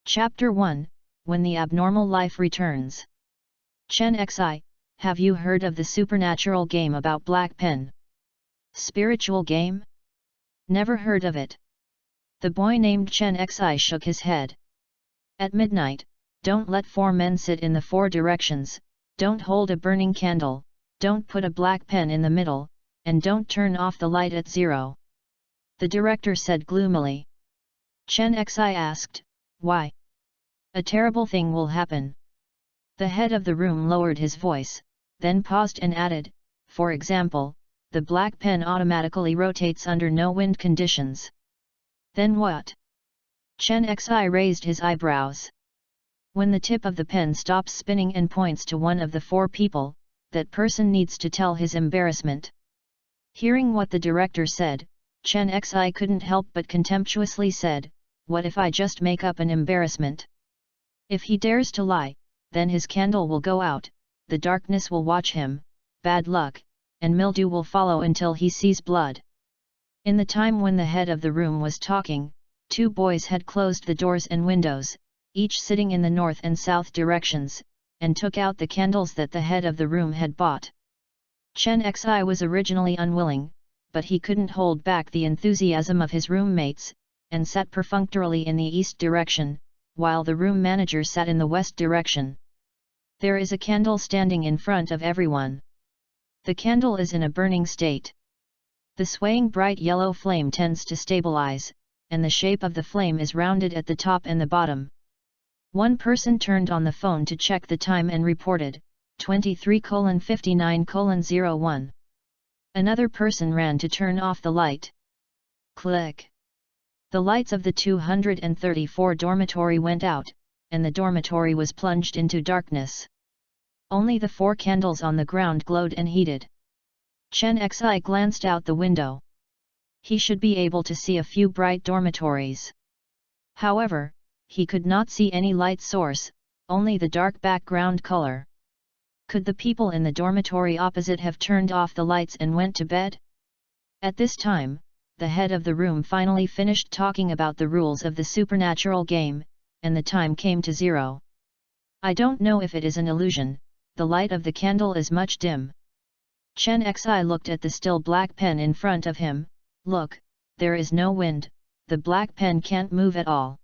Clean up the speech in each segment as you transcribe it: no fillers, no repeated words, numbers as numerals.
Chapter 1, When the Abnormal Life Returns. Chen Xi, have you heard of the supernatural game about Black Pen? Spiritual game? Never heard of it. The boy named Chen Xi shook his head. At midnight, don't let 4 men sit in the 4 directions, don't hold a burning candle, don't put a black pen in the middle, and don't turn off the light at 0. The director said gloomily. Chen Xi asked, why? A terrible thing will happen. The head of the room lowered his voice, then paused and added, for example, the black pen automatically rotates under no wind conditions. Then what? Chen Xi raised his eyebrows. When the tip of the pen stops spinning and points to one of the 4 people, that person needs to tell his embarrassment. Hearing what the director said, Chen Xi couldn't help but contemptuously said, what if I just make up an embarrassment? If he dares to lie, then his candle will go out, the darkness will watch him, bad luck, and mildew will follow until he sees blood. In the time when the head of the room was talking, 2 boys had closed the doors and windows, each sitting in the north and south directions, and took out the candles that the head of the room had bought. Chen Xi was originally unwilling, but he couldn't hold back the enthusiasm of his roommates, and sat perfunctorily in the east direction, while the room manager sat in the west direction. There is a candle standing in front of everyone. The candle is in a burning state. The swaying bright yellow flame tends to stabilize, and the shape of the flame is rounded at the top and the bottom. One person turned on the phone to check the time and reported, 23:59:01. Another person ran to turn off the light. Click. The lights of the 234 dormitory went out, and the dormitory was plunged into darkness. Only the 4 candles on the ground glowed and heated. Chen Xi glanced out the window. He should be able to see a few bright dormitories. However, he could not see any light source, only the dark background color. Could the people in the dormitory opposite have turned off the lights and went to bed? At this time, the head of the room finally finished talking about the rules of the supernatural game, and the time came to 0. I don't know if it is an illusion, the light of the candle is much dim. Chen Xi looked at the still black pen in front of him. Look, there is no wind, the black pen can't move at all.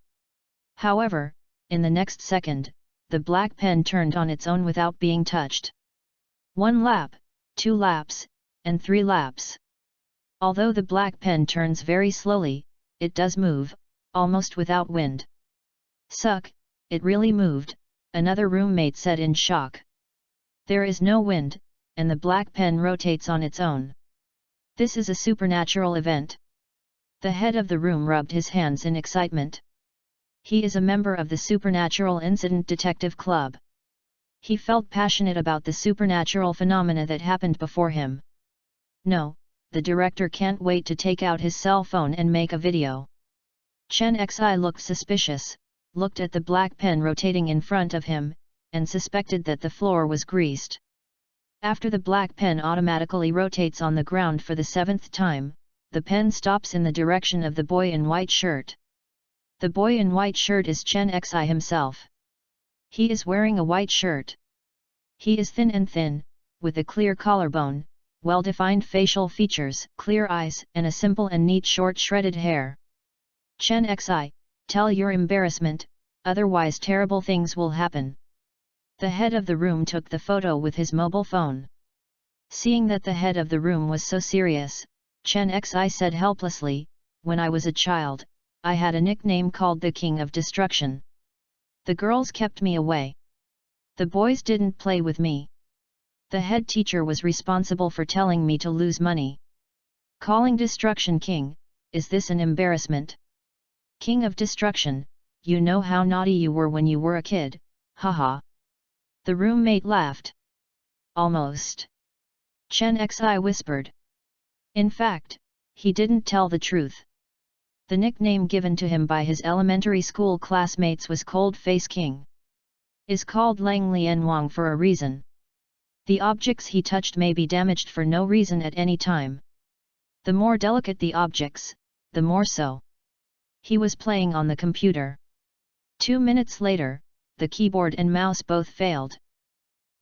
However, in the next second, the black pen turned on its own without being touched. 1 lap, 2 laps, and 3 laps. Although the black pen turns very slowly, it does move, almost without wind. Suck, it really moved, another roommate said in shock. There is no wind, and the black pen rotates on its own. This is a supernatural event. The head of the room rubbed his hands in excitement. He is a member of the Supernatural Incident Detective Club. He felt passionate about the supernatural phenomena that happened before him. No, the director can't wait to take out his cell phone and make a video. Chen Xi looked suspicious, looked at the black pen rotating in front of him, and suspected that the floor was greased. After the black pen automatically rotates on the ground for the 7th time, the pen stops in the direction of the boy in white shirt. The boy in white shirt is Chen Xi himself. He is wearing a white shirt. He is thin, with a clear collarbone, well-defined facial features, clear eyes, and a simple and neat short shredded hair. Chen Xi, tell your embarrassment, otherwise terrible things will happen. The head of the room took the photo with his mobile phone. Seeing that the head of the room was so serious, Chen Xi said helplessly, when I was a child, I had a nickname called the King of Destruction. The girls kept me away. The boys didn't play with me. The head teacher was responsible for telling me to lose money. Calling Destruction King, is this an embarrassment? King of Destruction, you know how naughty you were when you were a kid, haha. The roommate laughed. Almost. Chen Xi whispered. In fact, he didn't tell the truth. The nickname given to him by his elementary school classmates was Cold Face King. Is called Lang Lian Wang for a reason. The objects he touched may be damaged for no reason at any time. The more delicate the objects, the more so. He was playing on the computer. 2 minutes later, the keyboard and mouse both failed.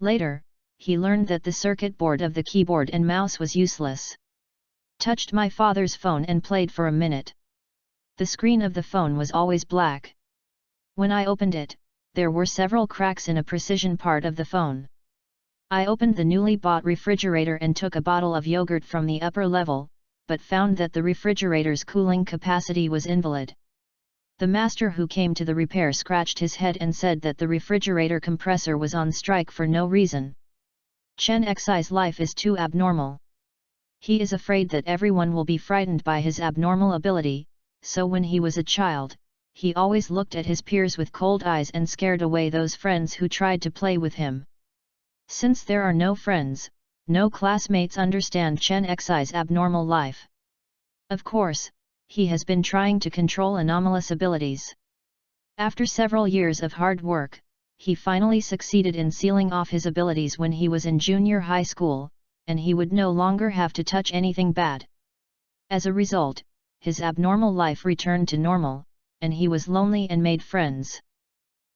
Later, he learned that the circuit board of the keyboard and mouse was useless. Touched my father's phone and played for a minute. The screen of the phone was always black. When I opened it, there were several cracks in a precision part of the phone. I opened the newly bought refrigerator and took a bottle of yogurt from the upper level, but found that the refrigerator's cooling capacity was invalid. The master who came to the repair scratched his head and said that the refrigerator compressor was on strike for no reason. Chen Xi's life is too abnormal. He is afraid that everyone will be frightened by his abnormal ability, so when he was a child, he always looked at his peers with cold eyes and scared away those friends who tried to play with him. Since there are no friends, no classmates understand Chen Xi's abnormal life. Of course, he has been trying to control anomalous abilities. After several years of hard work, he finally succeeded in sealing off his abilities when he was in junior high school, and he would no longer have to touch anything bad. As a result, his abnormal life returned to normal, and he was lonely and made friends.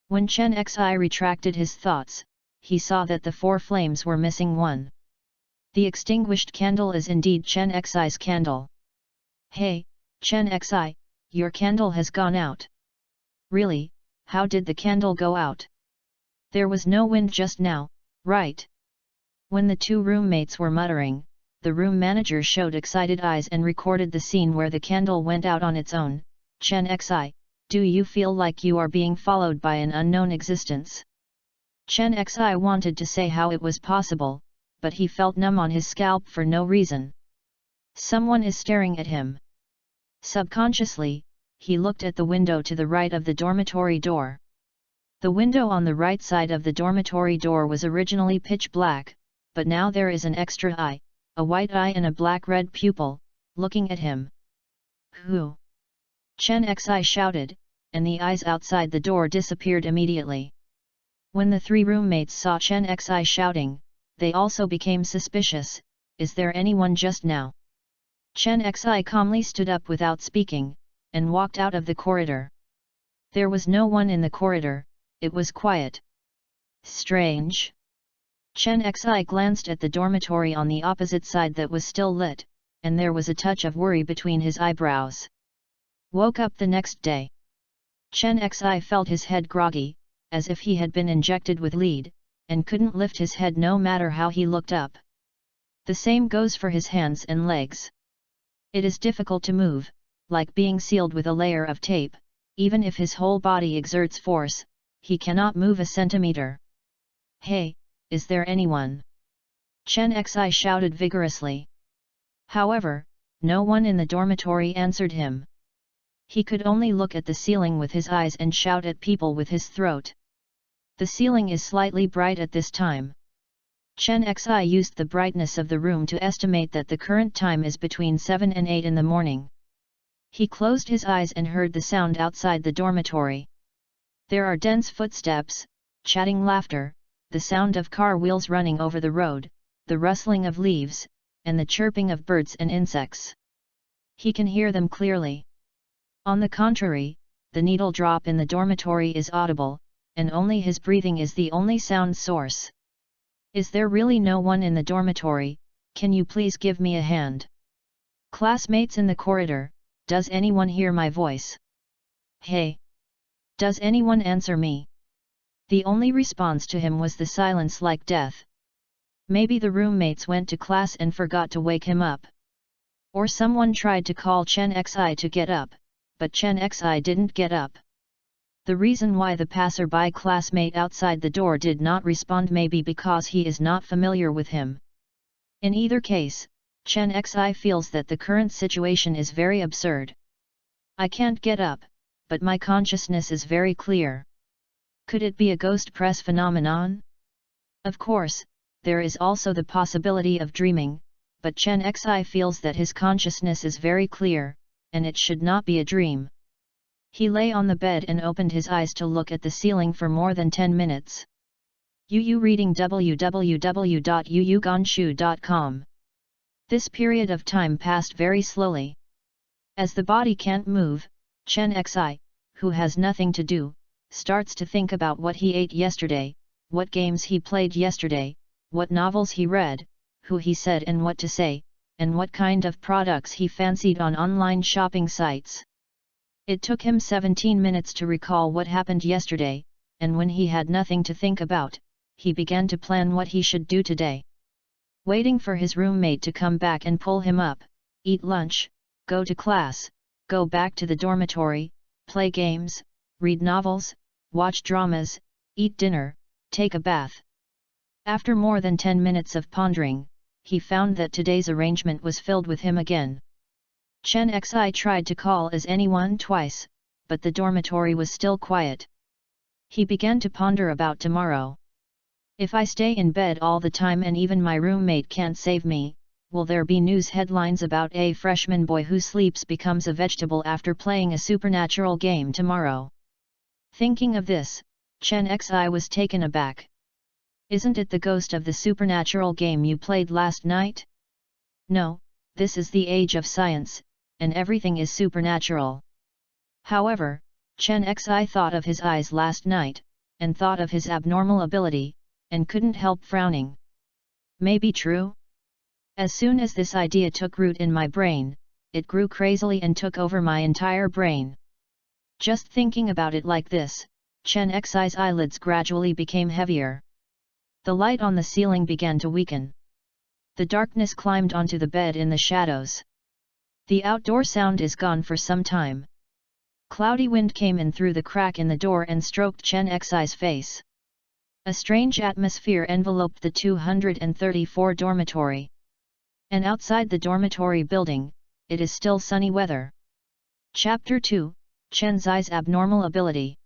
When Chen Xi retracted his thoughts, he saw that the 4 flames were missing one. The extinguished candle is indeed Chen Xi's candle. Hey, Chen Xi, your candle has gone out. Really, how did the candle go out? There was no wind just now, right? When the 2 roommates were muttering, the room manager showed excited eyes and recorded the scene where the candle went out on its own. Chen Xi, do you feel like you are being followed by an unknown existence? Chen Xi wanted to say how it was possible, but he felt numb on his scalp for no reason. Someone is staring at him. Subconsciously, he looked at the window to the right of the dormitory door. The window on the right side of the dormitory door was originally pitch black, but now there is an extra eye, a white eye and a black-red pupil, looking at him. Who? Chen Xi shouted, and the eyes outside the door disappeared immediately. When the 3 roommates saw Chen Xi shouting, they also became suspicious. Is there anyone just now? Chen Xi calmly stood up without speaking, and walked out of the corridor. There was no one in the corridor, it was quiet. Strange. Chen Xi glanced at the dormitory on the opposite side that was still lit, and there was a touch of worry between his eyebrows. Woke up the next day. Chen Xi felt his head groggy, as if he had been injected with lead, and couldn't lift his head no matter how he looked up. The same goes for his hands and legs. It is difficult to move, like being sealed with a layer of tape. Even if his whole body exerts force, he cannot move a centimeter. Hey, is there anyone? Chen Xi shouted vigorously. However, no one in the dormitory answered him. He could only look at the ceiling with his eyes and shout at people with his throat. The ceiling is slightly bright at this time. Chen Xi used the brightness of the room to estimate that the current time is between 7 and 8 in the morning. He closed his eyes and heard the sound outside the dormitory. There are dense footsteps, chatting laughter, the sound of car wheels running over the road, the rustling of leaves, and the chirping of birds and insects. He can hear them clearly. On the contrary, the needle drop in the dormitory is audible, and only his breathing is the only sound source. Is there really no one in the dormitory? Can you please give me a hand? Classmates in the corridor, does anyone hear my voice? Hey! Does anyone answer me? The only response to him was the silence like death. Maybe the roommates went to class and forgot to wake him up. Or someone tried to call Chen Xi to get up, but Chen Xi didn't get up. The reason why the passerby classmate outside the door did not respond may be because he is not familiar with him. In either case, Chen Xi feels that the current situation is very absurd. I can't get up, but my consciousness is very clear. Could it be a ghost press phenomenon? Of course, there is also the possibility of dreaming, but Chen Xi feels that his consciousness is very clear, and it should not be a dream. He lay on the bed and opened his eyes to look at the ceiling for more than 10 minutes. Yu reading www.yuyuganshu.com. This period of time passed very slowly. As the body can't move, Chen Xi, who has nothing to do, starts to think about what he ate yesterday, what games he played yesterday, what novels he read, who he said and what to say, and what kind of products he fancied on online shopping sites. It took him 17 minutes to recall what happened yesterday, and when he had nothing to think about, he began to plan what he should do today. Waiting for his roommate to come back and pull him up, eat lunch, go to class, go back to the dormitory, play games, read novels, watch dramas, eat dinner, take a bath. After more than 10 minutes of pondering, he found that today's arrangement was filled with him again. Chen Xi tried to call as anyone twice, but the dormitory was still quiet. He began to ponder about tomorrow. If I stay in bed all the time and even my roommate can't save me, will there be news headlines about a freshman boy who sleeps becomes a vegetable after playing a supernatural game tomorrow? Thinking of this, Chen Xi was taken aback. Isn't it the ghost of the supernatural game you played last night? No, this is the age of science, and everything is supernatural. However, Chen Xi thought of his eyes last night, and thought of his abnormal ability, and couldn't help frowning. Maybe true? As soon as this idea took root in my brain, it grew crazily and took over my entire brain. Just thinking about it like this, Chen Xi's eyelids gradually became heavier. The light on the ceiling began to weaken. The darkness climbed onto the bed in the shadows. The outdoor sound is gone for some time. Cloudy wind came in through the crack in the door and stroked Chen Xi's face. A strange atmosphere enveloped the 234 dormitory. And outside the dormitory building, it is still sunny weather. Chapter 2, Chen Xi's Abnormal Ability.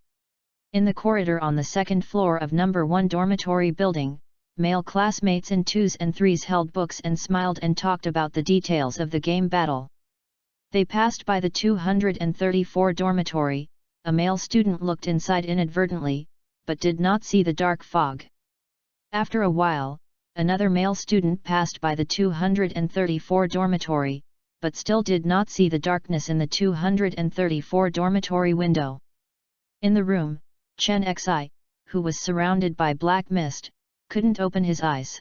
In the corridor on the second floor of number 1 dormitory building, male classmates in 2s and 3s held books and smiled and talked about the details of the game battle. They passed by the 234 dormitory, a male student looked inside inadvertently, but did not see the dark fog. After a while, another male student passed by the 234 dormitory, but still did not see the darkness in the 234 dormitory window. In the room, Chen Xi, who was surrounded by black mist, couldn't open his eyes.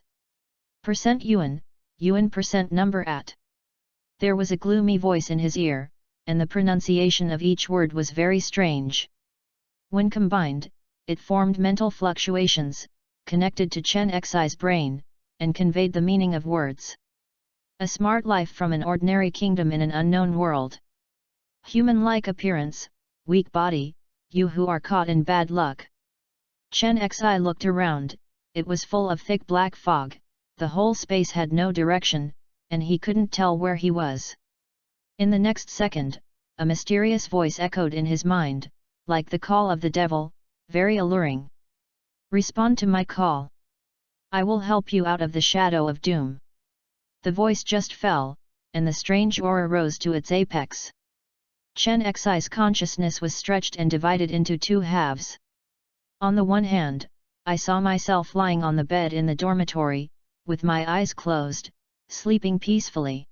Yuan, Yuan number at. There was a gloomy voice in his ear, and the pronunciation of each word was very strange. When combined, it formed mental fluctuations, connected to Chen Xi's brain, and conveyed the meaning of words. A smart life from an ordinary kingdom in an unknown world. Human-like appearance, weak body, you who are caught in bad luck. Chen Xi looked around, it was full of thick black fog, the whole space had no direction, and he couldn't tell where he was. In the next second, a mysterious voice echoed in his mind, like the call of the devil, very alluring. Respond to my call. I will help you out of the shadow of doom. The voice just fell, and the strange aura rose to its apex. Chen Xi's consciousness was stretched and divided into two halves. On the one hand, I saw myself lying on the bed in the dormitory, with my eyes closed, sleeping peacefully.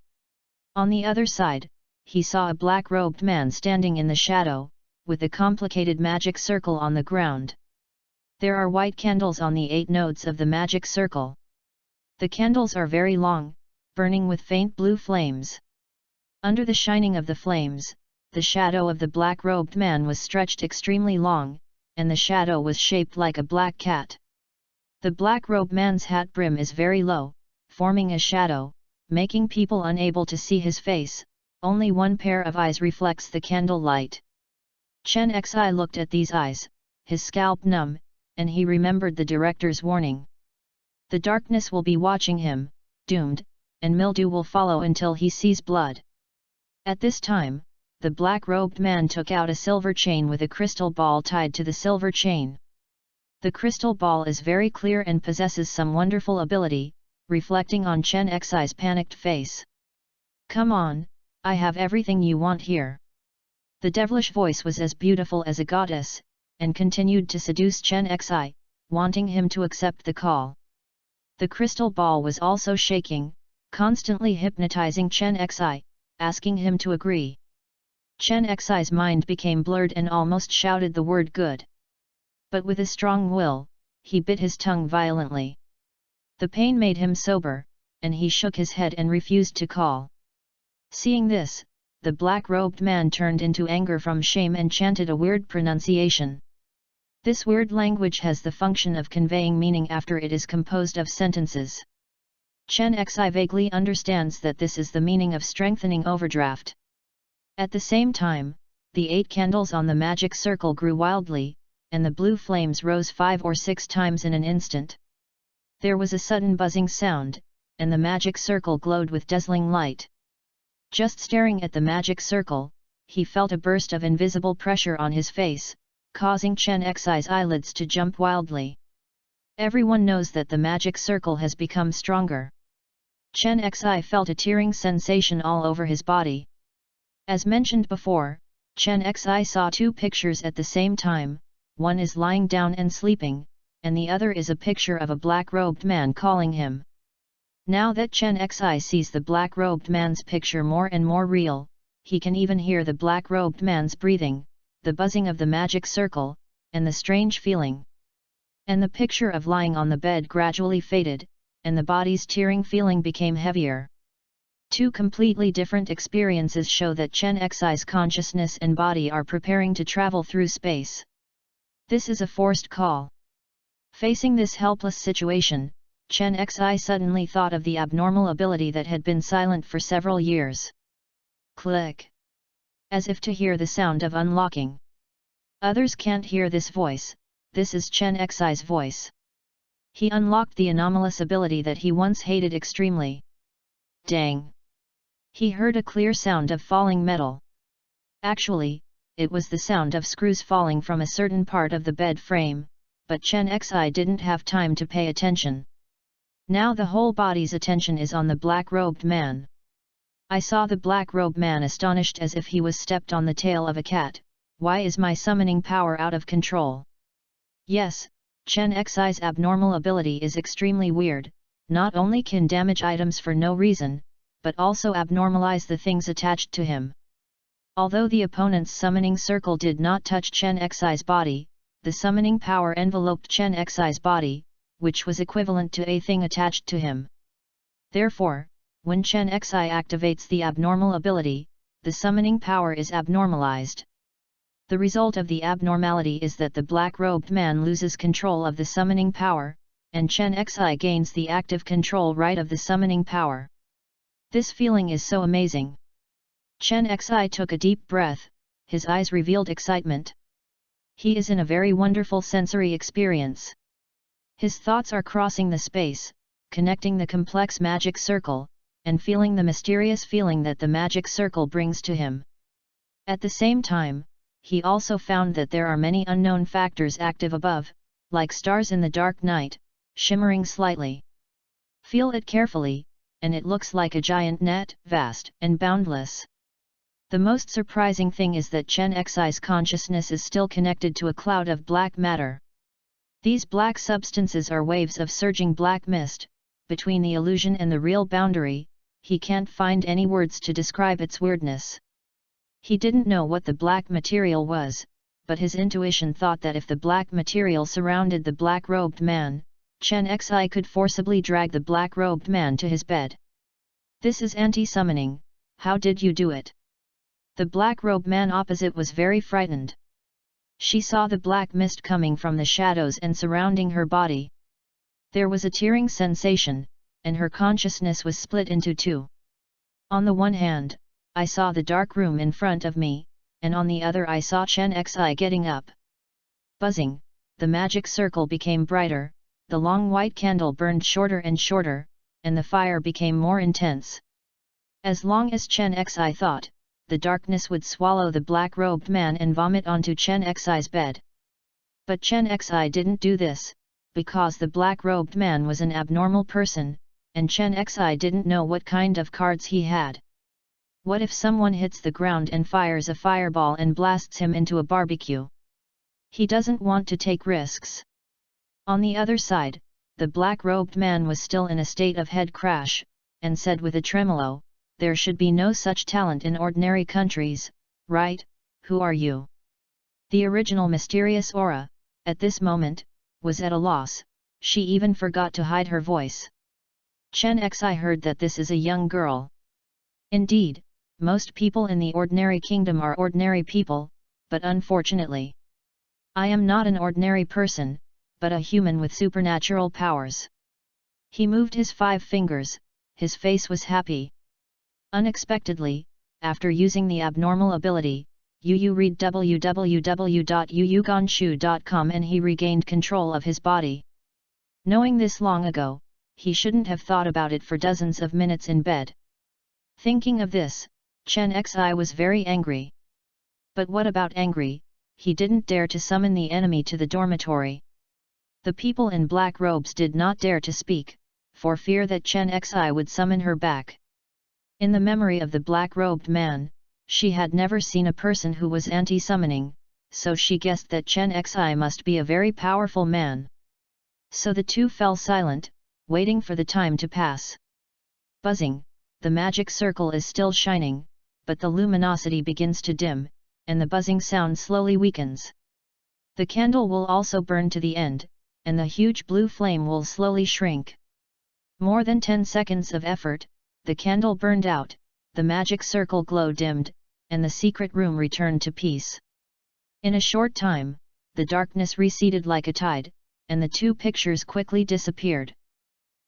On the other side, he saw a black-robed man standing in the shadow, with a complicated magic circle on the ground. There are white candles on the 8 nodes of the magic circle. The candles are very long, burning with faint blue flames. Under the shining of the flames, the shadow of the black-robed man was stretched extremely long, and the shadow was shaped like a black cat. The black-robed man's hat brim is very low, forming a shadow, making people unable to see his face. Only one pair of eyes reflects the candle light. Chen Xi looked at these eyes, his scalp numb, and he remembered the director's warning. The darkness will be watching him, doomed, and mildew will follow until he sees blood. At this time, the black-robed man took out a silver chain with a crystal ball tied to the silver chain. The crystal ball is very clear and possesses some wonderful ability, reflecting on Chen Xi's panicked face. Come on, I have everything you want here. The devilish voice was as beautiful as a goddess, and continued to seduce Chen Xi, wanting him to accept the call. The crystal ball was also shaking, constantly hypnotizing Chen Xi, asking him to agree. Chen Xi's mind became blurred and almost shouted the word good. But with a strong will, he bit his tongue violently. The pain made him sober, and he shook his head and refused to call. Seeing this, the black-robed man turned into anger from shame and chanted a weird pronunciation. This weird language has the function of conveying meaning after it is composed of sentences. Chen Xi vaguely understands that this is the meaning of strengthening overdraft. At the same time, the 8 candles on the magic circle grew wildly, and the blue flames rose 5 or 6 times in an instant. There was a sudden buzzing sound, and the magic circle glowed with dazzling light. Just staring at the magic circle, he felt a burst of invisible pressure on his face, causing Chen Xi's eyelids to jump wildly. Everyone knows that the magic circle has become stronger. Chen Xi felt a tearing sensation all over his body. As mentioned before, Chen Xi saw 2 pictures at the same time, one is lying down and sleeping, and the other is a picture of a black-robed man calling him. Now that Chen Xi sees the black-robed man's picture more and more real, he can even hear the black-robed man's breathing, the buzzing of the magic circle, and the strange feeling. And the picture of lying on the bed gradually faded, and the body's tearing feeling became heavier. 2 completely different experiences show that Chen Xi's consciousness and body are preparing to travel through space. This is a forced call. Facing this helpless situation, Chen Xi suddenly thought of the abnormal ability that had been silent for several years. Click. As if to hear the sound of unlocking. Others can't hear this voice, this is Chen Xi's voice. He unlocked the anomalous ability that he once hated extremely. Dang! He heard a clear sound of falling metal. Actually, it was the sound of screws falling from a certain part of the bed frame, but Chen Xi didn't have time to pay attention. Now the whole body's attention is on the black-robed man. I saw the black-robed man astonished as if he was stepped on the tail of a cat. Why is my summoning power out of control? Yes, Chen Xi's abnormal ability is extremely weird, not only can damage items for no reason, but also abnormalize the things attached to him. Although the opponent's summoning circle did not touch Chen Xi's body, the summoning power enveloped Chen Xi's body, which was equivalent to a thing attached to him. Therefore, when Chen Xi activates the abnormal ability, the summoning power is abnormalized. The result of the abnormality is that the black-robed man loses control of the summoning power, and Chen Xi gains the active control right of the summoning power. This feeling is so amazing. Chen Xi took a deep breath, his eyes revealed excitement. He is in a very wonderful sensory experience. His thoughts are crossing the space, connecting the complex magic circle, and feeling the mysterious feeling that the magic circle brings to him. At the same time, he also found that there are many unknown factors active above, like stars in the dark night, shimmering slightly. Feel it carefully, and it looks like a giant net, vast and boundless. The most surprising thing is that Chen Xi's consciousness is still connected to a cloud of black matter. These black substances are waves of surging black mist, between the illusion and the real boundary. He can't find any words to describe its weirdness. He didn't know what the black material was, but his intuition thought that if the black material surrounded the black-robed man, Chen Xi could forcibly drag the black-robed man to his bed. This is anti-summoning, how did you do it? The black-robed man opposite was very frightened. She saw the black mist coming from the shadows and surrounding her body. There was a tearing sensation, and her consciousness was split into 2. On the one hand, I saw the dark room in front of me, and on the other I saw Chen Xi getting up. Buzzing, the magic circle became brighter, the long white candle burned shorter and shorter, and the fire became more intense. As long as Chen Xi thought, the darkness would swallow the black-robed man and vomit onto Chen Xi's bed. But Chen Xi didn't do this, because the black-robed man was an abnormal person, and Chen Xi didn't know what kind of cards he had. What if someone hits the ground and fires a fireball and blasts him into a barbecue? He doesn't want to take risks. On the other side, the black-robed man was still in a state of head crash, and said with a tremolo, "There should be no such talent in ordinary countries, right? Who are you?" The original mysterious aura, at this moment, was at a loss. She even forgot to hide her voice. Chen Xi heard that this is a young girl. Indeed, most people in the ordinary kingdom are ordinary people, but unfortunately, I am not an ordinary person, but a human with supernatural powers. He moved his 5 fingers, his face was happy. Unexpectedly, after using the abnormal ability, Yu read www.yuyuganshu.com and he regained control of his body. Knowing this long ago, he shouldn't have thought about it for dozens of minutes in bed. Thinking of this, Chen Xi was very angry. But what about angry? He didn't dare to summon the enemy to the dormitory. The people in black robes did not dare to speak, for fear that Chen Xi would summon her back. In the memory of the black-robed man, she had never seen a person who was anti-summoning, so she guessed that Chen Xi must be a very powerful man. So the two fell silent, waiting for the time to pass. Buzzing, the magic circle is still shining, but the luminosity begins to dim, and the buzzing sound slowly weakens. The candle will also burn to the end, and the huge blue flame will slowly shrink. More than 10 seconds of effort, the candle burned out, the magic circle glow dimmed, and the secret room returned to peace. In a short time, the darkness receded like a tide, and the 2 pictures quickly disappeared.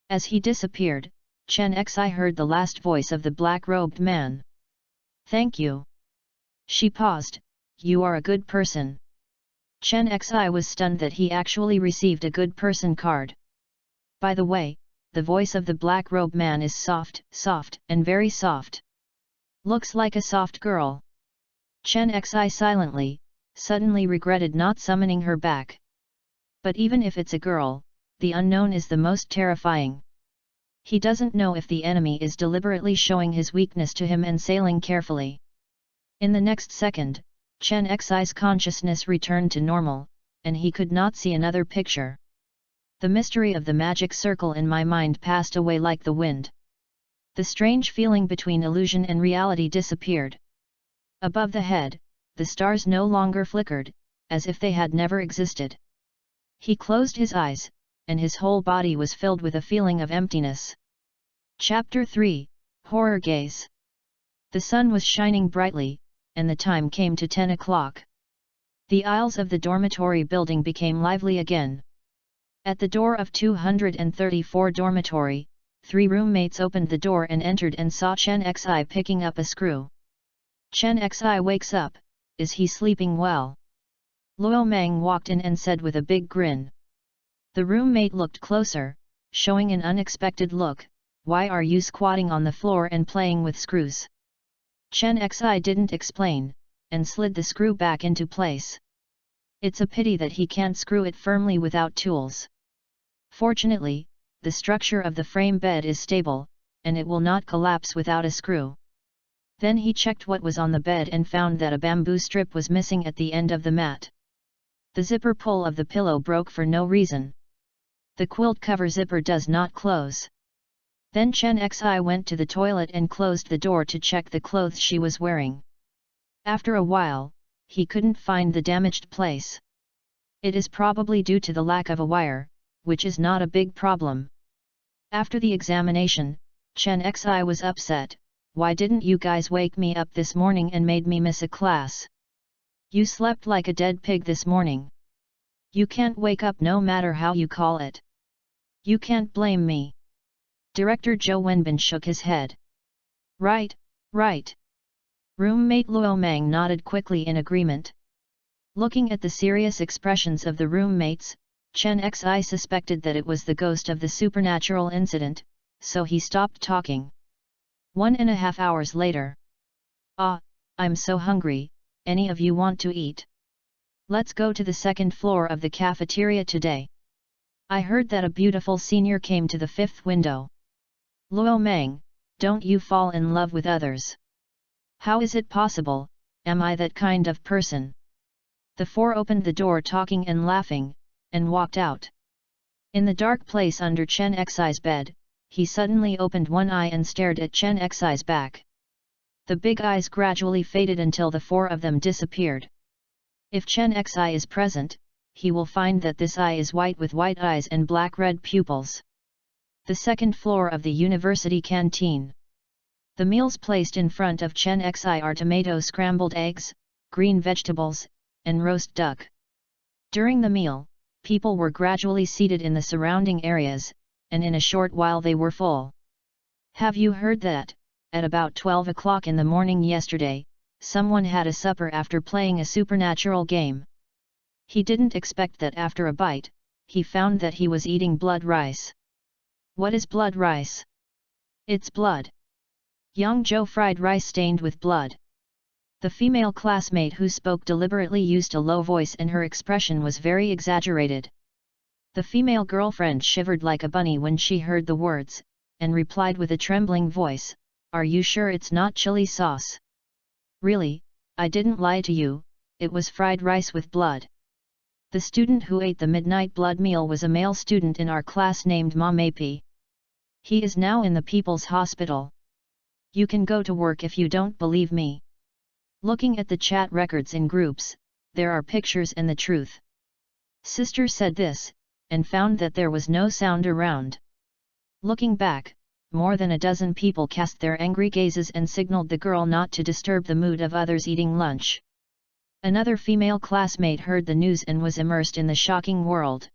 As he disappeared, Chen Xi heard the last voice of the black-robed man. "Thank you." She paused. "You are a good person." Chen Xi was stunned that he actually received a good person card. By the way, the voice of the black-robed man is soft, and very soft. Looks like a soft girl. Chen Xi suddenly regretted not summoning her back. But even if it's a girl, the unknown is the most terrifying. He doesn't know if the enemy is deliberately showing his weakness to him and sailing carefully. In the next second, Chen Xi's consciousness returned to normal, and he could not see another picture. The mystery of the magic circle in my mind passed away like the wind. The strange feeling between illusion and reality disappeared. Above the head, the stars no longer flickered, as if they had never existed. He closed his eyes, and his whole body was filled with a feeling of emptiness. Chapter 3, Horror Gaze. The sun was shining brightly, and the time came to 10 o'clock. The aisles of the dormitory building became lively again. At the door of 234 dormitory, 3 roommates opened the door and entered and saw Chen Xi picking up a screw. Chen Xi wakes up, is he sleeping well? Luo Mang walked in and said with a big grin. The roommate looked closer, showing an unexpected look. Why are you squatting on the floor and playing with screws? Chen Xi didn't explain, and slid the screw back into place. It's a pity that he can't screw it firmly without tools. Fortunately, the structure of the frame bed is stable, and it will not collapse without a screw. Then he checked what was on the bed and found that a bamboo strip was missing at the end of the mat. The zipper pull of the pillow broke for no reason. The quilt cover zipper does not close. Then Chen Xi went to the toilet and closed the door to check the clothes she was wearing. After a while, he couldn't find the damaged place. It is probably due to the lack of a wire, which is not a big problem. After the examination, Chen Xi was upset. Why didn't you guys wake me up this morning and made me miss a class? You slept like a dead pig this morning. You can't wake up no matter how you call it. You can't blame me. Director Zhou Wenbin shook his head. Right. Roommate Luo Mang nodded quickly in agreement. Looking at the serious expressions of the roommates, Chen Xi suspected that it was the ghost of the supernatural incident, so he stopped talking. 1.5 hours later. Ah, I'm so hungry, any of you want to eat? Let's go to the second floor of the cafeteria today. I heard that a beautiful senior came to the 5th window. Luo Mang, don't you fall in love with others? How is it possible? Am I that kind of person? The 4 opened the door talking and laughing, and walked out. In the dark place under Chen Xi's bed, he suddenly opened one eye and stared at Chen Xi's back. The big eyes gradually faded until the 4 of them disappeared. If Chen Xi is present, he will find that this eye is white with white eyes and black-red pupils. The second floor of the university canteen. The meals placed in front of Chen Xi are tomato scrambled eggs, green vegetables, and roast duck. During the meal, people were gradually seated in the surrounding areas, and in a short while they were full. Have you heard that, at about 12 o'clock in the morning yesterday, someone had a supper after playing a supernatural game? He didn't expect that after a bite, he found that he was eating blood rice. What is blood rice? It's blood. Yangzhou fried rice stained with blood. The female classmate who spoke deliberately used a low voice and her expression was very exaggerated. The female girlfriend shivered like a bunny when she heard the words, and replied with a trembling voice, "Are you sure it's not chili sauce?" "Really, I didn't lie to you, it was fried rice with blood." The student who ate the midnight blood meal was a male student in our class named Ma Meipi. He is now in the People's Hospital. You can go to work if you don't believe me. Looking at the chat records in groups, there are pictures and the truth. Sister said this, and found that there was no sound around. Looking back, more than a dozen people cast their angry gazes and signaled the girl not to disturb the mood of others eating lunch. Another female classmate heard the news and was immersed in the shocking world.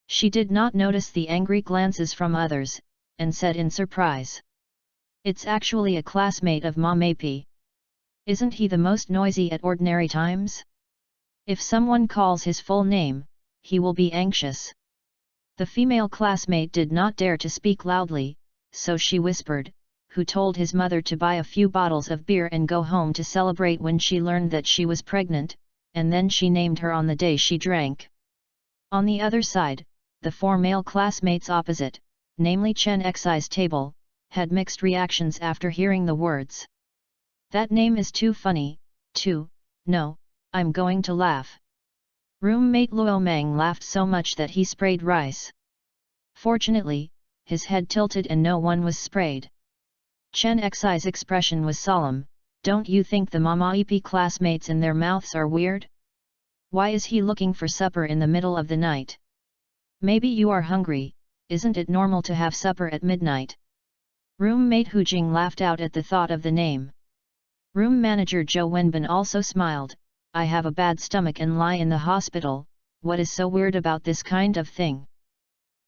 She did not notice the angry glances from others, and said in surprise, "It's actually a classmate of Ma Meipi. Isn't he the most noisy at ordinary times? If someone calls his full name, he will be anxious." The female classmate did not dare to speak loudly, so she whispered, "Who told his mother to buy a few bottles of beer and go home to celebrate when she learned that she was pregnant, and then she named her on the day she drank." On the other side, the four male classmates opposite, namely Chen Xi's table, had mixed reactions after hearing the words. "That name is too funny, no, I'm going to laugh." Roommate Luo Mang laughed so much that he sprayed rice. Fortunately, his head tilted and no one was sprayed. Chen Xi's expression was solemn. "Don't you think the Ma Meipi classmates and their mouths are weird? Why is he looking for supper in the middle of the night? Maybe you are hungry, isn't it normal to have supper at midnight?" Roommate Hu Jing laughed out at the thought of the name. Room manager Zhou Wenbin also smiled. "I have a bad stomach and lie in the hospital, what is so weird about this kind of thing?"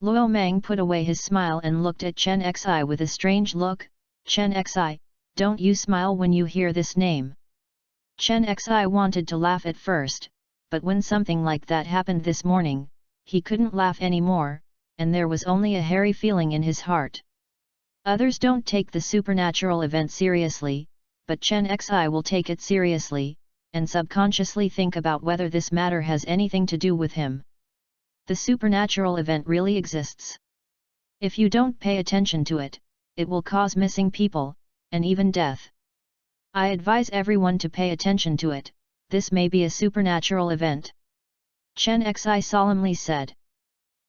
Luo Mang put away his smile and looked at Chen Xi with a strange look. "Chen Xi, don't you smile when you hear this name." Chen Xi wanted to laugh at first, but when something like that happened this morning, he couldn't laugh anymore, and there was only a hairy feeling in his heart. Others don't take the supernatural event seriously, but Chen Xi will take it seriously, and subconsciously think about whether this matter has anything to do with him. The supernatural event really exists. If you don't pay attention to it, it will cause missing people, and even death. I advise everyone to pay attention to it, this may be a supernatural event. Chen Xi solemnly said.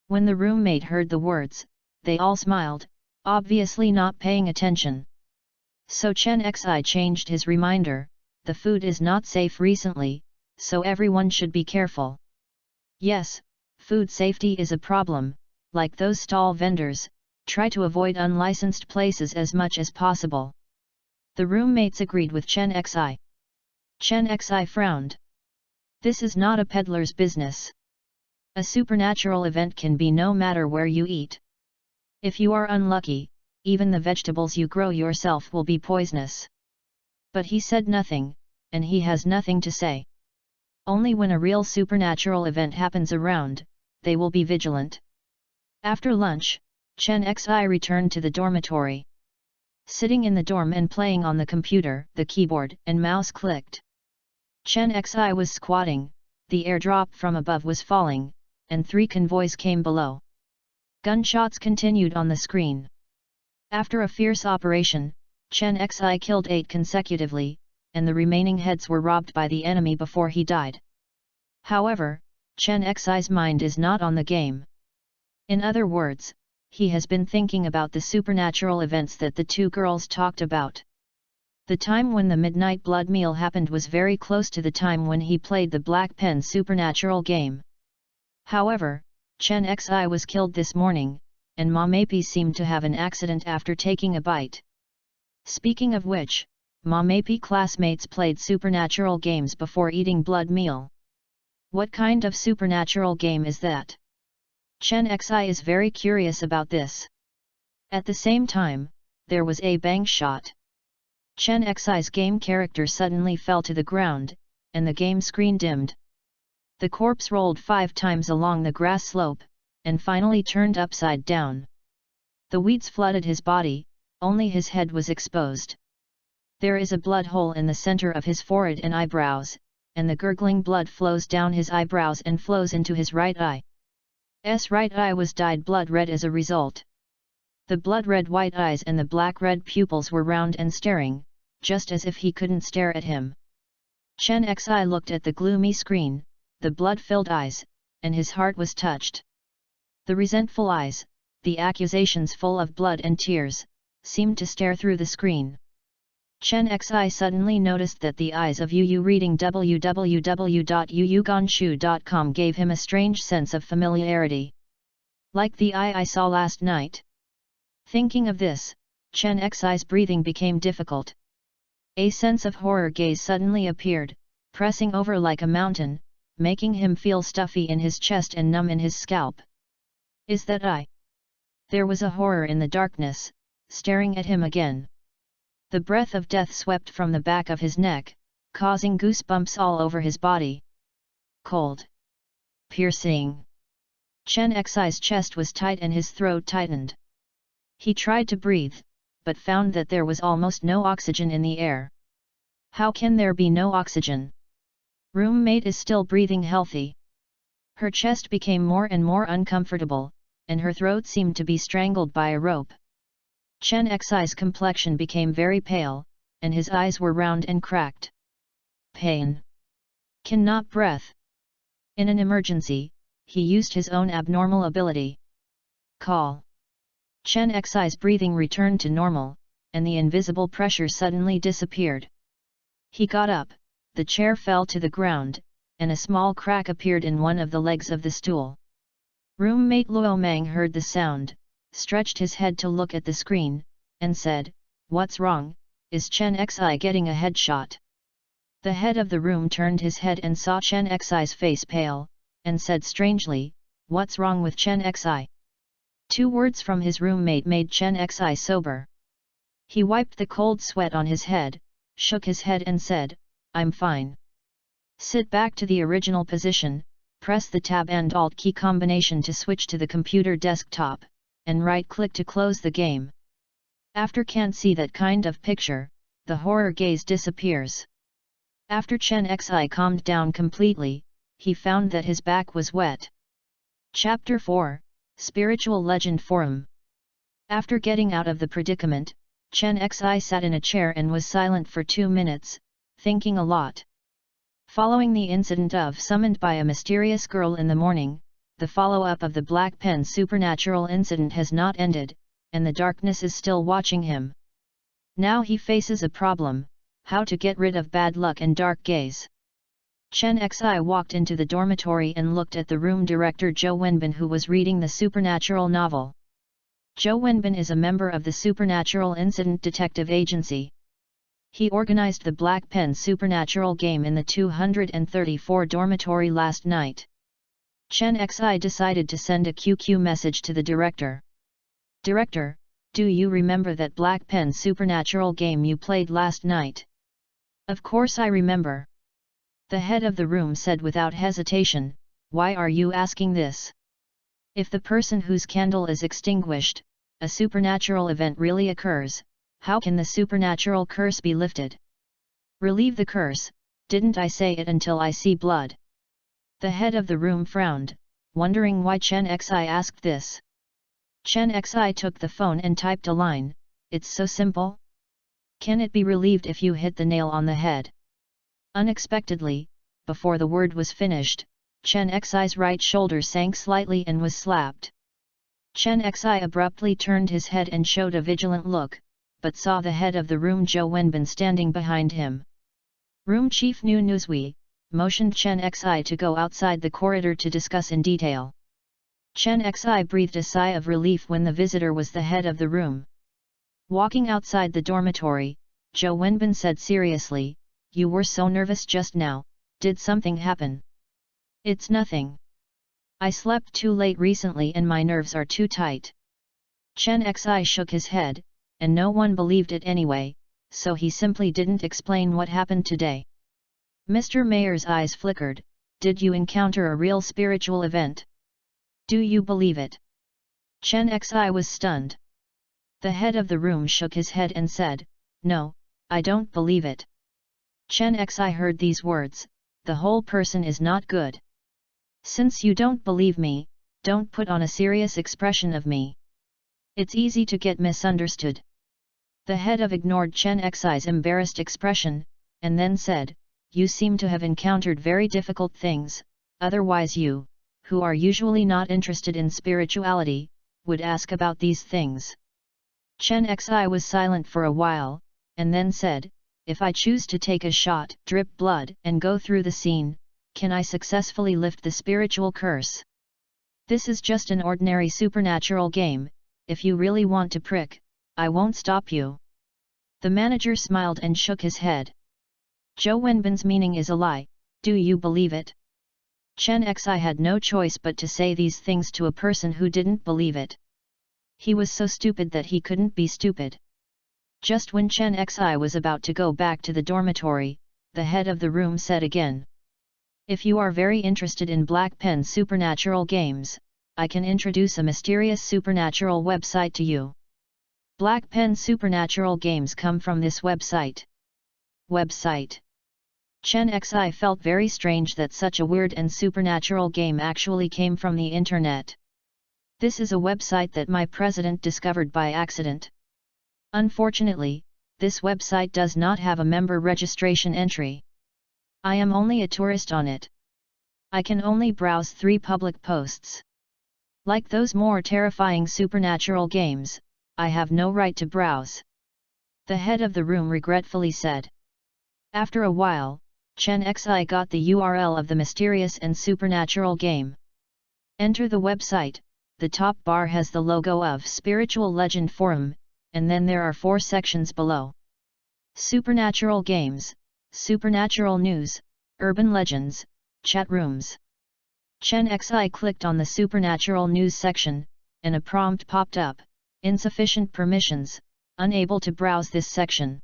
When the roommate heard the words, they all smiled, obviously not paying attention. So Chen Xi changed his reminder, the food is not safe recently, so everyone should be careful. Yes, food safety is a problem, like those stall vendors, try to avoid unlicensed places as much as possible. The roommates agreed with Chen Xi. Chen Xi frowned. This is not a peddler's business. A supernatural event can be no matter where you eat. If you are unlucky, even the vegetables you grow yourself will be poisonous. But he said nothing, and he has nothing to say. Only when a real supernatural event happens around, they will be vigilant. After lunch, Chen Xi returned to the dormitory. Sitting in the dorm and playing on the computer, the keyboard and mouse clicked. Chen Xi was squatting, the airdrop from above was falling, and 3 convoys came below. Gunshots continued on the screen. After a fierce operation, Chen Xi killed 8 consecutively, and the remaining heads were robbed by the enemy before he died. However, Chen Xi's mind is not on the game. In other words, he has been thinking about the supernatural events that the 2 girls talked about. The time when the midnight blood meal happened was very close to the time when he played the Black Pen supernatural game. However, Chen Xi was killed this morning, and Ma Meipi seemed to have an accident after taking a bite. Speaking of which, Ma Meipi classmates played supernatural games before eating blood meal. What kind of supernatural game is that? Chen Xi is very curious about this. At the same time, there was a bang shot. Chen Xi's game character suddenly fell to the ground, and the game screen dimmed. The corpse rolled 5 times along the grass slope, and finally turned upside down. The weeds flooded his body, only his head was exposed. There is a blood hole in the center of his forehead and eyebrows, and the gurgling blood flows down his eyebrows and flows into his right eye. His right eye was dyed blood red as a result. The blood-red white eyes and the black-red pupils were round and staring, just as if he couldn't stare at him. Chen Xi looked at the gloomy screen, the blood-filled eyes, and his heart was touched. The resentful eyes, the accusations full of blood and tears, seemed to stare through the screen. Chen Xi suddenly noticed that the eyes of Yu reading www.yuyugonshu.com gave him a strange sense of familiarity. Like the eye I saw last night. Thinking of this, Chen Xi's breathing became difficult. A sense of horror gaze suddenly appeared, pressing over like a mountain, making him feel stuffy in his chest and numb in his scalp. Is that I? There was a horror in the darkness, staring at him again. The breath of death swept from the back of his neck, causing goosebumps all over his body. Cold. Piercing. Chen Xi's chest was tight and his throat tightened. He tried to breathe, but found that there was almost no oxygen in the air. How can there be no oxygen? Roommate is still breathing healthy. Her chest became more and more uncomfortable, and her throat seemed to be strangled by a rope. Chen Xi's complexion became very pale, and his eyes were round and cracked. Pain. Cannot breath. In an emergency, he used his own abnormal ability. Call. Chen Xi's breathing returned to normal, and the invisible pressure suddenly disappeared. He got up, the chair fell to the ground, and a small crack appeared in one of the legs of the stool. Roommate Luo Mang heard the sound, stretched his head to look at the screen, and said, "What's wrong? Is Chen Xi getting a headshot?" The head of the room turned his head and saw Chen Xi's face pale, and said strangely, "What's wrong with Chen Xi?" 2 words from his roommate made Chen Xi sober. He wiped the cold sweat on his head, shook his head and said, "I'm fine." Sit back to the original position, press the Tab and Alt key combination to switch to the computer desktop, and right-click to close the game. After can't see that kind of picture, the horror gaze disappears. After Chen Xi calmed down completely, he found that his back was wet. Chapter 4, Spiritual Legend Forum. After getting out of the predicament, Chen Xi sat in a chair and was silent for 2 minutes, thinking a lot. Following the incident of summoned by a mysterious girl in the morning, the follow-up of the Black Pen supernatural incident has not ended, and the darkness is still watching him. Now he faces a problem: how to get rid of bad luck and dark gaze. Chen Xi walked into the dormitory and looked at the room director Zhou Wenbin, who was reading the supernatural novel. Zhou Wenbin is a member of the Supernatural Incident Detective Agency. He organized the Black Pen supernatural game in the 234 dormitory last night. Chen Xi decided to send a QQ message to the director. "Director, do you remember that Black Pen supernatural game you played last night?" "Of course I remember." The head of the room said without hesitation, "Why are you asking this? If the person whose candle is extinguished, a supernatural event really occurs, how can the supernatural curse be lifted?" "Relieve the curse, didn't I say it until I see blood?" The head of the room frowned, wondering why Chen Xi asked this. Chen Xi took the phone and typed a line, "It's so simple. Can it be relieved if you hit the nail on the head?" Unexpectedly, before the word was finished, Chen Xi's right shoulder sank slightly and was slapped. Chen Xi abruptly turned his head and showed a vigilant look, but saw the head of the room Zhou Wenbin standing behind him. "Room Chief Nu Nuzui, motioned Chen Xi to go outside the corridor to discuss in detail. Chen Xi breathed a sigh of relief when the visitor was the head of the room. Walking outside the dormitory, Zhou Wenbin said seriously, "You were so nervous just now, did something happen?" "It's nothing. I slept too late recently and my nerves are too tight." Chen Xi shook his head, and no one believed it anyway, so he simply didn't explain what happened today. Mr. Mayer's eyes flickered. "Did you encounter a real spiritual event? Do you believe it?" Chen Xi was stunned. The head of the room shook his head and said, "No, I don't believe it." Chen Xi heard these words, "The whole person is not good. Since you don't believe me, don't put on a serious expression of me. It's easy to get misunderstood." The head of ignored Chen Xi's embarrassed expression, and then said, "You seem to have encountered very difficult things, otherwise you, who are usually not interested in spirituality, would ask about these things." Chen Xi was silent for a while, and then said, "If I choose to take a shot, drip blood and go through the scene, can I successfully lift the spiritual curse? This is just an ordinary supernatural game, if you really want to prick, I won't stop you." The manager smiled and shook his head. "Zhou Wenbin's meaning is a lie, do you believe it?" Chen Xi had no choice but to say these things to a person who didn't believe it. He was so stupid that he couldn't be stupid. Just when Chen Xi was about to go back to the dormitory, the head of the room said again, "If you are very interested in Black Pen supernatural games, I can introduce a mysterious supernatural website to you. Black Pen supernatural games come from this website." Website. Chen Xi felt very strange that such a weird and supernatural game actually came from the internet. "This is a website that my president discovered by accident. Unfortunately, this website does not have a member registration entry. I am only a tourist on it. I can only browse 3 public posts. Like those more terrifying supernatural games, I have no right to browse." The head of the room regretfully said. After a while, Chen Xi got the URL of the mysterious and supernatural game. Enter the website. The top bar has the logo of Spiritual Legend Forum, and then there are 4 sections below. Supernatural Games, Supernatural News, Urban Legends, Chat Rooms. Chen Xi clicked on the Supernatural News section, and a prompt popped up, "Insufficient permissions, unable to browse this section."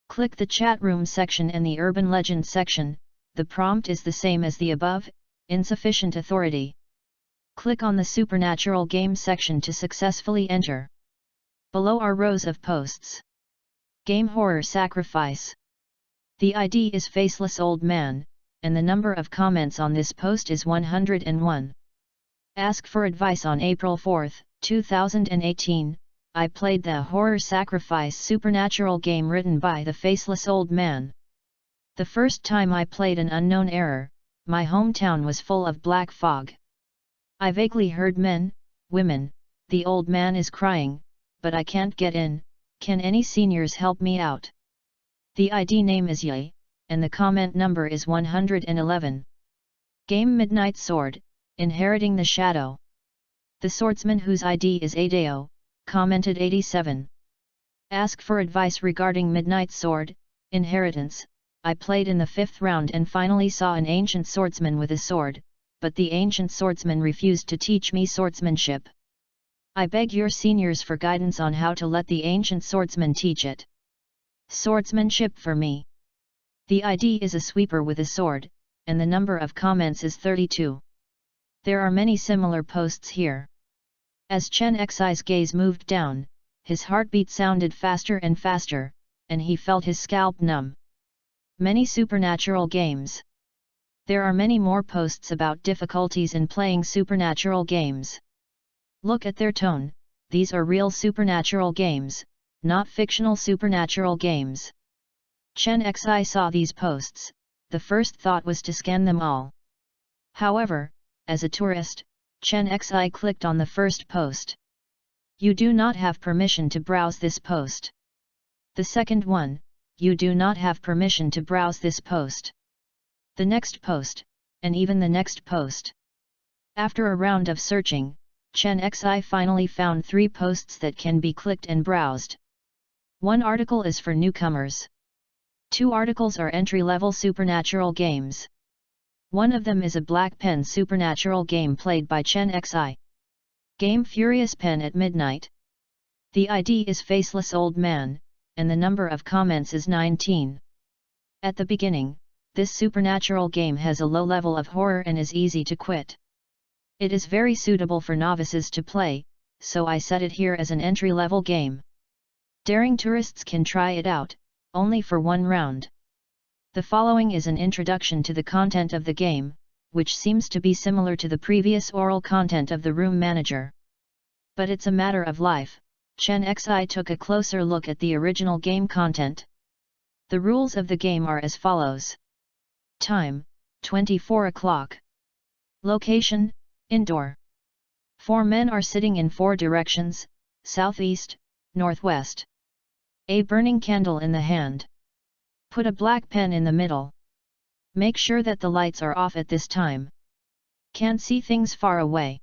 Click the Chat Room section and the Urban Legend section, the prompt is the same as the above, insufficient authority. Click on the Supernatural Game section to successfully enter. Below are rows of posts. Game Horror Sacrifice. The ID is Faceless Old Man, and the number of comments on this post is 101. Ask for advice. On April 4, 2018, I played the Horror Sacrifice supernatural game written by the Faceless Old Man. The first time I played an unknown error, my hometown was full of black fog. I vaguely heard men, women, the old man is crying, but I can't get in, can any seniors help me out? The ID name is Ye, and the comment number is 111. Game Midnight Sword, Inheriting the Shadow. The swordsman whose ID is Adeo, commented 87. Ask for advice regarding Midnight Sword, Inheritance. I played in the 5th round and finally saw an ancient swordsman with a sword, but the ancient swordsman refused to teach me swordsmanship. I beg your seniors for guidance on how to let the ancient swordsman teach it. Swordsmanship for me. The ID is a sweeper with a sword, and the number of comments is 32. There are many similar posts here. As Chen Xi's gaze moved down, his heartbeat sounded faster and faster, and he felt his scalp numb. Many supernatural games. There are many more posts about difficulties in playing supernatural games. Look at their tone, these are real supernatural games, not fictional supernatural games. Chen Xi saw these posts, the first thought was to scan them all. However, as a tourist, Chen Xi clicked on the first post. You do not have permission to browse this post. The second one, you do not have permission to browse this post. the next post, and even the next post. After a round of searching, Chen Xi finally found 3 posts that can be clicked and browsed. One article is for newcomers. 2 articles are entry-level supernatural games. One of them is a black pen supernatural game played by Chen Xi. Game Furious Pen at Midnight. The ID is Faceless Old Man, and the number of comments is 19. At the beginning, this supernatural game has a low level of horror and is easy to quit. It is very suitable for novices to play, so I set it here as an entry-level game. Daring tourists can try it out, only for 1 round. The following is an introduction to the content of the game, which seems to be similar to the previous oral content of the Room Manager. But it's a matter of life. Chen Xi took a closer look at the original game content. The rules of the game are as follows. Time, 24 o'clock. Location, indoor. 4 men are sitting in 4 directions, southeast, northwest. A burning candle in the hand. Put a black pen in the middle. Make sure that the lights are off at this time. Can't see things far away.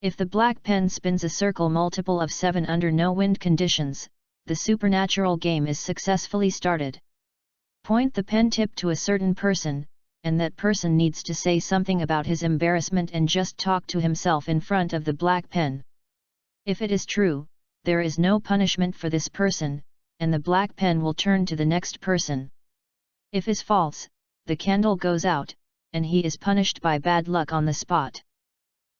If the black pen spins a circle multiple of 7 under no wind conditions, the supernatural game is successfully started. Point the pen tip to a certain person, and that person needs to say something about his embarrassment and just talk to himself in front of the black pen. If it is true, there is no punishment for this person, and the black pen will turn to the next person. If is false, the candle goes out, and he is punished by bad luck on the spot.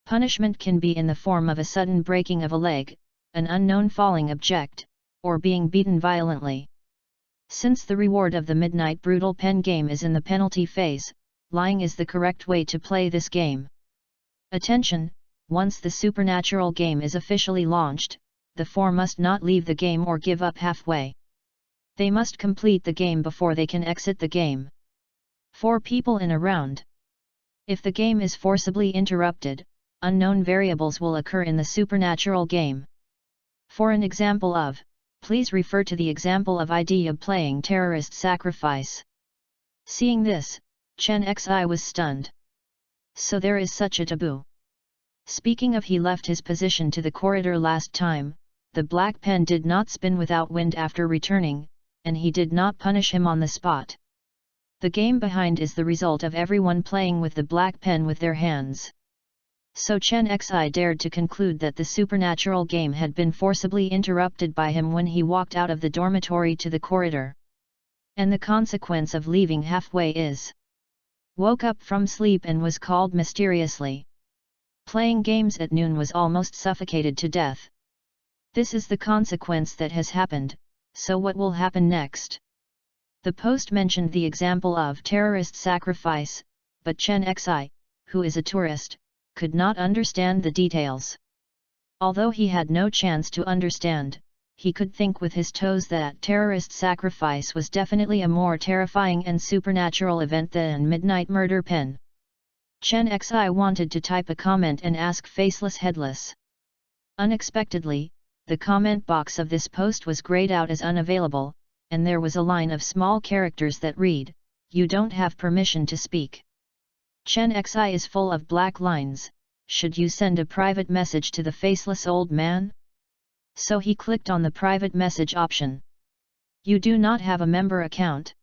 Punishment can be in the form of a sudden breaking of a leg, an unknown falling object, or being beaten violently. Since the reward of the Midnight Brutal Pen game is in the penalty phase, lying is the correct way to play this game. Attention! Once the supernatural game is officially launched, the 4 must not leave the game or give up halfway. They must complete the game before they can exit the game. 4 people in a round. If the game is forcibly interrupted, unknown variables will occur in the supernatural game. For an example of, please refer to the example of idea playing Terrorist Sacrifice. Seeing this, Chen Xi was stunned. So there is such a taboo. Speaking of, he left his position to the corridor last time, the black pen did not spin without wind after returning, and he did not punish him on the spot. The game behind is the result of everyone playing with the black pen with their hands. So Chen Xi dared to conclude that the supernatural game had been forcibly interrupted by him when he walked out of the dormitory to the corridor. And the consequence of leaving halfway is woke up from sleep and was called mysteriously. Playing games at noon was almost suffocated to death. This is the consequence that has happened, so what will happen next? The post mentioned the example of terrorist sacrifice, but Chen Xi, who is a tourist, could not understand the details. Although he had no chance to understand, he could think with his toes that terrorist sacrifice was definitely a more terrifying and supernatural event than Midnight Murder Pen. Chen Xi wanted to type a comment and ask Faceless Headless. Unexpectedly, the comment box of this post was grayed out as unavailable, and there was a line of small characters that read, "You don't have permission to speak." Chen Xi is full of black lines. Should you send a private message to the faceless old man? So he clicked on the private message option. You do not have a member account.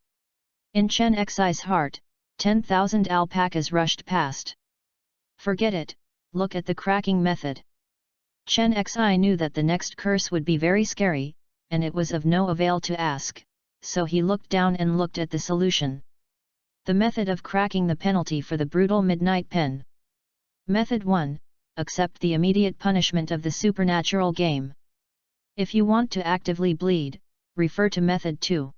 In Chen Xi's heart, 10,000 alpacas rushed past. Forget it, look at the cracking method. Chen Xi knew that the next curse would be very scary, and it was of no avail to ask, so he looked down and looked at the solution. The method of cracking the penalty for the brutal midnight pen. Method 1. Accept the immediate punishment of the supernatural game. If you want to actively bleed, refer to Method 2.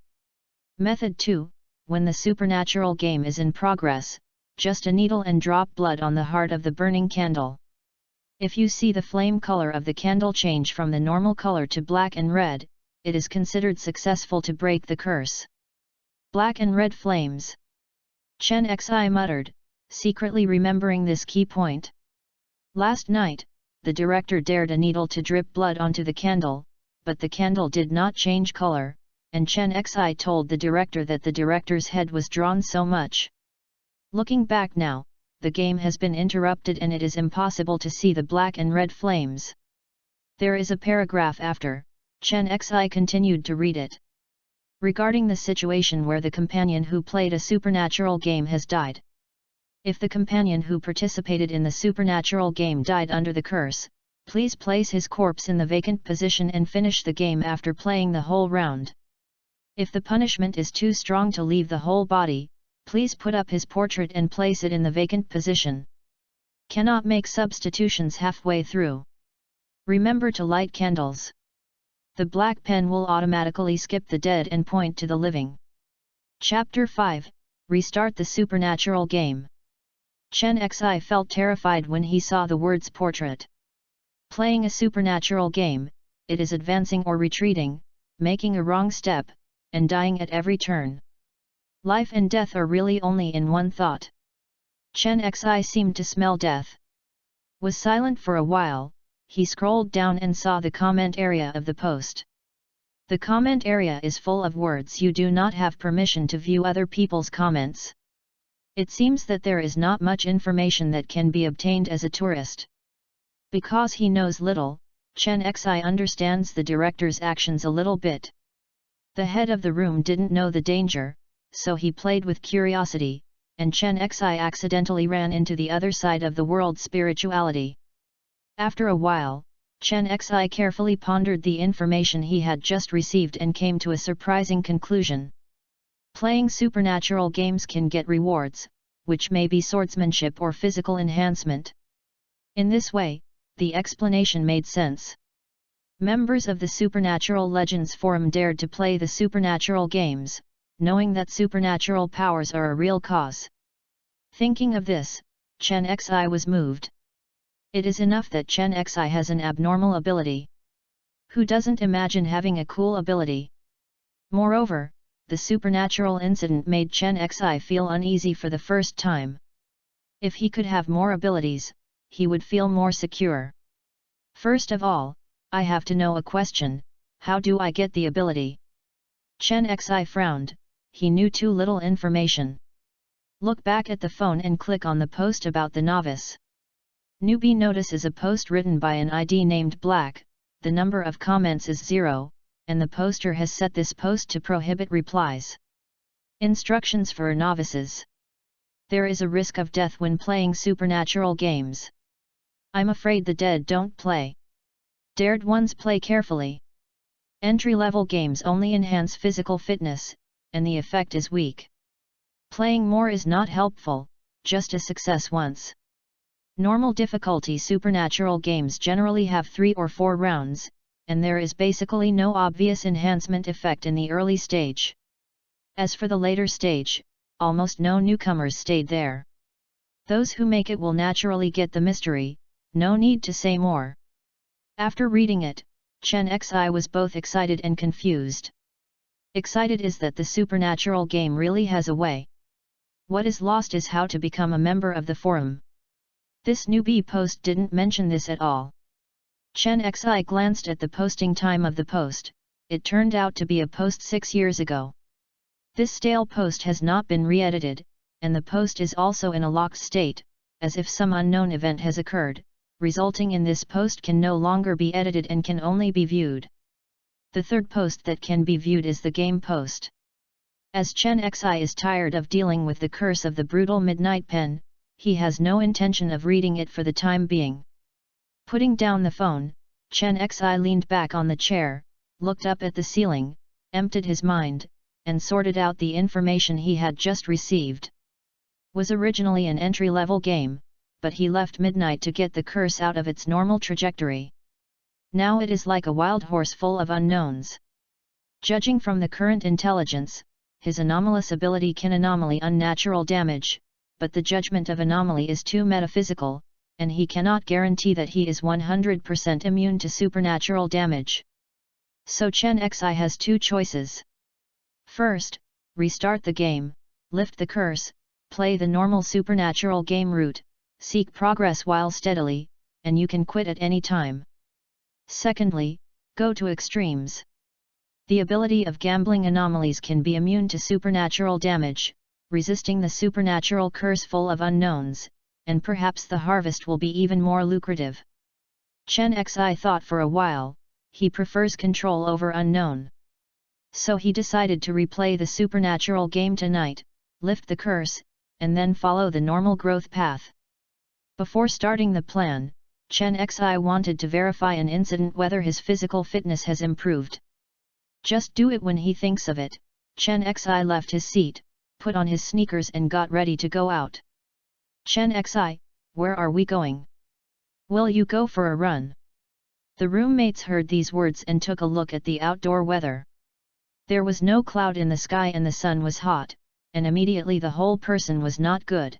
Method 2. When the supernatural game is in progress, just a needle and drop blood on the heart of the burning candle. If you see the flame color of the candle change from the normal color to black and red, it is considered successful to break the curse. Black and red flames. Chen Xi muttered, secretly remembering this key point. Last night, the director dared a needle to drip blood onto the candle, but the candle did not change color, and Chen Xi told the director that the director's head was drawn so much. Looking back now, the game has been interrupted and it is impossible to see the black and red flames. There is a paragraph after. Chen Xi continued to read it. Regarding the situation where the companion who played a supernatural game has died. If the companion who participated in the supernatural game died under the curse, please place his corpse in the vacant position and finish the game after playing the whole round. If the punishment is too strong to leave the whole body, please put up his portrait and place it in the vacant position. Cannot make substitutions halfway through. Remember to light candles. The black pen will automatically skip the dead and point to the living. Chapter 5, Restart the Supernatural Game. Chen Xi felt terrified when he saw the words portrait. Playing a supernatural game, it is advancing or retreating, making a wrong step, and dying at every turn. Life and death are really only in one thought. Chen Xi seemed to smell death. Was silent for a while, he scrolled down and saw the comment area of the post. The comment area is full of words you do not have permission to view other people's comments. It seems that there is not much information that can be obtained as a tourist. Because he knows little, Chen Xi understands the director's actions a little bit. The head of the room didn't know the danger, so he played with curiosity, and Chen Xi accidentally ran into the other side of the world's spirituality. After a while, Chen Xi carefully pondered the information he had just received and came to a surprising conclusion. Playing supernatural games can get rewards, which may be swordsmanship or physical enhancement. In this way, the explanation made sense. Members of the Supernatural Legends Forum dared to play the supernatural games, knowing that supernatural powers are a real cause. Thinking of this, Chen Xi was moved. It is enough that Chen Xi has an abnormal ability. Who doesn't imagine having a cool ability? Moreover, the supernatural incident made Chen Xi feel uneasy for the first time. If he could have more abilities, he would feel more secure. First of all, I have to know a question: how do I get the ability? Chen Xi frowned, he knew too little information. Look back at the phone and click on the post about the novice. Newbie notice is a post written by an ID named Black, the number of comments is 0, and the poster has set this post to prohibit replies. Instructions for novices. There is a risk of death when playing supernatural games. I'm afraid the dead don't play. Dared ones play carefully. Entry-level games only enhance physical fitness, and the effect is weak. Playing more is not helpful, just a success once. Normal difficulty supernatural games generally have 3 or 4 rounds, and there is basically no obvious enhancement effect in the early stage. As for the later stage, almost no newcomers stayed there. Those who make it will naturally get the mystery, no need to say more. After reading it, Chen Xi was both excited and confused. Excited is that the supernatural game really has a way. What is lost is how to become a member of the forum. This newbie post didn't mention this at all. Chen Xi glanced at the posting time of the post, it turned out to be a post 6 years ago. This stale post has not been re-edited, and the post is also in a locked state, as if some unknown event has occurred, resulting in this post can no longer be edited and can only be viewed. The third post that can be viewed is the game post. As Chen Xi is tired of dealing with the curse of the brutal midnight pen, he has no intention of reading it for the time being. Putting down the phone, Chen Xi leaned back on the chair, looked up at the ceiling, emptied his mind, and sorted out the information he had just received. Was originally an entry-level game, but he left midnight to get the curse out of its normal trajectory. Now it is like a wild horse full of unknowns. Judging from the current intelligence, his anomalous ability can anomaly unnatural damage, but the judgment of anomaly is too metaphysical, and he cannot guarantee that he is 100% immune to supernatural damage. So Chen Xi has 2 choices. First, restart the game, lift the curse, play the normal supernatural game route, seek progress while steadily, and you can quit at any time. Secondly, go to extremes. The ability of gambling anomalies can be immune to supernatural damage, resisting the supernatural curse full of unknowns, and perhaps the harvest will be even more lucrative. Chen Xi thought for a while, he prefers control over unknown. So he decided to replay the supernatural game tonight, lift the curse, and then follow the normal growth path. Before starting the plan, Chen Xi wanted to verify an incident whether his physical fitness has improved. Just do it when he thinks of it. Chen Xi left his seat, put on his sneakers and got ready to go out. Chen Xi, where are we going? Will you go for a run? The roommates heard these words and took a look at the outdoor weather. There was no cloud in the sky and the sun was hot, and immediately the whole person was not good.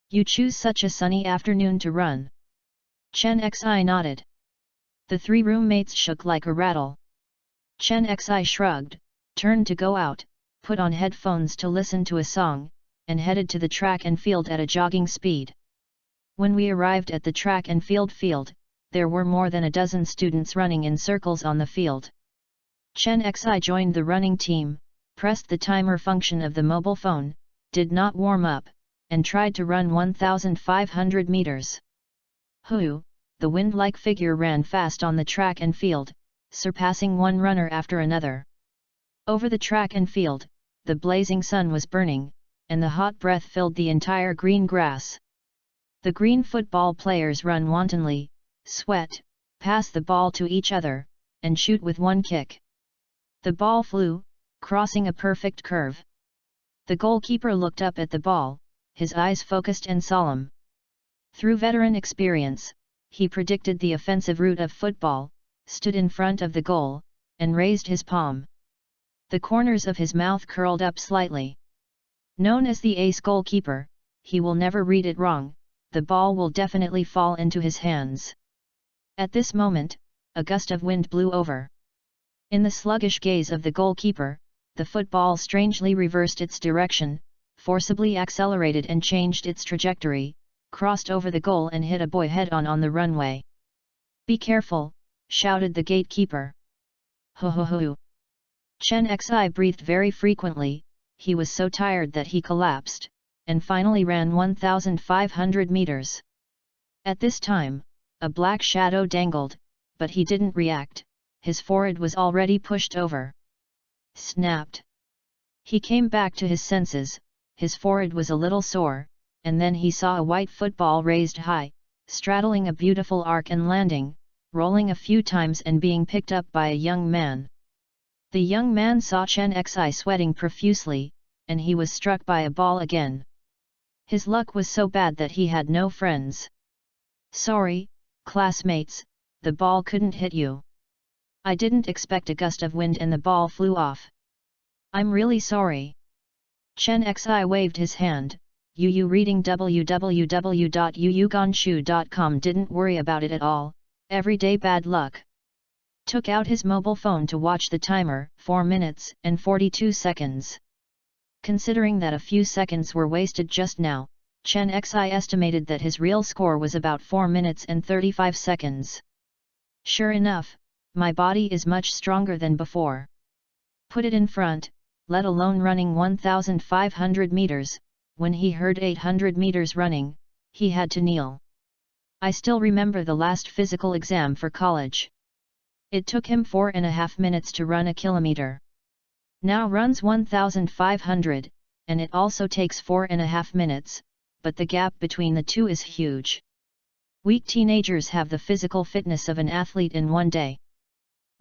You choose such a sunny afternoon to run? Chen Xi nodded. The three roommates shook like a rattle. Chen Xi shrugged, turned to go out, put on headphones to listen to a song, and headed to the track and field at a jogging speed. When we arrived at the track and field, there were more than a dozen students running in circles on the field. Chen Xi joined the running team, pressed the timer function of the mobile phone, did not warm up, and tried to run 1,500 meters. Hu, the wind-like figure ran fast on the track and field, surpassing one runner after another. Over the track and field, the blazing sun was burning, and the hot breath filled the entire green grass. The green football players run wantonly, sweat, pass the ball to each other, and shoot with one kick. The ball flew, crossing a perfect curve. The goalkeeper looked up at the ball, his eyes focused and solemn. Through veteran experience, he predicted the offensive route of football, stood in front of the goal, and raised his palm. The corners of his mouth curled up slightly. Known as the ace goalkeeper, he will never read it wrong, the ball will definitely fall into his hands. At this moment, a gust of wind blew over. In the sluggish gaze of the goalkeeper, the football strangely reversed its direction, forcibly accelerated and changed its trajectory, crossed over the goal and hit a boy head-on on the runway. "Be careful," shouted the gatekeeper. "Ho ho ho." Chen Xi breathed very frequently, he was so tired that he collapsed, and finally ran 1,500 meters. At this time, a black shadow dangled, but he didn't react, his forehead was already pushed over. Snapped. He came back to his senses, his forehead was a little sore, and then he saw a white football raised high, straddling a beautiful arc and landing, rolling a few times and being picked up by a young man. The young man saw Chen Xi sweating profusely, and he was struck by a ball again. His luck was so bad that he had no friends. "Sorry, classmates, the ball couldn't hit you. I didn't expect a gust of wind and the ball flew off. I'm really sorry." Chen Xi waved his hand. Yu reading www.yuyugonshu.com didn't worry about it at all, everyday bad luck. Took out his mobile phone to watch the timer, 4 minutes and 42 seconds. Considering that a few seconds were wasted just now, Chen Xi estimated that his real score was about 4 minutes and 35 seconds. Sure enough, my body is much stronger than before. Put it in front, let alone running 1,500 meters, when he heard 800 meters running, he had to kneel. I still remember the last physical exam for college. It took him 4.5 minutes to run a kilometer. Now runs 1,500, and it also takes 4.5 minutes, but the gap between the two is huge. Weak teenagers have the physical fitness of an athlete in one day.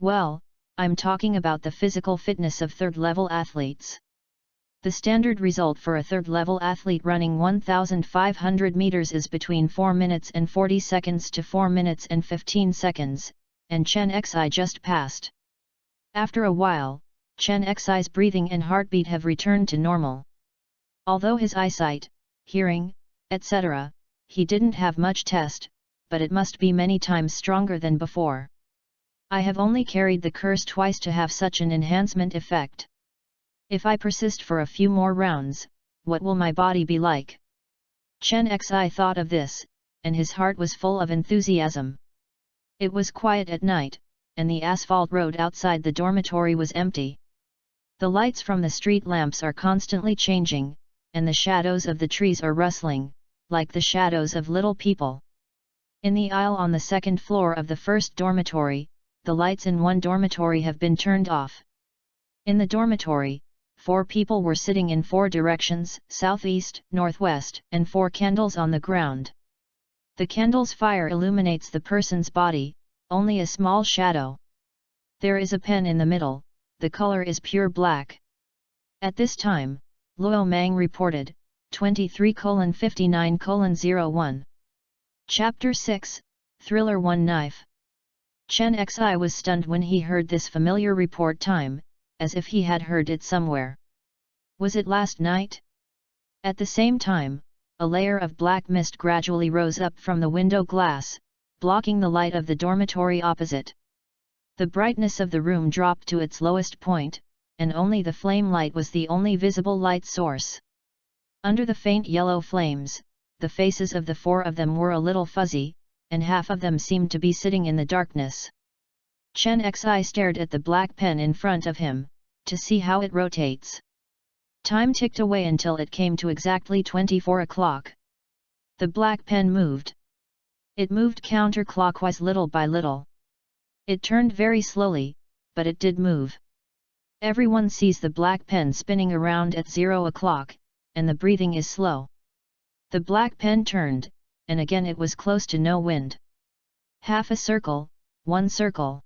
Well, I'm talking about the physical fitness of third-level athletes. The standard result for a third-level athlete running 1,500 meters is between 4 minutes and 40 seconds to 4 minutes and 15 seconds, and Chen Xi just passed. After a while, Chen Xi's breathing and heartbeat have returned to normal. Although his eyesight, hearing, etc., he didn't have much test, but it must be many times stronger than before. I have only carried the curse twice to have such an enhancement effect. If I persist for a few more rounds, what will my body be like? Chen Xi thought of this, and his heart was full of enthusiasm. It was quiet at night, and the asphalt road outside the dormitory was empty. The lights from the street lamps are constantly changing, and the shadows of the trees are rustling, like the shadows of little people. In the aisle on the second floor of the first dormitory, the lights in one dormitory have been turned off. In the dormitory, 4 people were sitting in 4 directions, southeast, northwest, and 4 candles on the ground. The candle's fire illuminates the person's body, only a small shadow. There is a pen in the middle, the color is pure black. At this time, Luo Mang reported, 23:59:01. Chapter 6, Thriller 1 Knife. Chen Xi was stunned when he heard this familiar report time, as if he had heard it somewhere. Was it last night? At the same time, a layer of black mist gradually rose up from the window glass, blocking the light of the dormitory opposite. The brightness of the room dropped to its lowest point, and only the flame light was the only visible light source. Under the faint yellow flames, the faces of the 4 of them were a little fuzzy, and half of them seemed to be sitting in the darkness. Chen Xi stared at the black pen in front of him, to see how it rotates. Time ticked away until it came to exactly 24 o'clock. The black pen moved. It moved counterclockwise little by little. It turned very slowly, but it did move. Everyone sees the black pen spinning around at 0 o'clock, and the breathing is slow. The black pen turned, and again it was close to no wind. Half a circle, 1 circle.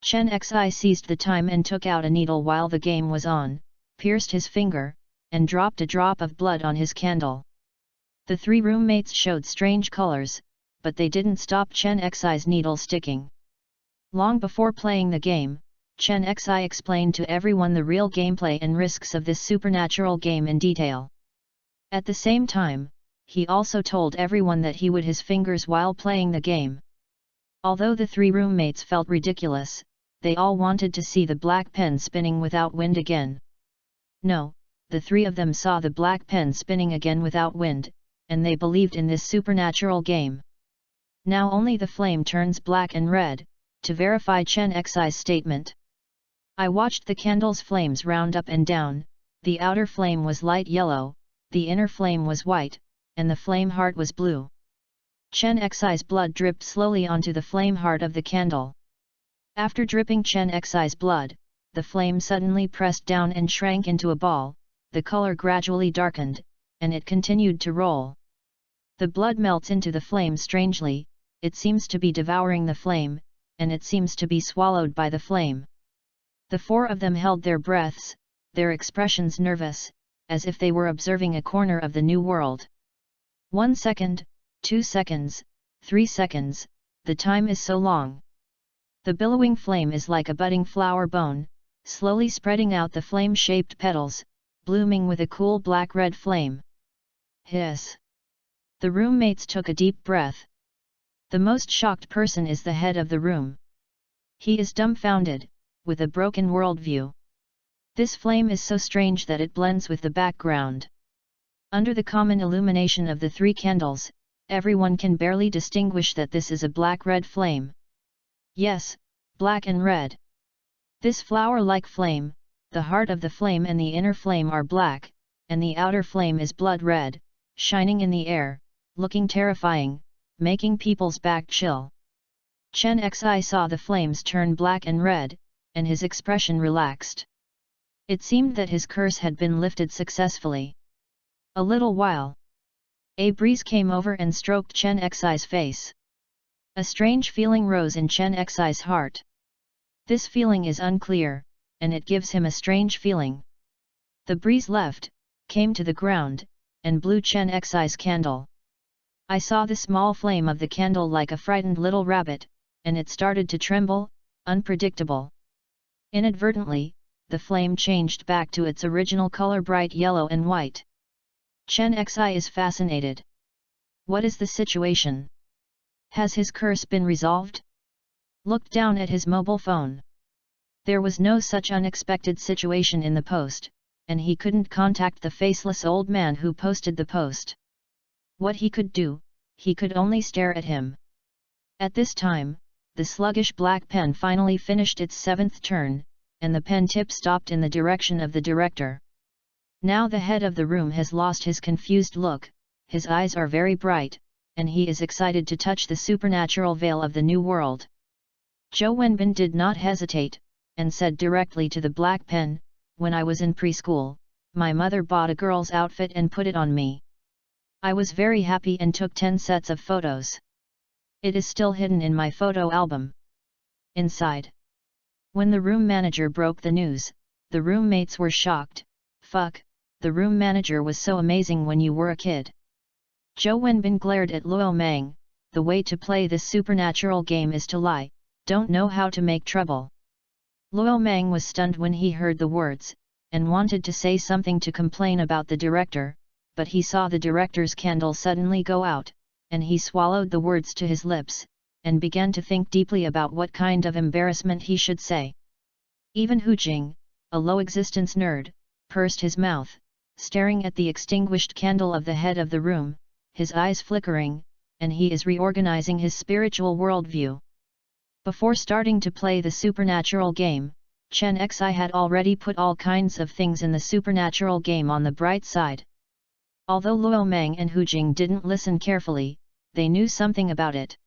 Chen Xi seized the time and took out a needle while the game was on, pierced his finger, and dropped a drop of blood on his candle. The 3 roommates showed strange colors, but they didn't stop Chen Xi's needle sticking. Long before playing the game, Chen Xi explained to everyone the real gameplay and risks of this supernatural game in detail. At the same time, he also told everyone that he would his fingers while playing the game. Although the 3 roommates felt ridiculous, they all wanted to see the black pen spinning without wind again. No, the 3 of them saw the black pen spinning again without wind, and they believed in this supernatural game. Now only the flame turns black and red, to verify Chen Xi's statement. I watched the candle's flames round up and down, the outer flame was light yellow, the inner flame was white, and the flame heart was blue. Chen Xi's blood dripped slowly onto the flame heart of the candle. After dripping Chen Xi's blood, the flame suddenly pressed down and shrank into a ball, the color gradually darkened, and it continued to roll. The blood melts into the flame strangely, it seems to be devouring the flame, and it seems to be swallowed by the flame. The 4 of them held their breaths, their expressions nervous, as if they were observing a corner of the new world. 1 second, 2 seconds, 3 seconds, the time is so long. The billowing flame is like a budding flower bone, slowly spreading out the flame-shaped petals, blooming with a cool black-red flame. Hiss! The roommates took a deep breath. The most shocked person is the head of the room. He is dumbfounded, with a broken worldview. This flame is so strange that it blends with the background. Under the common illumination of the 3 candles, everyone can barely distinguish that this is a black-red flame. Yes, black and red. This flower-like flame, the heart of the flame and the inner flame are black, and the outer flame is blood red, shining in the air, looking terrifying, making people's back chill. Chen Xi saw the flames turn black and red, and his expression relaxed. It seemed that his curse had been lifted successfully. A little while. A breeze came over and stroked Chen Xi's face. A strange feeling rose in Chen Xi's heart. This feeling is unclear, and it gives him a strange feeling. The breeze left, came to the ground, and blew Chen Xi's candle. I saw the small flame of the candle like a frightened little rabbit, and it started to tremble, unpredictable. Inadvertently, the flame changed back to its original color, bright yellow and white. Chen Xi is fascinated. What is the situation? Has his curse been resolved? Looked down at his mobile phone. There was no such unexpected situation in the post, and he couldn't contact the faceless old man who posted the post. What he could do, he could only stare at him. At this time, the sluggish black pen finally finished its 7th turn, and the pen tip stopped in the direction of the director. Now the head of the room has lost his confused look, his eyes are very bright, and he is excited to touch the supernatural veil of the new world. Zhou Wenbin did not hesitate, and said directly to the black pen, "When I was in preschool, my mother bought a girl's outfit and put it on me. I was very happy and took 10 sets of photos. It is still hidden in my photo album." Inside. When the room manager broke the news, the roommates were shocked. "Fuck, the room manager was so amazing when you were a kid." Zhou Wenbin glared at Luo Mang. "The way to play this supernatural game is to lie, don't know how to make trouble." Luo Mang was stunned when he heard the words, and wanted to say something to complain about the director, but he saw the director's candle suddenly go out, and he swallowed the words to his lips, and began to think deeply about what kind of embarrassment he should say. Even Hu Jing, a low-existence nerd, pursed his mouth, staring at the extinguished candle of the head of the room, his eyes flickering, and he is reorganizing his spiritual worldview. Before starting to play the supernatural game, Chen Xi had already put all kinds of things in the supernatural game on the bright side. Although Luo Mang and Hu Jing didn't listen carefully, they knew something about it.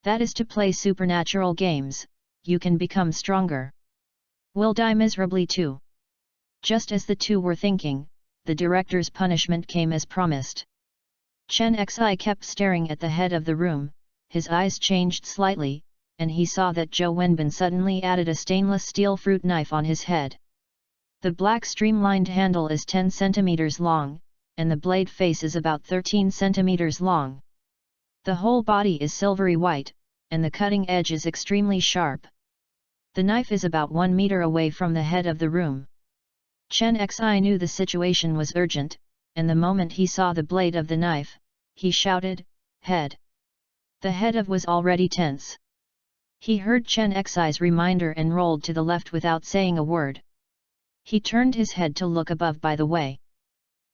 That is to play supernatural games, you can become stronger. Will die miserably too. Just as the two were thinking, the director's punishment came as promised. Chen Xi kept staring at the head of the room, his eyes changed slightly, and he saw that Zhou Wenbin suddenly added a stainless steel fruit knife on his head. The black streamlined handle is 10 centimeters long, and the blade face is about 13 centimeters long. The whole body is silvery white, and the cutting edge is extremely sharp. The knife is about 1 meter away from the head of the room. Chen Xi knew the situation was urgent, and the moment he saw the blade of the knife, he shouted, "Head!" The head of was already tense. He heard Chen Xi's reminder and rolled to the left without saying a word. He turned his head to look above by the way.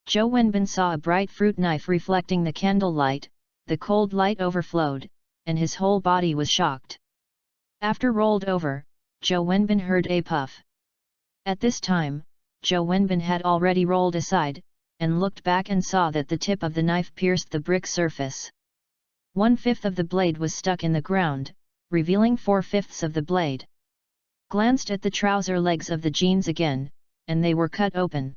Zhou Wenbin saw a bright fruit knife reflecting the candlelight, the cold light overflowed, and his whole body was shocked. After rolled over, Zhou Wenbin heard a puff. At this time, Zhou Wenbin had already rolled aside, and looked back and saw that the tip of the knife pierced the brick surface. 1/5 of the blade was stuck in the ground, revealing 4/5 of the blade. Glanced at the trouser legs of the jeans again, and they were cut open.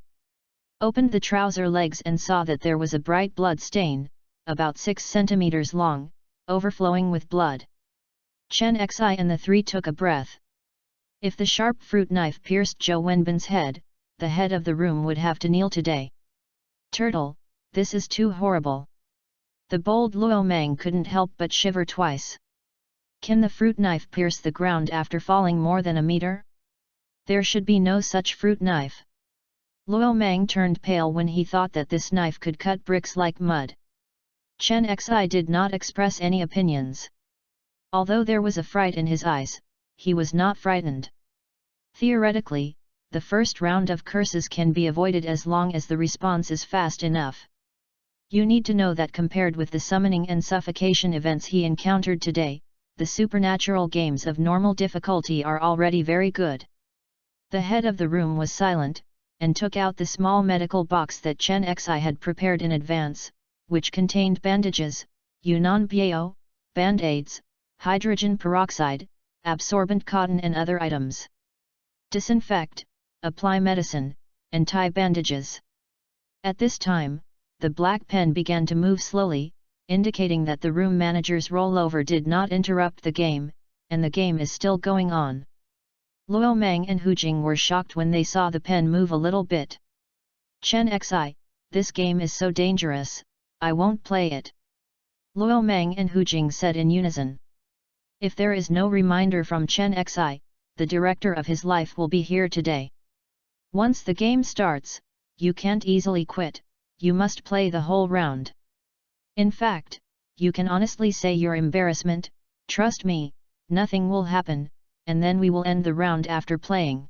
Opened the trouser legs and saw that there was a bright blood stain, about 6 centimeters long, overflowing with blood. Chen Xi and the three took a breath. If the sharp fruit knife pierced Zhou Wenbin's head, the head of the room would have to kneel today. Turtle, this is too horrible. The bold Luo Mang couldn't help but shiver twice. Can the fruit knife pierce the ground after falling more than a meter? There should be no such fruit knife. Luo Mang turned pale when he thought that this knife could cut bricks like mud. Chen Xi did not express any opinions. Although there was a fright in his eyes, he was not frightened. Theoretically, the first round of curses can be avoided as long as the response is fast enough. You need to know that compared with the summoning and suffocation events he encountered today, the supernatural games of normal difficulty are already very good. The head of the room was silent, and took out the small medical box that Chen Xi had prepared in advance, which contained bandages, Yunnan Biao, band-aids, hydrogen peroxide, absorbent cotton and other items. Disinfect, apply medicine, and tie bandages. At this time, the black pen began to move slowly, indicating that the room manager's rollover did not interrupt the game, and the game is still going on. Luo Mang and Hu Jing were shocked when they saw the pen move a little bit. Chen Xi, this game is so dangerous, I won't play it. Luo Mang and Hu Jing said in unison. If there is no reminder from Chen Xi, the director of his life will be here today. Once the game starts, you can't easily quit, you must play the whole round. In fact, you can honestly say your embarrassment, trust me, nothing will happen, and then we will end the round after playing.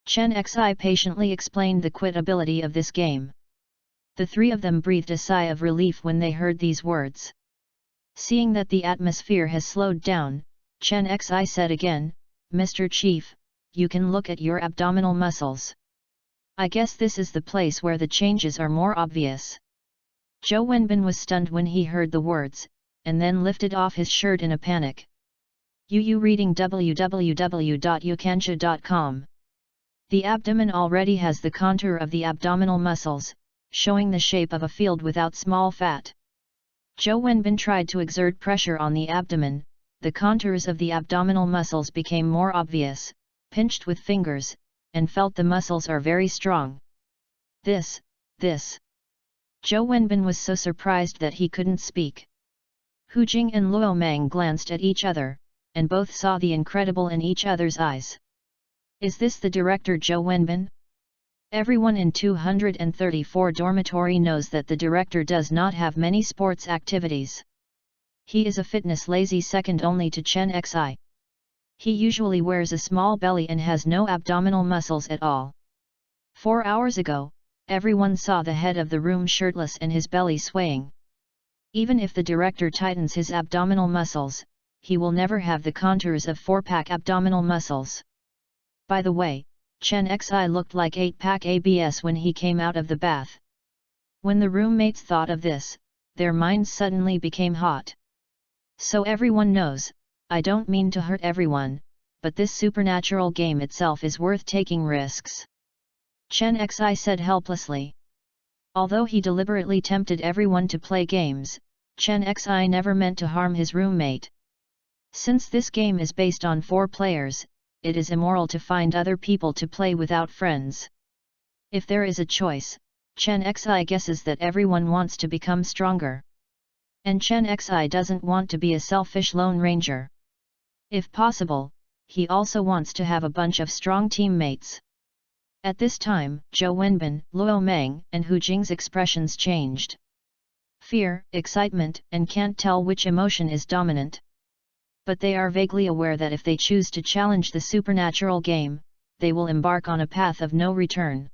Chen Xi patiently explained the quitability of this game. The three of them breathed a sigh of relief when they heard these words. Seeing that the atmosphere has slowed down, Chen Xi said again, Mr. Chief, you can look at your abdominal muscles. I guess this is the place where the changes are more obvious. Zhou Wenbin was stunned when he heard the words, and then lifted off his shirt in a panic. You reading www.youkansha.com. The abdomen already has the contour of the abdominal muscles, showing the shape of a field without small fat. Zhou Wenbin tried to exert pressure on the abdomen, the contours of the abdominal muscles became more obvious, pinched with fingers, and felt the muscles are very strong. This. Zhou Wenbin was so surprised that he couldn't speak. Hu Jing and Luo Mang glanced at each other, and both saw the incredible in each other's eyes. Is this the director Zhou Wenbin? Everyone in 234 dormitory knows that the director does not have many sports activities. He is a fitness lazy second only to Chen Xi. He usually wears a small belly and has no abdominal muscles at all. 4 hours ago, everyone saw the head of the room shirtless and his belly swaying. Even if the director tightens his abdominal muscles, he will never have the contours of 4-pack abdominal muscles. By the way, Chen Xi looked like 8-pack abs when he came out of the bath. When the roommates thought of this, their minds suddenly became hot. So everyone knows, I don't mean to hurt everyone, but this supernatural game itself is worth taking risks. Chen Xi said helplessly. Although he deliberately tempted everyone to play games, Chen Xi never meant to harm his roommate. Since this game is based on 4 players, it is immoral to find other people to play without friends. If there is a choice, Chen Xi guesses that everyone wants to become stronger. And Chen Xi doesn't want to be a selfish lone ranger. If possible, he also wants to have a bunch of strong teammates. At this time, Zhou Wenbin, Luo Mang, and Hu Jing's expressions changed. Fear, excitement, and can't tell which emotion is dominant. But they are vaguely aware that if they choose to challenge the supernatural game, they will embark on a path of no return.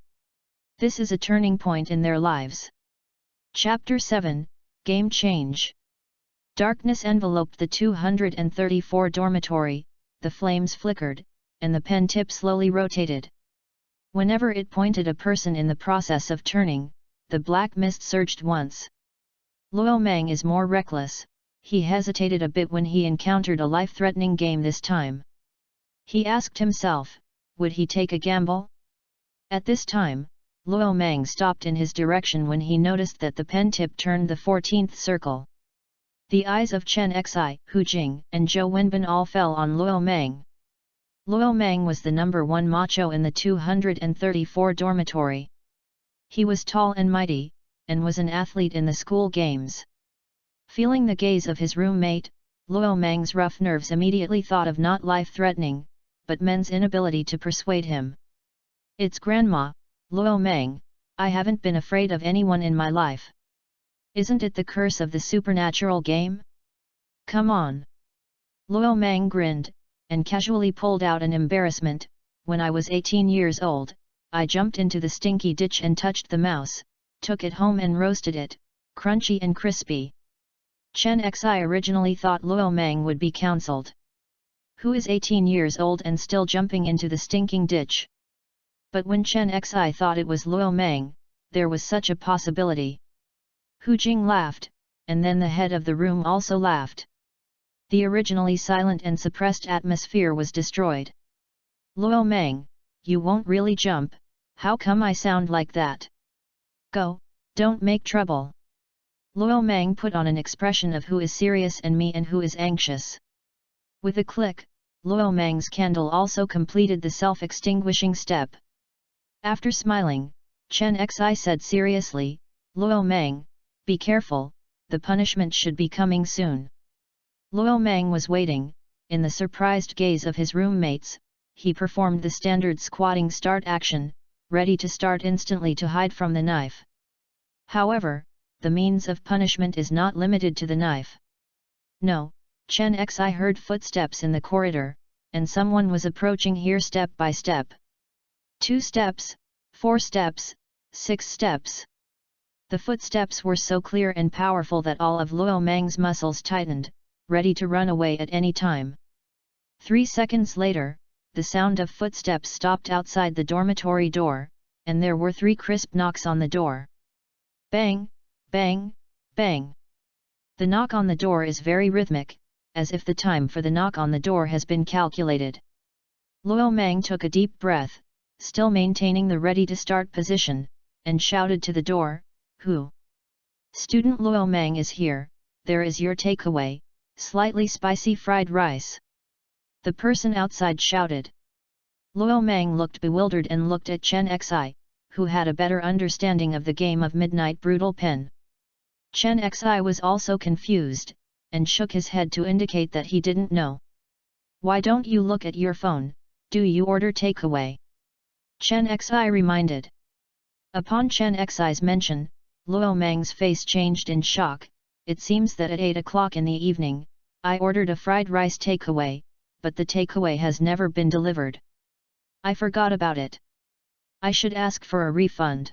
This is a turning point in their lives. Chapter 7, Game Change. Darkness enveloped the 234 dormitory, the flames flickered, and the pen tip slowly rotated. Whenever it pointed a person in the process of turning, the black mist surged once. Luo Mang is more reckless. He hesitated a bit when he encountered a life-threatening game this time. He asked himself, would he take a gamble? At this time, Luo Mang stopped in his direction when he noticed that the pen tip turned the 14th circle. The eyes of Chen Xi, Hu Jing, and Zhou Wenbin all fell on Luo Mang. Luo Mang was the number 1 macho in the 234 dormitory. He was tall and mighty, and was an athlete in the school games. Feeling the gaze of his roommate, Luo Mang's rough nerves immediately thought of not life-threatening, but men's inability to persuade him. It's Grandma, Luo Mang, I haven't been afraid of anyone in my life. Isn't it the curse of the supernatural game? Come on. Luo Mang grinned, and casually pulled out an embarrassment. When I was 18 years old, I jumped into the stinky ditch and touched the mouse, took it home and roasted it, crunchy and crispy. Chen Xi originally thought Luo Mang would be counseled. Who is 18 years old and still jumping into the stinking ditch? But when Chen Xi thought it was Luo Mang, there was such a possibility. Hu Jing laughed, and then the head of the room also laughed. The originally silent and suppressed atmosphere was destroyed. Luo Mang, you won't really jump, how come I sound like that? Go, don't make trouble. Luo Mang put on an expression of who is serious and me and who is anxious. With a click, Luo Mang's candle also completed the self-extinguishing step. After smiling, Chen Xi said seriously, Luo Mang, be careful, the punishment should be coming soon. Luo Mang was waiting, in the surprised gaze of his roommates. He performed the standard squatting start action, ready to start instantly to hide from the knife. However, the means of punishment is not limited to the knife. No, Chen Xi heard footsteps in the corridor, and someone was approaching here step by step. 2 steps, 4 steps, 6 steps. The footsteps were so clear and powerful that all of Luo Mang's muscles tightened, ready to run away at any time. 3 seconds later, the sound of footsteps stopped outside the dormitory door, and there were 3 crisp knocks on the door. Bang, bang, bang. The knock on the door is very rhythmic, as if the time for the knock on the door has been calculated. Luo Mang took a deep breath, still maintaining the ready-to-start position, and shouted to the door, "Who? Student Luo Mang is here, there is your takeaway, slightly spicy fried rice." The person outside shouted. Luo Mang looked bewildered and looked at Chen Xi, who had a better understanding of the game of Midnight Brutal Pen. Chen Xi was also confused, and shook his head to indicate that he didn't know. "Why don't you look at your phone, do you order takeaway?" Chen Xi reminded. Upon Chen Xi's mention, Luo Mang's face changed in shock. "It seems that at 8 o'clock in the evening, I ordered a fried rice takeaway, but the takeaway has never been delivered. I forgot about it. I should ask for a refund."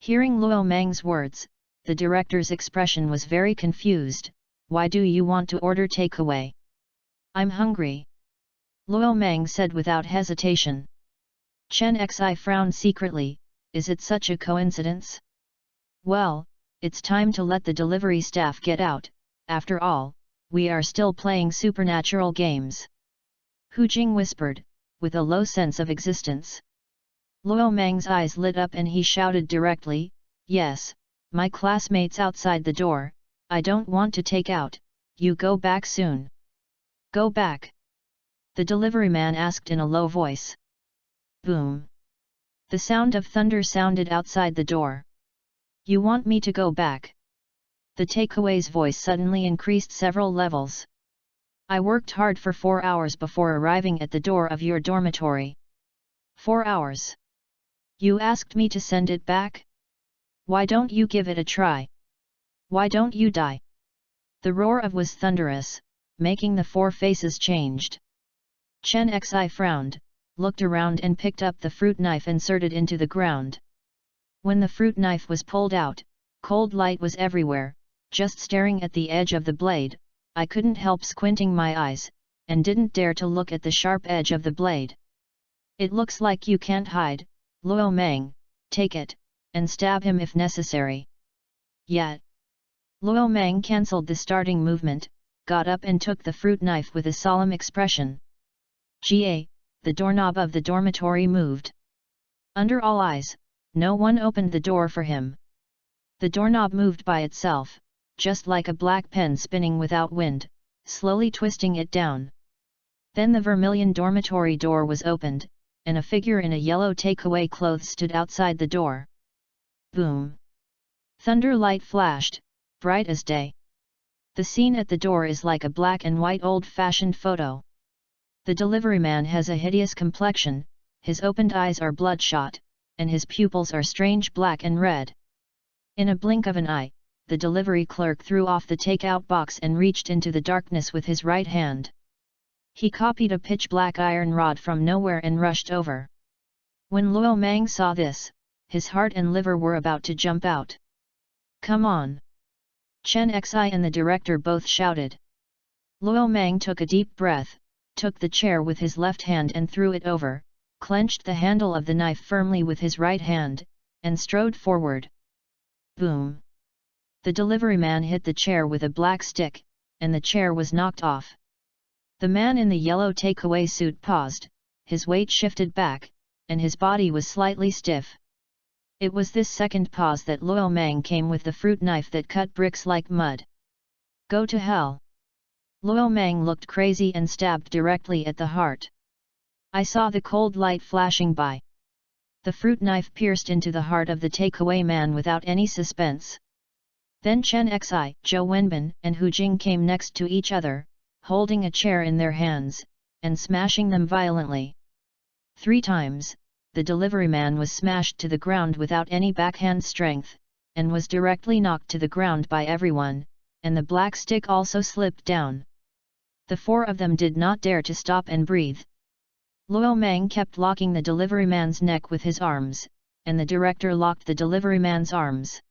Hearing Luo Mang's words, the director's expression was very confused. "Why do you want to order takeaway?" "I'm hungry," Luo Mang said without hesitation. Chen Xi frowned secretly. "Is it such a coincidence? Well, it's time to let the delivery staff get out, after all, we are still playing supernatural games," Hu Jing whispered, with a low sense of existence. Luo Mang's eyes lit up and he shouted directly, "Yes, my classmates outside the door, I don't want to take out, you go back soon." "Go back?" the deliveryman asked in a low voice. Boom! The sound of thunder sounded outside the door. "You want me to go back?" The takeaway's voice suddenly increased several levels. "I worked hard for 4 hours before arriving at the door of your dormitory." 4 hours? You asked me to send it back? Why don't you give it a try? Why don't you die? The roar of was thunderous, making the 4 faces changed. Chen Xi frowned, looked around and picked up the fruit knife inserted into the ground. When the fruit knife was pulled out, cold light was everywhere. Just staring at the edge of the blade, I couldn't help squinting my eyes, and didn't dare to look at the sharp edge of the blade. "It looks like you can't hide, Luo Mang, take it, and stab him if necessary." Yet, Luo Mang cancelled the starting movement, got up and took the fruit knife with a solemn expression. "Ga," the doorknob of the dormitory moved. Under all eyes, no one opened the door for him. The doorknob moved by itself, just like a black pen spinning without wind, slowly twisting it down. Then the vermilion dormitory door was opened, and a figure in a yellow takeaway clothes stood outside the door. Boom! Thunder light flashed, bright as day. The scene at the door is like a black and white old-fashioned photo. The deliveryman has a hideous complexion, his opened eyes are bloodshot, and his pupils are strange black and red. In a blink of an eye, the delivery clerk threw off the takeout box and reached into the darkness with his right hand. He copied a pitch-black iron rod from nowhere and rushed over. When Luo Mang saw this, his heart and liver were about to jump out. "Come on!" Chen Xi and the director both shouted. Luo Mang took a deep breath, took the chair with his left hand and threw it over, clenched the handle of the knife firmly with his right hand, and strode forward. Boom! The deliveryman hit the chair with a black stick, and the chair was knocked off. The man in the yellow takeaway suit paused, his weight shifted back, and his body was slightly stiff. It was this second pause that Luo Mang came with the fruit knife that cut bricks like mud. "Go to hell!" Luo Mang looked crazy and stabbed directly at the heart. I saw the cold light flashing by. The fruit knife pierced into the heart of the takeaway man without any suspense. Then Chen Xi, Zhou Wenbin and Hu Jing came next to each other, holding a chair in their hands, and smashing them violently. 3 times, the deliveryman was smashed to the ground without any backhand strength, and was directly knocked to the ground by everyone, and the black stick also slipped down. The 4 of them did not dare to stop and breathe. Luo Mang kept locking the deliveryman's neck with his arms, and the director locked the deliveryman's arms.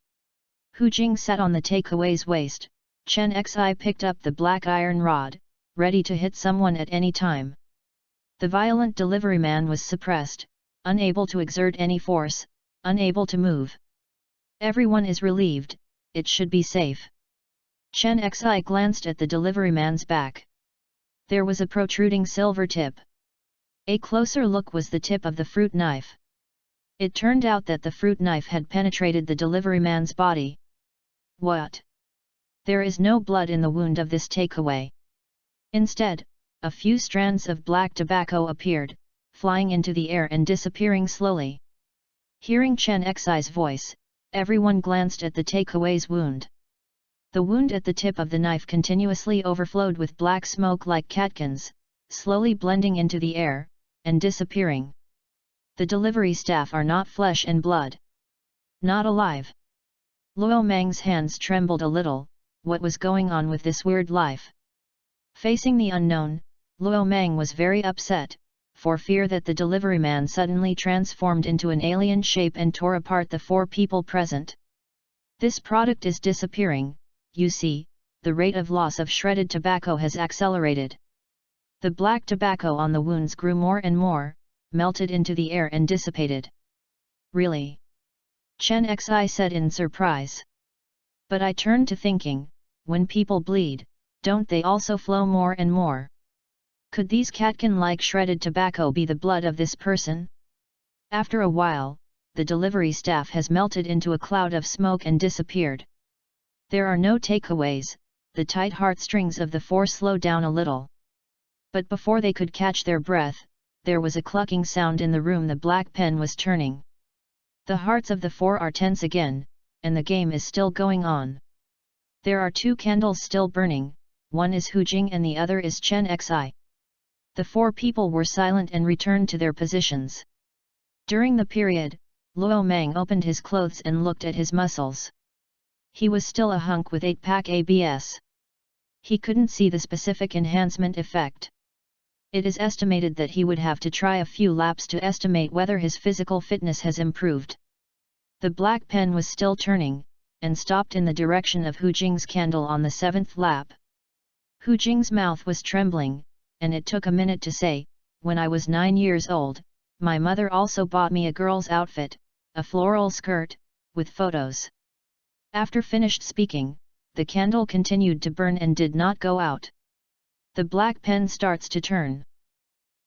Hu Jing sat on the takeaway's waist. Chen Xi picked up the black iron rod, ready to hit someone at any time. The violent deliveryman was suppressed, unable to exert any force, unable to move. Everyone is relieved, it should be safe. Chen Xi glanced at the deliveryman's back. There was a protruding silver tip. A closer look was the tip of the fruit knife. It turned out that the fruit knife had penetrated the deliveryman's body. What? There is no blood in the wound of this takeaway. Instead, a few strands of black tobacco appeared, flying into the air and disappearing slowly. Hearing Chen Xi's voice, everyone glanced at the takeaway's wound. The wound at the tip of the knife continuously overflowed with black smoke like catkins, slowly blending into the air, and disappearing. The delivery staff are not flesh and blood. Not alive. Luo Meng's hands trembled a little. What was going on with this weird life? Facing the unknown, Luo Meng was very upset, for fear that the deliveryman suddenly transformed into an alien shape and tore apart the 4 people present. This product is disappearing, you see, the rate of loss of shredded tobacco has accelerated. The black tobacco on the wounds grew more and more, melted into the air and dissipated. Really? Chen Xi said in surprise. But I turned to thinking, when people bleed, don't they also flow more and more? Could these catkin-like shredded tobacco be the blood of this person? After a while, the delivery staff has melted into a cloud of smoke and disappeared. There are no takeaways, the tight heartstrings of the 4 slow down a little. But before they could catch their breath, there was a clucking sound in the room. The black pen was turning. The hearts of the 4 are tense again, and the game is still going on. There are 2 candles still burning, one is Hu Jing and the other is Chen Xi. The 4 people were silent and returned to their positions. During the period, Luo Meng opened his clothes and looked at his muscles. He was still a hunk with 8-pack abs. He couldn't see the specific enhancement effect. It is estimated that he would have to try a few laps to estimate whether his physical fitness has improved. The black pen was still turning, and stopped in the direction of Hu Jing's candle on the 7th lap. Hu Jing's mouth was trembling, and it took a minute to say, when I was 9 years old, my mother also bought me a girl's outfit, a floral skirt, with photos. After finished speaking, the candle continued to burn and did not go out. The black pen starts to turn.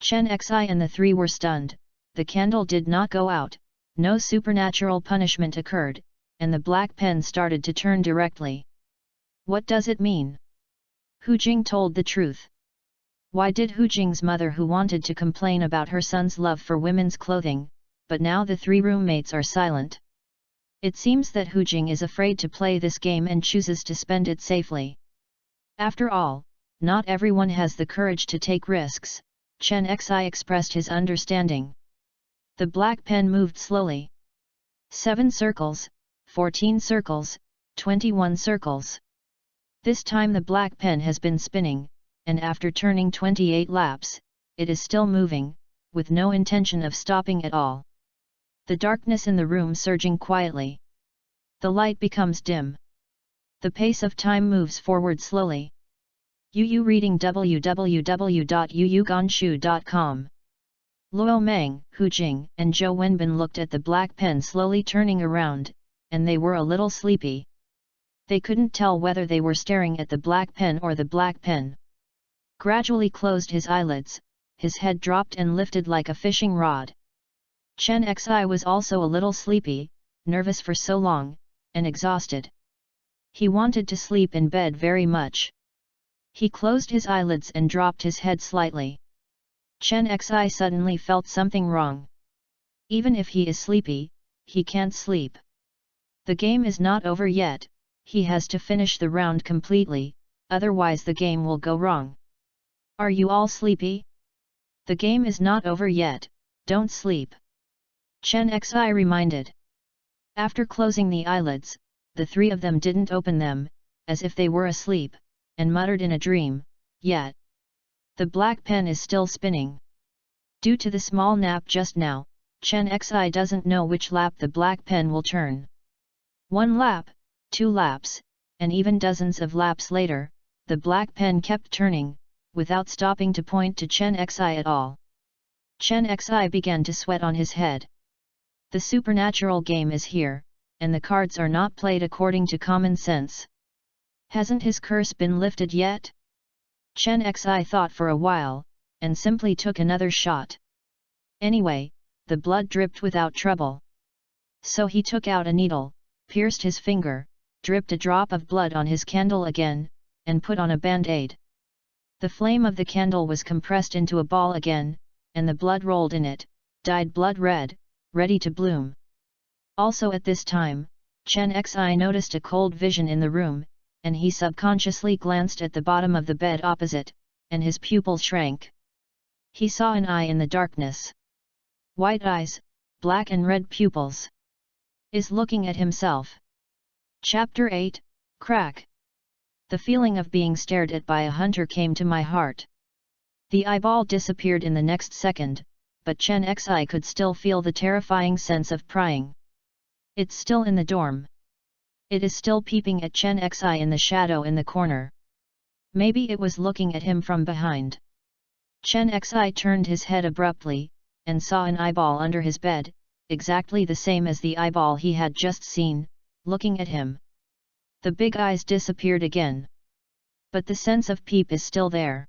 Chen Xi and the 3 were stunned, the candle did not go out, no supernatural punishment occurred, and the black pen started to turn directly. What does it mean? Hu Jing told the truth. Why did Hu Jing's mother, who wanted to complain about her son's love for women's clothing, but now the 3 roommates are silent? It seems that Hu Jing is afraid to play this game and chooses to spend it safely. After all, not everyone has the courage to take risks. Chen Xi expressed his understanding. The black pen moved slowly. 7 circles, 14 circles, 21 circles. This time the black pen has been spinning, and after turning 28 laps, it is still moving, with no intention of stopping at all. The darkness in the room surging quietly. The light becomes dim. The pace of time moves forward slowly. Yu reading www.yuyuganshu.com. Luo Meng, Hu Jing, and Zhou Wenbin looked at the black pen slowly turning around, and they were a little sleepy. They couldn't tell whether they were staring at the black pen or the black pen. Gradually closed his eyelids, his head dropped and lifted like a fishing rod. Chen Xi was also a little sleepy, nervous for so long, and exhausted. He wanted to sleep in bed very much. He closed his eyelids and dropped his head slightly. Chen Xi suddenly felt something wrong. Even if he is sleepy, he can't sleep. The game is not over yet, he has to finish the round completely, otherwise the game will go wrong. Are you all sleepy? The game is not over yet, don't sleep. Chen Xi reminded. After closing the eyelids, the 3 of them didn't open them, as if they were asleep, and muttered in a dream, yet. The black pen is still spinning. Due to the small nap just now, Chen Xi doesn't know which lap the black pen will turn. 1 lap, 2 laps, and even dozens of laps later, the black pen kept turning, without stopping to point to Chen Xi at all. Chen Xi began to sweat on his head. The supernatural game is here, and the cards are not played according to common sense. Hasn't his curse been lifted yet? Chen Xi thought for a while, and simply took another shot. Anyway, the blood dripped without trouble. So he took out a needle, pierced his finger, dripped a drop of blood on his candle again, and put on a band-aid. The flame of the candle was compressed into a ball again, and the blood rolled in it, dyed blood red, ready to bloom. Also at this time, Chen Xi noticed a cold vision in the room, and he subconsciously glanced at the bottom of the bed opposite, and his pupil shrank. He saw an eye in the darkness. White eyes, black and red pupils. Is looking at himself. Chapter 8, Crack. The feeling of being stared at by a hunter came to my heart. The eyeball disappeared in the next second, but Chen Xi could still feel the terrifying sense of prying. It's still in the dorm. It is still peeping at Chen Xi in the shadow in the corner. Maybe it was looking at him from behind. Chen Xi turned his head abruptly, and saw an eyeball under his bed, exactly the same as the eyeball he had just seen, looking at him. The big eyes disappeared again. But the sense of peep is still there.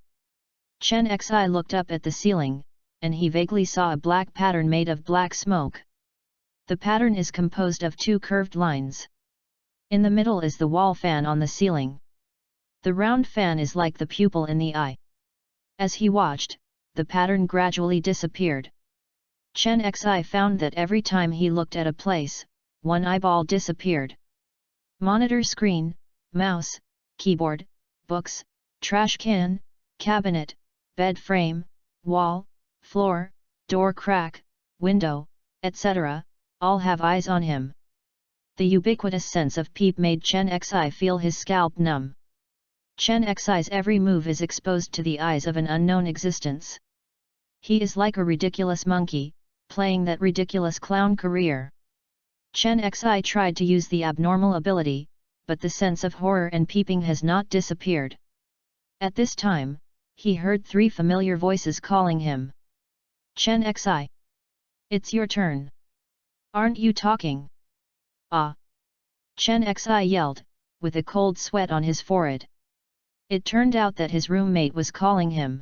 Chen Xi looked up at the ceiling, and he vaguely saw a black pattern made of black smoke. The pattern is composed of two curved lines. In the middle is the wall fan on the ceiling. The round fan is like the pupil in the eye. As he watched, the pattern gradually disappeared. Chen Xi found that every time he looked at a place, one eyeball disappeared. Monitor screen, mouse, keyboard, books, trash can, cabinet, bed frame, wall, floor, door crack, window, etc., all have eyes on him. The ubiquitous sense of peep made Chen Xi feel his scalp numb. Chen Xi's every move is exposed to the eyes of an unknown existence. He is like a ridiculous monkey, playing that ridiculous clown career. Chen Xi tried to use the abnormal ability, but the sense of horror and peeping has not disappeared. At this time, he heard three familiar voices calling him. Chen Xi. It's your turn. Aren't you talking? Ah! Chen Xi yelled, with a cold sweat on his forehead. It turned out that his roommate was calling him.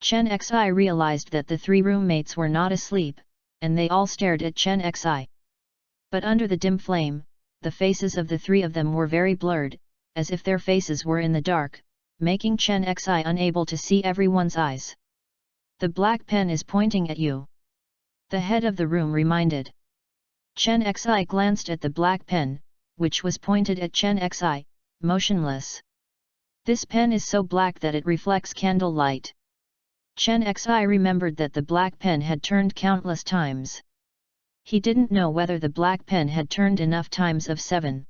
Chen Xi realized that the three roommates were not asleep, and they all stared at Chen Xi. But under the dim flame, the faces of the three of them were very blurred, as if their faces were in the dark, making Chen Xi unable to see everyone's eyes. The black pen is pointing at you. The head of the room reminded. Chen Xi glanced at the black pen, which was pointed at Chen Xi, motionless. This pen is so black that it reflects candle light. Chen Xi remembered that the black pen had turned countless times. He didn't know whether the black pen had turned enough times of 7.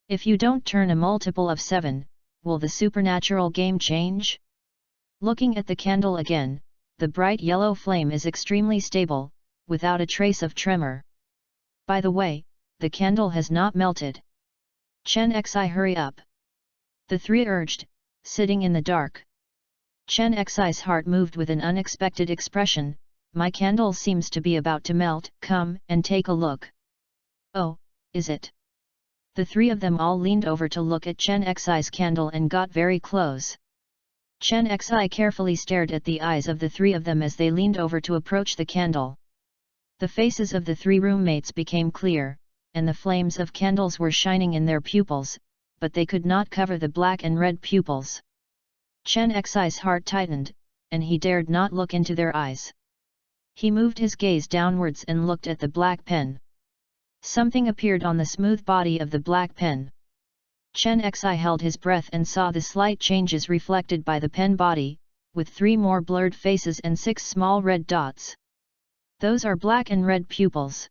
If you don't turn a multiple of 7, will the supernatural game change? Looking at the candle again, the bright yellow flame is extremely stable, without a trace of tremor. By the way, the candle has not melted. Chen Xi, hurry up! The three urged, sitting in the dark. Chen Xi's heart moved with an unexpected expression. My candle seems to be about to melt, come and take a look. Oh, is it? The three of them all leaned over to look at Chen Xi's candle and got very close. Chen Xi carefully stared at the eyes of the three of them as they leaned over to approach the candle. The faces of the three roommates became clear, and the flames of candles were shining in their pupils, but they could not cover the black and red pupils. Chen Xi's heart tightened, and he dared not look into their eyes. He moved his gaze downwards and looked at the black pen. Something appeared on the smooth body of the black pen. Chen Xi held his breath and saw the slight changes reflected by the pen body, with 3 more blurred faces and 6 small red dots. Those are black and red pupils.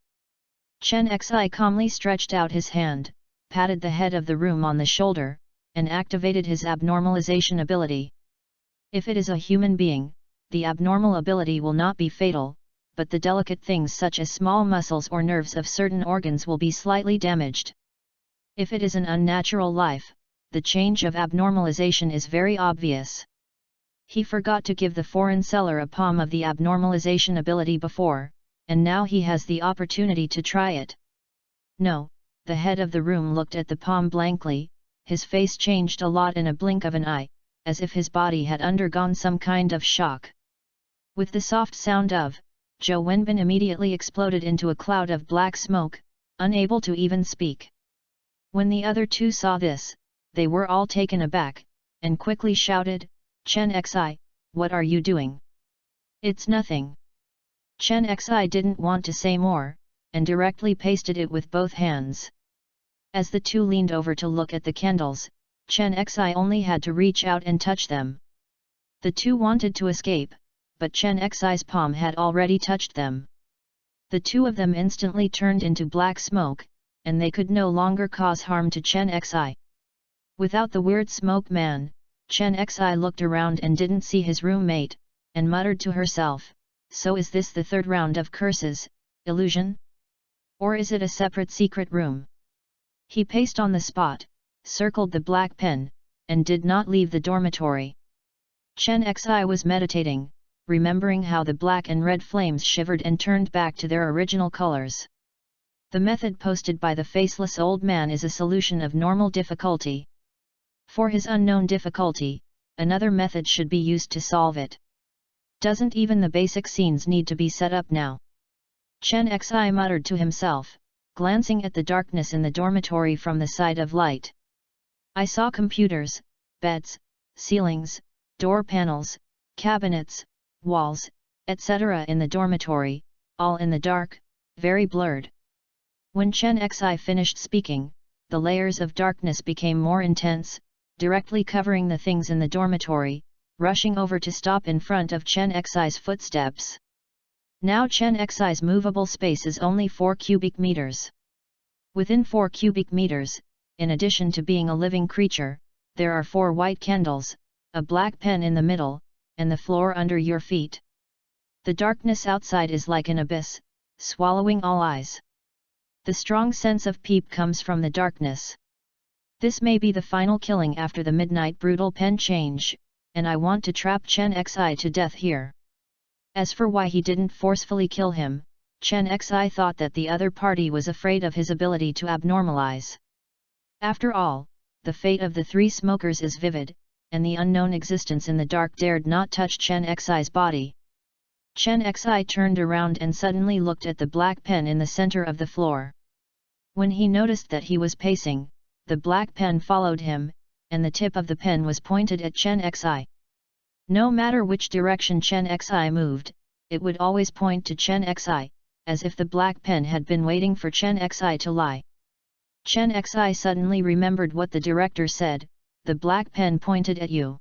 Chen Xi calmly stretched out his hand, patted the head of the room on the shoulder, and activated his abnormalization ability. If it is a human being, the abnormal ability will not be fatal, but the delicate things such as small muscles or nerves of certain organs will be slightly damaged. If it is an unnatural life, the change of abnormalization is very obvious. He forgot to give the foreign seller a palm of the abnormalization ability before, and now he has the opportunity to try it. No, the head of the room looked at the palm blankly, his face changed a lot in a blink of an eye, as if his body had undergone some kind of shock. With the soft sound of, Zhou Wenbin immediately exploded into a cloud of black smoke, unable to even speak. When the other two saw this, they were all taken aback, and quickly shouted, "Chen Xi, what are you doing?" "It's nothing." Chen Xi didn't want to say more, and directly pasted it with both hands. As the two leaned over to look at the candles, Chen Xi only had to reach out and touch them. The two wanted to escape, but Chen Xi's palm had already touched them. The two of them instantly turned into black smoke, and they could no longer cause harm to Chen Xi. Without the weird smoke man, Chen Xi looked around and didn't see his roommate, and muttered to herself, "So is this the third round of curses, illusion? Or is it a separate secret room?" He paced on the spot, circled the black pen, and did not leave the dormitory. Chen Xi was meditating, remembering how the black and red flames shivered and turned back to their original colors. The method posted by the faceless old man is a solution of normal difficulty. For his unknown difficulty, another method should be used to solve it. Doesn't even the basic scenes need to be set up now? Chen Xi muttered to himself, glancing at the darkness in the dormitory from the side of light. I saw computers, beds, ceilings, door panels, cabinets, walls, etc. in the dormitory, all in the dark, very blurred. When Chen Xi finished speaking, the layers of darkness became more intense, directly covering the things in the dormitory, rushing over to stop in front of Chen Xi's footsteps. Now Chen Xi's movable space is only 4 cubic meters. Within 4 cubic meters, in addition to being a living creature, there are 4 white candles, a black pen in the middle, and the floor under your feet. The darkness outside is like an abyss, swallowing all eyes. The strong sense of peep comes from the darkness. This may be the final killing after the midnight brutal pen change, and I want to trap Chen Xi to death here. As for why he didn't forcefully kill him, Chen Xi thought that the other party was afraid of his ability to abnormalize. After all, the fate of the 3 smokers is vivid, and the unknown existence in the dark dared not touch Chen Xi's body. Chen Xi turned around and suddenly looked at the black pen in the center of the floor. When he noticed that he was pacing, the black pen followed him, and the tip of the pen was pointed at Chen Xi. No matter which direction Chen Xi moved, it would always point to Chen Xi, as if the black pen had been waiting for Chen Xi to lie. Chen Xi suddenly remembered what the director said, "The black pen pointed at you."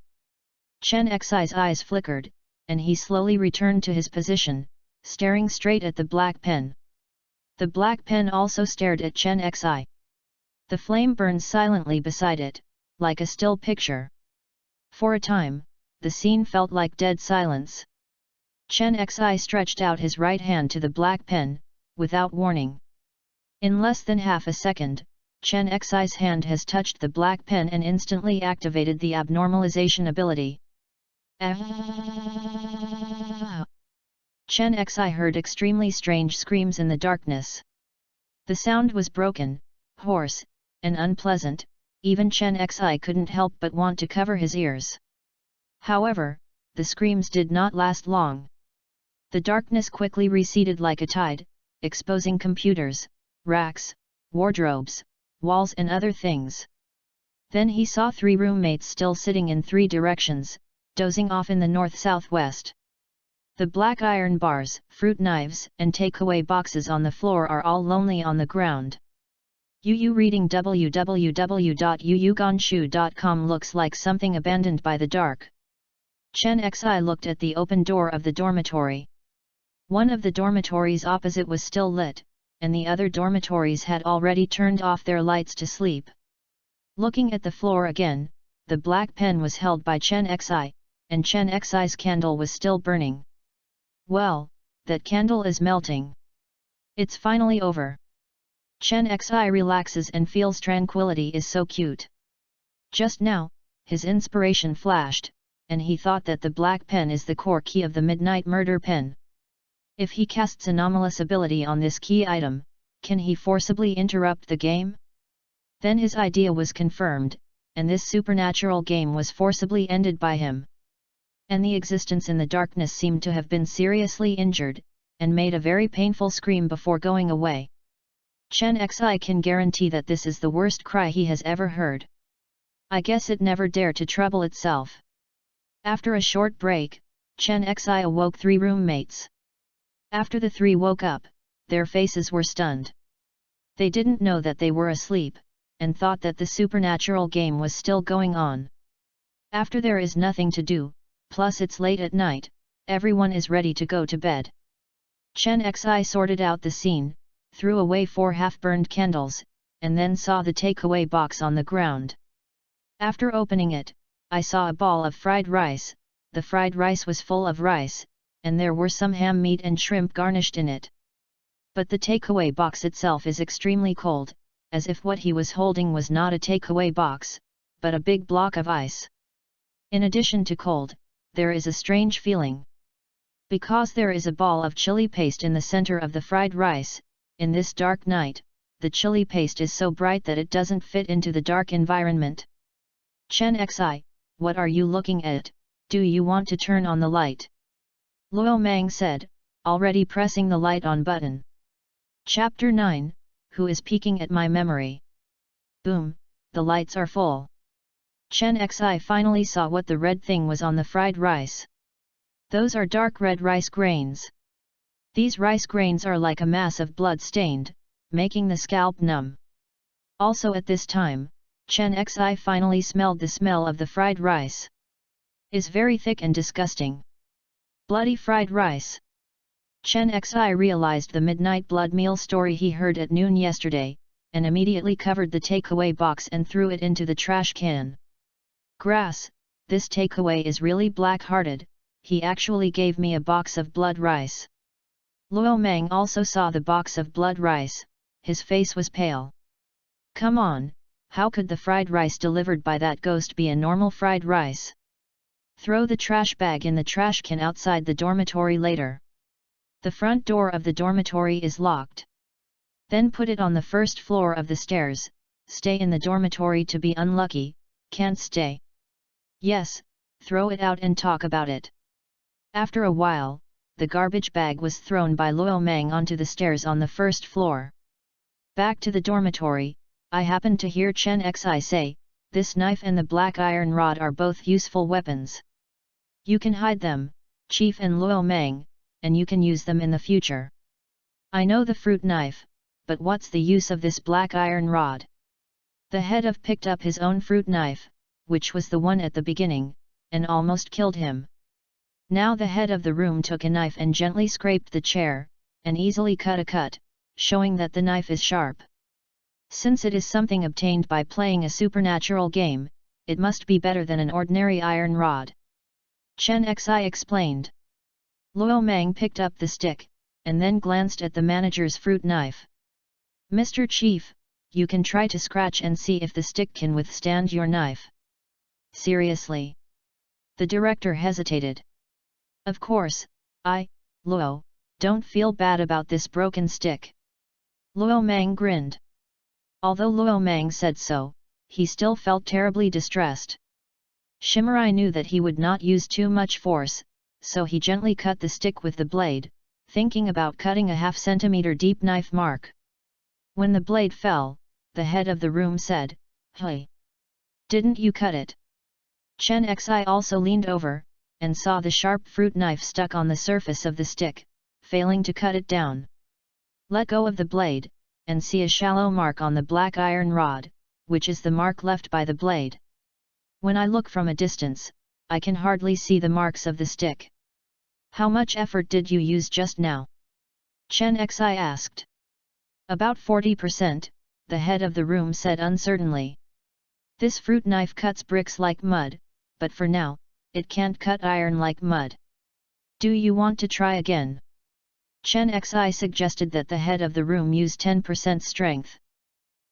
Chen Xi's eyes flickered, and he slowly returned to his position, staring straight at the black pen. The black pen also stared at Chen Xi. The flame burned silently beside it, like a still picture. For a time, the scene felt like dead silence. Chen Xi stretched out his right hand to the black pen, without warning. In less than half a second, Chen Xi's hand has touched the black pen and instantly activated the abnormalization ability. Chen Xi heard extremely strange screams in the darkness. The sound was broken, hoarse, and unpleasant. Even Chen Xi couldn't help but want to cover his ears. However, the screams did not last long. The darkness quickly receded like a tide, exposing computers, racks, wardrobes, walls and other things. Then he saw 3 roommates still sitting in 3 directions, dozing off in the north-southwest. The black iron bars, fruit knives and takeaway boxes on the floor are all lonely on the ground. Yu reading www.yuyugonshu.com looks like something abandoned by the dark. Chen Xi looked at the open door of the dormitory. One of the dormitories opposite was still lit, and the other dormitories had already turned off their lights to sleep. Looking at the floor again, the black pen was held by Chen Xi, and Chen Xi's candle was still burning. Well, that candle is melting. It's finally over. Chen Xi relaxes and feels tranquility is so cute. Just now, his inspiration flashed, and he thought that the black pen is the core key of the Midnight Murder pen. If he casts anomalous ability on this key item, can he forcibly interrupt the game? Then his idea was confirmed, and this supernatural game was forcibly ended by him. And the existence in the darkness seemed to have been seriously injured, and made a very painful scream before going away. Chen Xi can guarantee that this is the worst cry he has ever heard. I guess it never dared to trouble itself. After a short break, Chen Xi awoke 3 roommates. After the 3 woke up, their faces were stunned. They didn't know that they were asleep, and thought that the supernatural game was still going on. After there is nothing to do, plus it's late at night, everyone is ready to go to bed. Chen Xi sorted out the scene, threw away 4 half-burned candles, and then saw the takeaway box on the ground. After opening it, I saw a ball of fried rice. The fried rice was full of rice, and there were some ham meat and shrimp garnished in it. But the takeaway box itself is extremely cold, as if what he was holding was not a takeaway box, but a big block of ice. In addition to cold, there is a strange feeling. Because there is a ball of chili paste in the center of the fried rice, in this dark night, the chili paste is so bright that it doesn't fit into the dark environment. Chen Xi, what are you looking at? Do you want to turn on the light? Luo Mang said, already pressing the light on button. Chapter 9, Who is peeking at my memory? Boom, the lights are full. Chen Xi finally saw what the red thing was on the fried rice. Those are dark red rice grains. These rice grains are like a mass of blood stained, making the scalp numb. Also at this time, Chen Xi finally smelled the smell of the fried rice. Is very thick and disgusting. Bloody fried rice. Chen Xi realized the midnight blood meal story he heard at noon yesterday, and immediately covered the takeaway box and threw it into the trash can. Grass, this takeaway is really black-hearted, he actually gave me a box of blood rice. Luo Mang also saw the box of blood rice, his face was pale. Come on, how could the fried rice delivered by that ghost be a normal fried rice? Throw the trash bag in the trash can outside the dormitory later. The front door of the dormitory is locked. Then put it on the first floor of the stairs, stay in the dormitory to be unlucky, can't stay. Yes, throw it out and talk about it. After a while, the garbage bag was thrown by Luo Mang onto the stairs on the first floor. Back to the dormitory, I happened to hear Chen Xi say, this knife and the black iron rod are both useful weapons. You can hide them, Chief and Luo Mang, and you can use them in the future. I know the fruit knife, but what's the use of this black iron rod? The head of picked up his own fruit knife, which was the one at the beginning, and almost killed him. Now the head of the room took a knife and gently scraped the chair, and easily cut a cut, showing that the knife is sharp. Since it is something obtained by playing a supernatural game, it must be better than an ordinary iron rod. Chen Xi explained. Luo Mang picked up the stick, and then glanced at the manager's fruit knife. Mr. Chief, you can try to scratch and see if the stick can withstand your knife. Seriously? The director hesitated. Of course, Luo, don't feel bad about this broken stick. Luo Mang grinned. Although Luo Mang said so, he still felt terribly distressed. Shimurai knew that he would not use too much force, so he gently cut the stick with the blade, thinking about cutting a half-centimeter deep knife mark. When the blade fell, the head of the room said, "Hey! Didn't you cut it?" Chen Xi also leaned over, and saw the sharp fruit knife stuck on the surface of the stick, failing to cut it down. Let go of the blade, and see a shallow mark on the black iron rod, which is the mark left by the blade. When I look from a distance, I can hardly see the marks of the stick. How much effort did you use just now? Chen Xi asked. About 40%, the head of the room said uncertainly. This fruit knife cuts bricks like mud, but for now, it can't cut iron like mud. Do you want to try again? Chen Xi suggested that the head of the room use 10% strength.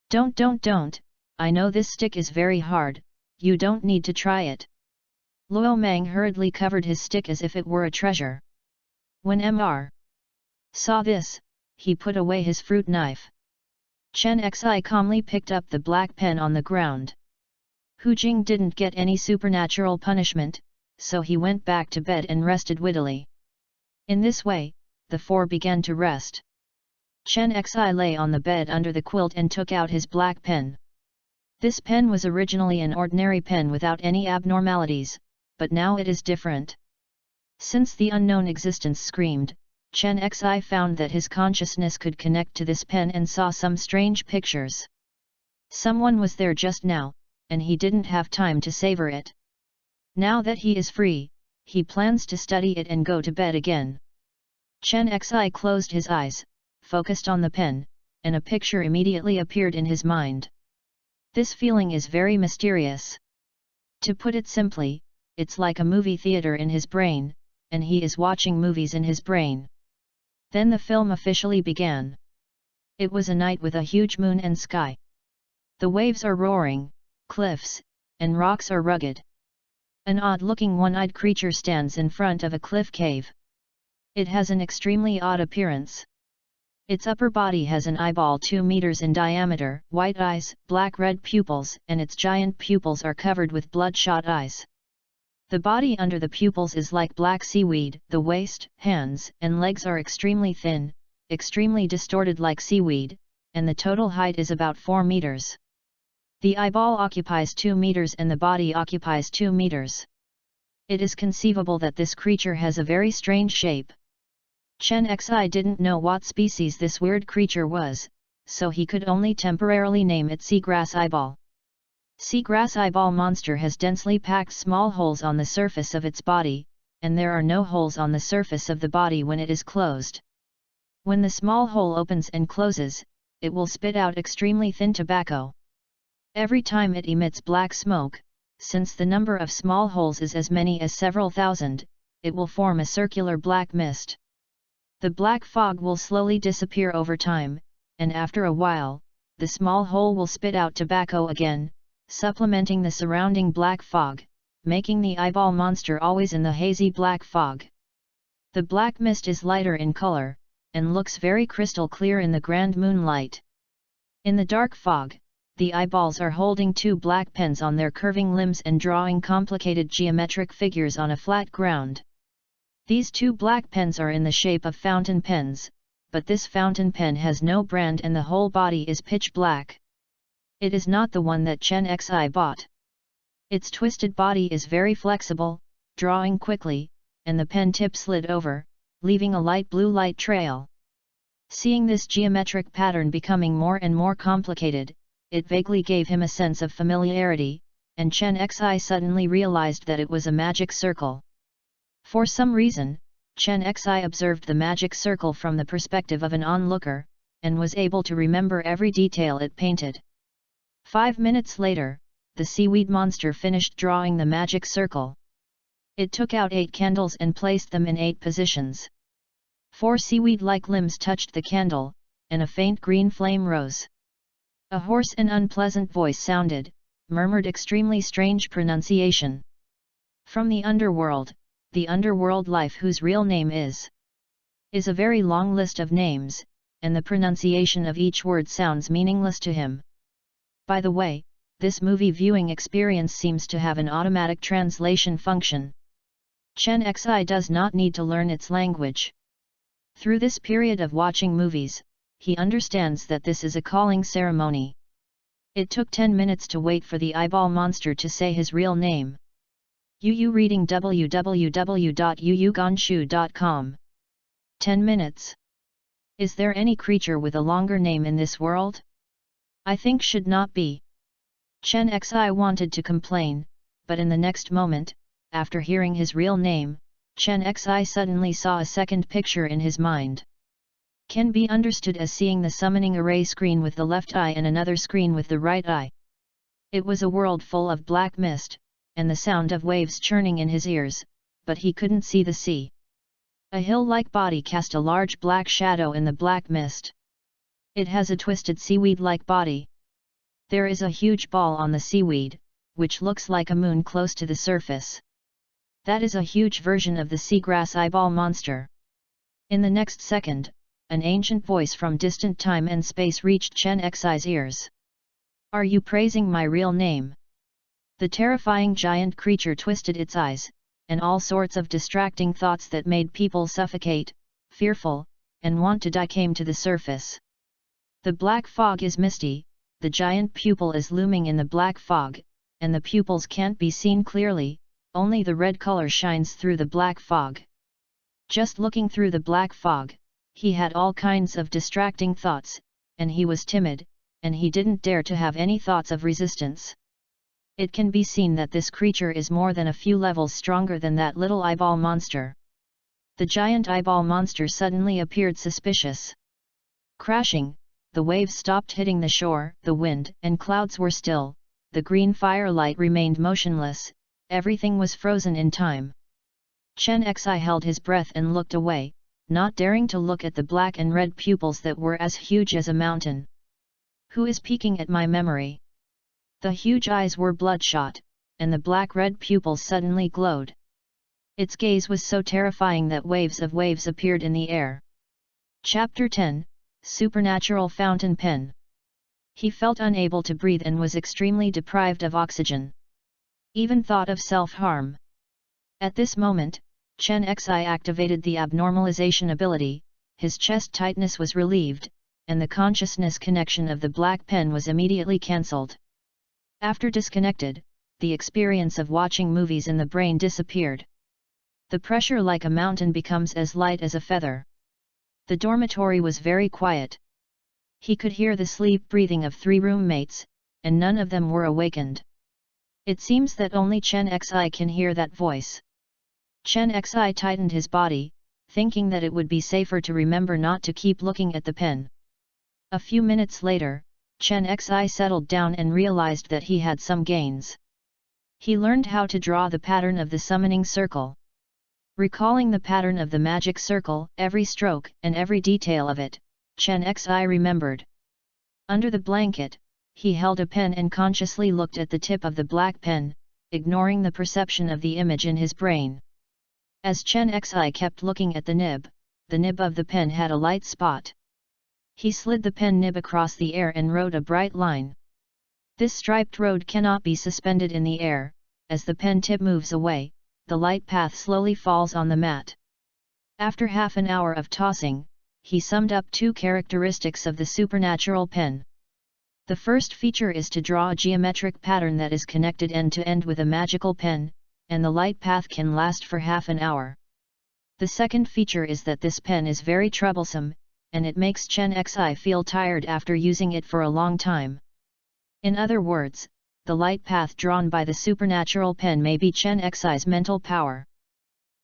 Don't, I know this stick is very hard, you don't need to try it. Luo Mang hurriedly covered his stick as if it were a treasure. When Mr. saw this, he put away his fruit knife. Chen Xi calmly picked up the black pen on the ground. Hu Jing didn't get any supernatural punishment, so he went back to bed and rested wittily. In this way, the four began to rest. Chen Xi lay on the bed under the quilt and took out his black pen. This pen was originally an ordinary pen without any abnormalities, but now it is different. Since the unknown existence screamed, Chen Xi found that his consciousness could connect to this pen and saw some strange pictures. Someone was there just now, and he didn't have time to savor it. Now that he is free, he plans to study it and go to bed again. Chen Xi closed his eyes, focused on the pen, and a picture immediately appeared in his mind. This feeling is very mysterious. To put it simply, it's like a movie theater in his brain, and he is watching movies in his brain. Then the film officially began. It was a night with a huge moon and sky. The waves are roaring, cliffs, and rocks are rugged. An odd-looking one-eyed creature stands in front of a cliff cave. It has an extremely odd appearance. Its upper body has an eyeball 2 meters in diameter, white eyes, black-red pupils, and its giant pupils are covered with bloodshot eyes. The body under the pupils is like black seaweed, the waist, hands, and legs are extremely thin, extremely distorted like seaweed, and the total height is about 4 meters. The eyeball occupies 2 meters and the body occupies 2 meters. It is conceivable that this creature has a very strange shape. Chen Xi didn't know what species this weird creature was, so he could only temporarily name it seagrass eyeball. Seagrass eyeball monster has densely packed small holes on the surface of its body, and there are no holes on the surface of the body when it is closed. When the small hole opens and closes, it will spit out extremely thin tobacco. Every time it emits black smoke, since the number of small holes is as many as several thousand, it will form a circular black mist. The black fog will slowly disappear over time, and after a while, the small hole will spit out tobacco again, supplementing the surrounding black fog, making the eyeball monster always in the hazy black fog. The black mist is lighter in color, and looks very crystal clear in the grand moonlight. In the dark fog, the eyeballs are holding 2 black pens on their curving limbs and drawing complicated geometric figures on a flat ground. These 2 black pens are in the shape of fountain pens, but this fountain pen has no brand and the whole body is pitch black. It is not the one that Chen Xi bought. Its twisted body is very flexible, drawing quickly, and the pen tip slid over, leaving a light blue light trail. Seeing this geometric pattern becoming more and more complicated, it vaguely gave him a sense of familiarity, and Chen Xi suddenly realized that it was a magic circle. For some reason, Chen Xi observed the magic circle from the perspective of an onlooker, and was able to remember every detail it painted. 5 minutes later, the seaweed monster finished drawing the magic circle. It took out 8 candles and placed them in 8 positions. 4 seaweed-like limbs touched the candle, and a faint green flame rose. A hoarse and unpleasant voice sounded, murmured extremely strange pronunciation. From the underworld life whose real name is a very long list of names, and the pronunciation of each word sounds meaningless to him. By the way, this movie viewing experience seems to have an automatic translation function. Chen Xi does not need to learn its language. Through this period of watching movies, he understands that this is a calling ceremony. It took 10 minutes to wait for the eyeball monster to say his real name. Yu reading www.yuyugonshu.com. 10 minutes. Is there any creature with a longer name in this world? I think should not be. Chen Xi wanted to complain, but in the next moment, after hearing his real name, Chen Xi suddenly saw a second picture in his mind. Can be understood as seeing the summoning array screen with the left eye and another screen with the right eye. It was a world full of black mist, and the sound of waves churning in his ears, but he couldn't see the sea. A hill-like body cast a large black shadow in the black mist. It has a twisted seaweed-like body. There is a huge ball on the seaweed, which looks like a moon close to the surface. That is a huge version of the seagrass eyeball monster. In the next second, an ancient voice from distant time and space reached Chen Xi's ears. Are you praising my real name? The terrifying giant creature twisted its eyes, and all sorts of distracting thoughts that made people suffocate, fearful, and want to die came to the surface. The black fog is misty, the giant pupil is looming in the black fog, and the pupils can't be seen clearly, only the red color shines through the black fog. Just looking through the black fog, he had all kinds of distracting thoughts, and he was timid, and he didn't dare to have any thoughts of resistance. It can be seen that this creature is more than a few levels stronger than that little eyeball monster. The giant eyeball monster suddenly appeared suspicious. Crashing, the waves stopped hitting the shore, the wind and clouds were still, the green firelight remained motionless, everything was frozen in time. Chen Xi held his breath and looked away, not daring to look at the black and red pupils that were as huge as a mountain. Who is peeking at my memory? The huge eyes were bloodshot, and the black-red pupils suddenly glowed. Its gaze was so terrifying that waves of waves appeared in the air. Chapter 10, Supernatural Fountain Pen. He felt unable to breathe and was extremely deprived of oxygen. Even thought of self-harm. At this moment, Chen Xi activated the abnormalization ability, his chest tightness was relieved, and the consciousness connection of the black pen was immediately cancelled. After disconnected, the experience of watching movies in the brain disappeared. The pressure like a mountain becomes as light as a feather. The dormitory was very quiet. He could hear the sleep breathing of 3 roommates, and none of them were awakened. It seems that only Chen Xi can hear that voice. Chen Xi tightened his body, thinking that it would be safer to remember not to keep looking at the pen. A few minutes later, Chen Xi settled down and realized that he had some gains. He learned how to draw the pattern of the summoning circle. Recalling the pattern of the magic circle, every stroke and every detail of it, Chen Xi remembered. Under the blanket, he held a pen and consciously looked at the tip of the black pen, ignoring the perception of the image in his brain. As Chen Xi kept looking at the nib of the pen had a light spot. He slid the pen nib across the air and wrote a bright line. This striped road cannot be suspended in the air, as the pen tip moves away, the light path slowly falls on the mat. After half an hour of tossing, he summed up 2 characteristics of the supernatural pen. The first feature is to draw a geometric pattern that is connected end to end with a magical pen, and the light path can last for half an hour. The second feature is that this pen is very troublesome, and it makes Chen Xi feel tired after using it for a long time. In other words, the light path drawn by the supernatural pen may be Chen Xi's mental power.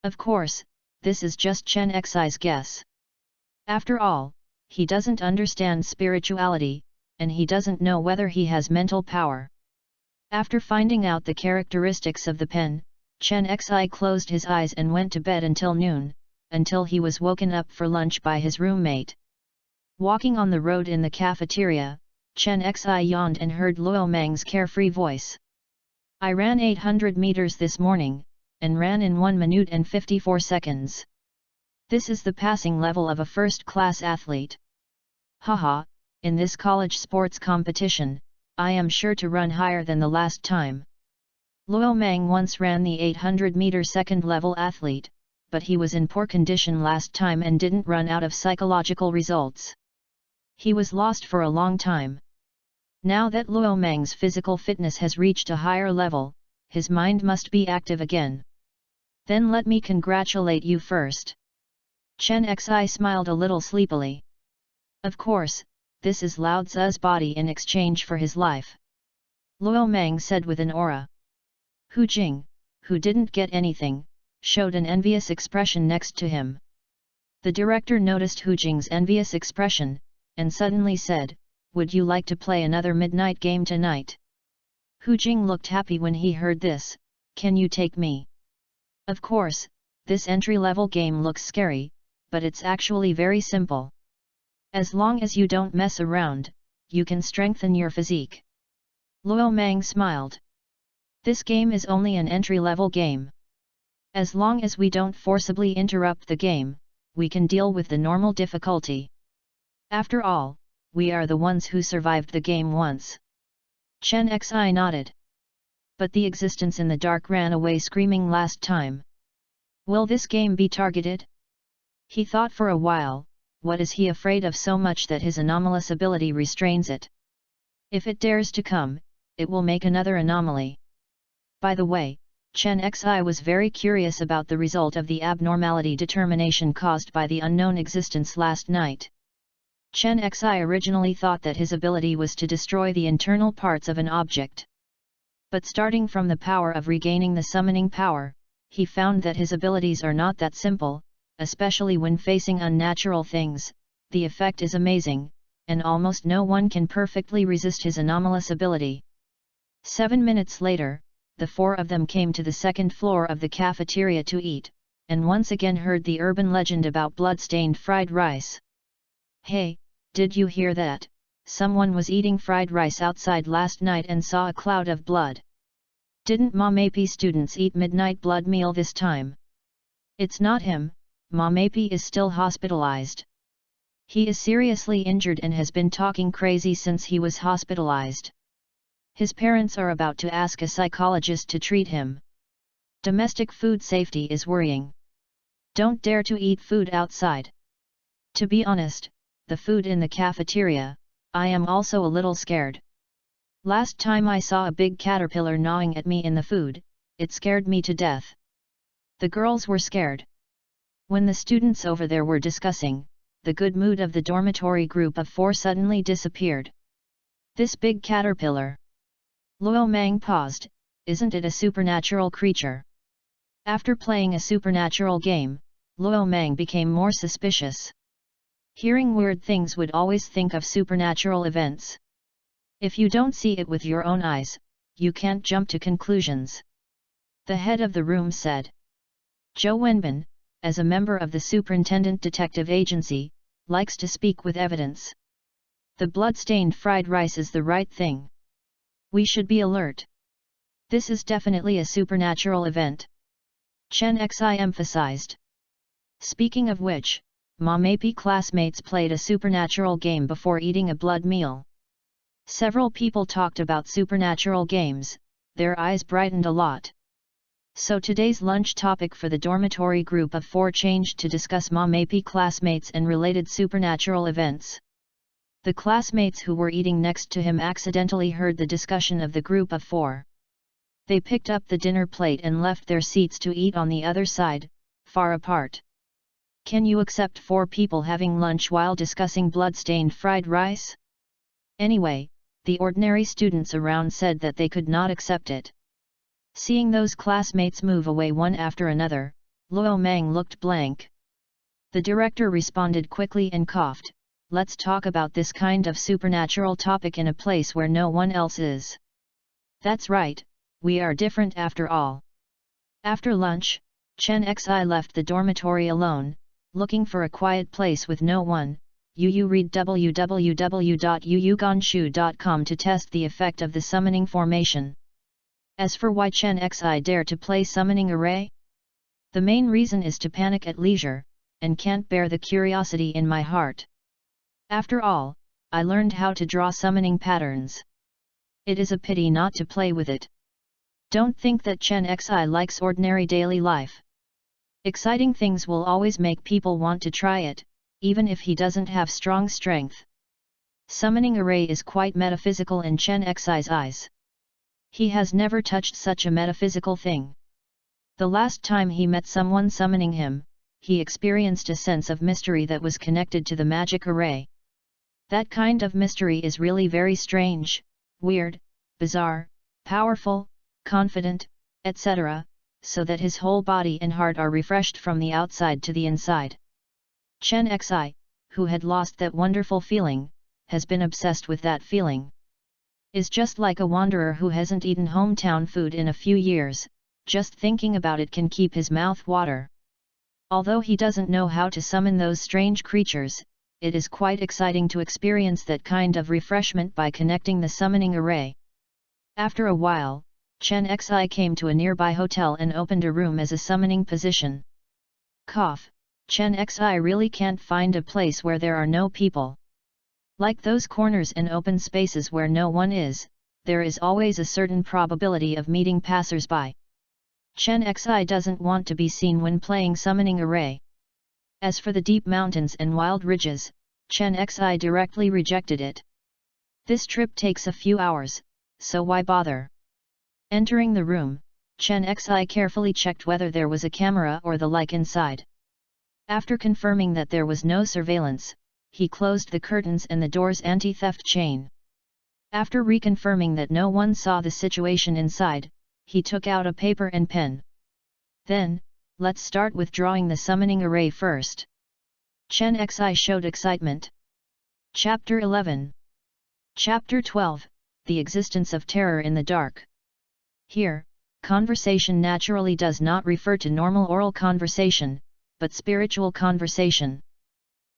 Of course, this is just Chen Xi's guess. After all, he doesn't understand spirituality, and he doesn't know whether he has mental power. After finding out the characteristics of the pen, Chen Xi closed his eyes and went to bed until noon, until he was woken up for lunch by his roommate. Walking on the road in the cafeteria, Chen Xi yawned and heard Luo Meng's carefree voice. I ran 800 meters this morning, and ran in 1 minute and 54 seconds. This is the passing level of a first-class athlete. Haha, in this college sports competition, I am sure to run higher than the last time. Luo Meng once ran the 800-meter second-level athlete, but he was in poor condition last time and didn't run out of psychological results. He was lost for a long time. Now that Luo Meng's physical fitness has reached a higher level, his mind must be active again. Then let me congratulate you first. Chen Xi smiled a little sleepily. Of course, this is Lao Tzu's body in exchange for his life. Luo Meng said with an aura. Hu Jing, who didn't get anything, showed an envious expression next to him. The director noticed Hu Jing's envious expression, and suddenly said, would you like to play another midnight game tonight? Hu Jing looked happy when he heard this. Can you take me? Of course, this entry-level game looks scary, but it's actually very simple. As long as you don't mess around, you can strengthen your physique. Luo Meng smiled. This game is only an entry-level game. As long as we don't forcibly interrupt the game, we can deal with the normal difficulty. After all, we are the ones who survived the game once. Chen Xi nodded. But the existence in the dark ran away screaming last time. Will this game be targeted? He thought for a while, what is he afraid of so much that his anomalous ability restrains it? If it dares to come, it will make another anomaly. By the way, Chen Xi was very curious about the result of the abnormality determination caused by the unknown existence last night. Chen Xi originally thought that his ability was to destroy the internal parts of an object. But starting from the power of regaining the summoning power, he found that his abilities are not that simple, especially when facing unnatural things. The effect is amazing, and almost no one can perfectly resist his anomalous ability. 7 minutes later, the four of them came to the second floor of the cafeteria to eat, and once again heard the urban legend about blood-stained fried rice. Hey, did you hear that? Someone was eating fried rice outside last night and saw a cloud of blood. Didn't MAP students eat midnight blood meal this time? It's not him, MAP is still hospitalized. He is seriously injured and has been talking crazy since he was hospitalized. His parents are about to ask a psychologist to treat him. Domestic food safety is worrying. Don't dare to eat food outside. To be honest, the food in the cafeteria, I am also a little scared. Last time I saw a big caterpillar gnawing at me in the food, it scared me to death. The girls were scared. When the students over there were discussing, the good mood of the dormitory group of four suddenly disappeared. This big caterpillar. Luo Mang paused, isn't it a supernatural creature? After playing a supernatural game, Luo Mang became more suspicious. Hearing weird things would always think of supernatural events. If you don't see it with your own eyes, you can't jump to conclusions. The head of the room said. Zhou Wenbin, as a member of the Superintendent Detective Agency, likes to speak with evidence. The blood-stained fried rice is the right thing. We should be alert. This is definitely a supernatural event. Chen Xi emphasized. Speaking of which, MAP classmates played a supernatural game before eating a blood meal. Several people talked about supernatural games, their eyes brightened a lot. So today's lunch topic for the dormitory group of four changed to discuss MAP classmates and related supernatural events. The classmates who were eating next to him accidentally heard the discussion of the group of four. They picked up the dinner plate and left their seats to eat on the other side, far apart. Can you accept four people having lunch while discussing blood-stained fried rice? Anyway, the ordinary students around said that they could not accept it. Seeing those classmates move away one after another, Luo Mang looked blank. The director responded quickly and coughed. Let's talk about this kind of supernatural topic in a place where no one else is. That's right, we are different after all. After lunch, Chen Xi left the dormitory alone, looking for a quiet place with no one. Read www.yuyugonshu.com to test the effect of the summoning formation. As for why Chen Xi dare to play summoning array? The main reason is to panic at leisure, and can't bear the curiosity in my heart. After all, I learned how to draw summoning patterns. It is a pity not to play with it. Don't think that Chen Xi likes ordinary daily life. Exciting things will always make people want to try it, even if he doesn't have strong strength. Summoning array is quite metaphysical in Chen Xi's eyes. He has never touched such a metaphysical thing. The last time he met someone summoning him, he experienced a sense of mystery that was connected to the magic array. That kind of mystery is really very strange, weird, bizarre, powerful, confident, etc., so that his whole body and heart are refreshed from the outside to the inside. Chen Xi, who had lost that wonderful feeling, has been obsessed with that feeling. Is just like a wanderer who hasn't eaten hometown food in a few years, just thinking about it can keep his mouth water. Although he doesn't know how to summon those strange creatures, it is quite exciting to experience that kind of refreshment by connecting the summoning array. After a while, Chen Xi came to a nearby hotel and opened a room as a summoning position. Cough, Chen Xi really can't find a place where there are no people. Like those corners and open spaces where no one is, there is always a certain probability of meeting passers-by. Chen Xi doesn't want to be seen when playing summoning array. As for the deep mountains and wild ridges, Chen Xi directly rejected it. This trip takes a few hours, so why bother? Entering the room, Chen Xi carefully checked whether there was a camera or the like inside. After confirming that there was no surveillance, he closed the curtains and the door's anti-theft chain. After reconfirming that no one saw the situation inside, he took out a paper and pen. Then, let's start with drawing the summoning array first. Chen Xi showed excitement. Chapter 11. Chapter 12, The Existence of Terror in the Dark. Here, conversation naturally does not refer to normal oral conversation, but spiritual conversation.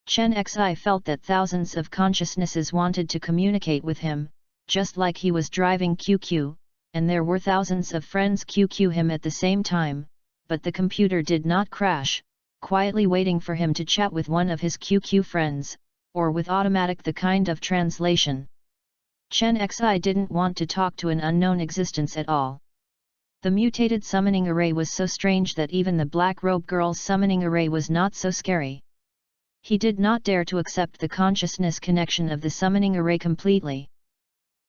Chen Xi felt that thousands of consciousnesses wanted to communicate with him, just like he was driving QQ, and there were thousands of friends QQ him at the same time, but the computer did not crash, quietly waiting for him to chat with one of his QQ friends, or with automatic the kind of translation. Chen Xi didn't want to talk to an unknown existence at all. The mutated summoning array was so strange that even the Black Robe Girl's summoning array was not so scary. He did not dare to accept the consciousness connection of the summoning array completely.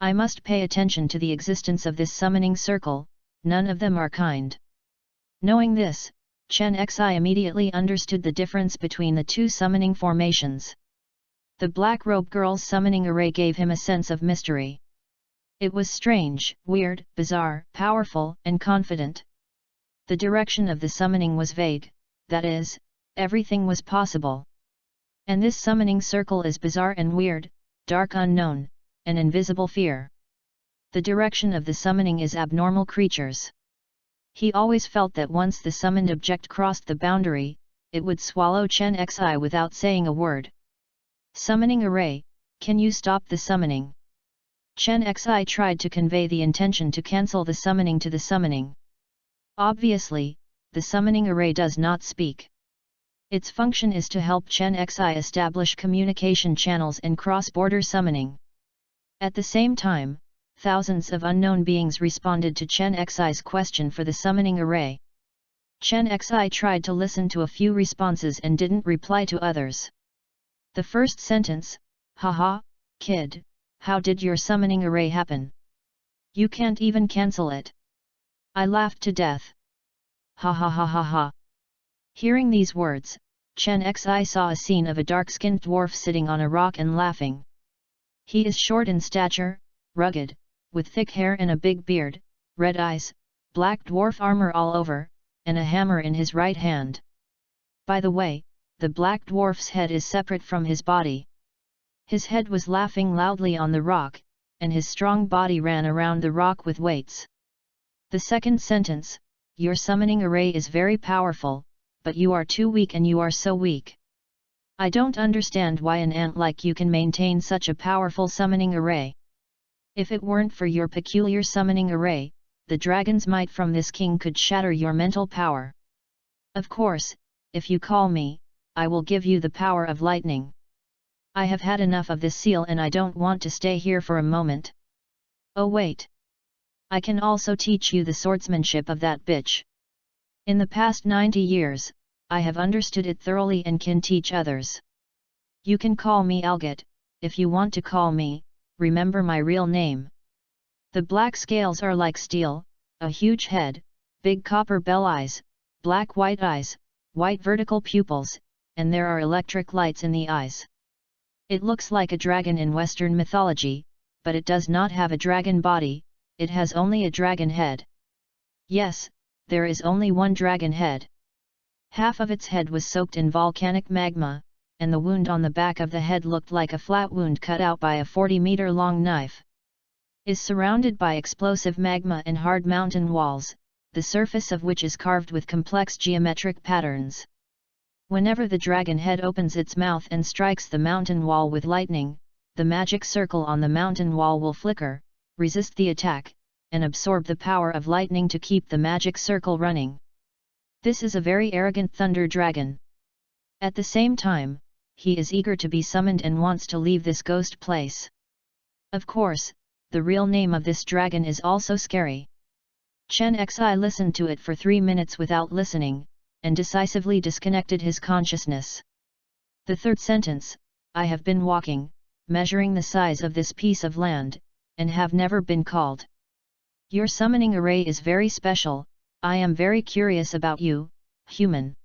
I must pay attention to the existence of this summoning circle, none of them are kind. Knowing this, Chen Xi immediately understood the difference between the two summoning formations. The Black Robe Girl's summoning array gave him a sense of mystery. It was strange, weird, bizarre, powerful, and confident. The direction of the summoning was vague, that is, everything was possible. And this summoning circle is bizarre and weird, dark unknown, and invisible fear. The direction of the summoning is abnormal creatures. He always felt that once the summoned object crossed the boundary, it would swallow Chen Xi without saying a word. Summoning array, can you stop the summoning? Chen Xi tried to convey the intention to cancel the summoning to the summoning. Obviously, the summoning array does not speak. Its function is to help Chen Xi establish communication channels and cross-border summoning. At the same time, thousands of unknown beings responded to Chen Xi's question for the summoning array. Chen Xi tried to listen to a few responses and didn't reply to others. The first sentence, haha, kid, how did your summoning array happen? You can't even cancel it. I laughed to death. Ha ha ha ha ha. Hearing these words, Chen Xi saw a scene of a dark-skinned dwarf sitting on a rock and laughing. He is short in stature, rugged, with thick hair and a big beard, red eyes, black dwarf armor all over, and a hammer in his right hand. By the way, the black dwarf's head is separate from his body. His head was laughing loudly on the rock, and his strong body ran around the rock with weights. The second sentence, your summoning array is very powerful, but you are too weak and you are so weak. I don't understand why an ant like you can maintain such a powerful summoning array. If it weren't for your peculiar summoning array, the dragon's might from this king could shatter your mental power. Of course, if you call me, I will give you the power of lightning. I have had enough of this seal and I don't want to stay here for a moment. Oh wait. I can also teach you the swordsmanship of that bitch. In the past 90 years, I have understood it thoroughly and can teach others. You can call me Algot, if you want to call me, remember my real name. The black scales are like steel, a huge head, big copper bell eyes, black-white eyes, white vertical pupils, and there are electric lights in the eyes. It looks like a dragon in Western mythology, but it does not have a dragon body, it has only a dragon head. Yes, there is only one dragon head. Half of its head was soaked in volcanic magma, and the wound on the back of the head looked like a flat wound cut out by a 40-meter-long knife. Is surrounded by explosive magma and hard mountain walls, the surface of which is carved with complex geometric patterns. Whenever the dragon head opens its mouth and strikes the mountain wall with lightning, the magic circle on the mountain wall will flicker, resist the attack, and absorb the power of lightning to keep the magic circle running. This is a very arrogant thunder dragon. At the same time, he is eager to be summoned and wants to leave this ghost place. Of course, the real name of this dragon is also scary. Chen Xi listened to it for 3 minutes without listening, and decisively disconnected his consciousness. The third sentence, I have been walking, measuring the size of this piece of land, and have never been called. Your summoning array is very special, I am very curious about you, human.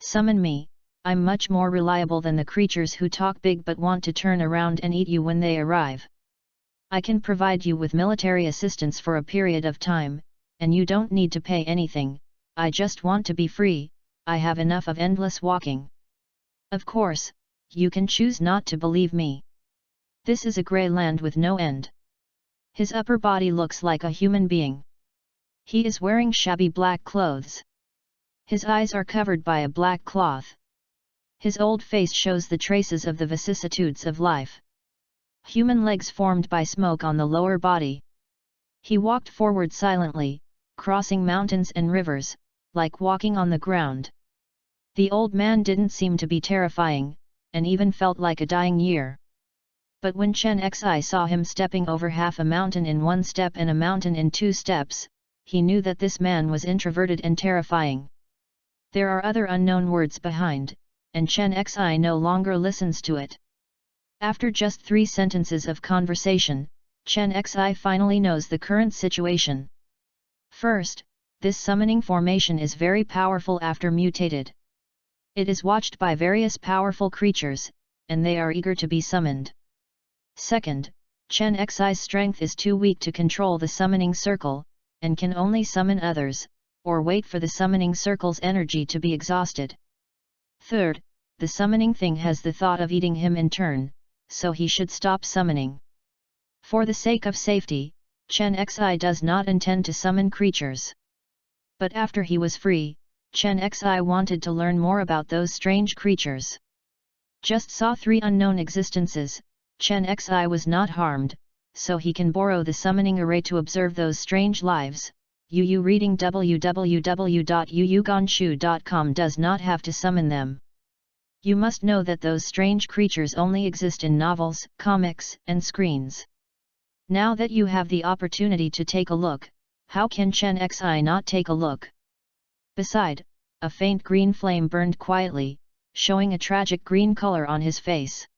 Summon me, I'm much more reliable than the creatures who talk big but want to turn around and eat you when they arrive. I can provide you with military assistance for a period of time, and you don't need to pay anything, I just want to be free, I have enough of endless walking. Of course, you can choose not to believe me. This is a grey land with no end. His upper body looks like a human being. He is wearing shabby black clothes. His eyes are covered by a black cloth. His old face shows the traces of the vicissitudes of life. Human legs formed by smoke on the lower body. He walked forward silently, crossing mountains and rivers, like walking on the ground. The old man didn't seem to be terrifying, and even felt like a dying year. But when Chen Xi saw him stepping over half a mountain in 1 step and a mountain in 2 steps, he knew that this man was introverted and terrifying. There are other unknown words behind, and Chen Xi no longer listens to it. After just 3 sentences of conversation, Chen Xi finally knows the current situation. First, this summoning formation is very powerful after mutated. It is watched by various powerful creatures, and they are eager to be summoned. Second, Chen Xi's strength is too weak to control the summoning circle, and can only summon others, or wait for the summoning circle's energy to be exhausted. Third, the summoning thing has the thought of eating him in turn, so he should stop summoning. For the sake of safety, Chen Xi does not intend to summon creatures. But after he was free, Chen Xi wanted to learn more about those strange creatures. Just saw 3 unknown existences, Chen Xi was not harmed, so he can borrow the summoning array to observe those strange lives. Yu reading www.yuyuganshu.com does not have to summon them. You must know that those strange creatures only exist in novels, comics, and screens. Now that you have the opportunity to take a look, how can Chen Xi not take a look? Beside, a faint green flame burned quietly, showing a tragic green color on his face.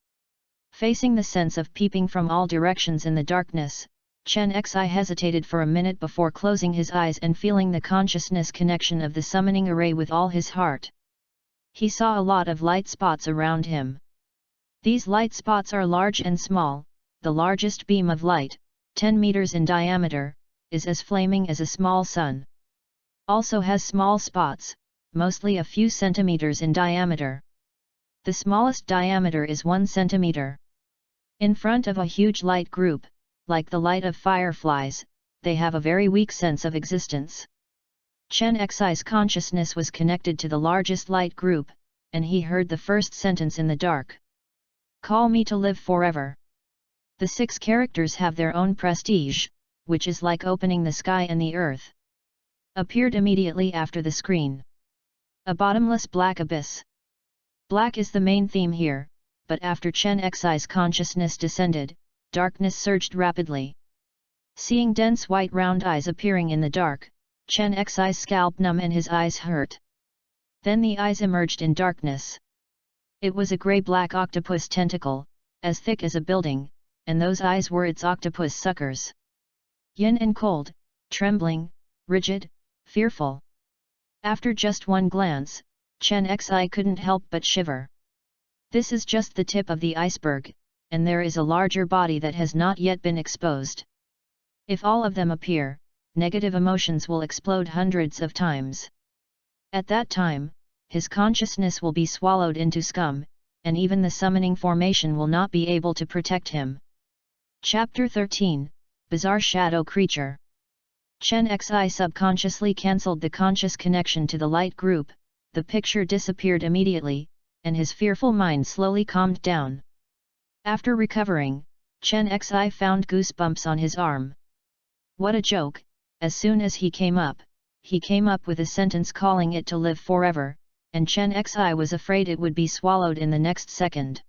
Facing the sense of peeping from all directions in the darkness, Chen Xi hesitated for a minute before closing his eyes and feeling the consciousness connection of the summoning array with all his heart. He saw a lot of light spots around him. These light spots are large and small. The largest beam of light, 10 meters in diameter, is as flaming as a small sun. Also has small spots, mostly a few centimeters in diameter. The smallest diameter is 1 centimeter. In front of a huge light group, like the light of fireflies, they have a very weak sense of existence. Chen Xi's consciousness was connected to the largest light group, and he heard the first sentence in the dark. Call me to live forever. The 6 characters have their own prestige, which is like opening the sky and the earth. Appeared immediately after the screen. A bottomless black abyss. Black is the main theme here, but after Chen Xi's consciousness descended, darkness surged rapidly. Seeing dense white round eyes appearing in the dark, Chen Xi's scalp numb and his eyes hurt. Then the eyes emerged in darkness. It was a grey-black octopus tentacle, as thick as a building, and those eyes were its octopus suckers. Yin and cold, trembling, rigid, fearful. After just one glance, Chen Xi couldn't help but shiver. This is just the tip of the iceberg, and there is a larger body that has not yet been exposed. If all of them appear, negative emotions will explode hundreds of times. At that time, his consciousness will be swallowed into scum, and even the summoning formation will not be able to protect him. Chapter 13, Bizarre Shadow Creature. Chen Xi subconsciously cancelled the conscious connection to the light group, the picture disappeared immediately, and his fearful mind slowly calmed down. After recovering, Chen Xi found goosebumps on his arm. What a joke! As soon as he came up with a sentence calling it to live forever, and Chen Xi was afraid it would be swallowed in the next second.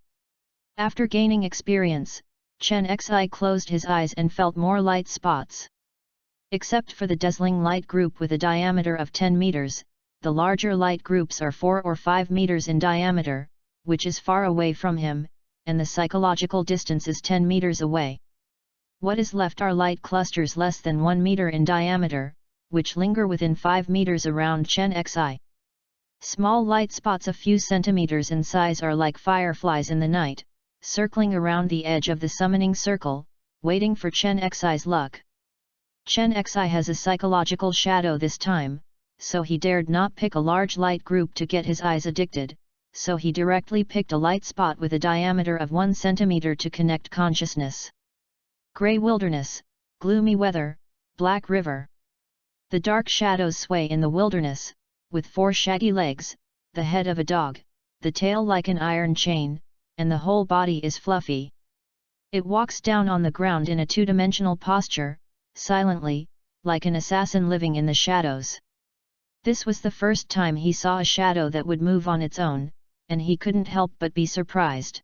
After gaining experience, Chen Xi closed his eyes and felt more light spots. Except for the dazzling light group with a diameter of 10 meters, the larger light groups are 4 or 5 meters in diameter, which is far away from him, and the psychological distance is 10 meters away. What is left are light clusters less than 1 meter in diameter, which linger within 5 meters around Chen Xi. Small light spots a few centimeters in size are like fireflies in the night, circling around the edge of the summoning circle, waiting for Chen Xi's luck. Chen Xi has a psychological shadow this time, so he dared not pick a large light group to get his eyes addicted, so he directly picked a light spot with a diameter of 1 centimeter to connect consciousness. Grey wilderness, gloomy weather, black river. The dark shadows sway in the wilderness, with 4 shaggy legs, the head of a dog, the tail like an iron chain, and the whole body is fluffy. It walks down on the ground in a two-dimensional posture, silently, like an assassin living in the shadows. This was the first time he saw a shadow that would move on its own, and he couldn't help but be surprised.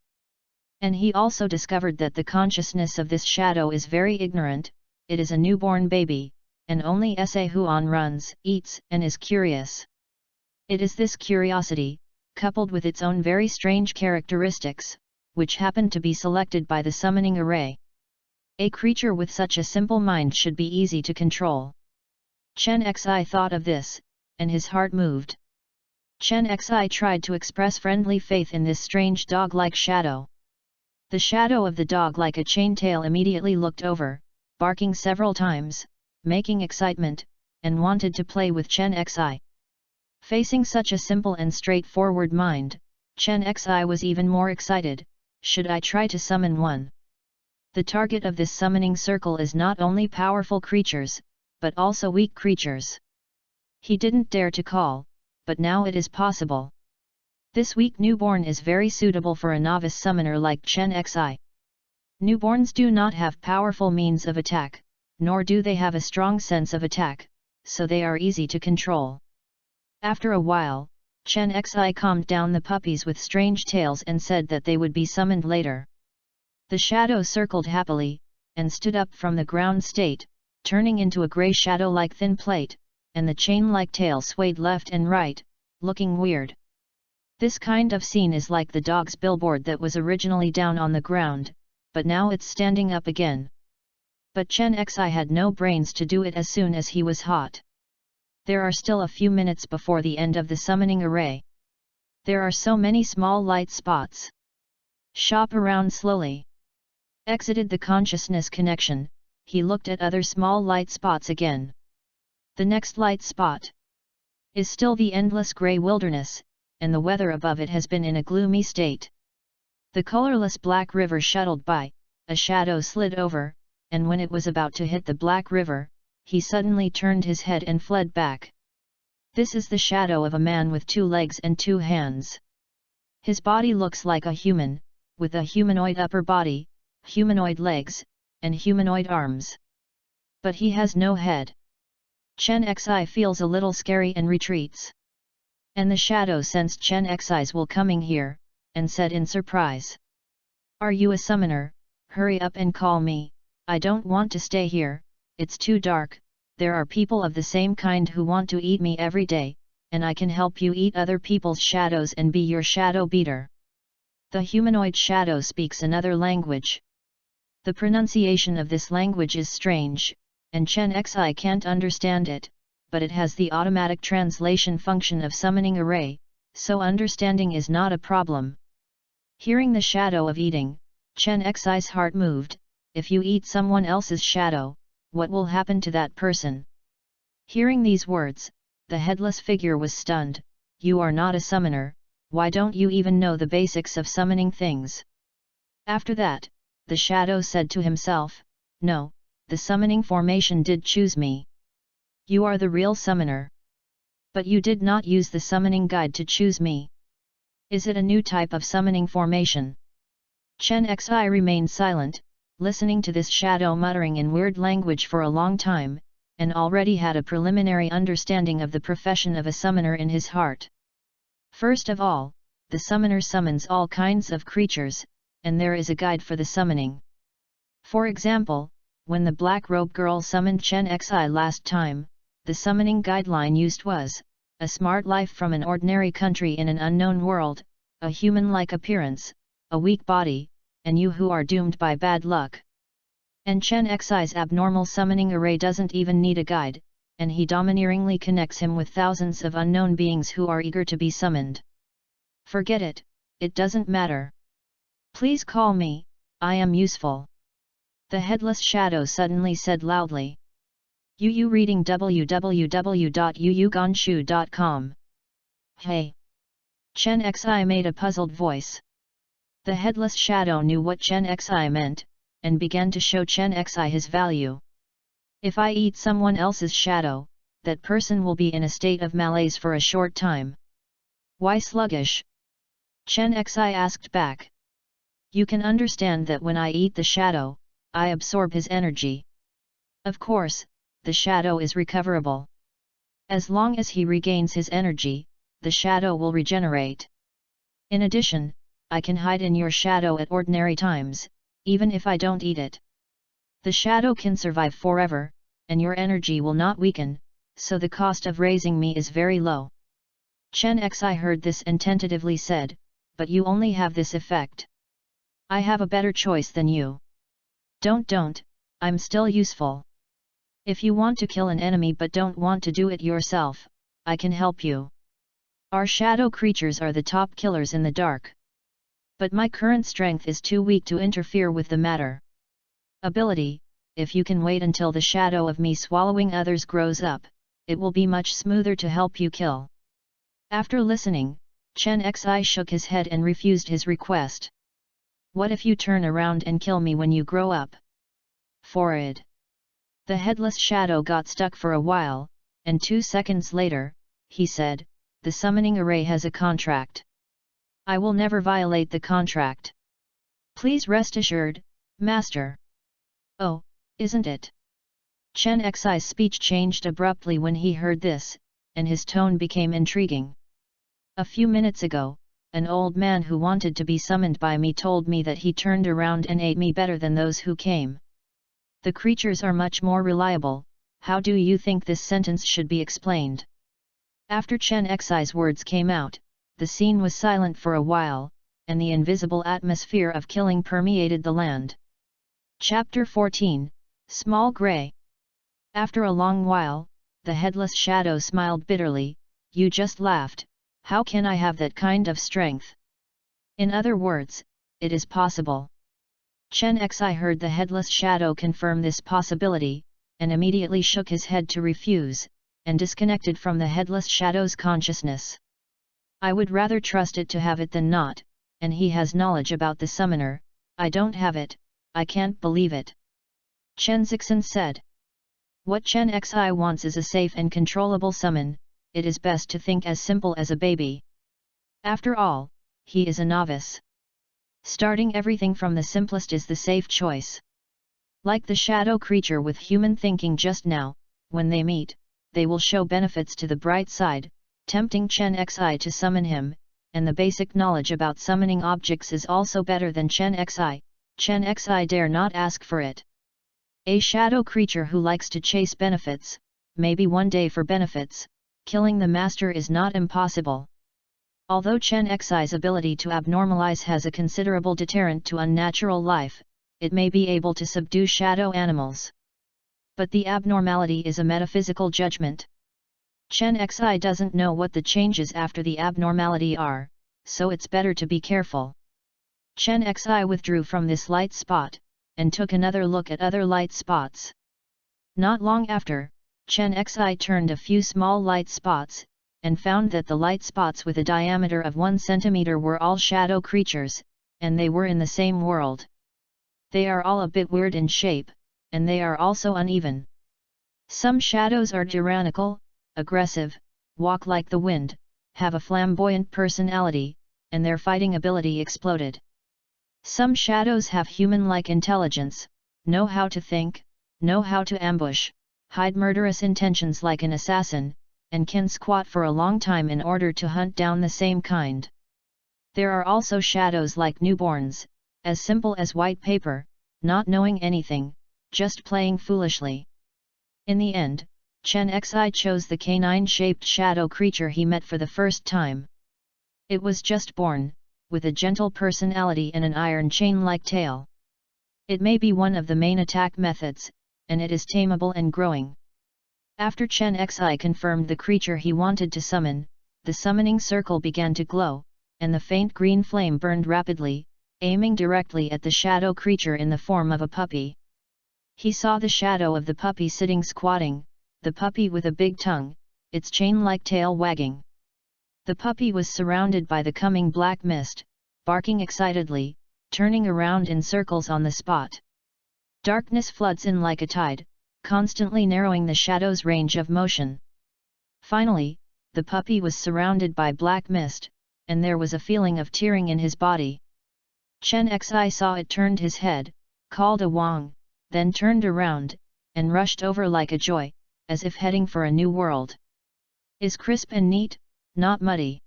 And he also discovered that the consciousness of this shadow is very ignorant, it is a newborn baby, and only Huan runs, eats, and is curious. It is this curiosity, coupled with its own very strange characteristics, which happen to be selected by the summoning array. A creature with such a simple mind should be easy to control. Chen Xi thought of this, and his heart moved. Chen Xi tried to express friendly faith in this strange dog-like shadow. The shadow of the dog like a chain-tail immediately looked over, barking several times, making excitement, and wanted to play with Chen Xi. Facing such a simple and straightforward mind, Chen Xi was even more excited. Should I try to summon one? The target of this summoning circle is not only powerful creatures, but also weak creatures. He didn't dare to call, but now it is possible. This weak newborn is very suitable for a novice summoner like Chen Xi. Newborns do not have powerful means of attack, nor do they have a strong sense of attack, so they are easy to control. After a while, Chen Xi calmed down the puppies with strange tails and said that they would be summoned later. The shadow circled happily, and stood up from the ground state, turning into a grey shadow-like thin plate, and the chain-like tail swayed left and right, looking weird. This kind of scene is like the dog's billboard that was originally down on the ground, but now it's standing up again. But Chen Xi had no brains to do it as soon as he was hot. There are still a few minutes before the end of the summoning array. There are so many small light spots. Shop around slowly. Exited the consciousness connection, he looked at other small light spots again. The next light spot is still the endless grey wilderness, and the weather above it has been in a gloomy state. The colorless black river shuttled by, a shadow slid over, and when it was about to hit the black river, he suddenly turned his head and fled back. This is the shadow of a man with 2 legs and 2 hands. His body looks like a human, with a humanoid upper body, humanoid legs, and humanoid arms. But he has no head. Chen Xi feels a little scary and retreats. And the shadow sensed Chen Xi's will coming here, and said in surprise. Are you a summoner? Hurry up and call me, I don't want to stay here, it's too dark, there are people of the same kind who want to eat me every day, and I can help you eat other people's shadows and be your shadow beater. The humanoid shadow speaks another language. The pronunciation of this language is strange, and Chen Xi can't understand it, but it has the automatic translation function of summoning array, so understanding is not a problem. Hearing the shadow of eating, Chen Xi's heart moved. If you eat someone else's shadow, what will happen to that person? Hearing these words, the headless figure was stunned. You are not a summoner, why don't you even know the basics of summoning things? After that, the shadow said to himself, no, the summoning formation did choose me. You are the real summoner. But you did not use the summoning guide to choose me. Is it a new type of summoning formation? Chen Xi remained silent, listening to this shadow muttering in weird language for a long time, and already had a preliminary understanding of the profession of a summoner in his heart. First of all, the summoner summons all kinds of creatures, and there is a guide for the summoning. For example, when the Black Robe Girl summoned Chen Xi last time, the summoning guideline used was, a smart life from an ordinary country in an unknown world, a human-like appearance, a weak body, and you who are doomed by bad luck. And Chen Xi's abnormal summoning array doesn't even need a guide, and he domineeringly connects him with thousands of unknown beings who are eager to be summoned. Forget it, it doesn't matter. Please call me, I am useful. The headless shadow suddenly said loudly. Yu reading www.yuyugonshu.com. Hey! Chen Xi made a puzzled voice. The headless shadow knew what Chen Xi meant, and began to show Chen Xi his value. If I eat someone else's shadow, that person will be in a state of malaise for a short time. Why sluggish? Chen Xi asked back. You can understand that when I eat the shadow, I absorb his energy. Of course, the shadow is recoverable. As long as he regains his energy, the shadow will regenerate. In addition, I can hide in your shadow at ordinary times, even if I don't eat it. The shadow can survive forever, and your energy will not weaken, so the cost of raising me is very low. Chen Xi heard this and tentatively said, but you only have this effect. I have a better choice than you. Don't, I'm still useful. If you want to kill an enemy but don't want to do it yourself, I can help you. Our shadow creatures are the top killers in the dark. But my current strength is too weak to interfere with the matter. Ability, if you can wait until the shadow of me swallowing others grows up, it will be much smoother to help you kill. After listening, Chen Xi shook his head and refused his request. What if you turn around and kill me when you grow up? Forward. The headless shadow got stuck for a while, and 2 seconds later, he said, the summoning array has a contract. I will never violate the contract. Please rest assured, Master. Oh, isn't it? Chen Xi's speech changed abruptly when he heard this, and his tone became intriguing. A few minutes ago, an old man who wanted to be summoned by me told me that he turned around and ate me better than those who came. The creatures are much more reliable. How do you think this sentence should be explained? After Chen Xi's words came out, the scene was silent for a while, and the invisible atmosphere of killing permeated the land. Chapter 14, Small Grey. After a long while, the headless shadow smiled bitterly. You just laughed. How can I have that kind of strength? In other words, it is possible. Chen Xi heard the headless shadow confirm this possibility, and immediately shook his head to refuse, and disconnected from the headless shadow's consciousness. I would rather trust it to have it than not, and he has knowledge about the summoner. I don't have it, I can't believe it. Chen Zixin said. What Chen Xi wants is a safe and controllable summon. It is best to think as simple as a baby. After all, he is a novice. Starting everything from the simplest is the safe choice. Like the shadow creature with human thinking just now, when they meet, they will show benefits to the bright side, tempting Chen Xi to summon him, and the basic knowledge about summoning objects is also better than Chen Xi. Chen Xi dare not ask for it. A shadow creature who likes to chase benefits, maybe one day for benefits, killing the master is not impossible. Although Chen Xi's ability to abnormalize has a considerable deterrent to unnatural life, it may be able to subdue shadow animals. But the abnormality is a metaphysical judgment. Chen Xi doesn't know what the changes after the abnormality are, so it's better to be careful. Chen Xi withdrew from this light spot, and took another look at other light spots. Not long after, Chen Xi turned a few small light spots, and found that the light spots with a diameter of 1 centimeter were all shadow creatures, and they were in the same world. They are all a bit weird in shape, and they are also uneven. Some shadows are tyrannical, aggressive, walk like the wind, have a flamboyant personality, and their fighting ability exploded. Some shadows have human-like intelligence, know how to think, know how to ambush, hide murderous intentions like an assassin, and can squat for a long time in order to hunt down the same kind. There are also shadows like newborns, as simple as white paper, not knowing anything, just playing foolishly. In the end, Chen Xi chose the canine-shaped shadow creature he met for the first time. It was just born, with a gentle personality and an iron chain-like tail. It may be one of the main attack methods, and it is tameable and growing. After Chen Xi confirmed the creature he wanted to summon, the summoning circle began to glow, and the faint green flame burned rapidly, aiming directly at the shadow creature in the form of a puppy. He saw the shadow of the puppy sitting squatting, the puppy with a big tongue, its chain-like tail wagging. The puppy was surrounded by the coming black mist, barking excitedly, turning around in circles on the spot. Darkness floods in like a tide, constantly narrowing the shadow's range of motion. Finally, the puppy was surrounded by black mist, and there was a feeling of tearing in his body. Chen Xi saw it, turned his head, called a Wang, then turned around, and rushed over like a joy, as if heading for a new world. Is crisp and neat, not muddy.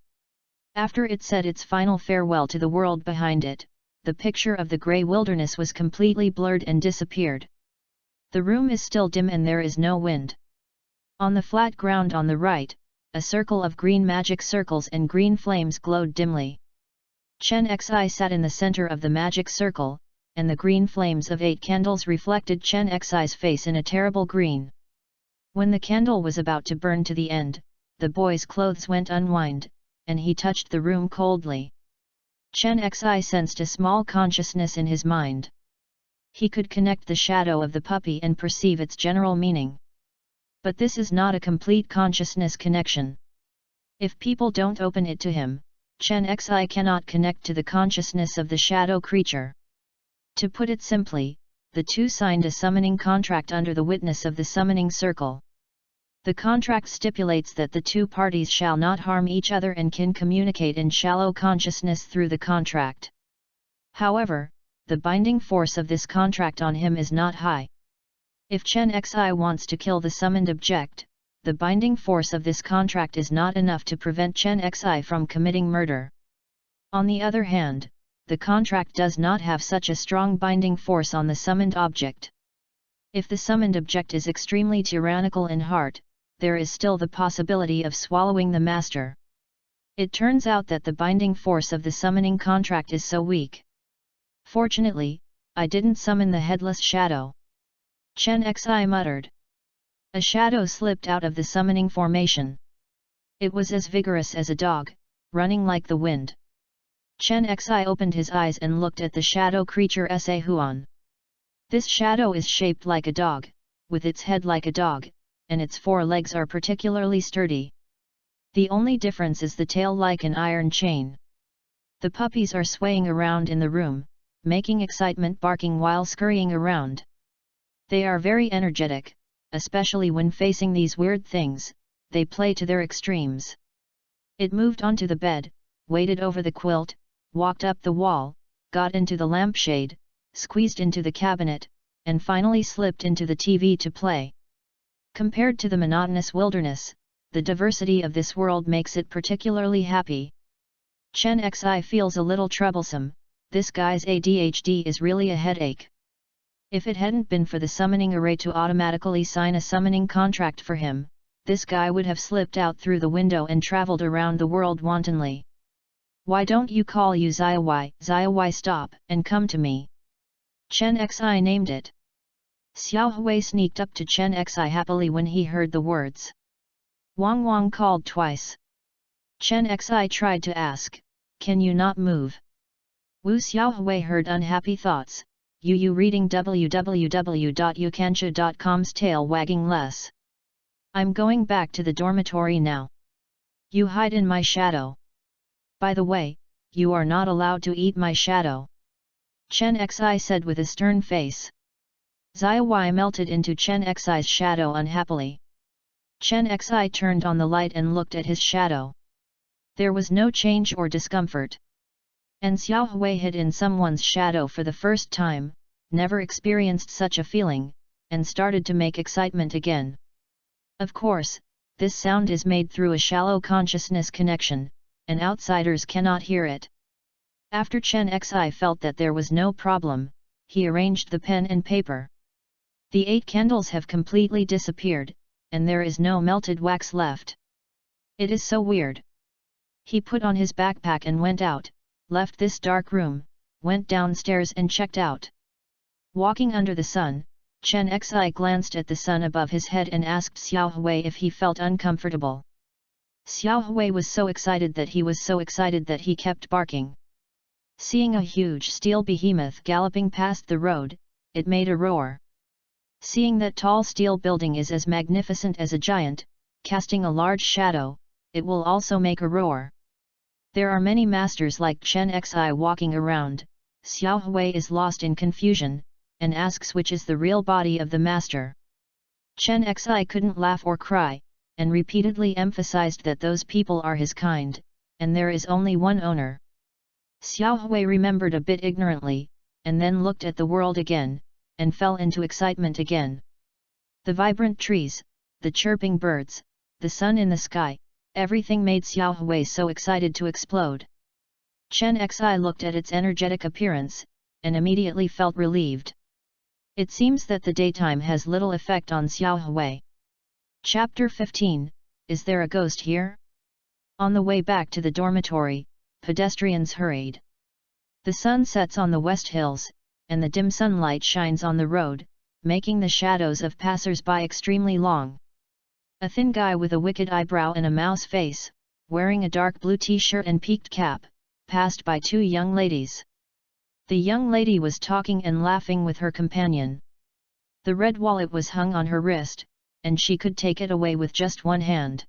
After it said its final farewell to the world behind it, the picture of the grey wilderness was completely blurred and disappeared. The room is still dim and there is no wind. On the flat ground on the right, a circle of green magic circles and green flames glowed dimly. Chen Xi sat in the center of the magic circle, and the green flames of 8 candles reflected Chen Xi's face in a terrible green. When the candle was about to burn to the end, the boy's clothes went unwind, and he touched the room coldly. Chen Xi sensed a small consciousness in his mind. He could connect the shadow of the puppy and perceive its general meaning. But this is not a complete consciousness connection. If people don't open it to him, Chen Xi cannot connect to the consciousness of the shadow creature. To put it simply, the two signed a summoning contract under the witness of the summoning circle. The contract stipulates that the two parties shall not harm each other and can communicate in shallow consciousness through the contract. However, the binding force of this contract on him is not high. If Chen Xi wants to kill the summoned object, the binding force of this contract is not enough to prevent Chen Xi from committing murder. On the other hand, the contract does not have such a strong binding force on the summoned object. If the summoned object is extremely tyrannical in heart, there is still the possibility of swallowing the master. It turns out that the binding force of the summoning contract is so weak. Fortunately, I didn't summon the headless shadow. Chen Xi muttered. A shadow slipped out of the summoning formation. It was as vigorous as a dog, running like the wind. Chen Xi opened his eyes and looked at the shadow creature Sa Huan. This shadow is shaped like a dog, with its head like a dog, and its 4 legs are particularly sturdy. The only difference is the tail like an iron chain. The puppies are swaying around in the room, making excitement, barking while scurrying around. They are very energetic, especially when facing these weird things, they play to their extremes. It moved onto the bed, waded over the quilt, walked up the wall, got into the lampshade, squeezed into the cabinet, and finally slipped into the TV to play. Compared to the monotonous wilderness, the diversity of this world makes it particularly happy. Chen Xi feels a little troublesome. This guy's ADHD is really a headache. If it hadn't been for the summoning array to automatically sign a summoning contract for him, this guy would have slipped out through the window and traveled around the world wantonly. Why don't you call you Xiaowai, stop and come to me? Chen Xi named it. Xiao Hui sneaked up to Chen Xi happily when he heard the words. Wang Wang called twice. Chen Xi tried to ask, can you not move? Wu Xiaohui heard unhappy thoughts. You reading www.youcancha.com's tail wagging less. I'm going back to the dormitory now. You hide in my shadow. By the way, you are not allowed to eat my shadow. Chen Xi said with a stern face. Xiaowai melted into Chen Xi's shadow unhappily. Chen Xi turned on the light and looked at his shadow. There was no change or discomfort. And Xiao Hui hid in someone's shadow for the first time, never experienced such a feeling, and started to make excitement again. Of course, this sound is made through a shallow consciousness connection, and outsiders cannot hear it. After Chen Xi felt that there was no problem, he arranged the pen and paper. The 8 candles have completely disappeared, and there is no melted wax left. It is so weird. He put on his backpack and went out, left this dark room, went downstairs and checked out. Walking under the sun, Chen Xi glanced at the sun above his head and asked Xiao Hui if he felt uncomfortable. Xiao Hui was so excited that he kept barking. Seeing a huge steel behemoth galloping past the road, it made a roar. Seeing that tall steel building is as magnificent as a giant, casting a large shadow, it will also make a roar. There are many masters like Chen Xi walking around. Xiao Hui is lost in confusion, and asks which is the real body of the master. Chen Xi couldn't laugh or cry, and repeatedly emphasized that those people are his kind, and there is only one owner. Xiao Hui remembered a bit ignorantly, and then looked at the world again, and fell into excitement again. The vibrant trees, the chirping birds, the sun in the sky, everything made Xiao Hui so excited to explode. Chen Xi looked at its energetic appearance, and immediately felt relieved. It seems that the daytime has little effect on Xiao Hui. Chapter 15, Is there a ghost here? On the way back to the dormitory, pedestrians hurried. The sun sets on the west hills, and the dim sunlight shines on the road, making the shadows of passers-by extremely long. A thin guy with a wicked eyebrow and a mouse face, wearing a dark blue t-shirt and peaked cap, passed by 2 young ladies. The young lady was talking and laughing with her companion. The red wallet was hung on her wrist, and she could take it away with just one hand.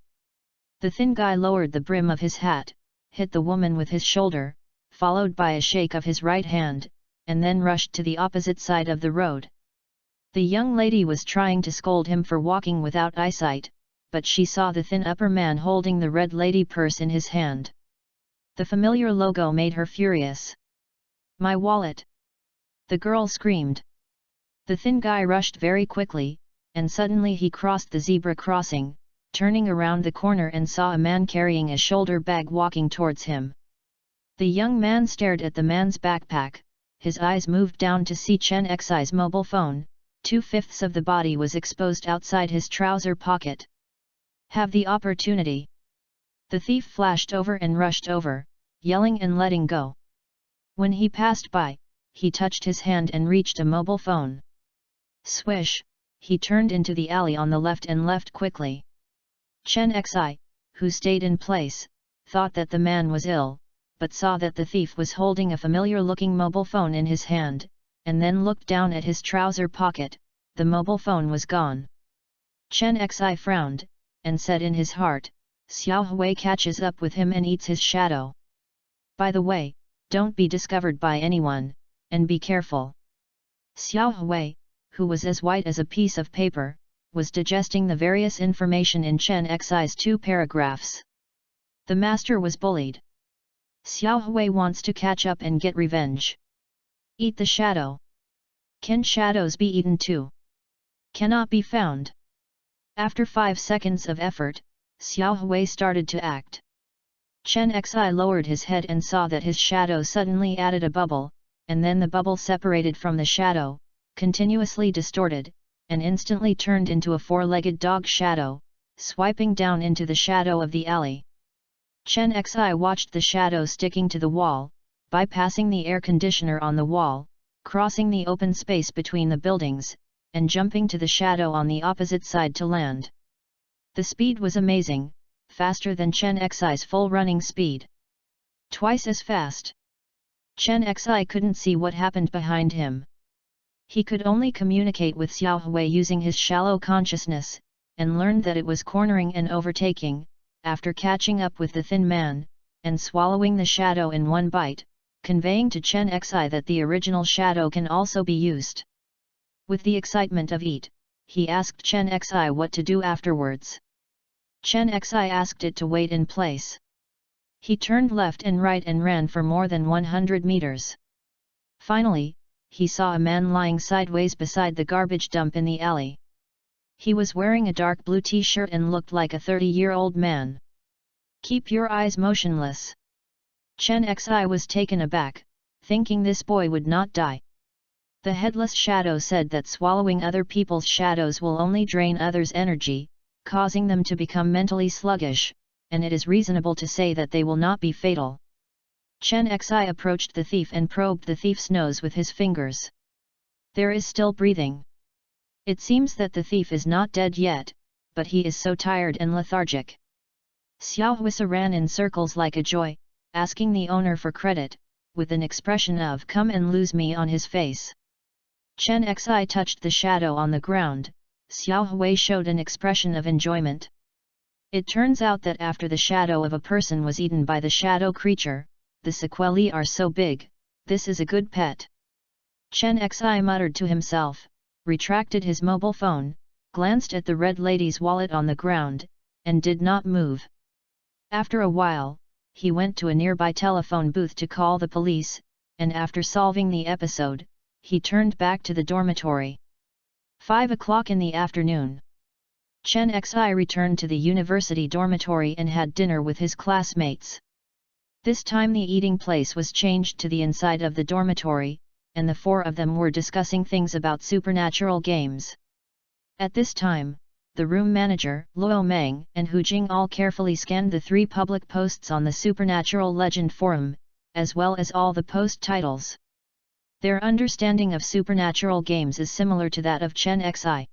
The thin guy lowered the brim of his hat, hit the woman with his shoulder, followed by a shake of his right hand, and then rushed to the opposite side of the road. The young lady was trying to scold him for walking without eyesight, but she saw the thin upper man holding the red lady purse in his hand. The familiar logo made her furious. "My wallet!" the girl screamed. The thin guy rushed very quickly, and suddenly he crossed the zebra crossing, turning around the corner and saw a man carrying a shoulder bag walking towards him. The young man stared at the man's backpack, his eyes moved down to see Chen Xi's mobile phone. 2/5 of the body was exposed outside his trouser pocket. "Have the opportunity!" The thief flashed over and rushed over, yelling and letting go. When he passed by, he touched his hand and reached a mobile phone. Swish, he turned into the alley on the left and left quickly. Chen Xi, who stayed in place, thought that the man was ill, but saw that the thief was holding a familiar-looking mobile phone in his hand, and then looked down at his trouser pocket. The mobile phone was gone. Chen Xi frowned, and said in his heart, "Xiao Hui catches up with him and eats his shadow. By the way, don't be discovered by anyone, and be careful." Xiao Hui, who was as white as a piece of paper, was digesting the various information in Chen Xi's 2 paragraphs. The master was bullied. Xiao Hui wants to catch up and get revenge. Eat the shadow. Can shadows be eaten too? Cannot be found. After 5 seconds of effort, Xiao Hui started to act. Chen Xi lowered his head and saw that his shadow suddenly added a bubble, and then the bubble separated from the shadow, continuously distorted, and instantly turned into a 4-legged dog shadow, swiping down into the shadow of the alley. Chen Xi watched the shadow sticking to the wall, bypassing the air conditioner on the wall, crossing the open space between the buildings, and jumping to the shadow on the opposite side to land. The speed was amazing, faster than Chen Xi's full running speed. Twice as fast. Chen Xi couldn't see what happened behind him. He could only communicate with Xiao Hui using his shallow consciousness, and learned that it was cornering and overtaking. After catching up with the thin man, and swallowing the shadow in one bite, conveying to Chen Xi that the original shadow can also be used. With the excitement of eat, he asked Chen Xi what to do afterwards. Chen Xi asked it to wait in place. He turned left and right and ran for more than 100 meters. Finally, he saw a man lying sideways beside the garbage dump in the alley. He was wearing a dark blue t-shirt and looked like a 30-year-old man. "Keep your eyes motionless." Chen Xi was taken aback, thinking this boy would not die. The headless shadow said that swallowing other people's shadows will only drain others' energy, causing them to become mentally sluggish, and it is reasonable to say that they will not be fatal. Chen Xi approached the thief and probed the thief's nose with his fingers. There is still breathing. It seems that the thief is not dead yet, but he is so tired and lethargic. Xiao Huisa ran in circles like a joy, asking the owner for credit, with an expression of "come and lose me" on his face. Chen Xi touched the shadow on the ground. Xiao Hui showed an expression of enjoyment. It turns out that after the shadow of a person was eaten by the shadow creature, the sequelae are so big, this is a good pet. Chen Xi muttered to himself, retracted his mobile phone, glanced at the red lady's wallet on the ground, and did not move. After a while, he went to a nearby telephone booth to call the police, and after solving the episode, he turned back to the dormitory. 5 o'clock in the afternoon. Chen Xi returned to the university dormitory and had dinner with his classmates. This time the eating place was changed to the inside of the dormitory, and the 4 of them were discussing things about supernatural games. At this time, the room manager, Luo Meng, and Hu Jing all carefully scanned the 3 public posts on the Supernatural Legend forum, as well as all the post titles. Their understanding of supernatural games is similar to that of Chen Xi.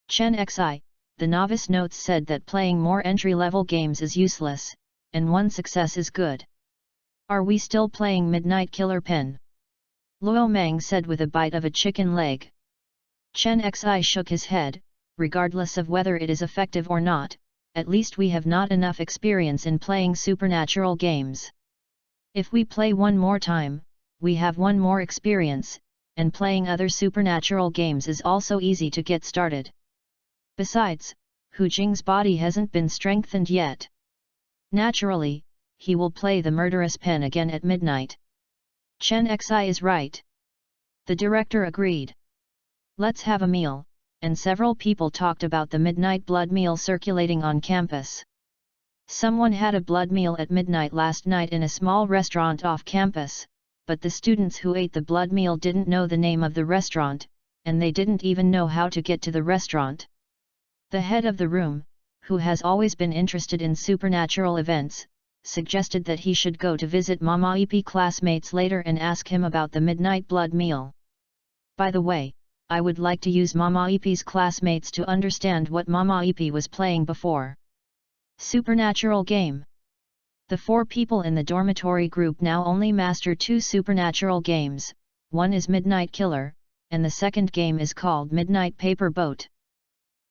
Chen Xi, the novice notes, said that playing more entry-level games is useless, and 1 success is good. "Are we still playing Midnight Killer Pen?" Luo Meng said with a bite of a chicken leg. Chen Xi shook his head, regardless of whether it is effective or not, at least we have not enough experience in playing supernatural games. If we play 1 more time, we have 1 more experience, and playing other supernatural games is also easy to get started. Besides, Hu Jing's body hasn't been strengthened yet. Naturally, he will play the murderous pen again at midnight. Chen Xi is right. The director agreed. Let's have a meal, and several people talked about the midnight blood meal circulating on campus. Someone had a blood meal at midnight last night in a small restaurant off campus, but the students who ate the blood meal didn't know the name of the restaurant, and they didn't even know how to get to the restaurant. The head of the room, who has always been interested in supernatural events, suggested that he should go to visit Mama Ipi classmates later and ask him about the midnight blood meal. By the way, I would like to use Mama Ipi's classmates to understand what Mama Ipi was playing before. Supernatural game. The 4 people in the dormitory group now only master 2 supernatural games, one is Midnight Killer, and the second game is called Midnight Paper Boat.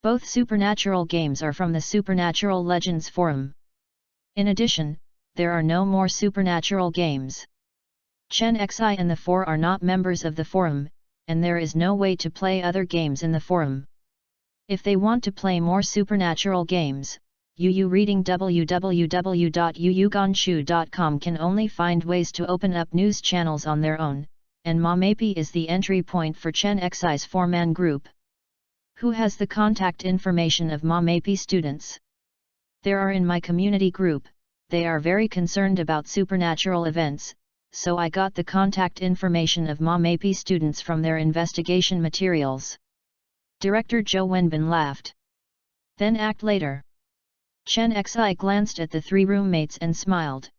Both supernatural games are from the Supernatural Legends forum. In addition, there are no more supernatural games. Chen Xi and the 4 are not members of the forum, and there is no way to play other games in the forum. If they want to play more supernatural games, Yu reading www.yuyuganshu.com can only find ways to open up news channels on their own, and Mamapi is the entry point for Chen Xi's 4-man group. Who has the contact information of Mamapi students? There are in my community group. They are very concerned about supernatural events, so I got the contact information of Mamapi students from their investigation materials. Director Zhou Wenbin laughed. Then act later. Chen Xi glanced at the 3 roommates and smiled.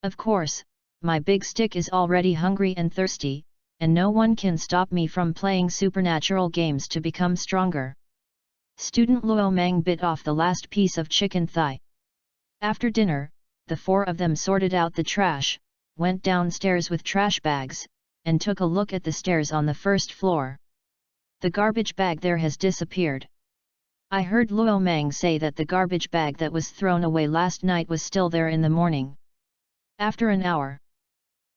Of course, my big stick is already hungry and thirsty, and no one can stop me from playing supernatural games to become stronger. Student Luo Meng bit off the last piece of chicken thigh. After dinner, the 4 of them sorted out the trash, went downstairs with trash bags, and took a look at the stairs on the 1st floor. The garbage bag there has disappeared. I heard Luo Meng say that the garbage bag that was thrown away last night was still there in the morning. After an hour,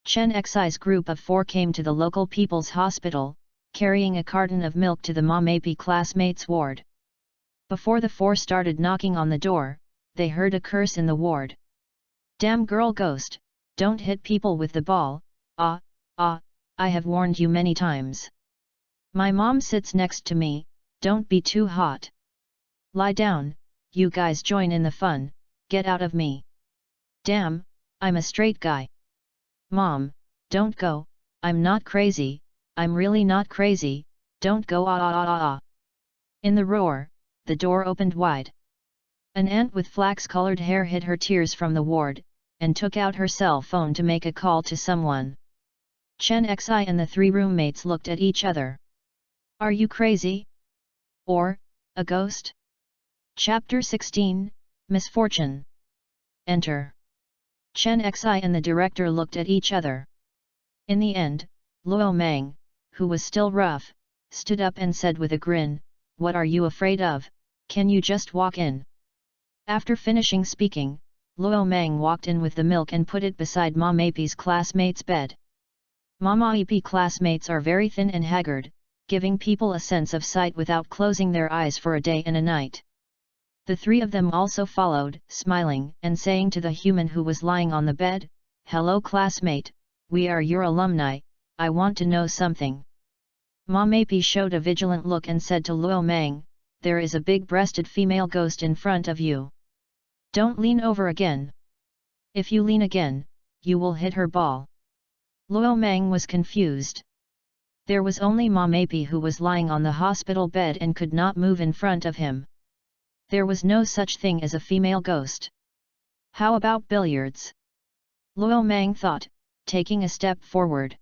Chen Xi's group of 4 came to the local people's hospital, carrying a carton of milk to the Mamapi classmates' ward. Before the 4 started knocking on the door, they heard a curse in the ward. Damn girl ghost, don't hit people with the ball, I have warned you many times. My mom sits next to me, don't be too hot. Lie down, you guys join in the fun, get out of me. Damn, I'm a straight guy. Mom, don't go, I'm not crazy, I'm really not crazy, don't go In the roar, the door opened wide. An aunt with flax-colored hair hid her tears from the ward, and took out her cell phone to make a call to someone. Chen Xi and the three roommates looked at each other. Are you crazy? Or, a ghost? Chapter 16, Misfortune. Enter. Chen Xi and the director looked at each other. In the end, Luo Mang, who was still rough, stood up and said with a grin, "What are you afraid of? Can you just walk in?" After finishing speaking, Luo Mang walked in with the milk and put it beside Ma Meipi's classmate's bed. Ma Meipi classmates are very thin and haggard, giving people a sense of sight without closing their eyes for a day and a night. The three of them also followed, smiling and saying to the human who was lying on the bed, "Hello classmate, we are your alumni, I want to know something." Ma Meipi showed a vigilant look and said to Luo Mang, "There is a big-breasted female ghost in front of you. Don't lean over again. If you lean again, you will hit her ball." Luo Mang was confused. There was only Ma Meipi who was lying on the hospital bed and could not move in front of him. There was no such thing as a female ghost. How about billiards? Luo Mang thought, taking a step forward.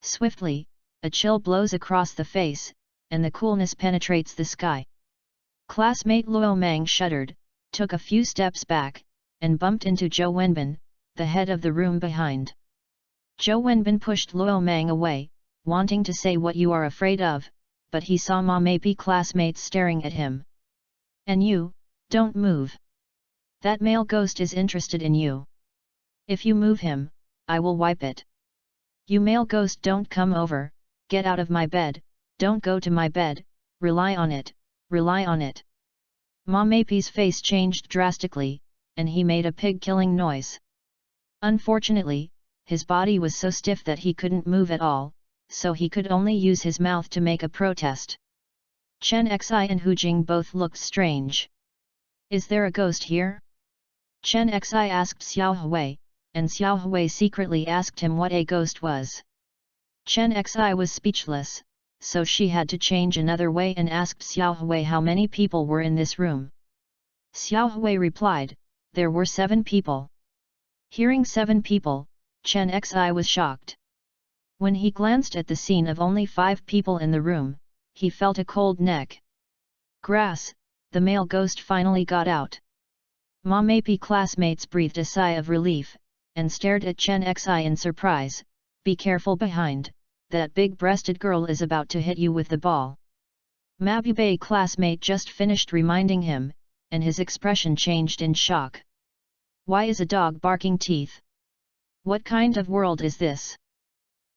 Swiftly, a chill blows across the face, and the coolness penetrates the sky. Classmate Luo Mang shuddered, took a few steps back, and bumped into Zhou Wenbin, the head of the room behind. Zhou Wenbin pushed Luo Mang away, wanting to say what you are afraid of, but he saw Ma Meipi classmates staring at him. "And you, don't move. That male ghost is interested in you. If you move him, I will wipe it. You male ghost, don't come over, get out of my bed, don't go to my bed, rely on it, rely on it." Ma Meipi's face changed drastically, and he made a pig-killing noise. Unfortunately, his body was so stiff that he couldn't move at all, so he could only use his mouth to make a protest. Chen Xi and Hu Jing both looked strange. "Is there a ghost here?" Chen Xi asked Xiao Hui, and Xiao Hui secretly asked him what a ghost was. Chen Xi was speechless, so she had to change another way and asked Xiao Hui how many people were in this room. Xiao Hui replied, "There were 7 people." Hearing 7 people, Chen Xi was shocked. When he glanced at the scene of only 5 people in the room, he felt a cold neck. Grass, the male ghost finally got out. Ma Meipi classmates breathed a sigh of relief, and stared at Chen Xi in surprise. "Be careful behind, that big-breasted girl is about to hit you with the ball." Ma Bubei classmate just finished reminding him, and his expression changed in shock. "Why is a dog barking teeth? What kind of world is this?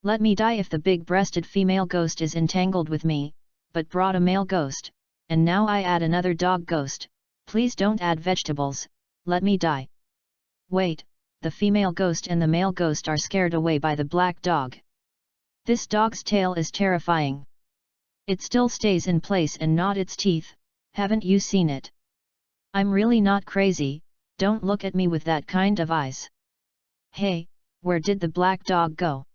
Let me die if the big-breasted female ghost is entangled with me, but brought a male ghost, and now I add another dog ghost, please don't add vegetables, let me die." Wait, the female ghost and the male ghost are scared away by the black dog. This dog's tail is terrifying. It still stays in place and not its teeth, haven't you seen it? I'm really not crazy, don't look at me with that kind of eyes. Hey, where did the black dog go?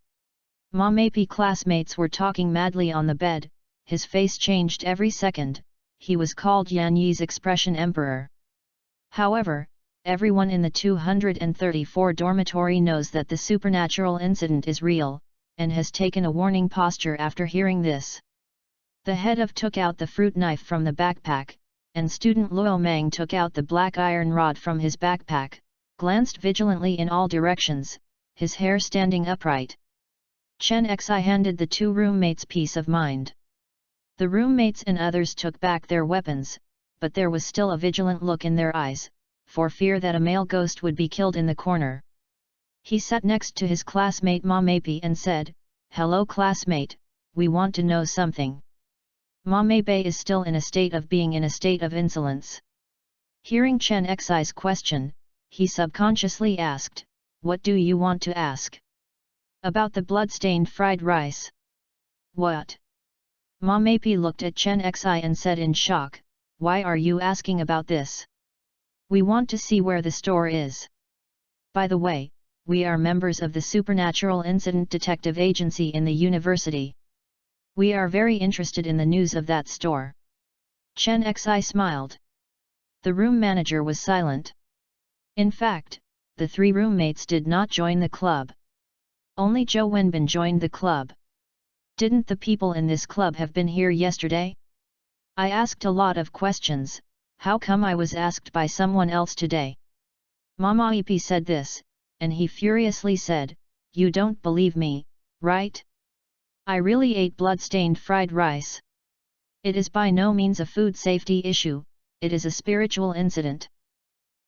Ma Meipi classmates were talking madly on the bed, his face changed every second, he was called Yan Yi's expression emperor. However, everyone in the 234 dormitory knows that the supernatural incident is real, and has taken a warning posture after hearing this. The head of took out the fruit knife from the backpack, and student Luo Mang took out the black iron rod from his backpack, glanced vigilantly in all directions, his hair standing upright. Chen Xi handed the 2 roommates peace of mind. The roommates and others took back their weapons, but there was still a vigilant look in their eyes, for fear that a male ghost would be killed in the corner. He sat next to his classmate Ma Meipi and said, "Hello classmate, we want to know something." Ma Meipi is still in a state of being in a state of insolence. Hearing Chen Xi's question, he subconsciously asked, "What do you want to ask?" "About the blood-stained fried rice." "What?" Ma Meipi looked at Chen Xi and said in shock, "Why are you asking about this? We want to see where the store is. By the way, we are members of the Supernatural Incident Detective Agency in the university. We are very interested in the news of that store." Chen Xi smiled. The room manager was silent. In fact, the three roommates did not join the club. Only Zhou Wenbin joined the club. "Didn't the people in this club have been here yesterday? I asked a lot of questions, how come I was asked by someone else today?" Ma Meipi said this, and he furiously said, "You don't believe me, right? I really ate blood-stained fried rice. It is by no means a food safety issue, it is a spiritual incident.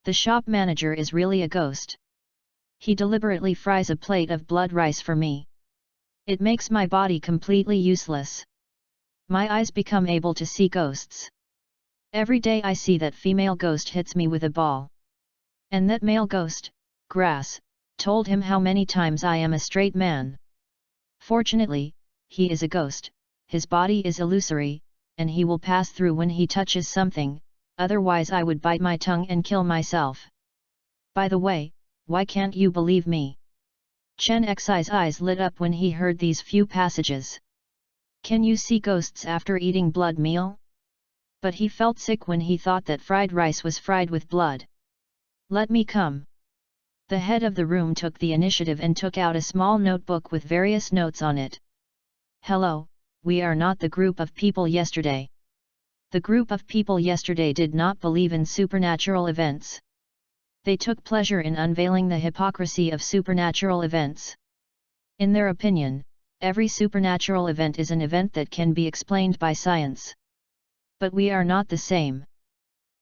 The shop manager is really a ghost. He deliberately fries a plate of blood rice for me. It makes my body completely useless. My eyes become able to see ghosts. Every day I see that female ghost hits me with a ball. And that male ghost, Grass, told him how many times I am a straight man. Fortunately, he is a ghost, his body is illusory, and he will pass through when he touches something, otherwise I would bite my tongue and kill myself. By the way, why can't you believe me?" Chen Xi's eyes lit up when he heard these few passages. Can you see ghosts after eating blood meal? But he felt sick when he thought that fried rice was fried with blood. "Let me come." The head of the room took the initiative and took out a small notebook with various notes on it. "Hello, we are not the group of people yesterday. The group of people yesterday did not believe in supernatural events. They took pleasure in unveiling the hypocrisy of supernatural events. In their opinion, every supernatural event is an event that can be explained by science. But we are not the same.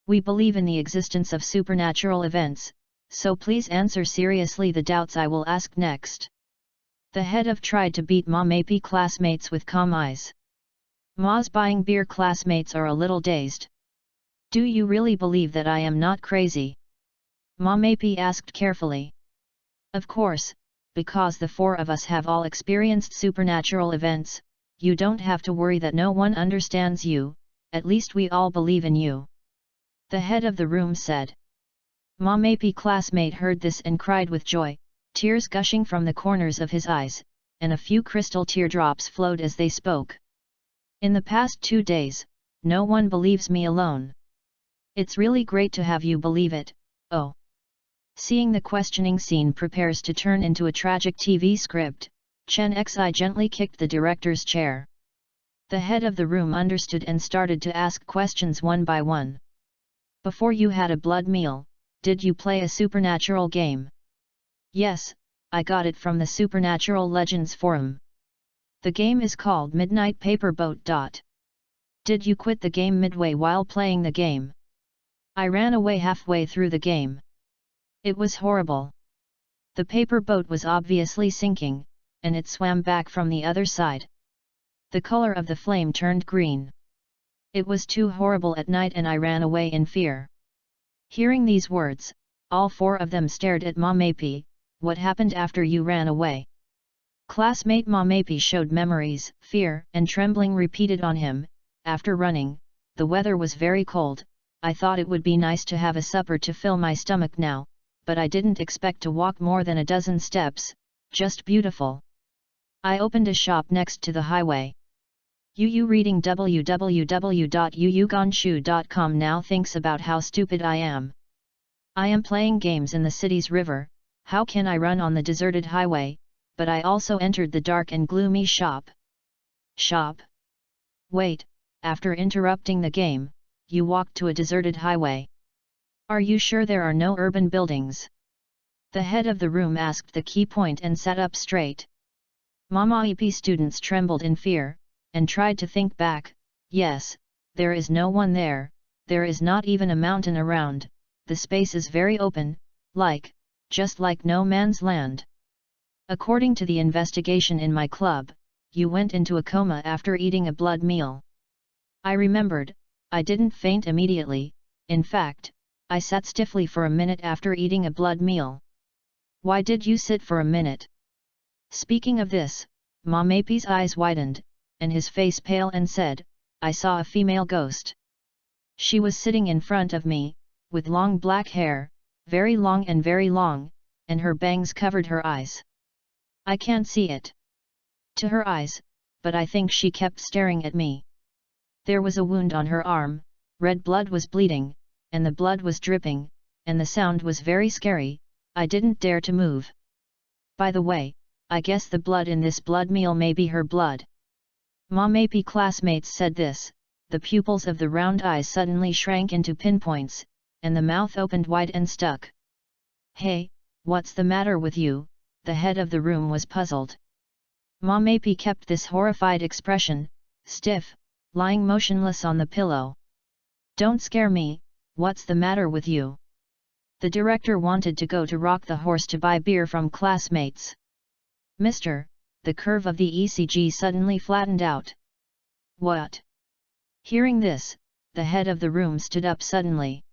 We believe in the existence of supernatural events, so please answer seriously the doubts I will ask next." The head of tried to beat Ma Meipi classmates with calm eyes. Ma's buying beer classmates are a little dazed. "Do you really believe that I am not crazy?" Ma Meipi asked carefully. "Of course, because the four of us have all experienced supernatural events, you don't have to worry that no one understands you, at least we all believe in you," the head of the room said. Ma Meipi classmate heard this and cried with joy, tears gushing from the corners of his eyes, and a few crystal teardrops flowed as they spoke. "In the past 2 days, no one believes me alone. It's really great to have you believe it, oh." Seeing the questioning scene prepares to turn into a tragic TV script, Chen Xi gently kicked the director's chair. The head of the room understood and started to ask questions one by one. "Before you had a blood meal, did you play a supernatural game?" "Yes, I got it from the Supernatural Legends forum. The game is called Midnight Paper Boat. Did you quit the game midway while playing the game?" "I ran away halfway through the game. It was horrible. The paper boat was obviously sinking, and it swam back from the other side. The color of the flame turned green. It was too horrible at night and I ran away in fear." Hearing these words, all four of them stared at Ma Meipi. "What happened after you ran away?" Classmate Ma Meipi showed memories, fear and trembling repeated on him. "After running, the weather was very cold, I thought it would be nice to have a supper to fill my stomach now, but I didn't expect to walk more than a dozen steps, just beautiful. I opened a shop next to the highway. Yu reading www.yuyugonshu.com now thinks about how stupid I am. I am playing games in the city's river, how can I run on the deserted highway, but I also entered the dark and gloomy shop. Shop? Wait, after interrupting the game, you walked to a deserted highway. Are you sure there are no urban buildings?" The head of the room asked the key point and sat up straight. Ma Meipi students trembled in fear, and tried to think back. "Yes, there is no one there, there is not even a mountain around, the space is very open, just like no man's land. According to the investigation in my club, you went into a coma after eating a blood meal. I remembered, I didn't faint immediately, in fact, I sat stiffly for a minute after eating a blood meal. Why did you sit for a minute? Speaking of this, Ma Meipi's eyes widened, and his face pale and said, I saw a female ghost. She was sitting in front of me, with long black hair, very long, and her bangs covered her eyes. I can't see it to her eyes, but I think she kept staring at me. There was a wound on her arm, red blood was bleeding, and the blood was dripping, and the sound was very scary. I didn't dare to move. By the way, I guess the blood in this blood meal may be her blood. Ma Meipi classmates said this, the pupils of the round eyes suddenly shrank into pinpoints, and the mouth opened wide and stuck. Hey, what's the matter with you? The head of the room was puzzled. Ma Meipi kept this horrified expression, stiff, lying motionless on the pillow. Don't scare me, what's the matter with you? The director wanted to go to Rock the Horse to buy beer from classmates. Mister, the curve of the ECG suddenly flattened out. What? Hearing this, the head of the room stood up suddenly.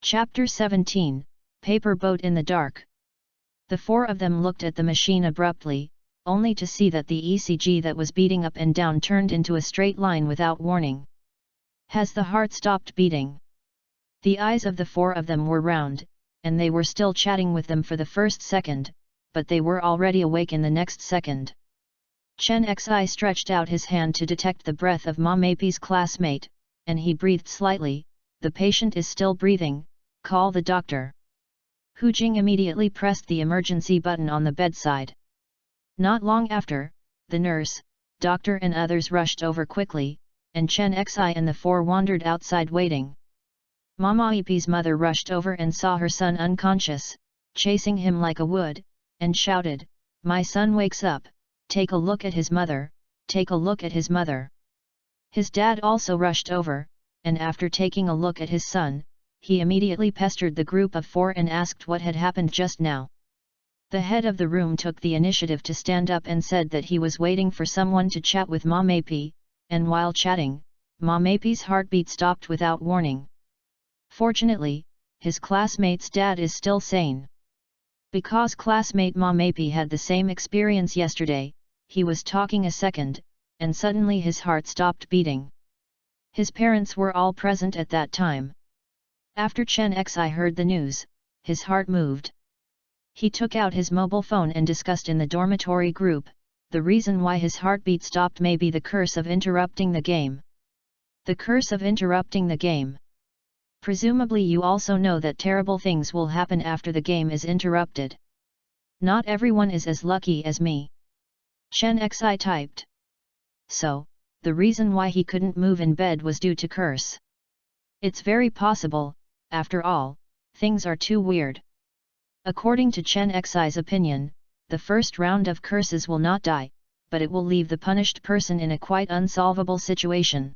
Chapter 17, Paper Boat in the Dark. The four of them looked at the machine abruptly, only to see that the ECG that was beating up and down turned into a straight line without warning. Has the heart stopped beating? The eyes of the four of them were round, and they were still chatting with them for the first second, but they were already awake in the next second. Chen Xi stretched out his hand to detect the breath of Ma Meipi's classmate, and he breathed slightly. The patient is still breathing, call the doctor. Hu Jing immediately pressed the emergency button on the bedside. Not long after, the nurse, doctor and others rushed over quickly, and Chen Xi and the four wandered outside waiting. Ma Meipi's mother rushed over and saw her son unconscious, chasing him like a wood, and shouted, My son wakes up, take a look at his mother, take a look at his mother. His dad also rushed over, and after taking a look at his son, he immediately pestered the group of four and asked what had happened just now. The head of the room took the initiative to stand up and said that he was waiting for someone to chat with Ma Meipi, and while chatting, Ma Meipi's heartbeat stopped without warning. Fortunately, his classmate's dad is still sane. Because classmate Ma Meipi had the same experience yesterday, he was talking a second, and suddenly his heart stopped beating. His parents were all present at that time. After Chen Xi heard the news, his heart moved. He took out his mobile phone and discussed in the dormitory group, the reason why his heartbeat stopped may be the curse of interrupting the game. The curse of interrupting the game. Presumably you also know that terrible things will happen after the game is interrupted. Not everyone is as lucky as me. Chen Xi typed. So, the reason why he couldn't move in bed was due to curse. It's very possible, after all, things are too weird. According to Chen Xi's opinion, the first round of curses will not die, but it will leave the punished person in a quite unsolvable situation.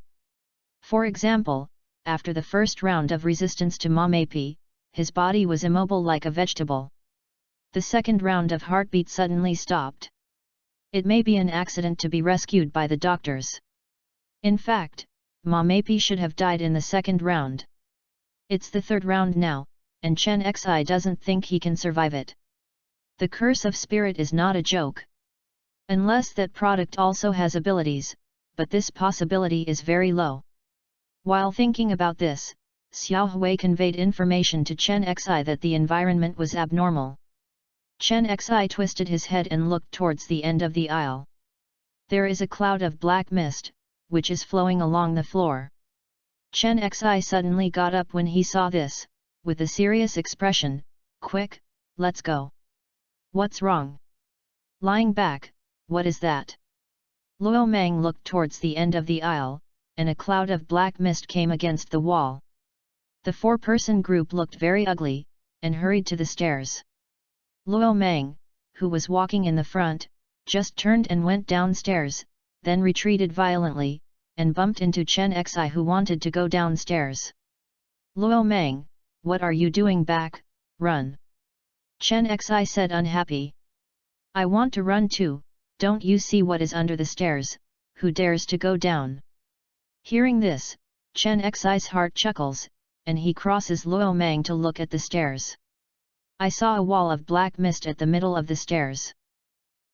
For example, after the first round of resistance to Ma Meipi, his body was immobile like a vegetable. The second round of heartbeat suddenly stopped. It may be an accident to be rescued by the doctors. In fact, Ma Meipi should have died in the second round. It's the third round now, and Chen Xi doesn't think he can survive it. The curse of spirit is not a joke. Unless that product also has abilities, but this possibility is very low. While thinking about this, Xiao Hui conveyed information to Chen Xi that the environment was abnormal. Chen Xi twisted his head and looked towards the end of the aisle. There is a cloud of black mist, which is flowing along the floor. Chen Xi suddenly got up when he saw this, with a serious expression, Quick, let's go. What's wrong? Lying back, what is that? Luo Mang looked towards the end of the aisle, and a cloud of black mist came against the wall. The four-person group looked very ugly, and hurried to the stairs. Luo Mang, who was walking in the front, just turned and went downstairs, then retreated violently, and bumped into Chen Xi who wanted to go downstairs. Luo Mang, what are you doing back? Run! Chen Xi said unhappy. I want to run too, don't you see what is under the stairs, who dares to go down? Hearing this, Chen Xi's heart chuckles, and he crosses Luo Mang to look at the stairs. I saw a wall of black mist at the middle of the stairs.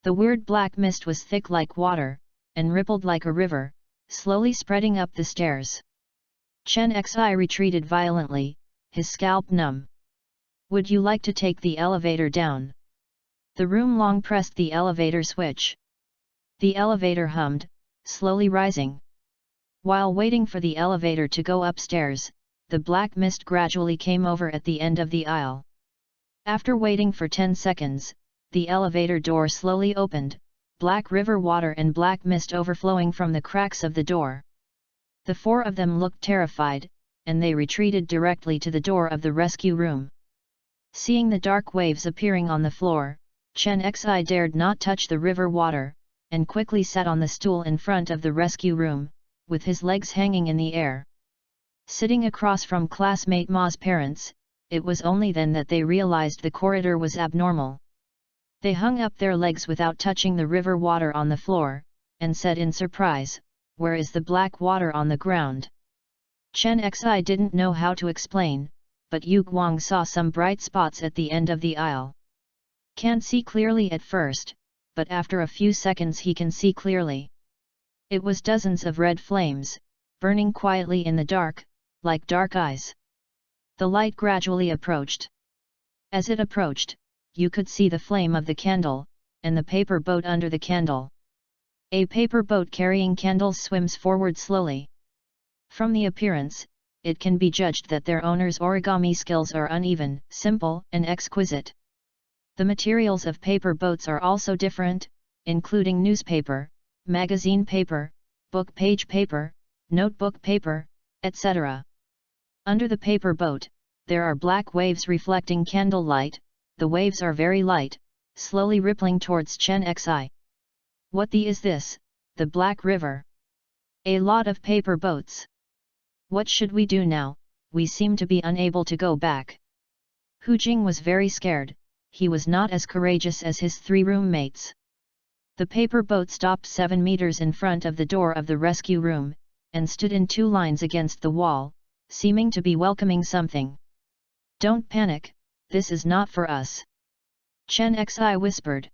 The weird black mist was thick like water, and rippled like a river, slowly spreading up the stairs. Chen Xi retreated violently, his scalp numb. Would you like to take the elevator down? The room long pressed the elevator switch. The elevator hummed, slowly rising. While waiting for the elevator to go upstairs, the black mist gradually came over at the end of the aisle. After waiting for 10 seconds, the elevator door slowly opened, black river water and black mist overflowing from the cracks of the door. The four of them looked terrified, and they retreated directly to the door of the rescue room. Seeing the dark waves appearing on the floor, Chen Xi dared not touch the river water, and quickly sat on the stool in front of the rescue room, with his legs hanging in the air. Sitting across from classmate Ma's parents, it was only then that they realized the corridor was abnormal. They hung up their legs without touching the river water on the floor, and said in surprise, "Where is the black water on the ground?" Chen Xi didn't know how to explain, but Yu Guang saw some bright spots at the end of the aisle. Can't see clearly at first, but after a few seconds he can see clearly. It was dozens of red flames, burning quietly in the dark, like dark eyes. The light gradually approached. As it approached, you could see the flame of the candle, and the paper boat under the candle. A paper boat carrying candles swims forward slowly. From the appearance, it can be judged that their owner's origami skills are uneven, simple, and exquisite. The materials of paper boats are also different, including newspaper, magazine paper, book page paper, notebook paper, etc. Under the paper boat, there are black waves reflecting candlelight. The waves are very light, slowly rippling towards Chen Xi. What the is this, the Black River? A lot of paper boats. What should we do now? We seem to be unable to go back. Hu Jing was very scared, he was not as courageous as his 3 roommates. The paper boat stopped 7 meters in front of the door of the rescue room, and stood in 2 lines against the wall, seeming to be welcoming something. "Don't panic, this is not for us," Chen Xi whispered.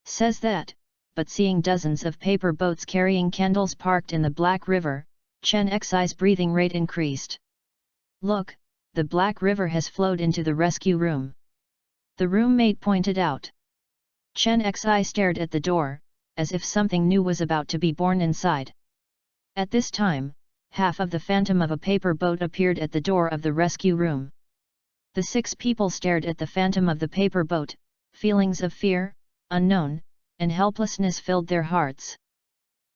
Says that, but seeing dozens of paper boats carrying candles parked in the Black River, Chen Xi's breathing rate increased. "Look, the Black River has flowed into the rescue room," the roommate pointed out. Chen Xi stared at the door, as if something new was about to be born inside. At this time, half of the phantom of a paper boat appeared at the door of the rescue room. The 6 people stared at the phantom of the paper boat, feelings of fear, unknown, and helplessness filled their hearts.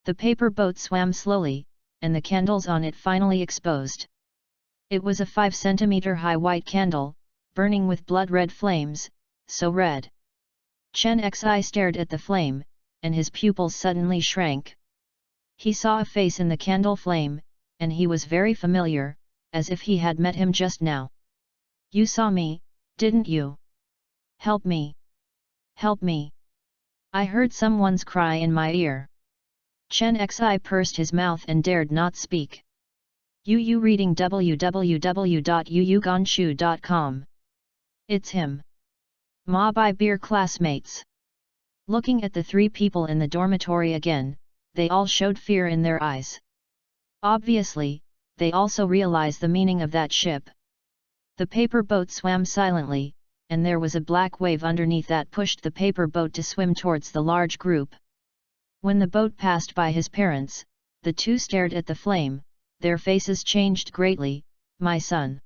The paper boat swam slowly, and the candles on it finally exposed. It was a 5 centimeter high white candle, burning with blood-red flames, so red. Chen Xi stared at the flame, and his pupils suddenly shrank. He saw a face in the candle flame, and he was very familiar, as if he had met him just now. "You saw me, didn't you? Help me! Help me! I heard someone's cry in my ear." Chen Xi pursed his mouth and dared not speak. Yu reading www.yuyuganshu.com. It's him. Ma by beer classmates. Looking at the 3 people in the dormitory again, they all showed fear in their eyes. Obviously, they also realized the meaning of that ship. The paper boat swam silently, and there was a black wave underneath that pushed the paper boat to swim towards the large group. When the boat passed by his parents, the 2 stared at the flame, their faces changed greatly. "My son."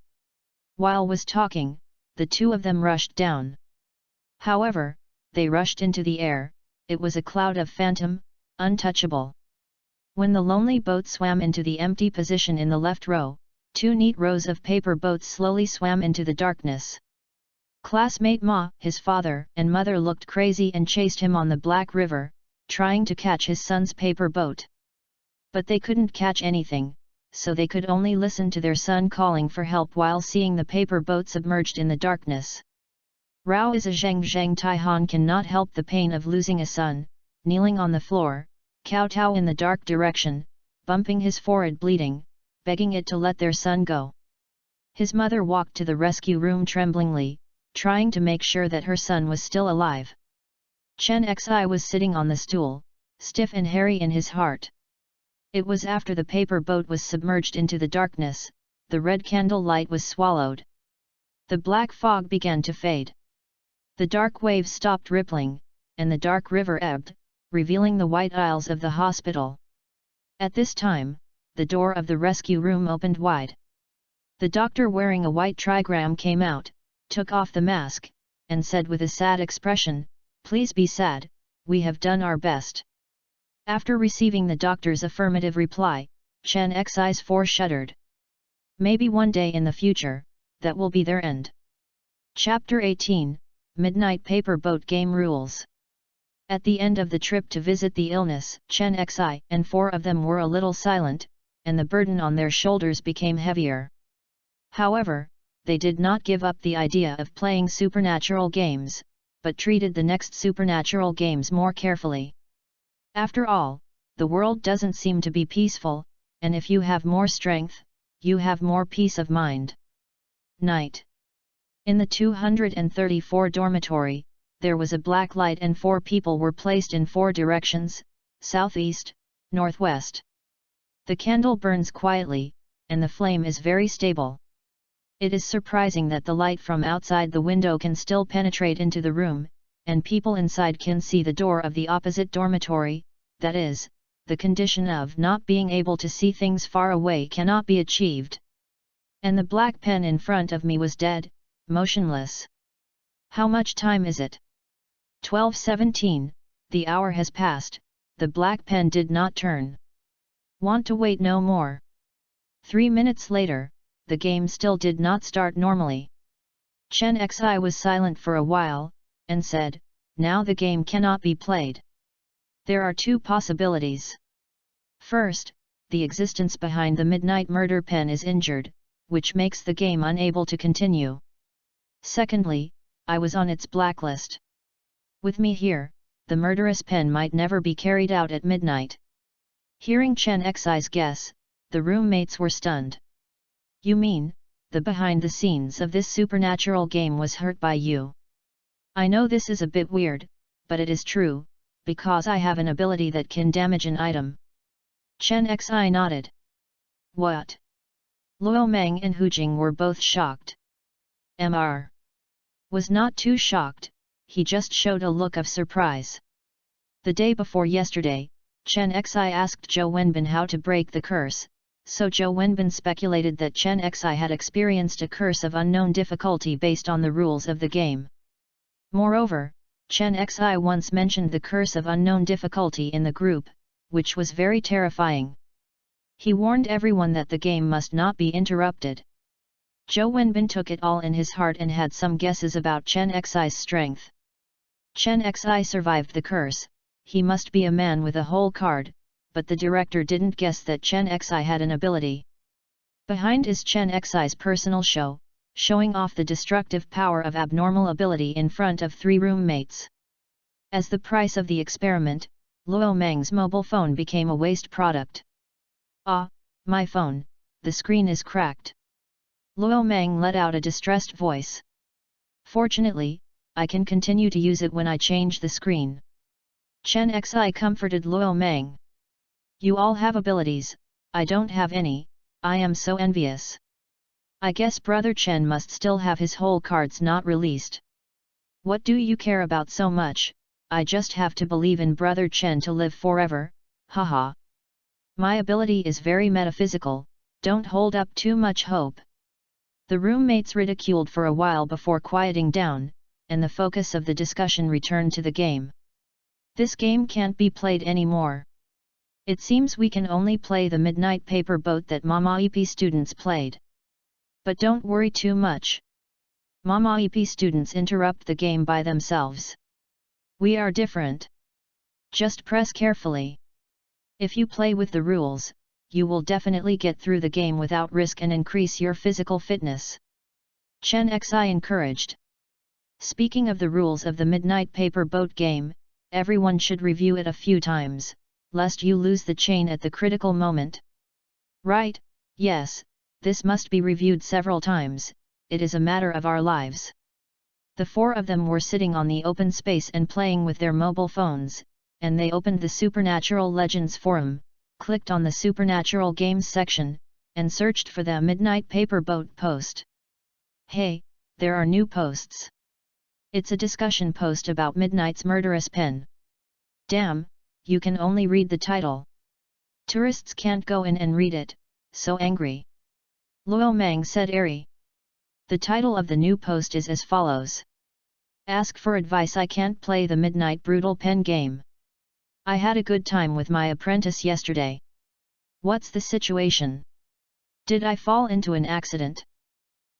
While was talking, the 2 of them rushed down. However, they rushed into the air, it was a cloud of phantom, untouchable. When the lonely boat swam into the empty position in the left row, 2 neat rows of paper boats slowly swam into the darkness. Classmate Ma, his father and mother looked crazy and chased him on the Black River, trying to catch his son's paper boat. But they couldn't catch anything, so they could only listen to their son calling for help while seeing the paper boat submerged in the darkness. Rao is a Zheng Taihan cannot help the pain of losing a son, kneeling on the floor, kowtow in the dark direction, bumping his forehead bleeding, begging it to let their son go. His mother walked to the rescue room tremblingly, trying to make sure that her son was still alive. Chen Xi was sitting on the stool, stiff and hairy in his heart. It was after the paper boat was submerged into the darkness, the red candle light was swallowed. The black fog began to fade. The dark waves stopped rippling, and the dark river ebbed, revealing the white aisles of the hospital. At this time, the door of the rescue room opened wide. The doctor wearing a white trigram came out, took off the mask, and said with a sad expression, "Please be sad, we have done our best." After receiving the doctor's affirmative reply, Chen Xi's four shuddered. Maybe one day in the future, that will be their end. Chapter 18, Midnight Paper Boat Game Rules. At the end of the trip to visit the illness, Chen Xi and four of them were a little silent, and the burden on their shoulders became heavier. However, they did not give up the idea of playing supernatural games, but treated the next supernatural games more carefully. After all, the world doesn't seem to be peaceful, and if you have more strength, you have more peace of mind. Night. In the 234 dormitory, there was a black light and 4 people were placed in 4 directions, southeast, northwest. The candle burns quietly, and the flame is very stable. It is surprising that the light from outside the window can still penetrate into the room, and people inside can see the door of the opposite dormitory. That is, the condition of not being able to see things far away cannot be achieved. And the black pen in front of me was dead, motionless. How much time is it? 12:17, the hour has passed, the black pen did not turn. Want to wait no more? 3 minutes later, the game still did not start normally. Chen Xi was silent for a while, and said, "Now the game cannot be played. There are 2 possibilities. First, the existence behind the midnight murder pen is injured, which makes the game unable to continue. Secondly, I was on its blacklist. With me here, the murderous pen might never be carried out at midnight." Hearing Chen Xi's guess, the roommates were stunned. "You mean, the behind the scenes of this supernatural game was hurt by you?" "I know this is a bit weird, but it is true, because I have an ability that can damage an item." Chen Xi nodded. "What?" Luo Meng and Hu Jing were both shocked. Mr. was not too shocked, he just showed a look of surprise. The day before yesterday, Chen Xi asked Zhou Wenbin how to break the curse, so Zhou Wenbin speculated that Chen Xi had experienced a curse of unknown difficulty based on the rules of the game. Moreover, Chen Xi once mentioned the curse of unknown difficulty in the group, which was very terrifying. He warned everyone that the game must not be interrupted. Zhou Wenbin took it all in his heart and had some guesses about Chen Xi's strength. Chen Xi survived the curse, he must be a man with a whole card, but the director didn't guess that Chen Xi had an ability. Behind is Chen Xi's personal show, showing off the destructive power of abnormal ability in front of 3 roommates. As the price of the experiment, Luo Meng's mobile phone became a waste product. "Ah, my phone, the screen is cracked." Luo Meng let out a distressed voice. "Fortunately, I can continue to use it when I change the screen." Chen Xi comforted Luo Meng. "You all have abilities, I don't have any, I am so envious. I guess Brother Chen must still have his whole cards not released." "What do you care about so much? I just have to believe in Brother Chen to live forever, haha. My ability is very metaphysical, don't hold up too much hope." The roommates ridiculed for a while before quieting down, and the focus of the discussion returned to the game. "This game can't be played anymore. It seems we can only play the midnight paper boat that Mama EP students played. But don't worry too much. Mama EP students interrupt the game by themselves. We are different. Just press carefully. If you play with the rules, you will definitely get through the game without risk and increase your physical fitness." Chen Xi encouraged. "Speaking of the rules of the midnight paper boat game, everyone should review it a few times, lest you lose the chain at the critical moment." "Right, yes, this must be reviewed several times, it is a matter of our lives. The four of them were sitting on the open space and playing with their mobile phones, and they opened the Supernatural Legends forum, clicked on the Supernatural Games section, and searched for the Midnight Paper Boat post. Hey, there are new posts. It's a discussion post about Midnight's murderous pen. Damn, you can only read the title. Tourists can't go in and read it, so angry. Luo Mang said airy. The title of the new post is as follows. Ask for advice, I can't play the Midnight Brutal Pen game. I had a good time with my apprentice yesterday. What's the situation? Did I fall into an accident?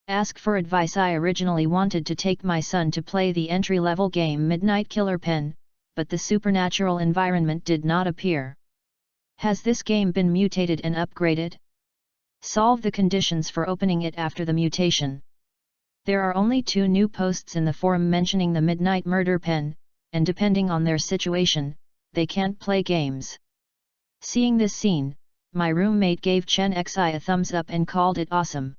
Ask for advice, I originally wanted to take my son to play the entry-level game Midnight Killer Pen, but the supernatural environment did not appear. Has this game been mutated and upgraded? Solve the conditions for opening it after the mutation. There are only 2 new posts in the forum mentioning the Midnight Murder Pen, and depending on their situation, they can't play games. Seeing this scene, my roommate gave Chen Xi a thumbs up and called it awesome.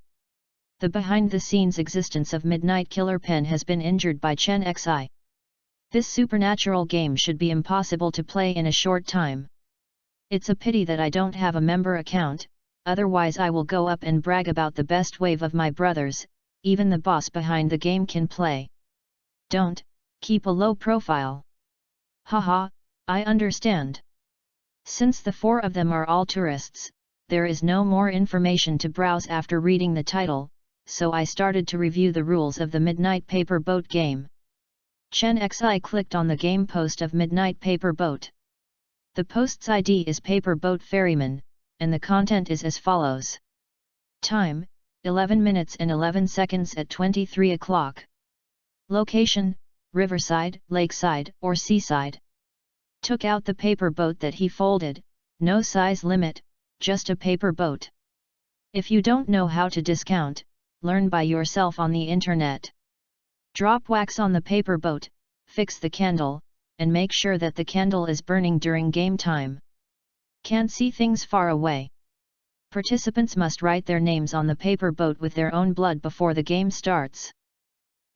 The behind-the-scenes existence of Midnight Killer Pen has been injured by Chen Xi. This supernatural game should be impossible to play in a short time. It's a pity that I don't have a member account, otherwise I will go up and brag about the best wave of my brothers, even the boss behind the game can play. Don't, keep a low profile. Haha, I understand. Since the 4 of them are all tourists, there is no more information to browse after reading the title, so I started to review the rules of the Midnight Paper Boat game. Chen Xi clicked on the game post of Midnight Paper Boat. The post's ID is Paper Boat Ferryman, and the content is as follows. Time, 11 minutes and 11 seconds at 23 o'clock. Location, riverside, lakeside, or seaside. Took out the paper boat that he folded, no size limit, just a paper boat. If you don't know how to discount, learn by yourself on the internet. Drop wax on the paper boat, fix the candle, and make sure that the candle is burning during game time. Can't see things far away. Participants must write their names on the paper boat with their own blood before the game starts.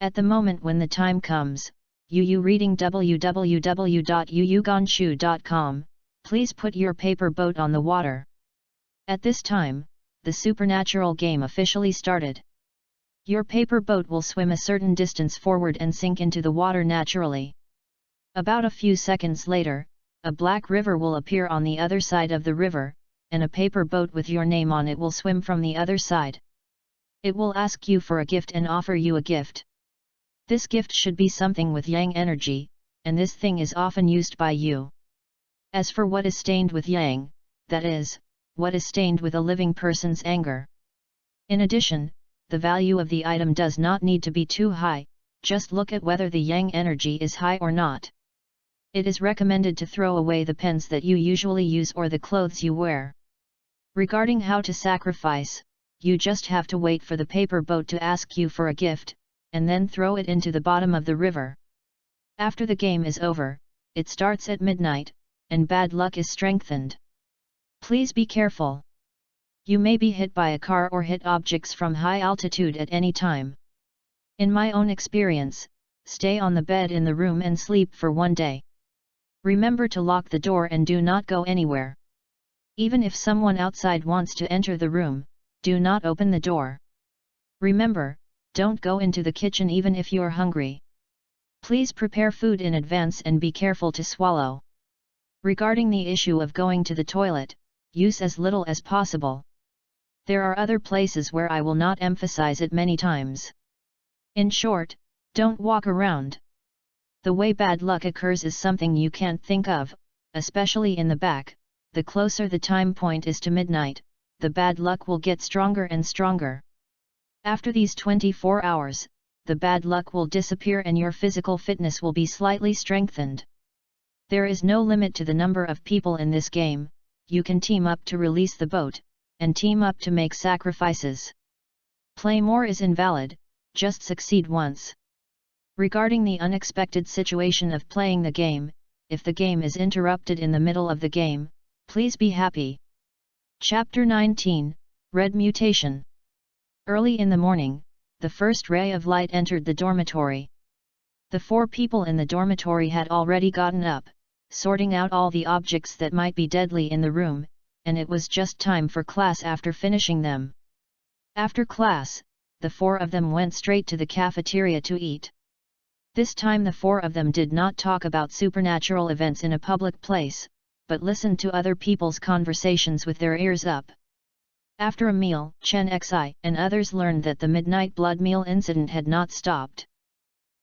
At the moment when the time comes, you reading www.yuyugonshu.com, please put your paper boat on the water. At this time, the supernatural game officially started. Your paper boat will swim a certain distance forward and sink into the water naturally. About a few seconds later, a black river will appear on the other side of the river, and a paper boat with your name on it will swim from the other side. It will ask you for a gift and offer you a gift. This gift should be something with yang energy, and this thing is often used by you. As for what is stained with yang, that is, what is stained with a living person's anger. In addition, the value of the item does not need to be too high, just look at whether the yang energy is high or not. It is recommended to throw away the pens that you usually use or the clothes you wear. Regarding how to sacrifice, you just have to wait for the paper boat to ask you for a gift, and then throw it into the bottom of the river. After the game is over, it starts at midnight, and bad luck is strengthened. Please be careful. You may be hit by a car or hit objects from high altitude at any time. In my own experience, stay on the bed in the room and sleep for 1 day. Remember to lock the door and do not go anywhere. Even if someone outside wants to enter the room, do not open the door. Remember, don't go into the kitchen even if you're hungry. Please prepare food in advance and be careful to swallow. Regarding the issue of going to the toilet, use as little as possible. There are other places where I will not emphasize it many times. In short, don't walk around. The way bad luck occurs is something you can't think of, especially in the back. The closer the time point is to midnight, the bad luck will get stronger and stronger. After these 24 hours, the bad luck will disappear and your physical fitness will be slightly strengthened. There is no limit to the number of people in this game, you can team up to release the boat, and team up to make sacrifices. Play more is invalid, just succeed once. Regarding the unexpected situation of playing the game, if the game is interrupted in the middle of the game, please be happy. Chapter 19, Red Mutation. Early in the morning, the first ray of light entered the dormitory. The 4 people in the dormitory had already gotten up, sorting out all the objects that might be deadly in the room, and it was just time for class after finishing them. After class, the 4 of them went straight to the cafeteria to eat. This time the 4 of them did not talk about supernatural events in a public place, but listened to other people's conversations with their ears up. After a meal, Chen Xi and others learned that the midnight blood meal incident had not stopped.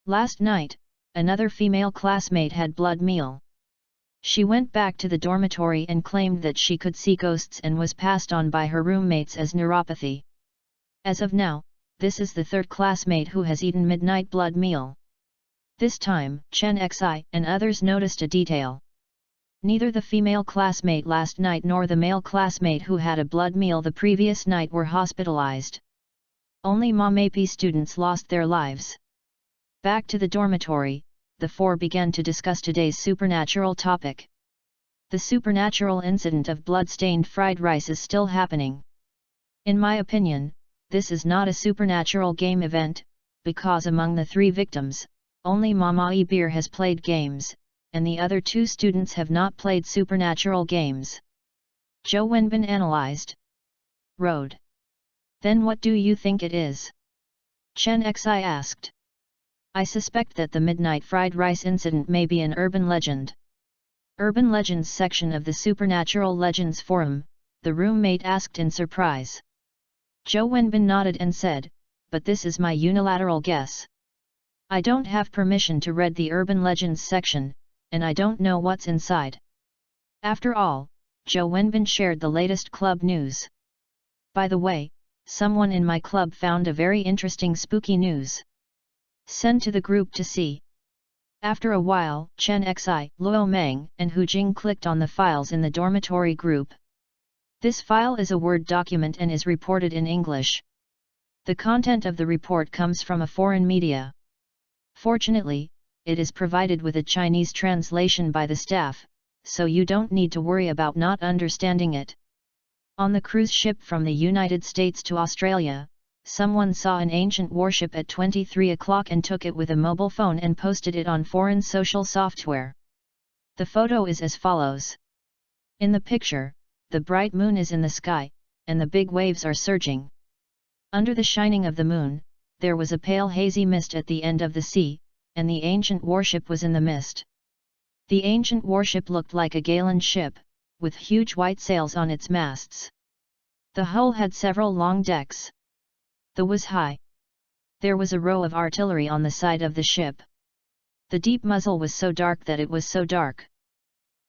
Last night, another female classmate had blood meal. She went back to the dormitory and claimed that she could see ghosts and was passed on by her roommates as neuropathy. As of now, this is the 3rd classmate who has eaten midnight blood meal. This time, Chen Xi and others noticed a detail. Neither the female classmate last night nor the male classmate who had a blood meal the previous night were hospitalized. Only MAP students lost their lives. Back to the dormitory, the 4 began to discuss today's supernatural topic. The supernatural incident of blood-stained fried rice is still happening. In my opinion, this is not a supernatural game event, because among the 3 victims, only Mama Beer has played games, and the other 2 students have not played supernatural games. Zhou Wenbin analyzed. Road. Then what do you think it is? Chen Xi asked. I suspect that the midnight fried rice incident may be an urban legend. Urban Legends section of the Supernatural Legends forum, the roommate asked in surprise. Zhou Wenbin nodded and said, but this is my unilateral guess. I don't have permission to read the Urban Legends section, and I don't know what's inside. After all, Zhou Wenbin shared the latest club news. By the way, someone in my club found a very interesting spooky news. Send to the group to see. After a while, Chen Xi, Luo Meng, and Hu Jing clicked on the files in the dormitory group. This file is a Word document and is reported in English. The content of the report comes from a foreign media. Fortunately, it is provided with a Chinese translation by the staff, so you don't need to worry about not understanding it. On the cruise ship from the United States to Australia, someone saw an ancient warship at 23 o'clock and took it with a mobile phone and posted it on foreign social software. The photo is as follows. In the picture, the bright moon is in the sky, and the big waves are surging. Under the shining of the moon, there was a pale hazy mist at the end of the sea, and the ancient warship was in the mist. The ancient warship looked like a Galen ship, with huge white sails on its masts. The hull had several long decks. The was high. There was a row of artillery on the side of the ship. The deep muzzle was so dark that it was so dark.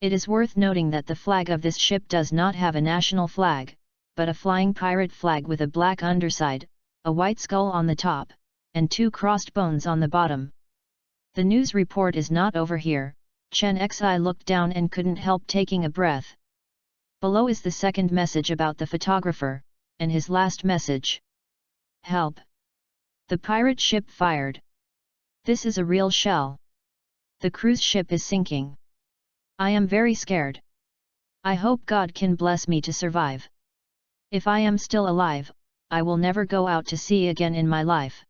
It is worth noting that the flag of this ship does not have a national flag, but a flying pirate flag with a black underside, a white skull on the top, and 2 crossed bones on the bottom. The news report is not over here. Chen Xi looked down and couldn't help taking a breath. Below is the second message about the photographer, and his last message. Help! The pirate ship fired. This is a real shell. The cruise ship is sinking. I am very scared. I hope God can bless me to survive. If I am still alive, I will never go out to sea again in my life.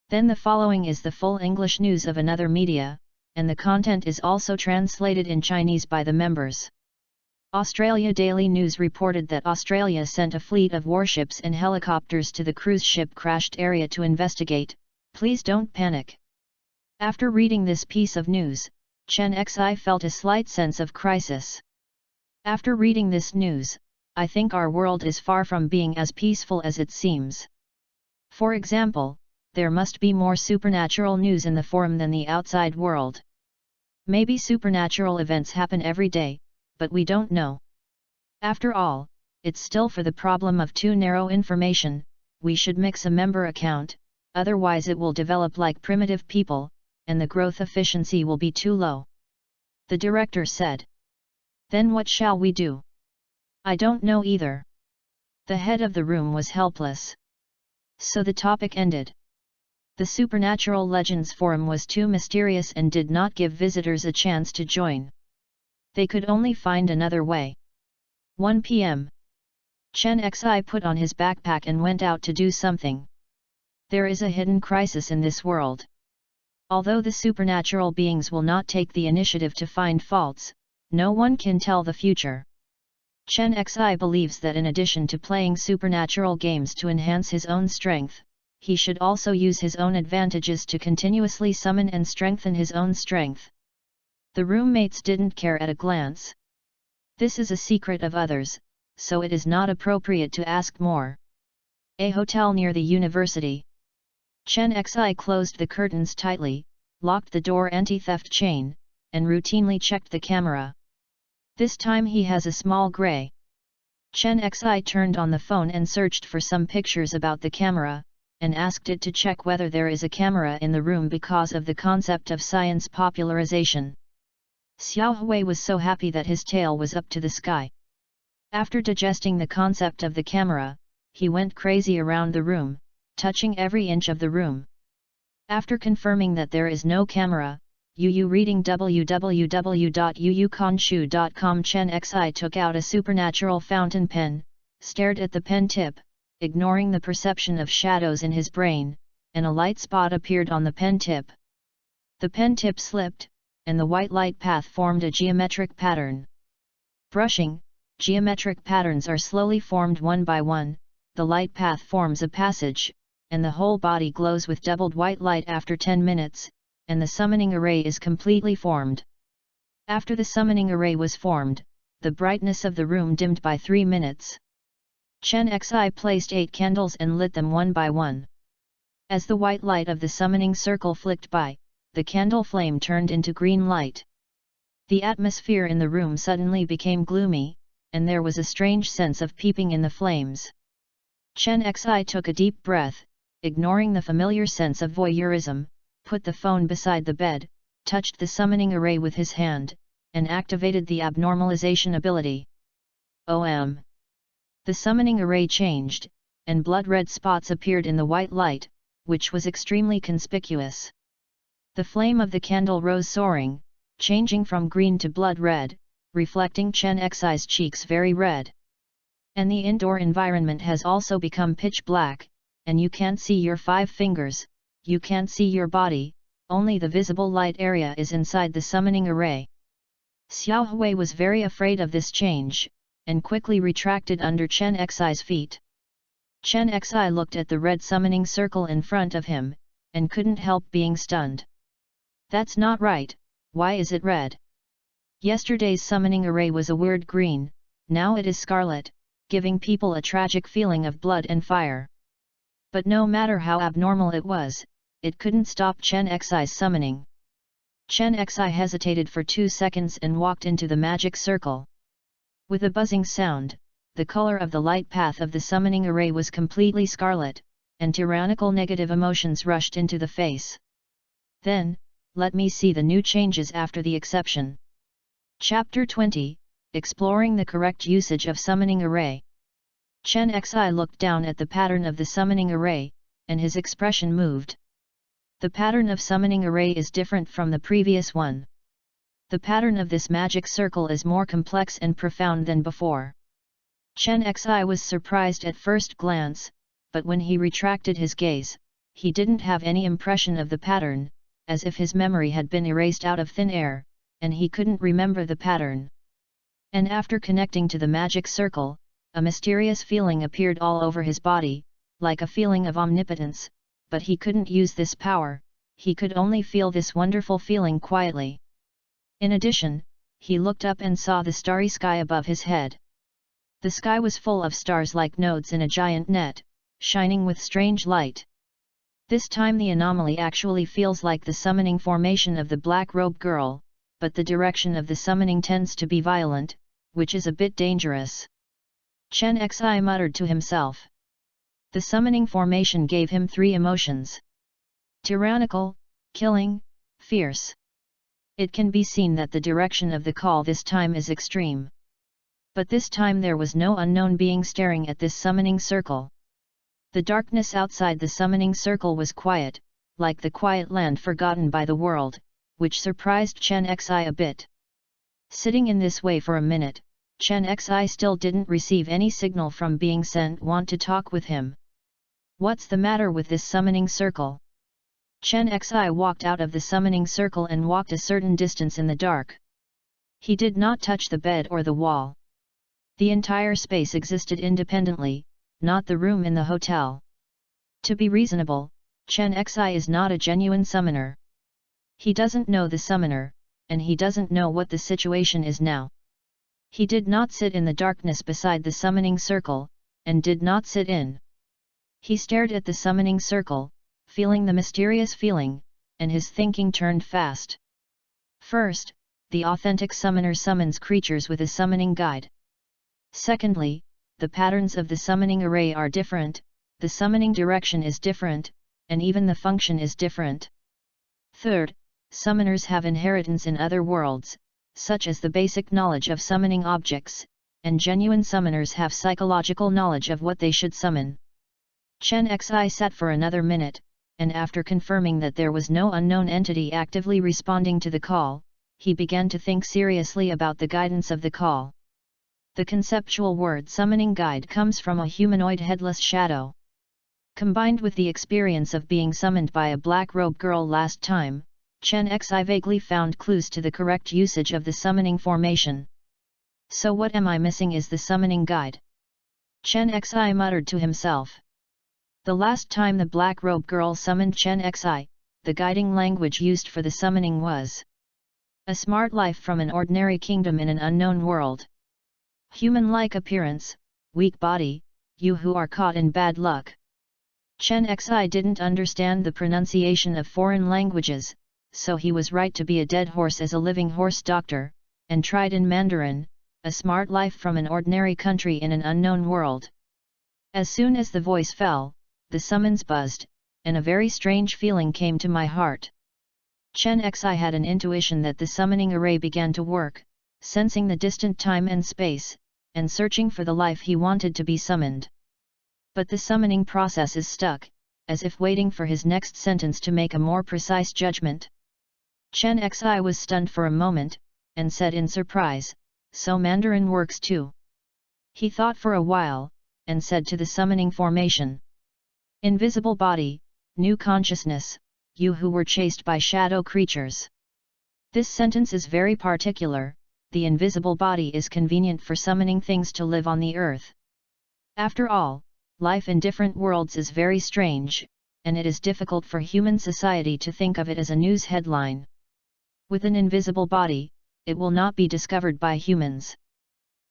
Then the following is the full English news of another media, and the content is also translated in Chinese by the members. Australia Daily News reported that Australia sent a fleet of warships and helicopters to the cruise ship crashed area to investigate. Please don't panic. After reading this piece of news, Chen Xi felt a slight sense of crisis. After reading this news, I think our world is far from being as peaceful as it seems. For example, there must be more supernatural news in the forum than the outside world. Maybe supernatural events happen every day, but we don't know. After all, it's still for the problem of too narrow information. We should mix a member account, otherwise it will develop like primitive people, and the growth efficiency will be too low. The director said. Then what shall we do? I don't know either. The head of the room was helpless. So the topic ended. The Supernatural Legends forum was too mysterious and did not give visitors a chance to join. They could only find another way. 1 p.m. Chen Xi put on his backpack and went out to do something. There is a hidden crisis in this world. Although the supernatural beings will not take the initiative to find faults, no one can tell the future. Chen Xi believes that in addition to playing supernatural games to enhance his own strength, he should also use his own advantages to continuously summon and strengthen his own strength. The roommates didn't care at a glance. This is a secret of others, so it is not appropriate to ask more. A hotel near the university. Chen Xi closed the curtains tightly, locked the door anti-theft chain, and routinely checked the camera. This time he has a small gray. Chen Xi turned on the phone and searched for some pictures about the camera, and asked it to check whether there is a camera in the room because of the concept of science popularization. Xiao Hui was so happy that his tail was up to the sky. After digesting the concept of the camera, he went crazy around the room, touching every inch of the room. After confirming that there is no camera, reading www.yuyukanshu.com, Chen Xi took out a supernatural fountain pen, stared at the pen tip, ignoring the perception of shadows in his brain, and a light spot appeared on the pen tip. The pen tip slipped, and the white light path formed a geometric pattern. Brushing, geometric patterns are slowly formed one by one, the light path forms a passage, and the whole body glows with doubled white light after 10 minutes, and the summoning array is completely formed. After the summoning array was formed, the brightness of the room dimmed by 3 minutes. Chen Xi placed 8 candles and lit them one by one. As the white light of the summoning circle flicked by, the candle flame turned into green light. The atmosphere in the room suddenly became gloomy, and there was a strange sense of peeping in the flames. Chen Xi took a deep breath, ignoring the familiar sense of voyeurism, put the phone beside the bed, touched the summoning array with his hand, and activated the abnormalization ability. OM. The summoning array changed, and blood-red spots appeared in the white light, which was extremely conspicuous. The flame of the candle rose soaring, changing from green to blood-red, reflecting Chen Xi's cheeks very red. And the indoor environment has also become pitch black, and you can't see your 5 fingers, you can't see your body, only the visible light area is inside the summoning array. Xiao Hui was very afraid of this change, and quickly retracted under Chen Xi's feet. Chen Xi looked at the red summoning circle in front of him, and couldn't help being stunned. That's not right, why is it red? Yesterday's summoning array was a weird green, now it is scarlet, giving people a tragic feeling of blood and fire. But no matter how abnormal it was, it couldn't stop Chen Xi's summoning. Chen Xi hesitated for 2 seconds and walked into the magic circle. With a buzzing sound, the color of the light path of the summoning array was completely scarlet, and tyrannical negative emotions rushed into the face. Then, let me see the new changes after the exception. Chapter 20, Exploring the Correct Usage of Summoning Array. Chen Xi looked down at the pattern of the summoning array, and his expression moved. The pattern of summoning array is different from the previous one. The pattern of this magic circle is more complex and profound than before. Chen Xi was surprised at first glance, but when he retracted his gaze, he didn't have any impression of the pattern, as if his memory had been erased out of thin air, and he couldn't remember the pattern. And after connecting to the magic circle, a mysterious feeling appeared all over his body, like a feeling of omnipotence, but he couldn't use this power, he could only feel this wonderful feeling quietly. In addition, he looked up and saw the starry sky above his head. The sky was full of stars like nodes in a giant net, shining with strange light. This time the anomaly actually feels like the summoning formation of the black-robed girl, but the direction of the summoning tends to be violent, which is a bit dangerous. Chen Xi muttered to himself. The summoning formation gave him 3 emotions. Tyrannical, killing, fierce. It can be seen that the direction of the call this time is extreme. But this time there was no unknown being staring at this summoning circle. The darkness outside the summoning circle was quiet, like the quiet land forgotten by the world, which surprised Chen Xi a bit. Sitting in this way for a minute, Chen Xi still didn't receive any signal from being sent want to talk with him. What's the matter with this summoning circle? Chen Xi walked out of the summoning circle and walked a certain distance in the dark. He did not touch the bed or the wall. The entire space existed independently, not the room in the hotel. To be reasonable, Chen Xi is not a genuine summoner. He doesn't know the summoner, and he doesn't know what the situation is now. He did not sit in the darkness beside the summoning circle, and did not sit in. He stared at the summoning circle, feeling the mysterious feeling, and his thinking turned fast. First, the authentic summoner summons creatures with a summoning guide. Secondly, the patterns of the summoning array are different, the summoning direction is different, and even the function is different. Third, summoners have inheritance in other worlds, such as the basic knowledge of summoning objects, and genuine summoners have psychological knowledge of what they should summon. Chen Xi sat for another minute, and after confirming that there was no unknown entity actively responding to the call, he began to think seriously about the guidance of the call. The conceptual word summoning guide comes from a humanoid headless shadow. Combined with the experience of being summoned by a black-robed girl last time, Chen Xi vaguely found clues to the correct usage of the summoning formation. So what am I missing is the summoning guide? Chen Xi muttered to himself. The last time the black-robed girl summoned Chen Xi, the guiding language used for the summoning was a smart life from an ordinary kingdom in an unknown world. Human-like appearance, weak body, you who are caught in bad luck. Chen Xi didn't understand the pronunciation of foreign languages, so he was right to be a dead horse as a living horse doctor, and tried in Mandarin, a smart life from an ordinary country in an unknown world. As soon as the voice fell, the summons buzzed, and a very strange feeling came to my heart. Chen Xi had an intuition that the summoning array began to work, sensing the distant time and space, and searching for the life he wanted to be summoned. But the summoning process is stuck, as if waiting for his next sentence to make a more precise judgment. Chen Xi was stunned for a moment, and said in surprise, "So Mandarin works too?" He thought for a while, and said to the summoning formation, "Invisible body, new consciousness, you who were chased by shadow creatures." This sentence is very particular. The invisible body is convenient for summoning things to live on the earth. After all, life in different worlds is very strange, and it is difficult for human society to think of it as a news headline. With an invisible body, it will not be discovered by humans.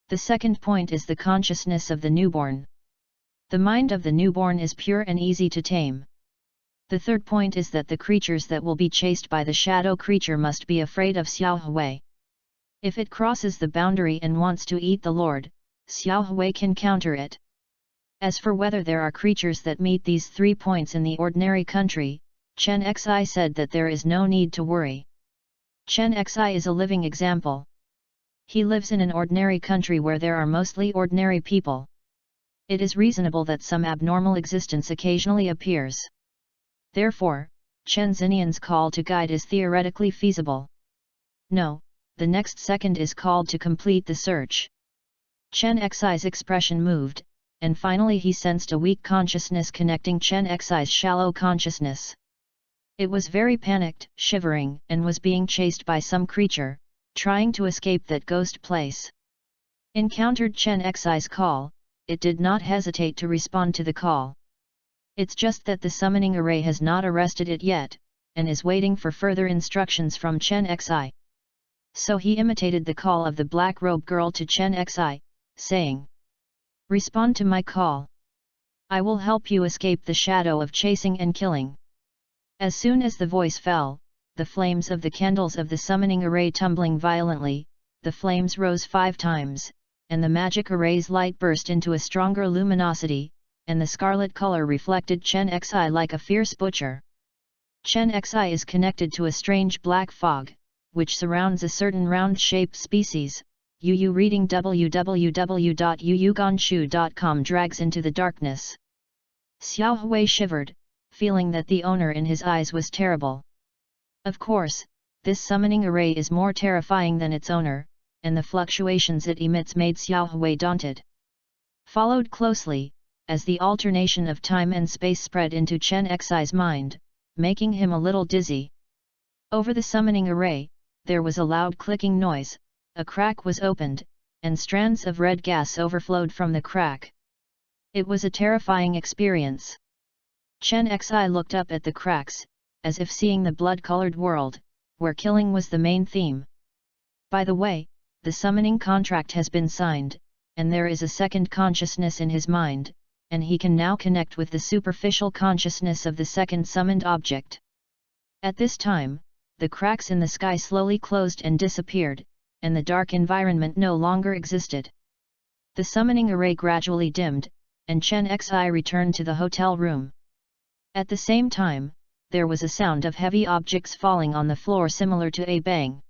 The second point is the consciousness of the newborn. The mind of the newborn is pure and easy to tame. The third point is that the creatures that will be chased by the shadow creature must be afraid of Xiao Hui. If it crosses the boundary and wants to eat the Lord, Xiao Hui can counter it. As for whether there are creatures that meet these 3 points in the ordinary country, Chen Xi said that there is no need to worry. Chen Xi is a living example. He lives in an ordinary country where there are mostly ordinary people. It is reasonable that some abnormal existence occasionally appears. Therefore, Chen Xinian's call to guide is theoretically feasible. No, the next second is called to complete the search. Chen Xi's expression moved, and finally he sensed a weak consciousness connecting Chen Xi's shallow consciousness. It was very panicked, shivering, and was being chased by some creature, trying to escape that ghost place. Encountered Chen Xi's call, it did not hesitate to respond to the call. It's just that the summoning array has not arrested it yet, and is waiting for further instructions from Chen Xi. So he imitated the call of the black-robed girl to Chen Xi, saying, "Respond to my call. I will help you escape the shadow of chasing and killing." As soon as the voice fell, the flames of the candles of the summoning array tumbling violently, the flames rose 5 times, and the magic array's light burst into a stronger luminosity, and the scarlet color reflected Chen Xi like a fierce butcher. Chen Xi is connected to a strange black fog, which surrounds a certain round-shaped species. Yu reading www.yuyuganshu.com drags into the darkness. Xiao Hui shivered, feeling that the owner in his eyes was terrible. Of course, this summoning array is more terrifying than its owner, and the fluctuations it emits made Xiao Hui daunted. Followed closely, as the alternation of time and space spread into Chen Xi's mind, making him a little dizzy. Over the summoning array, there was a loud clicking noise, a crack was opened, and strands of red gas overflowed from the crack. It was a terrifying experience. Chen Xi looked up at the cracks, as if seeing the blood-colored world, where killing was the main theme. By the way, the summoning contract has been signed, and there is a second consciousness in his mind, and he can now connect with the superficial consciousness of the second summoned object. At this time, the cracks in the sky slowly closed and disappeared, and the dark environment no longer existed. The summoning array gradually dimmed, and Chen Xi returned to the hotel room. At the same time, there was a sound of heavy objects falling on the floor similar to a bang.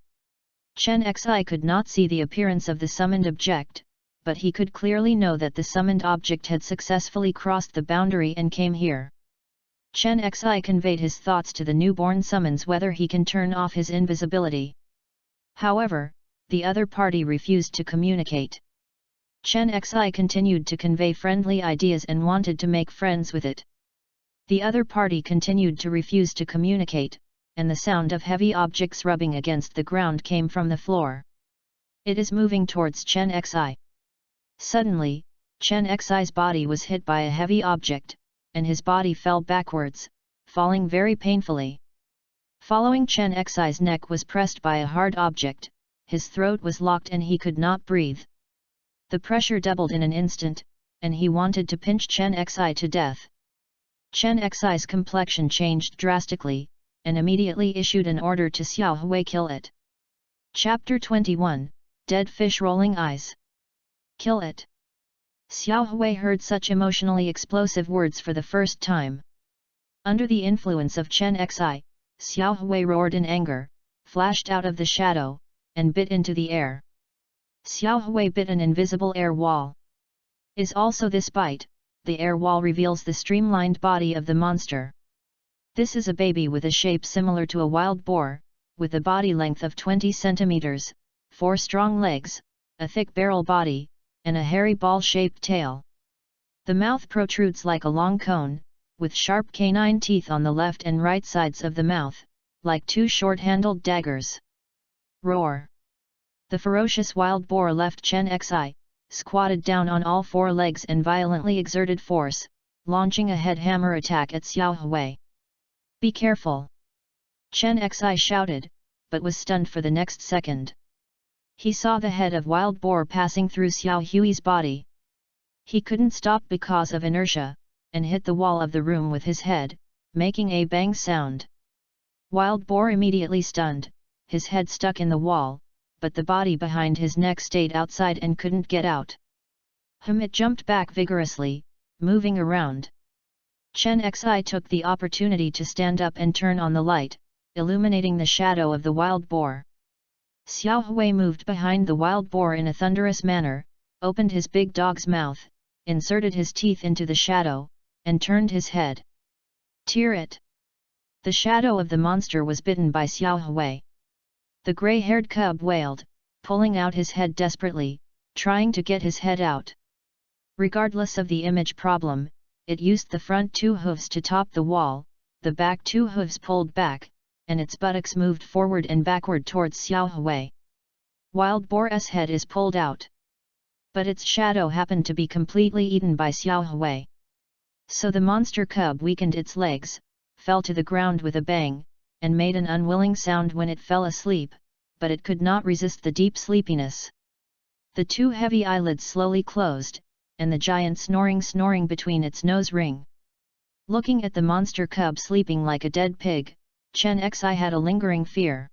Chen Xi could not see the appearance of the summoned object, but he could clearly know that the summoned object had successfully crossed the boundary and came here. Chen Xi conveyed his thoughts to the newborn summons whether he can turn off his invisibility. However, the other party refused to communicate. Chen Xi continued to convey friendly ideas and wanted to make friends with it. The other party continued to refuse to communicate, and the sound of heavy objects rubbing against the ground came from the floor. It is moving towards Chen Xi. Suddenly, Chen Xi's body was hit by a heavy object, and his body fell backwards, falling very painfully. Following Chen Xi's neck was pressed by a hard object, his throat was locked and he could not breathe. The pressure doubled in an instant, and he wanted to pinch Chen Xi to death. Chen Xi's complexion changed drastically, and immediately issued an order to Xiao Hui kill it. Chapter 21, Dead Fish Rolling Eyes. Kill it. Xiao Hui heard such emotionally explosive words for the first time. Under the influence of Chen Xi, Xiao Hui roared in anger, flashed out of the shadow, and bit into the air. Xiao Hui bit an invisible air wall. Is also this bite, the air wall reveals the streamlined body of the monster. This is a baby with a shape similar to a wild boar, with a body length of 20 centimeters, 4 strong legs, a thick barrel body, and a hairy ball-shaped tail. The mouth protrudes like a long cone, with sharp canine teeth on the left and right sides of the mouth, like 2 short-handled daggers. Roar! The ferocious wild boar left Chen Xi, squatted down on all 4 legs and violently exerted force, launching a head hammer attack at Xiao Hui. Be careful! Chen Xi shouted, but was stunned for the next second. He saw the head of wild boar passing through Xiao Hui's body. He couldn't stop because of inertia, and hit the wall of the room with his head, making a bang sound. Wild boar immediately stunned, his head stuck in the wall, but the body behind his neck stayed outside and couldn't get out. It jumped back vigorously, moving around. Chen Xi took the opportunity to stand up and turn on the light, illuminating the shadow of the wild boar. Xiao Hui moved behind the wild boar in a thunderous manner, opened his big dog's mouth, inserted his teeth into the shadow, and turned his head. Tear it! The shadow of the monster was bitten by Xiao Hui. The grey-haired cub wailed, pulling out his head desperately, trying to get his head out. Regardless of the image problem, it used the front 2 hooves to top the wall, the back 2 hooves pulled back, and its buttocks moved forward and backward towards Xiao Hui. Wild boar's head is pulled out. But its shadow happened to be completely eaten by Xiao Hui. So the monster cub weakened its legs, fell to the ground with a bang, and made an unwilling sound when it fell asleep, but it could not resist the deep sleepiness. The 2 heavy eyelids slowly closed, and the giant snoring between its nose ring. Looking at the monster cub sleeping like a dead pig, Chen Xi had a lingering fear.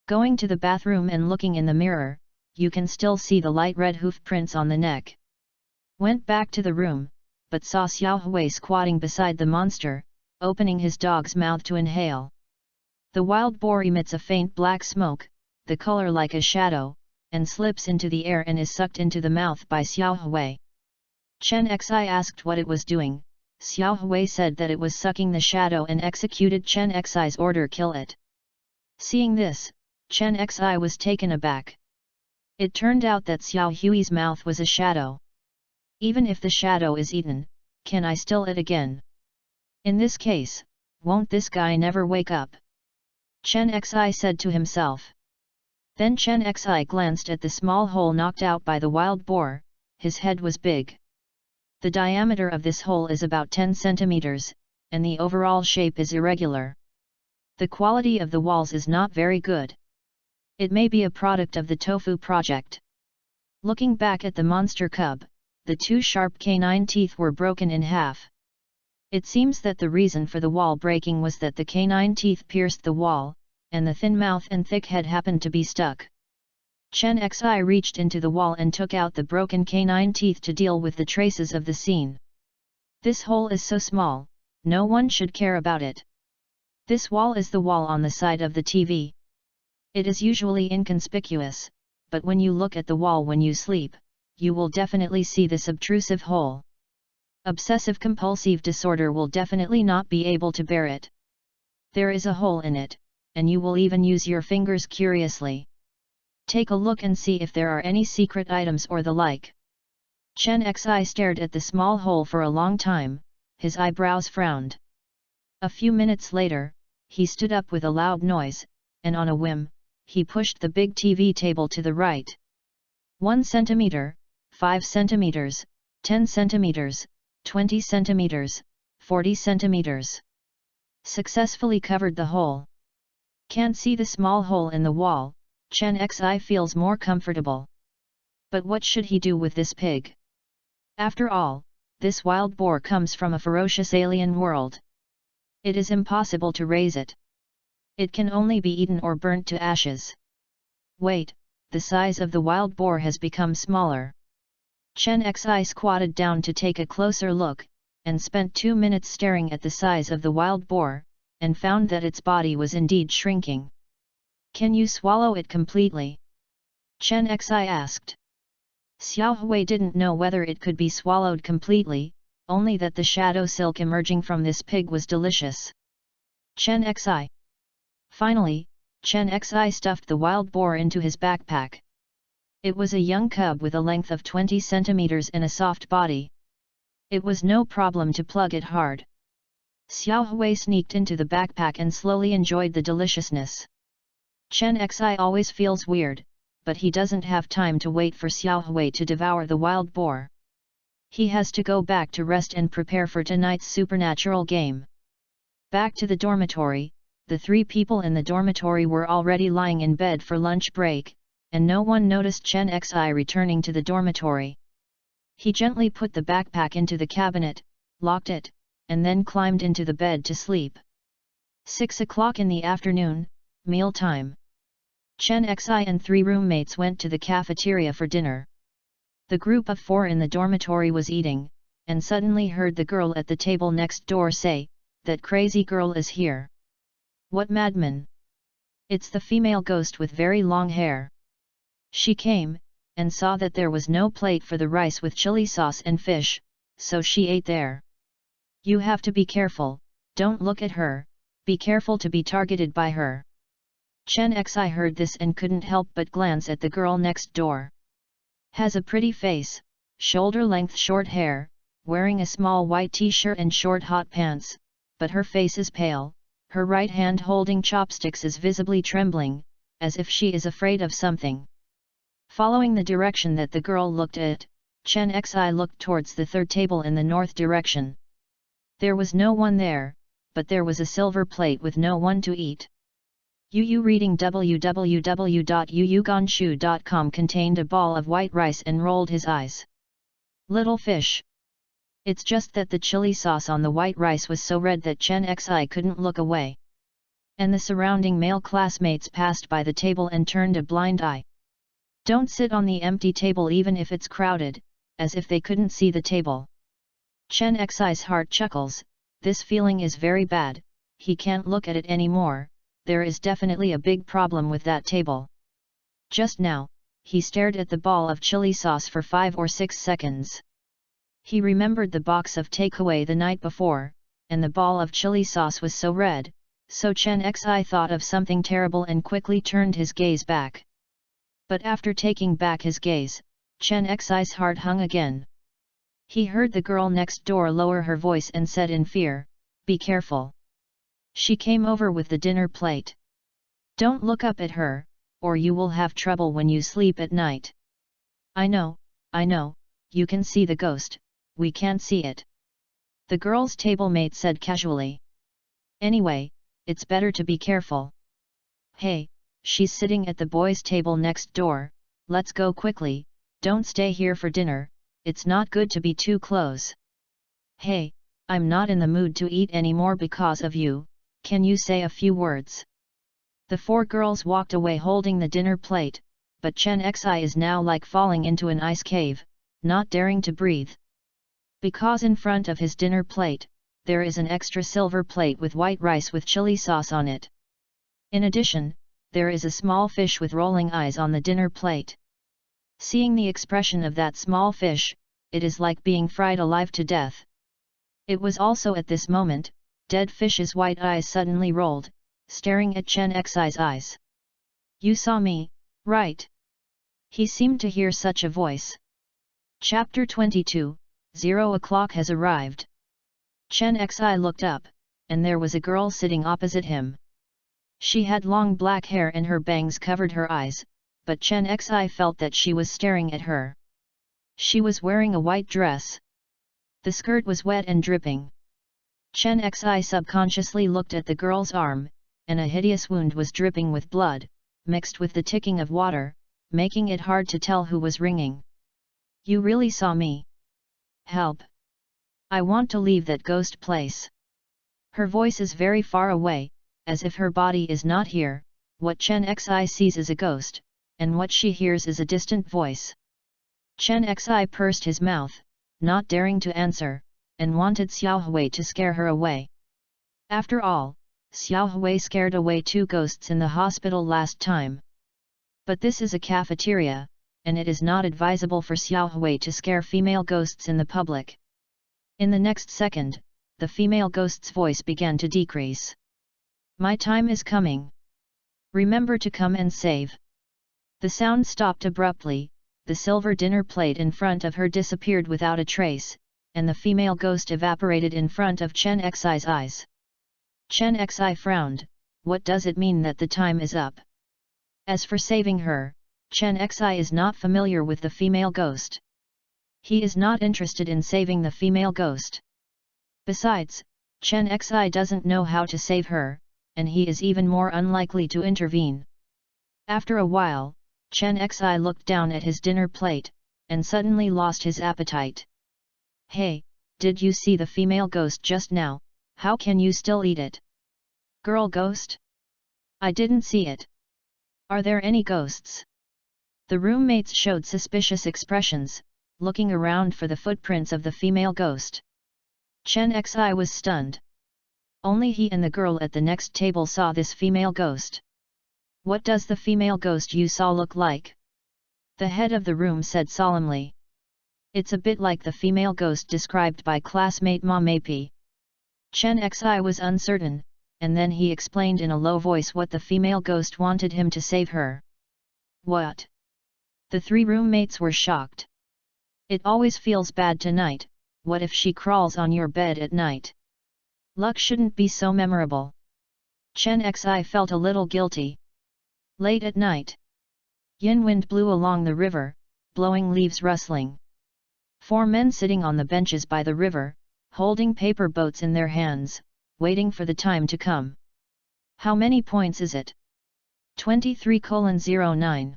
Going to the bathroom and looking in the mirror, you can still see the light red hoof prints on the neck. Went back to the room, but saw Xiao Hui squatting beside the monster, opening his dog's mouth to inhale. The wild boar emits a faint black smoke, the color like a shadow, and slips into the air and is sucked into the mouth by Xiao Hui. Chen Xi asked what it was doing. Xiao Hui said that it was sucking the shadow and executed Chen Xi's order, kill it. Seeing this, Chen Xi was taken aback. It turned out that Xiao Hui's mouth was a shadow. Even if the shadow is eaten, can I still eat again? In this case, won't this guy never wake up? Chen Xi said to himself. Then Chen Xi glanced at the small hole knocked out by the wild boar. His head was big. The diameter of this hole is about 10 centimeters, and the overall shape is irregular. The quality of the walls is not very good. It may be a product of the tofu project. Looking back at the monster cub, the two sharp canine teeth were broken in half. It seems that the reason for the wall breaking was that the canine teeth pierced the wall, and the thin mouth and thick head happened to be stuck. Chen Xi reached into the wall and took out the broken canine teeth to deal with the traces of the scene. This hole is so small, no one should care about it. This wall is the wall on the side of the TV. It is usually inconspicuous, but when you look at the wall when you sleep, you will definitely see this obtrusive hole. Obsessive-compulsive disorder will definitely not be able to bear it. There is a hole in it, and you will even use your fingers curiously. Take a look and see if there are any secret items or the like. Chen Xi stared at the small hole for a long time, his eyebrows frowned. A few minutes later, he stood up with a loud noise, and on a whim, he pushed the big TV table to the right. 1 centimeter, 5 centimeters, 10 centimeters, 20 centimeters, 40 centimeters. Successfully covered the hole. Can't see the small hole in the wall, Chen Xi feels more comfortable. But what should he do with this pig? After all, this wild boar comes from a ferocious alien world. It is impossible to raise it. It can only be eaten or burnt to ashes. Wait, the size of the wild boar has become smaller. Chen Xi squatted down to take a closer look, and spent 2 minutes staring at the size of the wild boar, and found that its body was indeed shrinking. Can you swallow it completely? Chen Xi asked. Xiao Hui didn't know whether it could be swallowed completely, only that the shadow silk emerging from this pig was delicious. Chen Xi. Finally, Chen Xi stuffed the wild boar into his backpack. It was a young cub with a length of 20 centimeters and a soft body. It was no problem to plug it hard. Xiao Hui sneaked into the backpack and slowly enjoyed the deliciousness. Chen Xi always feels weird, but he doesn't have time to wait for Xiao Hui to devour the wild boar. He has to go back to rest and prepare for tonight's supernatural game. Back to the dormitory, the 3 people in the dormitory were already lying in bed for lunch break, and no one noticed Chen Xi returning to the dormitory. He gently put the backpack into the cabinet, locked it, and then climbed into the bed to sleep. 6 o'clock in the afternoon, meal time. Chen Xi and 3 roommates went to the cafeteria for dinner. The group of 4 in the dormitory was eating, and suddenly heard the girl at the table next door say, "That crazy girl is here." What madman? It's the female ghost with very long hair. She came, and saw that there was no plate for the rice with chili sauce and fish, so she ate there. You have to be careful, don't look at her, be careful to be targeted by her. Chen Xi heard this and couldn't help but glance at the girl next door. Has a pretty face, shoulder-length short hair, wearing a small white t-shirt and short hot pants, but her face is pale, her right hand holding chopsticks is visibly trembling, as if she is afraid of something. Following the direction that the girl looked at, Chen Xi looked towards the 3rd table in the north direction. There was no one there, but there was a silver plate with no one to eat. Yu reading www.yuyugonshu.com contained a ball of white rice and rolled his eyes. Little fish. It's just that the chili sauce on the white rice was so red that Chen Xi couldn't look away. And the surrounding male classmates passed by the table and turned a blind eye. Don't sit on the empty table even if it's crowded, as if they couldn't see the table. Chen Xi's heart chuckles, this feeling is very bad, he can't look at it anymore. There is definitely a big problem with that table. Just now, he stared at the ball of chili sauce for 5 or 6 seconds. He remembered the box of takeaway the night before, and the ball of chili sauce was so red, so Chen Xi thought of something terrible and quickly turned his gaze back. But after taking back his gaze, Chen Xi's heart hung again. He heard the girl next door lower her voice and said in fear, "Be careful." She came over with the dinner plate. "Don't look up at her, or you will have trouble when you sleep at night." I know, you can see the ghost, we can't see it," the girl's table mate said casually. "Anyway, it's better to be careful." "Hey, she's sitting at the boys' table next door, let's go quickly, don't stay here for dinner, it's not good to be too close." "Hey, I'm not in the mood to eat anymore because of you, can you say a few words?" The four girls walked away holding the dinner plate, but Chen Xi is now like falling into an ice cave, not daring to breathe. Because in front of his dinner plate, there is an extra silver plate with white rice with chili sauce on it. In addition, there is a small fish with rolling eyes on the dinner plate. Seeing the expression of that small fish, it is like being fried alive to death. It was also at this moment, dead fish's white eyes suddenly rolled, staring at Chen Xi's eyes. "You saw me, right?" He seemed to hear such a voice. Chapter 22, 0 o'clock has arrived. Chen Xi looked up, and there was a girl sitting opposite him. She had long black hair and her bangs covered her eyes, but Chen Xi felt that she was staring at her. She was wearing a white dress. The skirt was wet and dripping. Chen Xi subconsciously looked at the girl's arm, and a hideous wound was dripping with blood, mixed with the ticking of water, making it hard to tell who was ringing. "You really saw me? Help! I want to leave that ghost place." Her voice is very far away, as if her body is not here. What Chen Xi sees is a ghost, and what she hears is a distant voice. Chen Xi pursed his mouth, not daring to answer, and wanted Xiao Hui to scare her away. After all, Xiao Hui scared away 2 ghosts in the hospital last time. But this is a cafeteria, and it is not advisable for Xiao Hui to scare female ghosts in the public. In the next second, the female ghost's voice began to decrease. "My time is coming. Remember to come and save." The sound stopped abruptly, the silver dinner plate in front of her disappeared without a trace, and the female ghost evaporated in front of Chen Xi's eyes. Chen Xi frowned, what does it mean that the time is up? As for saving her, Chen Xi is not familiar with the female ghost. He is not interested in saving the female ghost. Besides, Chen Xi doesn't know how to save her, and he is even more unlikely to intervene. After a while, Chen Xi looked down at his dinner plate, and suddenly lost his appetite. "Hey, did you see the female ghost just now? How can you still eat it?" "Girl ghost? I didn't see it. Are there any ghosts?" The roommates showed suspicious expressions, looking around for the footprints of the female ghost. Chen Xi was stunned. Only he and the girl at the next table saw this female ghost. "What does the female ghost you saw look like?" the head of the room said solemnly. "It's a bit like the female ghost described by classmate Ma Meipi." Chen Xi was uncertain, and then he explained in a low voice what the female ghost wanted him to save her. "What?" The 3 roommates were shocked. "It always feels bad tonight, what if she crawls on your bed at night? Luck shouldn't be so memorable." Chen Xi felt a little guilty. Late at night, yin wind blew along the river, blowing leaves rustling. 4 men sitting on the benches by the river, holding paper boats in their hands, waiting for the time to come. "How many points is it?" 23:09.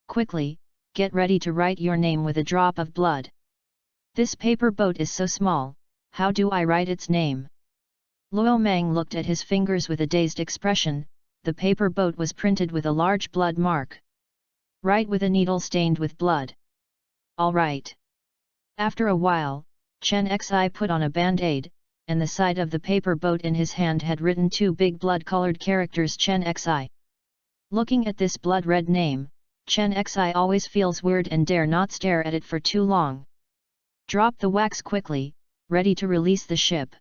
"Quickly, get ready to write your name with a drop of blood." "This paper boat is so small, how do I write its name?" Luo Mang looked at his fingers with a dazed expression. The paper boat was printed with a large blood mark. "Write with a needle stained with blood." "All right." After a while, Chen Xi put on a band-aid, and the side of the paper boat in his hand had written 2 big blood-colored characters Chen Xi. Looking at this blood-red name, Chen Xi always feels weird and dare not stare at it for too long. "Drop the wax quickly, ready to release the ship."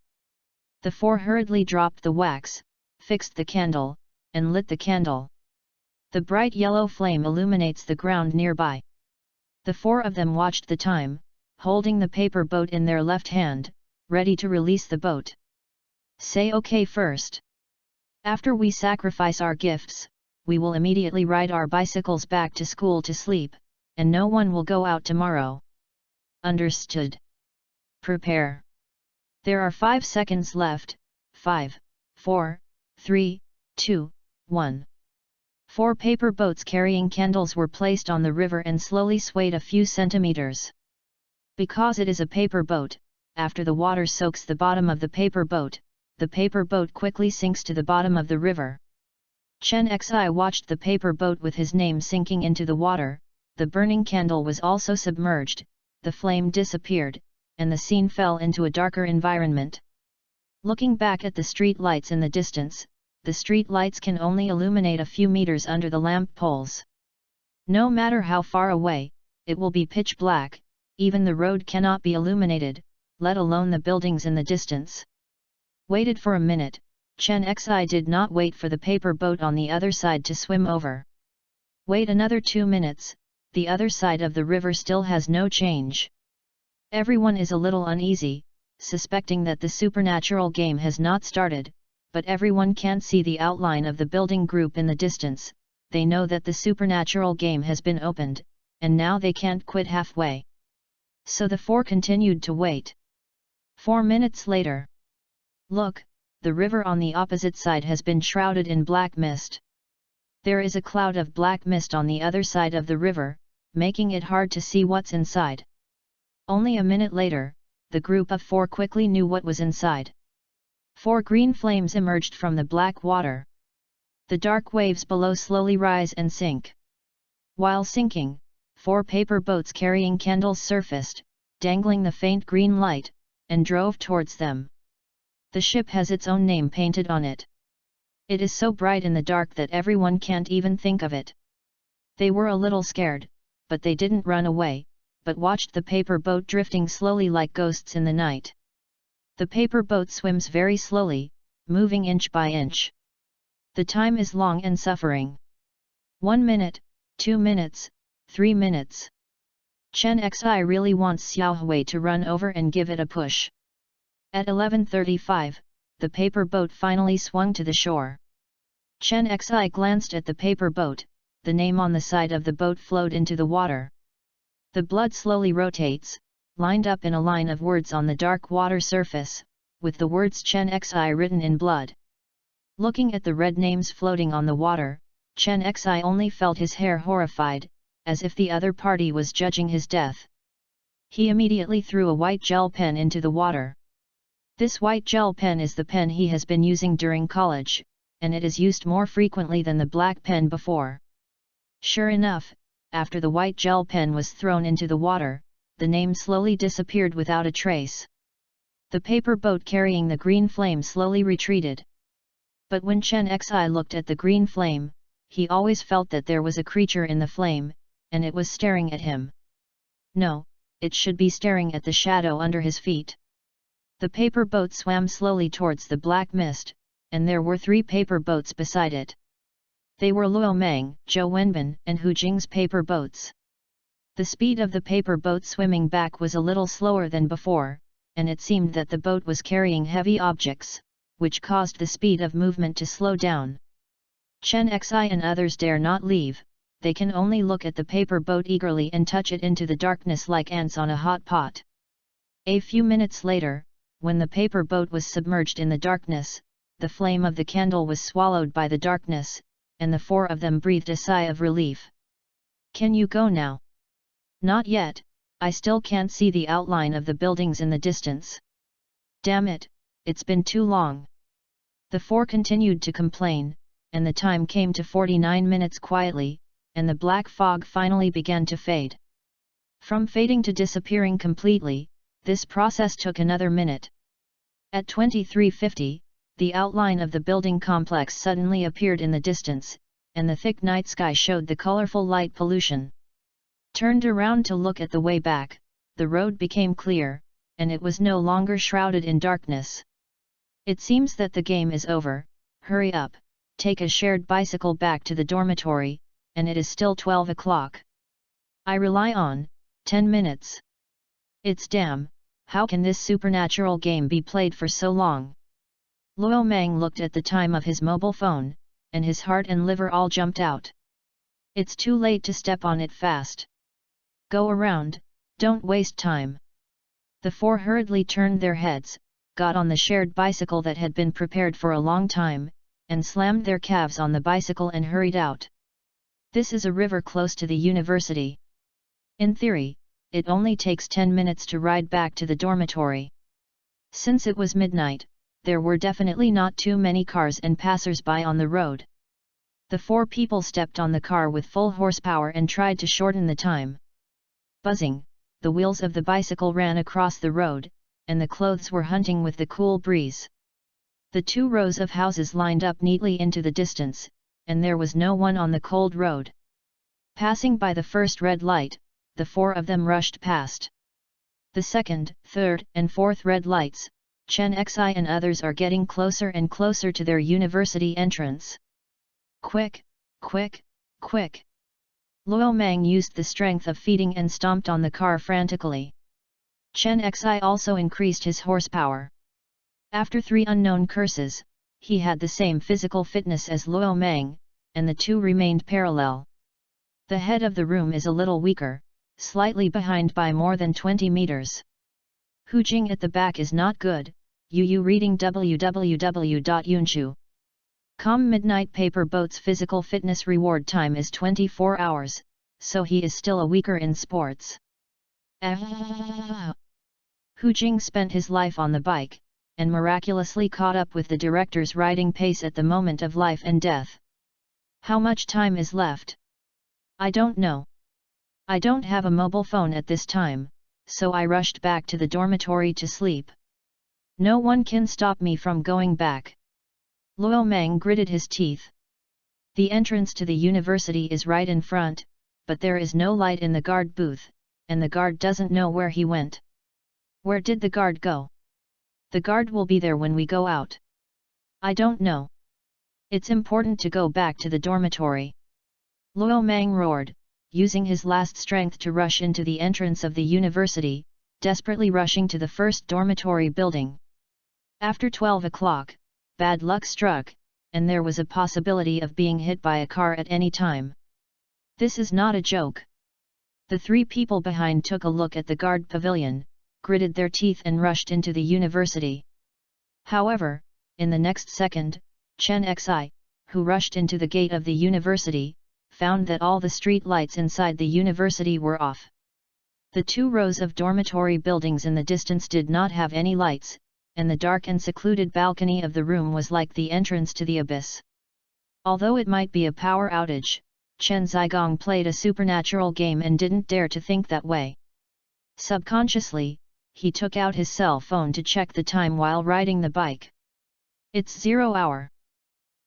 The 4 hurriedly dropped the wax, fixed the candle, and lit the candle. The bright yellow flame illuminates the ground nearby. The four of them watched the time, holding the paper boat in their left hand, ready to release the boat. Say okay first. After we sacrifice our gifts, we will immediately ride our bicycles back to school to sleep, and no one will go out tomorrow. Understood. Prepare. There are 5 seconds left. 5, 4, 3, 2, 1. 4 paper boats carrying candles were placed on the river and slowly swayed a few centimeters. Because it is a paper boat, after the water soaks the bottom of the paper boat quickly sinks to the bottom of the river. Chen Xi watched the paper boat with his name sinking into the water. The burning candle was also submerged, the flame disappeared, and the scene fell into a darker environment. Looking back at the street lights in the distance, the street lights can only illuminate a few meters under the lamp poles. No matter how far away, it will be pitch black, even the road cannot be illuminated, let alone the buildings in the distance. Waited for a minute, Chen Xi did not wait for the paper boat on the other side to swim over. Wait another 2 minutes, the other side of the river still has no change. Everyone is a little uneasy, suspecting that the supernatural game has not started, but everyone can't see the outline of the building group in the distance. They know that the supernatural game has been opened, and now they can't quit halfway. So the four continued to wait. 4 minutes later. Look, the river on the opposite side has been shrouded in black mist. There is a cloud of black mist on the other side of the river, making it hard to see what's inside. Only a minute later, the group of 4 quickly knew what was inside. 4 green flames emerged from the black water. The dark waves below slowly rise and sink. While sinking, 4 paper boats carrying candles surfaced, dangling the faint green light, and drove towards them. The ship has its own name painted on it. It is so bright in the dark that everyone can't even think of it. They were a little scared, but they didn't run away, but watched the paper boat drifting slowly like ghosts in the night. The paper boat swims very slowly, moving inch by inch. The time is long and suffering. 1 minute, 2 minutes, 3 minutes. Chen Xi really wants Xiaohui to run over and give it a push. At 11:35, the paper boat finally swung to the shore. Chen Xi glanced at the paper boat, the name on the side of the boat flowed into the water. The blood slowly rotates, lined up in a line of words on the dark water surface, with the words Chen Xi written in blood. Looking at the red names floating on the water, Chen Xi only felt his hair horrified, as if the other party was judging his death. He immediately threw a white gel pen into the water. This white gel pen is the pen he has been using during college, and it is used more frequently than the black pen before. Sure enough, after the white gel pen was thrown into the water, the name slowly disappeared without a trace. The paper boat carrying the green flame slowly retreated. But when Chen Xi looked at the green flame, he always felt that there was a creature in the flame, and it was staring at him. No, it should be staring at the shadow under his feet. The paper boat swam slowly towards the black mist, and there were 3 paper boats beside it. They were Luo Meng, Zhou Wenbin, and Hu Jing's paper boats. The speed of the paper boat swimming back was a little slower than before, and it seemed that the boat was carrying heavy objects, which caused the speed of movement to slow down. Chen Xi and others dare not leave, they can only look at the paper boat eagerly and touch it into the darkness like ants on a hot pot. A few minutes later, when the paper boat was submerged in the darkness, the flame of the candle was swallowed by the darkness, and the 4 of them breathed a sigh of relief. Can you go now? Not yet, I still can't see the outline of the buildings in the distance. Damn it, it's been too long. The 4 continued to complain, and the time came to 49 minutes quietly, and the black fog finally began to fade. From fading to disappearing completely, this process took another minute. At 23:50, the outline of the building complex suddenly appeared in the distance, and the thick night sky showed the colorful light pollution. Turned around to look at the way back, the road became clear, and it was no longer shrouded in darkness. It seems that the game is over, hurry up, take a shared bicycle back to the dormitory, and it is still 12 o'clock. I rely on 10 minutes. It's damn, how can this supernatural game be played for so long? Luo Mang looked at the time of his mobile phone, and his heart and liver all jumped out. It's too late to step on it fast. Go around, don't waste time. The four hurriedly turned their heads, got on the shared bicycle that had been prepared for a long time, and slammed their calves on the bicycle and hurried out. This is a river close to the university. In theory, it only takes 10 minutes to ride back to the dormitory. Since it was midnight, there were definitely not too many cars and passers-by on the road. The four people stepped on the car with full horsepower and tried to shorten the time. Buzzing, the wheels of the bicycle ran across the road, and the clothes were hunting with the cool breeze. The 2 rows of houses lined up neatly into the distance, and there was no one on the cold road. Passing by the first red light, the 4 of them rushed past. The second, third, and fourth red lights, Chen Xi and others are getting closer and closer to their university entrance. Quick, quick, quick! Luo Mang used the strength of feeding and stomped on the car frantically. Chen Xi also increased his horsepower. After 3 unknown curses, he had the same physical fitness as Luo Mang, and the 2 remained parallel. The head of the room is a little weaker, slightly behind by more than 20 meters. Hu Jing at the back is not good. Yu reading www.yunshu.com. Midnight Paper Boat's physical fitness reward time is 24 hours, so he is still a weaker in sports. Hu Jing spent his life on the bike, and miraculously caught up with the director's riding pace at the moment of life and death. How much time is left? I don't know. I don't have a mobile phone at this time, so I rushed back to the dormitory to sleep. No one can stop me from going back. Luo Mang gritted his teeth. The entrance to the university is right in front, but there is no light in the guard booth, and the guard doesn't know where he went. Where did the guard go? The guard will be there when we go out. I don't know. It's important to go back to the dormitory. Luo Mang roared, using his last strength to rush into the entrance of the university, desperately rushing to the first dormitory building. After 12 o'clock, bad luck struck, and there was a possibility of being hit by a car at any time. This is not a joke. The 3 people behind took a look at the guard pavilion, gritted their teeth and rushed into the university. However, in the next second, Chen Xi, who rushed into the gate of the university, found that all the street lights inside the university were off. The 2 rows of dormitory buildings in the distance did not have any lights, and the dark and secluded balcony of the room was like the entrance to the abyss. Although it might be a power outage, Chen Zigong played a supernatural game and didn't dare to think that way. Subconsciously, he took out his cell phone to check the time while riding the bike. It's 0 hour.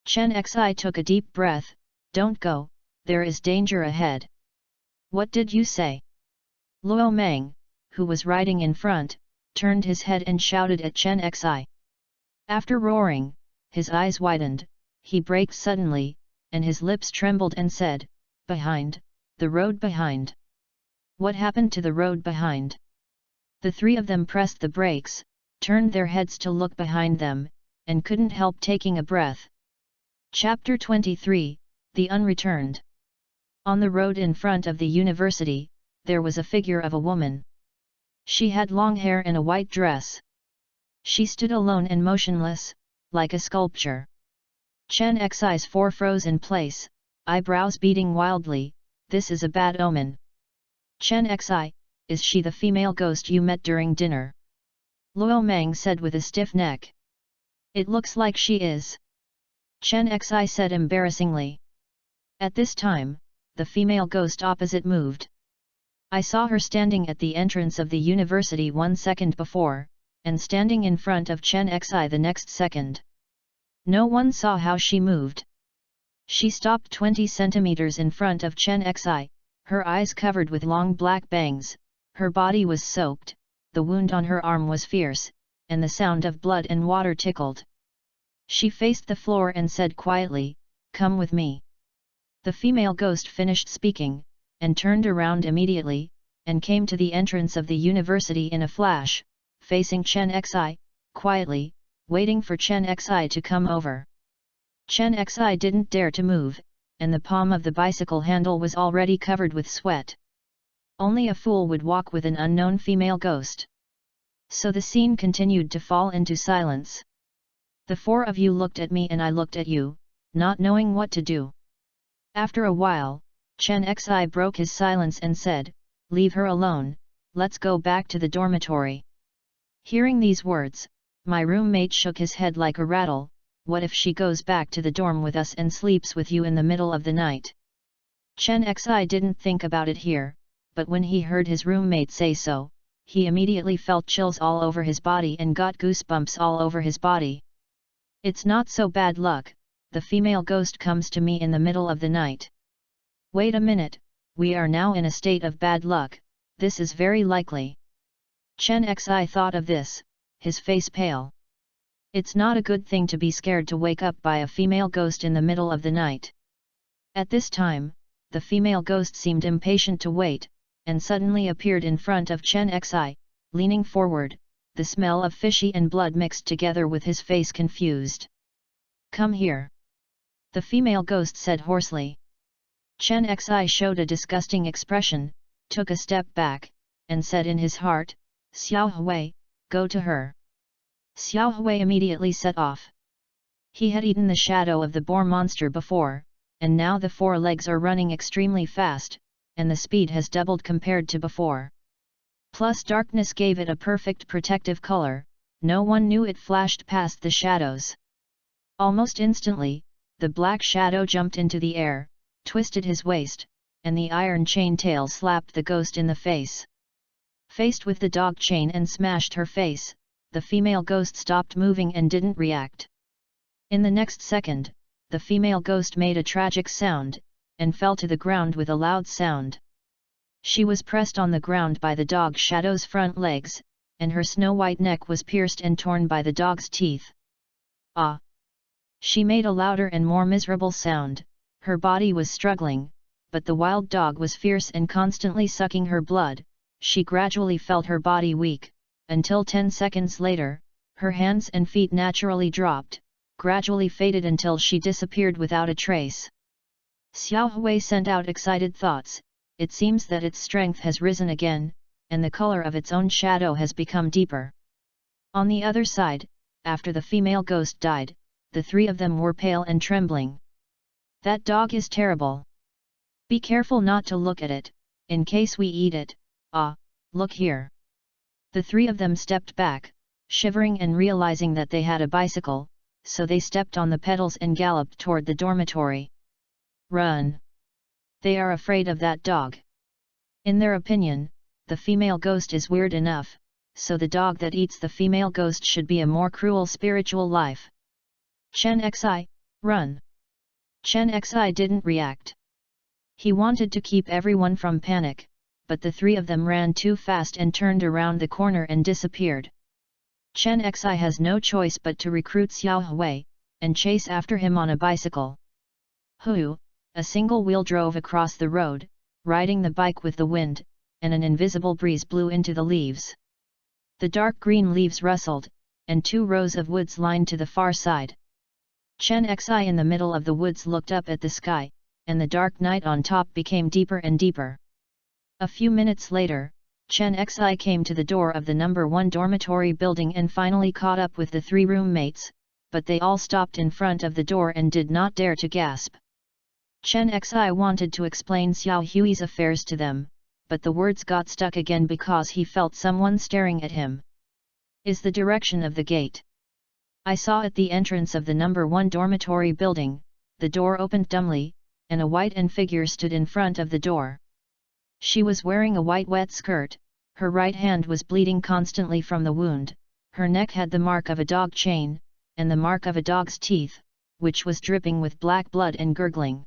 Chen Xi took a deep breath. Don't go, there is danger ahead. What did you say? Luo Mang, who was riding in front, turned his head and shouted at Chen Xi. After roaring, his eyes widened, he braked suddenly, and his lips trembled and said, "Behind, the road behind." What happened to the road behind? The 3 of them pressed the brakes, turned their heads to look behind them, and couldn't help taking a breath. Chapter 23, The Unreturned. On the road in front of the university, there was a figure of a woman. She had long hair and a white dress. She stood alone and motionless, like a sculpture. Chen Xi's 4 froze in place, eyebrows beating wildly. This is a bad omen. Chen Xi, is she the female ghost you met during dinner? Luo Mang said with a stiff neck. It looks like she is. Chen Xi said embarrassingly. At this time, the female ghost opposite moved. I saw her standing at the entrance of the university 1 second before, and standing in front of Chen Xi the next second. No one saw how she moved. She stopped 20 centimeters in front of Chen Xi, her eyes covered with long black bangs, her body was soaked, the wound on her arm was fierce, and the sound of blood and water tickled. She faced the floor and said quietly, come with me." The female ghost finished speaking, and turned around immediately, and came to the entrance of the university in a flash, facing Chen Xi, quietly, waiting for Chen Xi to come over. Chen Xi didn't dare to move, and the palm of the bicycle handle was already covered with sweat. Only a fool would walk with an unknown female ghost. So the scene continued to fall into silence. The four of you looked at me and I looked at you, not knowing what to do. After a while, Chen Xi broke his silence and said, "Leave her alone, let's go back to the dormitory." Hearing these words, my roommate shook his head like a rattle. "What if she goes back to the dorm with us and sleeps with you in the middle of the night?" Chen Xi didn't think about it here, but when he heard his roommate say so, he immediately felt chills all over his body and got goosebumps all over his body. It's not so bad luck, the female ghost comes to me in the middle of the night. Wait a minute, we are now in a state of bad luck, this is very likely. Chen Xi thought of this, his face pale. It's not a good thing to be scared to wake up by a female ghost in the middle of the night. At this time, the female ghost seemed impatient to wait, and suddenly appeared in front of Chen Xi, leaning forward, the smell of fishy and blood mixed together with his face confused. "Come here," the female ghost said hoarsely. Chen Xi showed a disgusting expression, took a step back, and said in his heart, "Xiao Hui, go to her." Xiao Hui immediately set off. He had eaten the shadow of the boar monster before, and now the four legs are running extremely fast, and the speed has doubled compared to before. Plus darkness gave it a perfect protective color, no one knew it flashed past the shadows. Almost instantly, the black shadow jumped into the air, twisted his waist, and the iron chain tail slapped the ghost in the face. Faced with the dog chain and smashed her face, the female ghost stopped moving and didn't react. In the next second, the female ghost made a tragic sound, and fell to the ground with a loud sound. She was pressed on the ground by the dog shadow's front legs, and her snow-white neck was pierced and torn by the dog's teeth. "Ah!" She made a louder and more miserable sound, her body was struggling, but the wild dog was fierce and constantly sucking her blood. She gradually felt her body weak, until 10 seconds later, her hands and feet naturally dropped, gradually faded until she disappeared without a trace. Xiao Hui sent out excited thoughts. It seems that its strength has risen again, and the color of its own shadow has become deeper. On the other side, after the female ghost died, the three of them were pale and trembling. "That dog is terrible. Be careful not to look at it, in case we eat it. Ah, look here." The three of them stepped back, shivering and realizing that they had a bicycle, so they stepped on the pedals and galloped toward the dormitory. "Run! They are afraid of that dog." In their opinion, the female ghost is weird enough, so the dog that eats the female ghost should be a more cruel spiritual life. "Chen Xi, run!" Chen Xi didn't react. He wanted to keep everyone from panic, but the three of them ran too fast and turned around the corner and disappeared. Chen Xi has no choice but to recruit Xiao Hui, and chase after him on a bicycle. Hu, a single wheel drove across the road, riding the bike with the wind, and an invisible breeze blew into the leaves. The dark green leaves rustled, and 2 rows of woods lined to the far side. Chen Xi in the middle of the woods looked up at the sky, and the dark night on top became deeper and deeper. A few minutes later, Chen Xi came to the door of the number 1 dormitory building and finally caught up with the 3 roommates, but they all stopped in front of the door and did not dare to gasp. Chen Xi wanted to explain Xiao Hui's affairs to them, but the words got stuck again because he felt someone staring at him. "Is the direction of the gate?" I saw at the entrance of the number 1 dormitory building, the door opened dumbly, and a white figure stood in front of the door. She was wearing a white wet skirt, her right hand was bleeding constantly from the wound, her neck had the mark of a dog chain, and the mark of a dog's teeth, which was dripping with black blood and gurgling.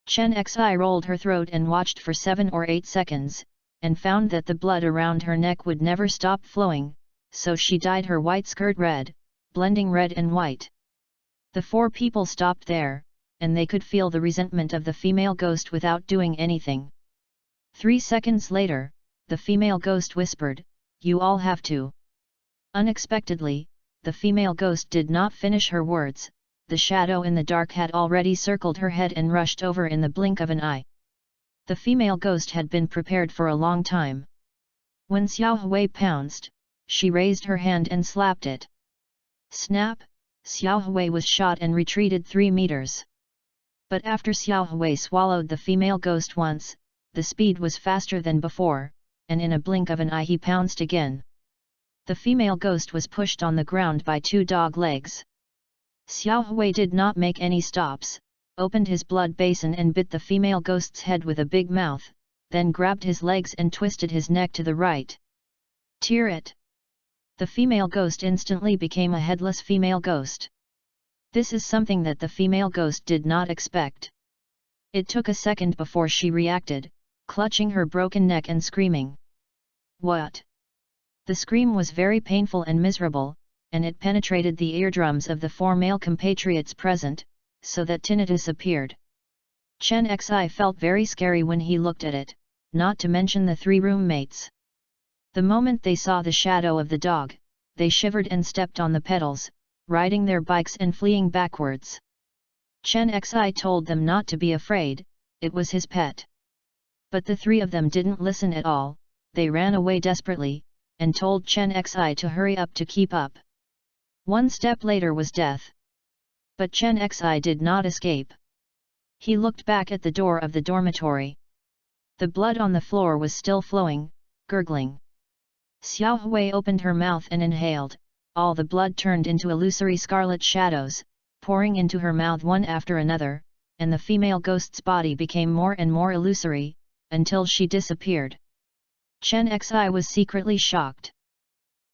Chen Xi rolled her throat and watched for 7 or 8 seconds, and found that the blood around her neck would never stop flowing, so she dyed her white skirt red, blending red and white. The 4 people stopped there, and they could feel the resentment of the female ghost without doing anything. 3 seconds later, the female ghost whispered, "You all have to." Unexpectedly, the female ghost did not finish her words. The shadow in the dark had already circled her head and rushed over in the blink of an eye. The female ghost had been prepared for a long time. When Xiao Hui pounced, she raised her hand and slapped it. Snap! Xiao Hui was shot and retreated 3 meters. But after Xiao Hui swallowed the female ghost once, the speed was faster than before, and in a blink of an eye he pounced again. The female ghost was pushed on the ground by 2 dog legs. Xiao Hui did not make any stops, opened his blood basin and bit the female ghost's head with a big mouth, then grabbed his legs and twisted his neck to the right. Tear it! The female ghost instantly became a headless female ghost. This is something that the female ghost did not expect. It took a second before she reacted, clutching her broken neck and screaming. What? The scream was very painful and miserable, and it penetrated the eardrums of the 4 male compatriots present, so that tinnitus appeared. Chen Xi felt very scary when he looked at it, not to mention the 3 roommates. The moment they saw the shadow of the dog, they shivered and stepped on the pedals, riding their bikes and fleeing backwards. Chen Xi told them not to be afraid, it was his pet. But the 3 of them didn't listen at all, they ran away desperately, and told Chen Xi to hurry up to keep up. 1 step later was death. But Chen Xi did not escape. He looked back at the door of the dormitory. The blood on the floor was still flowing, gurgling. Xiao Hui opened her mouth and inhaled, all the blood turned into illusory scarlet shadows, pouring into her mouth one after another, and the female ghost's body became more and more illusory, until she disappeared. Chen Xi was secretly shocked.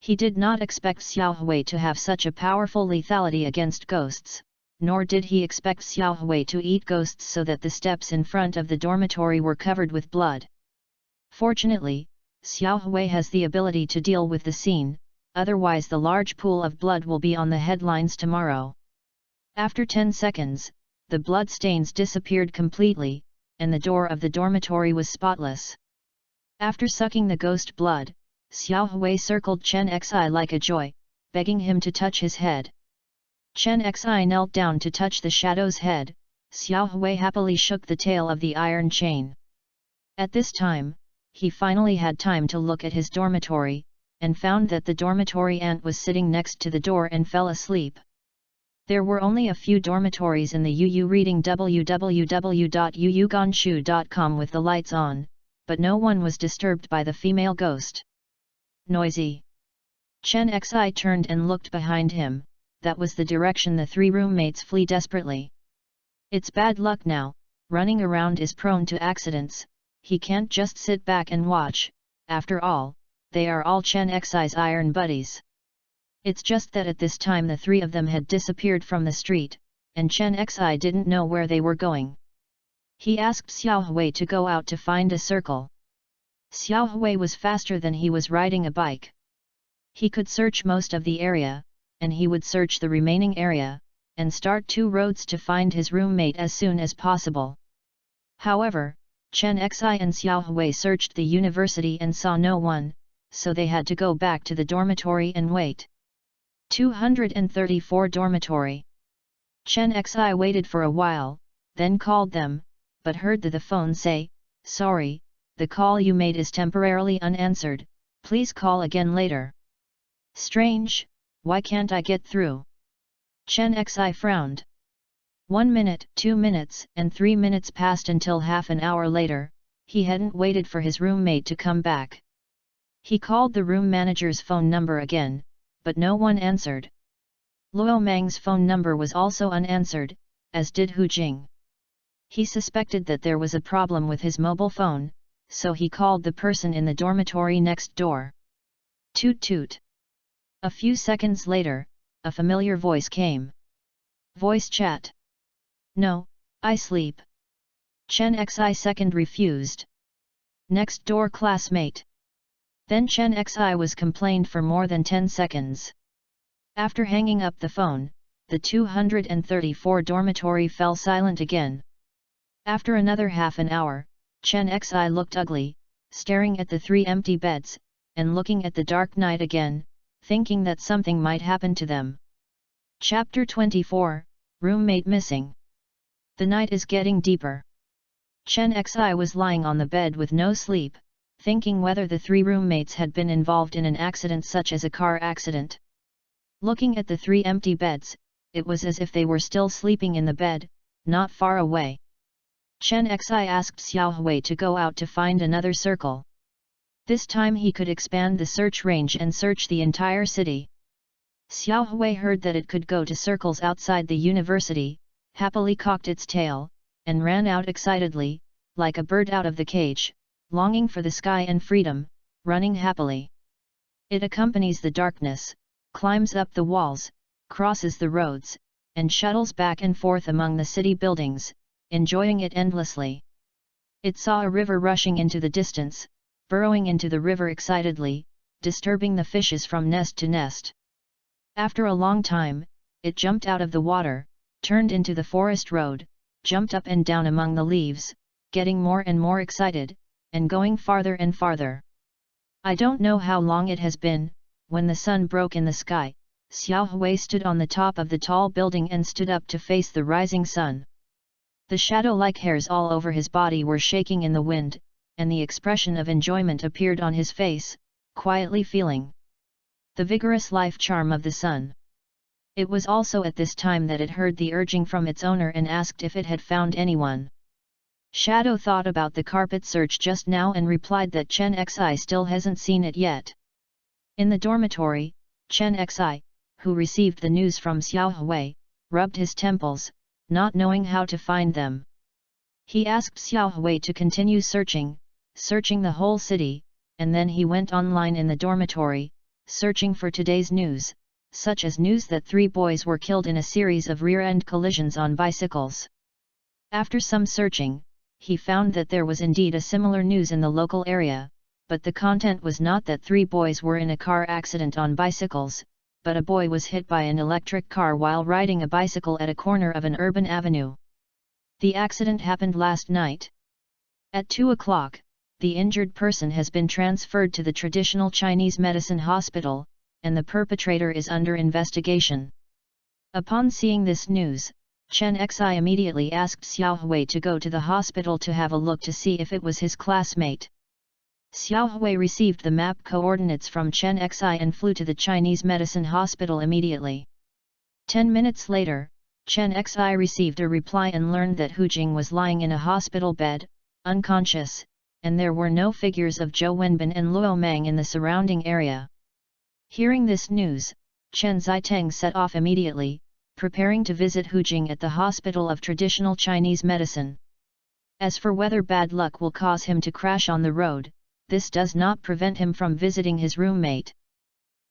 He did not expect Xiao Hui to have such a powerful lethality against ghosts, nor did he expect Xiao Hui to eat ghosts so that the steps in front of the dormitory were covered with blood. Fortunately, Xiao Hui has the ability to deal with the scene, otherwise the large pool of blood will be on the headlines tomorrow. After 10 seconds, the blood stains disappeared completely, and the door of the dormitory was spotless. After sucking the ghost blood, Xiao Hui circled Chen Xi like a joy, begging him to touch his head. Chen Xi knelt down to touch the shadow's head. Xiao Hui happily shook the tail of the iron chain. At this time, he finally had time to look at his dormitory, and found that the dormitory ant was sitting next to the door and fell asleep. There were only a few dormitories in the UU reading www.uugonshu.com with the lights on, but no one was disturbed by the female ghost. Noisy. Chen Xi turned and looked behind him, that was the direction the 3 roommates flee desperately. It's bad luck now, running around is prone to accidents, he can't just sit back and watch, after all, they are all Chen Xi's iron buddies. It's just that at this time the 3 of them had disappeared from the street, and Chen Xi didn't know where they were going. He asked Xiao Hui to go out to find a circle. Xiao Hui was faster than he was riding a bike. He could search most of the area, and he would search the remaining area, and start 2 roads to find his roommate as soon as possible. However, Chen Xi and Xiao Hui searched the university and saw no one, so they had to go back to the dormitory and wait. 234 Dormitory. Chen Xi waited for a while, then called them, but heard the phone say, "Sorry, the call you made is temporarily unanswered, please call again later." Strange, why can't I get through? Chen Xi frowned. 1 minute, 2 minutes, and 3 minutes passed until half an hour later, he hadn't waited for his roommate to come back. He called the room manager's phone number again, but no one answered. Luo Mang's phone number was also unanswered, as did Hu Jing. He suspected that there was a problem with his mobile phone, so he called the person in the dormitory next door. Toot toot. A few seconds later, a familiar voice came. Voice chat. No, I sleep. Chen Xi second refused. Next door classmate. Then Chen Xi was complained for more than 10 seconds. After hanging up the phone, the 234 dormitory fell silent again. After another half an hour, Chen Xi looked ugly, staring at the 3 empty beds, and looking at the dark night again, thinking that something might happen to them. Chapter 24, Roommate Missing. The night is getting deeper. Chen Xi was lying on the bed with no sleep, thinking whether the 3 roommates had been involved in an accident such as a car accident. Looking at the 3 empty beds, it was as if they were still sleeping in the bed, not far away. Chen Xi asked Xiao Hui to go out to find another circle. This time he could expand the search range and search the entire city. Xiao Hui heard that it could go to circles outside the university, happily cocked its tail, and ran out excitedly, like a bird out of the cage, longing for the sky and freedom, running happily. It accompanies the darkness, climbs up the walls, crosses the roads, and shuttles back and forth among the city buildings, enjoying it endlessly. It saw a river rushing into the distance, burrowing into the river excitedly, disturbing the fishes from nest to nest. After a long time, it jumped out of the water, turned into the forest road, jumped up and down among the leaves, getting more and more excited, and going farther and farther. I don't know how long it has been. When the sun broke in the sky, Xiao Hui stood on the top of the tall building and stood up to face the rising sun. The shadow-like hairs all over his body were shaking in the wind, and the expression of enjoyment appeared on his face, quietly feeling the vigorous life charm of the sun. It was also at this time that it heard the urging from its owner and asked if it had found anyone. Shadow thought about the carpet search just now and replied that Chen Xi still hasn't seen it yet. In the dormitory, Chen Xi, who received the news from Xiao Hui, rubbed his temples, not knowing how to find them. He asked Xiao Hui to continue searching the whole city, and then he went online in the dormitory, searching for today's news, such as news that 3 boys were killed in a series of rear-end collisions on bicycles. After some searching, he found that there was indeed a similar news in the local area, but the content was not that 3 boys were in a car accident on bicycles, but a boy was hit by an electric car while riding a bicycle at a corner of an urban avenue. The accident happened last night. At 2 o'clock, the injured person has been transferred to the traditional Chinese medicine hospital, and the perpetrator is under investigation. Upon seeing this news, Chen Xi immediately asked Xiao Hui to go to the hospital to have a look to see if it was his classmate. Xiao Hui received the map coordinates from Chen Xi and flew to the Chinese medicine hospital immediately. 10 minutes later, Chen Xi received a reply and learned that Hu Jing was lying in a hospital bed, unconscious, and there were no figures of Zhou Wenbin and Luo Mang in the surrounding area. Hearing this news, Chen Ziteng set off immediately, preparing to visit Hu Jing at the Hospital of Traditional Chinese Medicine. As for whether bad luck will cause him to crash on the road, this does not prevent him from visiting his roommate.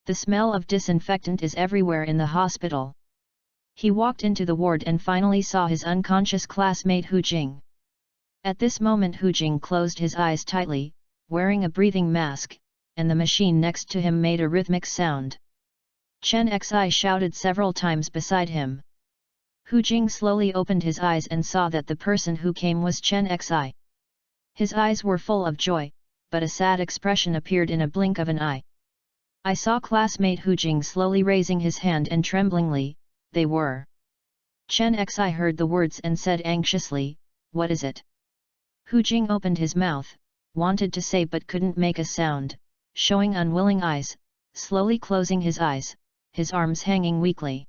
The smell of disinfectant is everywhere in the hospital. He walked into the ward and finally saw his unconscious classmate Hu Jing. At this moment Hu Jing closed his eyes tightly, wearing a breathing mask, and the machine next to him made a rhythmic sound. Chen Xi shouted several times beside him. Hu Jing slowly opened his eyes and saw that the person who came was Chen Xi. His eyes were full of joy, but a sad expression appeared in a blink of an eye. I saw classmate Hu Jing slowly raising his hand and tremblingly, they were. Chen Xi heard the words and said anxiously, "What is it?" Hu Jing opened his mouth, wanted to say but couldn't make a sound, showing unwilling eyes, slowly closing his eyes, his arms hanging weakly.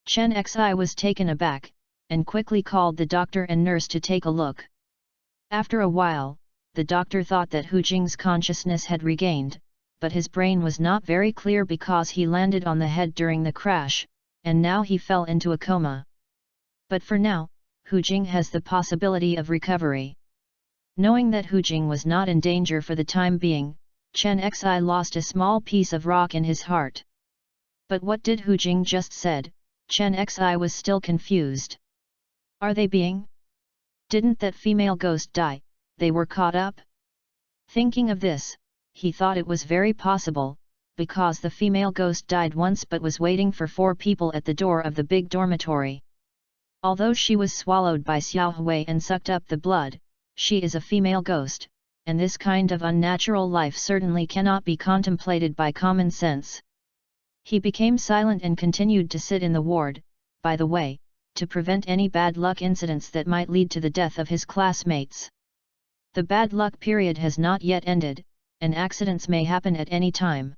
Chen Xi was taken aback, and quickly called the doctor and nurse to take a look. After a while, the doctor thought that Hu Jing's consciousness had regained, but his brain was not very clear because he landed on the head during the crash, and now he fell into a coma. But for now, Hu Jing has the possibility of recovery. Knowing that Hu Jing was not in danger for the time being, Chen Xi lost a small piece of rock in his heart. But what did Hu Jing just said? Chen Xi was still confused. Are they being? Didn't that female ghost die? They were caught up? Thinking of this, he thought it was very possible, because the female ghost died once but was waiting for 4 people at the door of the big dormitory. Although she was swallowed by Xiao Hui and sucked up the blood, she is a female ghost, and this kind of unnatural life certainly cannot be contemplated by common sense. He became silent and continued to sit in the ward, by the way, to prevent any bad luck incidents that might lead to the death of his classmates. The bad luck period has not yet ended, and accidents may happen at any time.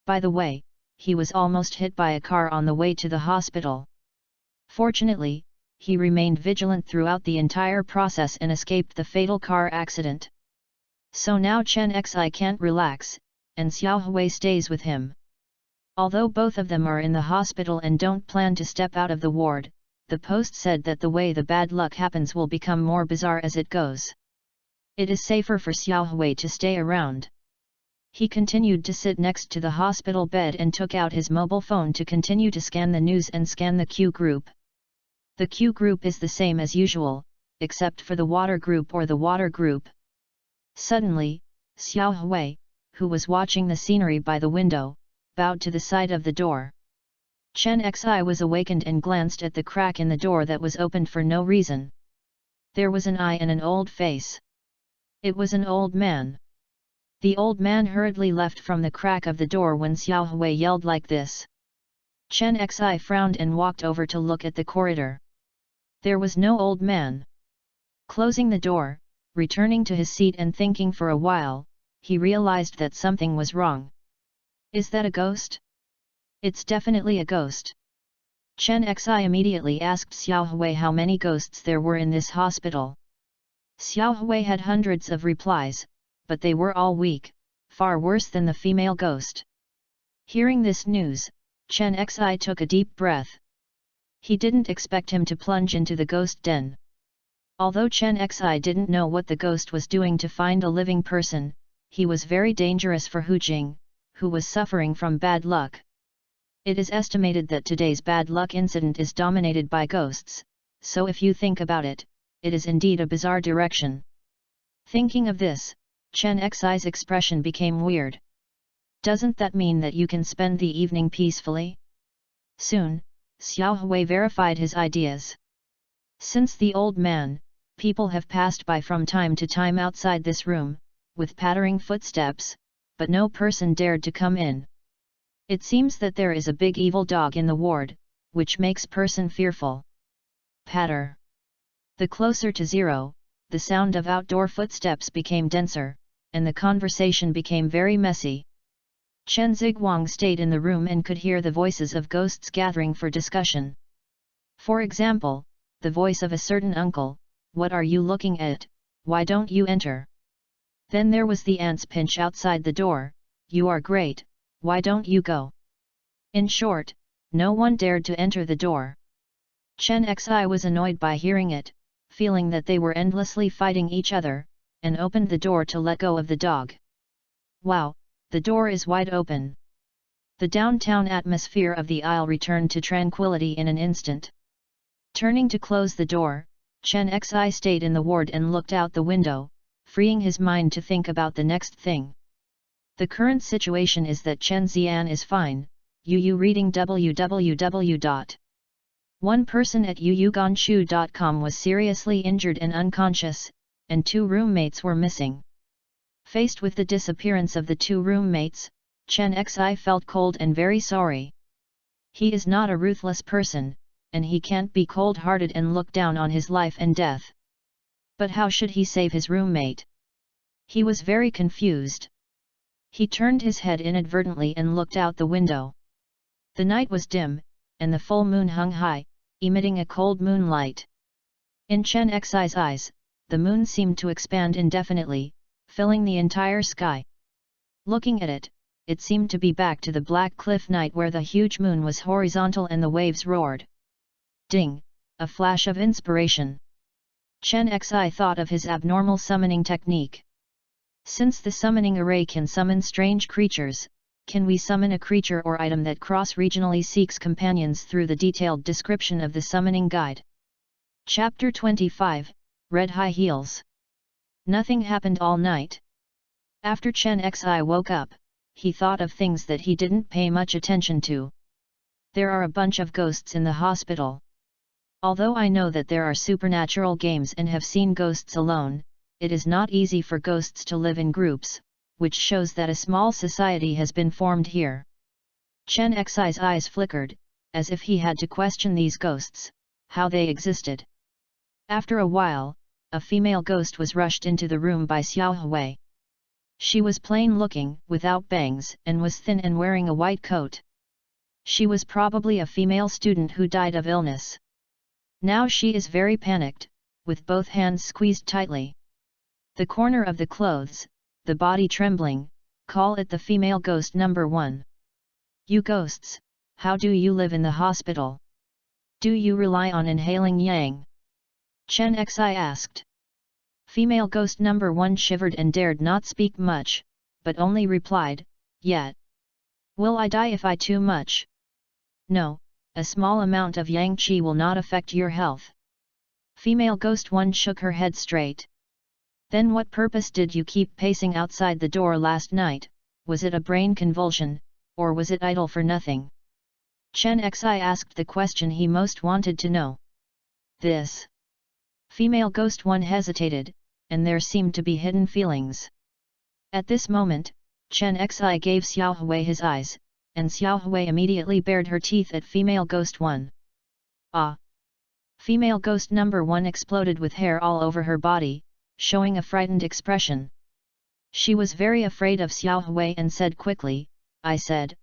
By the way, he was almost hit by a car on the way to the hospital. Fortunately, he remained vigilant throughout the entire process and escaped the fatal car accident. So now Chen Xi can't relax, and Xiao Hui stays with him. Although both of them are in the hospital and don't plan to step out of the ward, the post said that the way the bad luck happens will become more bizarre as it goes. It is safer for Xiao Hui to stay around. He continued to sit next to the hospital bed and took out his mobile phone to continue to scan the news and scan the Q group. The Q group is the same as usual, except for the water group or the water group. Suddenly, Xiao Hui, who was watching the scenery by the window, bowed to the side of the door. Chen Xi was awakened and glanced at the crack in the door that was opened for no reason. There was an eye and an old face. It was an old man. The old man hurriedly left from the crack of the door when Xiao Hui yelled like this. Chen Xi frowned and walked over to look at the corridor. There was no old man. Closing the door, returning to his seat and thinking for a while, he realized that something was wrong. Is that a ghost? It's definitely a ghost. Chen Xi immediately asked Xiao Hui how many ghosts there were in this hospital. Xiao Hui had hundreds of replies, but they were all weak, far worse than the female ghost. Hearing this news, Chen Xi took a deep breath. He didn't expect him to plunge into the ghost den. Although Chen Xi didn't know what the ghost was doing to find a living person, he was very dangerous for Hu Jing, who was suffering from bad luck. It is estimated that today's bad luck incident is dominated by ghosts, so if you think about it, it is indeed a bizarre direction. Thinking of this, Chen Xi's expression became weird. Doesn't that mean that you can spend the evening peacefully? Soon, Xiao Hui verified his ideas. Since the old man, people have passed by from time to time outside this room, with pattering footsteps, but no person dared to come in. It seems that there is a big evil dog in the ward, which makes person fearful. Patter. The closer to 0, the sound of outdoor footsteps became denser, and the conversation became very messy. Chen Ziguang stayed in the room and could hear the voices of ghosts gathering for discussion. For example, the voice of a certain uncle, "What are you looking at, why don't you enter?" Then there was the aunt's pinch outside the door, "You are great, why don't you go?" In short, no one dared to enter the door. Chen Xi was annoyed by hearing it, feeling that they were endlessly fighting each other, and opened the door to let go of the dog. Wow, the door is wide open. The downtown atmosphere of the aisle returned to tranquility in an instant. Turning to close the door, Chen Xi stayed in the ward and looked out the window, freeing his mind to think about the next thing. The current situation is that Chen Xian is fine. Reading www. One person at yuuganshu.com was seriously injured and unconscious, and 2 roommates were missing. Faced with the disappearance of the 2 roommates, Chen Xi felt cold and very sorry. He is not a ruthless person, and he can't be cold-hearted and look down on his life and death. But how should he save his roommate? He was very confused. He turned his head inadvertently and looked out the window. The night was dim, and the full moon hung high, emitting a cold moonlight. In Chen Xi's eyes, the moon seemed to expand indefinitely, filling the entire sky. Looking at it, it seemed to be back to the Black Cliff night where the huge moon was horizontal and the waves roared. Ding! A flash of inspiration. Chen Xi thought of his abnormal summoning technique. Since the summoning array can summon strange creatures, can we summon a creature or item that cross-regionally seeks companions through the detailed description of the summoning guide? Chapter 25, Red High Heels. Nothing happened all night. After Chen Xi woke up, he thought of things that he didn't pay much attention to. There are a bunch of ghosts in the hospital. Although I know that there are supernatural games and have seen ghosts alone, it is not easy for ghosts to live in groups, which shows that a small society has been formed here. Chen Xi's eyes flickered, as if he had to question these ghosts, how they existed. After a while, a female ghost was rushed into the room by Xiao Hui. She was plain-looking, without bangs, and was thin and wearing a white coat. She was probably a female student who died of illness. Now she is very panicked, with both hands squeezed tightly. The corner of the clothes, the body trembling, call it the female ghost number 1. You ghosts, how do you live in the hospital? Do you rely on inhaling yang? Chen Xi asked. Female ghost number 1 shivered and dared not speak much, but only replied, yet. Will I die if I too much? No, a small amount of yang qi will not affect your health. Female ghost 1 shook her head straight. Then what purpose did you keep pacing outside the door last night? Was it a brain convulsion, or was it idle for nothing? Chen Xi asked the question he most wanted to know. This. Female ghost 1 hesitated, and there seemed to be hidden feelings. At this moment, Chen Xi gave Xiao Hui his eyes, and Xiao Hui immediately bared her teeth at female ghost 1. Ah! Female ghost number 1 exploded with hair all over her body, showing a frightened expression. She was very afraid of Xiao Hui and said quickly, I said,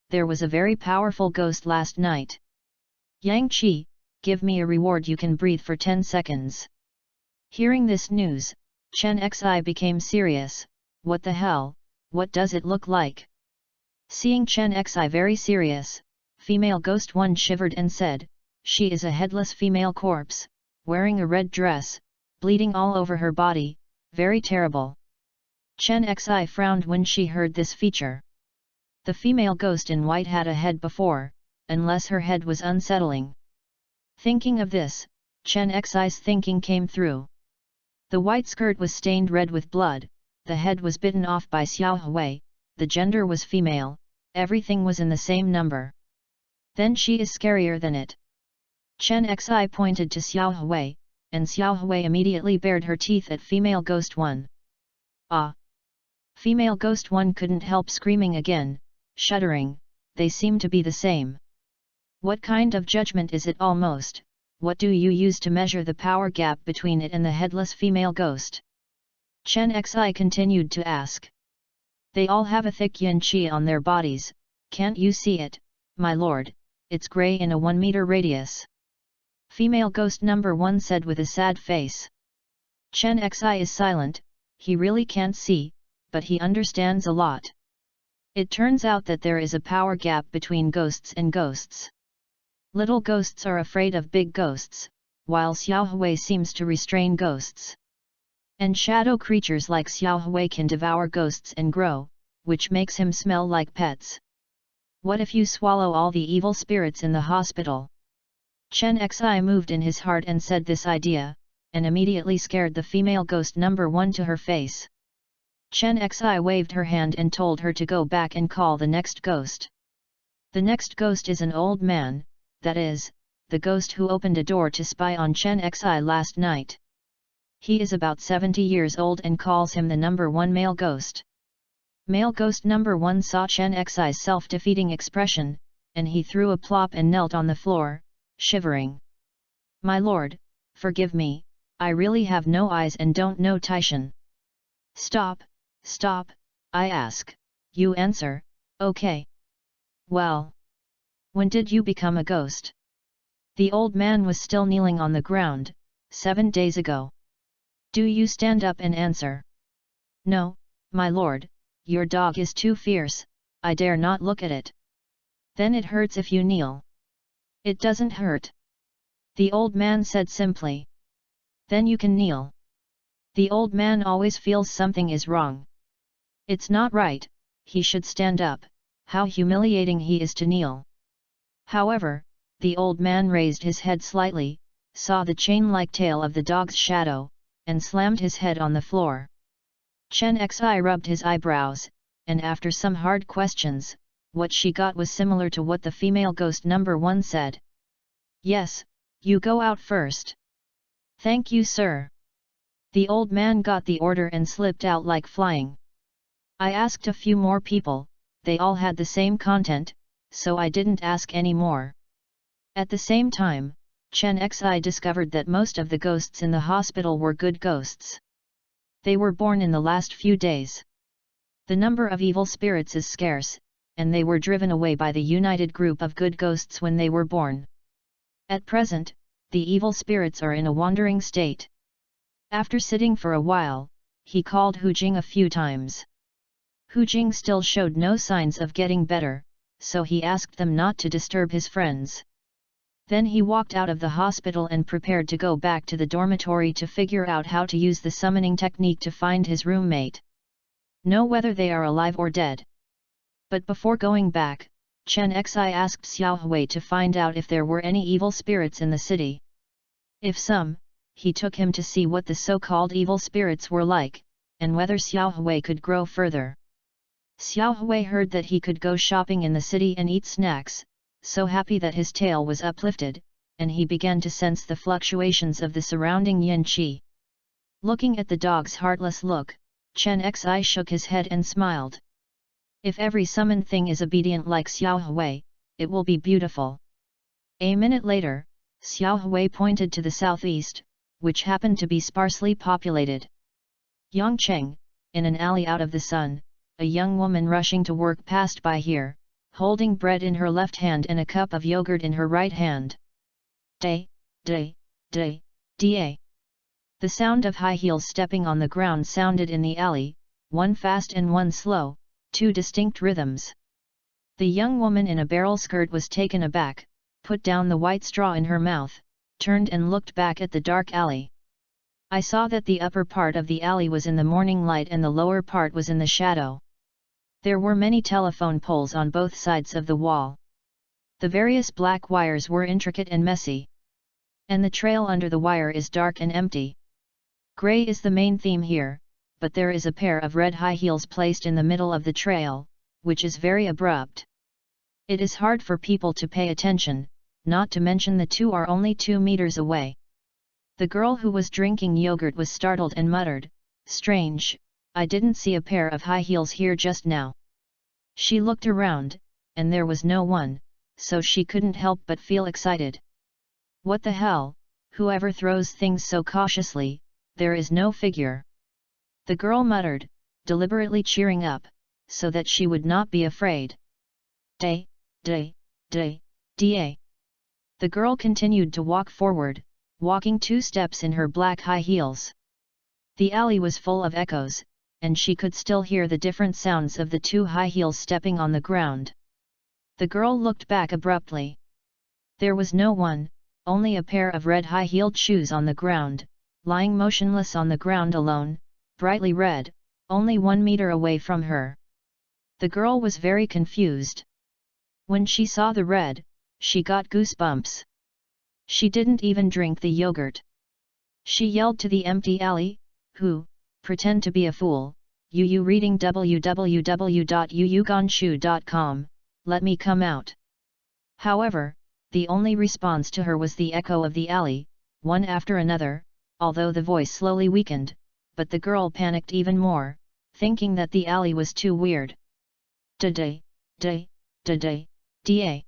there was a very powerful ghost last night. Yang Qi, give me a reward you can breathe for 10 seconds. Hearing this news, Chen Xi became serious. What the hell, what does it look like? Seeing Chen Xi very serious, female ghost 1 shivered and said, she is a headless female corpse, wearing a red dress, bleeding all over her body, very terrible. Chen Xi frowned when she heard this feature. The female ghost in white had a head before, unless her head was unsettling. Thinking of this, Chen Xi's thinking came through. The white skirt was stained red with blood, the head was bitten off by Xiao Hui, the gender was female, everything was in the same number. Then she is scarier than it. Chen Xi pointed to Xiao Hui, and Xiao Hui immediately bared her teeth at female ghost 1. Ah! Female ghost 1 couldn't help screaming again, shuddering, they seem to be the same. What kind of judgment is it almost? What do you use to measure the power gap between it and the headless female ghost? Chen Xi continued to ask. They all have a thick yin qi on their bodies, can't you see it, my lord, it's grey in a 1 meter radius. Female ghost number 1 said with a sad face. Chen Xi is silent, he really can't see, but he understands a lot. It turns out that there is a power gap between ghosts and ghosts. Little ghosts are afraid of big ghosts, while Xiao Hui seems to restrain ghosts. And shadow creatures like Xiao Hui can devour ghosts and grow, which makes him smell like pets. What if you swallow all the evil spirits in the hospital? Chen Xi moved in his heart and said this idea, and immediately scared the female ghost number 1 to her face. Chen Xi waved her hand and told her to go back and call the next ghost. The next ghost is an old man, that is, the ghost who opened a door to spy on Chen Xi last night. He is about 70 years old and calls him the number 1 male ghost. Male ghost number 1 saw Chen Xi's self-defeating expression, and he threw a plop and knelt on the floor, shivering. My lord, forgive me, I really have no eyes and don't know Taishan. Stop, I ask, you answer, okay. Well. When did you become a ghost? The old man was still kneeling on the ground, 7 days ago. Do you stand up and answer? No, my lord, your dog is too fierce, I dare not look at it. Then it hurts if you kneel. It doesn't hurt. The old man said simply. Then you can kneel. The old man always feels something is wrong. It's not right, he should stand up, how humiliating he is to kneel. However, the old man raised his head slightly, saw the chain-like tail of the dog's shadow, and slammed his head on the floor. Chen Xi rubbed his eyebrows, and after some hard questions, what she got was similar to what the female ghost number 1 said. "Yes, you go out first." "Thank you, sir." The old man got the order and slipped out like flying. I asked a few more people, they all had the same content, so I didn't ask any more. At the same time, Chen Xi discovered that most of the ghosts in the hospital were good ghosts. They were born in the last few days. The number of evil spirits is scarce, and they were driven away by the united group of good ghosts when they were born. At present, the evil spirits are in a wandering state. After sitting for a while, he called Hu Jing a few times. Hu Jing still showed no signs of getting better, so he asked them not to disturb his friends. Then he walked out of the hospital and prepared to go back to the dormitory to figure out how to use the summoning technique to find his roommate. Know whether they are alive or dead. But before going back, Chen Xi asked Xiao Hui to find out if there were any evil spirits in the city. If some, he took him to see what the so-called evil spirits were like, and whether Xiao Hui could grow further. Xiao Hui heard that he could go shopping in the city and eat snacks, so happy that his tail was uplifted, and he began to sense the fluctuations of the surrounding yin qi. Looking at the dog's heartless look, Chen Xi shook his head and smiled. If every summoned thing is obedient like Xiao Hui, it will be beautiful. A minute later, Xiao Hui pointed to the southeast, which happened to be sparsely populated. Yangcheng, in an alley out of the sun, a young woman rushing to work passed by here, holding bread in her left hand and a cup of yogurt in her right hand. Day, day, day, da. The sound of high heels stepping on the ground sounded in the alley, one fast and one slow, two distinct rhythms. The young woman in a barrel skirt was taken aback, put down the white straw in her mouth, turned and looked back at the dark alley. I saw that the upper part of the alley was in the morning light and the lower part was in the shadow. There were many telephone poles on both sides of the wall. The various black wires were intricate and messy. And the trail under the wire is dark and empty. Grey is the main theme here, but there is a pair of red high heels placed in the middle of the trail, which is very abrupt. It is hard for people to pay attention, not to mention the two are only 2 meters away. The girl who was drinking yogurt was startled and muttered, "Strange, I didn't see a pair of high heels here just now." She looked around, and there was no one, so she couldn't help but feel excited. What the hell, whoever throws things so cautiously, there is no figure. The girl muttered, deliberately cheering up, so that she would not be afraid. Day, day, day, da. The girl continued to walk forward, walking 2 steps in her black high heels. The alley was full of echoes, and she could still hear the different sounds of the 2 high heels stepping on the ground. The girl looked back abruptly. There was no one, only a pair of red high-heeled shoes on the ground, lying motionless on the ground alone, brightly red, only 1 meter away from her. The girl was very confused. When she saw the red, she got goosebumps. She didn't even drink the yogurt. She yelled to the empty alley, "Who, pretend to be a fool, you reading www.yuyuganshu.com, let me come out." However, the only response to her was the echo of the alley, one after another, although the voice slowly weakened, but the girl panicked even more, thinking that the alley was too weird. Da-day, day, da-day, da.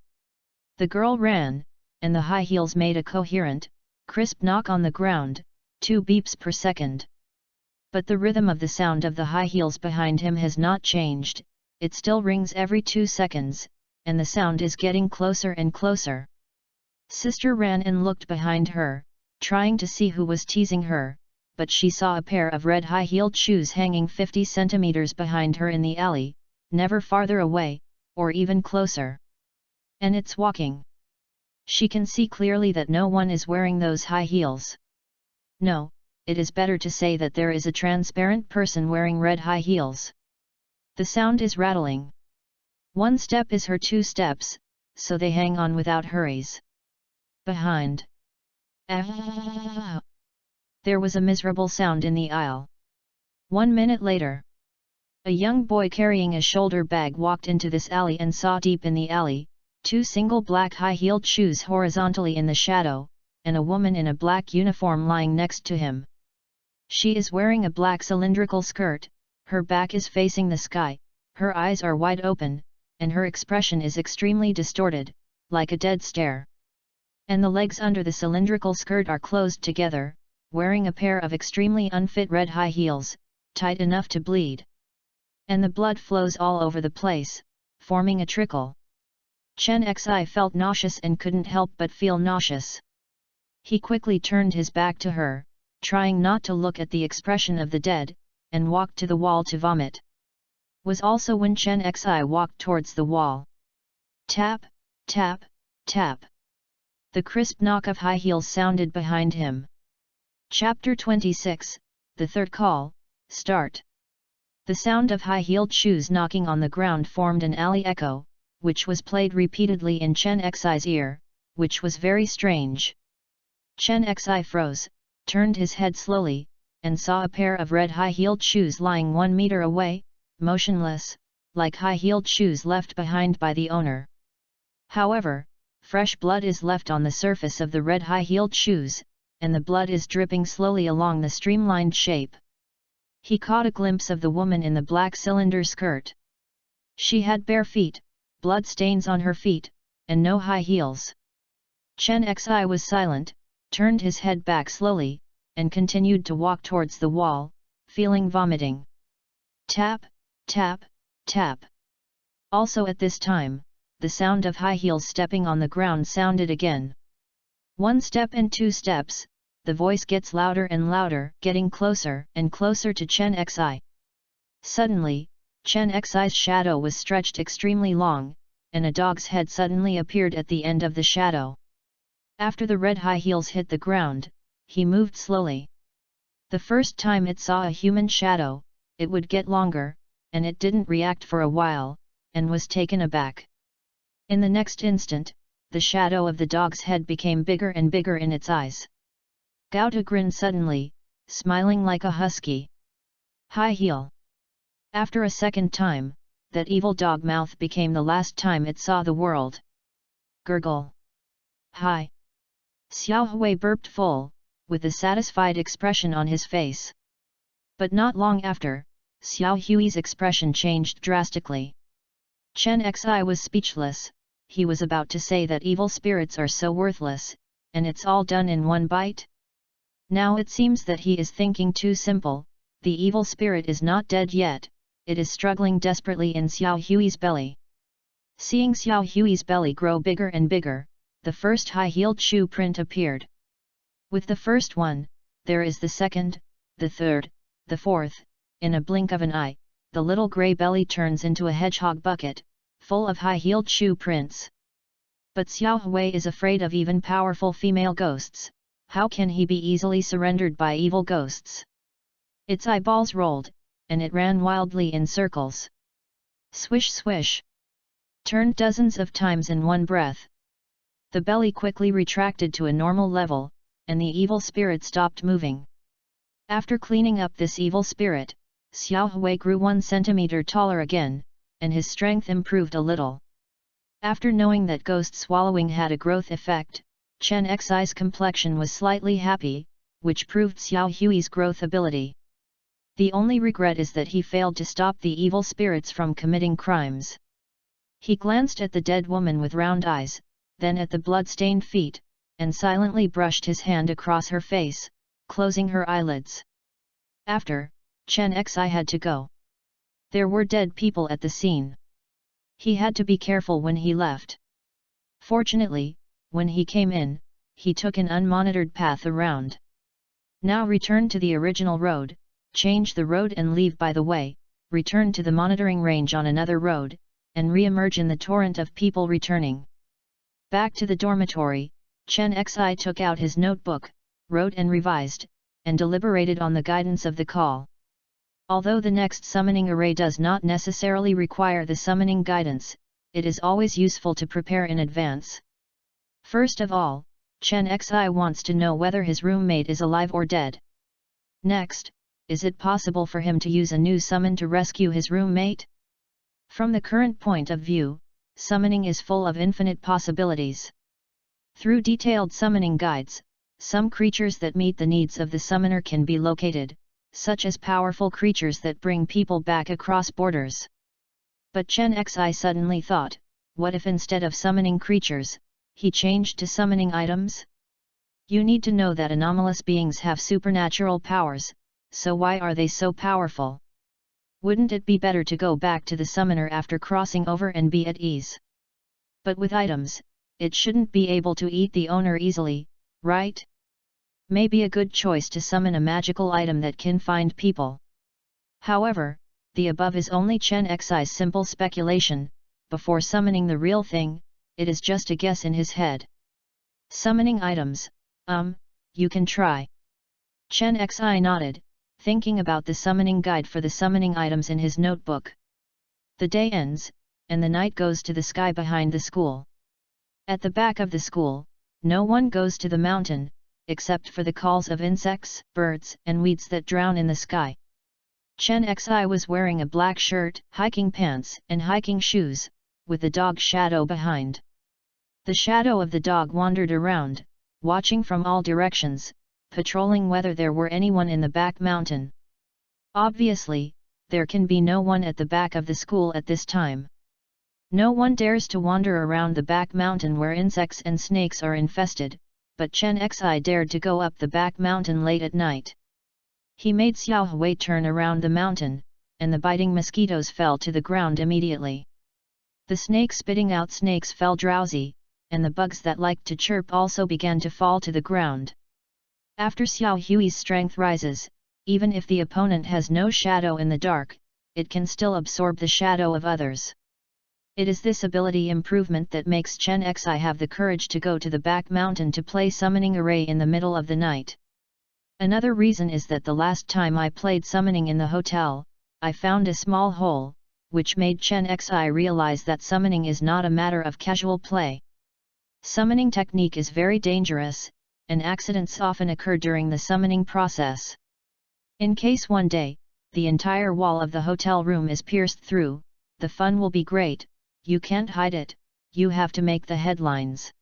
The girl ran, and the high heels made a coherent, crisp knock on the ground, 2 beeps per second. But the rhythm of the sound of the high heels behind him has not changed, it still rings every 2 seconds, and the sound is getting closer and closer. Sister ran and looked behind her, trying to see who was teasing her, but she saw a pair of red high-heeled shoes hanging 50 centimeters behind her in the alley, never farther away, or even closer. And it's walking. She can see clearly that no one is wearing those high heels. No, it is better to say that there is a transparent person wearing red high heels. The sound is rattling. 1 step is her 2 steps, so they hang on without hurries. Behind. There was a miserable sound in the aisle. 1 minute later. A young boy carrying a shoulder bag walked into this alley and saw deep in the alley, 2 single black high-heeled shoes horizontally in the shadow, and a woman in a black uniform lying next to him. She is wearing a black cylindrical skirt, her back is facing the sky, her eyes are wide open, and her expression is extremely distorted, like a dead stare. And the legs under the cylindrical skirt are closed together, wearing a pair of extremely unfit red high heels, tight enough to bleed. And the blood flows all over the place, forming a trickle. Chen Xi felt nauseous and couldn't help but feel nauseous. He quickly turned his back to her, trying not to look at the expression of the dead, and walked to the wall to vomit. Was also when Chen Xi walked towards the wall. Tap, tap, tap. The crisp knock of high heels sounded behind him. Chapter 26, The Third Call, Start. The sound of high-heeled shoes knocking on the ground formed an alley echo, which was played repeatedly in Chen Xi's ear, which was very strange. Chen Xi froze, turned his head slowly, and saw a pair of red high-heeled shoes lying 1 meter away, motionless, like high-heeled shoes left behind by the owner. However, fresh blood is left on the surface of the red high-heeled shoes, and the blood is dripping slowly along the streamlined shape. He caught a glimpse of the woman in the black cylinder skirt. She had bare feet, blood stains on her feet, and no high heels. Chen Xi was silent, turned his head back slowly, and continued to walk towards the wall, feeling vomiting. Tap, tap, tap. Also at this time, the sound of high heels stepping on the ground sounded again. 1 step and 2 steps. The voice gets louder and louder, getting closer and closer to Chen Xi. Suddenly, Chen Xi's shadow was stretched extremely long, and a dog's head suddenly appeared at the end of the shadow. After the red high heels hit the ground, he moved slowly. The first time it saw a human shadow, it would get longer, and it didn't react for a while, and was taken aback. In the next instant, the shadow of the dog's head became bigger and bigger in its eyes. Gauta grinned suddenly, smiling like a husky. High heel. After a second time, that evil dog mouth became the last time it saw the world. Gurgle. Hi. Xiao Hui burped full, with a satisfied expression on his face. But not long after, Xiao Hui's expression changed drastically. Chen Xi was speechless. He was about to say that evil spirits are so worthless, and it's all done in one bite? Now it seems that he is thinking too simple. The evil spirit is not dead yet, it is struggling desperately in Xiao Hui's belly. Seeing Xiao Hui's belly grow bigger and bigger, the first high-heeled shoe print appeared. With the first one, there is the second, the third, the fourth. In a blink of an eye, the little grey belly turns into a hedgehog bucket, full of high-heeled shoe prints. But Xiao Hui is afraid of even powerful female ghosts. How can he be easily surrendered by evil ghosts? Its eyeballs rolled, and it ran wildly in circles. Swish swish. Turned dozens of times in one breath. The belly quickly retracted to a normal level, and the evil spirit stopped moving. After cleaning up this evil spirit, Xiao Hui grew 1 centimeter taller again, and his strength improved a little. After knowing that ghost swallowing had a growth effect, Chen Xi's complexion was slightly happy, which proved Xiao Hui's growth ability. The only regret is that he failed to stop the evil spirits from committing crimes. He glanced at the dead woman with round eyes, then at the blood-stained feet, and silently brushed his hand across her face, closing her eyelids. After, Chen Xi had to go. There were dead people at the scene. He had to be careful when he left. Fortunately, when he came in, he took an unmonitored path around. Now return to the original road, change the road and leave by the way, return to the monitoring range on another road, and re-emerge in the torrent of people returning. Back to the dormitory, Chen Xi took out his notebook, wrote and revised, and deliberated on the guidance of the call. Although the next summoning array does not necessarily require the summoning guidance, it is always useful to prepare in advance. First of all, Chen Xi wants to know whether his roommate is alive or dead. Next, is it possible for him to use a new summon to rescue his roommate? From the current point of view, summoning is full of infinite possibilities. Through detailed summoning guides, some creatures that meet the needs of the summoner can be located, such as powerful creatures that bring people back across borders. But Chen Xi suddenly thought, what if instead of summoning creatures, he changed to summoning items? You need to know that anomalous beings have supernatural powers, so why are they so powerful? Wouldn't it be better to go back to the summoner after crossing over and be at ease? But with items, it shouldn't be able to eat the owner easily, right? Maybe a good choice to summon a magical item that can find people. However, the above is only Chen Xi's simple speculation. Before summoning the real thing, it is just a guess in his head. Summoning items, you can try. Chen Xi nodded, thinking about the summoning guide for the summoning items in his notebook. The day ends, and the night goes to the sky behind the school. At the back of the school, no one goes to the mountain, except for the calls of insects, birds, and weeds that drown in the sky. Chen Xi was wearing a black shirt, hiking pants, and hiking shoes, with the dog shadow behind. The shadow of the dog wandered around, watching from all directions, patrolling whether there were anyone in the back mountain. Obviously, there can be no one at the back of the school at this time. No one dares to wander around the back mountain where insects and snakes are infested, but Chen Xi dared to go up the back mountain late at night. He made Xiao Hui turn around the mountain, and the biting mosquitoes fell to the ground immediately. The snakes spitting out snakes fell drowsy, and the bugs that liked to chirp also began to fall to the ground. After Xiao Hui's strength rises, even if the opponent has no shadow in the dark, it can still absorb the shadow of others. It is this ability improvement that makes Chen Xi have the courage to go to the back mountain to play summoning array in the middle of the night. Another reason is that the last time I played summoning in the hotel, I found a small hole, which made Chen Xi realize that summoning is not a matter of casual play. Summoning technique is very dangerous, and accidents often occur during the summoning process. In case one day, the entire wall of the hotel room is pierced through, the fun will be great. You can't hide it, you have to make the headlines.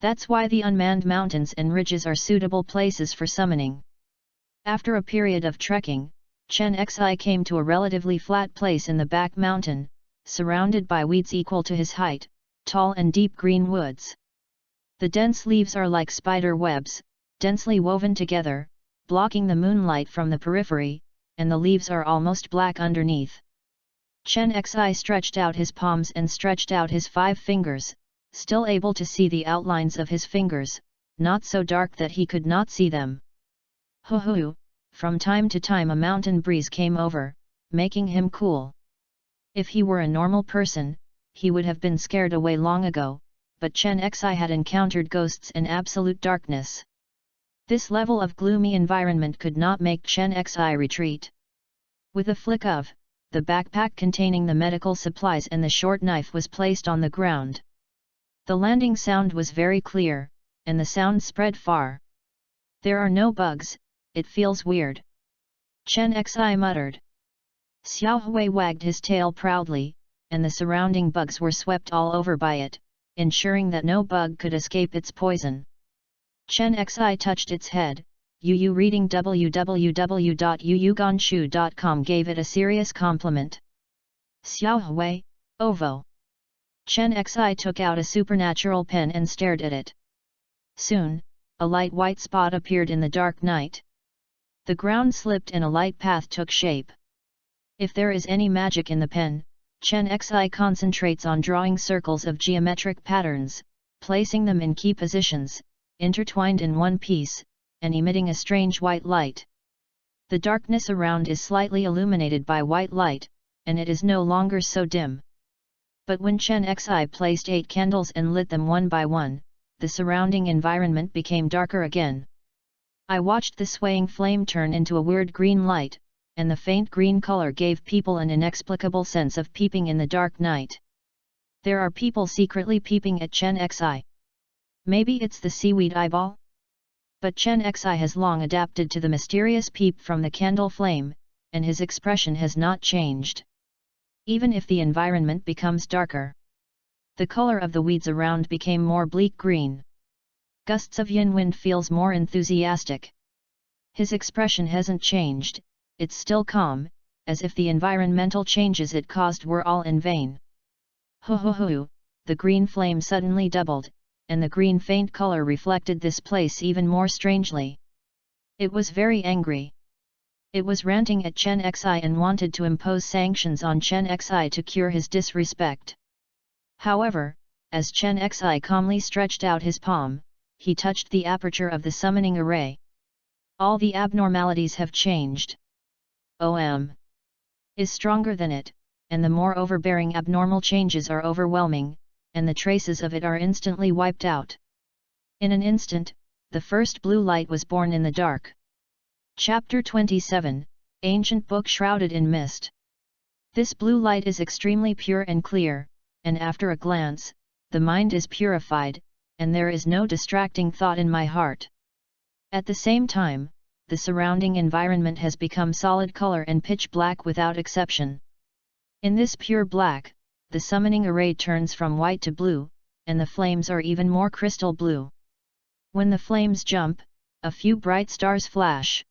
That's why the unmanned mountains and ridges are suitable places for summoning. After a period of trekking, Chen Xi came to a relatively flat place in the back mountain, surrounded by weeds equal to his height, tall and deep green woods. The dense leaves are like spider webs, densely woven together, blocking the moonlight from the periphery, and the leaves are almost black underneath. Chen Xi stretched out his palms and stretched out his 5 fingers, still able to see the outlines of his fingers, not so dark that he could not see them. Hoo-hoo! From time to time a mountain breeze came over, making him cool. If he were a normal person, he would have been scared away long ago, but Chen Xi had encountered ghosts and absolute darkness. This level of gloomy environment could not make Chen Xi retreat. With a flick of the backpack containing the medical supplies and the short knife was placed on the ground. The landing sound was very clear, and the sound spread far. There are no bugs, it feels weird. Chen Xi muttered. Xiao Hui wagged his tail proudly, and the surrounding bugs were swept all over by it, ensuring that no bug could escape its poison. Chen Xi touched its head. Yu reading www.yuyuganshu.com gave it a serious compliment. Xiao Hui, Ovo. Chen Xi took out a supernatural pen and stared at it. Soon, a light white spot appeared in the dark night. The ground slipped and a light path took shape. If there is any magic in the pen, Chen Xi concentrates on drawing circles of geometric patterns, placing them in key positions, intertwined in one piece, and emitting a strange white light. The darkness around is slightly illuminated by white light, and it is no longer so dim. But when Chen Xi placed 8 candles and lit them one by one, the surrounding environment became darker again. I watched the swaying flame turn into a weird green light, and the faint green color gave people an inexplicable sense of peeping in the dark night. There are people secretly peeping at Chen Xi. Maybe it's the seaweed eyeball? But Chen Xi has long adapted to the mysterious peep from the candle flame, and his expression has not changed. Even if the environment becomes darker, the color of the weeds around became more bleak green. Gusts of yin wind feels more enthusiastic. His expression hasn't changed, it's still calm, as if the environmental changes it caused were all in vain. Ho ho ho, the green flame suddenly doubled, and the green faint color reflected this place even more strangely. It was very angry. It was ranting at Chen Xi and wanted to impose sanctions on Chen Xi to cure his disrespect. However, as Chen Xi calmly stretched out his palm, he touched the aperture of the summoning array. All the abnormalities have changed. OM is stronger than it, and the more overbearing abnormal changes are overwhelming, and the traces of it are instantly wiped out. In an instant, the first blue light was born in the dark. Chapter 27, Ancient Book Shrouded in Mist. This blue light is extremely pure and clear, and after a glance, the mind is purified, and there is no distracting thought in my heart. At the same time, the surrounding environment has become solid color and pitch black without exception. In this pure black, the summoning array turns from white to blue, and the flames are even more crystal blue. When the flames jump, a few bright stars flash.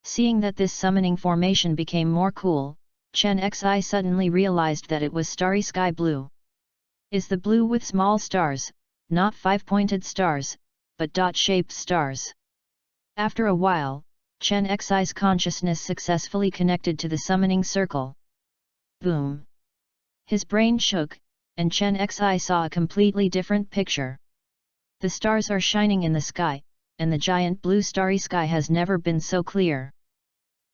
Seeing that this summoning formation became more cool, Chen Xi suddenly realized that it was starry sky blue. Is the blue with small stars, not five-pointed stars, but dot-shaped stars. After a while, Chen Xi's consciousness successfully connected to the summoning circle. Boom! His brain shook, and Chen Xi saw a completely different picture. The stars are shining in the sky, and the giant blue starry sky has never been so clear.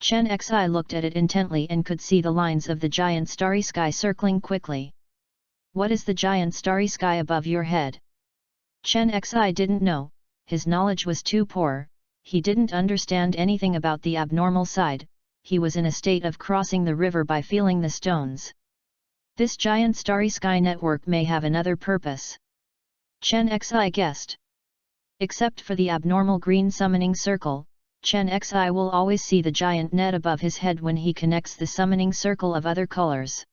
Chen Xi looked at it intently and could see the lines of the giant starry sky circling quickly. What is the giant starry sky above your head? Chen Xi didn't know, his knowledge was too poor, he didn't understand anything about the abnormal side, he was in a state of crossing the river by feeling the stones. This giant starry sky network may have another purpose. Chen Xi guessed. Except for the abnormal green summoning circle, Chen Xi will always see the giant net above his head when he connects the summoning circle of other colors.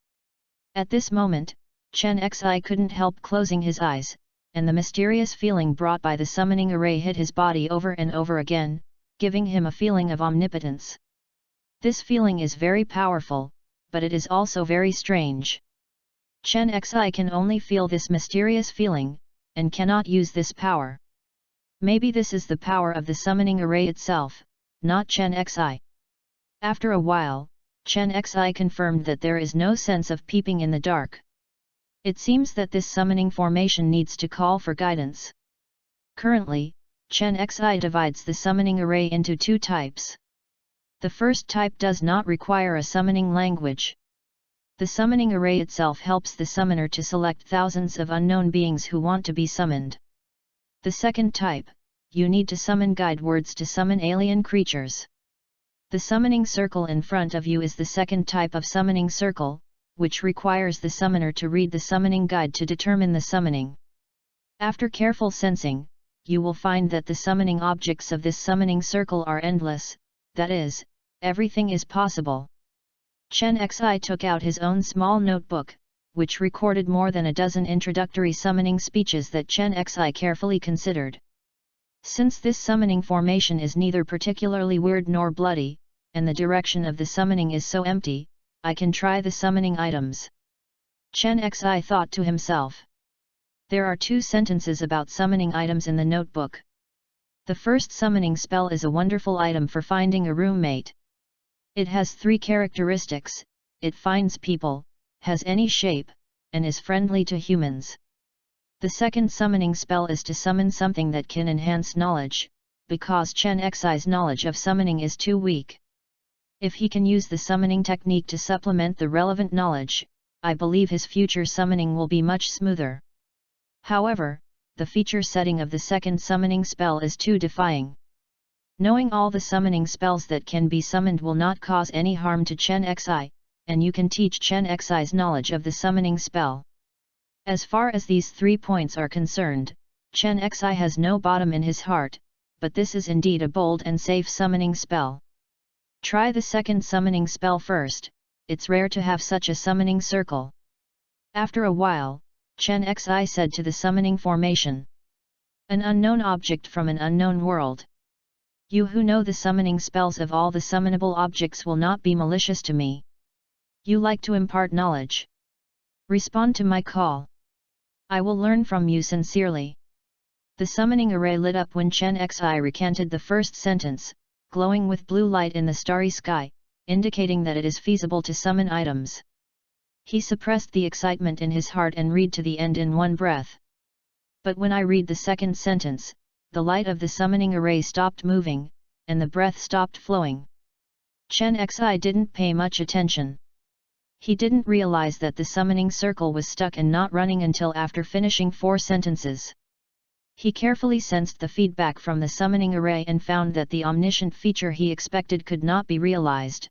At this moment, Chen Xi couldn't help closing his eyes, and the mysterious feeling brought by the summoning array hit his body over and over again, giving him a feeling of omnipotence. This feeling is very powerful, but it is also very strange. Chen Xi can only feel this mysterious feeling, and cannot use this power. Maybe this is the power of the summoning array itself, not Chen Xi. After a while, Chen Xi confirmed that there is no sense of peeping in the dark. It seems that this summoning formation needs to call for guidance. Currently, Chen Xi divides the summoning array into two types. The first type does not require a summoning language. The summoning array itself helps the summoner to select thousands of unknown beings who want to be summoned. The second type, you need to summon guide words to summon alien creatures. The summoning circle in front of you is the second type of summoning circle, which requires the summoner to read the summoning guide to determine the summoning. After careful sensing, you will find that the summoning objects of this summoning circle are endless, that is, everything is possible. Chen Xi took out his own small notebook, which recorded more than a dozen introductory summoning speeches that Chen Xi carefully considered. Since this summoning formation is neither particularly weird nor bloody, and the direction of the summoning is so empty, I can try the summoning items. Chen Xi thought to himself. There are two sentences about summoning items in the notebook. The first summoning spell is a wonderful item for finding a roommate. It has 3 characteristics: it finds people, has any shape, and is friendly to humans. The second summoning spell is to summon something that can enhance knowledge, because Chen Xi's knowledge of summoning is too weak. If he can use the summoning technique to supplement the relevant knowledge, I believe his future summoning will be much smoother. However, the feature setting of the second summoning spell is too defying. Knowing all the summoning spells that can be summoned will not cause any harm to Chen Xi, and you can teach Chen Xi's knowledge of the summoning spell. As far as these 3 points are concerned, Chen Xi has no bottom in his heart, but this is indeed a bold and safe summoning spell. Try the second summoning spell first, it's rare to have such a summoning circle. After a while, Chen Xi said to the summoning formation. An unknown object from an unknown world. You who know the summoning spells of all the summonable objects will not be malicious to me. You like to impart knowledge. Respond to my call. I will learn from you sincerely. The summoning array lit up when Chen Xi recanted the first sentence, glowing with blue light in the starry sky, indicating that it is feasible to summon items. He suppressed the excitement in his heart and read to the end in one breath. But when I read the second sentence, the light of the summoning array stopped moving, and the breath stopped flowing. Chen Xi didn't pay much attention. He didn't realize that the summoning circle was stuck and not running until after finishing 4 sentences. He carefully sensed the feedback from the summoning array and found that the omniscient feature he expected could not be realized.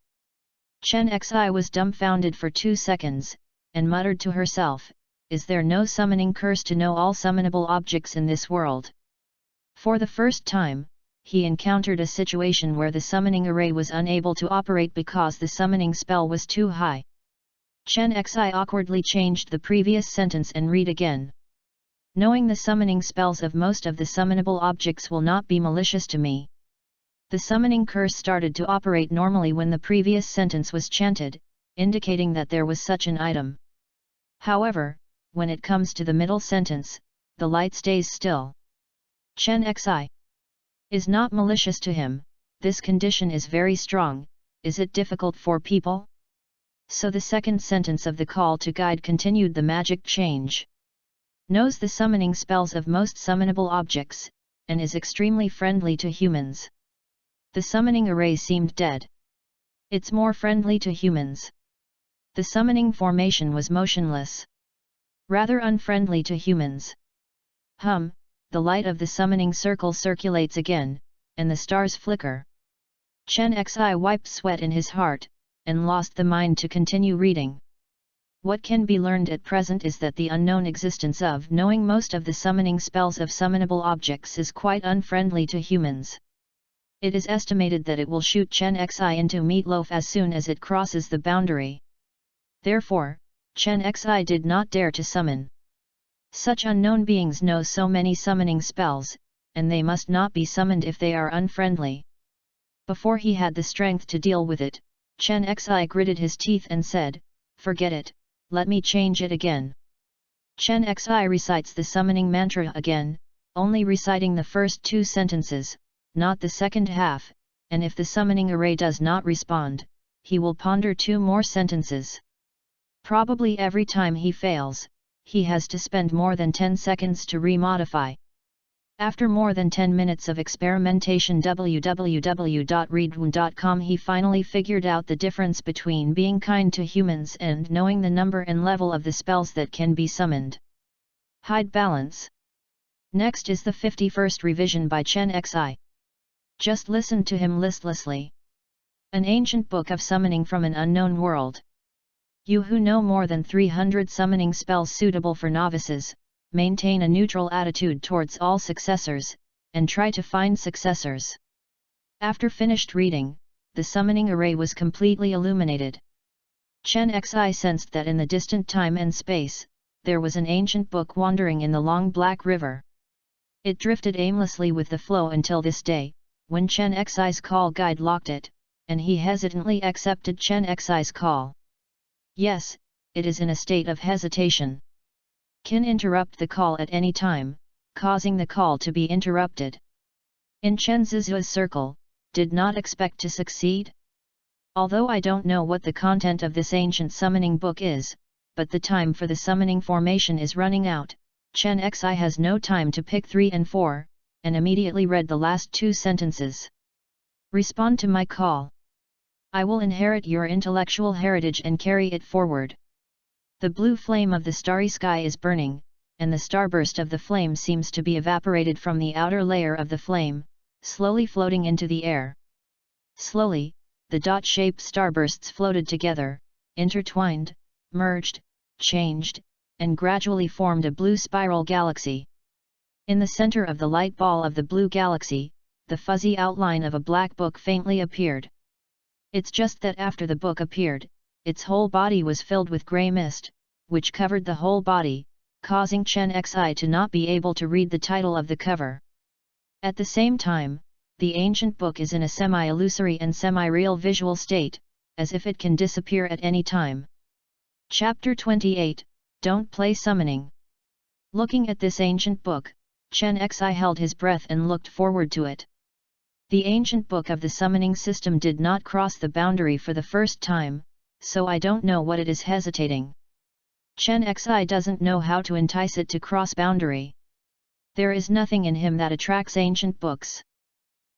Chen Xi was dumbfounded for 2 seconds, and muttered to herself, "Is there no summoning curse to know all summonable objects in this world?" For the first time, he encountered a situation where the summoning array was unable to operate because the summoning spell was too high. Chen Xi awkwardly changed the previous sentence and read again. Knowing the summoning spells of most of the summonable objects will not be malicious to me. The summoning curse started to operate normally when the previous sentence was chanted, indicating that there was such an item. However, when it comes to the middle sentence, the light stays still. Chen Xi is not malicious to him. This condition is very strong. Is it difficult for people? So the second sentence of the call to guide continued the magic change. Knows the summoning spells of most summonable objects, and is extremely friendly to humans. The summoning array seemed dead. It's more friendly to humans. The summoning formation was motionless. Rather unfriendly to humans. The light of the summoning circle circulates again, and the stars flicker. Chen Xi wiped sweat in his heart, and lost the mind to continue reading. What can be learned at present is that the unknown existence of knowing most of the summoning spells of summonable objects is quite unfriendly to humans. It is estimated that it will shoot Chen Xi into meatloaf as soon as it crosses the boundary. Therefore, Chen Xi did not dare to summon. Such unknown beings know so many summoning spells, and they must not be summoned if they are unfriendly. Before he had the strength to deal with it, Chen Xi gritted his teeth and said, "Forget it, let me change it again." Chen Xi recites the summoning mantra again, only reciting the first 2 sentences, not the second half, and if the summoning array does not respond, he will ponder 2 more sentences. Probably every time he fails, he has to spend more than 10 seconds to remodify. After more than 10 minutes of experimentation www.readaloud.com he finally figured out the difference between being kind to humans and knowing the number and level of the spells that can be summoned. Hide balance. Next is the 51st revision by Chen Xi. Just listen to him listlessly. An ancient book of summoning from an unknown world. You who know more than 300 summoning spells suitable for novices, maintain a neutral attitude towards all successors, and try to find successors. After finished reading, the summoning array was completely illuminated. Chen Xi sensed that in the distant time and space, there was an ancient book wandering in the long black river. It drifted aimlessly with the flow until this day, when Chen Xi's call guide locked it, and he hesitantly accepted Chen Xi's call. Yes, it is in a state of hesitation. Can interrupt the call at any time, causing the call to be interrupted. In Chen Zizu's circle, did not expect to succeed? Although I don't know what the content of this ancient summoning book is, but the time for the summoning formation is running out, Chen Xi has no time to pick 3 and 4, and immediately read the last 2 sentences. Respond to my call. I will inherit your intellectual heritage and carry it forward. The blue flame of the starry sky is burning, and the starburst of the flame seems to be evaporated from the outer layer of the flame, slowly floating into the air. Slowly, the dot-shaped starbursts floated together, intertwined, merged, changed, and gradually formed a blue spiral galaxy. In the center of the light ball of the blue galaxy, the fuzzy outline of a black book faintly appeared. It's just that after the book appeared, its whole body was filled with grey mist, which covered the whole body, causing Chen Xi to not be able to read the title of the cover. At the same time, the ancient book is in a semi-illusory and semi-real visual state, as if it can disappear at any time. Chapter 28, Don't Play Summoning. Looking at this ancient book, Chen Xi held his breath and looked forward to it. The ancient book of the summoning system did not cross the boundary for the first time, so I don't know what it is hesitating. Chen Xi doesn't know how to entice it to cross boundary. There is nothing in him that attracts ancient books.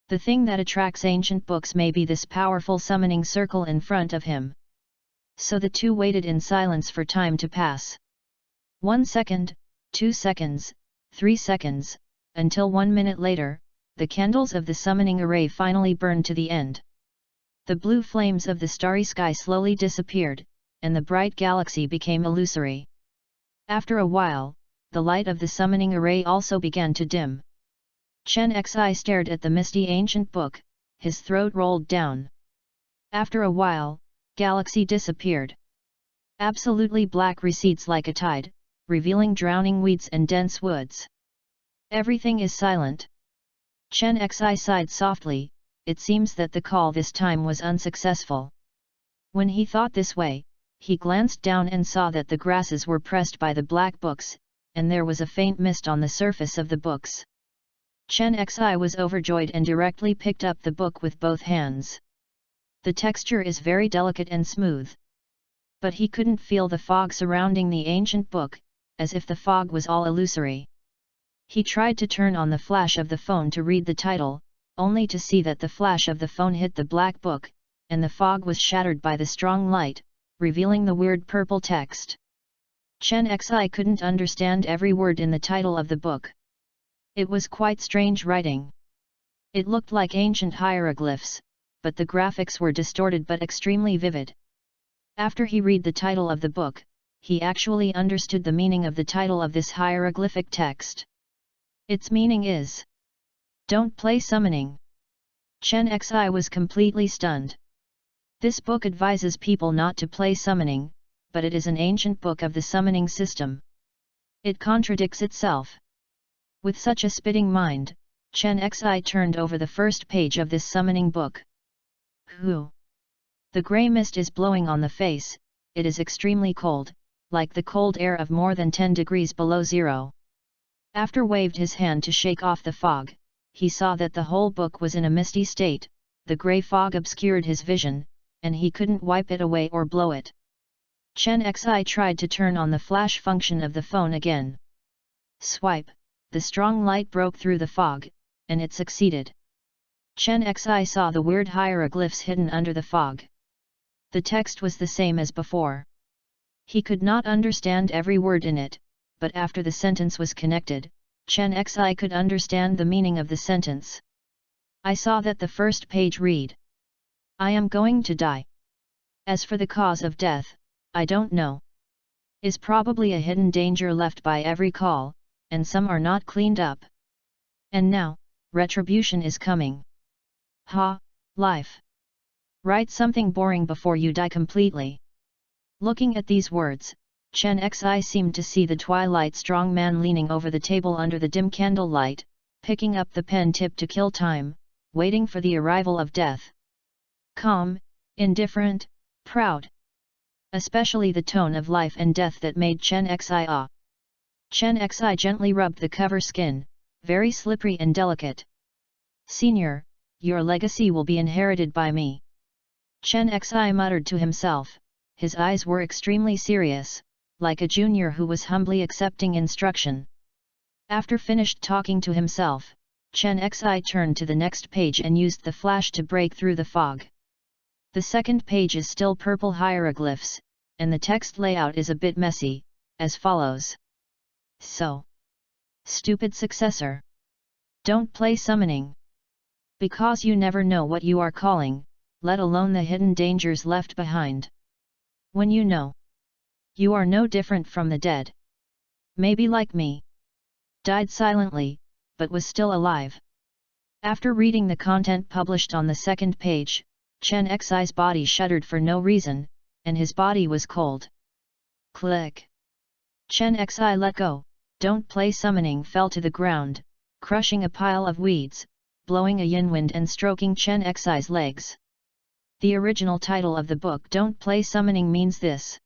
The thing that attracts ancient books may be this powerful summoning circle in front of him. So the two waited in silence for time to pass. 1 second, 2 seconds, 3 seconds, until 1 minute later, the candles of the summoning array finally burned to the end. The blue flames of the starry sky slowly disappeared, and the bright galaxy became illusory. After a while, the light of the summoning array also began to dim. Chen Xi stared at the misty ancient book, his throat rolled down. After a while, galaxy disappeared. Absolutely black recedes like a tide, revealing drowning weeds and dense woods. Everything is silent. Chen Xi sighed softly. It seems that the call this time was unsuccessful. When he thought this way, he glanced down and saw that the grasses were pressed by the black books, and there was a faint mist on the surface of the books. Chen Xi was overjoyed and directly picked up the book with both hands. The texture is very delicate and smooth. But he couldn't feel the fog surrounding the ancient book, as if the fog was all illusory. He tried to turn on the flash of the phone to read the title, only to see that the flash of the phone hit the black book, and the fog was shattered by the strong light, revealing the weird purple text. Chen Xi couldn't understand every word in the title of the book. It was quite strange writing. It looked like ancient hieroglyphs, but the graphics were distorted but extremely vivid. After he read the title of the book, he actually understood the meaning of the title of this hieroglyphic text. Its meaning is, "Don't play summoning." Chen Xi was completely stunned. This book advises people not to play summoning, but it is an ancient book of the summoning system. It contradicts itself. With such a spitting mind, Chen Xi turned over the first page of this summoning book. Whew! The grey mist is blowing on the face. It is extremely cold, like the cold air of more than 10 degrees below zero. After waved his hand to shake off the fog, he saw that the whole book was in a misty state. The grey fog obscured his vision, and he couldn't wipe it away or blow it. Chen Xi tried to turn on the flash function of the phone again. Swipe, the strong light broke through the fog, and it succeeded. Chen Xi saw the weird hieroglyphs hidden under the fog. The text was the same as before. He could not understand every word in it, but after the sentence was connected, Chen Xi could understand the meaning of the sentence. I saw that the first page read, "I am going to die. As for the cause of death, I don't know. Is probably a hidden danger left by every call, and some are not cleaned up. And now, retribution is coming. Ha, life. Write something boring before you die completely." Looking at these words, Chen Xi seemed to see the twilight strong man leaning over the table under the dim candlelight, picking up the pen tip to kill time, waiting for the arrival of death. Calm, indifferent, proud. Especially the tone of life and death that made Chen Xi awe. Chen Xi gently rubbed the cover skin, very slippery and delicate. "Senior, your legacy will be inherited by me." Chen Xi muttered to himself. His eyes were extremely serious, like a junior who was humbly accepting instruction. After finished talking to himself, Chen Xi turned to the next page and used the flash to break through the fog. The second page is still purple hieroglyphs, and the text layout is a bit messy, as follows. So. Stupid successor. Don't play summoning. Because you never know what you are calling, let alone the hidden dangers left behind. When you know, you are no different from the dead. Maybe like me. Died silently, but was still alive. After reading the content published on the second page, Chen Xi's body shuddered for no reason, and his body was cold. Click. Chen Xi let go, Don't Play Summoning fell to the ground, crushing a pile of weeds, blowing a yin wind and stroking Chen Xi's legs. The original title of the book Don't Play Summoning means this.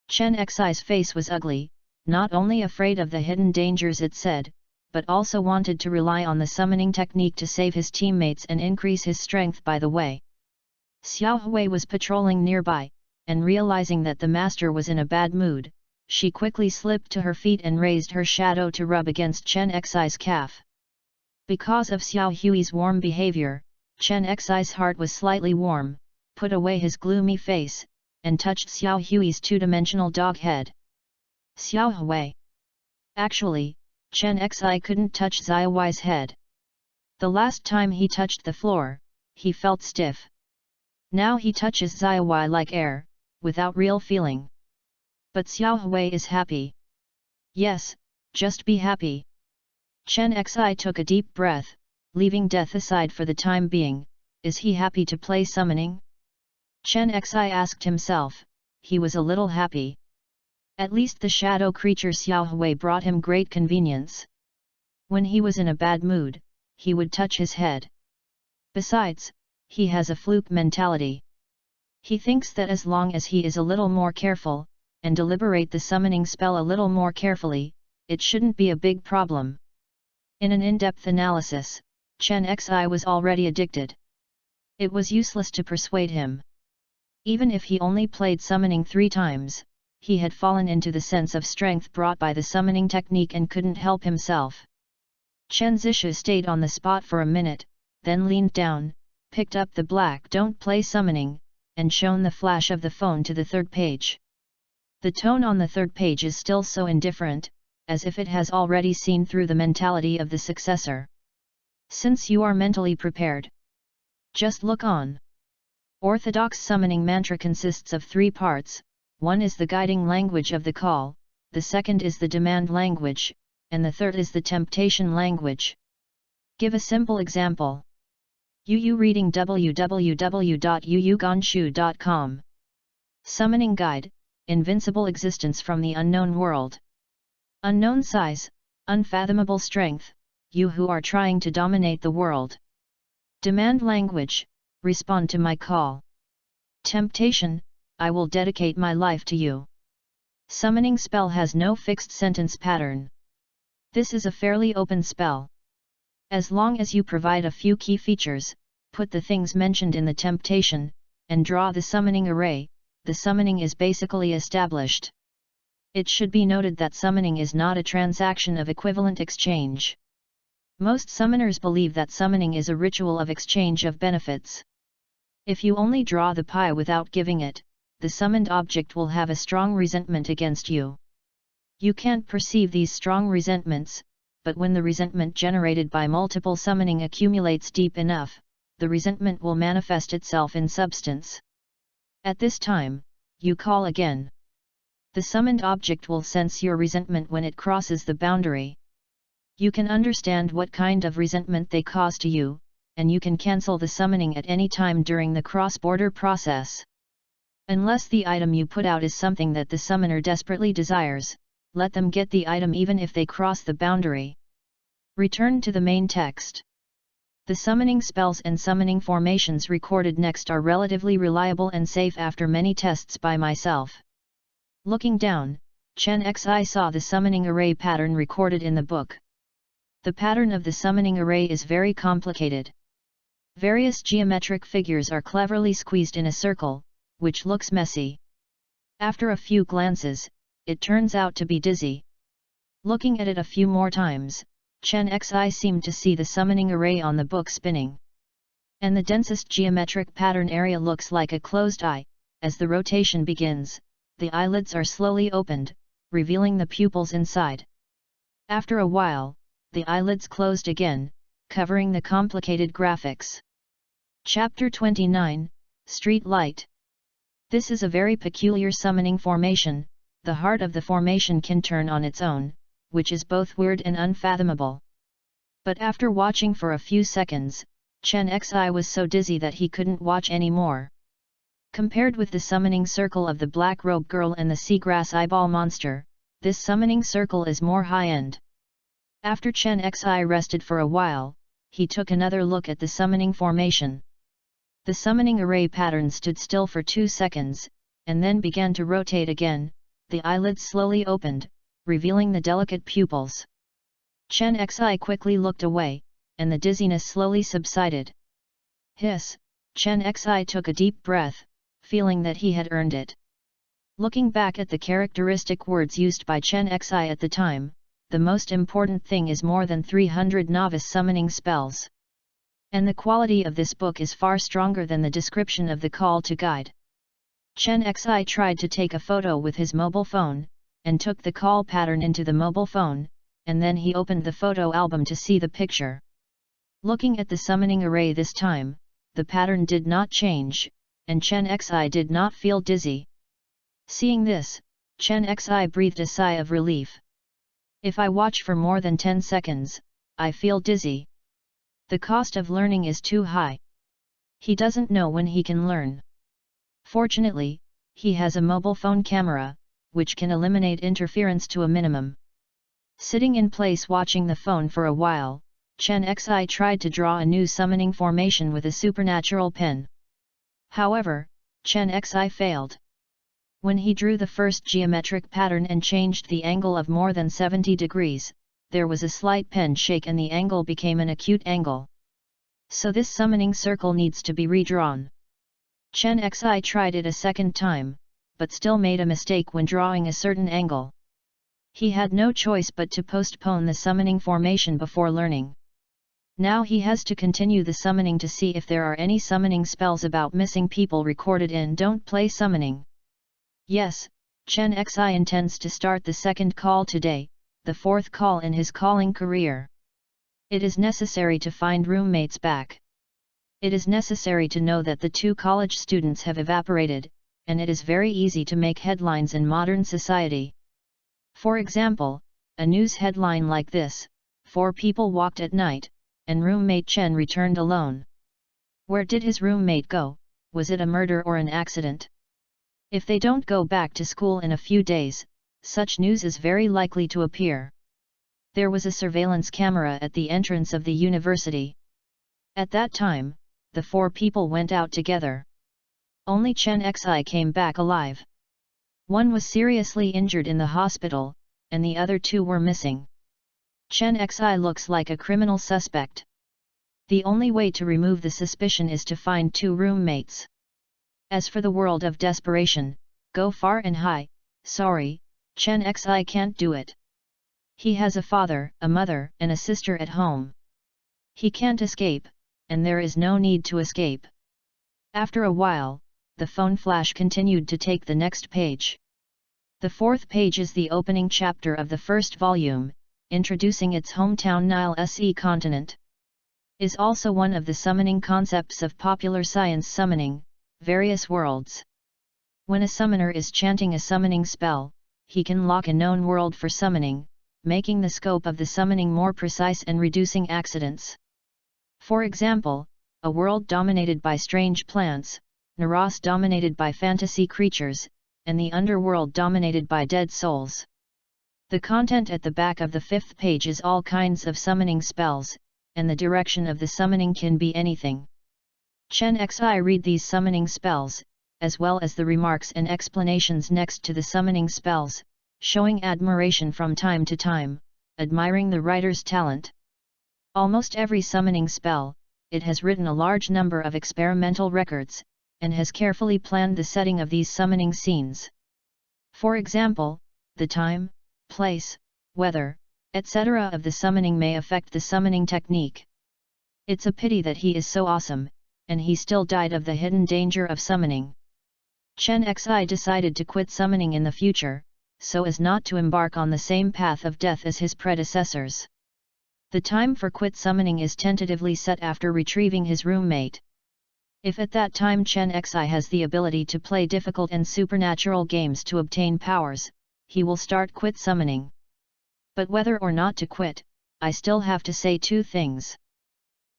Chen Xi's face was ugly, not only afraid of the hidden dangers it said, but also wanted to rely on the summoning technique to save his teammates and increase his strength by the way. Xiao Hui was patrolling nearby, and realizing that the master was in a bad mood, she quickly slipped to her feet and raised her shadow to rub against Chen Xi's calf. Because of Xiao Hui's warm behavior, Chen Xi's heart was slightly warm, put away his gloomy face, and touched Xiao Hui's two-dimensional dog head. Xiao Hui. Actually, Chen Xi couldn't touch Xiao Hui's head. The last time he touched the floor, he felt stiff. Now he touches Xiao Hui like air, without real feeling. But Xiao Hui is happy. Yes, just be happy. Chen Xi took a deep breath, leaving death aside for the time being. Is he happy to play summoning? Chen Xi asked himself. He was a little happy. At least the shadow creature Xiao Hui brought him great convenience. When he was in a bad mood, he would touch his head. Besides, he has a fluke mentality. He thinks that as long as he is a little more careful, and deliberate the summoning spell a little more carefully, it shouldn't be a big problem. In an in-depth analysis, Chen Xi was already addicted. It was useless to persuade him. Even if he only played summoning 3 times, he had fallen into the sense of strength brought by the summoning technique and couldn't help himself. Chen Zishu stayed on the spot for a minute, then leaned down, picked up the black Don't Play Summoning, and shown the flash of the phone to the third page. The tone on the third page is still so indifferent, as if it has already seen through the mentality of the successor. Since you are mentally prepared, just look on. Orthodox summoning mantra consists of 3 parts. One is the guiding language of the call, the second is the demand language, and the third is the temptation language. Give a simple example. Yu reading www.yuyugonshu.com. Summoning Guide, Invincible Existence from the Unknown World. Unknown size, unfathomable strength, you who are trying to dominate the world. Demand language, respond to my call. Temptation, I will dedicate my life to you. Summoning spell has no fixed sentence pattern. This is a fairly open spell. As long as you provide a few key features, put the things mentioned in the temptation, and draw the summoning array, the summoning is basically established. It should be noted that summoning is not a transaction of equivalent exchange. Most summoners believe that summoning is a ritual of exchange of benefits. If you only draw the pie without giving it, the summoned object will have a strong resentment against you. You can't perceive these strong resentments, but when the resentment generated by multiple summoning accumulates deep enough, the resentment will manifest itself in substance. At this time, you call again. The summoned object will sense your resentment when it crosses the boundary. You can understand what kind of resentment they cause to you, and you can cancel the summoning at any time during the cross-border process. Unless the item you put out is something that the summoner desperately desires, let them get the item even if they cross the boundary. Return to the main text. The summoning spells and summoning formations recorded next are relatively reliable and safe after many tests by myself. Looking down, Chen Xi saw the summoning array pattern recorded in the book. The pattern of the summoning array is very complicated. Various geometric figures are cleverly squeezed in a circle, which looks messy. After a few glances, it turns out to be dizzy. Looking at it a few more times, Chen Xi seemed to see the summoning array on the book spinning. And the densest geometric pattern area looks like a closed eye. As the rotation begins, the eyelids are slowly opened, revealing the pupils inside. After a while, the eyelids closed again, covering the complicated graphics. Chapter 29, Street Light. This is a very peculiar summoning formation. The heart of the formation can turn on its own, which is both weird and unfathomable. But after watching for a few seconds, Chen Xi was so dizzy that he couldn't watch anymore. Compared with the summoning circle of the black robe girl and the seagrass eyeball monster, this summoning circle is more high-end. After Chen Xi rested for a while, he took another look at the summoning formation. The summoning array pattern stood still for 2 seconds, and then began to rotate again. The eyelids slowly opened, revealing the delicate pupils. Chen Xi quickly looked away, and the dizziness slowly subsided. Hiss! Chen Xi took a deep breath, feeling that he had earned it. Looking back at the characteristic words used by Chen Xi at the time, the most important thing is more than 300 novice summoning spells. And the quality of this book is far stronger than the description of the call to guide. Chen Xi tried to take a photo with his mobile phone, and took the call pattern into the mobile phone, and then he opened the photo album to see the picture. Looking at the summoning array this time, the pattern did not change, and Chen Xi did not feel dizzy. Seeing this, Chen Xi breathed a sigh of relief. If I watch for more than 10 seconds, I feel dizzy. The cost of learning is too high. He doesn't know when he can learn. Fortunately, he has a mobile phone camera, which can eliminate interference to a minimum. Sitting in place watching the phone for a while, Chen Xi tried to draw a new summoning formation with a supernatural pen. However, Chen Xi failed. When he drew the first geometric pattern and changed the angle of more than 70 degrees, there was a slight pen shake and the angle became an acute angle. So this summoning circle needs to be redrawn. Chen Xi tried it a second time, but still made a mistake when drawing a certain angle. He had no choice but to postpone the summoning formation before learning. Now he has to continue the summoning to see if there are any summoning spells about missing people recorded in Don't Play Summoning. Yes, Chen Xi intends to start the second call today, the fourth call in his calling career. It is necessary to find roommates back. It is necessary to know that the 2 college students have evaporated, and it is very easy to make headlines in modern society. For example, a news headline like this: 4 people walked at night, and roommate Chen returned alone. Where did his roommate go? Was it a murder or an accident? If they don't go back to school in a few days, such news is very likely to appear. There was a surveillance camera at the entrance of the university. At that time, the 4 people went out together. Only Chen Xi came back alive. One was seriously injured in the hospital, and the other 2 were missing. Chen Xi looks like a criminal suspect. The only way to remove the suspicion is to find 2 roommates. As for the world of desperation, go far and high, sorry, Chen Xi can't do it. He has a father, a mother, and a sister at home. He can't escape, and there is no need to escape. After a while, the phone flash continued to take the next page. The 4th page is the opening chapter of the first volume, introducing its hometown Nile SE continent. Is also one of the summoning concepts of popular science summoning, various worlds. When a summoner is chanting a summoning spell, he can lock a known world for summoning, making the scope of the summoning more precise and reducing accidents. For example, a world dominated by strange plants, Naros dominated by fantasy creatures, and the underworld dominated by dead souls. The content at the back of the 5th page is all kinds of summoning spells, and the direction of the summoning can be anything. Chen Xi read these summoning spells, as well as the remarks and explanations next to the summoning spells, showing admiration from time to time, admiring the writer's talent. Almost every summoning spell, it has written a large number of experimental records, and has carefully planned the setting of these summoning scenes. For example, the time, place, weather, etc. of the summoning may affect the summoning technique. It's a pity that he is so awesome, and he still died of the hidden danger of summoning. Chen Xi decided to quit summoning in the future, so as not to embark on the same path of death as his predecessors. The time for quit summoning is tentatively set after retrieving his roommate. If at that time Chen Xi has the ability to play difficult and supernatural games to obtain powers, he will start quit summoning. But whether or not to quit, I still have to say two things.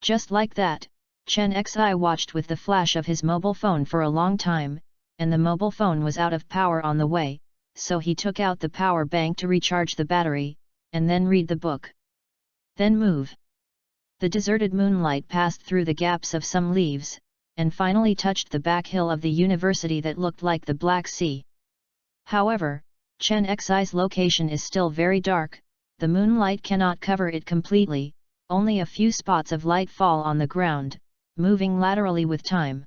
Just like that, Chen Xi watched with the flash of his mobile phone for a long time, and the mobile phone was out of power on the way, so he took out the power bank to recharge the battery, and then read the book. Then move. The deserted moonlight passed through the gaps of some leaves, and finally touched the back hill of the university that looked like the Black Sea. However, Chen Xi's location is still very dark, the moonlight cannot cover it completely, only a few spots of light fall on the ground, moving laterally with time.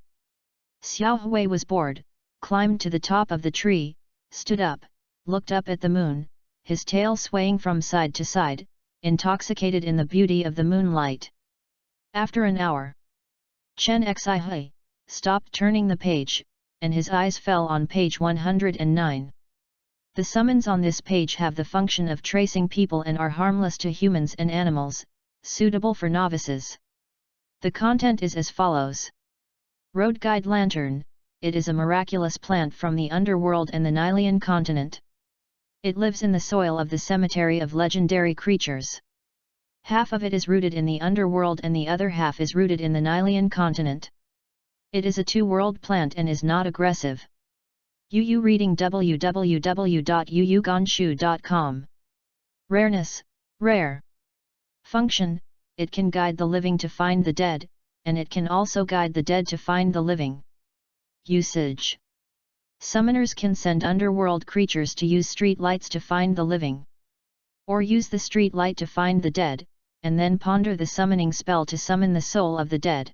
Xiao Hui was bored, climbed to the top of the tree, stood up, looked up at the moon, his tail swaying from side to side, intoxicated in the beauty of the moonlight. After an hour, Chen Xi stopped turning the page, and his eyes fell on page 109. The summons on this page have the function of tracing people and are harmless to humans and animals, suitable for novices. The content is as follows. Road Guide Lantern. It is a miraculous plant from the underworld and the Nylian continent. It lives in the soil of the cemetery of legendary creatures. Half of it is rooted in the underworld and the other half is rooted in the Nylian continent. It is a two-world plant and is not aggressive. UU reading www.uuganshu.com. Rareness, rare. Function, it can guide the living to find the dead, and it can also guide the dead to find the living. Usage. Summoners can send underworld creatures to use street lights to find the living. Or use the street light to find the dead, and then ponder the summoning spell to summon the soul of the dead.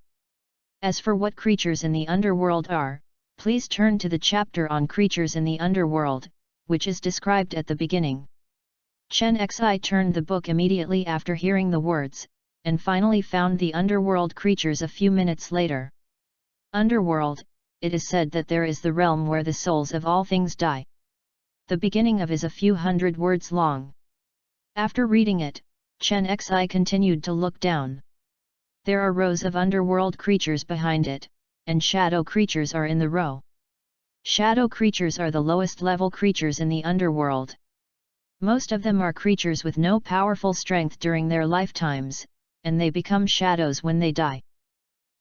As for what creatures in the underworld are, please turn to the chapter on creatures in the underworld, which is described at the beginning. Chen Xi turned the book immediately after hearing the words, and finally found the underworld creatures a few minutes later. Underworld, it is said that there is the realm where the souls of all things die. The beginning of is a few hundred words long. After reading it, Chen Xi continued to look down. There are rows of underworld creatures behind it, and shadow creatures are in the row. Shadow creatures are the lowest level creatures in the underworld. Most of them are creatures with no powerful strength during their lifetimes, and they become shadows when they die.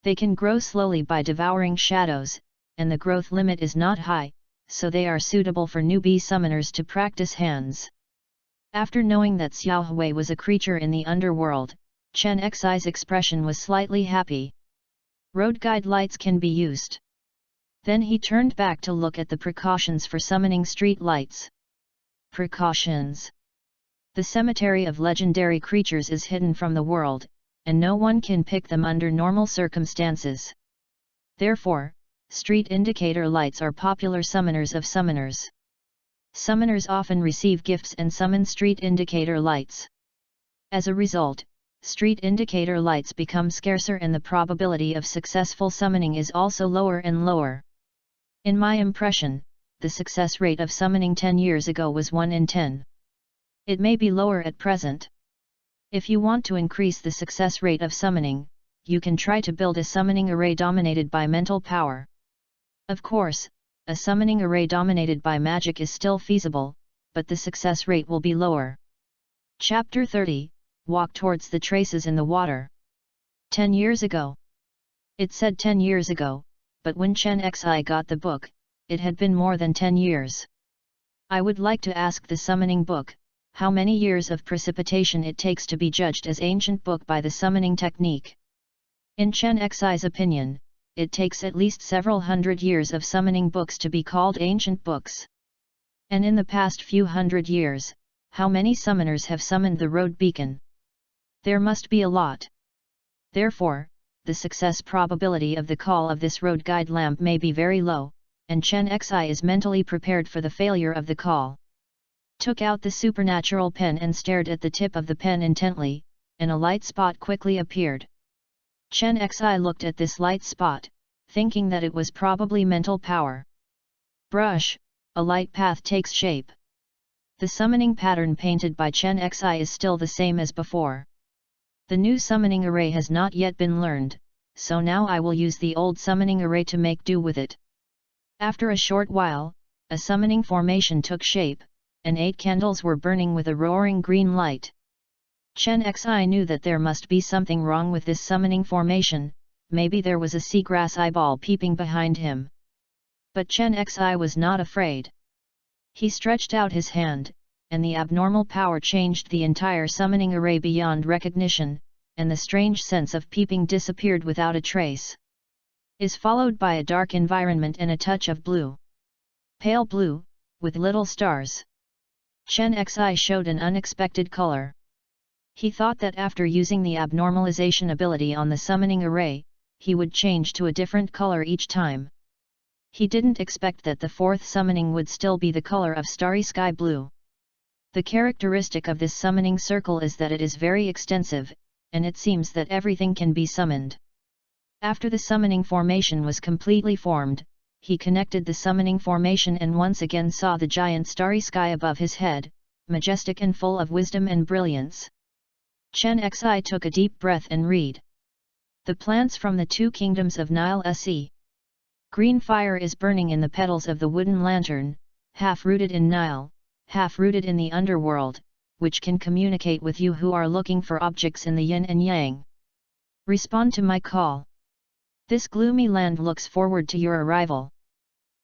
They can grow slowly by devouring shadows, and the growth limit is not high, so they are suitable for newbie summoners to practice hands. After knowing that Xiao Hui was a creature in the underworld, Chen Xi's expression was slightly happy. Road guide lights can be used. Then he turned back to look at the precautions for summoning street lights. Precautions. The cemetery of legendary creatures is hidden from the world, and no one can pick them under normal circumstances. Therefore, street indicator lights are popular summoners of summoners. Summoners often receive gifts and summon street indicator lights. As a result, street indicator lights become scarcer and the probability of successful summoning is also lower and lower. In my impression, the success rate of summoning 10 years ago was 1 in 10. It may be lower at present. If you want to increase the success rate of summoning, you can try to build a summoning array dominated by mental power. Of course, a summoning array dominated by magic is still feasible, but the success rate will be lower. Chapter 30. Walk towards the traces in the water. 10 years ago. It said 10 years ago, but when Chen Xi got the book, it had been more than 10 years. I would like to ask the summoning book, how many years of precipitation it takes to be judged as ancient book by the summoning technique. In Chen Xi's opinion, it takes at least several hundred years of summoning books to be called ancient books. And in the past few hundred years, how many summoners have summoned the road beacon? There must be a lot. Therefore, the success probability of the call of this road guide lamp may be very low, and Chen Xi is mentally prepared for the failure of the call. Took out the supernatural pen and stared at the tip of the pen intently, and a light spot quickly appeared. Chen Xi looked at this light spot, thinking that it was probably mental power. Brush, a light path takes shape. The summoning pattern painted by Chen Xi is still the same as before. The new summoning array has not yet been learned, so now I will use the old summoning array to make do with it. After a short while, a summoning formation took shape, and 8 candles were burning with a roaring green light. Chen Xi knew that there must be something wrong with this summoning formation, maybe there was a seagrass eyeball peeping behind him. But Chen Xi was not afraid. He stretched out his hand, and the abnormal power changed the entire summoning array beyond recognition, and the strange sense of peeping disappeared without a trace. Is followed by a dark environment and a touch of blue. Pale blue, with little stars. Chen Xi showed an unexpected color. He thought that after using the abnormalization ability on the summoning array, he would change to a different color each time. He didn't expect that the fourth summoning would still be the color of starry sky blue. The characteristic of this summoning circle is that it is very extensive, and it seems that everything can be summoned. After the summoning formation was completely formed, he connected the summoning formation and once again saw the giant starry sky above his head, majestic and full of wisdom and brilliance. Chen Xi took a deep breath and read. The plants from the two kingdoms of Nile Se. Green fire is burning in the petals of the wooden lantern, half-rooted in Nile, half-rooted in the underworld, which can communicate with you who are looking for objects in the yin and yang. Respond to my call. This gloomy land looks forward to your arrival.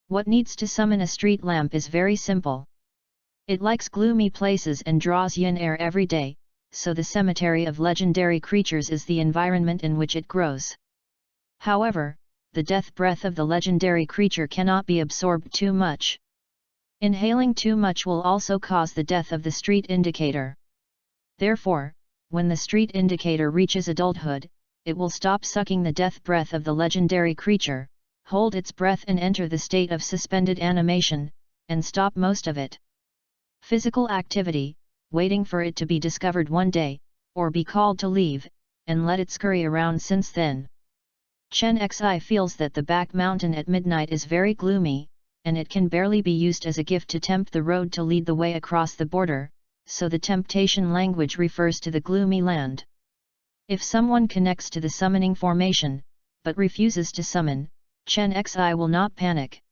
What needs to summon a street lamp is very simple. It likes gloomy places and draws yin air every day, so the cemetery of legendary creatures is the environment in which it grows. However, the death breath of the legendary creature cannot be absorbed too much. Inhaling too much will also cause the death of the street indicator. Therefore, when the street indicator reaches adulthood, it will stop sucking the death breath of the legendary creature, hold its breath and enter the state of suspended animation, and stop most of it. Physical activity, waiting for it to be discovered one day, or be called to leave, and let it scurry around since then. Chen Xi feels that the back mountain at midnight is very gloomy, and it can barely be used as a gift to tempt the road to lead the way across the border, so the temptation language refers to the gloomy land. If someone connects to the summoning formation, but refuses to summon, Chen Xi will not panic.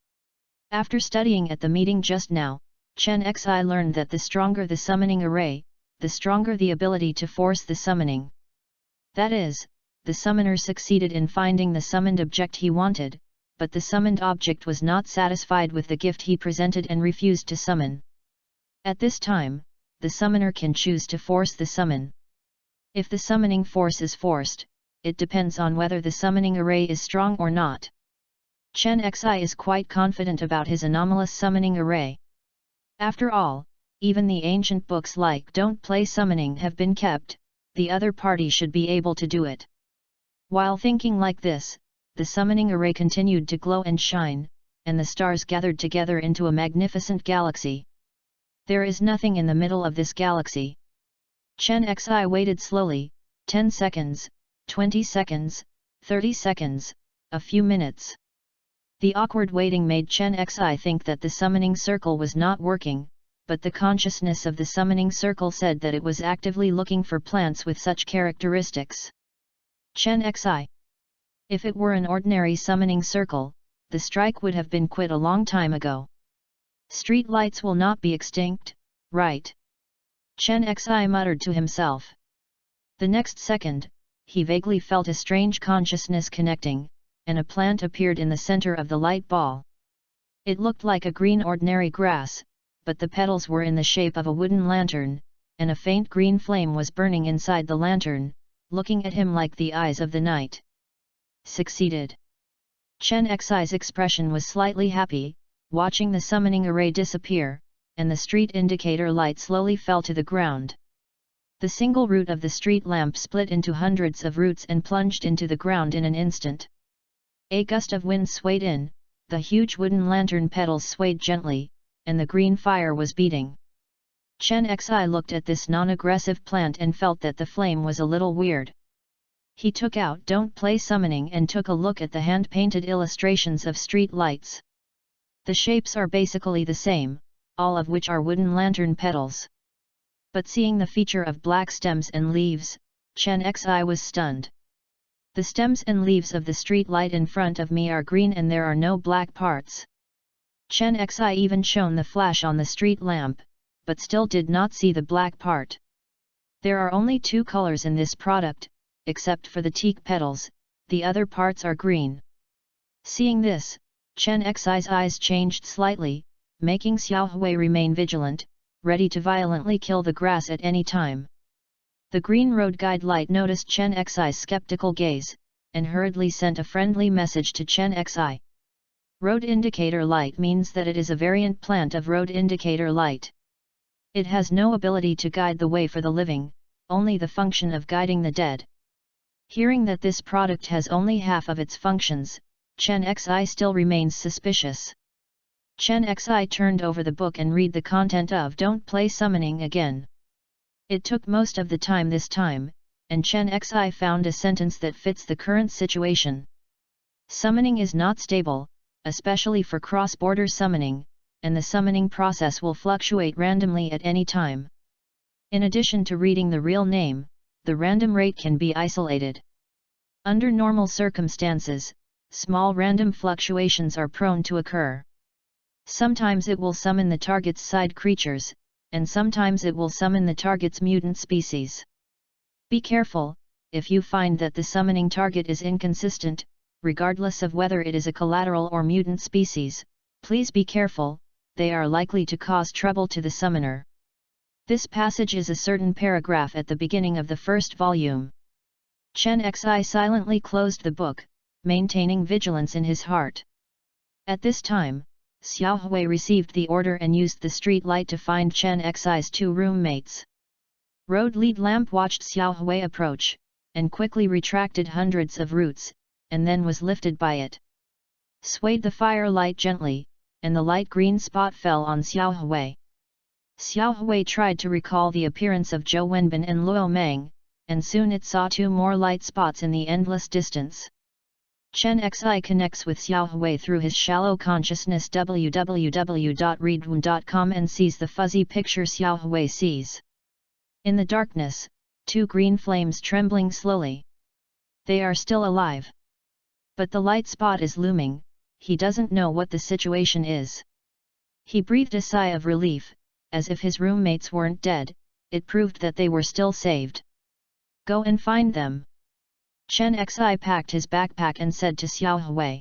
After studying at the meeting just now, Chen Xi learned that the stronger the summoning array, the stronger the ability to force the summoning. That is, the summoner succeeded in finding the summoned object he wanted, but the summoned object was not satisfied with the gift he presented and refused to summon. At this time, the summoner can choose to force the summon. If the summoning force is forced, it depends on whether the summoning array is strong or not. Chen Xi is quite confident about his anomalous summoning array. After all, even the ancient books like Don't Play Summoning have been kept, the other party should be able to do it. While thinking like this, the summoning array continued to glow and shine, and the stars gathered together into a magnificent galaxy. There is nothing in the middle of this galaxy. Chen Xi waited slowly, 10 seconds, 20 seconds, 30 seconds, a few minutes. The awkward waiting made Chen Xi think that the summoning circle was not working, but the consciousness of the summoning circle said that it was actively looking for plants with such characteristics. Chen Xi. If it were an ordinary summoning circle, the strike would have been quit a long time ago. Street lights will not be extinct, right? Chen Xi muttered to himself. The next second, he vaguely felt a strange consciousness connecting, and a plant appeared in the center of the light ball. It looked like a green ordinary grass, but the petals were in the shape of a wooden lantern, and a faint green flame was burning inside the lantern, looking at him like the eyes of the night. Succeeded. Chen Xi's expression was slightly happy, watching the summoning array disappear, and the street indicator light slowly fell to the ground. The single root of the street lamp split into hundreds of roots and plunged into the ground in an instant. A gust of wind swayed in, the huge wooden lantern petals swayed gently, and the green fire was beating. Chen Xi looked at this non-aggressive plant and felt that the flame was a little weird. He took out Don't Play Summoning and took a look at the hand-painted illustrations of street lights. The shapes are basically the same, all of which are wooden lantern petals. But seeing the feature of black stems and leaves, Chen Xi was stunned. The stems and leaves of the street light in front of me are green and there are no black parts. Chen Xi even shone the flash on the street lamp, but still did not see the black part. There are only 2 colors in this product, except for the teak petals, the other parts are green. Seeing this, Chen Xi's eyes changed slightly, making Xiao Hui remain vigilant, ready to violently kill the grass at any time. The green road guide light noticed Chen Xi's skeptical gaze, and hurriedly sent a friendly message to Chen Xi. Road indicator light means that it is a variant plant of road indicator light. It has no ability to guide the way for the living, only the function of guiding the dead. Hearing that this product has only half of its functions, Chen Xi still remains suspicious. Chen Xi turned over the book and read the content of Don't Play Summoning Again. It took most of the time this time, and Chen Xi found a sentence that fits the current situation. Summoning is not stable, especially for cross-border summoning, and the summoning process will fluctuate randomly at any time. In addition to reading the real name, the random rate can be isolated. Under normal circumstances, small random fluctuations are prone to occur. Sometimes it will summon the target's side creatures, and sometimes it will summon the target's mutant species. Be careful, if you find that the summoning target is inconsistent, regardless of whether it is a collateral or mutant species, please be careful, they are likely to cause trouble to the summoner. This passage is a certain paragraph at the beginning of the first volume. Chen Xi silently closed the book, maintaining vigilance in his heart. At this time, Xiao Hui received the order and used the street light to find Chen Xi's 2 roommates. Road lead lamp watched Xiao Hui approach, and quickly retracted hundreds of roots, and then was lifted by it. Swayed the firelight gently, and the light green spot fell on Xiao Hui. Xiao Hui tried to recall the appearance of Zhou Wenbin and Luo Meng, and soon it saw 2 more light spots in the endless distance. Chen Xi connects with Xiao Hui through his shallow consciousness www.readaloud.com and sees the fuzzy picture Xiao Hui sees. In the darkness, 2 green flames trembling slowly. They are still alive. But the light spot is looming, he doesn't know what the situation is. He breathed a sigh of relief, as if his roommates weren't dead, it proved that they were still saved. Go and find them. Chen Xi packed his backpack and said to Xiao Hui.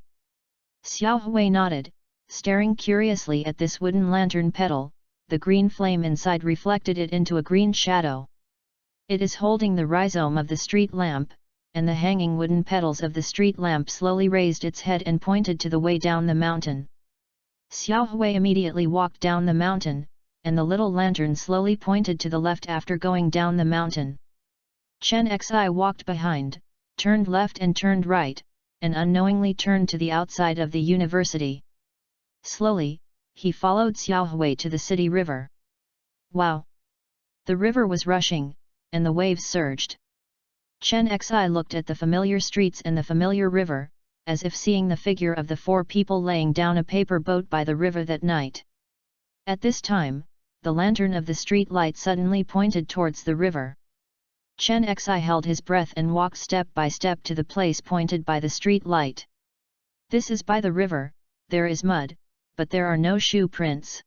Xiao Hui nodded, staring curiously at this wooden lantern petal, the green flame inside reflected it into a green shadow. It is holding the rhizome of the street lamp, and the hanging wooden petals of the street lamp slowly raised its head and pointed to the way down the mountain. Xiao Hui immediately walked down the mountain, and the little lantern slowly pointed to the left after going down the mountain. Chen Xi walked behind, turned left and turned right, and unknowingly turned to the outside of the university. Slowly, he followed Xiao Hui to the city river. Wow! The river was rushing, and the waves surged. Chen Xi looked at the familiar streets and the familiar river, as if seeing the figure of the 4 people laying down a paper boat by the river that night. At this time, the lantern of the street light suddenly pointed towards the river. Chen Xi held his breath and walked step by step to the place pointed by the street light. This is by the river, there is mud, but there are no shoe prints.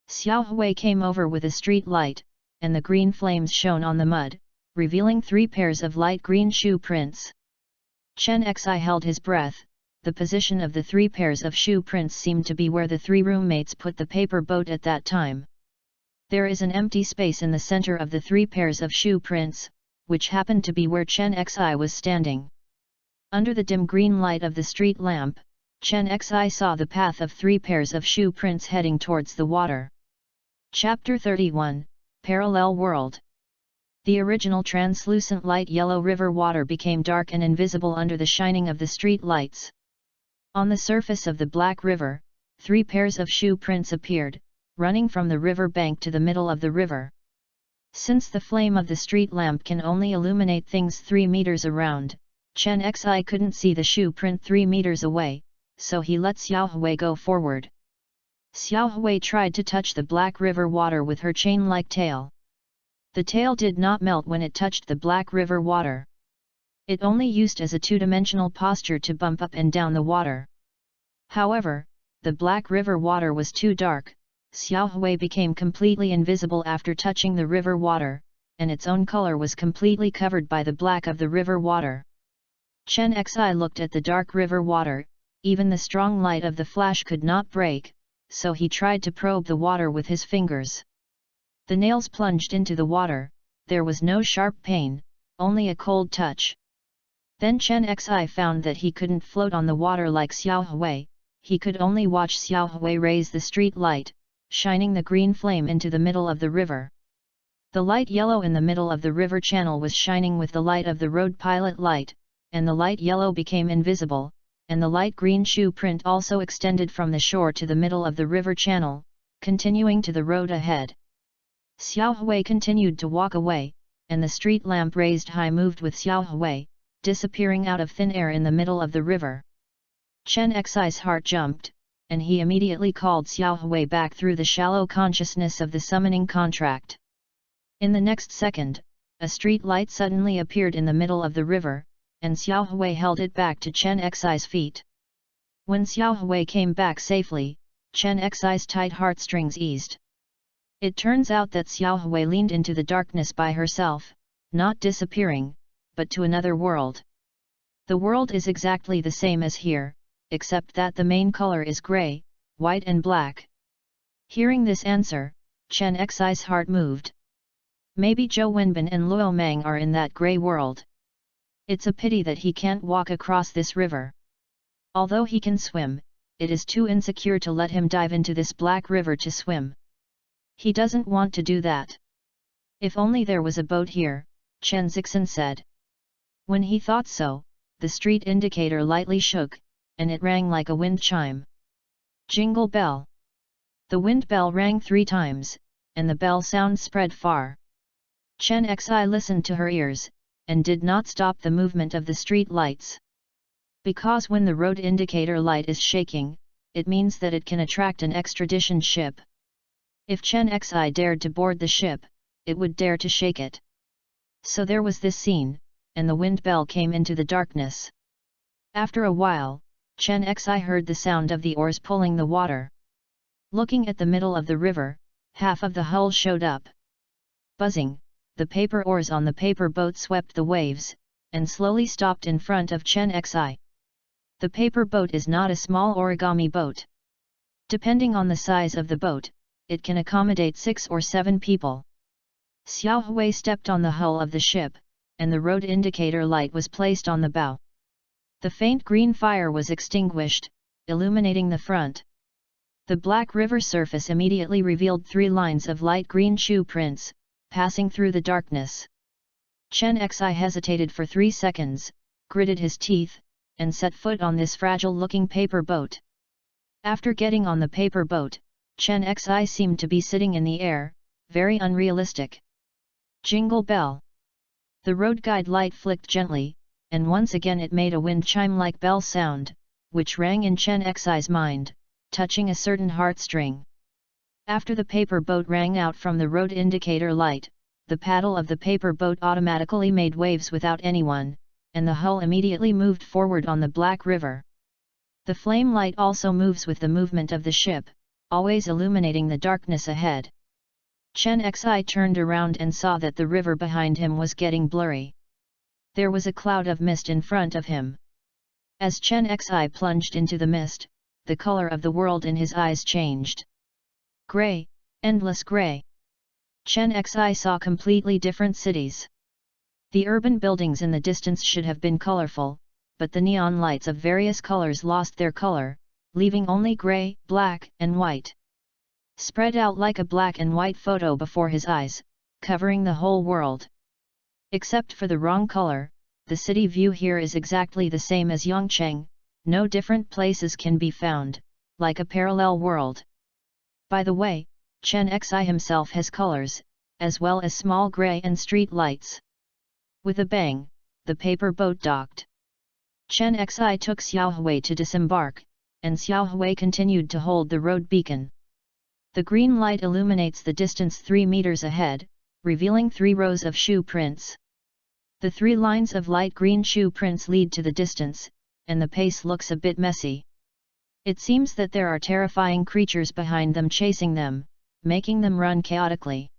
Xiao Hui came over with a street light, and the green flames shone on the mud, revealing 3 pairs of light green shoe prints. Chen Xi held his breath, the position of the 3 pairs of shoe prints seemed to be where the 3 roommates put the paper boat at that time. There is an empty space in the center of the 3 pairs of shoe prints, which happened to be where Chen Xi was standing. Under the dim green light of the street lamp, Chen Xi saw the path of 3 pairs of shoe prints heading towards the water. Chapter 31, Parallel World. The original translucent light yellow river water became dark and invisible under the shining of the street lights. On the surface of the black river, 3 pairs of shoe prints appeared, running from the river bank to the middle of the river. Since the flame of the street lamp can only illuminate things 3 meters around, Chen Xi couldn't see the shoe print 3 meters away, so he let Xiao Hui go forward. Xiao Hui tried to touch the black river water with her chain-like tail. The tail did not melt when it touched the black river water. It only used as a 2-dimensional posture to bump up and down the water. However, the black river water was too dark. Xiao Hui became completely invisible after touching the river water, and its own color was completely covered by the black of the river water. Chen Xi looked at the dark river water, even the strong light of the flash could not break, so he tried to probe the water with his fingers. The nails plunged into the water, there was no sharp pain, only a cold touch. Then Chen Xi found that he couldn't float on the water like Xiao Hui, he could only watch Xiao Hui raise the street light, shining the green flame into the middle of the river. The light yellow in the middle of the river channel was shining with the light of the road pilot light, and the light yellow became invisible, and the light green shoe print also extended from the shore to the middle of the river channel, continuing to the road ahead. Xiao Hui continued to walk away, and the street lamp raised high moved with Xiao Hui, disappearing out of thin air in the middle of the river. Chen Xi's heart jumped, and he immediately called Xiao Hui back through the shallow consciousness of the summoning contract. In the next second, a street light suddenly appeared in the middle of the river, and Xiao Hui held it back to Chen Xi's feet. When Xiao Hui came back safely, Chen Xi's tight heartstrings eased. It turns out that Xiao Hui leaned into the darkness by herself, not disappearing, but to another world. The world is exactly the same as here, except that the main color is grey, white and black. Hearing this answer, Chen Xi's heart moved. Maybe Zhou Wenbin and Luo Mang are in that grey world. It's a pity that he can't walk across this river. Although he can swim, it is too insecure to let him dive into this black river to swim. He doesn't want to do that. If only there was a boat here, Chen Zixin said. When he thought so, the street indicator lightly shook, and it rang like a wind chime. Jingle bell. The wind bell rang 3 times, and the bell sound spread far. Chen Xi listened to her ears, and did not stop the movement of the street lights. Because when the road indicator light is shaking, it means that it can attract an extradition ship. If Chen Xi dared to board the ship, it would dare to shake it. So there was this scene, and the wind bell came into the darkness. After a while, Chen Xi heard the sound of the oars pulling the water. Looking at the middle of the river, half of the hull showed up. Buzzing, the paper oars on the paper boat swept the waves, and slowly stopped in front of Chen Xi. The paper boat is not a small origami boat. Depending on the size of the boat, it can accommodate 6 or 7 people. Xiao Hui stepped on the hull of the ship, and the road indicator light was placed on the bow. The faint green fire was extinguished, illuminating the front. The black river surface immediately revealed 3 lines of light green shoe prints, passing through the darkness. Chen Xi hesitated for 3 seconds, gritted his teeth, and set foot on this fragile-looking paper boat. After getting on the paper boat, Chen Xi seemed to be sitting in the air, very unrealistic. Jingle bell. The road guide light flicked gently, and once again it made a wind chime-like bell sound, which rang in Chen Xi's mind, touching a certain heartstring. After the paper boat rang out from the road indicator light, the paddle of the paper boat automatically made waves without anyone, and the hull immediately moved forward on the black river. The flame light also moves with the movement of the ship, always illuminating the darkness ahead. Chen Xi turned around and saw that the river behind him was getting blurry. There was a cloud of mist in front of him. As Chen Xi plunged into the mist, the color of the world in his eyes changed. Grey, endless grey. Chen Xi saw completely different cities. The urban buildings in the distance should have been colorful, but the neon lights of various colors lost their color, leaving only grey, black, and white. Spread out like a black and white photo before his eyes, covering the whole world. Except for the wrong color, the city view here is exactly the same as Yongcheng, no different places can be found, like a parallel world. By the way, Chen Xi himself has colors, as well as small grey and street lights. With a bang, the paper boat docked. Chen Xi took Xiao Hui to disembark, and Xiao Hui continued to hold the road beacon. The green light illuminates the distance 3 meters ahead, revealing 3 rows of shoe prints. The 3 lines of light green shoe prints lead to the distance, and the pace looks a bit messy. It seems that there are terrifying creatures behind them chasing them, making them run chaotically.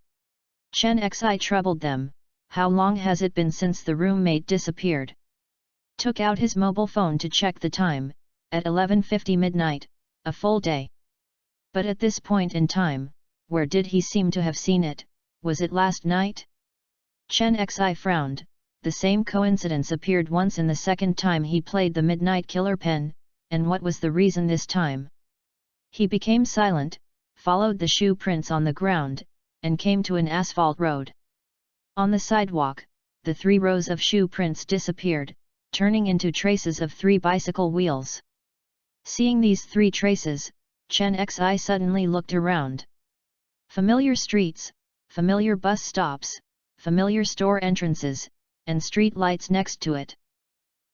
Chen Xi troubled them. How long has it been since the roommate disappeared? Took out his mobile phone to check the time, at 11:50 midnight, a full day. But at this point in time, where did he seem to have seen it? Was it last night? Chen Xi frowned. The same coincidence appeared once in the second time he played the Midnight Killer pen, and what was the reason this time? He became silent, followed the shoe prints on the ground, and came to an asphalt road. On the sidewalk, the 3 rows of shoe prints disappeared, turning into traces of 3 bicycle wheels. Seeing these 3 traces, Chen Xi suddenly looked around. Familiar streets, familiar bus stops, familiar store entrances, and street lights next to it.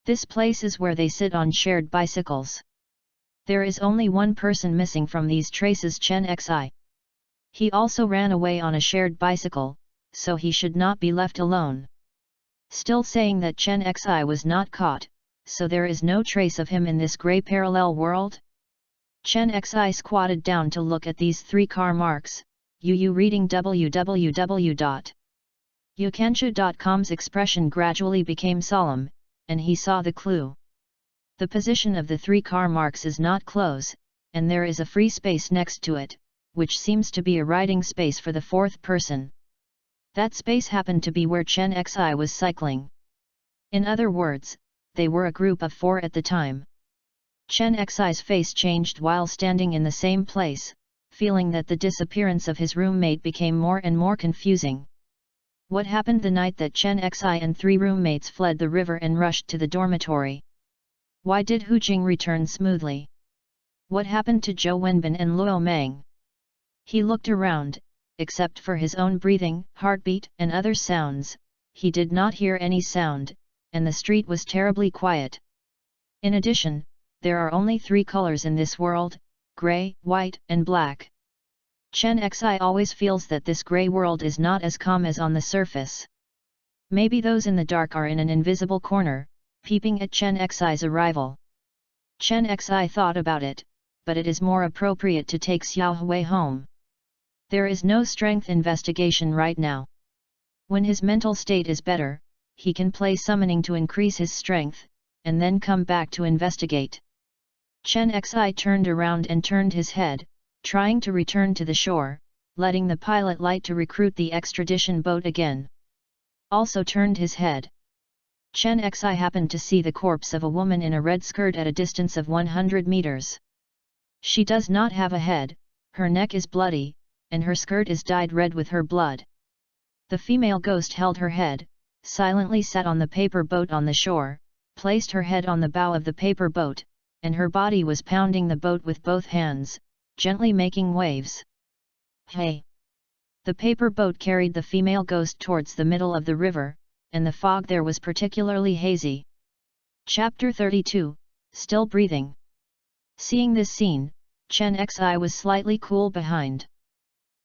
This place is where they sit on shared bicycles. There is only one person missing from these traces, Chen Xi. He also ran away on a shared bicycle, so he should not be left alone. Still saying that Chen Xi was not caught, so there is no trace of him in this grey parallel world? Chen Xi squatted down to look at these 3 car marks. Reading www.youkansha.com's expression gradually became solemn, and he saw the clue. The position of the 3 car marks is not close, and there is a free space next to it, which seems to be a riding space for the 4th person. That space happened to be where Chen Xi was cycling. In other words, they were a group of 4 at the time. Chen Xi's face changed while standing in the same place, feeling that the disappearance of his roommate became more and more confusing. What happened the night that Chen Xi and 3 roommates fled the river and rushed to the dormitory? Why did Hu Jing return smoothly? What happened to Zhou Wenbin and Luo Meng? He looked around. Except for his own breathing, heartbeat, and other sounds, he did not hear any sound, and the street was terribly quiet. In addition, there are only 3 colors in this world: grey, white, and black. Chen Xi always feels that this grey world is not as calm as on the surface. Maybe those in the dark are in an invisible corner, peeping at Chen Xi's arrival. Chen Xi thought about it, but it is more appropriate to take Xiao Hui home. There is no strength investigation right now. When his mental state is better, he can play summoning to increase his strength, and then come back to investigate. Chen Xi turned around and turned his head, trying to return to the shore, letting the pilot light to recruit the extradition boat again. Also turned his head. Chen Xi happened to see the corpse of a woman in a red skirt at a distance of 100 meters. She does not have a head, her neck is bloody, and her skirt is dyed red with her blood. The female ghost held her head, silently sat on the paper boat on the shore, placed her head on the bow of the paper boat, and her body was pounding the boat with both hands, gently making waves. Hey! The paper boat carried the female ghost towards the middle of the river, and the fog there was particularly hazy. Chapter 32, Still Breathing. Seeing this scene, Chen Xi was slightly cool behind.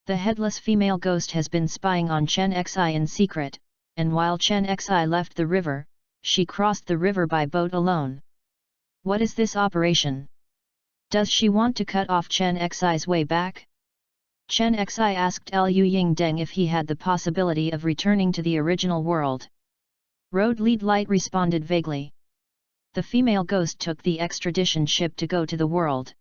The headless female ghost has been spying on Chen Xi in secret, and while Chen Xi left the river, she crossed the river by boat alone. What is this operation? Does she want to cut off Chen Xi's way back? Chen Xi asked Liu Yingdeng if he had the possibility of returning to the original world. Road Lead Light responded vaguely. The female ghost took the extradition ship to go to the world.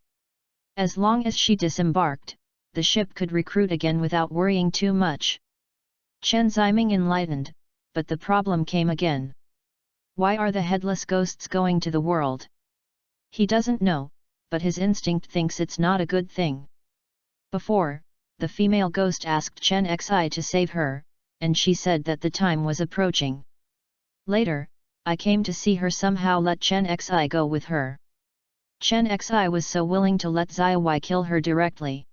As long as she disembarked, the ship could recruit again without worrying too much. Chen Ziming enlightened, but the problem came again. Why are the headless ghosts going to the world? He doesn't know, but his instinct thinks it's not a good thing. Before, the female ghost asked Chen Xi to save her, and she said that the time was approaching. Later, I came to see her somehow let Chen Xi go with her. Chen Xi was so willing to let Xiaowei kill her directly.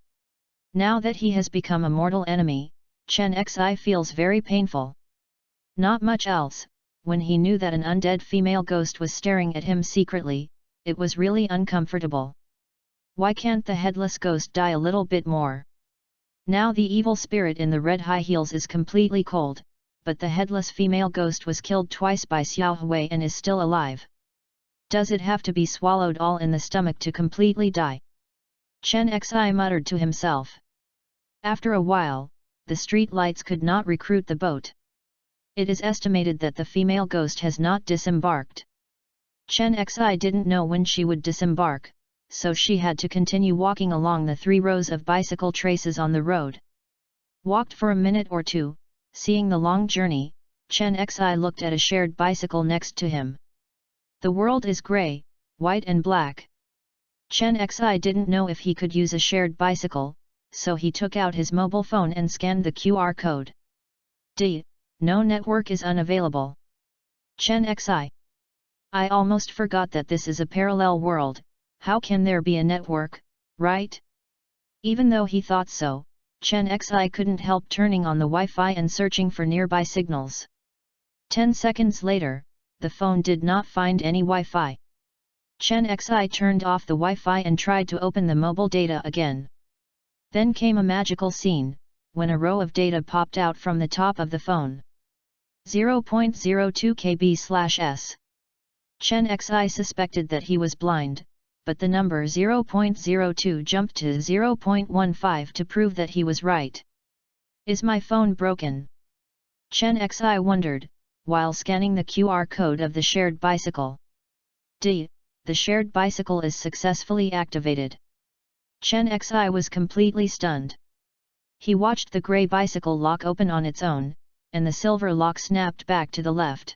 Now that he has become a mortal enemy, Chen Xi feels very painful. Not much else, when he knew that an undead female ghost was staring at him secretly, it was really uncomfortable. Why can't the headless ghost die a little bit more? Now the evil spirit in the red high heels is completely cold, but the headless female ghost was killed twice by Xiao Hui and is still alive. Does it have to be swallowed all in the stomach to completely die? Chen Xi muttered to himself. After a while, the street lights could not recruit the boat. It is estimated that the female ghost has not disembarked. Chen Xi didn't know when she would disembark, so she had to continue walking along the 3 rows of bicycle traces on the road. Walked for a minute or two, seeing the long journey, Chen Xi looked at a shared bicycle next to him. The world is grey, white and black. Chen Xi didn't know if he could use a shared bicycle, so he took out his mobile phone and scanned the QR code. No network is unavailable. Chen Xi. I almost forgot that this is a parallel world, how can there be a network, right? Even though he thought so, Chen Xi couldn't help turning on the Wi-Fi and searching for nearby signals. 10 seconds later, the phone did not find any Wi-Fi. Chen Xi turned off the Wi-Fi and tried to open the mobile data again. Then came a magical scene, when a row of data popped out from the top of the phone. 0.02 KB/s. Chen Xi suspected that he was blind, but the number 0.02 jumped to 0.15 to prove that he was right. Is my phone broken? Chen Xi wondered, while scanning the QR code of the shared bicycle. The shared bicycle is successfully activated. Chen Xi was completely stunned. He watched the grey bicycle lock open on its own, and the silver lock snapped back to the left.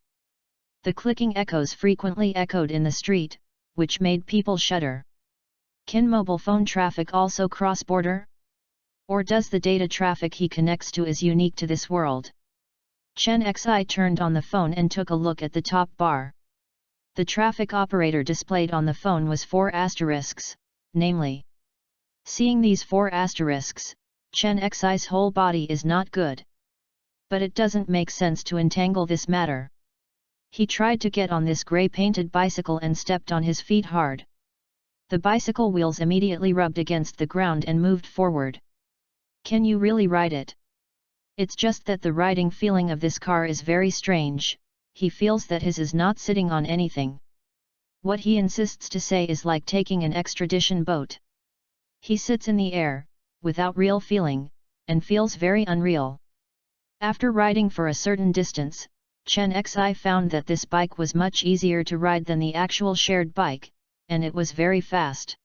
The clicking echoes frequently echoed in the street, which made people shudder. Can mobile phone traffic also cross border? Or does the data traffic he connects to is unique to this world? Chen Xi turned on the phone and took a look at the top bar. The traffic operator displayed on the phone was 4 asterisks, namely. Seeing these 4 asterisks, Chen Xi's whole body is not good. But it doesn't make sense to entangle this matter. He tried to get on this grey painted bicycle and stepped on his feet hard. The bicycle wheels immediately rubbed against the ground and moved forward. Can you really ride it? It's just that the riding feeling of this car is very strange, he feels that his is not sitting on anything. What he insists to say is like taking an extradition boat. He sits in the air, without real feeling, and feels very unreal. After riding for a certain distance, Chen Xi found that this bike was much easier to ride than the actual shared bike, and it was very fast.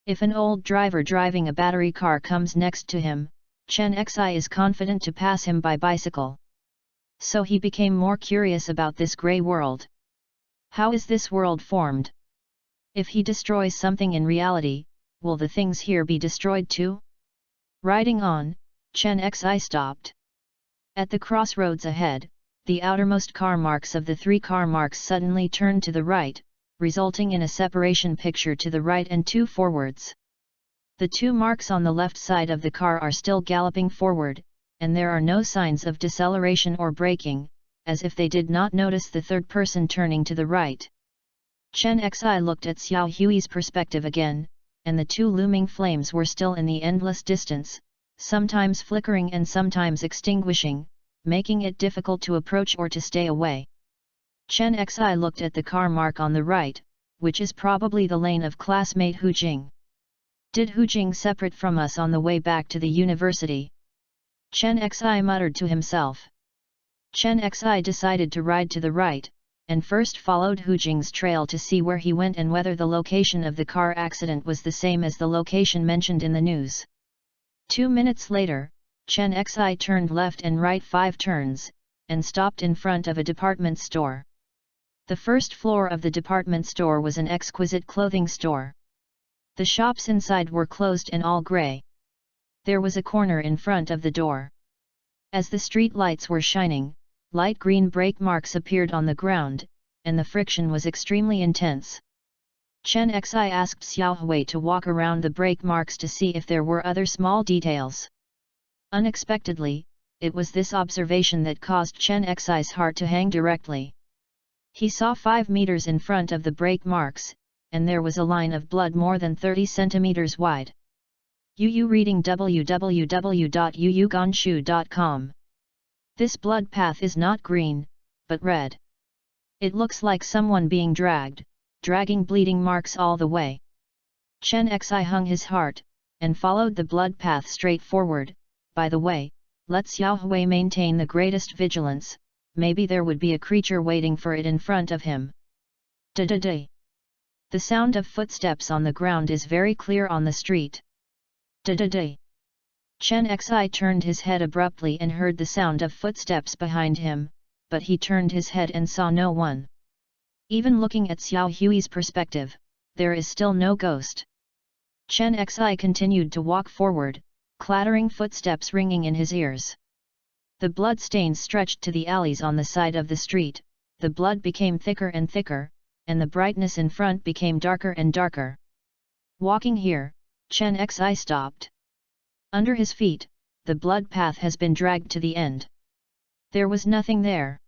If an old driver driving a battery car comes next to him, Chen Xi is confident to pass him by bicycle. So he became more curious about this grey world. How is this world formed? If he destroys something in reality, will the things here be destroyed too? Riding on, Chen Xi stopped. At the crossroads ahead, the outermost car marks of the 3 car marks suddenly turned to the right, resulting in a separation picture to the right and 2 forwards. The 2 marks on the left side of the car are still galloping forward, and there are no signs of deceleration or braking, as if they did not notice the third person turning to the right. Chen Xi looked at Xiao Hui's perspective again, and the 2 looming flames were still in the endless distance, sometimes flickering and sometimes extinguishing, making it difficult to approach or to stay away. Chen Xi looked at the car mark on the right, which is probably the lane of classmate Hu Jing. Did Hu Jing separate from us on the way back to the university? Chen Xi muttered to himself. Chen Xi decided to ride to the right, and first followed Hu Jing's trail to see where he went and whether the location of the car accident was the same as the location mentioned in the news. 2 minutes later, Chen Xi turned left and right 5 turns, and stopped in front of a department store. The first floor of the department store was an exquisite clothing store. The shops inside were closed and all grey. There was a corner in front of the door. As the street lights were shining, light green brake marks appeared on the ground, and the friction was extremely intense. Chen Xi asked Xiao Hui to walk around the brake marks to see if there were other small details. Unexpectedly, it was this observation that caused Chen Xi's heart to hang directly. He saw 5 meters in front of the brake marks, and there was a line of blood more than 30 centimeters wide. Yu reading www.yuyuganshu.com. This blood path is not green, but red. It looks like someone being dragging bleeding marks all the way. Chen Xi hung his heart, and followed the blood path straight forward. By the way, let Xiaohui maintain the greatest vigilance, maybe there would be a creature waiting for it in front of him. Da-da-da. The sound of footsteps on the ground is very clear on the street. Da-da-da. Chen Xi turned his head abruptly and heard the sound of footsteps behind him, but he turned his head and saw no one. Even looking at Xiao Hui's perspective, there is still no ghost. Chen Xi continued to walk forward, clattering footsteps ringing in his ears. The blood stains stretched to the alleys on the side of the street, the blood became thicker and thicker, and the brightness in front became darker and darker. Walking here, Chen Xi stopped. Under his feet, the blood path has been dragged to the end. There was nothing there.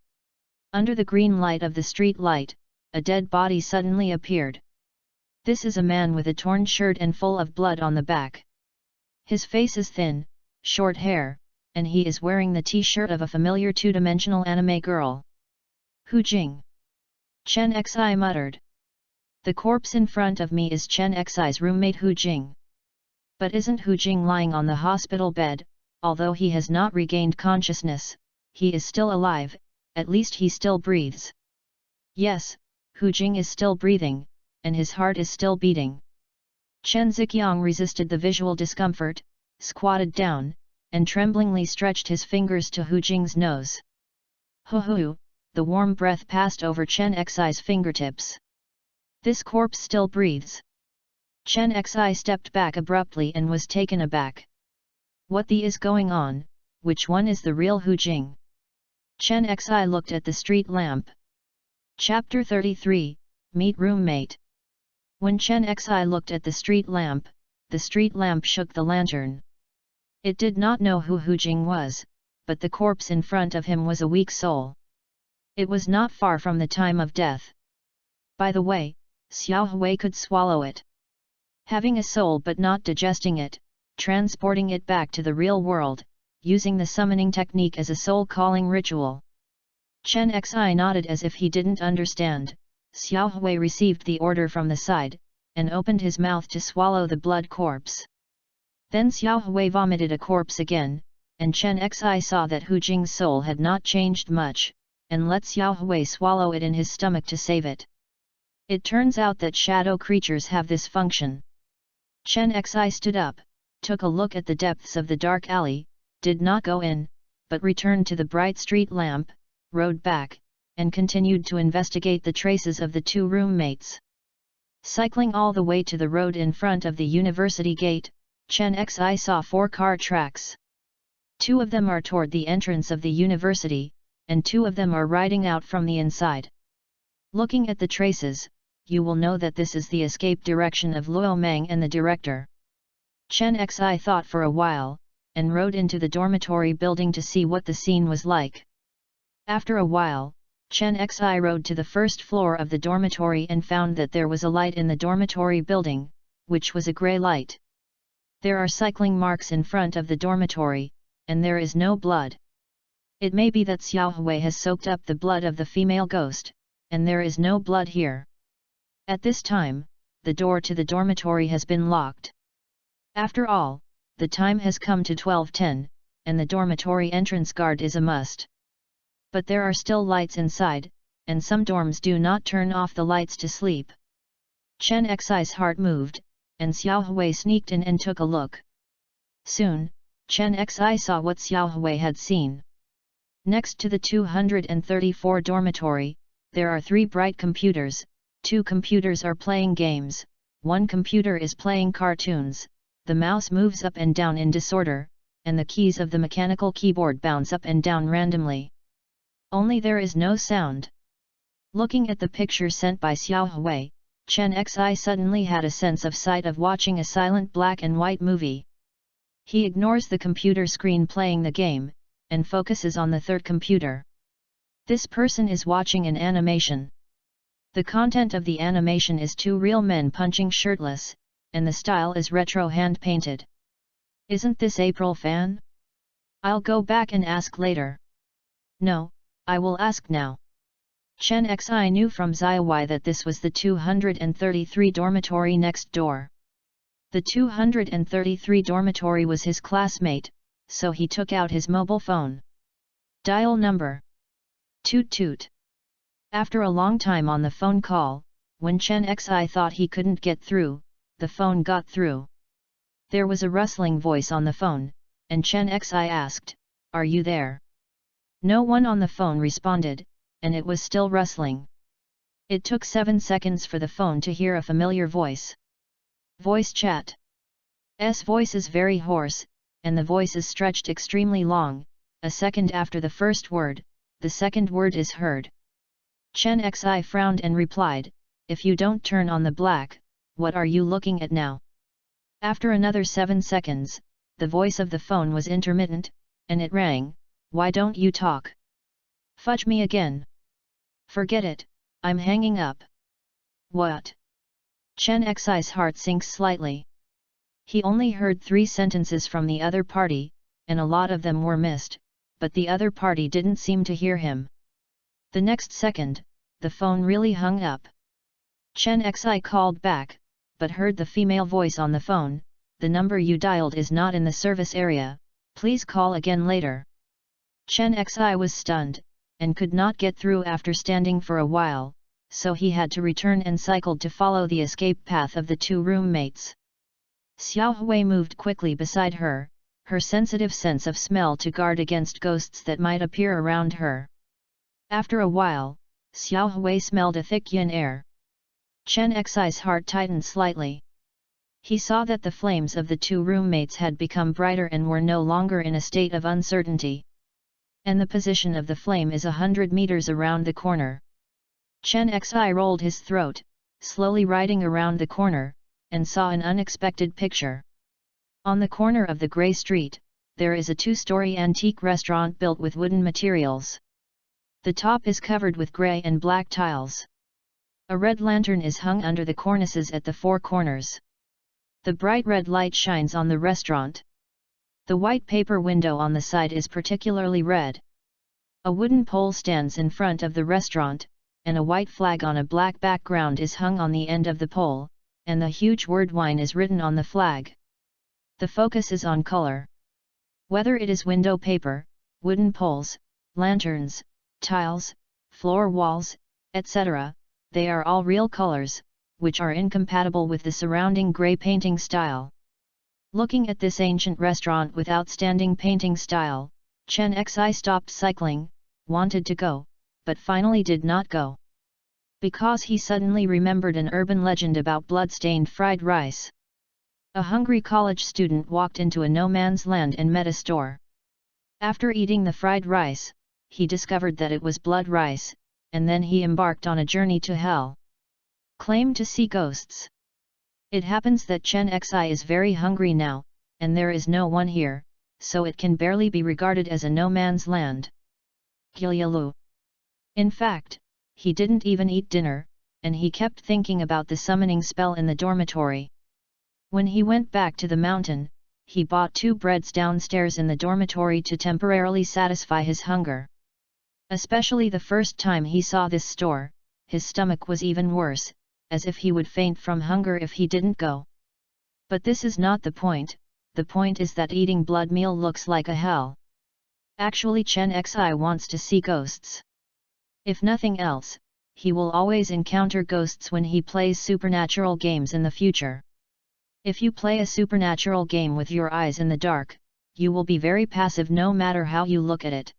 Under the green light of the street light, a dead body suddenly appeared. This is a man with a torn shirt and full of blood on the back. His face is thin, short hair, and he is wearing the t-shirt of a familiar two-dimensional anime girl. Hu Jing. Chen Xi muttered. The corpse in front of me is Chen Xi's roommate Hu Jing. But isn't Hu Jing lying on the hospital bed? Although he has not regained consciousness, he is still alive, at least he still breathes. Yes, Hu Jing is still breathing, and his heart is still beating. Chen Ziqiang resisted the visual discomfort, squatted down, and tremblingly stretched his fingers to Hu Jing's nose. Hu, the warm breath passed over Chen Xi's fingertips. This corpse still breathes. Chen Xi stepped back abruptly and was taken aback. What the is going on? Which one is the real Hu Jing? Chen Xi looked at the street lamp. Chapter 33, Meet Roommate. When Chen Xi looked at the street lamp shook the lantern. It did not know who Hu Jing was, but the corpse in front of him was a weak soul. It was not far from the time of death. By the way, Xiao Hui could swallow it. Having a soul but not digesting it, transporting it back to the real world, using the summoning technique as a soul-calling ritual. Chen Xi nodded as if he didn't understand. Xiao Hui received the order from the side, and opened his mouth to swallow the blood corpse. Then Xiao Hui vomited a corpse again, and Chen Xi saw that Hu Jing's soul had not changed much, and let Xiao Hui swallow it in his stomach to save it. It turns out that shadow creatures have this function. Chen Xi stood up, took a look at the depths of the dark alley, did not go in, but returned to the bright street lamp, rode back, and continued to investigate the traces of the two roommates. Cycling all the way to the road in front of the university gate, Chen Xi saw 4 car tracks. 2 of them are toward the entrance of the university, and 2 of them are riding out from the inside. Looking at the traces, you will know that this is the escape direction of Luo Meng and the director. Chen Xi thought for a while, and rode into the dormitory building to see what the scene was like. After a while, Chen Xi rode to the first floor of the dormitory and found that there was a light in the dormitory building, which was a grey light. There are cycling marks in front of the dormitory, and there is no blood. It may be that Xiao Hui has soaked up the blood of the female ghost, and there is no blood here. At this time, the door to the dormitory has been locked. After all, the time has come to 12:10, and the dormitory entrance guard is a must. But there are still lights inside, and some dorms do not turn off the lights to sleep. Chen Xi's heart moved, and Xiao Hui sneaked in and took a look. Soon, Chen Xi saw what Xiao Hui had seen. Next to the 234 dormitory, there are 3 bright computers. 2 computers are playing games, 1 computer is playing cartoons, the mouse moves up and down in disorder, and the keys of the mechanical keyboard bounce up and down randomly. Only there is no sound. Looking at the picture sent by Xiao Hui, Chen Xi suddenly had a sense of sight of watching a silent black and white movie. He ignores the computer screen playing the game, and focuses on the 3rd computer. This person is watching an animation. The content of the animation is 2 real men punching shirtless, and the style is retro hand-painted. Isn't this April Fan? I'll go back and ask later. No, I will ask now. Chen Xi knew from Xiaowei that this was the 233 dormitory next door. The 233 dormitory was his classmate, so he took out his mobile phone. Dial number. Toot toot. After a long time on the phone call, when Chen Xi thought he couldn't get through, the phone got through. There was a rustling voice on the phone, and Chen Xi asked, "Are you there?" No one on the phone responded, and it was still rustling. It took 7 seconds for the phone to hear a familiar voice. Voice chat. S voice is very hoarse, and the voice is stretched extremely long. A second after the first word, the second word is heard. Chen Xi frowned and replied, "If you don't turn on the black, what are you looking at now?" After another 7 seconds, the voice of the phone was intermittent, and it rang, "Why don't you talk? Fudge me again. Forget it, I'm hanging up." What? Chen Xi's heart sinks slightly. He only heard 3 sentences from the other party, and a lot of them were missed, but the other party didn't seem to hear him. The next second, the phone really hung up. Chen Xi called back, but heard the female voice on the phone, "The number you dialed is not in the service area, please call again later." Chen Xi was stunned, and could not get through after standing for a while, so he had to return and cycled to follow the escape path of the 2 roommates. Xiao Hui moved quickly beside her, her sensitive sense of smell to guard against ghosts that might appear around her. After a while, Xiao Hui smelled a thick yin air. Chen Xi's heart tightened slightly. He saw that the flames of the 2 roommates had become brighter and were no longer in a state of uncertainty. And the position of the flame is 100 meters around the corner. Chen Xi rolled his throat, slowly riding around the corner, and saw an unexpected picture. On the corner of the grey street, there is a 2-story antique restaurant built with wooden materials. The top is covered with grey and black tiles. A red lantern is hung under the cornices at the 4 corners. The bright red light shines on the restaurant. The white paper window on the side is particularly red. A wooden pole stands in front of the restaurant, and a white flag on a black background is hung on the end of the pole, and the huge word "wine" is written on the flag. The focus is on color. Whether it is window paper, wooden poles, lanterns, tiles, floor walls, etc., they are all real colors, which are incompatible with the surrounding grey painting style. Looking at this ancient restaurant with outstanding painting style, Chen Xi stopped cycling, wanted to go, but finally did not go. Because he suddenly remembered an urban legend about blood-stained fried rice. A hungry college student walked into a no-man's land and met a store. After eating the fried rice, he discovered that it was blood rice, and then he embarked on a journey to hell. Claim to see ghosts. It happens that Chen Xi is very hungry now, and there is no one here, so it can barely be regarded as a no-man's land. Gilyalu. In fact, he didn't even eat dinner, and he kept thinking about the summoning spell in the dormitory. When he went back to the mountain, he bought 2 breads downstairs in the dormitory to temporarily satisfy his hunger. Especially the first time he saw this store, his stomach was even worse, as if he would faint from hunger if he didn't go. But this is not the point is that eating blood meal looks like a hell. Actually Chen Xi wants to see ghosts. If nothing else, he will always encounter ghosts when he plays supernatural games in the future. If you play a supernatural game with your eyes in the dark, you will be very passive no matter how you look at it.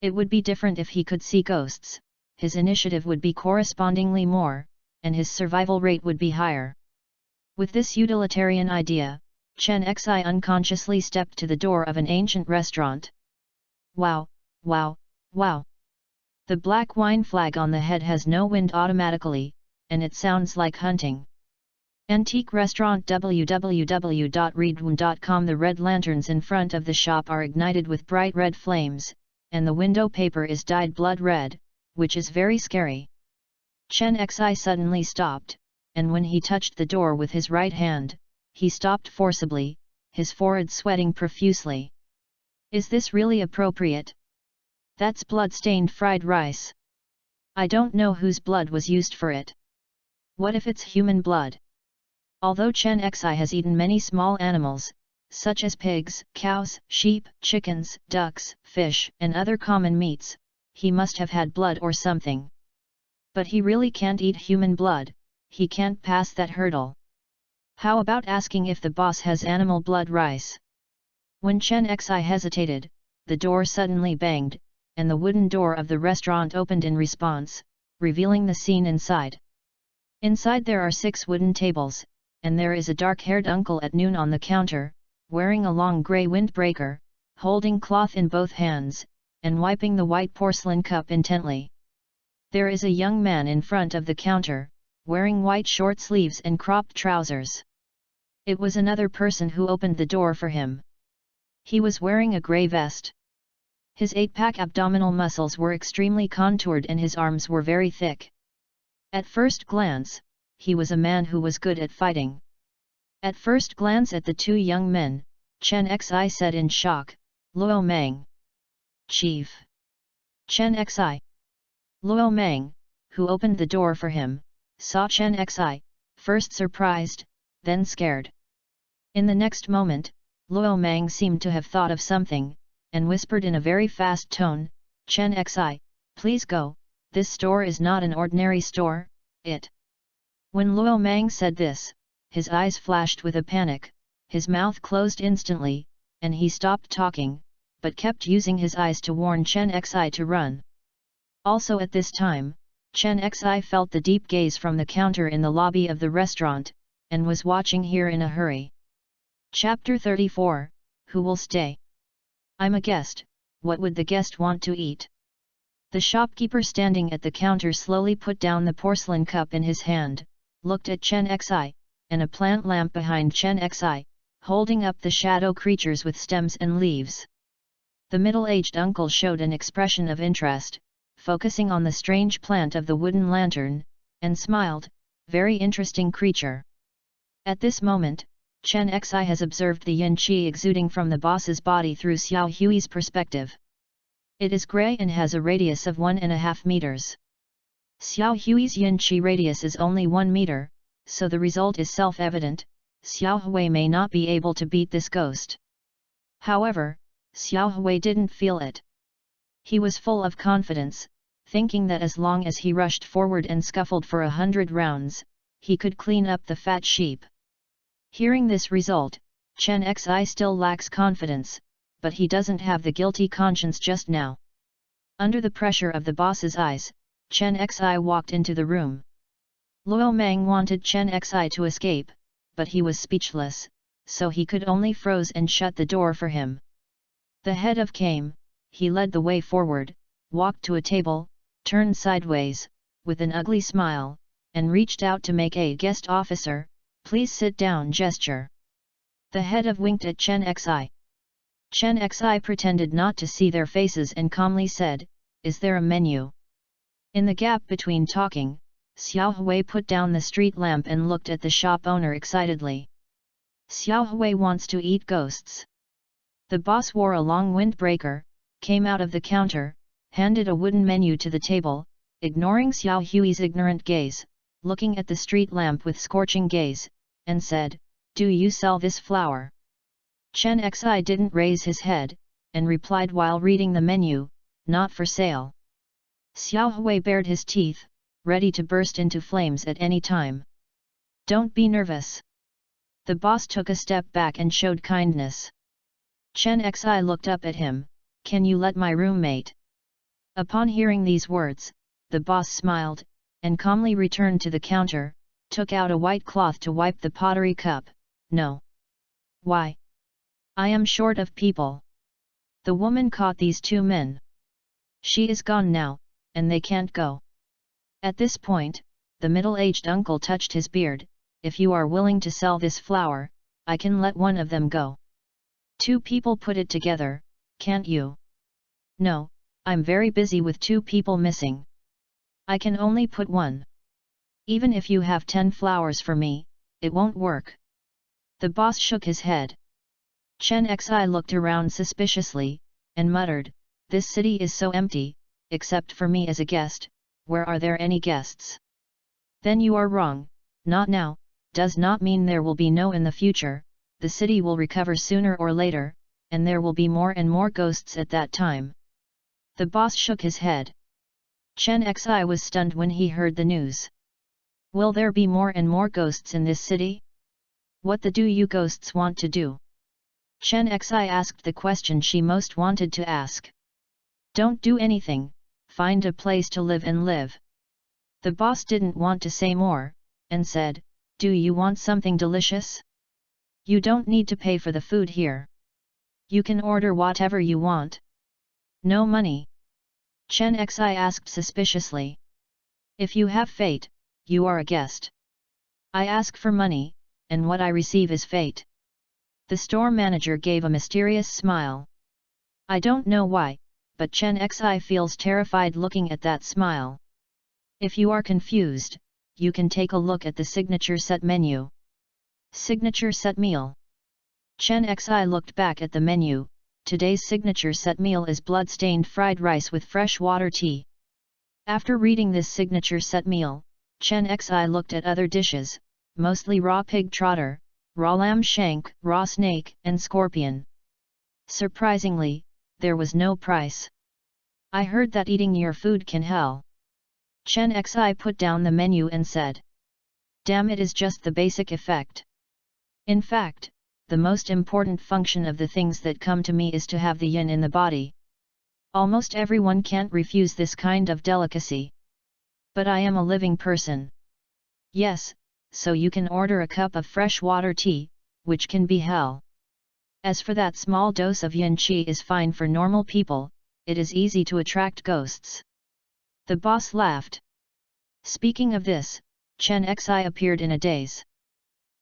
It would be different if he could see ghosts, his initiative would be correspondingly more, and his survival rate would be higher. With this utilitarian idea, Chen Xi unconsciously stepped to the door of an ancient restaurant. Wow, wow, wow! The black wine flag on the head has no wind automatically, and it sounds like hunting. Antique restaurant www.readaloud.com. The red lanterns in front of the shop are ignited with bright red flames, and the window paper is dyed blood red, which is very scary. Chen Xi suddenly stopped, and when he touched the door with his right hand, he stopped forcibly, his forehead sweating profusely. Is this really appropriate? That's blood-stained fried rice. I don't know whose blood was used for it. What if it's human blood? Although Chen Xi has eaten many small animals, such as pigs, cows, sheep, chickens, ducks, fish, and other common meats. He must have had blood or something. But he really can't eat human blood, he can't pass that hurdle. How about asking if the boss has animal blood rice? When Chen Xi hesitated, the door suddenly banged, and the wooden door of the restaurant opened in response, revealing the scene inside. Inside there are 6 wooden tables, and there is a dark-haired uncle at noon on the counter, wearing a long grey windbreaker, holding cloth in both hands, and wiping the white porcelain cup intently. There is a young man in front of the counter, wearing white short sleeves and cropped trousers. It was another person who opened the door for him. He was wearing a grey vest. His 8-pack abdominal muscles were extremely contoured and his arms were very thick. At first glance, he was a man who was good at fighting. At first glance at the 2 young men, Chen Xi said in shock, "Luo Mang." "Chief." Chen Xi. Luo Mang, who opened the door for him, saw Chen Xi, first surprised, then scared. In the next moment, Luo Mang seemed to have thought of something, and whispered in a very fast tone, "Chen Xi, please go, this store is not an ordinary store, it." When Luo Mang said this, his eyes flashed with a panic, his mouth closed instantly, and he stopped talking, but kept using his eyes to warn Chen Xi to run. Also at this time, Chen Xi felt the deep gaze from the counter in the lobby of the restaurant, and was watching here in a hurry. Chapter 34, Who will stay? I'm a guest, what would the guest want to eat? The shopkeeper standing at the counter slowly put down the porcelain cup in his hand, looked at Chen Xi, and a plant lamp behind Chen Xi, holding up the shadow creatures with stems and leaves. The middle-aged uncle showed an expression of interest, focusing on the strange plant of the wooden lantern, and smiled, "Very interesting creature." At this moment, Chen Xi has observed the yin qi exuding from the boss's body through Xiao Hui's perspective. It is grey and has a radius of 1.5 meters. Xiao Hui's yin qi radius is only 1 meter, so the result is self-evident, Xiao Hui may not be able to beat this ghost. However, Xiao Hui didn't feel it. He was full of confidence, thinking that as long as he rushed forward and scuffled for 100 rounds, he could clean up the fat sheep. Hearing this result, Chen Xi still lacks confidence, but he doesn't have the guilty conscience just now. Under the pressure of the boss's eyes, Chen Xi walked into the room. Luo Mang wanted Chen Xi to escape, but he was speechless, so he could only froze and shut the door for him. The head of came, he led the way forward, walked to a table, turned sideways, with an ugly smile, and reached out to make a guest officer, "Please sit down" gesture. The head of winked at Chen Xi. Chen Xi pretended not to see their faces and calmly said, "Is there a menu?" In the gap between talking, Xiao Hui put down the street lamp and looked at the shop owner excitedly. Xiao Hui wants to eat ghosts. The boss wore a long windbreaker, came out of the counter, handed a wooden menu to the table, ignoring Xiao Hui's ignorant gaze, looking at the street lamp with scorching gaze, and said, "Do you sell this flower?" Chen Xi didn't raise his head, and replied while reading the menu, "Not for sale." Xiao Hui bared his teeth, ready to burst into flames at any time. "Don't be nervous." The boss took a step back and showed kindness. Chen Xi looked up at him, "Can you let my roommate?" Upon hearing these words, the boss smiled, and calmly returned to the counter, took out a white cloth to wipe the pottery cup. "No." "Why?" "I am short of people." The woman caught these 2 men. "She is gone now, and they can't go." At this point, the middle-aged uncle touched his beard, "If you are willing to sell this flower, I can let one of them go." 2 people put it together, "Can't you?" "No, I'm very busy with 2 people missing. I can only put 1. Even if you have 10 flowers for me, it won't work." The boss shook his head. Chen Xi looked around suspiciously, and muttered, "This city is so empty, except for me as a guest, where are there any guests?" "Then you are wrong, not now, does not mean there will be no in the future," the city will recover sooner or later, and there will be more and more ghosts at that time. The boss shook his head. Chen Xi was stunned when he heard the news. Will there be more and more ghosts in this city? What do you ghosts want to do? Chen Xi asked the question she most wanted to ask. Don't do anything, find a place to live and live. The boss didn't want to say more, and said, do you want something delicious? You don't need to pay for the food here. You can order whatever you want. No money? Chen Xi asked suspiciously. If you have fate, you are a guest. I ask for money, and what I receive is fate. The store manager gave a mysterious smile. I don't know why, but Chen Xi feels terrified looking at that smile. If you are confused, you can take a look at the signature set menu. Signature set meal. Chen Xi looked back at the menu. Today's signature set meal is blood-stained fried rice with fresh water tea. After reading this signature set meal, Chen Xi looked at other dishes, mostly raw pig trotter, raw lamb shank, raw snake, and scorpion. Surprisingly, there was no price. I heard that eating your food can hell. Chen Xi put down the menu and said. Damn, it is just the basic effect. In fact, the most important function of the things that come to me is to have the yin in the body. Almost everyone can't refuse this kind of delicacy. But I am a living person. Yes, so you can order a cup of fresh water tea, which can be hell. As for that small dose of yin qi is fine for normal people, it is easy to attract ghosts. The boss laughed. Speaking of this, Chen Xi appeared in a daze.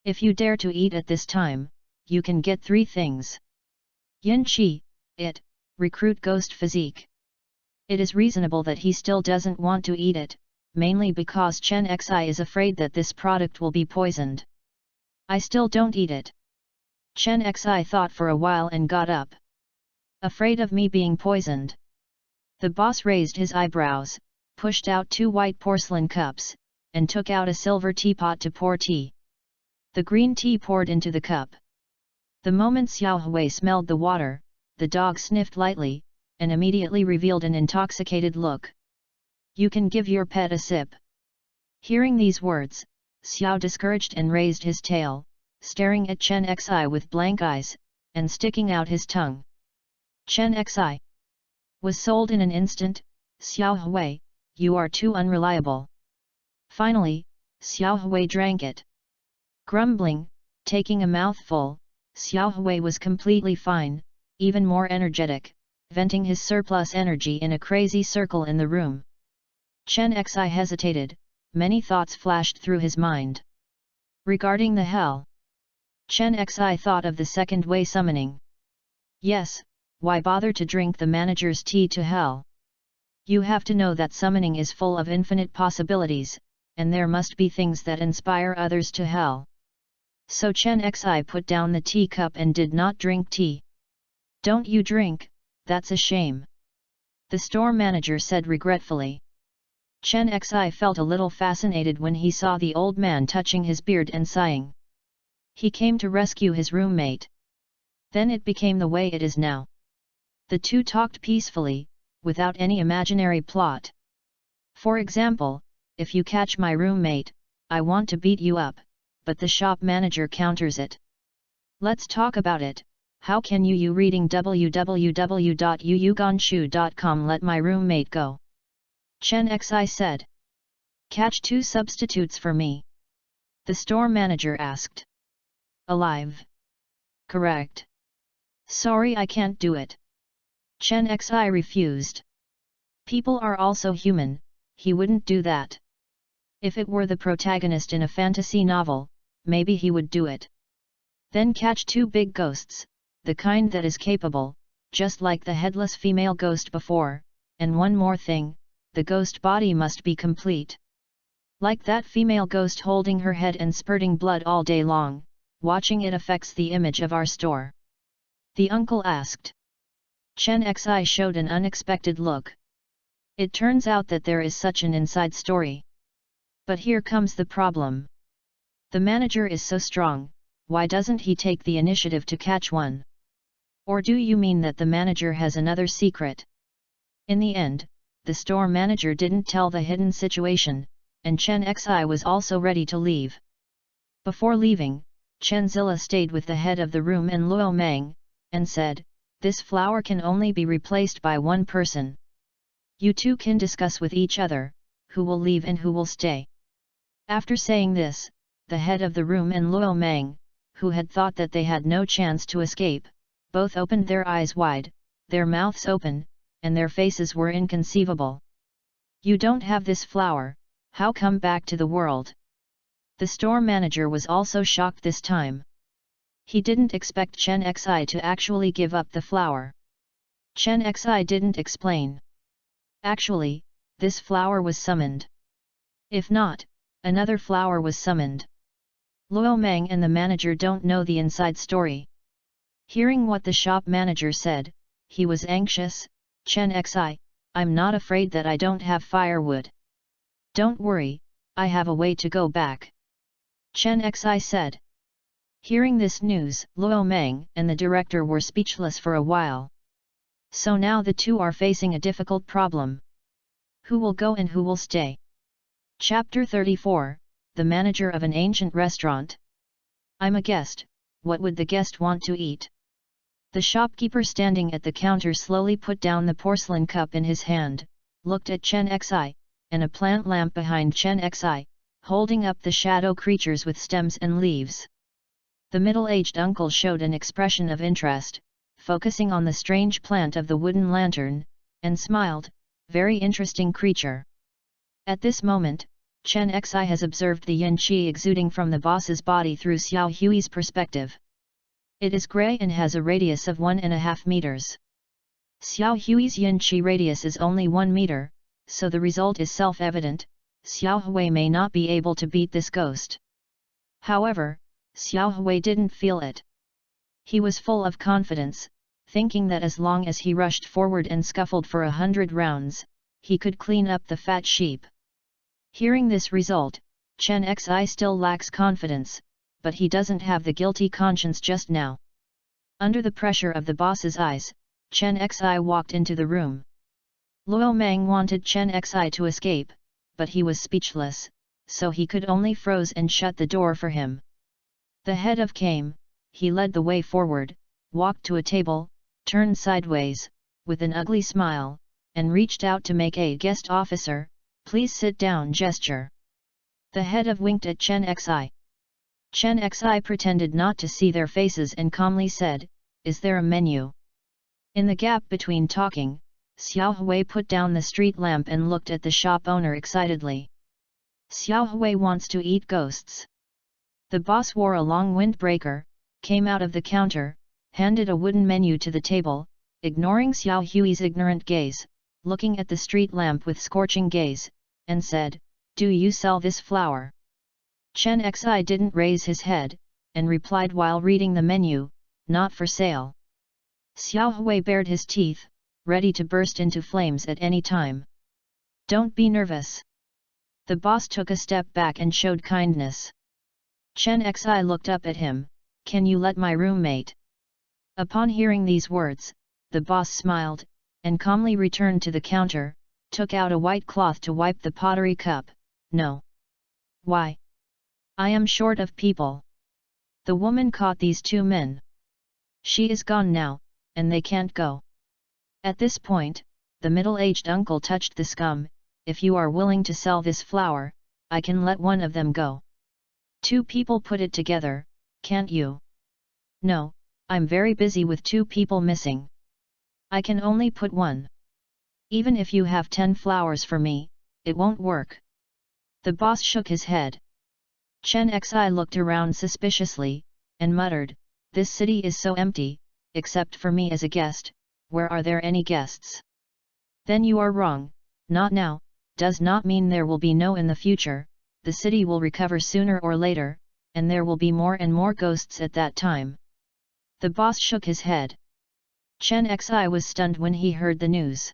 If you dare to eat at this time, you can get 3 things. Yin qi, it, recruit ghost physique. It is reasonable that he still doesn't want to eat it, mainly because Chen Xi is afraid that this product will be poisoned. I still don't eat it. Chen Xi thought for a while and got up. Afraid of me being poisoned? The boss raised his eyebrows, pushed out 2 white porcelain cups, and took out a silver teapot to pour tea. The green tea poured into the cup. The moment Xiao Hui smelled the water, the dog sniffed lightly, and immediately revealed an intoxicated look. You can give your pet a sip. Hearing these words, Xiao discouraged and raised his tail, staring at Chen Xi with blank eyes, and sticking out his tongue. Chen Xi was sold in an instant. Xiao Hui, you are too unreliable. Finally, Xiao Hui drank it. Grumbling, taking a mouthful, Xiao Hui was completely fine, even more energetic, venting his surplus energy in a crazy circle in the room. Chen Xi hesitated, many thoughts flashed through his mind. Regarding the hell, Chen Xi thought of the second way summoning. Yes, why bother to drink the manager's tea to hell? You have to know that summoning is full of infinite possibilities, and there must be things that inspire others to hell. So Chen Xi put down the teacup and did not drink tea. Don't you drink, that's a shame. The store manager said regretfully. Chen Xi felt a little fascinated when he saw the old man touching his beard and sighing. He came to rescue his roommate. Then it became the way it is now. The two talked peacefully, without any imaginary plot. For example, if you catch my roommate, I want to beat you up, but the shop manager counters it. Let's talk about it. How can you reading www.yuyuganshu.com let my roommate go? Chen Xi said. Catch 2 substitutes for me. The store manager asked. Alive? Correct. Sorry, I can't do it. Chen Xi refused. People are also human, he wouldn't do that. If it were the protagonist in a fantasy novel, maybe he would do it. Then catch 2 big ghosts, the kind that is capable, just like the headless female ghost before, and one more thing, the ghost body must be complete. Like that female ghost holding her head and spurting blood all day long, watching it affects the image of our store. The uncle asked. Chen Xi showed an unexpected look. It turns out that there is such an inside story. But here comes the problem. The manager is so strong, why doesn't he take the initiative to catch one? Or do you mean that the manager has another secret? In the end, the store manager didn't tell the hidden situation, and Chen Xi was also ready to leave. Before leaving, Chen Zilla stayed with the head of the room and Luo Meng, and said, "This flower can only be replaced by one person. You two can discuss with each other, who will leave and who will stay." After saying this, the head of the room and Luo Meng, who had thought that they had no chance to escape, both opened their eyes wide, their mouths open, and their faces were inconceivable. "You don't have this flower, how come back to the world?" The store manager was also shocked this time. He didn't expect Chen Xi to actually give up the flower. Chen Xi didn't explain. Actually, this flower was summoned. If not, another flower was summoned. Luo Meng and the manager don't know the inside story. Hearing what the shop manager said, he was anxious. "Chen Xi, I'm not afraid that I don't have firewood. Don't worry, I have a way to go back," Chen Xi said. Hearing this news, Luo Meng and the director were speechless for a while. So now the two are facing a difficult problem. Who will go and who will stay? Chapter 34, The Manager of an Ancient Restaurant. "I'm a guest, what would the guest want to eat?" The shopkeeper standing at the counter slowly put down the porcelain cup in his hand, looked at Chen Xi, and a plant lamp behind Chen Xi, holding up the shadow creatures with stems and leaves. The middle-aged uncle showed an expression of interest, focusing on the strange plant of the wooden lantern, and smiled, "Very interesting creature." At this moment, Chen Xi has observed the yin qi exuding from the boss's body through Xiao Hui's perspective. It is grey and has a radius of 1.5 meters. Xiao Hui's yin qi radius is only 1 meter, so the result is self-evident, Xiao Hui may not be able to beat this ghost. However, Xiao Hui didn't feel it. He was full of confidence, thinking that as long as he rushed forward and scuffled for 100 rounds, he could clean up the fat sheep. Hearing this result, Chen Xi still lacks confidence, but he doesn't have the guilty conscience just now. Under the pressure of the boss's eyes, Chen Xi walked into the room. Luo Meng wanted Chen Xi to escape, but he was speechless, so he could only froze and shut the door for him. The head of came, he led the way forward, walked to a table, turned sideways, with an ugly smile, and reached out to make a guest officer, "Please sit down" gesture. The head of winked at Chen Xi. Chen Xi pretended not to see their faces and calmly said, "Is there a menu?" In the gap between talking, Xiao Hui put down the street lamp and looked at the shop owner excitedly. Xiao Hui wants to eat ghosts. The boss wore a long windbreaker, came out of the counter, handed a wooden menu to the table, ignoring Xiao Hui's ignorant gaze, looking at the street lamp with scorching gaze, and said, "Do you sell this flower?" Chen Xi didn't raise his head, and replied while reading the menu, "Not for sale." Xiao Hui bared his teeth, ready to burst into flames at any time. "Don't be nervous." The boss took a step back and showed kindness. Chen Xi looked up at him, "Can you let my roommate?" Upon hearing these words, the boss smiled, and calmly returned to the counter, took out a white cloth to wipe the pottery cup. "No." "Why?" "I am short of people." The woman caught these two men. "She is gone now, and they can't go." At this point, the middle-aged uncle touched the scum, "If you are willing to sell this flower, I can let one of them go." "Two people put it together, can't you?" "No, I'm very busy with 2 people missing. I can only put 1. Even if you have 10 flowers for me, it won't work." The boss shook his head. Chen Xi looked around suspiciously, and muttered, "This city is so empty, except for me as a guest, where are there any guests?" "Then you are wrong, not now, does not mean there will be no in the future, the city will recover sooner or later, and there will be more and more ghosts at that time." The boss shook his head. Chen Xi was stunned when he heard the news.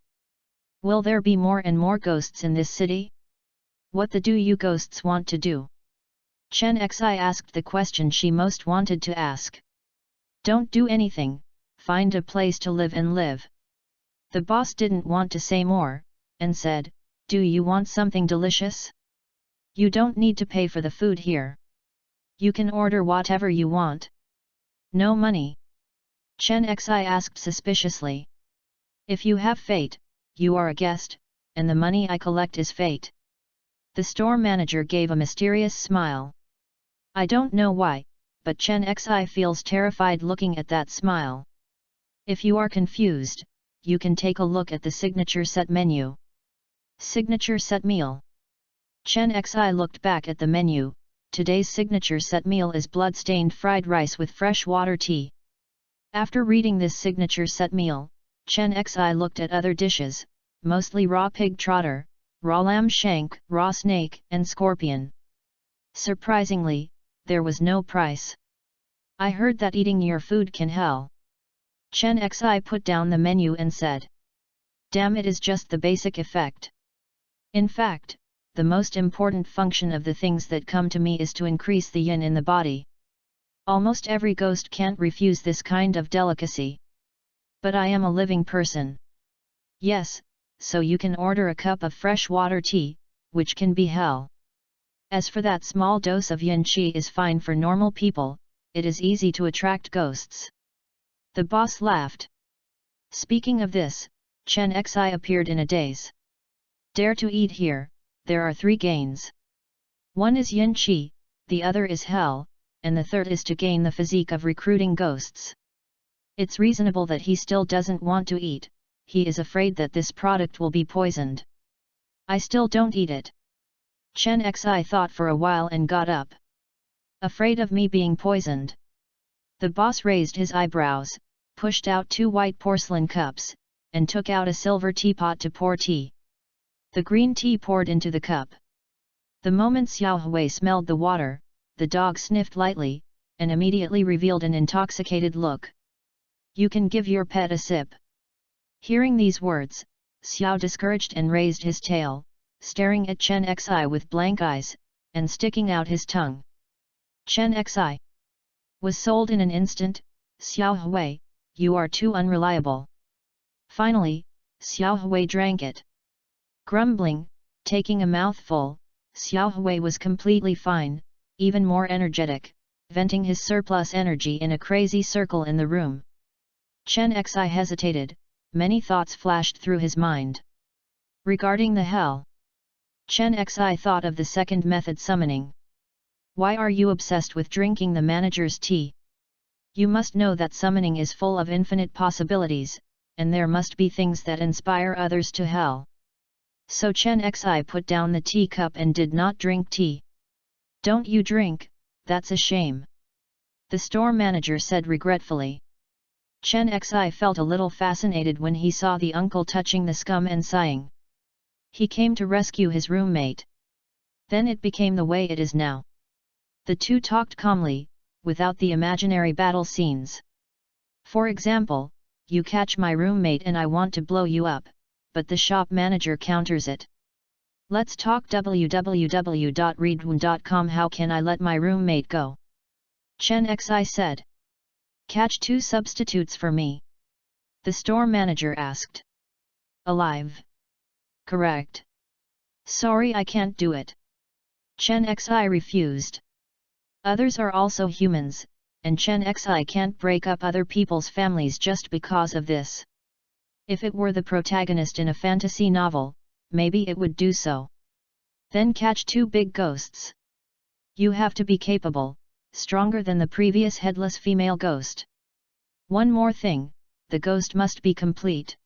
"Will there be more and more ghosts in this city? What the do you ghosts want to do?" Chen Xi asked the question she most wanted to ask. Don't do anything, find a place to live and live. The boss didn't want to say more, and said, do you want something delicious? You don't need to pay for the food here. You can order whatever you want. No money. Chen Xi asked suspiciously. If you have fate, you are a guest, and the money I collect is fate. The store manager gave a mysterious smile. I don't know why, but Chen Xi feels terrified looking at that smile. If you are confused, you can take a look at the signature set menu. Signature set meal. Chen Xi looked back at the menu. Today's signature set meal is blood-stained fried rice with fresh water tea. After reading this signature set meal, Chen Xi looked at other dishes, mostly raw pig trotter, raw lamb shank, raw snake, and scorpion. Surprisingly, there was no price. I heard that eating your food can hell. Chen Xi put down the menu and said. Damn, it is just the basic effect. In fact, the most important function of the things that come to me is to increase the yin in the body. Almost every ghost can't refuse this kind of delicacy. But I am a living person. Yes, so you can order a cup of fresh water tea, which can be hell. As for that small dose of yin qi is fine for normal people, it is easy to attract ghosts. The boss laughed. Speaking of this, Chen Xi appeared in a daze. Dare to eat here, there are 3 gains. One is yin qi, the other is hell, and the third is to gain the physique of recruiting ghosts. It's reasonable that he still doesn't want to eat, he is afraid that this product will be poisoned. I still don't eat it. Chen Xi thought for a while and got up. Afraid of me being poisoned? The boss raised his eyebrows, pushed out 2 white porcelain cups, and took out a silver teapot to pour tea. The green tea poured into the cup. The moment Xiao Hui smelled the water, the dog sniffed lightly, and immediately revealed an intoxicated look. You can give your pet a sip. Hearing these words, Xiao discouraged and raised his tail, staring at Chen Xi with blank eyes, and sticking out his tongue. Chen Xi was sold in an instant. Xiao Hui, you are too unreliable. Finally, Xiao Hui drank it. Grumbling, taking a mouthful, Xiao Hui was completely fine, even more energetic, venting his surplus energy in a crazy circle in the room. Chen Xi hesitated, many thoughts flashed through his mind. Regarding the hell, Chen Xi thought of the second method, summoning. Why are you obsessed with drinking the manager's tea? You must know that summoning is full of infinite possibilities, and there must be things that inspire others to hell. So Chen Xi put down the teacup and did not drink tea. Don't you drink, that's a shame. The store manager said regretfully. Chen Xi felt a little fascinated when he saw the uncle touching the scum and sighing. He came to rescue his roommate. Then it became the way it is now. The two talked calmly, without the imaginary battle scenes. For example, you catch my roommate and I want to blow you up, but the shop manager counters it. Let's talk www.readaloud.com. How can I let my roommate go? Chen Xi said. Catch 2 substitutes for me. The store manager asked. Alive? Correct. Sorry, I can't do it. Chen Xi refused. Others are also humans, and Chen Xi can't break up other people's families just because of this. If it were the protagonist in a fantasy novel, maybe it would do so. Then catch 2 big ghosts. You have to be capable, stronger than the previous headless female ghost. One more thing, the ghost must be complete.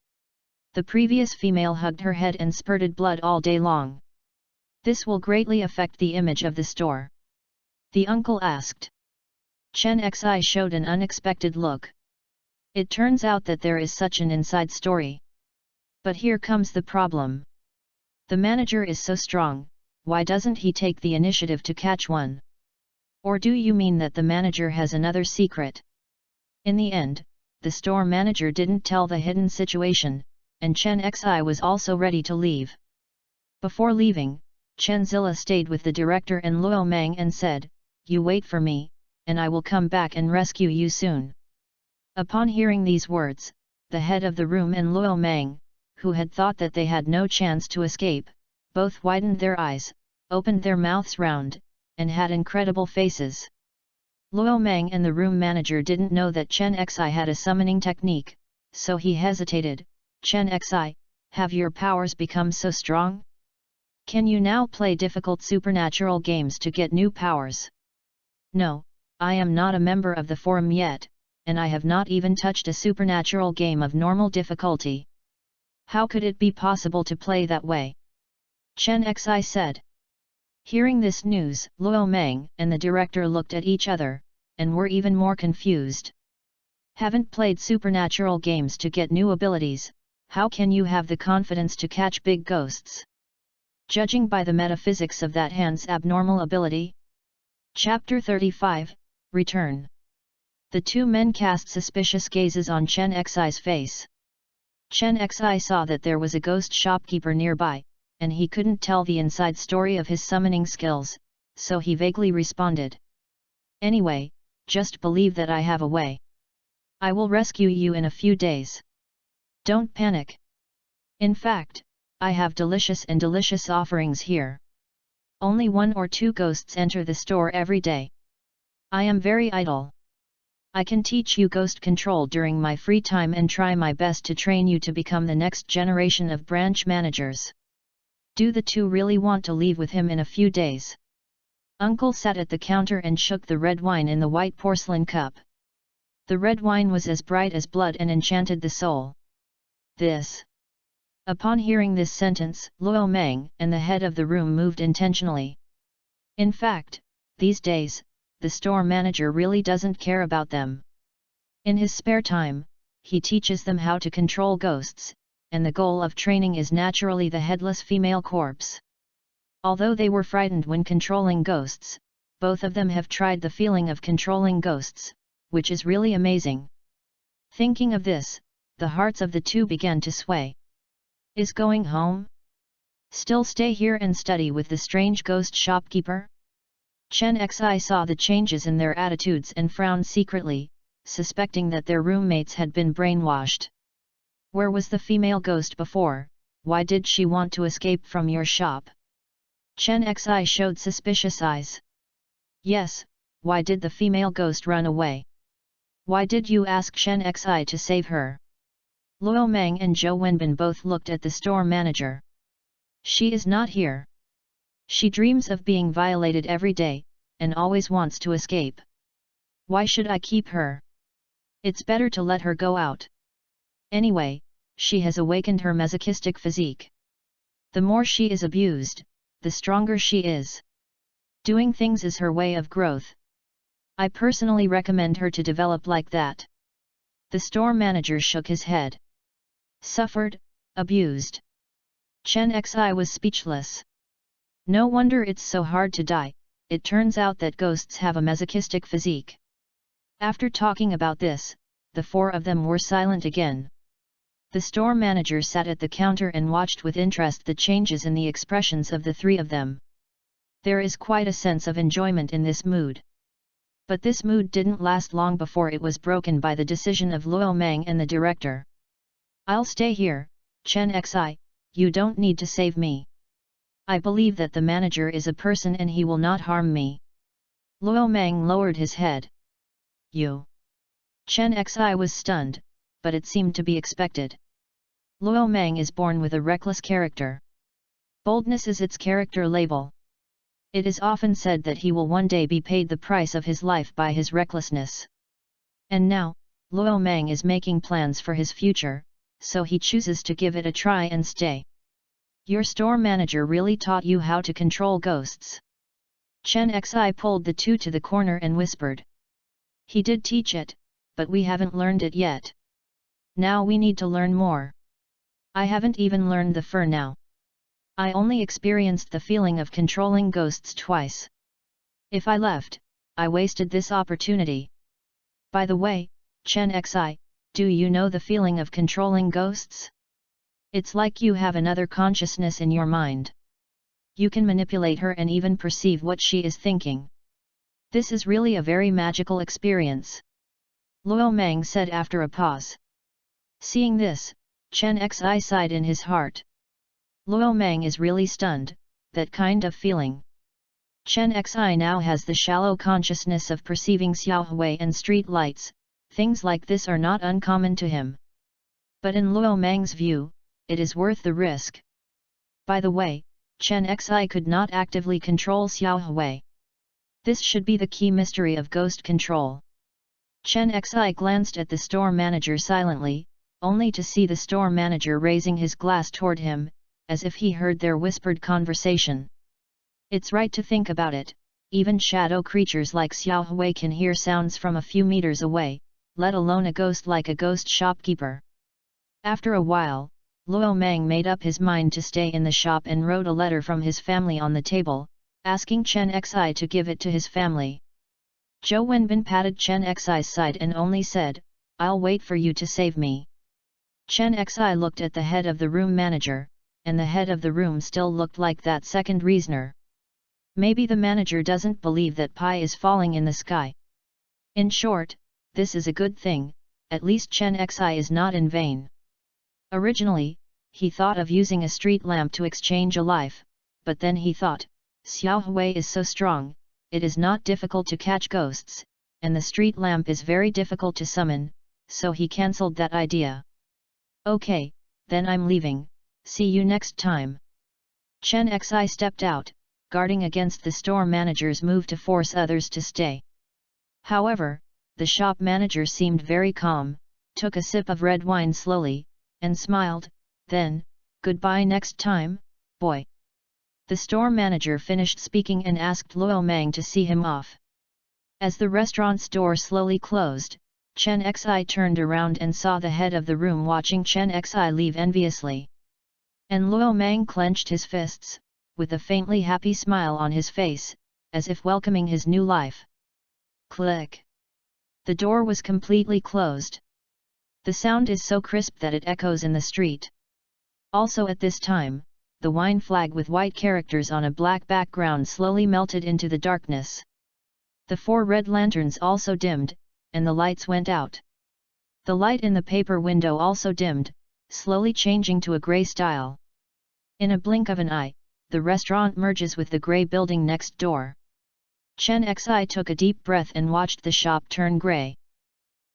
The previous female hugged her head and spurted blood all day long. This will greatly affect the image of the store. The uncle asked. Chen Xi showed an unexpected look. It turns out that there is such an inside story. But here comes the problem. The manager is so strong, why doesn't he take the initiative to catch one? Or do you mean that the manager has another secret? In the end, the store manager didn't tell the hidden situation, and Chen Xi was also ready to leave. Before leaving, Chen Zilla stayed with the director and Luo Mang and said, you wait for me, and I will come back and rescue you soon." Upon hearing these words, the head of the room and Luo Mang, who had thought that they had no chance to escape, both widened their eyes, opened their mouths round, and had incredible faces. Luo Mang and the room manager didn't know that Chen Xi had a summoning technique, so he hesitated. "Chen Xi, have your powers become so strong? Can you now play difficult supernatural games to get new powers?" "No, I am not a member of the forum yet, and I have not even touched a supernatural game of normal difficulty. How could it be possible to play that way?" Chen Xi said. Hearing this news, Luo Mang and the director looked at each other, and were even more confused. "Haven't played supernatural games to get new abilities, how can you have the confidence to catch big ghosts? Judging by the metaphysics of that hand's abnormal ability?" Chapter 35, Return. The two men cast suspicious gazes on Chen Xi's face. Chen Xi saw that there was a ghost shopkeeper nearby, and he couldn't tell the inside story of his summoning skills, so he vaguely responded. "Anyway, just believe that I have a way. I will rescue you in a few days. Don't panic. In fact, I have delicious offerings here. Only 1 or 2 ghosts enter the store every day. I am very idle. I can teach you ghost control during my free time and try my best to train you to become the next generation of branch managers. Do the two really want to leave with him in a few days?" Uncle sat at the counter and shook the red wine in the white porcelain cup. The red wine was as bright as blood and enchanted the soul. "This." Upon hearing this sentence, Luo Mang and the head of the room moved intentionally. In fact, these days, the store manager really doesn't care about them. In his spare time, he teaches them how to control ghosts, and the goal of training is naturally the headless female corpse. Although they were frightened when controlling ghosts, both of them have tried the feeling of controlling ghosts, which is really amazing. Thinking of this, the hearts of the two began to sway. "Is going home? Still stay here and study with the strange ghost shopkeeper?" Chen Xi saw the changes in their attitudes and frowned secretly, suspecting that their roommates had been brainwashed. "Where was the female ghost before? Why did she want to escape from your shop?" Chen Xi showed suspicious eyes. "Yes, why did the female ghost run away? Why did you ask Chen Xi to save her?" Luo Mang and Zhou Wenbin both looked at the store manager. "She is not here. She dreams of being violated every day, and always wants to escape. Why should I keep her? It's better to let her go out. Anyway, she has awakened her masochistic physique. The more she is abused, the stronger she is. Doing things is her way of growth. I personally recommend her to develop like that." The store manager shook his head. Suffered, abused. Chen Xi was speechless. No wonder it's so hard to die, it turns out that ghosts have a masochistic physique. After talking about this, the four of them were silent again. The store manager sat at the counter and watched with interest the changes in the expressions of the three of them. There is quite a sense of enjoyment in this mood. But this mood didn't last long before it was broken by the decision of Luo Mang and the director. "I'll stay here, Chen Xi, you don't need to save me. I believe that the manager is a person and he will not harm me." Luo Mang lowered his head. "You?" Chen Xi was stunned, but it seemed to be expected. Luo Mang is born with a reckless character. Boldness is its character label. It is often said that he will one day be paid the price of his life by his recklessness. And now, Luo Mang is making plans for his future, so he chooses to give it a try and stay. "Your store manager really taught you how to control ghosts?" Chen Xi pulled the two to the corner and whispered. "He did teach it, but we haven't learned it yet. Now we need to learn more. I haven't even learned the fur now. I only experienced the feeling of controlling ghosts twice. If I left, I wasted this opportunity. By the way, Chen Xi, do you know the feeling of controlling ghosts? It's like you have another consciousness in your mind. You can manipulate her and even perceive what she is thinking. This is really a very magical experience, Luo Mang said after a pause. Seeing this, Chen Xi sighed in his heart. Luo Mang is really stunned, that kind of feeling. Chen Xi now has the shallow consciousness of perceiving xiaohui and street lights, things like this are not uncommon to him. But in Luo Mang's view, it is worth the risk. By the way, Chen Xi could not actively control xiaohui. This should be the key mystery of ghost control. Chen Xi glanced at the store manager silently, only to see the store manager raising his glass toward him, as if he heard their whispered conversation. It's right to think about it, even shadow creatures like xiaohui can hear sounds from a few meters away, let alone a ghost like a ghost shopkeeper. After a while, Luo Mang made up his mind to stay in the shop and wrote a letter from his family on the table, asking Chen Xi to give it to his family. Zhou Wenbin patted Chen Xi's side and only said, "I'll wait for you to save me." Chen Xi looked at the head of the room manager, and the head of the room still looked like that second reasoner. Maybe the manager doesn't believe that pie is falling in the sky. In short, this is a good thing, at least Chen Xi is not in vain. Originally, he thought of using a street lamp to exchange a life, but then he thought, xiaohui is so strong, it is not difficult to catch ghosts, and the street lamp is very difficult to summon, so he cancelled that idea. Okay, then I'm leaving, see you next time. Chen Xi stepped out, guarding against the store manager's move to force others to stay. However, the shop manager seemed very calm, took a sip of red wine slowly, and smiled, then, "Goodbye next time, boy." The store manager finished speaking and asked Luo Mang to see him off. As the restaurant's door slowly closed, Chen Xi turned around and saw the head of the room watching Chen Xi leave enviously. And Luo Mang clenched his fists, with a faintly happy smile on his face, as if welcoming his new life. Click! The door was completely closed. The sound is so crisp that it echoes in the street. Also at this time, the wine flag with white characters on a black background slowly melted into the darkness. The 4 red lanterns also dimmed, and the lights went out. The light in the paper window also dimmed, slowly changing to a grey style. In a blink of an eye, the restaurant merges with the grey building next door. Chen Xi took a deep breath and watched the shop turn grey.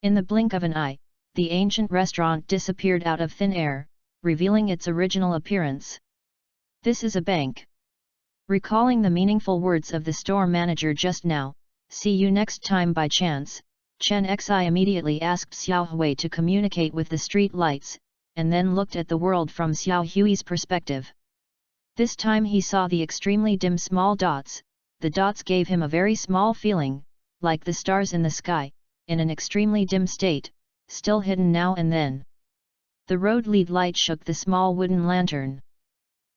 In the blink of an eye, the ancient restaurant disappeared out of thin air, revealing its original appearance. This is a bank. Recalling the meaningful words of the store manager just now, "See you next time" by chance, Chen Xi immediately asked Xiaohui to communicate with the street lights, and then looked at the world from Xiaohui's perspective. This time he saw the extremely dim small dots. The dots gave him a very small feeling, like the stars in the sky, in an extremely dim state, still hidden now and then. The road lead light shook the small wooden lantern.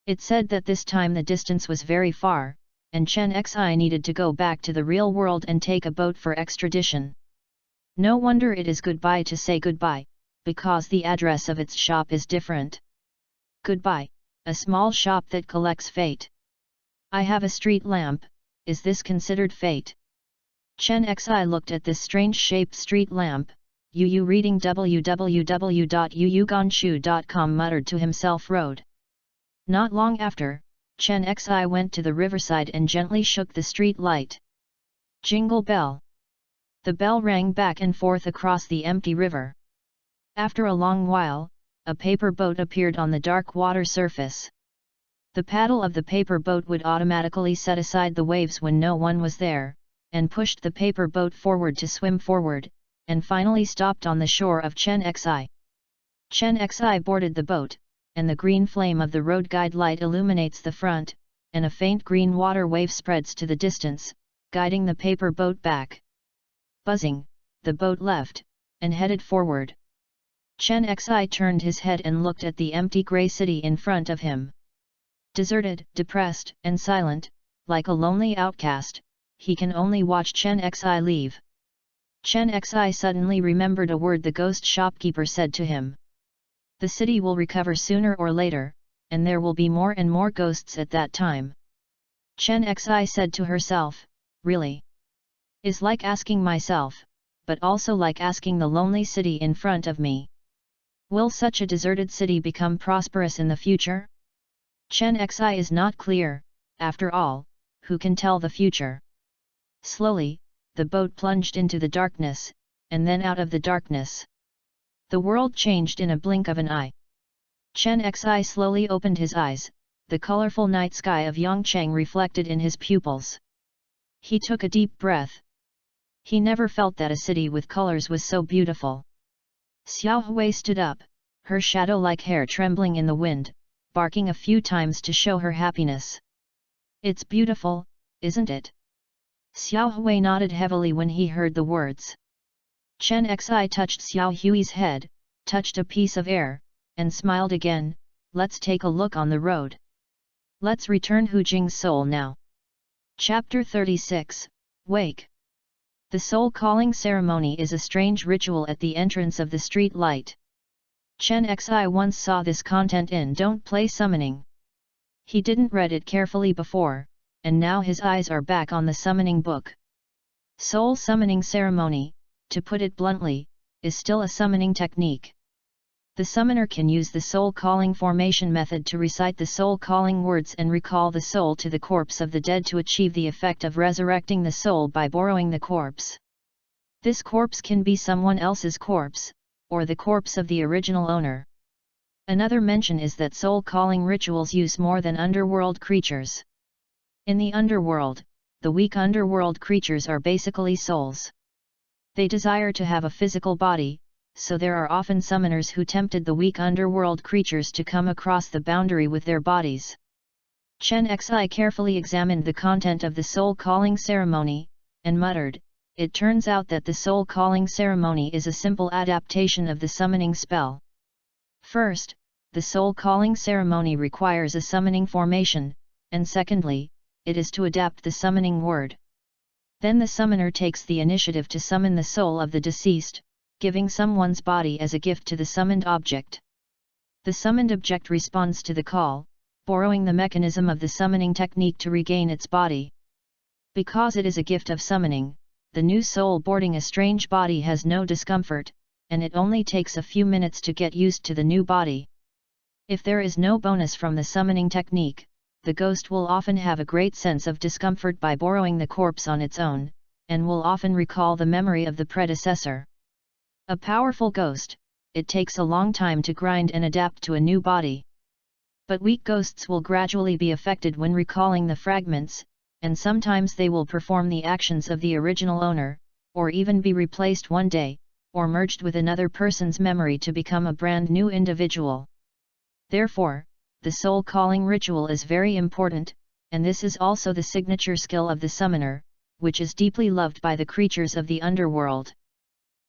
It said that this time the distance was very far, and Chen Xi needed to go back to the real world and take a boat for extradition. No wonder it is goodbye to say goodbye, because the address of its shop is different. Goodbye, a small shop that collects fate. I have a street lamp, is this considered fate? Chen Xi looked at this strange-shaped street lamp. Yu reading www.yuyuganshu.com muttered to himself wrote. Not long after, Chen Xi went to the riverside and gently shook the street light. Jingle bell. The bell rang back and forth across the empty river. After a long while, a paper boat appeared on the dark water surface. The paddle of the paper boat would automatically set aside the waves when no one was there, and pushed the paper boat forward to swim forward, and finally stopped on the shore of Chen Xi. Chen Xi boarded the boat, and the green flame of the road guide light illuminates the front, and a faint green water wave spreads to the distance, guiding the paper boat back. Buzzing, the boat left, and headed forward. Chen Xi turned his head and looked at the empty grey city in front of him. Deserted, depressed, and silent, like a lonely outcast, he can only watch Chen Xi leave. Chen Xi suddenly remembered a word the ghost shopkeeper said to him. The city will recover sooner or later, and there will be more and more ghosts at that time. Chen Xi said to herself, "Really? Is like asking myself, but also like asking the lonely city in front of me. Will such a deserted city become prosperous in the future? Chen Xi is not clear, after all, who can tell the future? Slowly, the boat plunged into the darkness, and then out of the darkness. The world changed in a blink of an eye. Chen Xi slowly opened his eyes, the colorful night sky of Yangcheng reflected in his pupils. He took a deep breath. He never felt that a city with colors was so beautiful. Xiao Hui stood up, her shadow-like hair trembling in the wind, barking a few times to show her happiness. It's beautiful, isn't it? Xiao Hui nodded heavily when he heard the words. Chen Xi touched Xiao Hui's head, touched a piece of air, and smiled again. Let's take a look on the road. Let's return Hu Jing's soul now. Chapter 36, Wake. The soul calling ceremony is a strange ritual at the entrance of the street light. Chen Xi once saw this content in Don't Play Summoning. He didn't read it carefully before, and now his eyes are back on the summoning book. Soul summoning ceremony, to put it bluntly, is still a summoning technique. The summoner can use the soul calling formation method to recite the soul calling words and recall the soul to the corpse of the dead to achieve the effect of resurrecting the soul by borrowing the corpse. This corpse can be someone else's corpse, or the corpse of the original owner. Another mention is that soul calling rituals use more than underworld creatures. In the underworld, the weak underworld creatures are basically souls. They desire to have a physical body, so there are often summoners who tempted the weak underworld creatures to come across the boundary with their bodies. Chen Xi carefully examined the content of the soul calling ceremony, and muttered, "It turns out that the soul calling ceremony is a simple adaptation of the summoning spell. First, the soul calling ceremony requires a summoning formation, and secondly, it is to adapt the summoning word. Then the summoner takes the initiative to summon the soul of the deceased, giving someone's body as a gift to the summoned object. The summoned object responds to the call, borrowing the mechanism of the summoning technique to regain its body. Because it is a gift of summoning, the new soul boarding a strange body has no discomfort, and it only takes a few minutes to get used to the new body. If there is no bonus from the summoning technique, the ghost will often have a great sense of discomfort by borrowing the corpse on its own, and will often recall the memory of the predecessor. A powerful ghost, it takes a long time to grind and adapt to a new body. But weak ghosts will gradually be affected when recalling the fragments, and sometimes they will perform the actions of the original owner, or even be replaced one day, or merged with another person's memory to become a brand new individual. Therefore, the soul calling ritual is very important, and this is also the signature skill of the summoner, which is deeply loved by the creatures of the underworld.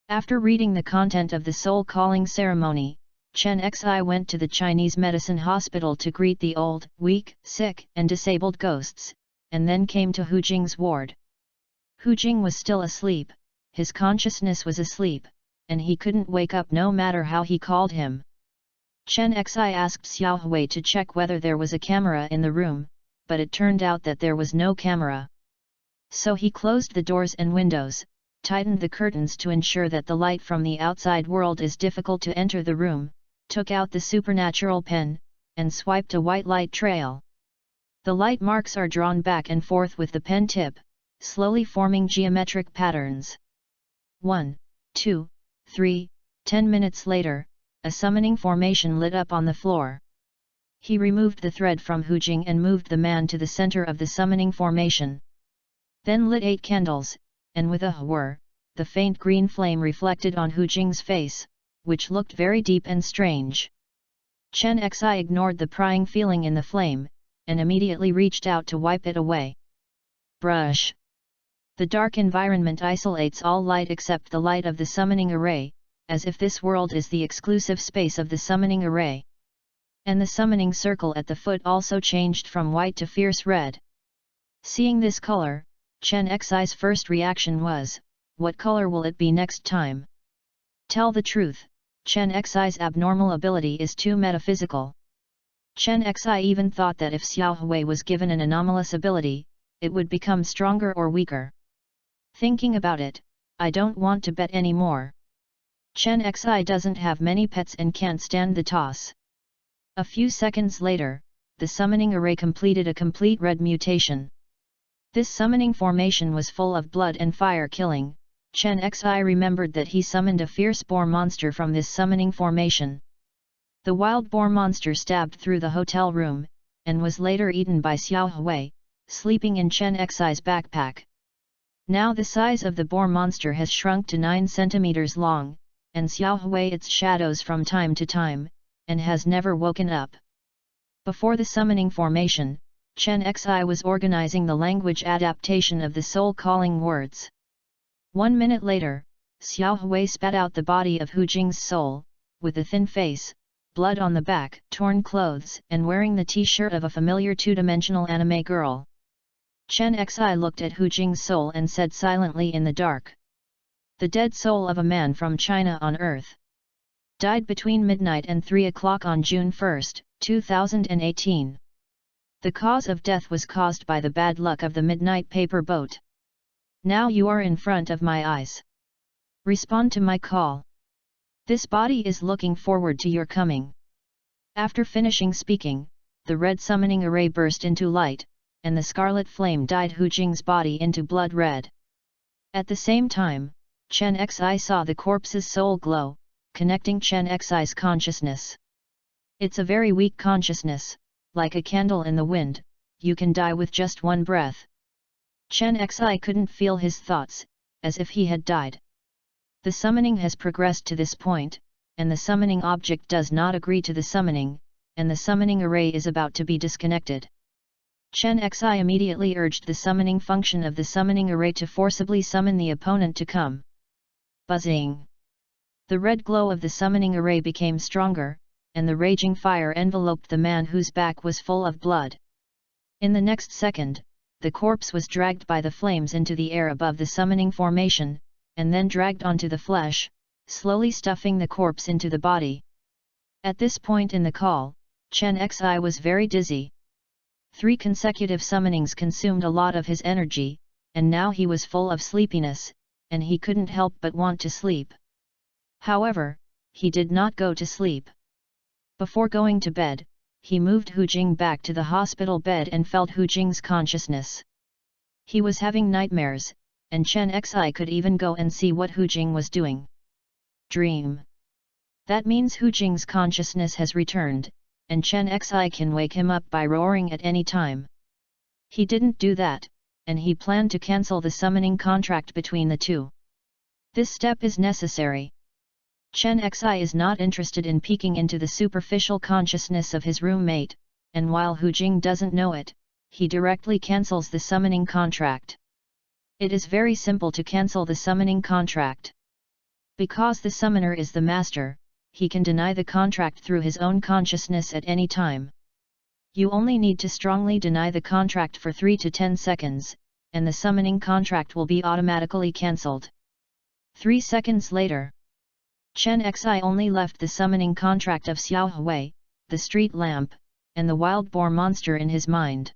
After reading the content of the soul calling ceremony, Chen Xi went to the Chinese medicine hospital to greet the old, weak, sick, and disabled ghosts, and then came to Hu Jing's ward. Hu Jing was still asleep, his consciousness was asleep, and he couldn't wake up no matter how he called him. Chen Xi asked Xiao Hui to check whether there was a camera in the room, but it turned out that there was no camera. So he closed the doors and windows, tightened the curtains to ensure that the light from the outside world is difficult to enter the room, took out the supernatural pen, and swiped a white light trail. The light marks are drawn back and forth with the pen tip, slowly forming geometric patterns. 1, 2, 3, 10 minutes later, a summoning formation lit up on the floor. He removed the thread from Hu Jing and moved the man to the center of the summoning formation. Then lit 8 candles, and with a whir, the faint green flame reflected on Hu Jing's face, which looked very deep and strange. Chen Xi ignored the prying feeling in the flame, and immediately reached out to wipe it away. Brush. The dark environment isolates all light except the light of the summoning array, as if this world is the exclusive space of the summoning array. And the summoning circle at the foot also changed from white to fierce red. Seeing this color, Chen Xi's first reaction was, what color will it be next time? Tell the truth, Chen Xi's abnormal ability is too metaphysical. Chen Xi even thought that if Xiao Hui was given an anomalous ability, it would become stronger or weaker. Thinking about it, I don't want to bet anymore. Chen Xi doesn't have many pets and can't stand the toss. A few seconds later, the summoning array completed a complete red mutation. This summoning formation was full of blood and fire killing. Chen Xi remembered that he summoned a fierce boar monster from this summoning formation. The wild boar monster stabbed through the hotel room, and was later eaten by Xiao Hui, sleeping in Chen Xi's backpack. Now the size of the boar monster has shrunk to 9 centimeters long, and Xiao Hui its shadows from time to time, and has never woken up. Before the summoning formation, Chen Xi was organizing the language adaptation of the soul-calling words. 1 minute later, Xiao Hui spat out the body of Hu Jing's soul, with a thin face, blood on the back, torn clothes, and wearing the t-shirt of a familiar two-dimensional anime girl. Chen Xi looked at Hu Jing's soul and said silently in the dark. The dead soul of a man from China on Earth. Died between midnight and 3 o'clock on June 1, 2018. The cause of death was caused by the bad luck of the midnight paper boat. Now you are in front of my eyes. Respond to my call. This body is looking forward to your coming. After finishing speaking, the red summoning array burst into light, and the scarlet flame dyed Hu Jing's body into blood red. At the same time, Chen Xi saw the corpse's soul glow, connecting Chen Xi's consciousness. It's a very weak consciousness, like a candle in the wind, you can die with just one breath. Chen Xi couldn't feel his thoughts, as if he had died. The summoning has progressed to this point, and the summoning object does not agree to the summoning, and the summoning array is about to be disconnected. Chen Xi immediately urged the summoning function of the summoning array to forcibly summon the opponent to come. Buzzing! The red glow of the summoning array became stronger, and the raging fire enveloped the man whose back was full of blood. In the next second, the corpse was dragged by the flames into the air above the summoning formation, and then dragged onto the flesh, slowly stuffing the corpse into the body. At this point in the call, Chen Xi was very dizzy. 3 consecutive summonings consumed a lot of his energy, and now he was full of sleepiness, and he couldn't help but want to sleep. However, he did not go to sleep. Before going to bed, he moved Hu Jing back to the hospital bed and felt Hu Jing's consciousness. He was having nightmares, and Chen Xi could even go and see what Hu Jing was doing. Dream. That means Hu Jing's consciousness has returned, and Chen Xi can wake him up by roaring at any time. He didn't do that, and he planned to cancel the summoning contract between the two. This step is necessary. Chen Xi is not interested in peeking into the superficial consciousness of his roommate, and while Hu Jing doesn't know it, he directly cancels the summoning contract. It is very simple to cancel the summoning contract. Because the summoner is the master, he can deny the contract through his own consciousness at any time. You only need to strongly deny the contract for 3 to 10 seconds, and the summoning contract will be automatically cancelled. 3 seconds later, Chen Xi only left the summoning contract of Xiao Hui, the street lamp, and the wild boar monster in his mind.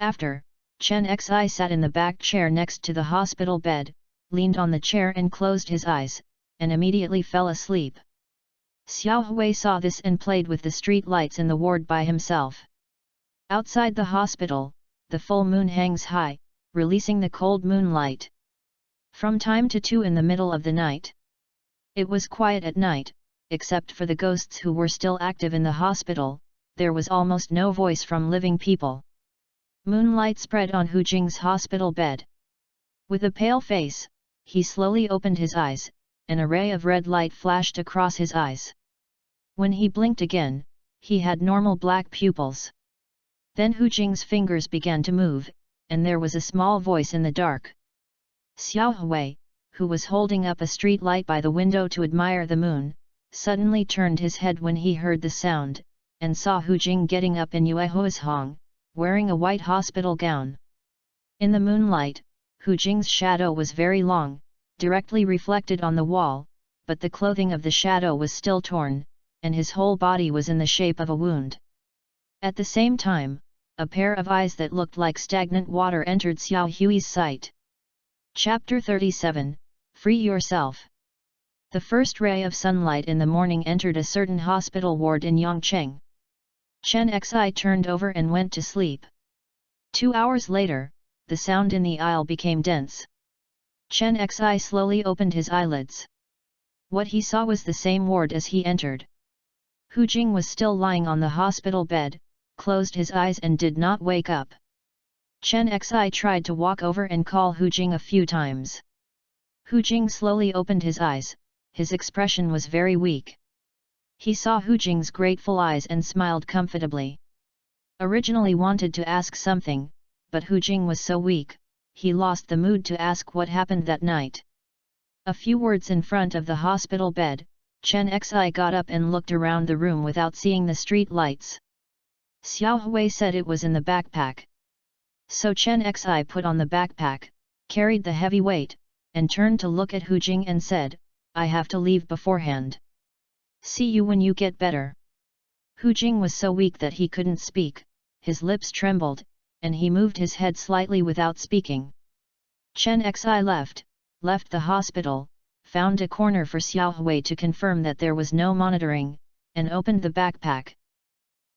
After, Chen Xi sat in the back chair next to the hospital bed, leaned on the chair and closed his eyes, and immediately fell asleep. Xiao Hui saw this and played with the street lights in the ward by himself. Outside the hospital, the full moon hangs high, releasing the cold moonlight. From time to 2 in the middle of the night. It was quiet at night, except for the ghosts who were still active in the hospital, there was almost no voice from living people. Moonlight spread on Hu Jing's hospital bed. With a pale face, he slowly opened his eyes, and a ray of red light flashed across his eyes. When he blinked again, he had normal black pupils. Then Hu Jing's fingers began to move, and there was a small voice in the dark. Xiao Hui, who was holding up a street light by the window to admire the moon, suddenly turned his head when he heard the sound, and saw Hu Jing getting up in Yuehua's hong, wearing a white hospital gown. In the moonlight, Hu Jing's shadow was very long, directly reflected on the wall, but the clothing of the shadow was still torn, and his whole body was in the shape of a wound. At the same time, a pair of eyes that looked like stagnant water entered Xiao Hui's sight. Chapter 37, Free Yourself. The first ray of sunlight in the morning entered a certain hospital ward in Yongcheng. Chen Xi turned over and went to sleep. 2 hours later, the sound in the aisle became dense. Chen Xi slowly opened his eyelids. What he saw was the same ward as he entered. Hu Jing was still lying on the hospital bed, closed his eyes and did not wake up. Chen Xi tried to walk over and call Hu Jing a few times. Hu Jing slowly opened his eyes, his expression was very weak. He saw Hu Jing's grateful eyes and smiled comfortably. Originally wanted to ask something, but Hu Jing was so weak, he lost the mood to ask what happened that night. A few words in front of the hospital bed, Chen Xi got up and looked around the room without seeing the street lights. Xiao Hui said it was in the backpack. So Chen Xi put on the backpack, carried the heavy weight, and turned to look at Hu Jing and said, "I have to leave beforehand. See you when you get better." Hu Jing was so weak that he couldn't speak, his lips trembled, and he moved his head slightly without speaking. Chen Xi left the hospital, found a corner for Xiao Hui to confirm that there was no monitoring, and opened the backpack.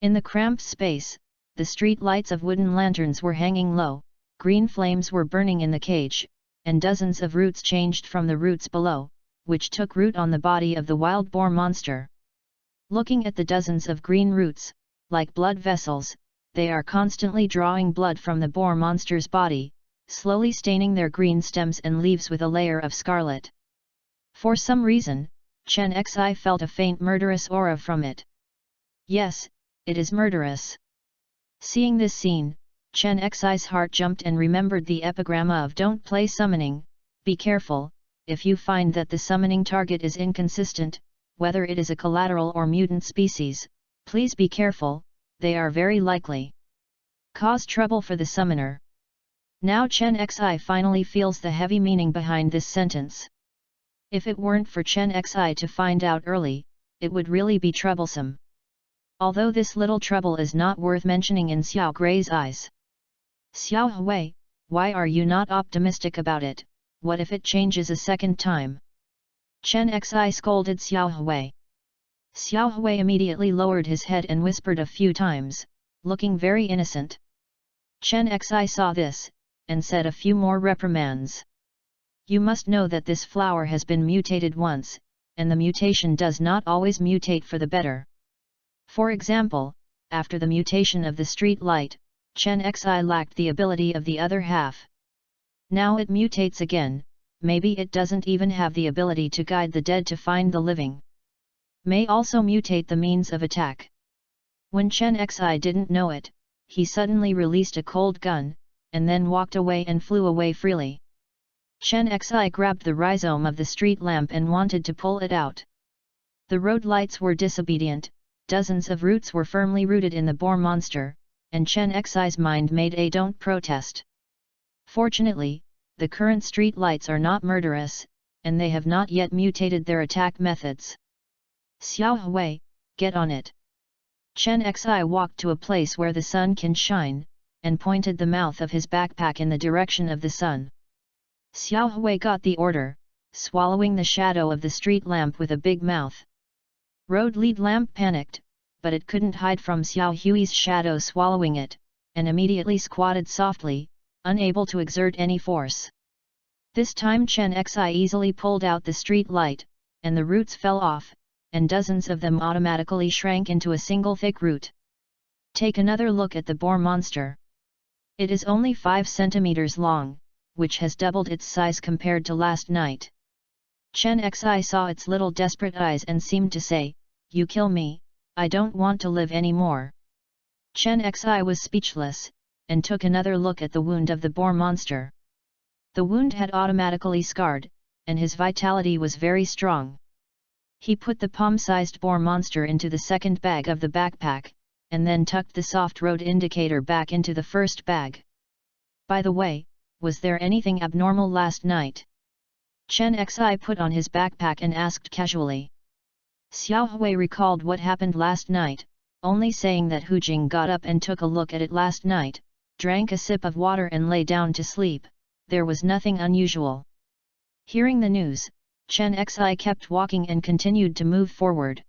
In the cramped space, the street lights of wooden lanterns were hanging low, green flames were burning in the cage, and dozens of roots changed from the roots below, which took root on the body of the wild boar monster. Looking at the dozens of green roots, like blood vessels, they are constantly drawing blood from the boar monster's body, slowly staining their green stems and leaves with a layer of scarlet. For some reason, Chen Xi felt a faint murderous aura from it. Yes, it is murderous. Seeing this scene, Chen Xi's heart jumped and remembered the epigram of "Don't play summoning, be careful, if you find that the summoning target is inconsistent, whether it is a collateral or mutant species, please be careful, they are very likely cause trouble for the summoner." Now Chen Xi finally feels the heavy meaning behind this sentence. If it weren't for Chen Xi to find out early, it would really be troublesome. Although this little trouble is not worth mentioning in Xiao Gray's eyes. "Xiao Hui, why are you not optimistic about it? What if it changes a second time?" Chen Xi scolded Xiao Hui. Xiao Hui immediately lowered his head and whispered a few times, looking very innocent. Chen Xi saw this, and said a few more reprimands. "You must know that this flower has been mutated once, and the mutation does not always mutate for the better. For example, after the mutation of the street light, Chen Xi lacked the ability of the other half. Now it mutates again, maybe it doesn't even have the ability to guide the dead to find the living. May also mutate the means of attack." When Chen Xi didn't know it, he suddenly released a cold gun, and then walked away and flew away freely. Chen Xi grabbed the rhizome of the street lamp and wanted to pull it out. The road lights were disobedient, dozens of roots were firmly rooted in the boar monster, and Chen Xi's mind made a don't protest. Fortunately, the current street lights are not murderous, and they have not yet mutated their attack methods. "Xiao Hui, get on it." Chen Xi walked to a place where the sun can shine, and pointed the mouth of his backpack in the direction of the sun. Xiao Hui got the order, swallowing the shadow of the street lamp with a big mouth. Road lead lamp panicked, but it couldn't hide from Xiao Hui's shadow swallowing it, and immediately squatted softly, unable to exert any force. This time Chen Xi easily pulled out the street light, and the roots fell off, and dozens of them automatically shrank into a single thick root. Take another look at the boar monster. It is only 5 centimeters long, which has doubled its size compared to last night. Chen Xi saw its little desperate eyes and seemed to say, "You kill me, I don't want to live anymore." Chen Xi was speechless, and took another look at the wound of the boar monster. The wound had automatically scarred, and his vitality was very strong. He put the palm-sized boar monster into the second bag of the backpack, and then tucked the soft road indicator back into the first bag. "By the way, was there anything abnormal last night?" Chen Xi put on his backpack and asked casually. Xiao Hui recalled what happened last night, only saying that Hu Jing got up and took a look at it last night, drank a sip of water and lay down to sleep, there was nothing unusual. Hearing the news, Chen Xi kept walking and continued to move forward.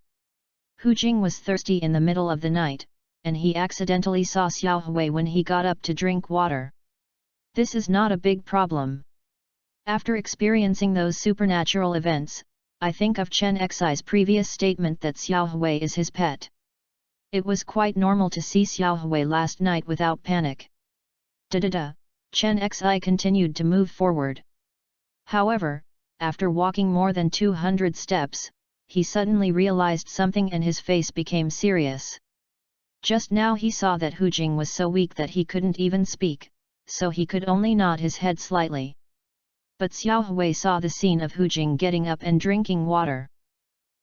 Hu Jing was thirsty in the middle of the night, and he accidentally saw Xiao Hui when he got up to drink water. This is not a big problem. After experiencing those supernatural events, I think of Chen Xi's previous statement that Xiao Hui is his pet. It was quite normal to see Xiao Hui last night without panic. Da-da-da, Chen Xi continued to move forward. However, after walking more than 200 steps, he suddenly realized something and his face became serious. Just now he saw that Hu Jing was so weak that he couldn't even speak, so he could only nod his head slightly. But Xiao Hui saw the scene of Hu Jing getting up and drinking water.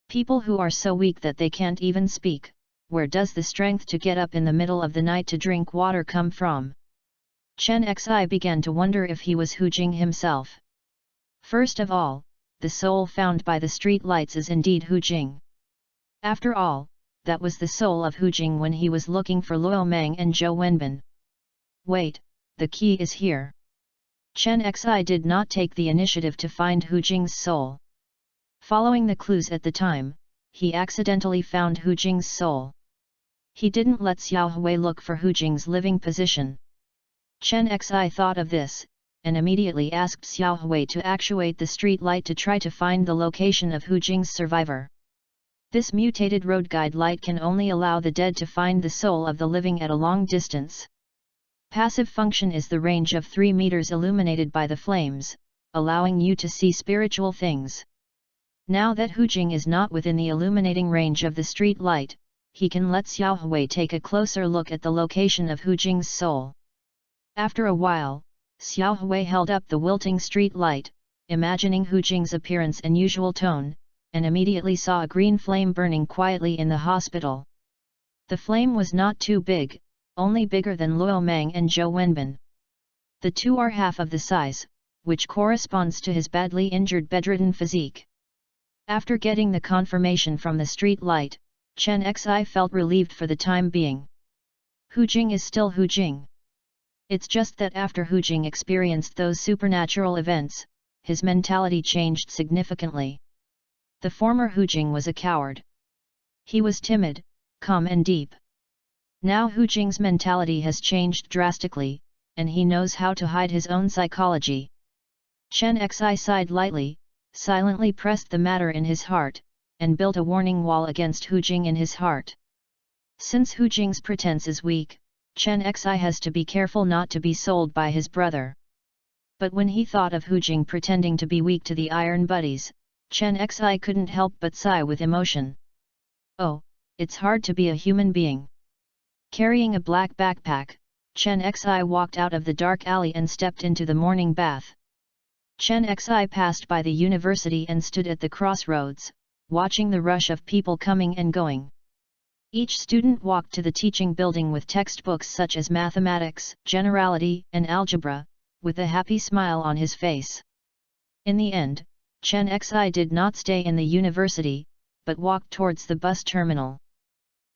People who are so weak that they can't even speak, where does the strength to get up in the middle of the night to drink water come from? Chen Xi began to wonder if he was Hu Jing himself. First of all, the soul found by the street lights is indeed Hu Jing. After all, that was the soul of Hu Jing when he was looking for Luo Mang and Zhou Wenbin. Wait, the key is here. Chen Xi did not take the initiative to find Hu Jing's soul. Following the clues at the time, he accidentally found Hu Jing's soul. He didn't let Xiao Hui look for Hu Jing's living position. Chen Xi thought of this, and immediately asked Xiao Hui to actuate the street light to try to find the location of Hu Jing's survivor. This mutated road guide light can only allow the dead to find the soul of the living at a long distance. Passive function is the range of 3 meters illuminated by the flames, allowing you to see spiritual things. Now that Hu Jing is not within the illuminating range of the street light, he can let Xiao Hui take a closer look at the location of Hu Jing's soul. After a while, Xiao Hui held up the wilting street light, imagining Hu Jing's appearance and usual tone, and immediately saw a green flame burning quietly in the hospital. The flame was not too big, only bigger than Luo Mang and Zhou Wenbin. The two are half of the size, which corresponds to his badly injured bedridden physique. After getting the confirmation from the street light, Chen Xi felt relieved for the time being. Hu Jing is still Hu Jing. It's just that after Hu Jing experienced those supernatural events, his mentality changed significantly. The former Hu Jing was a coward. He was timid, calm and deep. Now Hu Jing's mentality has changed drastically, and he knows how to hide his own psychology. Chen Xi sighed lightly, silently pressed the matter in his heart, and built a warning wall against Hu Jing in his heart. Since Hu Jing's pretense is weak, Chen Xi has to be careful not to be sold by his brother. But when he thought of Hu Jing pretending to be weak to the Iron Buddies, Chen Xi couldn't help but sigh with emotion. Oh, it's hard to be a human being. Carrying a black backpack, Chen Xi walked out of the dark alley and stepped into the morning bath. Chen Xi passed by the university and stood at the crossroads, watching the rush of people coming and going. Each student walked to the teaching building with textbooks such as mathematics, generality, and algebra, with a happy smile on his face. In the end, Chen Xi did not stay in the university, but walked towards the bus terminal.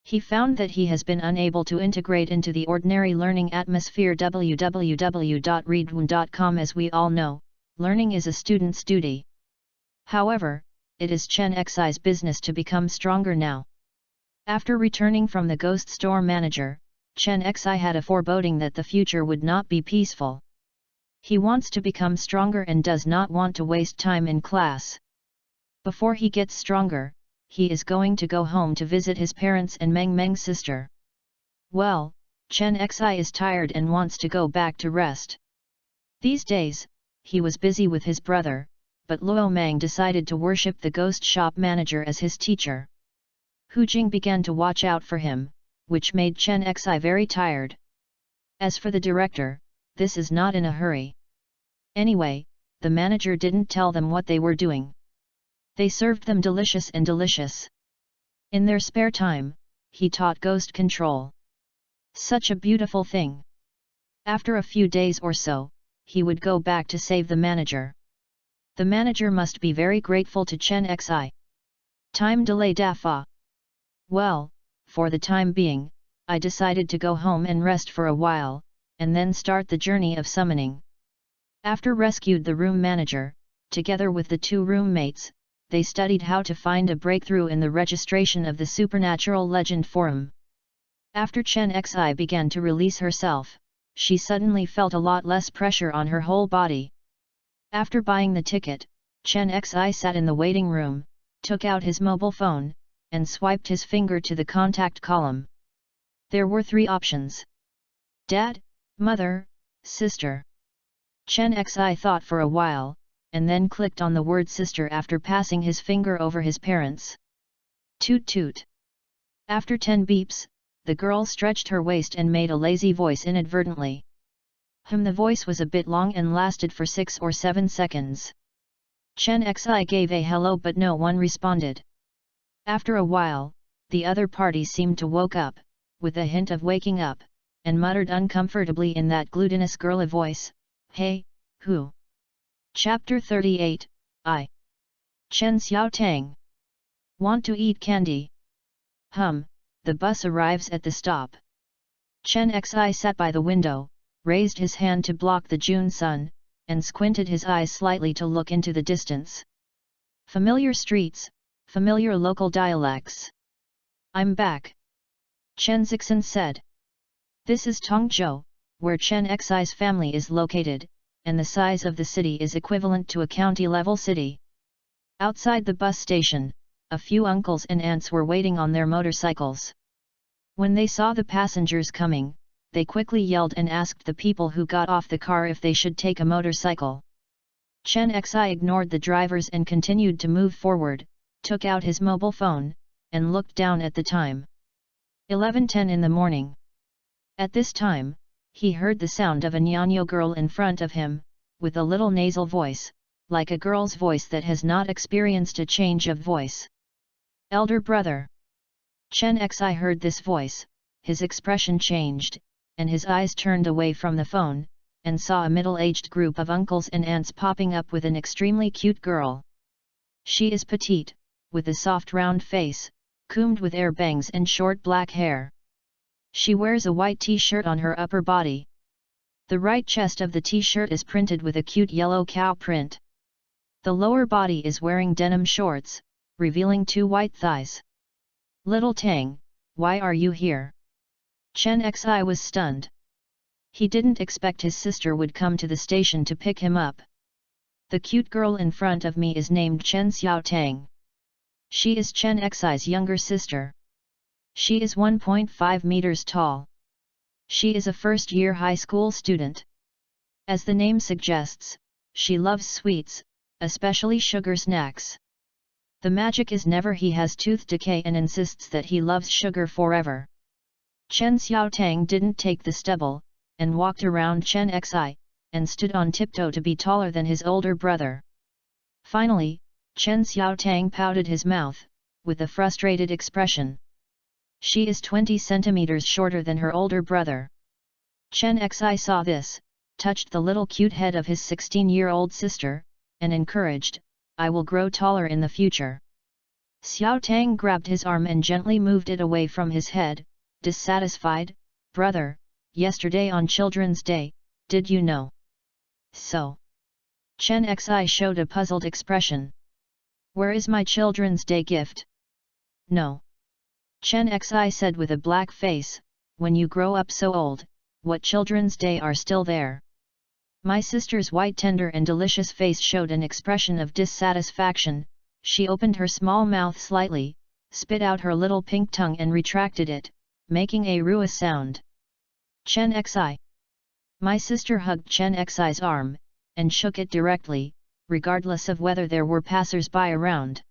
He found that he has been unable to integrate into the ordinary learning atmosphere. www.readaloud.com. As we all know, learning is a student's duty. However, it is Chen Xi's business to become stronger now. After returning from the ghost store manager, Chen Xi had a foreboding that the future would not be peaceful. He wants to become stronger and does not want to waste time in class. Before he gets stronger, he is going to go home to visit his parents and Meng Meng's sister. Well, Chen Xi is tired and wants to go back to rest. These days, he was busy with his brother, but Luo Mang decided to worship the ghost shop manager as his teacher. Hu Jing began to watch out for him, which made Chen Xi very tired. As for the director, this is not in a hurry. Anyway, the manager didn't tell them what they were doing. They served them delicious and delicious. In their spare time, he taught ghost control. Such a beautiful thing. After a few days or so, he would go back to save the manager. The manager must be very grateful to Chen Xi. Time delay Dafa. Well, for the time being, I decided to go home and rest for a while, and then start the journey of summoning. After rescued the room manager, together with the two roommates, they studied how to find a breakthrough in the registration of the Supernatural Legend Forum. After Chen Xi began to release herself, she suddenly felt a lot less pressure on her whole body. After buying the ticket, Chen Xi sat in the waiting room, took out his mobile phone, and swiped his finger to the contact column. There were 3 options: Dad, Mother, Sister. Chen Xi thought for a while, and then clicked on the word sister after passing his finger over his parents. Toot toot. After 10 beeps, the girl stretched her waist and made a lazy voice inadvertently. The voice was a bit long and lasted for 6 or 7 seconds. Chen Xi gave a hello but no one responded. After a while, the other party seemed to woke up, with a hint of waking up, and muttered uncomfortably in that glutinous girly voice, "Hey, who?" Chapter 38, I. Chen Xiaotang. Want to eat candy? The bus arrives at the stop. Chen Xi sat by the window, raised his hand to block the June sun, and squinted his eyes slightly to look into the distance. Familiar streets, familiar local dialects. I'm back. Chen Zixin said. This is Tongzhou, where Chen Xi's family is located, and the size of the city is equivalent to a county-level city. Outside the bus station, a few uncles and aunts were waiting on their motorcycles. When they saw the passengers coming, they quickly yelled and asked the people who got off the car if they should take a motorcycle. Chen Xi ignored the drivers and continued to move forward, took out his mobile phone, and looked down at the time. 11:10 in the morning. At this time, he heard the sound of a Nyanyo girl in front of him, with a little nasal voice, like a girl's voice that has not experienced a change of voice. Elder brother. Chen Xi heard this voice, his expression changed, and his eyes turned away from the phone, and saw a middle-aged group of uncles and aunts popping up with an extremely cute girl. She is petite, with a soft round face, combed with air bangs and short black hair. She wears a white t-shirt on her upper body. The right chest of the t-shirt is printed with a cute yellow cow print. The lower body is wearing denim shorts, revealing 2 white thighs. Little Tang, why are you here? Chen Xi was stunned. He didn't expect his sister would come to the station to pick him up. The cute girl in front of me is named Chen Xiaotang. She is Chen Xi's younger sister. She is 1.5 meters tall. She is a first-year high school student. As the name suggests, she loves sweets, especially sugar snacks. The magic is never he has tooth decay and insists that he loves sugar forever. Chen Xiaotang didn't take the stubble, and walked around Chen Xi, and stood on tiptoe to be taller than his older brother. Finally, Chen Xiaotang pouted his mouth, with a frustrated expression. She is 20 centimeters shorter than her older brother. Chen Xi saw this, touched the little cute head of his 16-year-old sister, and encouraged, I will grow taller in the future. Xiaotang grabbed his arm and gently moved it away from his head, dissatisfied, brother, yesterday on Children's Day, did you know? So. Chen Xi showed a puzzled expression. Where is my Children's Day gift? No. Chen Xi said with a black face, when you grow up so old, what Children's Day are still there? My sister's white tender and delicious face showed an expression of dissatisfaction. She opened her small mouth slightly, spit out her little pink tongue and retracted it, making a ruah sound. Chen Xi. My sister hugged Chen Xi's arm, and shook it directly, regardless of whether there were passers-by around.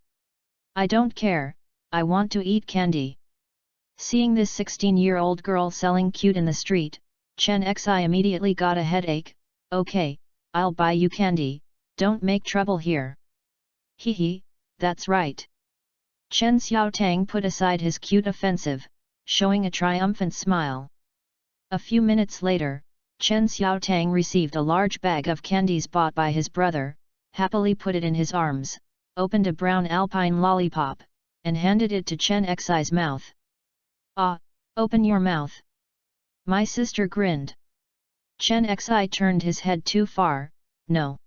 I don't care, I want to eat candy. Seeing this 16-year-old girl selling cute in the street, Chen Xi immediately got a headache. Okay, I'll buy you candy, don't make trouble here. Hee, that's right. Chen Xiaotang put aside his cute offensive, showing a triumphant smile. A few minutes later, Chen Xiaotang received a large bag of candies bought by his brother, happily put it in his arms, opened a brown alpine lollipop, and handed it to Chen Xi's mouth. Ah, open your mouth. My sister grinned. Chen Xi turned his head too far, no.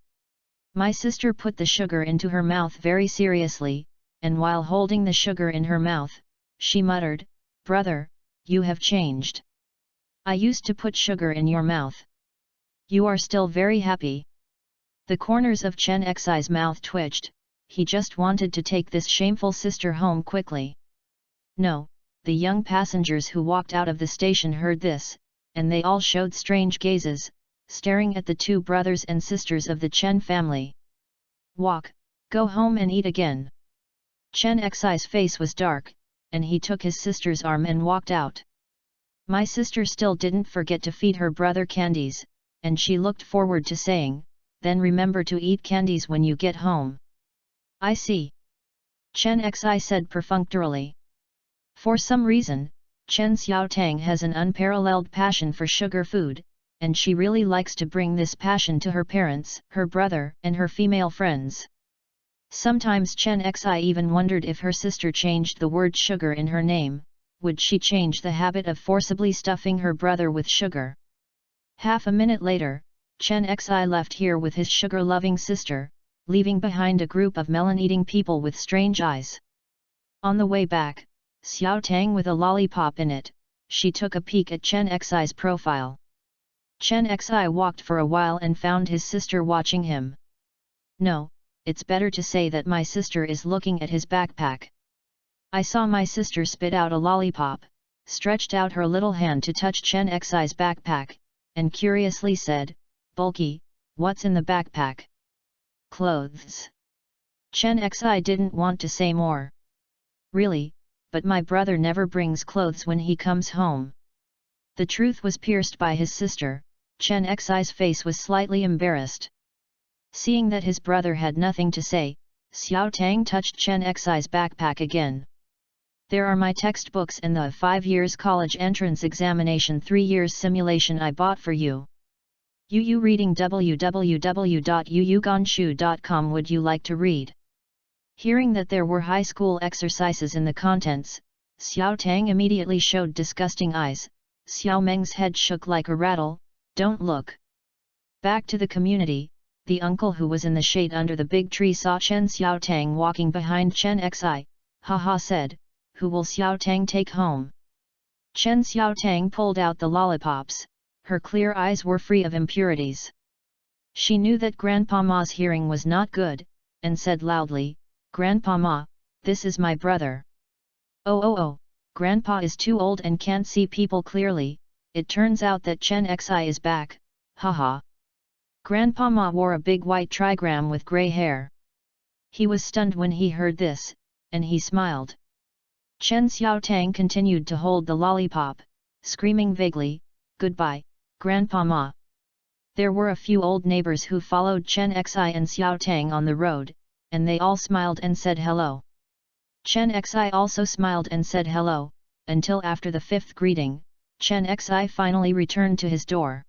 My sister put the sugar into her mouth very seriously, and while holding the sugar in her mouth, she muttered, "Brother, you have changed. I used to put sugar in your mouth. You are still very happy." The corners of Chen Xi's mouth twitched. He just wanted to take this shameful sister home quickly. No, the young passengers who walked out of the station heard this, and they all showed strange gazes, staring at the two brothers and sisters of the Chen family. "Walk, go home and eat again." Chen Xi's face was dark, and he took his sister's arm and walked out. My sister still didn't forget to feed her brother candies, and she looked forward to saying, "Then remember to eat candies when you get home." "I see," Chen Xi said perfunctorily. For some reason, Chen Xiaotang has an unparalleled passion for sugar food, and she really likes to bring this passion to her parents, her brother, and her female friends. Sometimes Chen Xi even wondered if her sister changed the word sugar in her name, would she change the habit of forcibly stuffing her brother with sugar? Half a minute later, Chen Xi left here with his sugar-loving sister, leaving behind a group of melon-eating people with strange eyes. On the way back, Xiao Tang with a lollipop in it, she took a peek at Chen Xi's profile. Chen Xi walked for a while and found his sister watching him. "No, it's better to say that my sister is looking at his backpack." I saw my sister spit out a lollipop, stretched out her little hand to touch Chen Xi's backpack, and curiously said, "Bulky, what's in the backpack?" "Clothes." Chen Xi didn't want to say more. "Really, but my brother never brings clothes when he comes home." The truth was pierced by his sister. Chen Xi's face was slightly embarrassed. Seeing that his brother had nothing to say, Xiao Tang touched Chen Xi's backpack again. "There are my textbooks and the 5 years college entrance examination 3 years simulation I bought for you. Yu reading www.yuyugonshu.com. Would you like to read?" Hearing that there were high school exercises in the contents, Xiao Tang immediately showed disgusting eyes. Xiao Meng's head shook like a rattle. "Don't look." Back to the community, the uncle who was in the shade under the big tree saw Chen Xiao Tang walking behind Chen Xi. "Haha," said, "who will Xiao Tang take home?" Chen Xiao Tang pulled out the lollipops. Her clear eyes were free of impurities. She knew that Grandpa Ma's hearing was not good, and said loudly, "Grandpa Ma, this is my brother." Oh, Grandpa is too old and can't see people clearly. It turns out that Chen Xi is back, haha. Grandpa Ma wore a big white trigram with grey hair. He was stunned when he heard this, and he smiled. Chen Xiaotang continued to hold the lollipop, screaming vaguely, "Goodbye, Grandpa Ma." There were a few old neighbors who followed Chen Xi and Xiaotang on the road, and they all smiled and said hello. Chen Xi also smiled and said hello, until after the 5th greeting, Chen Xi finally returned to his door.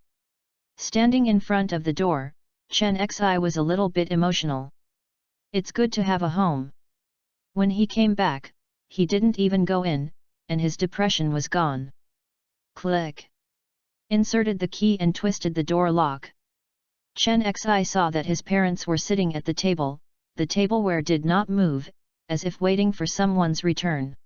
Standing in front of the door, Chen Xi was a little bit emotional. It's good to have a home. When he came back, he didn't even go in, and his depression was gone. Click. Inserted the key and twisted the door lock. Chen Xi saw that his parents were sitting at the tableware did not move, as if waiting for someone's return.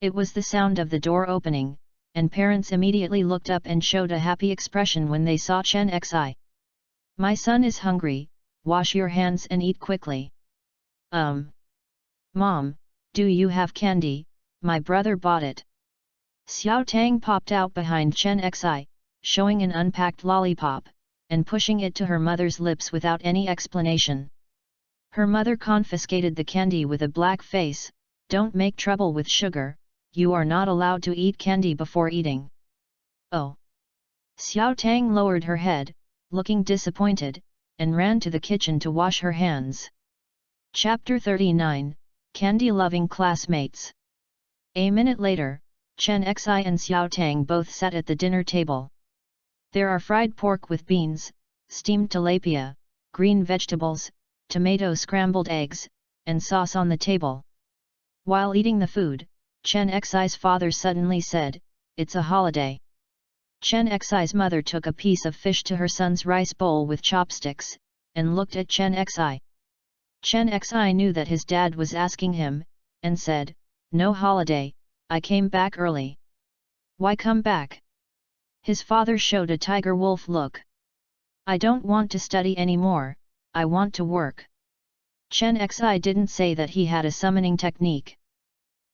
It was the sound of the door opening, and parents immediately looked up and showed a happy expression when they saw Chen Xi. "My son is hungry, wash your hands and eat quickly." Mom, do you have candy? My brother bought it." Xiao Tang popped out behind Chen Xi, showing an unpacked lollipop, and pushing it to her mother's lips without any explanation. Her mother confiscated the candy with a black face. "Don't make trouble with sugar, you are not allowed to eat candy before eating." "Oh." Xiao Tang lowered her head, looking disappointed, and ran to the kitchen to wash her hands. Chapter 39, Candy-Loving Classmates. A minute later, Chen Xi and Xiao Tang both sat at the dinner table. There are fried pork with beans, steamed tilapia, green vegetables, tomato scrambled eggs, and sauce on the table. While eating the food, Chen Xi's father suddenly said, "It's a holiday." Chen Xi's mother took a piece of fish to her son's rice bowl with chopsticks, and looked at Chen Xi. Chen Xi knew that his dad was asking him, and said, "No holiday, I came back early." "Why come back?" His father showed a tiger-wolf look. "I don't want to study anymore, I want to work." Chen Xi didn't say that he had a summoning technique.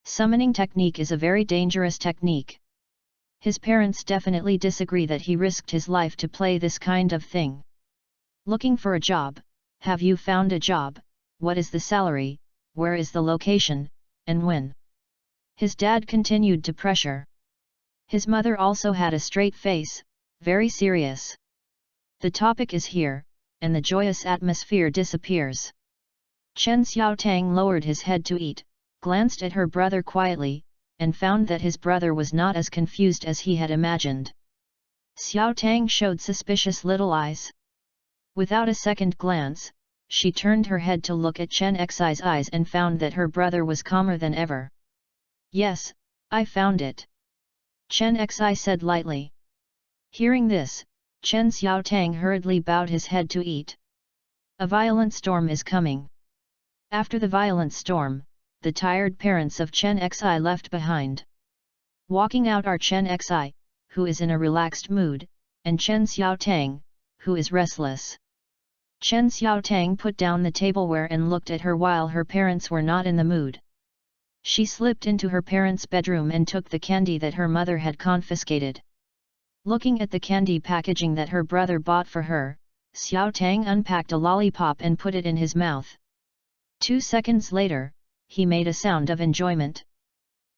Summoning technique is a very dangerous technique. His parents definitely disagree that he risked his life to play this kind of thing. "Looking for a job, have you found a job? What is the salary, where is the location, and when?" His dad continued to pressure. His mother also had a straight face, very serious. The topic is here, and the joyous atmosphere disappears. Chen Xiaotang lowered his head to eat, glanced at her brother quietly, and found that his brother was not as confused as he had imagined. Xiaotang showed suspicious little eyes. Without a second glance, she turned her head to look at Chen Xi's eyes and found that her brother was calmer than ever. "Yes, I found it," Chen Xi said lightly. Hearing this, Chen Xiaotang hurriedly bowed his head to eat. A violent storm is coming. After the violent storm, the tired parents of Chen Xi left behind. Walking out are Chen Xi, who is in a relaxed mood, and Chen Xiaotang, who is restless. Chen Xiaotang put down the tableware and looked at her while her parents were not in the mood. She slipped into her parents' bedroom and took the candy that her mother had confiscated. Looking at the candy packaging that her brother bought for her, Xiaotang unpacked a lollipop and put it in his mouth. 2 seconds later, he made a sound of enjoyment.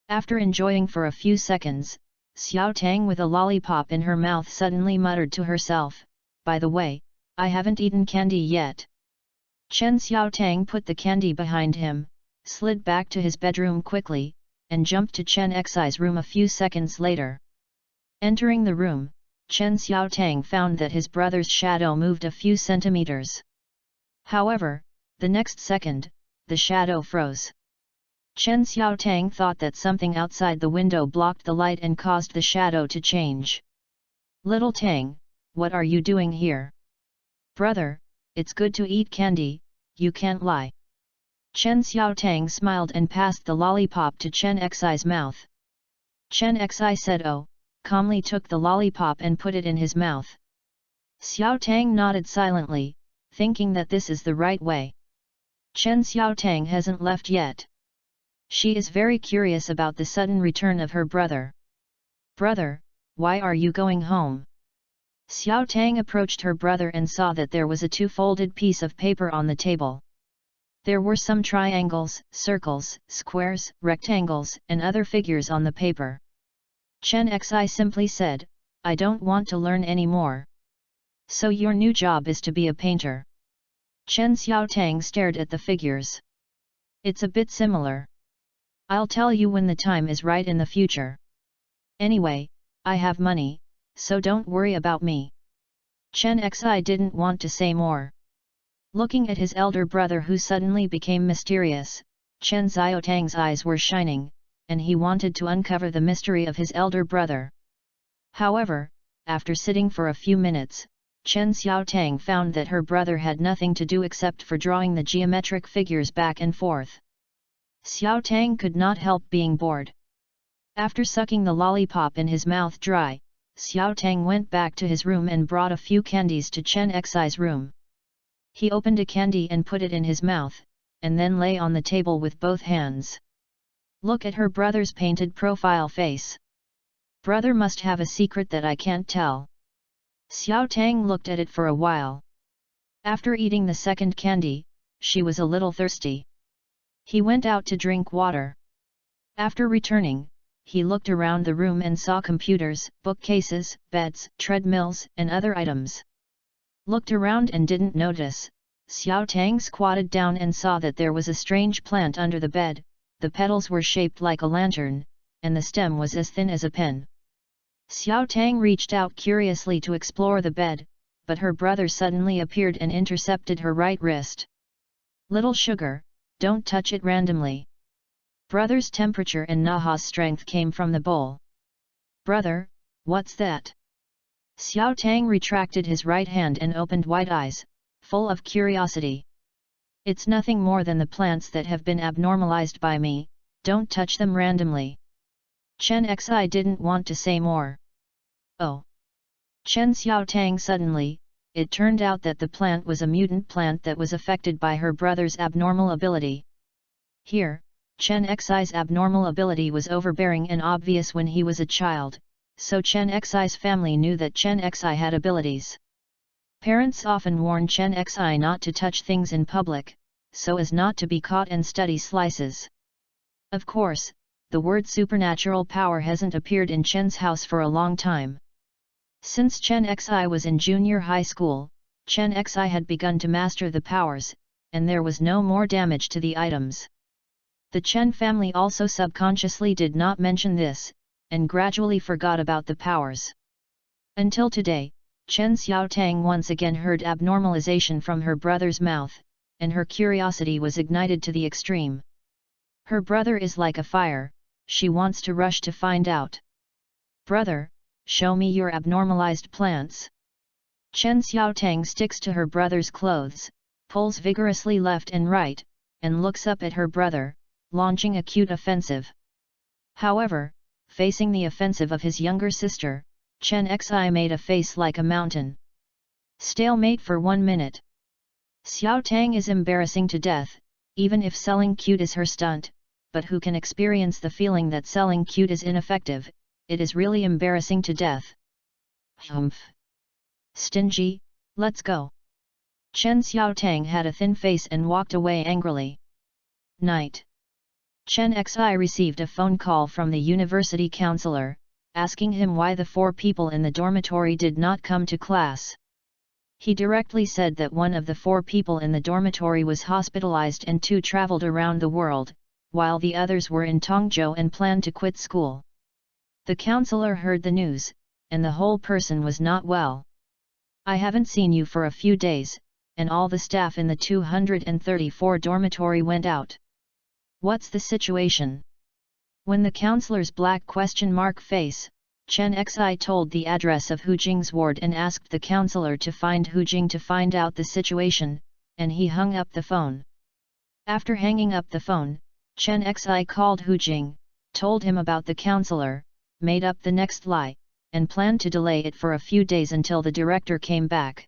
After enjoying for a few seconds, Xiaotang with a lollipop in her mouth suddenly muttered to herself, "By the way, I haven't eaten candy yet." Chen Xiaotang put the candy behind him, slid back to his bedroom quickly, and jumped to Chen Xi's room a few seconds later. Entering the room, Chen Xiaotang found that his brother's shadow moved a few centimeters. However, the next second, the shadow froze. Chen Xiaotang thought that something outside the window blocked the light and caused the shadow to change. "Little Tang, what are you doing here?" "Brother, it's good to eat candy, you can't lie." Chen Xiaotang smiled and passed the lollipop to Chen Xi's mouth. Chen Xi said "Oh," calmly took the lollipop and put it in his mouth. Xiaotang nodded silently, thinking that this is the right way. Chen Xiaotang hasn't left yet. She is very curious about the sudden return of her brother. "Brother, why are you going home?" Xiaotang approached her brother and saw that there was a two-folded piece of paper on the table. There were some triangles, circles, squares, rectangles, and other figures on the paper. Chen Xi simply said, "I don't want to learn any more." "So your new job is to be a painter?" Chen Xiaotang stared at the figures. "It's a bit similar. I'll tell you when the time is right in the future. Anyway, I have money, so don't worry about me." Chen Xi didn't want to say more. Looking at his elder brother who suddenly became mysterious, Chen Xiaotang's eyes were shining, and he wanted to uncover the mystery of his elder brother. However, after sitting for a few minutes, Chen Xiaotang found that her brother had nothing to do except for drawing the geometric figures back and forth. Xiaotang could not help being bored. After sucking the lollipop in his mouth dry, Xiaotang went back to his room and brought a few candies to Chen Xi's room. He opened a candy and put it in his mouth, and then lay on the table with both hands. Look at her brother's painted profile face. Brother must have a secret that I can't tell. Xiaotang looked at it for a while. After eating the second candy, she was a little thirsty. He went out to drink water. After returning, he looked around the room and saw computers, bookcases, beds, treadmills, and other items. Looked around and didn't notice. Xiaotang squatted down and saw that there was a strange plant under the bed. The petals were shaped like a lantern, and the stem was as thin as a pen. Xiaotang reached out curiously to explore the bed, but her brother suddenly appeared and intercepted her right wrist. "Little sugar, don't touch it randomly." Brother's temperature and Naha's strength came from the bowl. "Brother, what's that?" Xiaotang retracted his right hand and opened wide eyes, full of curiosity. It's nothing more than the plants that have been abnormalized by me, don't touch them randomly. Chen Xi didn't want to say more. Oh! Chen Xiaotang suddenly, it turned out that the plant was a mutant plant that was affected by her brother's abnormal ability. Here, Chen Xi's abnormal ability was overbearing and obvious when he was a child, so Chen Xi's family knew that Chen Xi had abilities. Parents often warn Chen Xi not to touch things in public, so as not to be caught and study slices. Of course, the word supernatural power hasn't appeared in Chen's house for a long time. Since Chen Xi was in junior high school, Chen Xi had begun to master the powers, and there was no more damage to the items. The Chen family also subconsciously did not mention this, and gradually forgot about the powers. Until today, Chen Xiaotang once again heard abnormalization from her brother's mouth, and her curiosity was ignited to the extreme. Her brother is like a fire, she wants to rush to find out. Brother, show me your abnormalized plants. Chen Xiaotang sticks to her brother's clothes, pulls vigorously left and right, and looks up at her brother, launching a cute offensive. However, facing the offensive of his younger sister, Chen Xi made a face like a mountain. Stalemate for 1 minute. Xiaotang is embarrassing to death, even if selling cute is her stunt, but who can experience the feeling that selling cute is ineffective, it is really embarrassing to death. Humph! Stingy, let's go. Chen Xiaotang had a thin face and walked away angrily. Night. Chen Xi received a phone call from the university counselor, asking him why the 4 people in the dormitory did not come to class. He directly said that one of the 4 people in the dormitory was hospitalized and 2 traveled around the world, while the others were in Tongzhou and planned to quit school. The counselor heard the news, and the whole person was not well. I haven't seen you for a few days, and all the staff in the 234 dormitory went out. What's the situation? When the counselor's black question mark face, Chen Xi told the address of Hu Jing's ward and asked the counselor to find Hu Jing to find out the situation, and he hung up the phone. After hanging up the phone, Chen Xi called Hu Jing, told him about the counselor, made up the next lie, and planned to delay it for a few days until the director came back.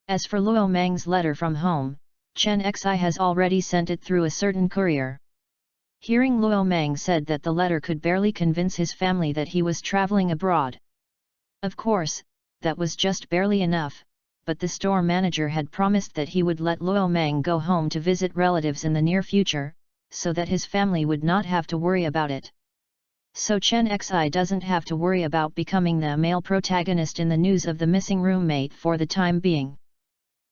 As for Luo Mang's letter from home, Chen Xi has already sent it through a certain courier. Hearing Luo Mang said that the letter could barely convince his family that he was traveling abroad. Of course, that was just barely enough, but the store manager had promised that he would let Luo Mang go home to visit relatives in the near future, so that his family would not have to worry about it. So Chen Xi doesn't have to worry about becoming the male protagonist in the news of the missing roommate for the time being.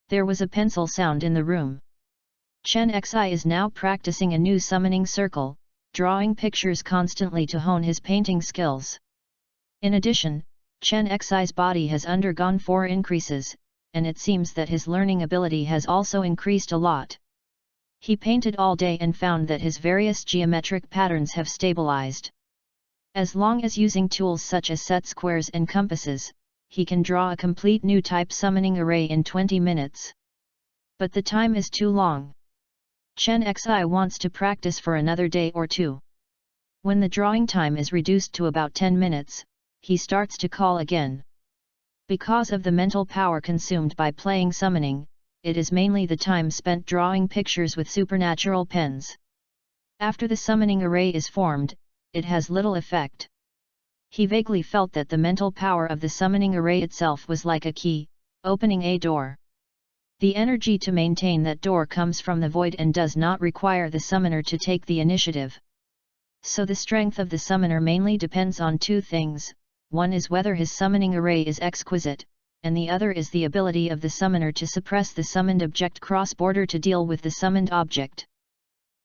There was a pencil sound in the room. Chen Xi is now practicing a new summoning circle, drawing pictures constantly to hone his painting skills. In addition, Chen Xi's body has undergone 4 increases, and it seems that his learning ability has also increased a lot. He painted all day and found that his various geometric patterns have stabilized. As long as using tools such as set squares and compasses, he can draw a complete new type summoning array in 20 minutes. But the time is too long. Chen Xi wants to practice for another day or 2. When the drawing time is reduced to about 10 minutes, he starts to call again. Because of the mental power consumed by playing summoning, it is mainly the time spent drawing pictures with supernatural pens. After the summoning array is formed, it has little effect. He vaguely felt that the mental power of the summoning array itself was like a key, opening a door. The energy to maintain that door comes from the void and does not require the summoner to take the initiative. So the strength of the summoner mainly depends on 2 things, one is whether his summoning array is exquisite, and the other is the ability of the summoner to suppress the summoned object cross-border to deal with the summoned object.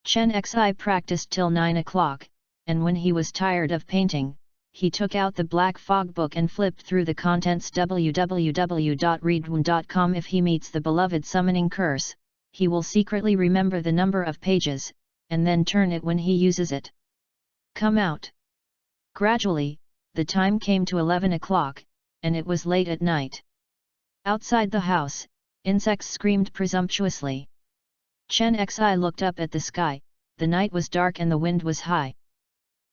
Chen Xi practiced till 9 o'clock, and when he was tired of painting, he took out the black fog book and flipped through the contents www.readaloud.com. If he meets the beloved summoning curse, he will secretly remember the number of pages, and then turn it when he uses it. Come out. Gradually, the time came to 11 o'clock, and it was late at night. Outside the house, Insects screamed presumptuously. Chen Xi looked up at the sky. The night was dark and the wind was high.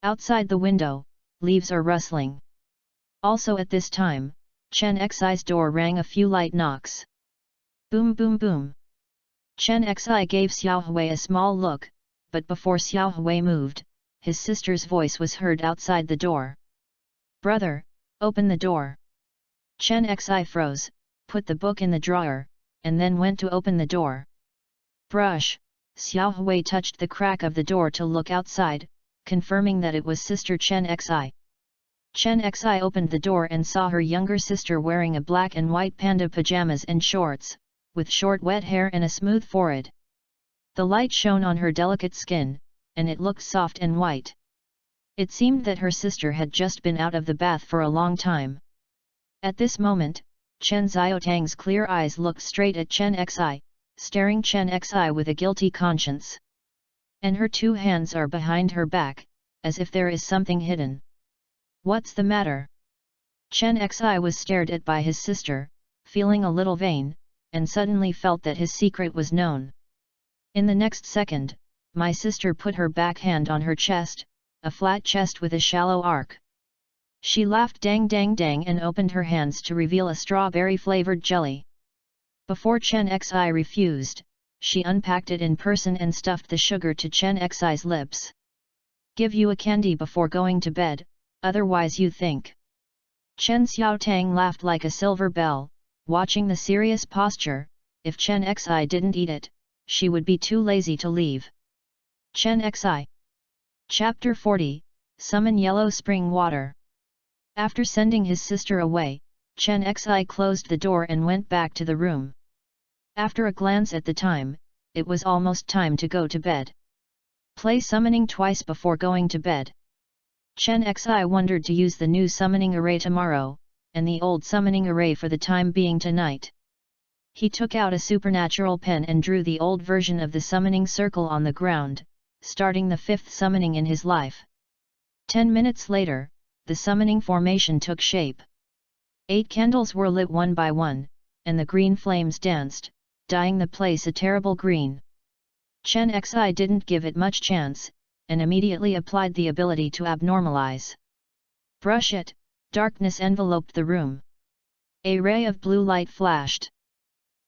Outside the window, leaves are rustling. Also at this time, Chen Xi's door rang a few light knocks. Boom boom boom. Chen Xi gave Xiao Hui a small look, but before Xiao Hui moved, his sister's voice was heard outside the door. Brother, open the door. Chen Xi froze, put the book in the drawer, and then went to open the door. Brush, Xiao Hui touched the crack of the door to look outside, confirming that it was sister Chen Xi. Chen Xi opened the door and saw her younger sister wearing a black and white panda pajamas and shorts, with short wet hair and a smooth forehead. The light shone on her delicate skin, and it looked soft and white. It seemed that her sister had just been out of the bath for a long time. At this moment, Chen Xiaotang's clear eyes looked straight at Chen Xi, staring Chen Xi with a guilty conscience. And her two hands are behind her back, as if there is something hidden. What's the matter? Chen Xi was stared at by his sister, feeling a little vain, and suddenly felt that his secret was known. In the next second, my sister put her back hand on her chest, a flat chest with a shallow arc. She laughed dang dang dang and opened her hands to reveal a strawberry-flavored jelly. Before Chen Xi refused, she unpacked it in person and stuffed the sugar to Chen Xi's lips. Give you a candy before going to bed, otherwise you think. Chen Xiaotang laughed like a silver bell, watching the serious posture. If Chen Xi didn't eat it, she would be too lazy to leave. Chen Xi. Chapter 40, Summon Yellow Spring Water. After sending his sister away, Chen Xi closed the door and went back to the room. After a glance at the time, it was almost time to go to bed. Play summoning twice before going to bed. Chen Xi wondered to use the new summoning array tomorrow, and the old summoning array for the time being tonight. He took out a supernatural pen and drew the old version of the summoning circle on the ground, starting the fifth summoning in his life. 10 minutes later, the summoning formation took shape. 8 candles were lit one by one, and the green flames danced, dyeing the place a terrible green. Chen Xi didn't give it much chance, and immediately applied the ability to abnormalize. Brush it, darkness enveloped the room. A ray of blue light flashed.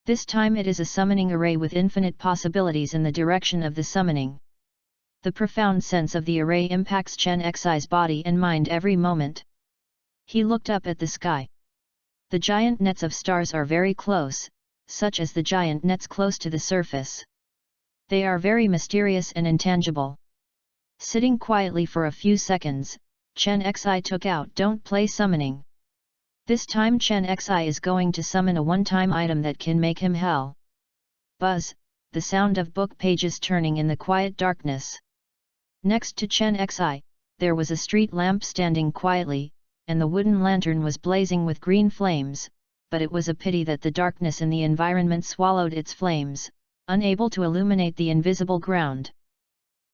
This time it is a summoning array with infinite possibilities in the direction of the summoning. The profound sense of the array impacts Chen Xi's body and mind every moment. He looked up at the sky. The giant nets of stars are very close, such as the giant nets close to the surface. They are very mysterious and intangible. Sitting quietly for a few seconds, Chen Xi took out Don't Play Summoning. This time Chen Xi is going to summon a one-time item that can make him hell. Buzz, the sound of book pages turning in the quiet darkness. Next to Chen Xi, there was a street lamp standing quietly, and the wooden lantern was blazing with green flames, but it was a pity that the darkness in the environment swallowed its flames, unable to illuminate the invisible ground.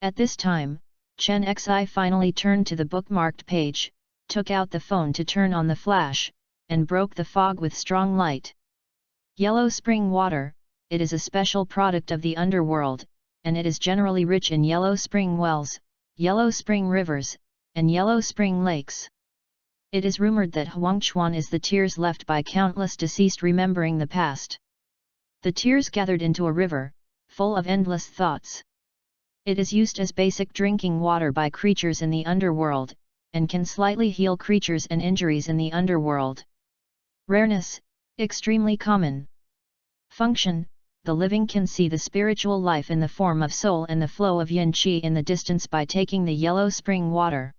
At this time, Chen Xi finally turned to the bookmarked page, took out the phone to turn on the flash, and broke the fog with strong light. Yellow spring water, it is a special product of the underworld, and it is generally rich in yellow spring wells, yellow spring rivers, and yellow spring lakes. It is rumored that Huangchuan is the tears left by countless deceased remembering the past. The tears gathered into a river, full of endless thoughts. It is used as basic drinking water by creatures in the underworld, and can slightly heal creatures and injuries in the underworld. Rareness, extremely common. Function, the living can see the spiritual life in the form of soul and the flow of yin qi in the distance by taking the yellow spring water.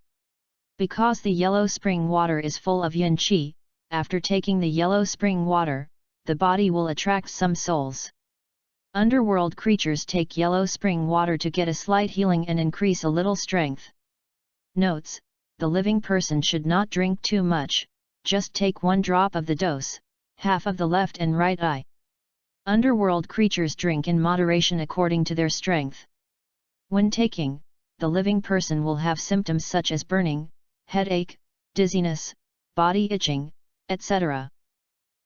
Because the yellow spring water is full of yin qi, after taking the yellow spring water, the body will attract some souls. Underworld creatures take yellow spring water to get a slight healing and increase a little strength. Notes: the living person should not drink too much, just take 1 drop of the dose, half of the left and right eye. Underworld creatures drink in moderation according to their strength. When taking, the living person will have symptoms such as burning, headache, dizziness, body itching, etc.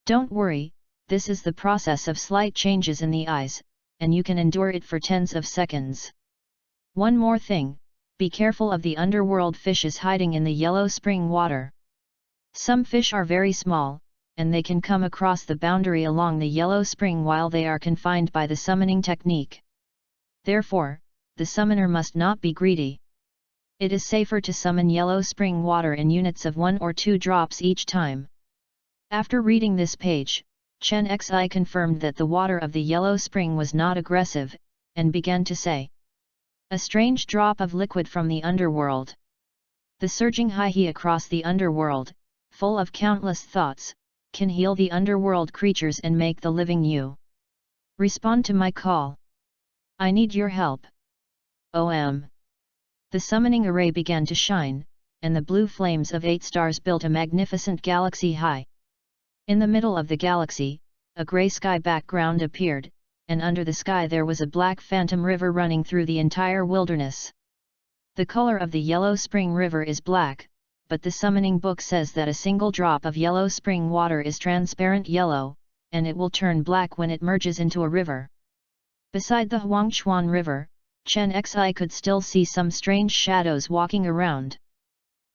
Don't worry, this is the process of slight changes in the eyes, and you can endure it for tens of seconds. One more thing, be careful of the underworld fishes hiding in the yellow spring water. Some fish are very small, and they can come across the boundary along the yellow spring while they are confined by the summoning technique. Therefore, the summoner must not be greedy. It is safer to summon yellow spring water in units of 1 or 2 drops each time. After reading this page, Chen Xi confirmed that the water of the yellow spring was not aggressive, and began to say, "A strange drop of liquid from the underworld. The surging Hi-He across the underworld, full of countless thoughts, can heal the underworld creatures and make the living new. Respond to my call. I need your help. OM." The summoning array began to shine, and the blue flames of 8 stars built a magnificent galaxy high. In the middle of the galaxy, a grey sky background appeared, and under the sky there was a black phantom river running through the entire wilderness. The color of the yellow spring river is black, but the summoning book says that a single drop of yellow spring water is transparent yellow, and it will turn black when it merges into a river. Beside the Huangchuan River, Chen Xi could still see some strange shadows walking around.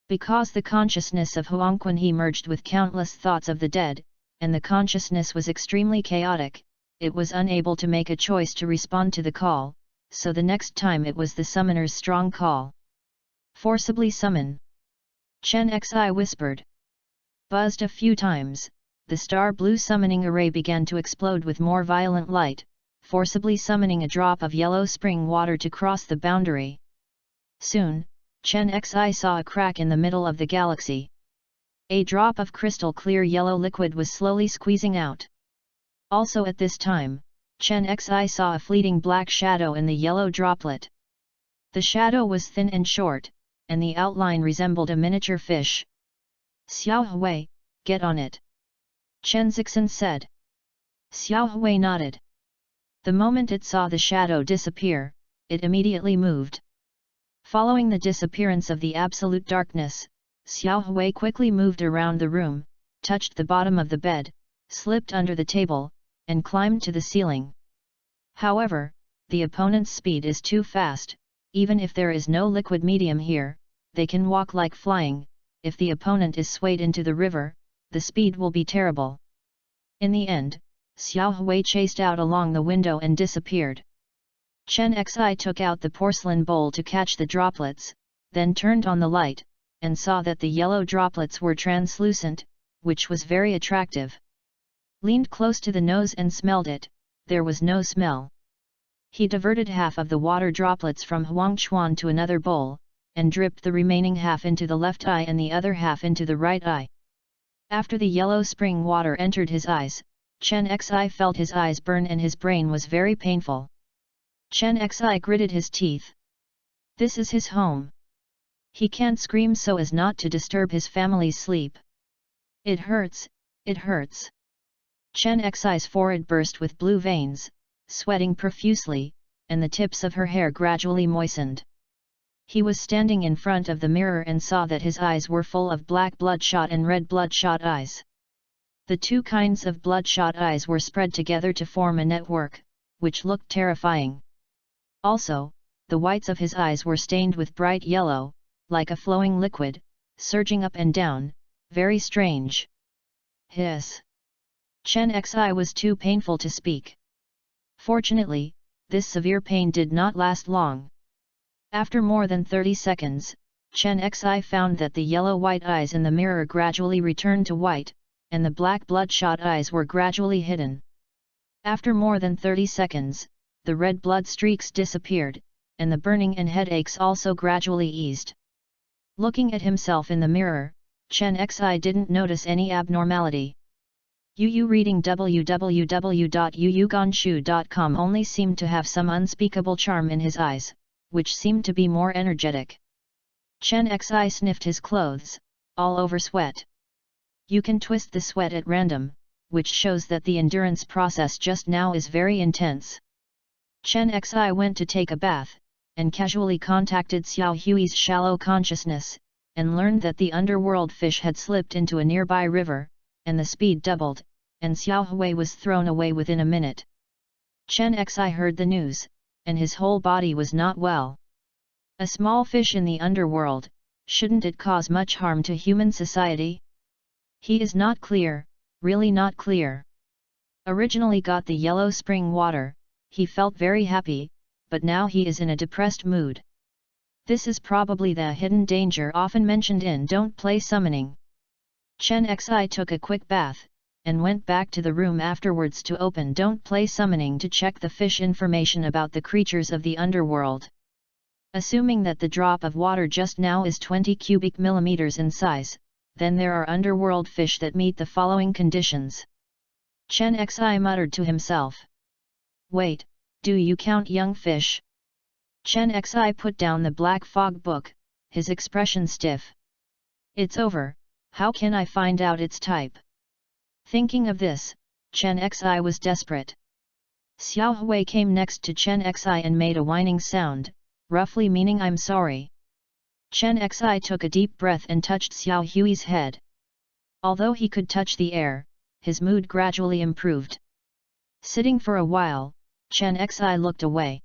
Because the consciousness of Huangquan He merged with countless thoughts of the dead, and the consciousness was extremely chaotic, it was unable to make a choice to respond to the call, so the next time it was the summoner's strong call. "Forcibly summon." Chen Xi whispered. Buzzed a few times, the star blue summoning array began to explode with more violent light, forcibly summoning a drop of yellow spring water to cross the boundary. Soon, Chen Xi saw a crack in the middle of the galaxy. A drop of crystal clear yellow liquid was slowly squeezing out. Also at this time, Chen Xi saw a fleeting black shadow in the yellow droplet. The shadow was thin and short, and the outline resembled a miniature fish. "Xiao Hui, get on it," Chen Zixin said. Xiao Hui nodded. The moment it saw the shadow disappear, it immediately moved. Following the disappearance of the absolute darkness, Xiao Hui quickly moved around the room, touched the bottom of the bed, slipped under the table, and climbed to the ceiling. However, the opponent's speed is too fast. Even if there is no liquid medium here, they can walk like flying. If the opponent is swayed into the river, the speed will be terrible. In the end, Xiao Hui chased out along the window and disappeared. Chen Xi took out the porcelain bowl to catch the droplets, then turned on the light, and saw that the yellow droplets were translucent, which was very attractive. Leaned close to the nose and smelled it, there was no smell. He diverted half of the water droplets from Huangchuan to another bowl, and dripped the remaining half into the left eye and the other half into the right eye. After the yellow spring water entered his eyes, Chen Xi felt his eyes burn and his brain was very painful. Chen Xi gritted his teeth. This is his home. He can't scream so as not to disturb his family's sleep. It hurts, it hurts. Chen Xi's forehead burst with blue veins, sweating profusely, and the tips of her hair gradually moistened. He was standing in front of the mirror and saw that his eyes were full of black bloodshot and red bloodshot eyes. The two kinds of bloodshot eyes were spread together to form a network, which looked terrifying. Also, the whites of his eyes were stained with bright yellow, like a flowing liquid, surging up and down, very strange. Hiss! Chen Xi was too painful to speak. Fortunately, this severe pain did not last long. After more than 30 seconds, Chen Xi found that the yellow-white eyes in the mirror gradually returned to white, and the black bloodshot eyes were gradually hidden. After more than 30 seconds, the red blood streaks disappeared, and the burning and headaches also gradually eased. Looking at himself in the mirror, Chen Xi didn't notice any abnormality. Yu reading www.yuyuganshu.com only seemed to have some unspeakable charm in his eyes, which seemed to be more energetic. Chen Xi sniffed his clothes, all over sweat. You can twist the sweat at random, which shows that the endurance process just now is very intense. Chen Xi went to take a bath, and casually contacted Xiao Hui's shallow consciousness, and learned that the underworld fish had slipped into a nearby river, and the speed doubled, and Xiao Hui was thrown away within a minute. Chen Xi heard the news, and his whole body was not well. A small fish in the underworld, shouldn't it cause much harm to human society? He is not clear, really not clear. Originally got the yellow spring water, he felt very happy, but now he is in a depressed mood. This is probably the hidden danger often mentioned in Don't Play Summoning. Chen Xi took a quick bath, and went back to the room afterwards to open Don't Play Summoning to check the fish information about the creatures of the underworld. Assuming that the drop of water just now is 20 cubic millimeters in size, then there are underworld fish that meet the following conditions. Chen Xi muttered to himself. Wait, do you count young fish? Chen Xi put down the black fog book, his expression stiff. It's over, how can I find out its type? Thinking of this, Chen Xi was desperate. Xiao Hui came next to Chen Xi and made a whining sound, roughly meaning I'm sorry. Chen Xi took a deep breath and touched Xiao Hui's head. Although he could touch the air, his mood gradually improved. Sitting for a while, Chen Xi looked away.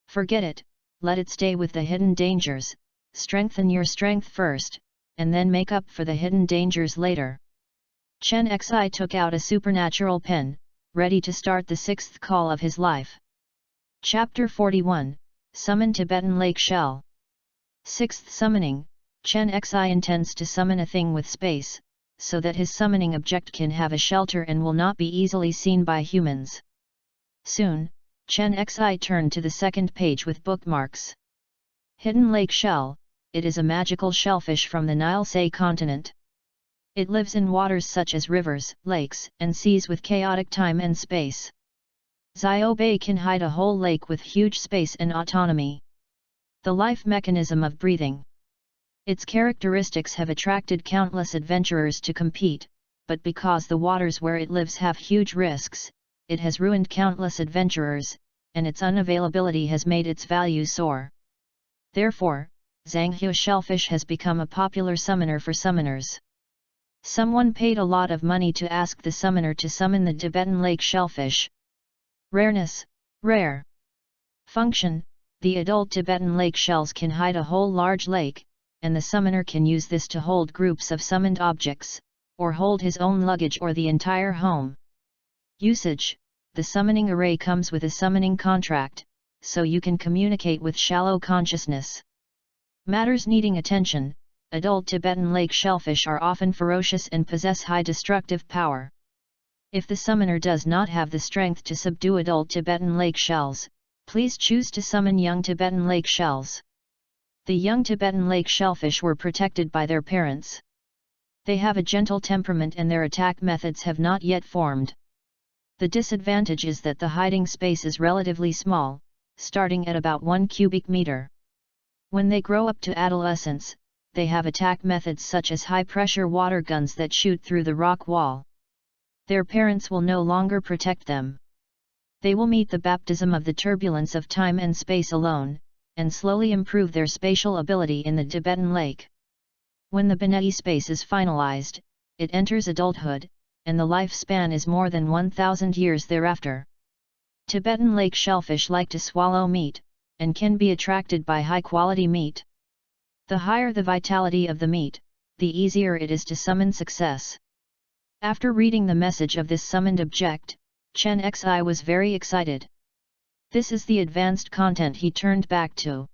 Forget it, let it stay with the hidden dangers, strengthen your strength first, and then make up for the hidden dangers later. Chen Xi took out a supernatural pen, ready to start the sixth call of his life. Chapter 41, Summon Tibetan Lake Shell. Sixth summoning, Chen Xi intends to summon a thing with space, so that his summoning object can have a shelter and will not be easily seen by humans. Soon, Chen Xi turned to the second page with bookmarks. Hidden Lake Shell, it is a magical shellfish from the Nilesay continent. It lives in waters such as rivers, lakes, and seas with chaotic time and space. Zio Bay can hide a whole lake with huge space and autonomy. The life mechanism of breathing. Its characteristics have attracted countless adventurers to compete, but because the waters where it lives have huge risks, it has ruined countless adventurers, and its unavailability has made its value soar. Therefore, Zanghu shellfish has become a popular summoner for summoners. Someone paid a lot of money to ask the summoner to summon the Tibetan lake shellfish. Rareness, rare. Function, the adult Tibetan lake shells can hide a whole large lake, and the summoner can use this to hold groups of summoned objects, or hold his own luggage or the entire home. Usage, the summoning array comes with a summoning contract, so you can communicate with shallow consciousness. Matters needing attention, adult Tibetan lake shellfish are often ferocious and possess high destructive power. If the summoner does not have the strength to subdue adult Tibetan lake shells, please choose to summon young Tibetan lake shells. The young Tibetan lake shellfish were protected by their parents. They have a gentle temperament and their attack methods have not yet formed. The disadvantage is that the hiding space is relatively small, starting at about 1 cubic meter. When they grow up to adolescence, they have attack methods such as high-pressure water guns that shoot through the rock wall. Their parents will no longer protect them. They will meet the baptism of the turbulence of time and space alone, and slowly improve their spatial ability in the Tibetan lake. When the Benai space is finalized, it enters adulthood, and the lifespan is more than 1,000 years thereafter. Tibetan lake shellfish like to swallow meat, and can be attracted by high-quality meat. The higher the vitality of the meat, the easier it is to summon success. After reading the message of this summoned object, Chen Xi was very excited. This is the advanced content he turned back to.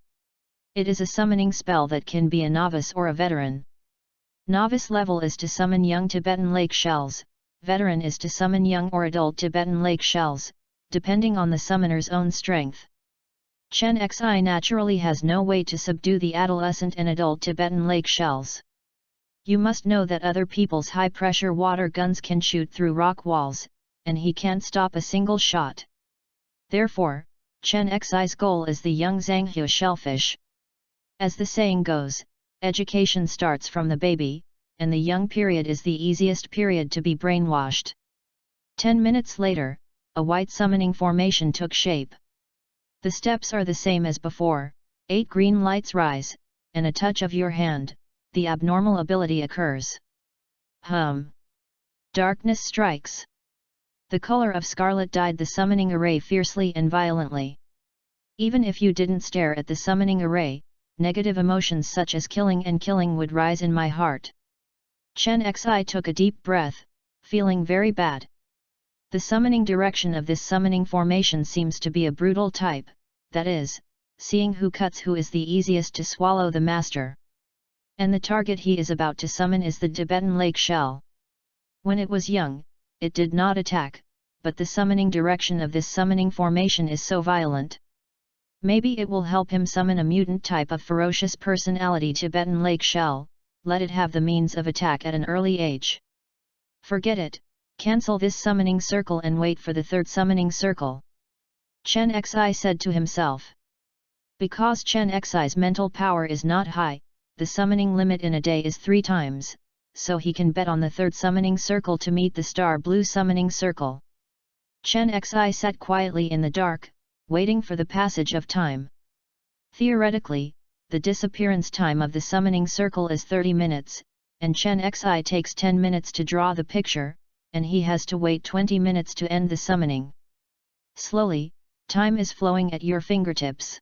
It is a summoning spell that can be a novice or a veteran. Novice level is to summon young Tibetan lake shells, veteran is to summon young or adult Tibetan lake shells, depending on the summoner's own strength. Chen Xi naturally has no way to subdue the adolescent and adult Tibetan lake shells. You must know that other people's high-pressure water guns can shoot through rock walls, and he can't stop a single shot. Therefore, Chen Xi's goal is the young Zanghu shellfish. As the saying goes, education starts from the baby, and the young period is the easiest period to be brainwashed. 10 minutes later, a white summoning formation took shape. The steps are the same as before, 8 green lights rise, and a touch of your hand, the abnormal ability occurs. Darkness strikes. The color of scarlet dyed the summoning array fiercely and violently. Even if you didn't stare at the summoning array, negative emotions such as killing and killing would rise in my heart. Chen Xi took a deep breath, feeling very bad. The summoning direction of this summoning formation seems to be a brutal type, that is, seeing who cuts who is the easiest to swallow the master. And the target he is about to summon is the Tibetan lake shell. When it was young, it did not attack, but the summoning direction of this summoning formation is so violent. Maybe it will help him summon a mutant type of ferocious personality Tibetan lake shell, let it have the means of attack at an early age. Forget it, cancel this summoning circle and wait for the third summoning circle. Chen Xi said to himself. Because Chen Xi's mental power is not high, the summoning limit in a day is 3 times, so he can bet on the third summoning circle to meet the star blue summoning circle. Chen Xi sat quietly in the dark, waiting for the passage of time. Theoretically, the disappearance time of the summoning circle is 30 minutes, and Chen Xi takes 10 minutes to draw the picture, and he has to wait 20 minutes to end the summoning. Slowly, time is flowing at your fingertips.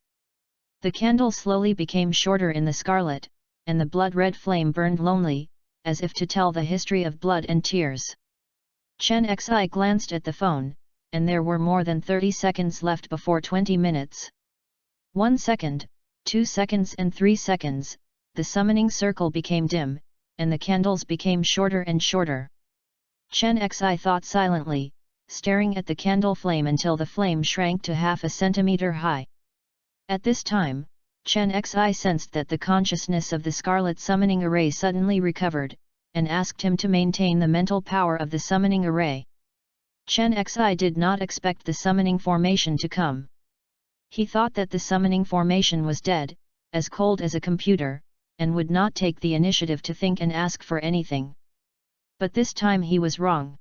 The candle slowly became shorter in the scarlet, and the blood-red flame burned lonely, as if to tell the history of blood and tears. Chen Xi glanced at the phone, and there were more than 30 seconds left before 20 minutes. 1 second, 2 seconds and 3 seconds, the summoning circle became dim, and the candles became shorter and shorter. Chen Xi thought silently, staring at the candle flame until the flame shrank to half a centimeter high. At this time, Chen Xi sensed that the consciousness of the scarlet summoning array suddenly recovered, and asked him to maintain the mental power of the summoning array. Chen Xi did not expect the summoning formation to come. He thought that the summoning formation was dead, as cold as a computer, and would not take the initiative to think and ask for anything. But this time he was wrong.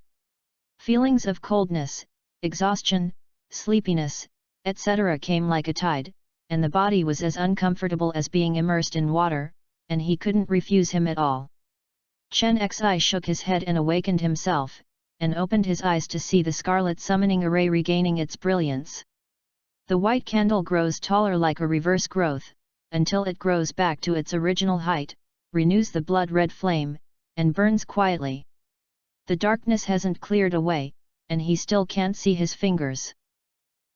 Feelings of coldness, exhaustion, sleepiness, etc. came like a tide, and the body was as uncomfortable as being immersed in water, and he couldn't refuse him at all. Chen Xi shook his head and awakened himself, and opened his eyes to see the scarlet summoning array regaining its brilliance. The white candle grows taller like a reverse growth, until it grows back to its original height, renews the blood-red flame, and burns quietly. The darkness hasn't cleared away, and he still can't see his fingers.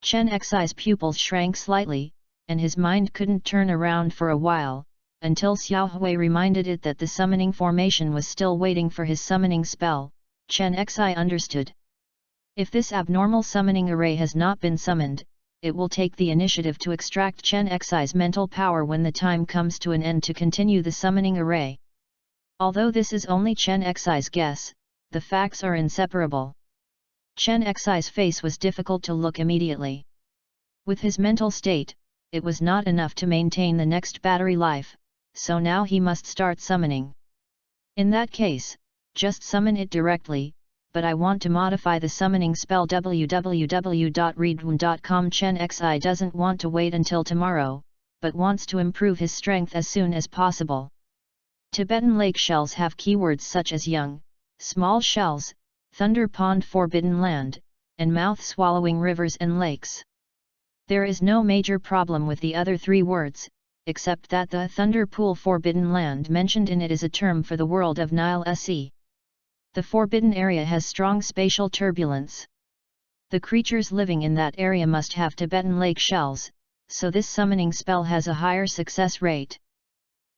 Chen Xi's pupils shrank slightly, and his mind couldn't turn around for a while, until Xiaohui reminded it that the summoning formation was still waiting for his summoning spell. Chen Xi understood. If this abnormal summoning array has not been summoned, it will take the initiative to extract Chen Xi's mental power when the time comes to an end to continue the summoning array. Although this is only Chen Xi's guess, the facts are inseparable. Chen Xi's face was difficult to look immediately. With his mental state, it was not enough to maintain the next battery life, so now he must start summoning. In that case, just summon it directly, but I want to modify the summoning spell. www.readaloud.com. Chen Xi doesn't want to wait until tomorrow, but wants to improve his strength as soon as possible. Tibetan lake shells have keywords such as young, small shells, thunder pond, forbidden land, and mouth-swallowing rivers and lakes. There is no major problem with the other 3 words, except that the thunder pool forbidden land mentioned in it is a term for the world of Nile Se. The forbidden area has strong spatial turbulence. The creatures living in that area must have Tibetan lake shells, so this summoning spell has a higher success rate.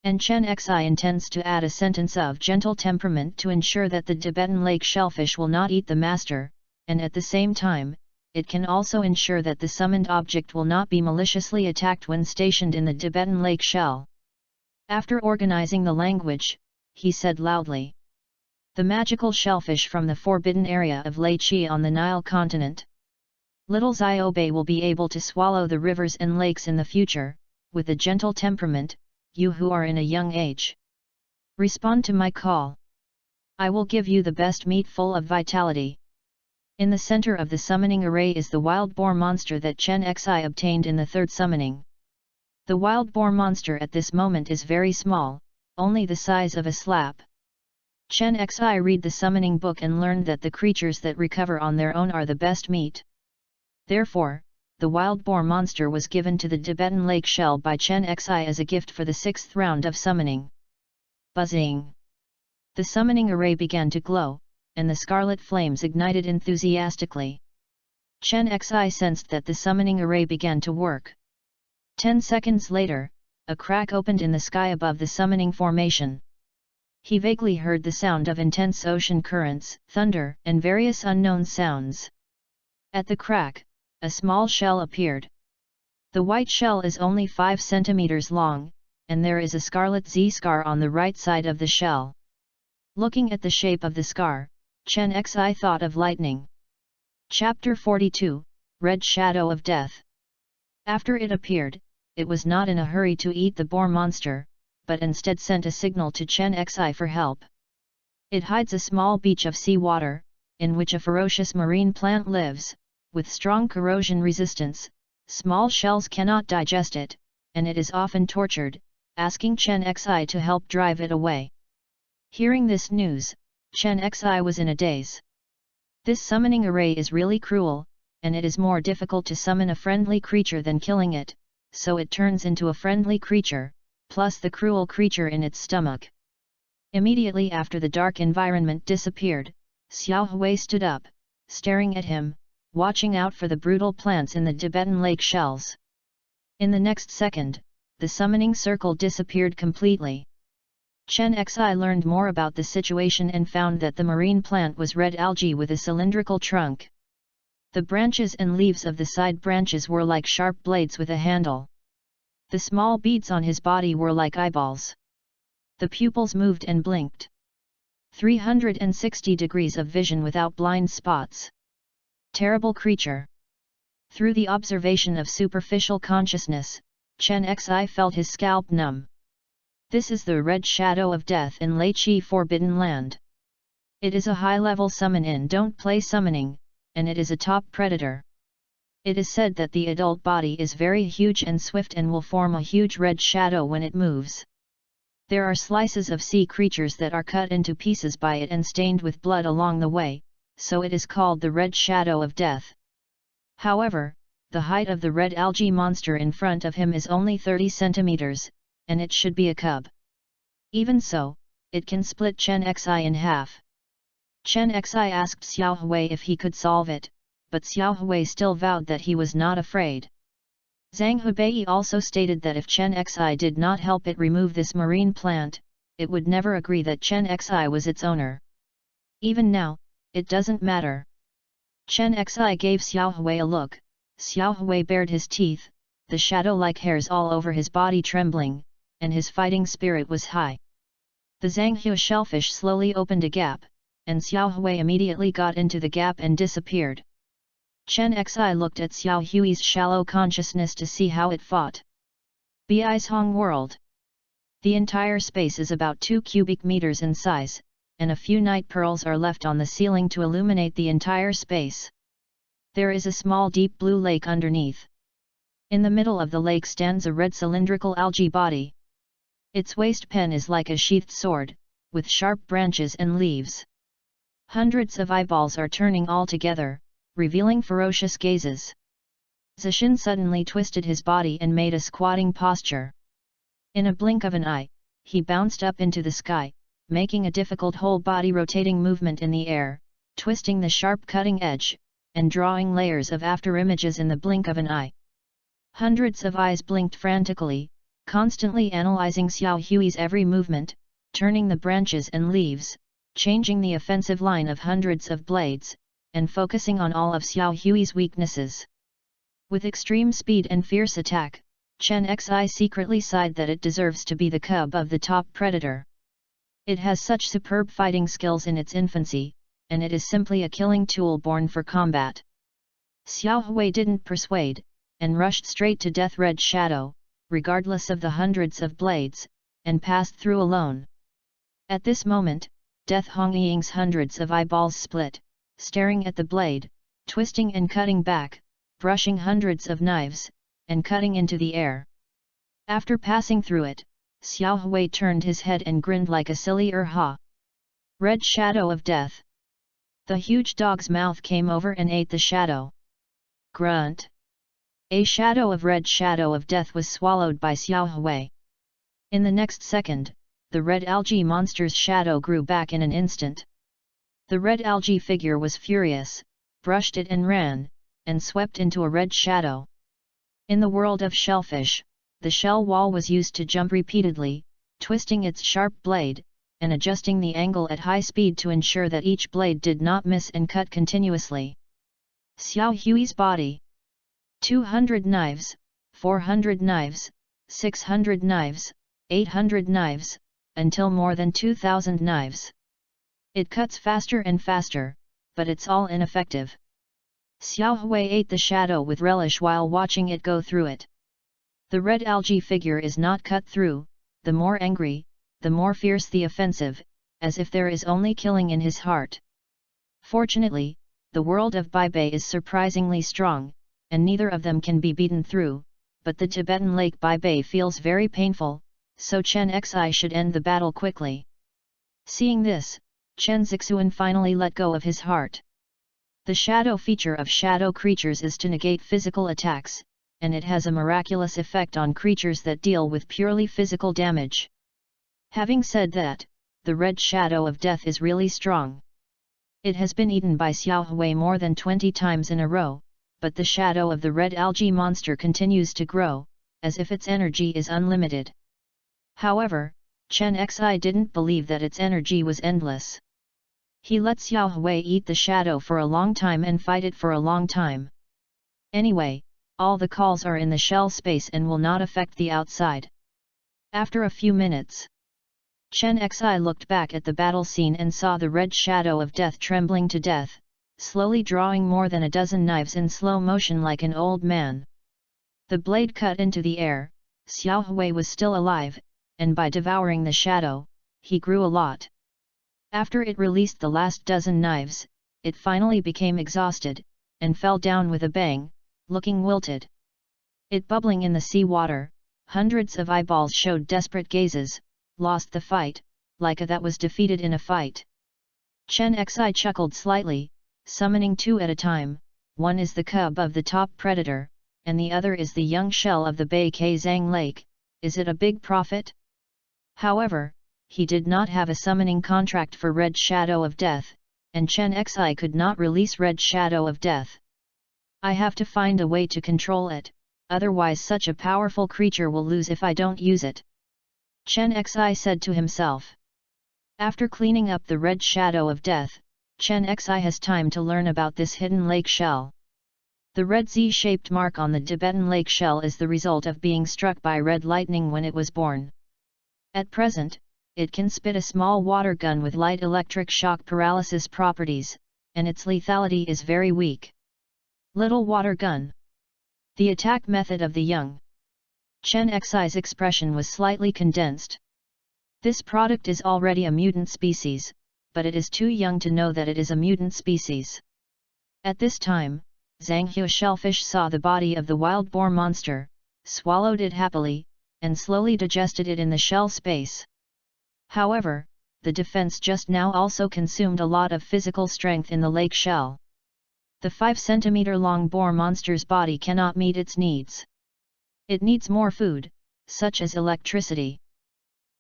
And Chen Xi intends to add a sentence of gentle temperament to ensure that the Tibetan lake shellfish will not eat the master, and at the same time, it can also ensure that the summoned object will not be maliciously attacked when stationed in the Tibetan lake shell. After organizing the language, he said loudly. The magical shellfish from the forbidden area of Lei Qi on the Nile continent. Little Xiaobei will be able to swallow the rivers and lakes in the future, with a gentle temperament, you who are in a young age. Respond to my call. I will give you the best meat full of vitality. In the center of the summoning array is the wild boar monster that Chen Xi obtained in the 3rd summoning. The wild boar monster at this moment is very small, only the size of a slap. Chen Xi read the summoning book and learned that the creatures that recover on their own are the best meat. Therefore, the wild boar monster was given to the Tibetan lake shell by Chen Xi as a gift for the 6th round of summoning. Buzzing! The summoning array began to glow, and the scarlet flames ignited enthusiastically. Chen Xi sensed that the summoning array began to work. 10 seconds later, a crack opened in the sky above the summoning formation. He vaguely heard the sound of intense ocean currents, thunder, and various unknown sounds. At the crack, a small shell appeared. The white shell is only 5 centimeters long, and there is a scarlet Z scar on the right side of the shell. Looking at the shape of the scar, Chen Xi thought of lightning. Chapter 42, Red Shadow of Death. After it appeared, it was not in a hurry to eat the boar monster, but instead sent a signal to Chen Xi for help. It hides a small beach of seawater, in which a ferocious marine plant lives, with strong corrosion resistance. Small shells cannot digest it, and it is often tortured, asking Chen Xi to help drive it away. Hearing this news, Chen Xi was in a daze. This summoning array is really cruel, and it is more difficult to summon a friendly creature than killing it, so it turns into a friendly creature, plus the cruel creature in its stomach. Immediately after the dark environment disappeared, Xiao Hui stood up, staring at him, watching out for the brutal plants in the Tibetan lake shells. In the next second, the summoning circle disappeared completely. Chen Xi learned more about the situation and found that the marine plant was red algae with a cylindrical trunk. The branches and leaves of the side branches were like sharp blades with a handle. The small beads on his body were like eyeballs. The pupils moved and blinked. 360 degrees of vision without blind spots. Terrible creature. Through the observation of superficial consciousness, Chen Xi felt his scalp numb. This is the red shadow of death in Lei Qi Forbidden Land. It is a high-level summon in Don't Play Summoning, and it is a top predator. It is said that the adult body is very huge and swift and will form a huge red shadow when it moves. There are slices of sea creatures that are cut into pieces by it and stained with blood along the way, so it is called the red shadow of death. However, the height of the red algae monster in front of him is only 30 centimeters, and it should be a cub. Even so, it can split Chen Xi in half. Chen Xi asked Xiao Hui if he could solve it, but Xiao Hui still vowed that he was not afraid. Zhang Hubei also stated that if Chen Xi did not help it remove this marine plant, it would never agree that Chen Xi was its owner. Even now, it doesn't matter. Chen Xi gave Xiao Hui a look. Xiao Hui bared his teeth, the shadow-like hairs all over his body trembling, and his fighting spirit was high. The Zhanghe shellfish slowly opened a gap, and Xiao Hui immediately got into the gap and disappeared. Chen Xi looked at Xiao Hui's shallow consciousness to see how it fought. Bi's Hong World. The entire space is about 2 cubic meters in size, and a few night pearls are left on the ceiling to illuminate the entire space. There is a small deep blue lake underneath. In the middle of the lake stands a red cylindrical algae body. Its waist pen is like a sheathed sword, with sharp branches and leaves. Hundreds of eyeballs are turning all together, revealing ferocious gazes. Zishin suddenly twisted his body and made a squatting posture. In a blink of an eye, he bounced up into the sky, making a difficult whole-body rotating movement in the air, twisting the sharp cutting edge, and drawing layers of afterimages in the blink of an eye. Hundreds of eyes blinked frantically, constantly analyzing Xiao Hui's every movement, turning the branches and leaves, changing the offensive line of hundreds of blades, and focusing on all of Xiao Hui's weaknesses. With extreme speed and fierce attack, Chen Xi secretly sighed that it deserves to be the cub of the top predator. It has such superb fighting skills in its infancy, and it is simply a killing tool born for combat. Xiao Hui didn't persuade, and rushed straight to Death Red Shadow, regardless of the hundreds of blades, and passed through alone. At this moment, Death Hong Ying's hundreds of eyeballs split, staring at the blade, twisting and cutting back, brushing hundreds of knives, and cutting into the air. After passing through it, Xiao Hui turned his head and grinned like a silly ha. Red shadow of death. The huge dog's mouth came over and ate the shadow. Grunt. A shadow of red shadow of death was swallowed by Xiao Hui. In the next second, the red algae monster's shadow grew back in an instant. The red algae figure was furious, brushed it and ran, and swept into a red shadow. In the world of shellfish, the shell wall was used to jump repeatedly, twisting its sharp blade, and adjusting the angle at high speed to ensure that each blade did not miss and cut continuously. Xiao Hui's body. 200 knives, 400 knives, 600 knives, 800 knives, until more than 2,000 knives. It cuts faster and faster, but it's all ineffective. Xiao Hui ate the shadow with relish while watching it go through it. The red algae figure is not cut through, the more angry, the more fierce the offensive, as if there is only killing in his heart. Fortunately, the world of Bai Bei is surprisingly strong, and neither of them can be beaten through, but the Tibetan Lake Bai Bei feels very painful, so Chen Xi should end the battle quickly. Seeing this, Chen Zixuan finally let go of his heart. The shadow feature of shadow creatures is to negate physical attacks, and it has a miraculous effect on creatures that deal with purely physical damage. Having said that, the red shadow of death is really strong. It has been eaten by Xiao Hui more than 20 times in a row, but the shadow of the red algae monster continues to grow, as if its energy is unlimited. However, Chen Xi didn't believe that its energy was endless. He let Xiao Hui eat the shadow for a long time and fight it for a long time. Anyway, all the calls are in the shell space and will not affect the outside. After a few minutes, Chen Xi looked back at the battle scene and saw the red shadow of death trembling to death, slowly drawing more than a dozen knives in slow motion like an old man. The blade cut into the air. Xiao Hui was still alive, and by devouring the shadow, he grew a lot. After it released the last dozen knives, it finally became exhausted, and fell down with a bang, looking wilted. It bubbling in the sea water, hundreds of eyeballs showed desperate gazes, lost the fight, like a that was defeated in a fight. Chen Xi chuckled slightly, summoning two at a time. One is the cub of the top predator, and the other is the young shell of the Bei Ke Zhang Lake. Is it a big profit? However, he did not have a summoning contract for Red Shadow of Death, and Chen Xi could not release Red Shadow of Death. I have to find a way to control it, otherwise such a powerful creature will lose if I don't use it. Chen Xi said to himself. After cleaning up the Red Shadow of Death, Chen Xi has time to learn about this hidden lake shell. The red Z-shaped mark on the Tibetan lake shell is the result of being struck by red lightning when it was born. At present, it can spit a small water gun with light electric shock paralysis properties, and its lethality is very weak. Little water gun. The attack method of the young. Chen Xi's expression was slightly condensed. This product is already a mutant species, but it is too young to know that it is a mutant species. At this time, Zhang He shellfish saw the body of the wild boar monster, swallowed it happily, and slowly digested it in the shell space. However, the defense just now also consumed a lot of physical strength in the lake shell. The 5 cm long boar monster's body cannot meet its needs. It needs more food, such as electricity.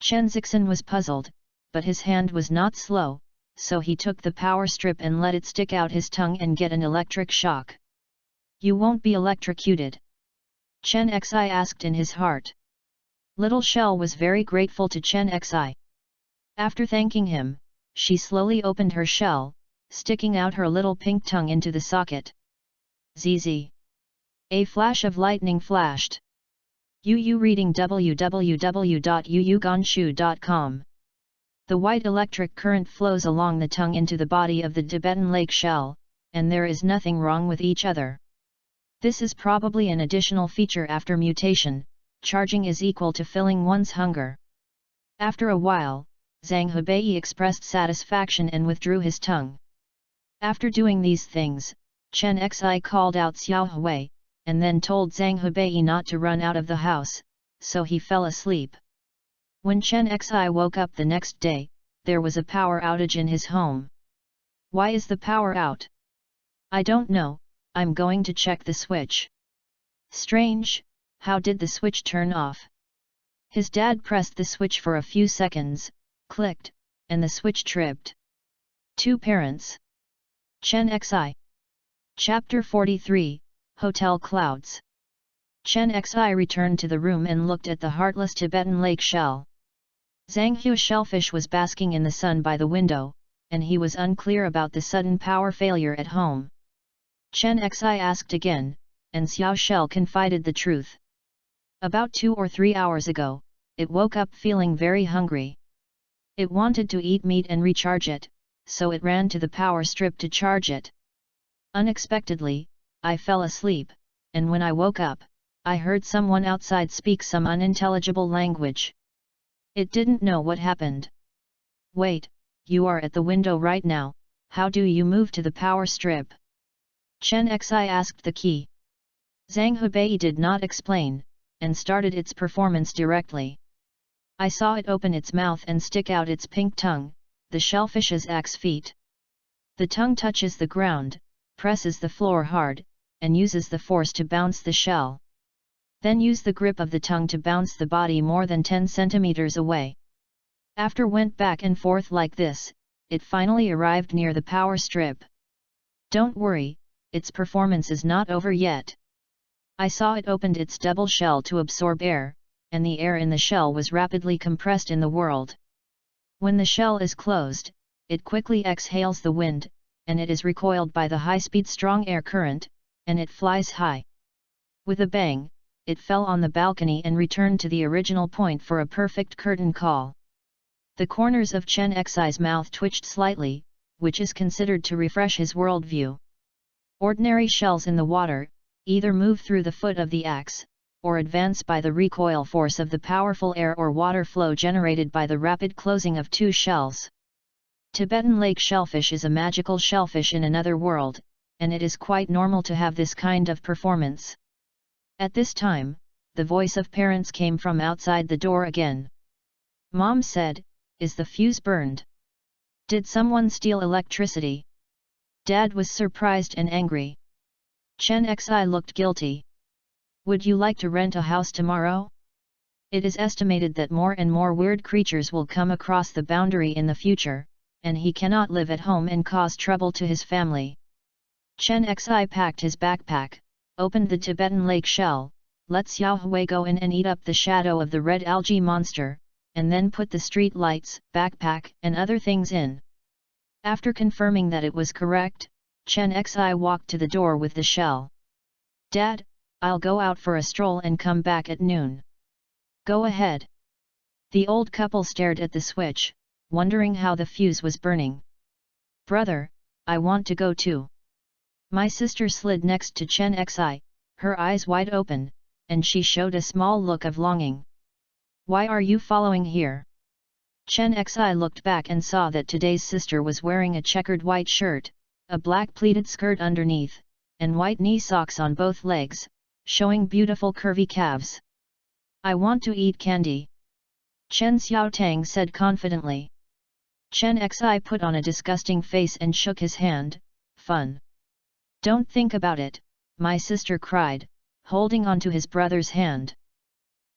Chen Zixin was puzzled, but his hand was not slow, so he took the power strip and let it stick out his tongue and get an electric shock. You won't be electrocuted? Chen Xi asked in his heart. Little Shell was very grateful to Chen Xi. After thanking him, she slowly opened her shell, sticking out her little pink tongue into the socket. ZZ. A flash of lightning flashed. Yu reading www.yuyuganshu.com. The white electric current flows along the tongue into the body of the Tibetan lake shell, and there is nothing wrong with each other. This is probably an additional feature after mutation. Charging is equal to filling one's hunger. After a while, Zhang Hebei expressed satisfaction and withdrew his tongue. After doing these things, Chen Xi called out Xiao Hui, and then told Zhang Hebei not to run out of the house, so he fell asleep. When Chen Xi woke up the next day, there was a power outage in his home. Why is the power out? I don't know, I'm going to check the switch. Strange, how did the switch turn off? His dad pressed the switch for a few seconds, clicked, and the switch tripped. Two parents. Chen Xi. Chapter 43, Hotel Clouds. Chen Xi returned to the room and looked at the heartless Tibetan lake shell. Zhang Hua's shellfish was basking in the sun by the window, and he was unclear about the sudden power failure at home. Chen Xi asked again, and Xiao Shell confided the truth. About 2 or 3 hours ago, it woke up feeling very hungry. It wanted to eat meat and recharge it, so it ran to the power strip to charge it. Unexpectedly, I fell asleep, and when I woke up, I heard someone outside speak some unintelligible language. It didn't know what happened. Wait, you are at the window right now, how do you move to the power strip? Chen Xi asked the key. Zhang Hubei did not explain, and started its performance directly. I saw it open its mouth and stick out its pink tongue, the shellfish's axe feet. The tongue touches the ground, presses the floor hard, and uses the force to bounce the shell. Then use the grip of the tongue to bounce the body more than 10 centimeters away. After went back and forth like this, it finally arrived near the power strip. Don't worry, its performance is not over yet. I saw it opened its double shell to absorb air, and the air in the shell was rapidly compressed in the world. When the shell is closed, it quickly exhales the wind, and it is recoiled by the high-speed strong air current, and it flies high. With a bang, it fell on the balcony and returned to the original point for a perfect curtain call. The corners of Chen Xi's mouth twitched slightly, which is considered to refresh his worldview. Ordinary shells in the water, either move through the foot of the axe, or advance by the recoil force of the powerful air or water flow generated by the rapid closing of two shells. Tibetan lake shellfish is a magical shellfish in another world, and it is quite normal to have this kind of performance. At this time, the voice of parents came from outside the door again. Mom said, "Is the fuse burned? Did someone steal electricity?" Dad was surprised and angry. Chen Xi looked guilty. Would you like to rent a house tomorrow? It is estimated that more and more weird creatures will come across the boundary in the future, and he cannot live at home and cause trouble to his family. Chen Xi packed his backpack, opened the Tibetan lake shell, let Xiao Hui go in and eat up the shadow of the red algae monster, and then put the street lights, backpack and other things in. After confirming that it was correct, Chen Xi walked to the door with the shell. Dad, I'll go out for a stroll and come back at noon. Go ahead. The old couple stared at the switch, wondering how the fuse was burning. Brother, I want to go too. My sister slid next to Chen Xi, her eyes wide open, and she showed a small look of longing. Why are you following here? Chen Xi looked back and saw that today's sister was wearing a checkered white shirt, a black pleated skirt underneath, and white knee socks on both legs, showing beautiful curvy calves. I want to eat candy. Chen Xiaotang said confidently. Chen Xi put on a disgusting face and shook his hand. Fun. Don't think about it, my sister cried, holding on to his brother's hand.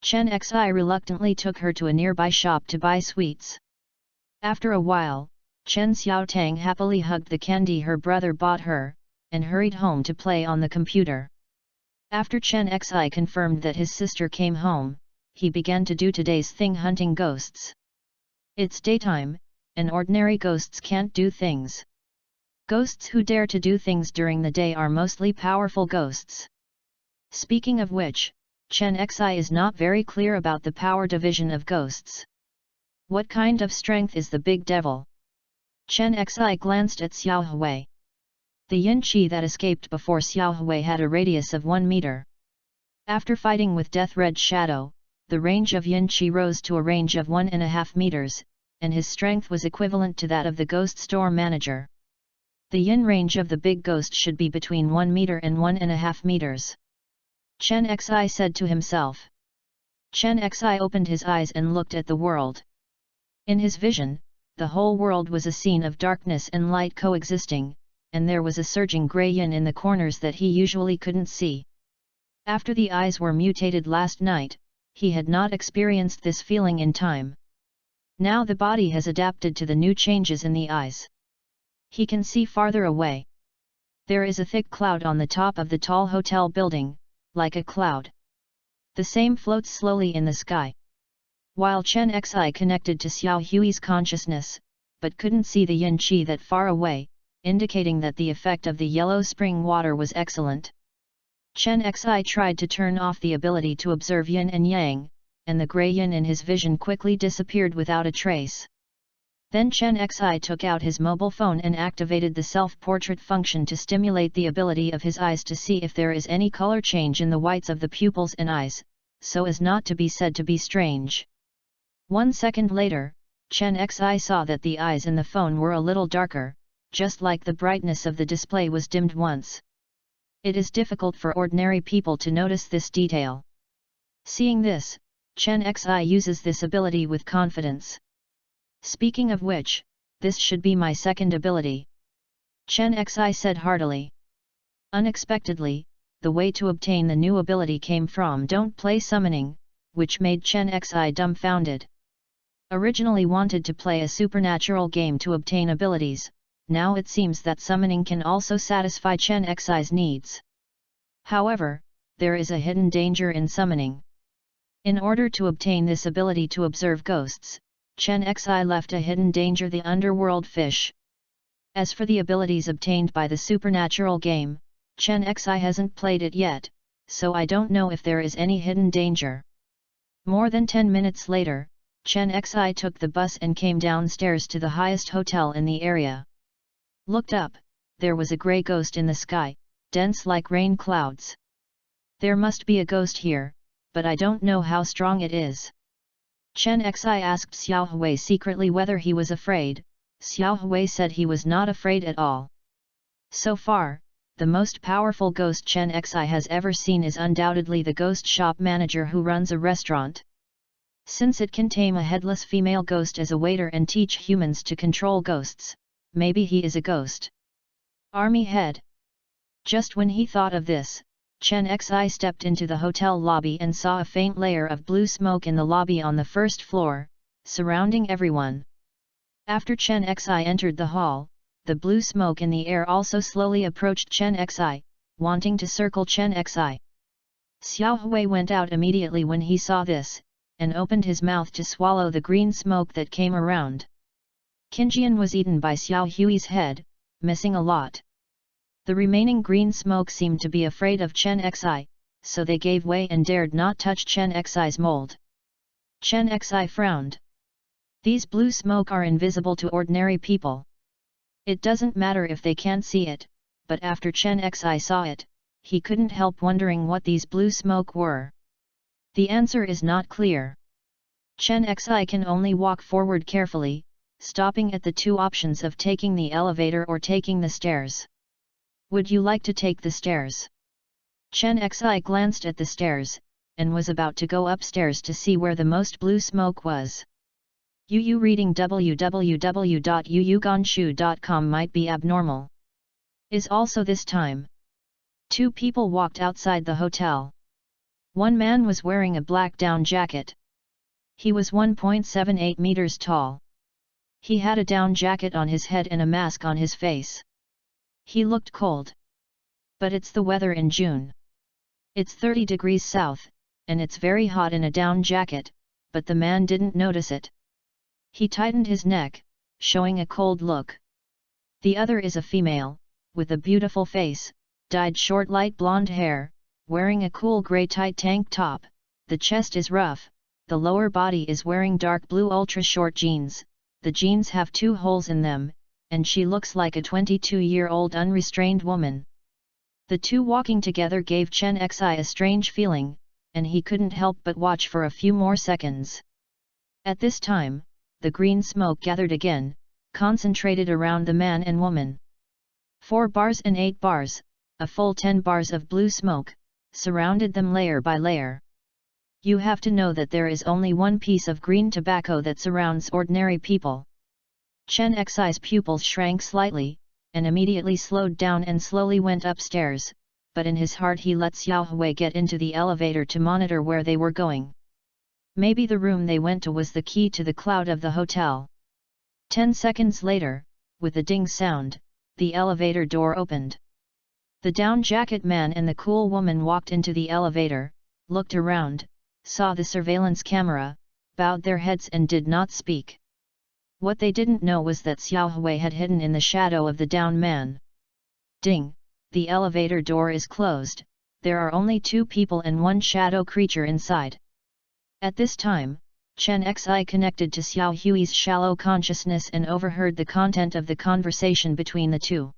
Chen Xi reluctantly took her to a nearby shop to buy sweets. After a while, Chen Xiaotang happily hugged the candy her brother bought her, and hurried home to play on the computer. After Chen Xi confirmed that his sister came home, he began to do today's thing, hunting ghosts. It's daytime, and ordinary ghosts can't do things. Ghosts who dare to do things during the day are mostly powerful ghosts. Speaking of which, Chen Xi is not very clear about the power division of ghosts. What kind of strength is the big devil? Chen Xi glanced at Xiao Hui. The yin qi that escaped before Xiao Hui had a radius of 1 meter. After fighting with Death Red Shadow, the range of yin qi rose to a range of 1.5 meters, and his strength was equivalent to that of the ghost store manager. The yin range of the big ghost should be between 1 meter and 1.5 meters. Chen Xi said to himself. Chen Xi opened his eyes and looked at the world. In his vision, the whole world was a scene of darkness and light coexisting, and there was a surging grey yin in the corners that he usually couldn't see. After the eyes were mutated last night, he had not experienced this feeling in time. Now the body has adapted to the new changes in the eyes. He can see farther away. There is a thick cloud on the top of the tall hotel building, like a cloud. The same floats slowly in the sky. While Chen Xi connected to Xiao Hui's consciousness, but couldn't see the yin qi that far away, indicating that the effect of the yellow spring water was excellent. Chen Xi tried to turn off the ability to observe yin and yang, and the grey yin in his vision quickly disappeared without a trace. Then Chen Xi took out his mobile phone and activated the self-portrait function to stimulate the ability of his eyes to see if there is any color change in the whites of the pupils and eyes, so as not to be said to be strange. 1 second later, Chen Xi saw that the eyes in the phone were a little darker, just like the brightness of the display was dimmed once. It is difficult for ordinary people to notice this detail. Seeing this, Chen Xi uses this ability with confidence. Speaking of which, this should be my second ability. Chen Xi said heartily. Unexpectedly, the way to obtain the new ability came from Don't Play Summoning, which made Chen Xi dumbfounded. Originally wanted to play a supernatural game to obtain abilities, now it seems that summoning can also satisfy Chen Xi's needs. However, there is a hidden danger in summoning. In order to obtain this ability to observe ghosts, Chen Xi left a hidden danger: the underworld fish. As for the abilities obtained by the supernatural game, Chen Xi hasn't played it yet, so I don't know if there is any hidden danger. More than 10 minutes later, Chen Xi took the bus and came downstairs to the highest hotel in the area. Looked up, there was a grey ghost in the sky, dense like rain clouds. There must be a ghost here, but I don't know how strong it is. Chen Xi asked Xiao Hui secretly whether he was afraid. Xiao Hui said he was not afraid at all. So far, the most powerful ghost Chen Xi has ever seen is undoubtedly the ghost shop manager who runs a restaurant. Since it can tame a headless female ghost as a waiter and teach humans to control ghosts, maybe he is a ghost. Army head. Just when he thought of this, Chen Xi stepped into the hotel lobby and saw a faint layer of blue smoke in the lobby on the first floor, surrounding everyone. After Chen Xi entered the hall, the blue smoke in the air also slowly approached Chen Xi, wanting to circle Chen Xi. Xiao Hui went out immediately when he saw this, and opened his mouth to swallow the green smoke that came around. Qinjian was eaten by Xiao Hui's head, missing a lot. The remaining green smoke seemed to be afraid of Chen Xi, so they gave way and dared not touch Chen Xi's mold. Chen Xi frowned. These blue smoke are invisible to ordinary people. It doesn't matter if they can't see it, but after Chen Xi saw it, he couldn't help wondering what these blue smoke were. The answer is not clear. Chen Xi can only walk forward carefully, stopping at the two options of taking the elevator or taking the stairs. Would you like to take the stairs? Chen Xi glanced at the stairs, and was about to go upstairs to see where the most blue smoke was. Yu reading www.yuyugonshu.com might be abnormal. Is also this time. Two people walked outside the hotel. One man was wearing a black down jacket. He was 1.78 meters tall. He had a down jacket on his head and a mask on his face. He looked cold. But it's the weather in June. It's 30 degrees south, and it's very hot in a down jacket, but the man didn't notice it. He tightened his neck, showing a cold look. The other is a female, with a beautiful face, dyed short light blonde hair, wearing a cool grey tight tank top. The chest is rough, the lower body is wearing dark blue ultra-short jeans, the jeans have 2 holes in them, and she looks like a 22-year-old unrestrained woman. The two walking together gave Chen Xi a strange feeling, and he couldn't help but watch for a few more seconds. At this time, the green smoke gathered again, concentrated around the man and woman. 4 bars and 8 bars, a full 10 bars of blue smoke, surrounded them layer by layer. You have to know that there is only one piece of green tobacco that surrounds ordinary people. Chen Xi's pupils shrank slightly, and immediately slowed down and slowly went upstairs, but in his heart he let Xiao Hui get into the elevator to monitor where they were going. Maybe the room they went to was the key to the cloud of the hotel. 10 seconds later, with a ding sound, the elevator door opened. The down jacket man and the cool woman walked into the elevator, looked around, saw the surveillance camera, bowed their heads and did not speak. What they didn't know was that Xiao Hui had hidden in the shadow of the down man. Ding! The elevator door is closed, there are only 2 people and 1 shadow creature inside. At this time, Chen Xi connected to Xiao Hui's shallow consciousness and overheard the content of the conversation between the two.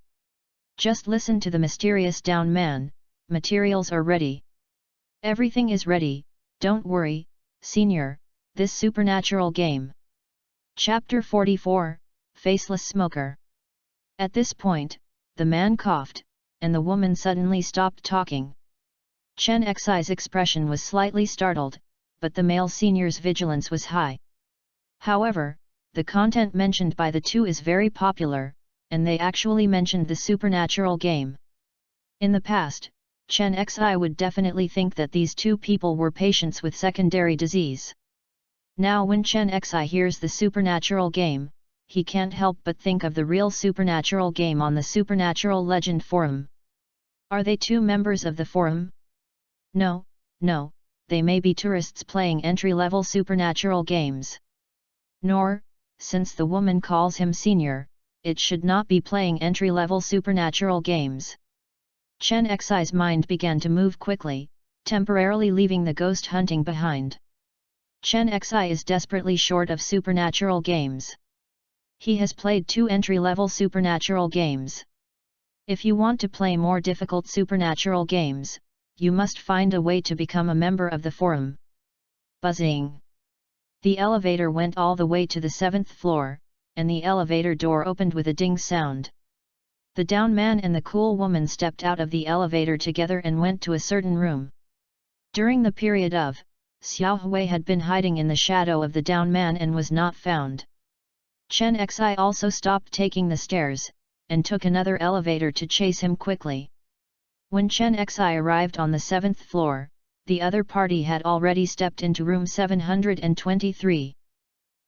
Just listen to the mysterious down man, materials are ready. Everything is ready, don't worry, senior, this supernatural game. Chapter 44, Faceless Smoker. At this point, the man coughed, and the woman suddenly stopped talking. Chen Xi's expression was slightly startled, but the male senior's vigilance was high. However, the content mentioned by the two is very popular, and they actually mentioned the supernatural game. In the past, Chen Xi would definitely think that these 2 people were patients with secondary disease. Now when Chen Xi hears the supernatural game, he can't help but think of the real supernatural game on the Supernatural Legend forum. Are they 2 members of the forum? No, they may be tourists playing entry-level supernatural games. Nor, since the woman calls him senior, it should not be playing entry-level supernatural games. Chen Xi's mind began to move quickly, temporarily leaving the ghost hunting behind. Chen Xi is desperately short of supernatural games. He has played 2 entry-level supernatural games. If you want to play more difficult supernatural games, you must find a way to become a member of the forum. Buzzing. The elevator went all the way to the 7th floor, and the elevator door opened with a ding sound. The down man and the cool woman stepped out of the elevator together and went to a certain room. During the period of, Xiao Hui had been hiding in the shadow of the down man and was not found. Chen Xi also stopped taking the stairs, and took another elevator to chase him quickly. When Chen Xi arrived on the 7th floor, the other party had already stepped into room 723.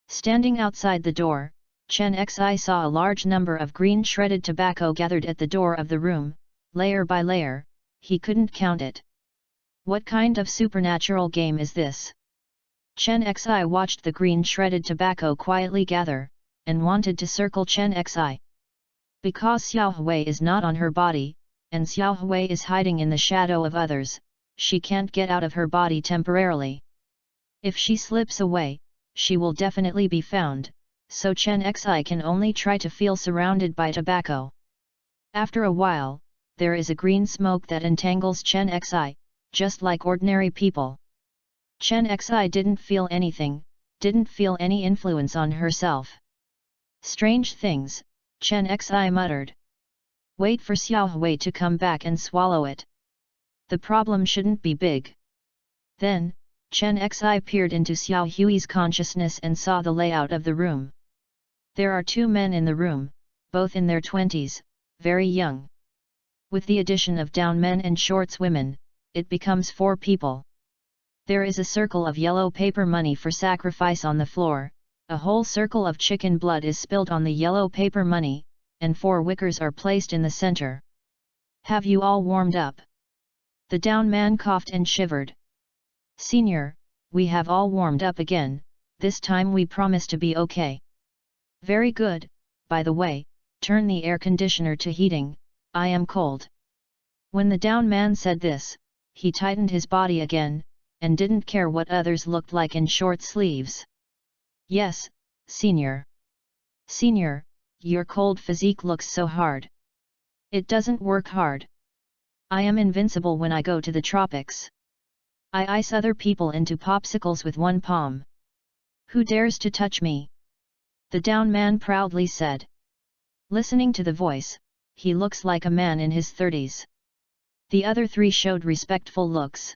Standing outside the door, Chen Xi saw a large number of green shredded tobacco gathered at the door of the room, layer by layer, he couldn't count it. What kind of supernatural game is this? Chen Xi watched the green shredded tobacco quietly gather, and wanted to circle Chen Xi. Because Xiao Hui is not on her body, and Xiao Hui is hiding in the shadow of others, she can't get out of her body temporarily. If she slips away, she will definitely be found, so Chen Xi can only try to feel surrounded by tobacco. After a while, there is a green smoke that entangles Chen Xi, just like ordinary people. Chen Xi didn't feel anything, didn't feel any influence on herself. Strange things, Chen Xi muttered. Wait for Xiao Hui to come back and swallow it. The problem shouldn't be big. Then, Chen Xi peered into Xiao Hui's consciousness and saw the layout of the room. There are 2 men in the room, both in their 20s, very young. With the addition of down men and shorts women, it becomes 4 people. There is a circle of yellow paper money for sacrifice on the floor, a whole circle of chicken blood is spilled on the yellow paper money, and 4 wickers are placed in the center. Have you all warmed up? The down man coughed and shivered. Senior, we have all warmed up again, this time we promise to be okay. Very good, by the way, turn the air conditioner to heating, I am cold. When the down man said this, he tightened his body again, and didn't care what others looked like in short sleeves. Yes, senior. Senior, your cold physique looks so hard. It doesn't work hard. I am invincible when I go to the tropics. I ice other people into popsicles with 1 palm. Who dares to touch me? The down man proudly said. Listening to the voice, he looks like a man in his 30s. The other 3 showed respectful looks.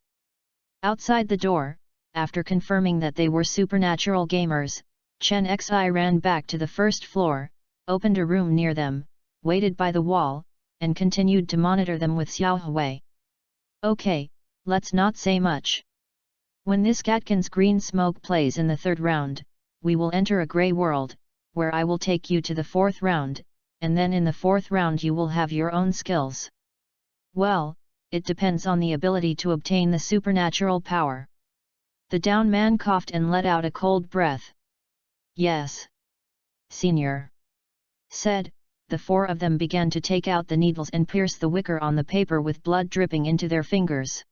Outside the door, after confirming that they were supernatural gamers, Chen Xi ran back to the 1st floor, opened a room near them, waited by the wall, and continued to monitor them with Xiao Hui. Okay, let's not say much. When this Gatkin's green smoke plays in the third round, we will enter a grey world, where I will take you to the fourth round, and then in the fourth round you will have your own skills. Well, it depends on the ability to obtain the supernatural power. The down man coughed and let out a cold breath. Yes. Senior. Said, the four of them began to take out the needles and pierce the wicker on the paper with blood dripping into their fingers.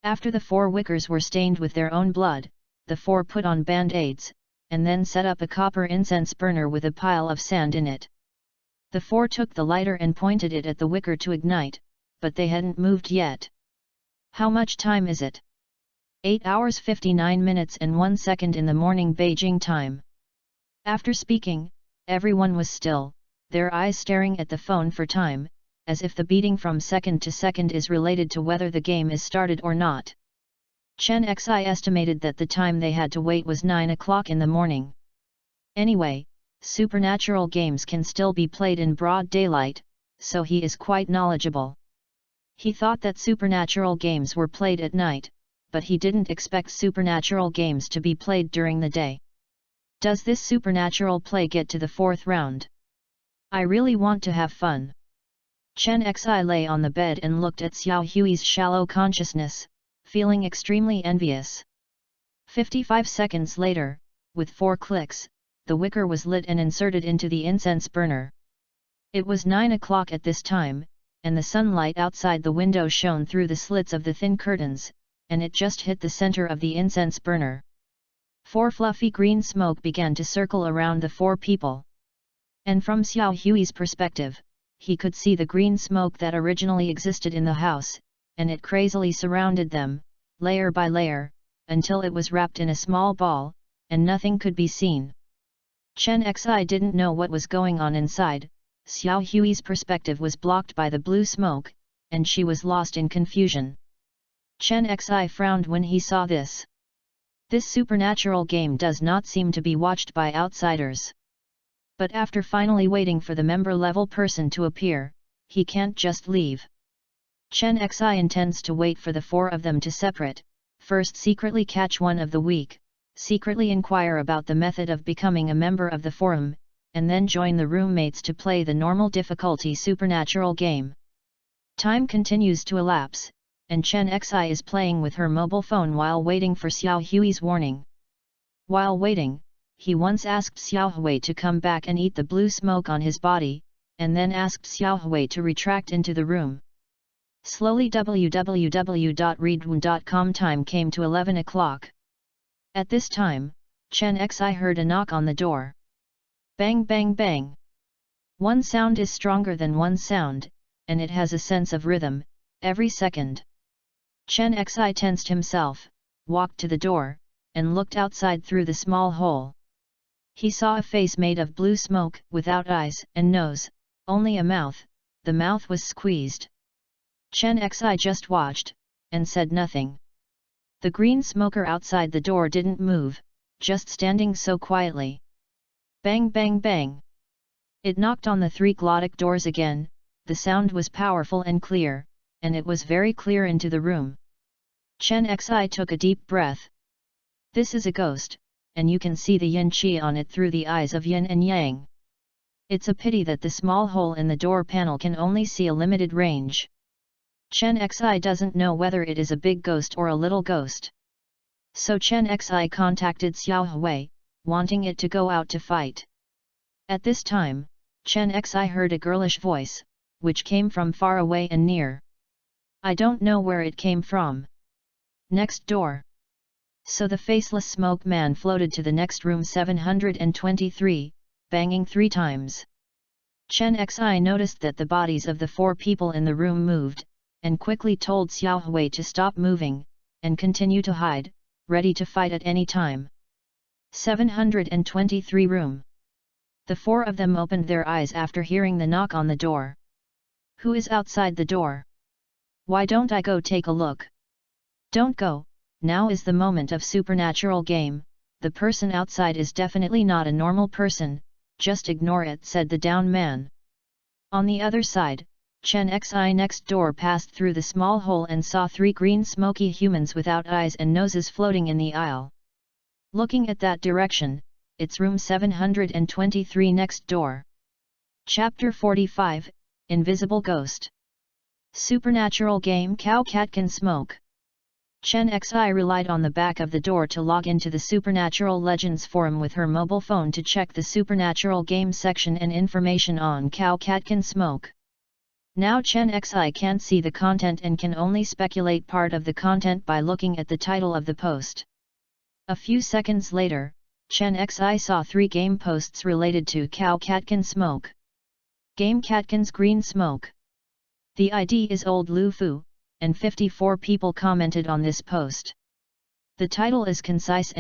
After the four wickers were stained with their own blood, the four put on band-aids, and then set up a copper incense burner with a pile of sand in it. The four took the lighter and pointed it at the wicker to ignite, but they hadn't moved yet. How much time is it? 8 hours 59 minutes and 1 second in the morning Beijing time. After speaking, everyone was still, their eyes staring at the phone for time, as if the beating from second to second is related to whether the game is started or not. Chen Xi estimated that the time they had to wait was 9 o'clock in the morning. Anyway, supernatural games can still be played in broad daylight, so he is quite knowledgeable. He thought that supernatural games were played at night, but he didn't expect supernatural games to be played during the day. Does this supernatural play get to the fourth round? I really want to have fun. Chen Xi lay on the bed and looked at Xiao Hui's shallow consciousness, feeling extremely envious. 55 seconds later, with 4 clicks, the wicker was lit and inserted into the incense burner. It was 9 o'clock at this time, and the sunlight outside the window shone through the slits of the thin curtains, and it just hit the center of the incense burner. 4 fluffy green smoke began to circle around the 4 people. And from Xiao Hui's perspective, he could see the green smoke that originally existed in the house, and it crazily surrounded them, layer by layer, until it was wrapped in a small ball, and nothing could be seen. Chen Xi didn't know what was going on inside. Xiao Hui's perspective was blocked by the blue smoke, and she was lost in confusion. Chen Xi frowned when he saw this. This supernatural game does not seem to be watched by outsiders. But after finally waiting for the member-level person to appear, he can't just leave. Chen Xi intends to wait for the 4 of them to separate, first secretly catch one of the weak, secretly inquire about the method of becoming a member of the forum, and then join the roommates to play the normal difficulty supernatural game. Time continues to elapse, and Chen Xi is playing with her mobile phone while waiting for Xiao Hui's warning. While waiting, he once asked Xiao Hui to come back and eat the blue smoke on his body, and then asked Xiao Hui to retract into the room. Slowly www.readaloud.com time came to 11 o'clock. At this time, Chen Xi heard a knock on the door. Bang bang bang. One sound is stronger than one sound, and it has a sense of rhythm, every second. Chen Xi tensed himself, walked to the door, and looked outside through the small hole. He saw a face made of blue smoke, without eyes and nose, only a mouth. The mouth was squeezed. Chen Xi just watched, and said nothing. The green smoker outside the door didn't move, just standing so quietly. Bang bang bang. It knocked on the 3 glottic doors again. The sound was powerful and clear, and it was very clear into the room. Chen Xi took a deep breath. This is a ghost, and you can see the yin-qi on it through the eyes of yin and yang. It's a pity that the small hole in the door panel can only see a limited range. Chen Xi doesn't know whether it is a big ghost or a little ghost. So Chen Xi contacted Xiao Hui, wanting it to go out to fight. At this time, Chen Xi heard a girlish voice, which came from far away and near. I don't know where it came from. Next door. So the faceless smoke man floated to the next room 723, banging 3 times. Chen Xi noticed that the bodies of the 4 people in the room moved, and quickly told Xiao Hui to stop moving, and continue to hide, ready to fight at any time. 723 room. The 4 of them opened their eyes after hearing the knock on the door. Who is outside the door? Why don't I go take a look? Don't go, now is the moment of supernatural game. The person outside is definitely not a normal person, just ignore it, said the down man. On the other side, Chen Xi next door passed through the small hole and saw 3 green smoky humans without eyes and noses floating in the aisle. Looking at that direction, it's room 723 next door. Chapter 45, Invisible Ghost. Supernatural game Cow Cat Can Smoke. Chen Xi relied on the back of the door to log into the Supernatural Legends forum with her mobile phone to check the Supernatural game section and information on Cow Cat Can Smoke. Now Chen Xi can't see the content and can only speculate part of the content by looking at the title of the post. A few seconds later, Chen Xi saw 3 game posts related to Cow Cat Can Smoke. Game Catkin's Green Smoke. The ID is Old Lu Fu, and 54 people commented on this post. The title is concise,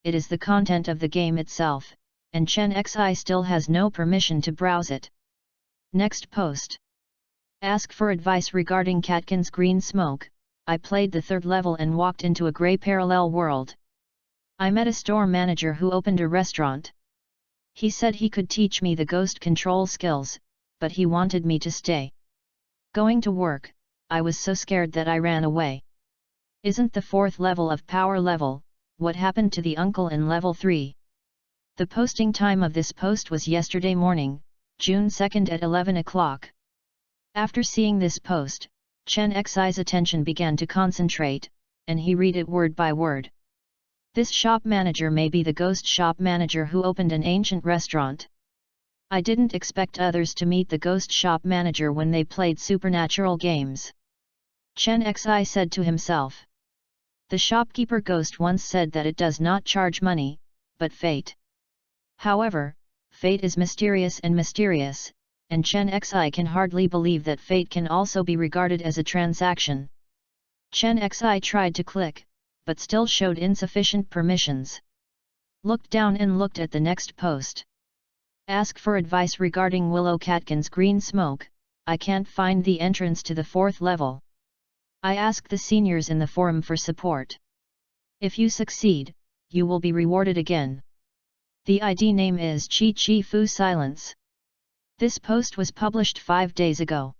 it is the content of the game itself, and Chen Xi still has no permission to browse it. Next post. Ask for advice regarding Catkin's Green Smoke. I played the 3rd level and walked into a grey parallel world. I met a store manager who opened a restaurant. He said he could teach me the ghost control skills, but he wanted me to stay. Going to work, I was so scared that I ran away. Isn't the 4th level of power level? What happened to the uncle in level 3? The posting time of this post was yesterday morning, June 2nd at 11 o'clock. After seeing this post, Chen Xi's attention began to concentrate, and he read it word by word. This shop manager may be the ghost shop manager who opened an ancient restaurant. I didn't expect others to meet the ghost shop manager when they played supernatural games. Chen Xi said to himself. The shopkeeper ghost once said that it does not charge money, but fate. However, fate is mysterious, and Chen Xi can hardly believe that fate can also be regarded as a transaction. Chen Xi tried to click, but still showed insufficient permissions. Looked down and looked at the next post. Ask for advice regarding Willow Catkin's Green Smoke. I can't find the entrance to the 4th level. I ask the seniors in the forum for support. If you succeed, you will be rewarded again. The ID name is Chi Fu Silence. This post was published 5 days ago.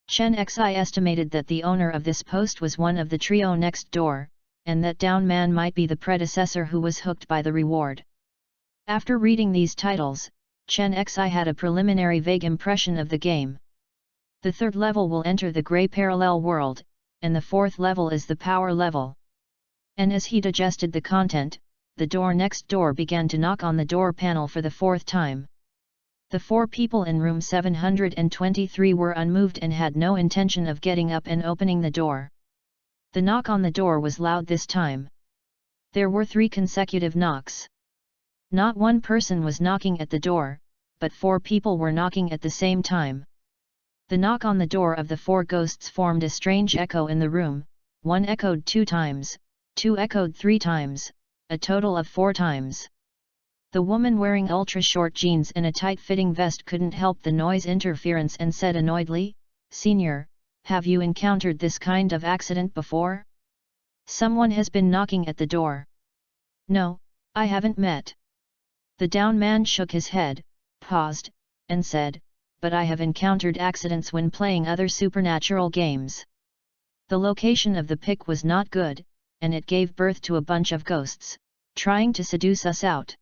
Chen Xi estimated that the owner of this post was one of the trio next door, and that down man might be the predecessor who was hooked by the reward. After reading these titles, Chen Xi had a preliminary vague impression of the game. The 3rd level will enter the grey parallel world, and the 4th level is the power level. And as he digested the content, the door next door began to knock on the door panel for the 4th time. The 4 people in room 723 were unmoved and had no intention of getting up and opening the door. The knock on the door was loud this time. There were 3 consecutive knocks. Not one person was knocking at the door, but 4 people were knocking at the same time. The knock on the door of the 4 ghosts formed a strange echo in the room. 1 echoed 2 times, 2 echoed 3 times, a total of 4 times. The woman wearing ultra-short jeans and a tight-fitting vest couldn't help the noise interference and said annoyedly, "Senior, have you encountered this kind of accident before? Someone has been knocking at the door." "No, I haven't met." The down man shook his head, paused, and said, "But I have encountered accidents when playing other supernatural games. The location of the pick was not good, and it gave birth to a bunch of ghosts, trying to seduce us out.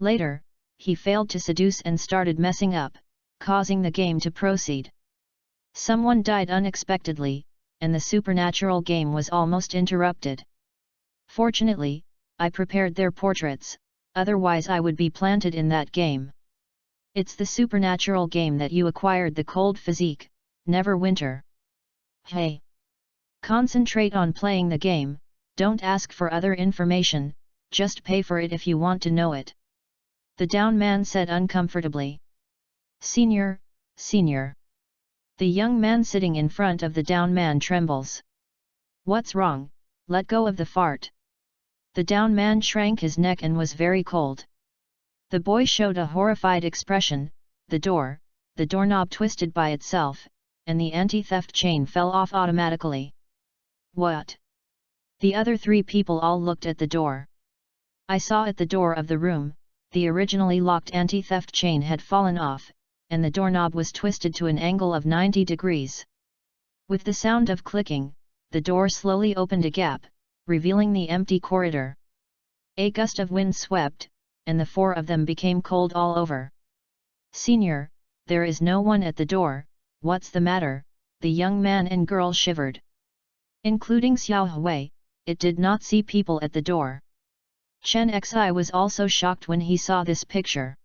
Later, he failed to seduce and started messing up, causing the game to proceed. Someone died unexpectedly, and the supernatural game was almost interrupted. Fortunately, I prepared their portraits, otherwise I would be planted in that game. It's the supernatural game that you acquired the cold physique, never winter. Hey! Concentrate on playing the game, don't ask for other information, just pay for it if you want to know it." The down man said uncomfortably. "Senior, senior." The young man sitting in front of the down man trembles. "What's wrong? Let go of the fart." The down man shrank his neck and was very cold. The boy showed a horrified expression. The doorknob twisted by itself, and the anti-theft chain fell off automatically. "What?" The other 3 people all looked at the door. "I saw at the door of the room, the originally locked anti-theft chain had fallen off, and the doorknob was twisted to an angle of 90 degrees. With the sound of clicking, the door slowly opened a gap, revealing the empty corridor. A gust of wind swept, and the four of them became cold all over. "Senior, there is no one at the door, what's the matter?" the young man and girl shivered. Including Xiao Hui, it did not see people at the door. Chen Xi was also shocked when he saw this picture.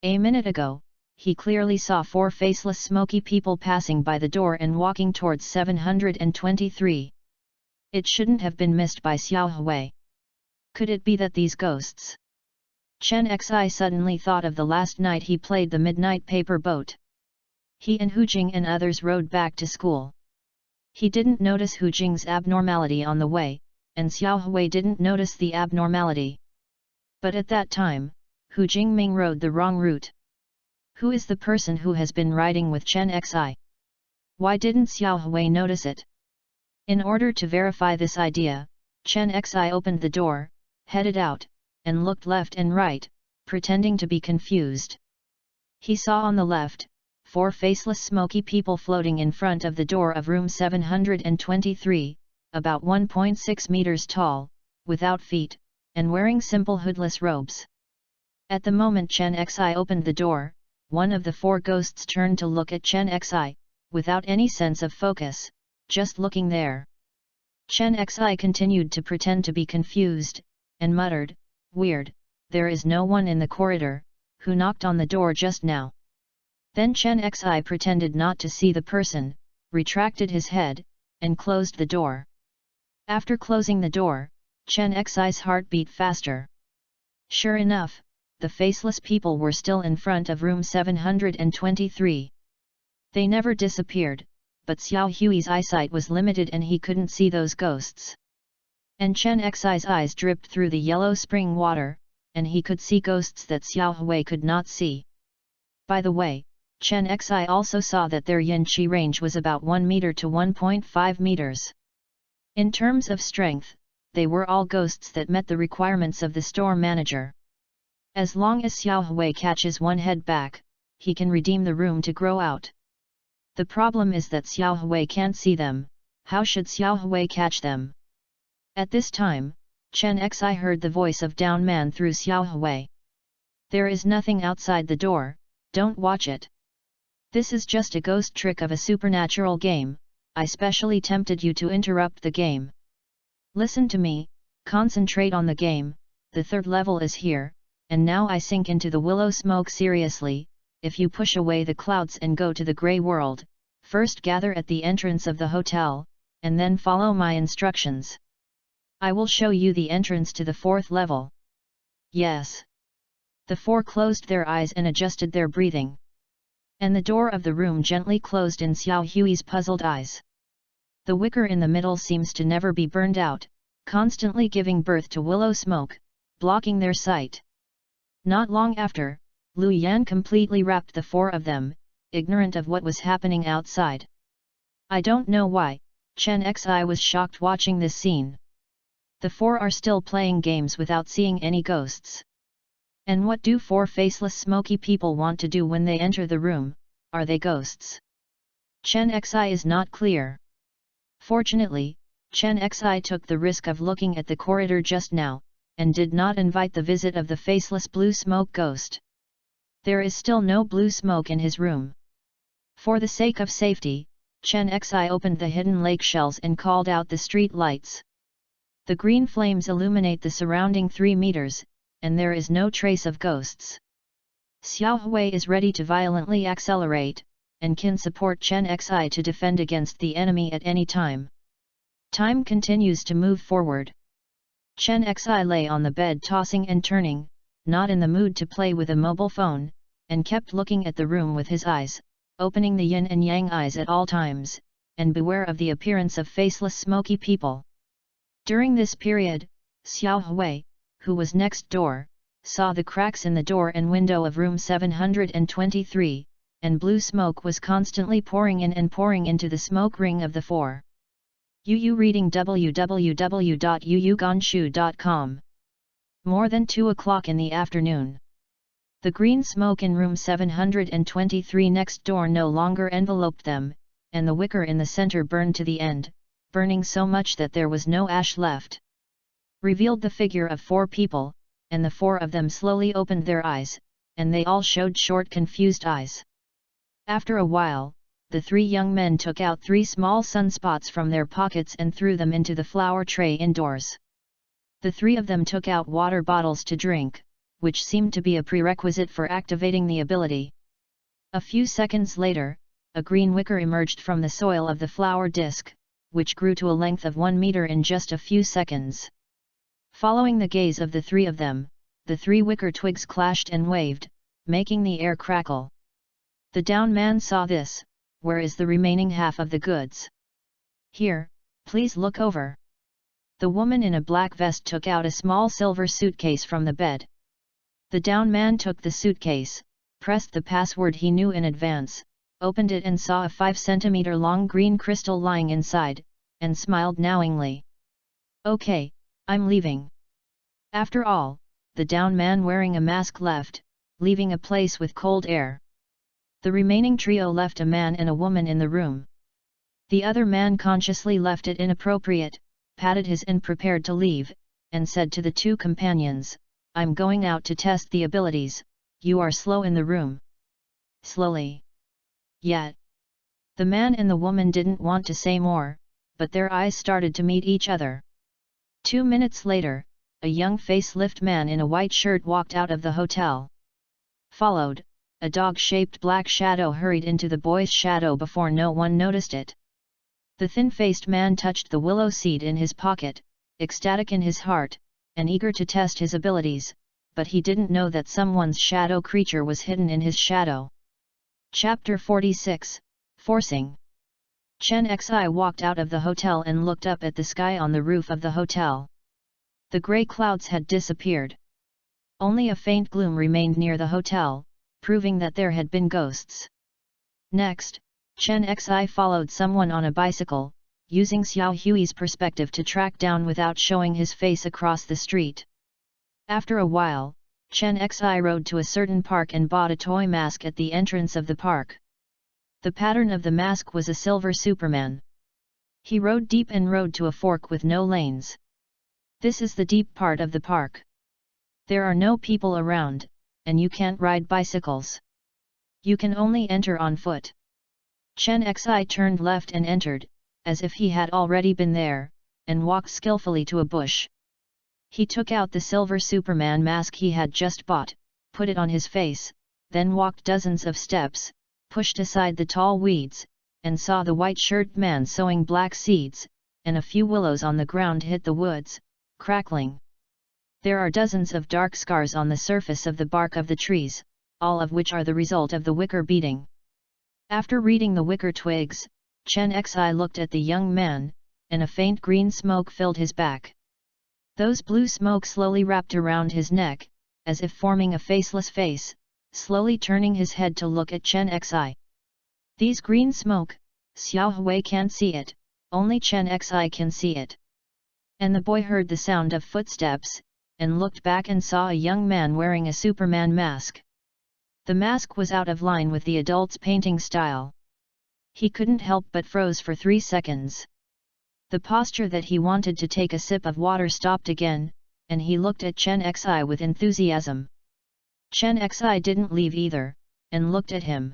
A minute ago, he clearly saw four faceless smoky people passing by the door and walking towards 723. It shouldn't have been missed by Xiao Hui. Could it be that these ghosts? Chen Xi suddenly thought of the last night he played the midnight paper boat. He and Hu Jing and others rode back to school. He didn't notice Hu Jing's abnormality on the way, and Xiao Hui didn't notice the abnormality. But at that time, Hu Jingming rode the wrong route. Who is the person who has been riding with Chen Xi? Why didn't Xiao Hui notice it? In order to verify this idea, Chen Xi opened the door, headed out, and looked left and right, pretending to be confused. He saw on the left, four faceless smoky people floating in front of the door of room 723, about 1.6 meters tall, without feet, and wearing simple hoodless robes. At the moment Chen Xi opened the door, one of the four ghosts turned to look at Chen Xi, without any sense of focus, just looking there. Chen Xi continued to pretend to be confused, and muttered, "Weird, there is no one in the corridor, who knocked on the door just now?" Then Chen Xi pretended not to see the person, retracted his head, and closed the door. After closing the door, Chen Xi's heart beat faster. Sure enough, the faceless people were still in front of room 723. They never disappeared, but Xiao Hui's eyesight was limited and he couldn't see those ghosts. And Chen Xi's eyes dripped through the yellow spring water, and he could see ghosts that Xiao Hui could not see. By the way, Chen Xi also saw that their yin-qi range was about 1 meter to 1.5 meters. In terms of strength, they were all ghosts that met the requirements of the store manager. As long as Xiao Hui catches one head back, he can redeem the room to grow out. The problem is that Xiao Hui can't see them. How should Xiao Hui catch them? At this time, Chen Xi heard the voice of Down Man through Xiao Hui. "There is nothing outside the door, don't watch it. This is just a ghost trick of a supernatural game, I specially tempted you to interrupt the game. Listen to me, concentrate on the game, the third level is here, and now I sink into the willow smoke seriously. If you push away the clouds and go to the grey world, first gather at the entrance of the hotel, and then follow my instructions. I will show you the entrance to the fourth level." "Yes." The four closed their eyes and adjusted their breathing. And the door of the room gently closed in Xiao Hui's puzzled eyes. The wicker in the middle seems to never be burned out, constantly giving birth to willow smoke, blocking their sight. Not long after, Lu Yan completely wrapped the four of them, ignorant of what was happening outside. I don't know why, Chen Xi was shocked watching this scene. The four are still playing games without seeing any ghosts. And what do four faceless smoky people want to do when they enter the room? Are they ghosts? Chen Xi is not clear. Fortunately, Chen Xi took the risk of looking at the corridor just now, and did not invite the visit of the faceless blue smoke ghost. There is still no blue smoke in his room. For the sake of safety, Chen Xi opened the hidden lake shells and called out the street lights. The green flames illuminate the surrounding 3 meters, and there is no trace of ghosts. Xiao Hui is ready to violently accelerate, and can support Chen Xi to defend against the enemy at any time. Time continues to move forward. Chen Xi lay on the bed tossing and turning, not in the mood to play with a mobile phone, and kept looking at the room with his eyes, opening the yin and yang eyes at all times, and beware of the appearance of faceless smoky people. During this period, Xiao Hui, who was next door, saw the cracks in the door and window of room 723, and blue smoke was constantly pouring in and pouring into the smoke ring of the four. Yu reading www.yuyugonshu.com. More than 2 o'clock in the afternoon. The green smoke in room 723 next door no longer enveloped them, and the wicker in the center burned to the end, burning so much that there was no ash left. Revealed the figure of 4 people, and the 4 of them slowly opened their eyes, and they all showed short confused eyes. After a while, the 3 young men took out 3 small sunspots from their pockets and threw them into the flower tray indoors. The 3 of them took out water bottles to drink, which seemed to be a prerequisite for activating the ability. A few seconds later, a green wicker emerged from the soil of the flower disc, which grew to a length of 1 meter in just a few seconds. Following the gaze of the 3 of them, the 3 wicker twigs clashed and waved, making the air crackle. The down man saw this. Where is the remaining half of the goods? Here, please look over. The woman in a black vest took out a small silver suitcase from the bed. The down man took the suitcase, pressed the password he knew in advance, opened it and saw a 5 centimeter long green crystal lying inside, and smiled knowingly. Okay, I'm leaving. After all, the down man wearing a mask left, leaving a place with cold air. The remaining trio left a man and a woman in the room. The other man consciously left it inappropriate, patted his and prepared to leave, and said to the 2 companions, I'm going out to test the abilities, you are slow in the room. Slowly. Yet. The man and the woman didn't want to say more, but their eyes started to meet each other. 2 minutes later, a young facelift man in a white shirt walked out of the hotel. Followed, a dog-shaped black shadow hurried into the boy's shadow before no one noticed it. The thin-faced man touched the willow seed in his pocket, ecstatic in his heart, and eager to test his abilities, but he didn't know that someone's shadow creature was hidden in his shadow. Chapter 46, Forcing. Chen Xi walked out of the hotel and looked up at the sky on the roof of the hotel. The grey clouds had disappeared. Only a faint gloom remained near the hotel, proving that there had been ghosts. Next, Chen Xi followed someone on a bicycle, using Xiao Hui's perspective to track down without showing his face across the street. After a while, Chen Xi rode to a certain park and bought a toy mask at the entrance of the park. The pattern of the mask was a silver Superman. He rode deep and rode to a fork with no lanes. This is the deep part of the park. There are no people around, and you can't ride bicycles. You can only enter on foot. Chen Xi turned left and entered, as if he had already been there, and walked skillfully to a bush. He took out the silver Superman mask he had just bought, put it on his face, then walked dozens of steps, pushed aside the tall weeds, and saw the white-shirted man sowing black seeds, and a few willows on the ground hit the woods, crackling. There are dozens of dark scars on the surface of the bark of the trees, all of which are the result of the wicker beating. After reading the wicker twigs, Chen Xi looked at the young man, and a faint green smoke filled his back. Those blue smoke slowly wrapped around his neck, as if forming a faceless face, slowly turning his head to look at Chen Xi. These green smoke, Xiao Hui can't see it, only Chen Xi can see it. And the boy heard the sound of footsteps, and looked back and saw a young man wearing a Superman mask. The mask was out of line with the adult's painting style. He couldn't help but froze for 3 seconds. The posture that he wanted to take a sip of water stopped again, and he looked at Chen Xi with enthusiasm. Chen Xi didn't leave either, and looked at him.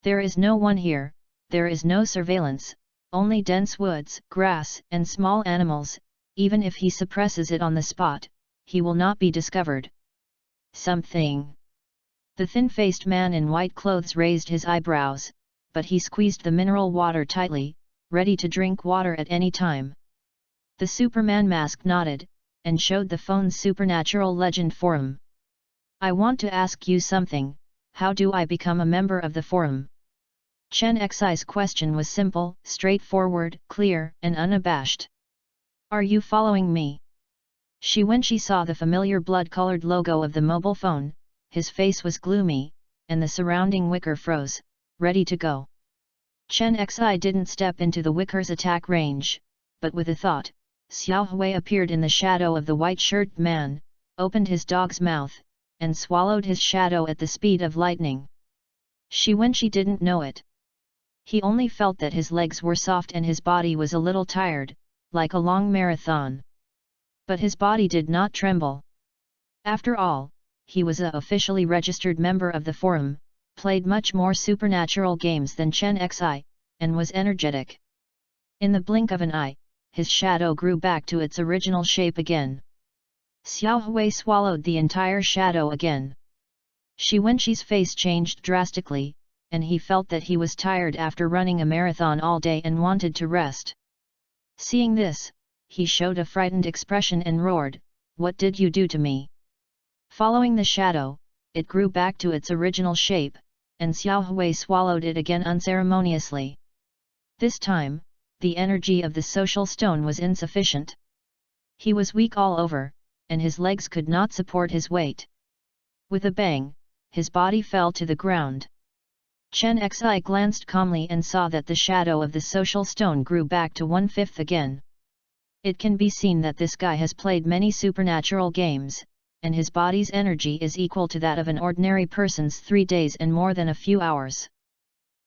There is no one here, there is no surveillance, only dense woods, grass, and small animals. Even if he suppresses it on the spot, he will not be discovered. Something. The thin-faced man in white clothes raised his eyebrows, but he squeezed the mineral water tightly, ready to drink water at any time. The Superman mask nodded, and showed the phone's supernatural legend forum. I want to ask you something, how do I become a member of the forum? Chen Xi's question was simple, straightforward, clear, and unabashed. Are you following me? When she saw the familiar blood-colored logo of the mobile phone, his face was gloomy, and the surrounding wicker froze, ready to go. Chen Xi didn't step into the wicker's attack range, but with a thought, Xiao Hui appeared in the shadow of the white-shirted man, opened his dog's mouth, and swallowed his shadow at the speed of lightning. When she didn't know it. He only felt that his legs were soft and his body was a little tired, like a long marathon. But his body did not tremble. After all, he was a officially registered member of the forum, played much more supernatural games than Chen Xi, and was energetic. In the blink of an eye, his shadow grew back to its original shape again. Xiao Hui swallowed the entire shadow again. Wenqi's face changed drastically, and he felt that he was tired after running a marathon all day and wanted to rest. Seeing this, he showed a frightened expression and roared, "What did you do to me?" Following the shadow, it grew back to its original shape, and Xiao Hui swallowed it again unceremoniously. This time, the energy of the social stone was insufficient. He was weak all over, and his legs could not support his weight. With a bang, his body fell to the ground. Chen Xi glanced calmly and saw that the shadow of the social stone grew back to 1/5 again. It can be seen that this guy has played many supernatural games, and his body's energy is equal to that of an ordinary person's 3 days and more than a few hours.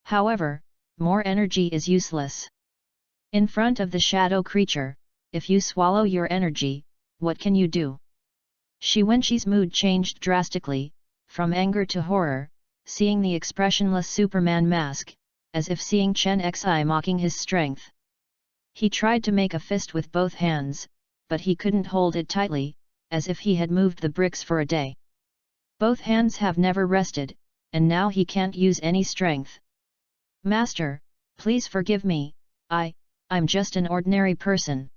However, more energy is useless. In front of the shadow creature, if you swallow your energy, what can you do? Wenqi's mood changed drastically, from anger to horror, seeing the expressionless Superman mask, as if seeing Chen Xi mocking his strength. He tried to make a fist with both hands, but he couldn't hold it tightly, as if he had moved the bricks for a day. Both hands have never rested, and now he can't use any strength. "Master, please forgive me, I'm just an ordinary person."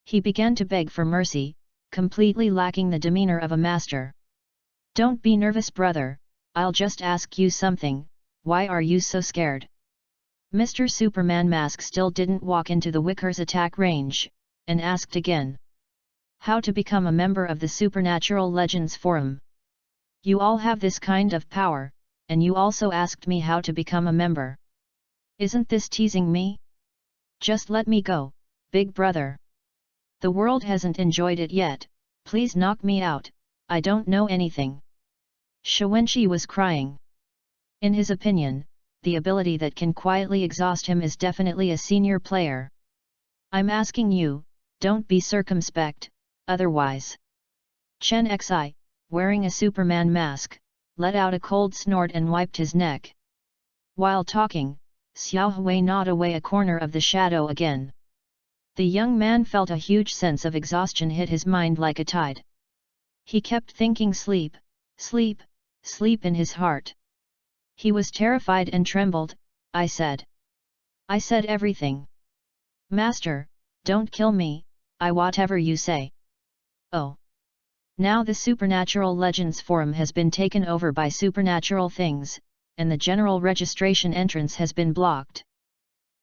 He began to beg for mercy, completely lacking the demeanor of a master. "Don't be nervous, brother, I'll just ask you something, why are you so scared?" Mr. Superman Mask still didn't walk into the Wicker's attack range, and asked again. "How to become a member of the Supernatural Legends Forum? You all have this kind of power, and you also asked me how to become a member. Isn't this teasing me? Just let me go, big brother. The world hasn't enjoyed it yet, please knock me out, I don't know anything." Wenqi was crying. In his opinion, the ability that can quietly exhaust him is definitely a senior player. "I'm asking you, don't be circumspect, otherwise." Chen Xi, wearing a Superman mask, let out a cold snort and wiped his neck. While talking, Xiao Hui gnawed away a corner of the shadow again. The young man felt a huge sense of exhaustion hit his mind like a tide. He kept thinking sleep, sleep, sleep in his heart. He was terrified and trembled. I said everything. "Master, don't kill me, whatever you say." "Oh. Now the Supernatural Legends Forum has been taken over by supernatural things, and the general registration entrance has been blocked.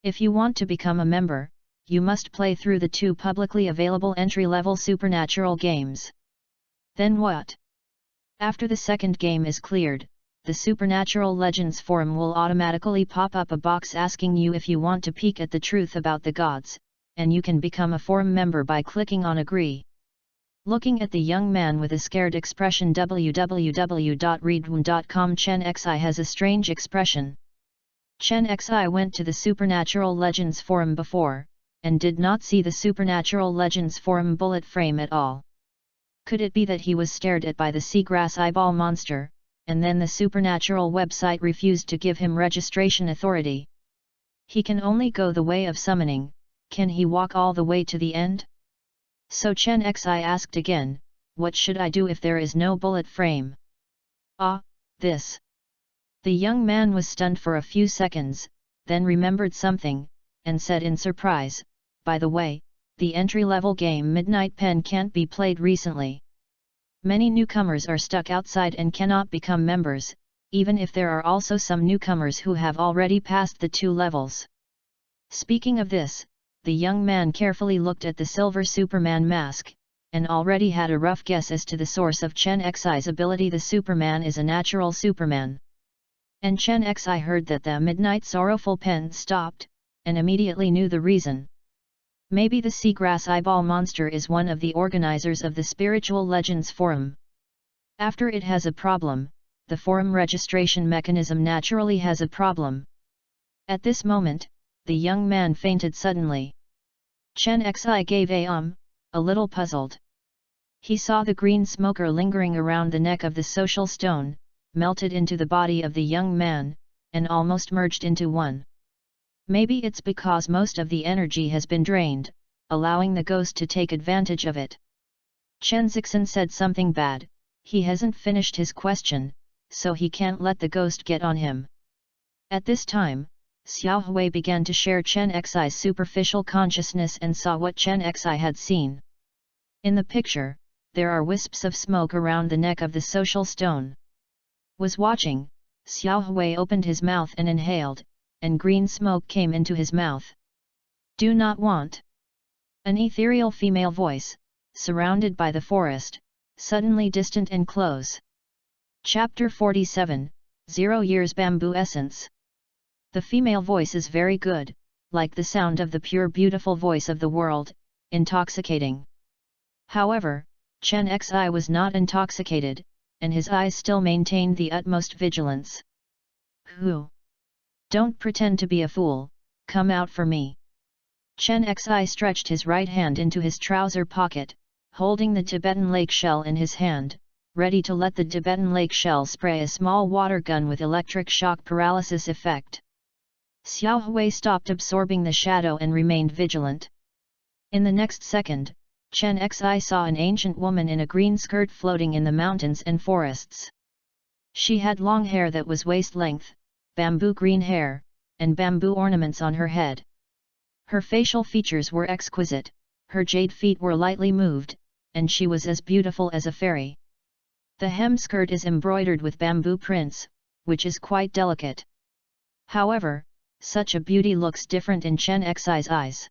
If you want to become a member, you must play through the 2 publicly available entry-level supernatural games." "Then what?" "After the second game is cleared, the Supernatural Legends Forum will automatically pop up a box asking you if you want to peek at the truth about the gods, and you can become a forum member by clicking on Agree." Looking at the young man with a scared expression, www.readaloud.com, Chen Xi has a strange expression. Chen Xi went to the Supernatural Legends Forum before, and did not see the Supernatural Legends Forum bullet frame at all. Could it be that he was stared at by the seagrass eyeball monster, and then the supernatural website refused to give him registration authority? He can only go the way of summoning, can he walk all the way to the end? So Chen Xi asked again, "What should I do if there is no bullet frame?" "Ah, this." The young man was stunned for a few seconds, then remembered something, and said in surprise, "By the way, the entry-level game Midnight Pen can't be played recently. Many newcomers are stuck outside and cannot become members, even if there are also some newcomers who have already passed the 2 levels." Speaking of this, the young man carefully looked at the silver Superman mask, and already had a rough guess as to the source of Chen Xi's ability. The Superman is a natural Superman. And Chen Xi heard that the Midnight Sorrowful Pen stopped, and immediately knew the reason. Maybe the seagrass eyeball monster is one of the organizers of the Spiritual Legends Forum. After it has a problem, the forum registration mechanism naturally has a problem. At this moment, the young man fainted suddenly. Chen Xi gave a little puzzled. He saw the green smoker lingering around the neck of the social stone, melted into the body of the young man, and almost merged into one. Maybe it's because most of the energy has been drained, allowing the ghost to take advantage of it. Chen Zixin said something bad. He hasn't finished his question, so he can't let the ghost get on him. At this time, Xiao Hui began to share Chen Xi's superficial consciousness and saw what Chen Xi had seen. In the picture, there are wisps of smoke around the neck of the social stone. Was watching, Xiao Hui opened his mouth and inhaled, and green smoke came into his mouth. Do not want. An ethereal female voice, surrounded by the forest, suddenly distant and close. Chapter 47, 0 Years Bamboo Essence. The female voice is very good, like the sound of the pure beautiful voice of the world, intoxicating. However, Chen Xi was not intoxicated, and his eyes still maintained the utmost vigilance. Who? Don't pretend to be a fool, come out for me. Chen Xi stretched his right hand into his trouser pocket, holding the Tibetan lake shell in his hand, ready to let the Tibetan lake shell spray a small water gun with electric shock paralysis effect. Xiao Hui stopped absorbing the shadow and remained vigilant. In the next second, Chen Xi saw an ancient woman in a green skirt floating in the mountains and forests. She had long hair that was waist-length, bamboo green hair, and bamboo ornaments on her head. Her facial features were exquisite, her jade feet were lightly moved, and she was as beautiful as a fairy. The hem skirt is embroidered with bamboo prints, which is quite delicate. However, such a beauty looks different in Chen Xi's eyes.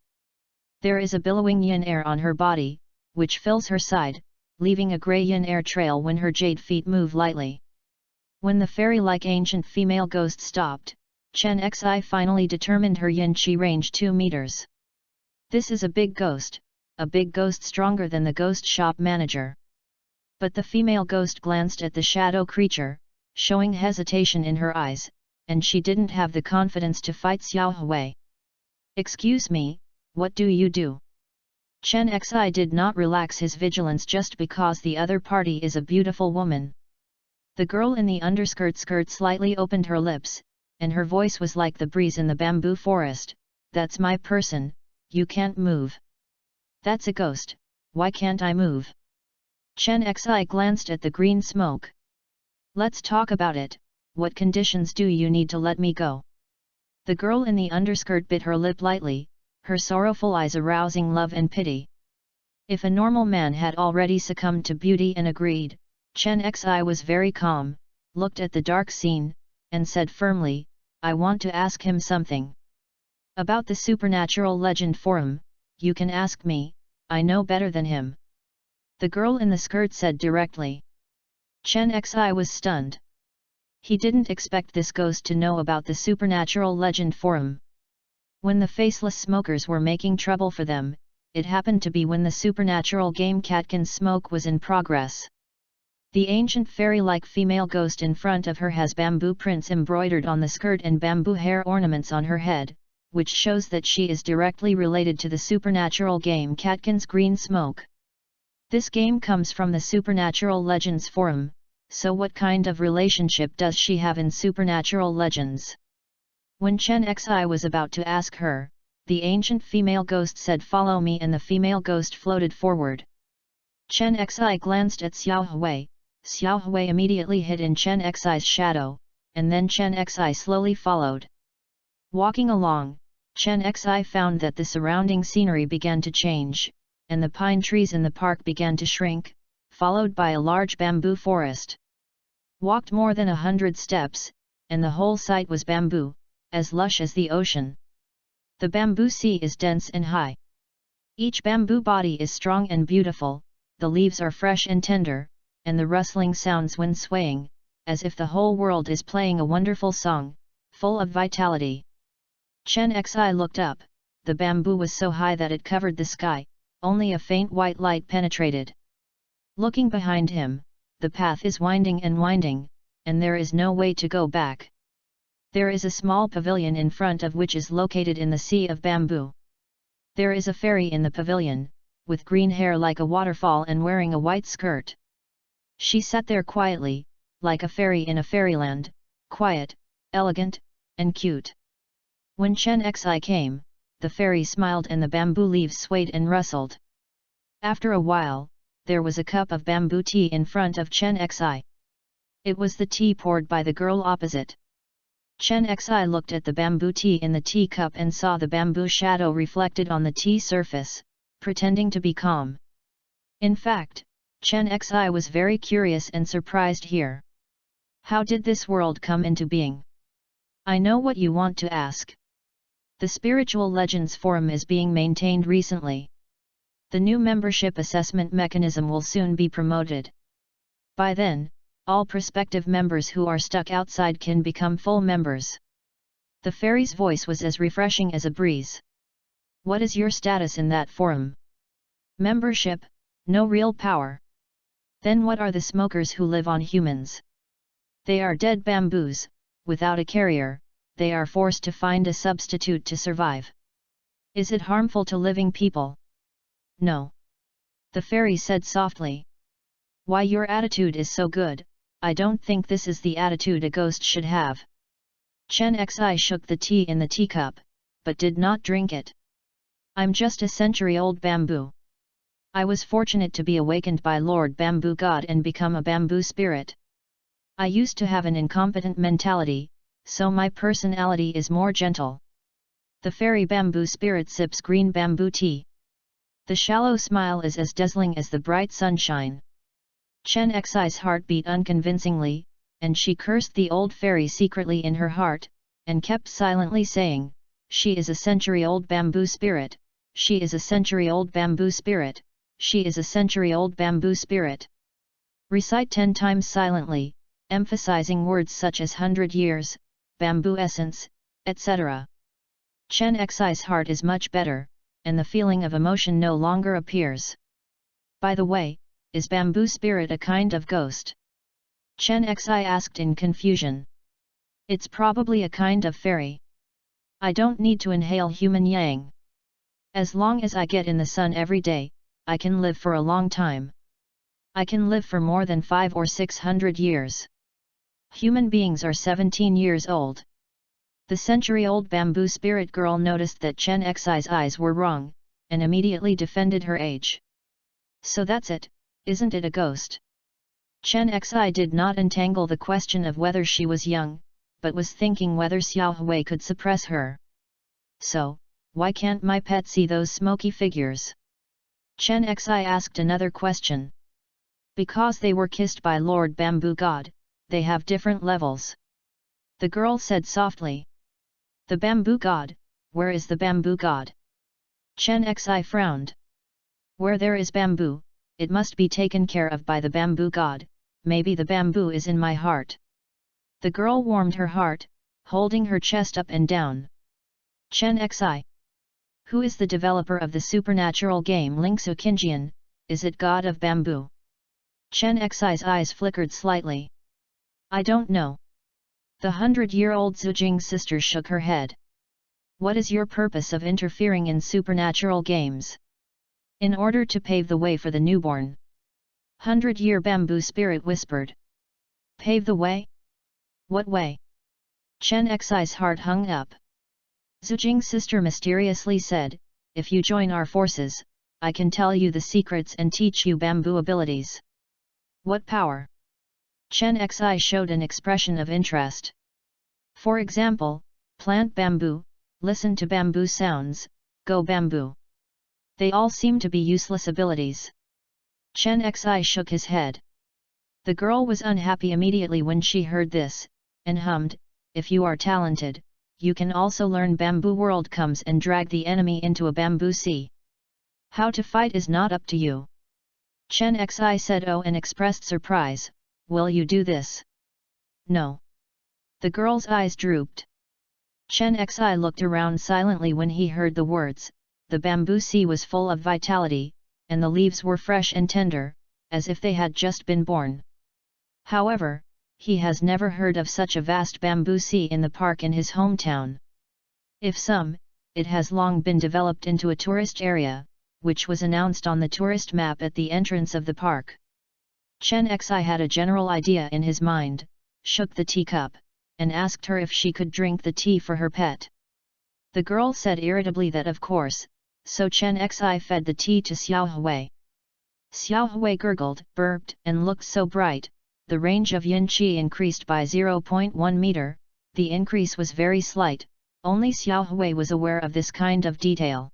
There is a billowing yin air on her body, which fills her side, leaving a grey yin air trail when her jade feet move lightly. When the fairy-like ancient female ghost stopped, Chen Xi finally determined her yin qi range 2 meters. This is a big ghost stronger than the ghost shop manager. But the female ghost glanced at the shadow creature, showing hesitation in her eyes, and she didn't have the confidence to fight Xiao Hui. Excuse me, what do you do? Chen Xi did not relax his vigilance just because the other party is a beautiful woman. The girl in the underskirt slightly opened her lips, and her voice was like the breeze in the bamboo forest. That's my person, you can't move. That's a ghost, why can't I move? Chen Xi glanced at the green smoke. Let's talk about it, what conditions do you need to let me go? The girl in the underskirt bit her lip lightly, her sorrowful eyes arousing love and pity. If a normal man had already succumbed to beauty and agreed, Chen Xi was very calm, looked at the dark scene, and said firmly, I want to ask him something. About the supernatural legend forum, you can ask me, I know better than him. The girl in the skirt said directly. Chen Xi was stunned. He didn't expect this ghost to know about the supernatural legend forum. When the faceless smokers were making trouble for them, it happened to be when the supernatural game Catkin Smoke was in progress. The ancient fairy-like female ghost in front of her has bamboo prints embroidered on the skirt and bamboo hair ornaments on her head, which shows that she is directly related to the supernatural game Catkin's Green Smoke. This game comes from the Supernatural Legends forum, so what kind of relationship does she have in Supernatural Legends? When Chen Xi was about to ask her, the ancient female ghost said follow me and the female ghost floated forward. Chen Xi glanced at Xiao Hui. Xiao Hui immediately hid in Chen Xi's shadow, and then Chen Xi slowly followed. Walking along, Chen Xi found that the surrounding scenery began to change, and the pine trees in the park began to shrink, followed by a large bamboo forest. Walked more than 100 steps, and the whole site was bamboo, as lush as the ocean. The bamboo sea is dense and high. Each bamboo body is strong and beautiful, the leaves are fresh and tender, and the rustling sounds when swaying, as if the whole world is playing a wonderful song, full of vitality. Chen Xi looked up, the bamboo was so high that it covered the sky, only a faint white light penetrated. Looking behind him, the path is winding and winding, and there is no way to go back. There is a small pavilion in front of which is located in the sea of bamboo. There is a fairy in the pavilion, with green hair like a waterfall and wearing a white skirt. She sat there quietly, like a fairy in a fairyland, quiet, elegant, and cute. When Chen Xi came, the fairy smiled and the bamboo leaves swayed and rustled. After a while, there was a cup of bamboo tea in front of Chen Xi. It was the tea poured by the girl opposite. Chen Xi looked at the bamboo tea in the teacup and saw the bamboo shadow reflected on the tea surface, pretending to be calm. In fact, Chen Xi was very curious and surprised here. How did this world come into being? I know what you want to ask. The Spiritual Legends Forum is being maintained recently. The new membership assessment mechanism will soon be promoted. By then, all prospective members who are stuck outside can become full members. The fairy's voice was as refreshing as a breeze. What is your status in that forum? Membership, no real power. Then what are the smokers who live on humans? They are dead bamboos, without a carrier, they are forced to find a substitute to survive. Is it harmful to living people? No. The fairy said softly. Why your attitude is so good, I don't think this is the attitude a ghost should have. Chen Xi shook the tea in the teacup, but did not drink it. I'm just a century-old bamboo. I was fortunate to be awakened by Lord Bamboo God and become a bamboo spirit. I used to have an incompetent mentality, so my personality is more gentle. The fairy bamboo spirit sips green bamboo tea. The shallow smile is as dazzling as the bright sunshine. Chen Xi's heart beat unconvincingly, and she cursed the old fairy secretly in her heart, and kept silently saying, "She is a century-old bamboo spirit, she is a century-old bamboo spirit, she is a century-old bamboo spirit." Recite 10 times silently, emphasizing words such as 100 years, bamboo essence, etc. Chen Xi's heart is much better, and the feeling of emotion no longer appears. By the way, is bamboo spirit a kind of ghost? Chen Xi asked in confusion. It's probably a kind of fairy. I don't need to inhale human yang. As long as I get in the sun every day, I can live for a long time. I can live for more than 500 or 600 years. Human beings are 17 years old. The century-old bamboo spirit girl noticed that Chen Xi's eyes were wrong, and immediately defended her age. So that's it, isn't it a ghost? Chen Xi did not entangle the question of whether she was young, but was thinking whether Xiao Hui could suppress her. So, why can't my pet see those smoky figures? Chen Xi asked another question. Because they were kissed by Lord Bamboo God, they have different levels. The girl said softly. The bamboo god, where is the bamboo god? Chen Xi frowned. Where there is bamboo, it must be taken care of by the bamboo god, maybe the bamboo is in my heart. The girl warmed her heart, holding her chest up and down. Chen Xi. Who is the developer of the supernatural game Linksu Qingjian, is it god of bamboo? Chen Xi's eyes flickered slightly. I don't know. The 100-year-old Zujing sister shook her head. What is your purpose of interfering in supernatural games? In order to pave the way for the newborn. 100-year bamboo spirit whispered. Pave the way? What way? Chen Xi's heart hung up. Zujing's sister mysteriously said, if you join our forces, I can tell you the secrets and teach you bamboo abilities. What power? Chen Xi showed an expression of interest. For example, plant bamboo, listen to bamboo sounds, go bamboo. They all seem to be useless abilities. Chen Xi shook his head. The girl was unhappy immediately when she heard this, and hummed, if you are talented, you can also learn bamboo world comes and drag the enemy into a bamboo sea. How to fight is not up to you. Chen Xi said oh and expressed surprise, will you do this? No. The girl's eyes drooped. Chen Xi looked around silently when he heard the words, the bamboo sea was full of vitality, and the leaves were fresh and tender, as if they had just been born. However, he has never heard of such a vast bamboo sea in the park in his hometown. If some, it has long been developed into a tourist area, which was announced on the tourist map at the entrance of the park. Chen Xi had a general idea in his mind, shook the teacup, and asked her if she could drink the tea for her pet. The girl said irritably that of course, so Chen Xi fed the tea to Xiao Hui. Xiao Hui gurgled, burped, and looked so bright. The range of yin qi increased by 0.1 meter, the increase was very slight, only Xiao Hui was aware of this kind of detail.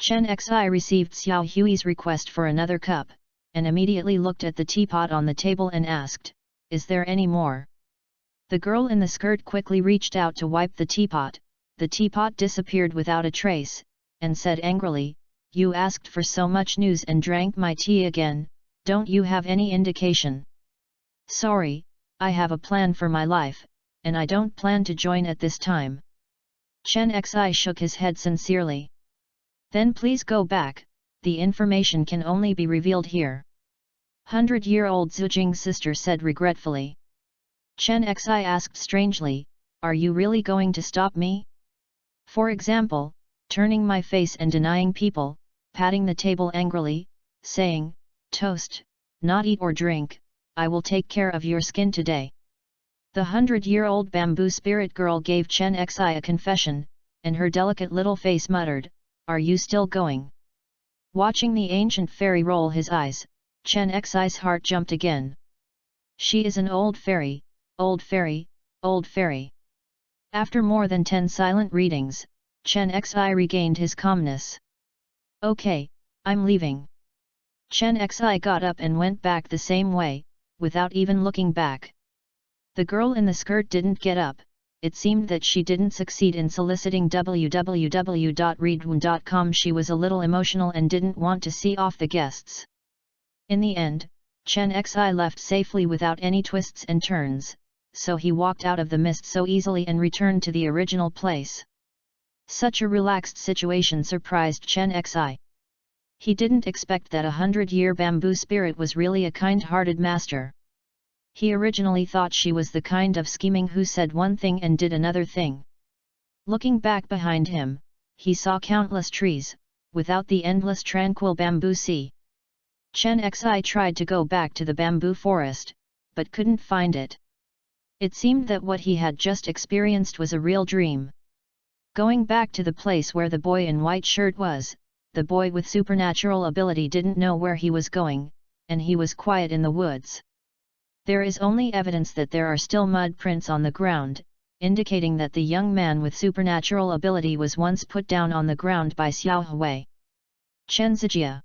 Chen Xi received Xiao Hui's request for another cup, and immediately looked at the teapot on the table and asked, "Is there any more?" The girl in the skirt quickly reached out to wipe the teapot disappeared without a trace, and said angrily, "You asked for so much news and drank my tea again, don't you have any indication?" "Sorry, I have a plan for my life, and I don't plan to join at this time." Chen Xi shook his head sincerely. "Then please go back, the information can only be revealed here," 100-year-old Zujing's sister said regretfully. Chen Xi asked strangely, "Are you really going to stop me? For example, turning my face and denying people, patting the table angrily, saying, 'Toast, not eat or drink, I will take care of your skin today.'" The 100-year-old bamboo spirit girl gave Chen Xi a confession, and her delicate little face muttered, "Are you still going?" Watching the ancient fairy roll his eyes, Chen Xi's heart jumped again. She is an old fairy, old fairy, old fairy. After more than 10 silent readings, Chen Xi regained his calmness. "Okay, I'm leaving." Chen Xi got up and went back the same way, without even looking back. The girl in the skirt didn't get up. It seemed that she didn't succeed in soliciting www.readaloud.com. She was a little emotional and didn't want to see off the guests. In the end, Chen Xi left safely without any twists and turns, so he walked out of the mist so easily and returned to the original place. Such a relaxed situation surprised Chen Xi. He didn't expect that a 100-year bamboo spirit was really a kind-hearted master. He originally thought she was the kind of scheming who said one thing and did another thing. Looking back behind him, he saw countless trees, without the endless tranquil bamboo sea. Chen Xi tried to go back to the bamboo forest, but couldn't find it. It seemed that what he had just experienced was a real dream. Going back to the place where the boy in white shirt was, the boy with supernatural ability didn't know where he was going, and he was quiet in the woods. There is only evidence that there are still mud prints on the ground, indicating that the young man with supernatural ability was once put down on the ground by Xiao Hui. "Chen Zijia.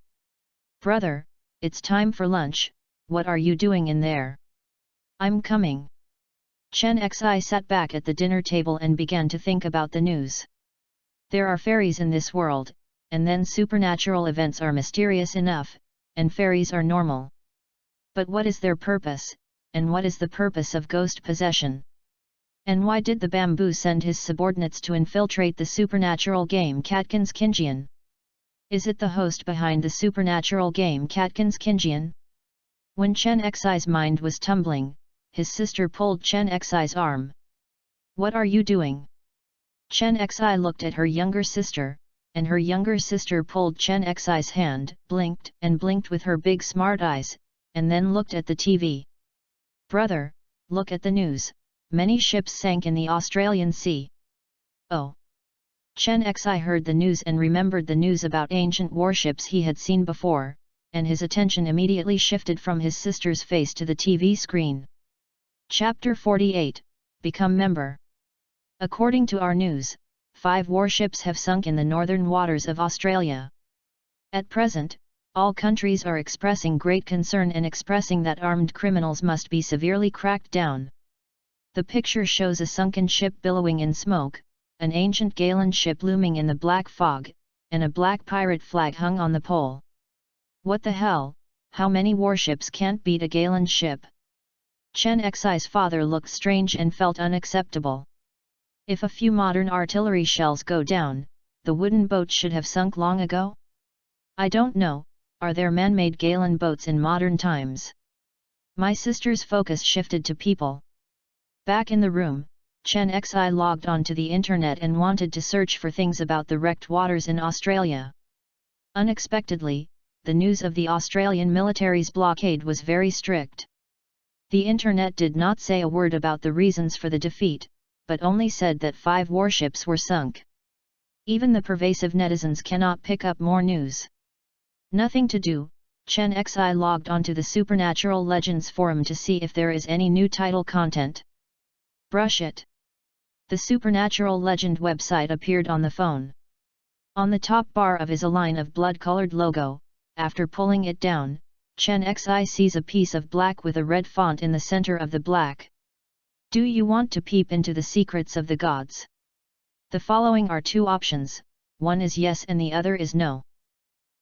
Brother, it's time for lunch, what are you doing in there?" "I'm coming." Chen Xi sat back at the dinner table and began to think about the news. There are fairies in this world, and then supernatural events are mysterious enough, and fairies are normal. But what is their purpose, and what is the purpose of ghost possession? And why did the bamboo send his subordinates to infiltrate the supernatural game Katkin's Kinjian? Is it the host behind the supernatural game Katkin's Kinjian? When Chen Xi's mind was tumbling, his sister pulled Chen Xi's arm. "What are you doing?" Chen Xi looked at her younger sister, and her younger sister pulled Chen Xi's hand, blinked and blinked with her big smart eyes, and then looked at the TV. "Brother, look at the news, many ships sank in the Australian Sea." "Oh." Chen Xi heard the news and remembered the news about ancient warships he had seen before, and his attention immediately shifted from his sister's face to the TV screen. Chapter 48, Become Member. According to our news, 5 warships have sunk in the northern waters of Australia. At present, all countries are expressing great concern and expressing that armed criminals must be severely cracked down. The picture shows a sunken ship billowing in smoke, an ancient Galen ship looming in the black fog, and a black pirate flag hung on the pole. What the hell, how many warships can't beat a Galen ship? Chen Xi's father looked strange and felt unacceptable. If a few modern artillery shells go down, the wooden boat should have sunk long ago? I don't know, are there man-made Galen boats in modern times? My sister's focus shifted to people. Back in the room, Chen Xi logged onto the internet and wanted to search for things about the wrecked waters in Australia. Unexpectedly, the news of the Australian military's blockade was very strict. The internet did not say a word about the reasons for the defeat, but only said that 5 warships were sunk. Even the pervasive netizens cannot pick up more news. Nothing to do, Chen Xi logged onto the Supernatural Legends forum to see if there is any new title content. Brush it. The Supernatural Legend website appeared on the phone. On the top bar of is a line of blood-colored logo. After pulling it down, Chen Xi sees a piece of black with a red font in the center of the black. Do you want to peep into the secrets of the gods? The following are 2 options, one is yes and the other is no.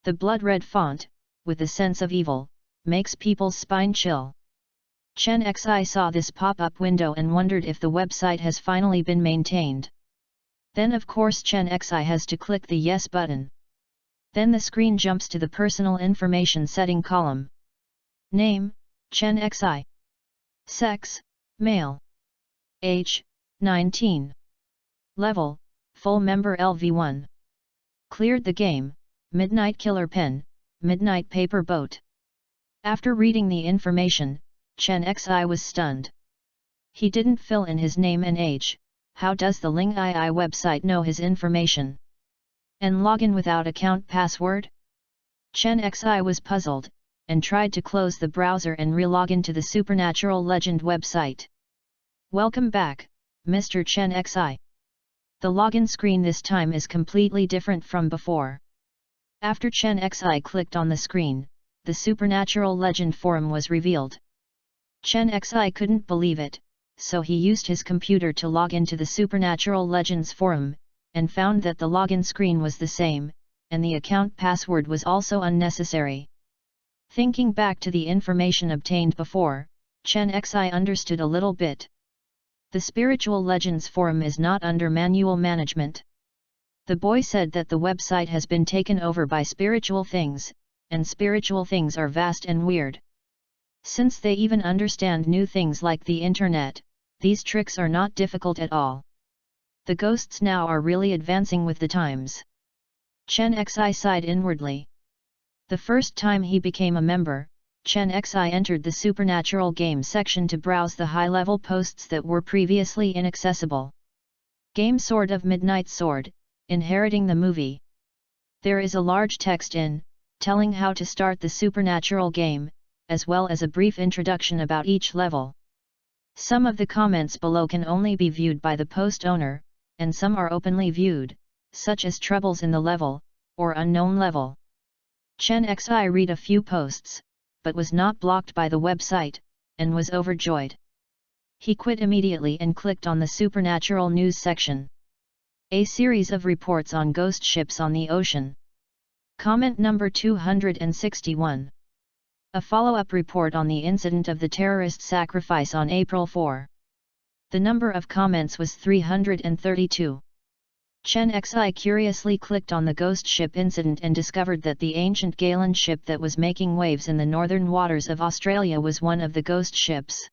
The blood-red font, with the sense of evil, makes people's spine chill. Chen Xi saw this pop-up window and wondered if the website has finally been maintained. Then of course Chen Xi has to click the yes button. Then the screen jumps to the personal information setting column. Name, Chen Xi. Sex, male. Age, 19. Level, full member LV1. Cleared the game, Midnight Killer Pen, Midnight Paper Boat. After reading the information, Chen Xi was stunned. He didn't fill in his name and age. How does the Ling II website know his information? And login without account password? Chen Xi was puzzled, and tried to close the browser and re-log into the Supernatural Legend website. Welcome back, Mr. Chen Xi. The login screen this time is completely different from before. After Chen Xi clicked on the screen, the Supernatural Legend forum was revealed. Chen Xi couldn't believe it, so he used his computer to log into the Supernatural Legends forum, and found that the login screen was the same, and the account password was also unnecessary. Thinking back to the information obtained before, Chen Xi understood a little bit. The Spiritual Legends forum is not under manual management. The boy said that the website has been taken over by spiritual things, and spiritual things are vast and weird. Since they even understand new things like the internet, these tricks are not difficult at all. The ghosts now are really advancing with the times. Chen Xi sighed inwardly. The first time he became a member, Chen Xi entered the Supernatural Game section to browse the high-level posts that were previously inaccessible. Game Sword of Midnight Sword, Inheriting the Movie. There is a large text in, telling how to start the Supernatural Game, as well as a brief introduction about each level. Some of the comments below can only be viewed by the post owner, and some are openly viewed, such as troubles in the level, or unknown level. Chen Xi read a few posts, but was not blocked by the website, and was overjoyed. He quit immediately and clicked on the Supernatural News section. A series of reports on ghost ships on the ocean. Comment number 261. A follow-up report on the incident of the terrorist sacrifice on April 4. The number of comments was 332. Chen Xi curiously clicked on the ghost ship incident and discovered that the ancient Galen ship that was making waves in the northern waters of Australia was one of the ghost ships.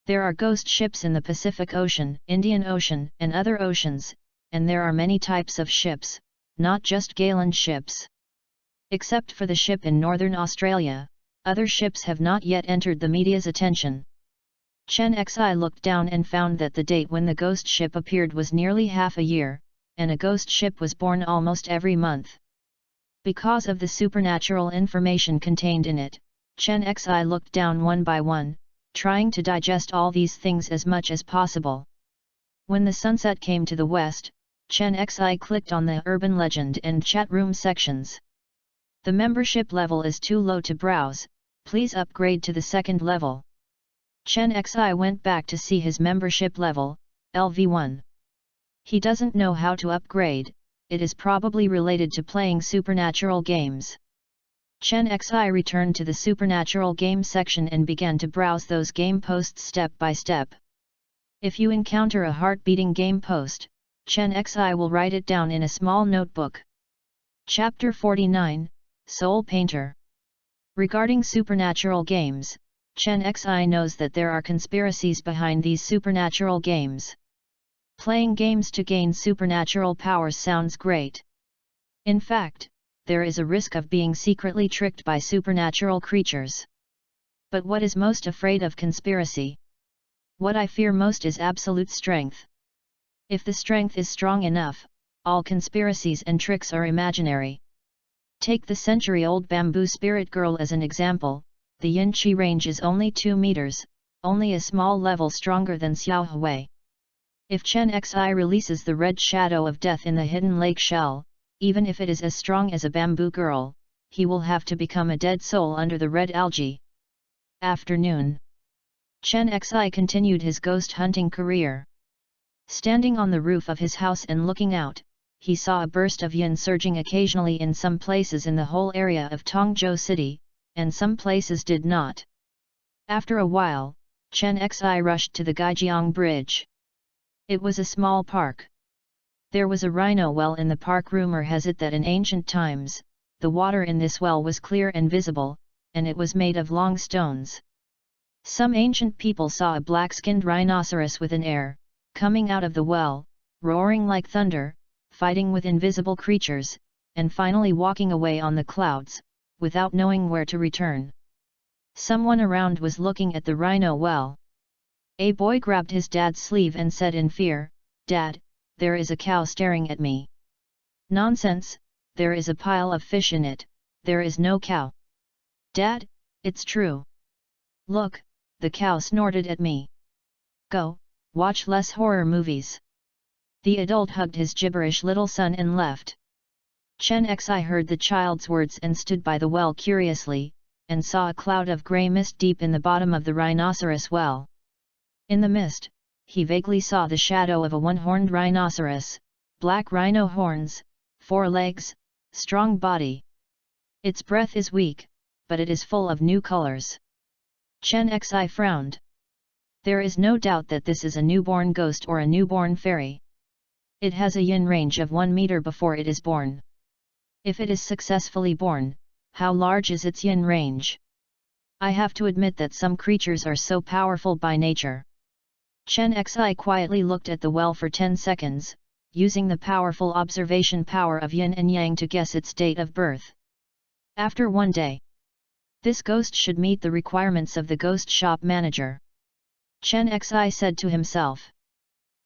There are ghost ships in the Pacific Ocean, Indian Ocean, and other oceans, and there are many types of ships, not just Galen ships. Except for the ship in northern Australia, other ships have not yet entered the media's attention. Chen Xi looked down and found that the date when the ghost ship appeared was nearly half a year, and a ghost ship was born almost every month. Because of the supernatural information contained in it, Chen Xi looked down one by one, trying to digest all these things as much as possible. When the sunset came to the west, Chen Xi clicked on the urban legend and chat room sections. The membership level is too low to browse, please upgrade to the second level. Chen Xi went back to see his membership level, LV1. He doesn't know how to upgrade, it is probably related to playing supernatural games. Chen Xi returned to the supernatural game section and began to browse those game posts step by step. If you encounter a heart-beating game post, Chen Xi will write it down in a small notebook. Chapter 49, Soul Painter. Regarding supernatural games, Chen Xi knows that there are conspiracies behind these supernatural games. Playing games to gain supernatural powers sounds great. In fact, there is a risk of being secretly tricked by supernatural creatures. But what is most afraid of conspiracy? What I fear most is absolute strength. If the strength is strong enough, all conspiracies and tricks are imaginary. Take the century-old bamboo spirit girl as an example. The yin qi range is only 2 meters, only a small level stronger than Xiao Hui. If Chen Xi releases the red shadow of death in the hidden lake shell, even if it is as strong as a bamboo girl, he will have to become a dead soul under the red algae. Afternoon. Chen Xi continued his ghost hunting career. Standing on the roof of his house and looking out, he saw a burst of yin surging occasionally in some places in the whole area of Tongzhou City, and some places did not. After a while, Chen Xi rushed to the Gaijiang Bridge. It was a small park. There was a rhino well in the park. Rumor has it that in ancient times, the water in this well was clear and visible, and it was made of long stones. Some ancient people saw a black-skinned rhinoceros with an air, coming out of the well, roaring like thunder, fighting with invisible creatures, and finally walking away on the clouds, without knowing where to return. Someone around was looking at the rhino well. A boy grabbed his dad's sleeve and said in fear, "Dad, there is a cow staring at me." "Nonsense, there is a pile of fish in it, there is no cow." "Dad, it's true. Look, the cow snorted at me." "Go, watch less horror movies." The adult hugged his gibberish little son and left. Chen Xi heard the child's words and stood by the well curiously, and saw a cloud of grey mist deep in the bottom of the rhinoceros well. In the mist, he vaguely saw the shadow of a one-horned rhinoceros, black rhino horns, 4 legs, strong body. Its breath is weak, but it is full of new colors. Chen Xi frowned. There is no doubt that this is a newborn ghost or a newborn fairy. It has a yin range of 1 meter before it is born. If it is successfully born, how large is its yin range? I have to admit that some creatures are so powerful by nature. Chen Xi quietly looked at the well for 10 seconds, using the powerful observation power of yin and yang to guess its date of birth. After 1 day. This ghost should meet the requirements of the ghost shop manager. Chen Xi said to himself.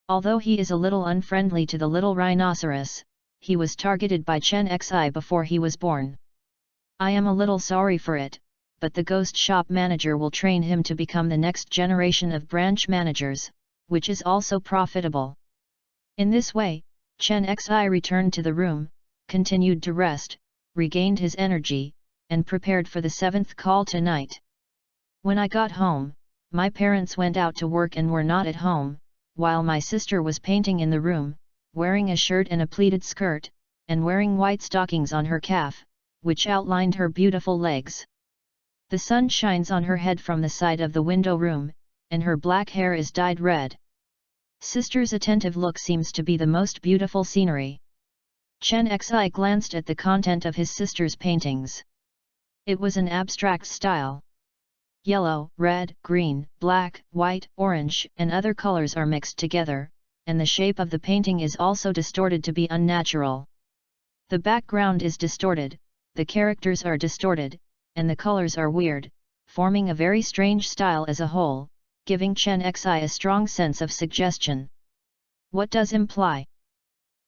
Although he is a little unfriendly to the little rhinoceros, he was targeted by Chen Xi before he was born. I am a little sorry for it, but the ghost shop manager will train him to become the next generation of branch managers, which is also profitable. In this way, Chen Xi returned to the room, continued to rest, regained his energy, and prepared for the 7th call tonight. When I got home, my parents went out to work and were not at home, while my sister was painting in the room, wearing a shirt and a pleated skirt, and wearing white stockings on her calf, which outlined her beautiful legs. The sun shines on her head from the side of the window room, and her black hair is dyed red. Sister's attentive look seems to be the most beautiful scenery. Chen Xi glanced at the content of his sister's paintings. It was an abstract style. Yellow, red, green, black, white, orange, and other colors are mixed together, and the shape of the painting is also distorted to be unnatural. The background is distorted, the characters are distorted, and the colors are weird, forming a very strange style as a whole, giving Chen Xi a strong sense of suggestion. What does imply?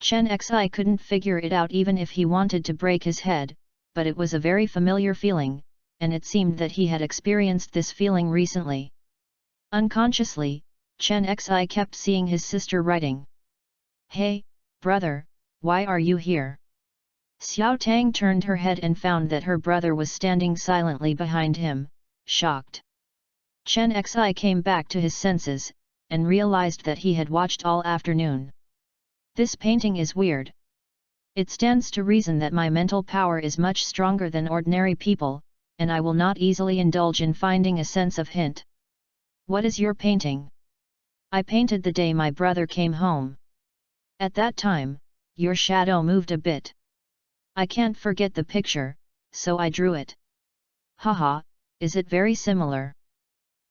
Chen Xi couldn't figure it out even if he wanted to break his head, but it was a very familiar feeling, and it seemed that he had experienced this feeling recently. Unconsciously, Chen Xi kept seeing his sister writing. "Hey, brother, why are you here?" Xiao Tang turned her head and found that her brother was standing silently behind him, shocked. Chen Xi came back to his senses, and realized that he had watched all afternoon. This painting is weird. It stands to reason that my mental power is much stronger than ordinary people, and I will not easily indulge in finding a sense of hint. What is your painting? I painted the day my brother came home. At that time, your shadow moved a bit. I can't forget the picture, so I drew it. Haha, is it very similar?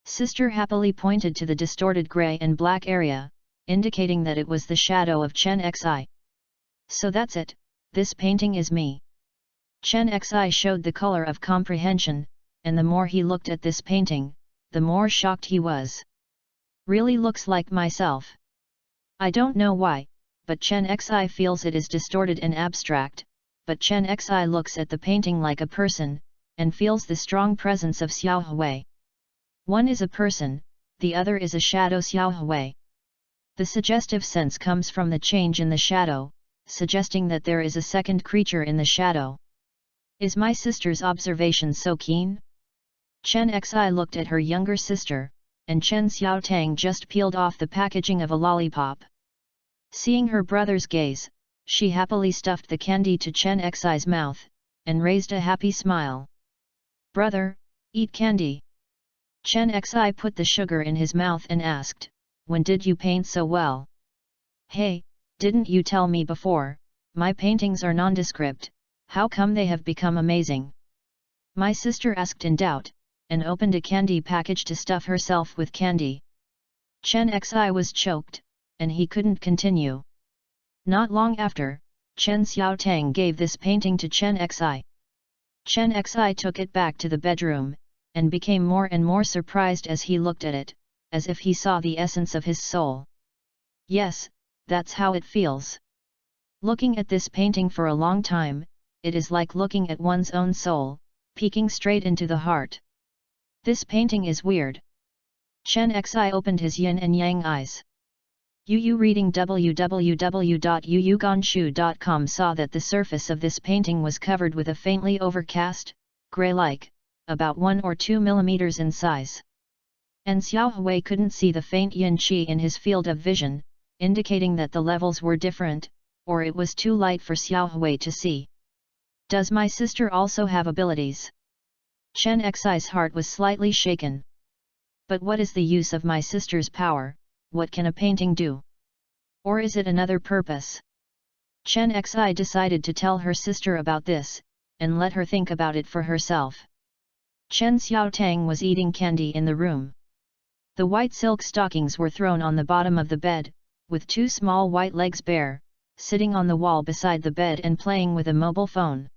Sister happily pointed to the distorted gray and black area, indicating that it was the shadow of Chen Xi. So that's it, this painting is me. Chen Xi showed the color of comprehension, and the more he looked at this painting, the more shocked he was. Really looks like myself. I don't know why, but Chen Xi feels it is distorted and abstract, but Chen Xi looks at the painting like a person, and feels the strong presence of Xiao Hui. One is a person, the other is a shadow Xiao Hui. The suggestive sense comes from the change in the shadow, suggesting that there is a second creature in the shadow. Is my sister's observation so keen? Chen Xi looked at her younger sister, and Chen Xiaotang just peeled off the packaging of a lollipop. Seeing her brother's gaze, she happily stuffed the candy to Chen Xi's mouth, and raised a happy smile. Brother, eat candy. Chen Xi put the sugar in his mouth and asked, when did you paint so well? Hey, didn't you tell me before, my paintings are nondescript, how come they have become amazing? My sister asked in doubt, and opened a candy package to stuff herself with candy. Chen Xi was choked, and he couldn't continue. Not long after, Chen Xiaotang gave this painting to Chen Xi. Chen Xi took it back to the bedroom, and became more and more surprised as he looked at it, as if he saw the essence of his soul. Yes, that's how it feels. Looking at this painting for a long time, it is like looking at one's own soul, peeking straight into the heart. This painting is weird. Chen Xi opened his yin and yang eyes. Yu reading www.yuyuganshu.com saw that the surface of this painting was covered with a faintly overcast, gray-like, about 1 or 2 millimeters in size. And Xiao Hui couldn't see the faint yin qi in his field of vision, indicating that the levels were different, or it was too light for Xiao Hui to see. Does my sister also have abilities? Chen Xi's heart was slightly shaken. But what is the use of my sister's power? What can a painting do? Or is it another purpose? Chen Xi decided to tell her sister about this, and let her think about it for herself. Chen Xiaotang was eating candy in the room. The white silk stockings were thrown on the bottom of the bed, with 2 small white legs bare, sitting on the wall beside the bed and playing with a mobile phone.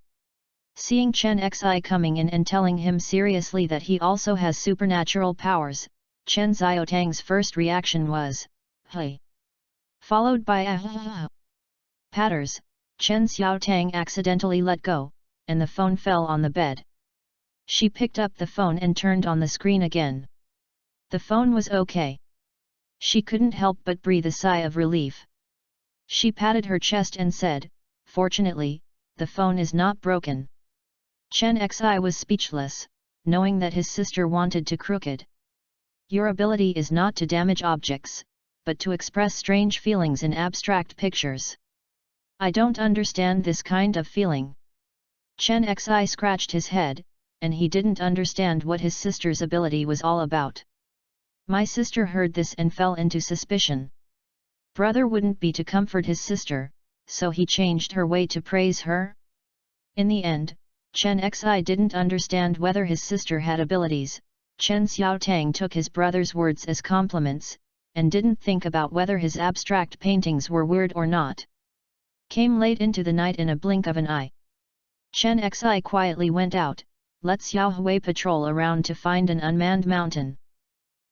Seeing Chen Xi coming in and telling him seriously that he also has supernatural powers, Chen Xiaotang's first reaction was, "Hey!" Followed by a patters. Chen Xiaotang accidentally let go, and the phone fell on the bed. She picked up the phone and turned on the screen again. The phone was okay. She couldn't help but breathe a sigh of relief. She patted her chest and said, "Fortunately, the phone is not broken." Chen Xi was speechless, knowing that his sister wanted to crooked. Your ability is not to damage objects, but to express strange feelings in abstract pictures. I don't understand this kind of feeling. Chen Xi scratched his head, and he didn't understand what his sister's ability was all about. My sister heard this and fell into suspicion. Brother wouldn't be to comfort his sister, so he changed her way to praise her? In the end, Chen Xi didn't understand whether his sister had abilities. Chen Xiaotang took his brother's words as compliments, and didn't think about whether his abstract paintings were weird or not. Came late into the night in a blink of an eye. Chen Xi quietly went out, let Xiao Hui patrol around to find an unmanned mountain.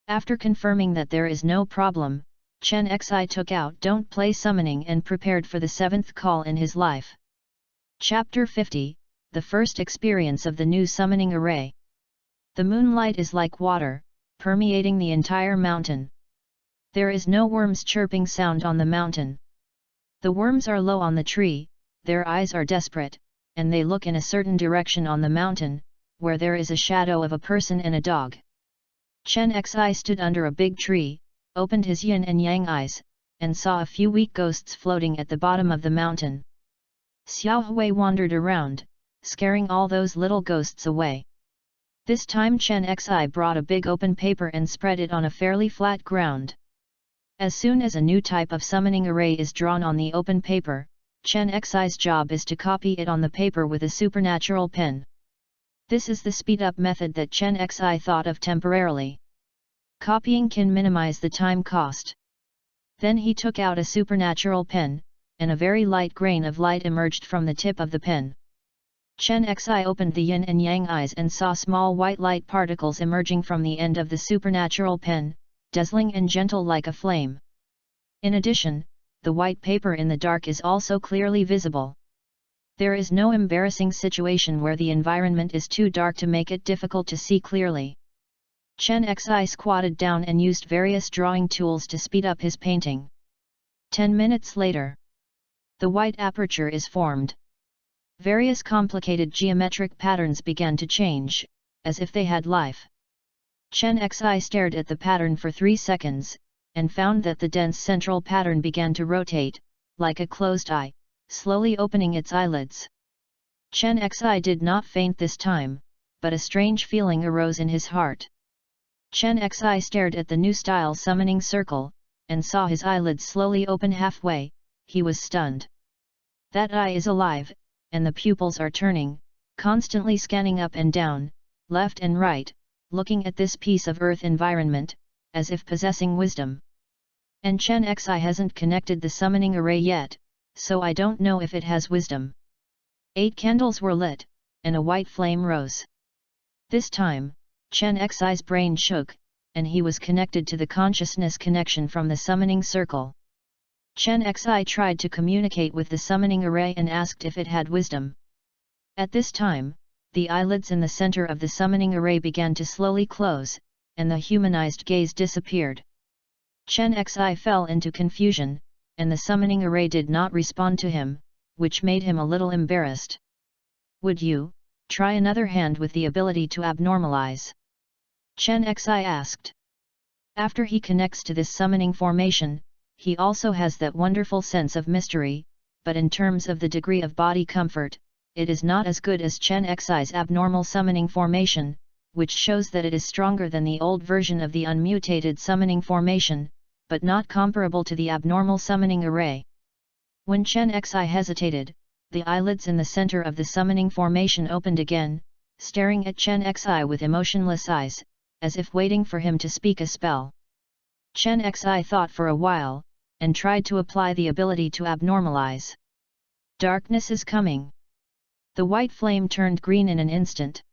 After confirming that there is no problem, Chen Xi took out Don't Play Summoning and prepared for the 7th call in his life. Chapter 50, The First Experience of the New Summoning Array. The moonlight is like water, permeating the entire mountain. There is no worms chirping sound on the mountain. The worms are low on the tree, their eyes are desperate, and they look in a certain direction on the mountain, where there is a shadow of a person and a dog. Chen Xi stood under a big tree, opened his yin and yang eyes, and saw a few weak ghosts floating at the bottom of the mountain. Xiao Hui wandered around, scaring all those little ghosts away. This time Chen Xi brought a big open paper and spread it on a fairly flat ground. As soon as a new type of summoning array is drawn on the open paper, Chen Xi's job is to copy it on the paper with a supernatural pen. This is the speed-up method that Chen Xi thought of temporarily. Copying can minimize the time cost. Then he took out a supernatural pen, and a very light grain of light emerged from the tip of the pen. Chen Xi opened the yin and yang eyes and saw small white light particles emerging from the end of the supernatural pen, dazzling and gentle like a flame. In addition, the white paper in the dark is also clearly visible. There is no embarrassing situation where the environment is too dark to make it difficult to see clearly. Chen Xi squatted down and used various drawing tools to speed up his painting. 10 minutes later, the white aperture is formed. Various complicated geometric patterns began to change, as if they had life. Chen Xi stared at the pattern for 3 seconds, and found that the dense central pattern began to rotate, like a closed eye, slowly opening its eyelids. Chen Xi did not faint this time, but a strange feeling arose in his heart. Chen Xi stared at the new style summoning circle, and saw his eyelids slowly open halfway. He was stunned. That eye is alive, and the pupils are turning, constantly scanning up and down, left and right, looking at this piece of earth environment, as if possessing wisdom. And Chen Xi hasn't connected the summoning array yet, so I don't know if it has wisdom. 8 candles were lit, and a white flame rose. This time, Chen Xi's brain shook, and he was connected to the consciousness connection from the summoning circle. Chen Xi tried to communicate with the summoning array and asked if it had wisdom. At this time, the eyelids in the center of the summoning array began to slowly close, and the humanized gaze disappeared. Chen Xi fell into confusion, and the summoning array did not respond to him, which made him a little embarrassed. Would you try another hand with the ability to abnormalize? Chen Xi asked. After he connects to this summoning formation, he also has that wonderful sense of mystery, but in terms of the degree of body comfort, it is not as good as Chen Xi's abnormal summoning formation, which shows that it is stronger than the old version of the unmutated summoning formation, but not comparable to the abnormal summoning array. When Chen Xi hesitated, the eyelids in the center of the summoning formation opened again, staring at Chen Xi with emotionless eyes, as if waiting for him to speak a spell. Chen Xi thought for a while, and tried to apply the ability to abnormalize. Darkness is coming. The white flame turned green in an instant.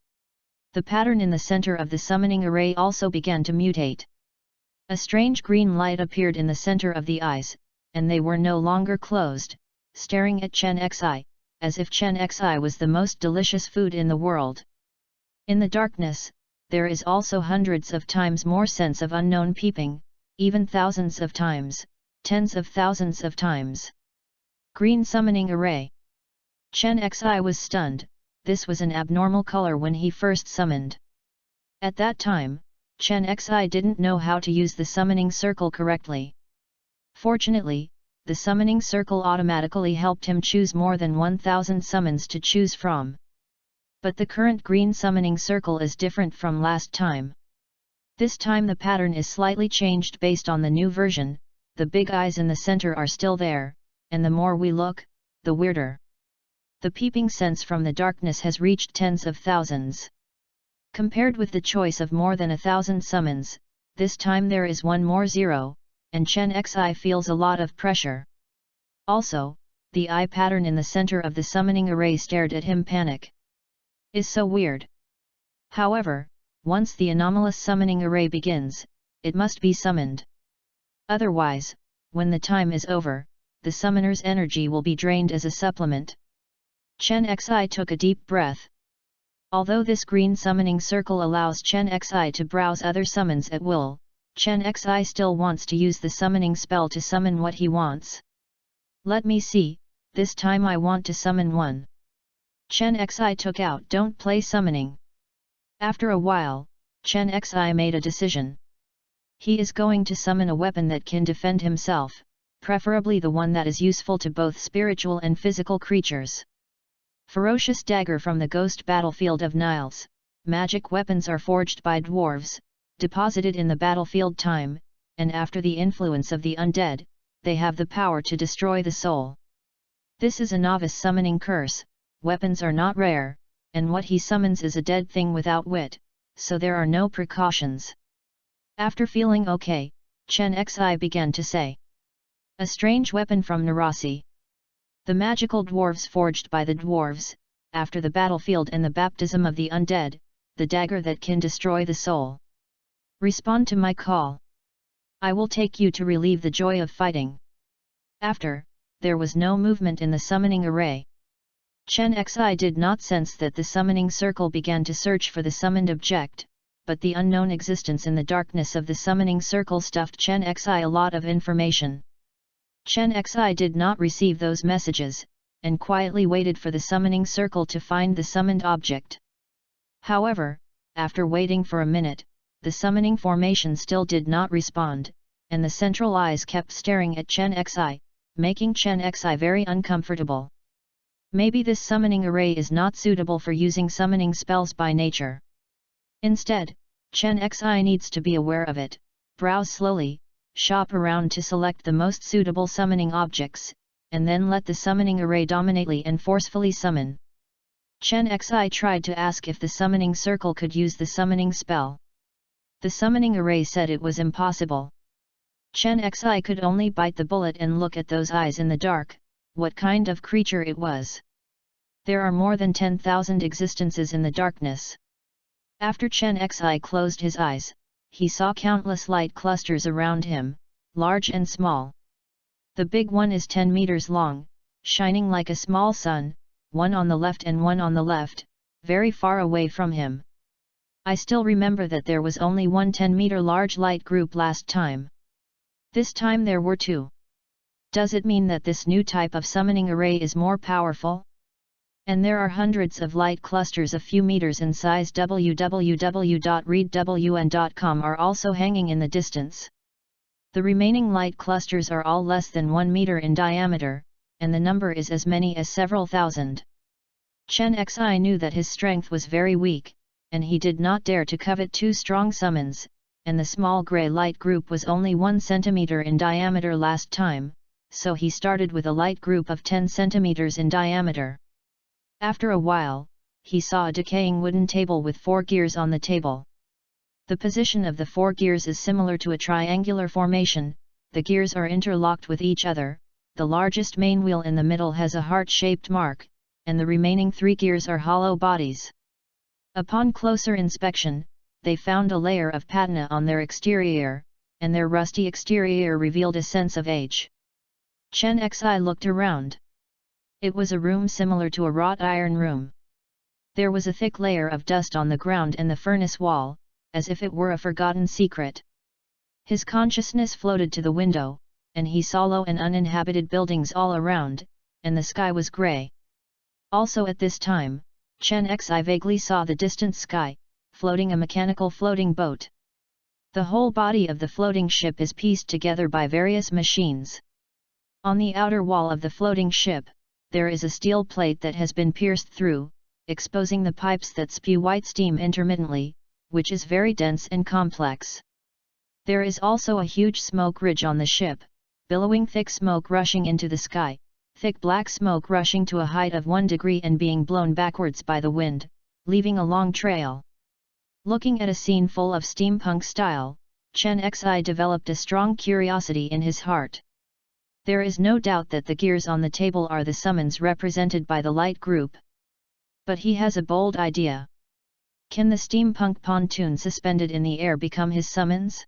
The pattern in the center of the summoning array also began to mutate. A strange green light appeared in the center of the eyes, and they were no longer closed, staring at Chen Xi, as if Chen Xi was the most delicious food in the world. In the darkness, there is also hundreds of times more sense of unknown peeping, even thousands of times, tens of thousands of times. Green summoning array. Chen Xi was stunned. This was an abnormal color when he first summoned. At that time, Chen Xi didn't know how to use the summoning circle correctly. Fortunately, the summoning circle automatically helped him choose more than 1,000 summons to choose from. But the current green summoning circle is different from last time. This time the pattern is slightly changed based on the new version. The big eyes in the center are still there, and the more we look, the weirder. The peeping sense from the darkness has reached tens of thousands. Compared with the choice of more than 1,000 summons, this time there is one more zero, and Chen Xi feels a lot of pressure. Also, the eye pattern in the center of the summoning array stared at him. Panic. Is so weird. However, once the anomalous summoning array begins, it must be summoned. Otherwise, when the time is over, the summoner's energy will be drained as a supplement. Chen Xi took a deep breath. Although this green summoning circle allows Chen Xi to browse other summons at will, Chen Xi still wants to use the summoning spell to summon what he wants. Let me see, this time I want to summon one. Chen Xi took out Don't Play Summoning. After a while, Chen Xi made a decision. He is going to summon a weapon that can defend himself, preferably the one that is useful to both spiritual and physical creatures. Ferocious dagger from the ghost battlefield of Niles. Magic weapons are forged by dwarves, deposited in the battlefield time, and after the influence of the undead, they have the power to destroy the soul. This is a novice summoning curse. Weapons are not rare, and what he summons is a dead thing without wit, so there are no precautions. After feeling okay, Chen Xi began to say. A strange weapon from Narasi. The magical dwarves forged by the dwarves, after the battlefield and the baptism of the undead, the dagger that can destroy the soul. Respond to my call. I will take you to relieve the joy of fighting. After, there was no movement in the summoning array. Chen Xi did not sense that the summoning circle began to search for the summoned object, but the unknown existence in the darkness of the summoning circle stuffed Chen Xi a lot of information. Chen Xi did not receive those messages, and quietly waited for the summoning circle to find the summoned object. However, after waiting for a minute, the summoning formation still did not respond, and the central eyes kept staring at Chen Xi, making Chen Xi very uncomfortable. Maybe this summoning array is not suitable for using summoning spells by nature. Instead, Chen Xi needs to be aware of it, browse slowly, shop around to select the most suitable summoning objects, and then let the summoning array dominately and forcefully summon. Chen Xi tried to ask if the summoning circle could use the summoning spell. The summoning array said it was impossible. Chen Xi could only bite the bullet and look at those eyes in the dark, what kind of creature it was. There are more than 10,000 existences in the darkness. After Chen Xi closed his eyes, he saw countless light clusters around him, large and small. The big one is 10 meters long, shining like a small sun, one on the left and one on the left, very far away from him. I still remember that there was only one 10-meter large light group last time. This time there were two. Does it mean that this new type of summoning array is more powerful? And there are hundreds of light clusters a few meters in size. www.readwn.com are also hanging in the distance. The remaining light clusters are all less than 1 meter in diameter, and the number is as many as several thousand. Chen Xi knew that his strength was very weak, and he did not dare to covet two strong summons, and the small grey light group was only 1 centimeter in diameter last time, so he started with a light group of 10 centimeters in diameter. After a while, he saw a decaying wooden table with 4 gears on the table. The position of the 4 gears is similar to a triangular formation, the gears are interlocked with each other, the largest main wheel in the middle has a heart-shaped mark, and the remaining 3 gears are hollow bodies. Upon closer inspection, they found a layer of patina on their exterior, and their rusty exterior revealed a sense of age. Chen Xi looked around. It was a room similar to a wrought iron room. There was a thick layer of dust on the ground and the furnace wall, as if it were a forgotten secret. His consciousness floated to the window, and he saw low and uninhabited buildings all around, and the sky was grey. Also at this time, Chen Xi vaguely saw the distant sky, floating a mechanical floating boat. The whole body of the floating ship is pieced together by various machines. On the outer wall of the floating ship, there is a steel plate that has been pierced through, exposing the pipes that spew white steam intermittently, which is very dense and complex. There is also a huge smoke ridge on the ship, billowing thick smoke rushing into the sky, thick black smoke rushing to a height of 1 degree and being blown backwards by the wind, leaving a long trail. Looking at a scene full of steampunk style, Chen Xi developed a strong curiosity in his heart. There is no doubt that the gears on the table are the summons represented by the light group. But he has a bold idea. Can the steampunk pontoon suspended in the air become his summons?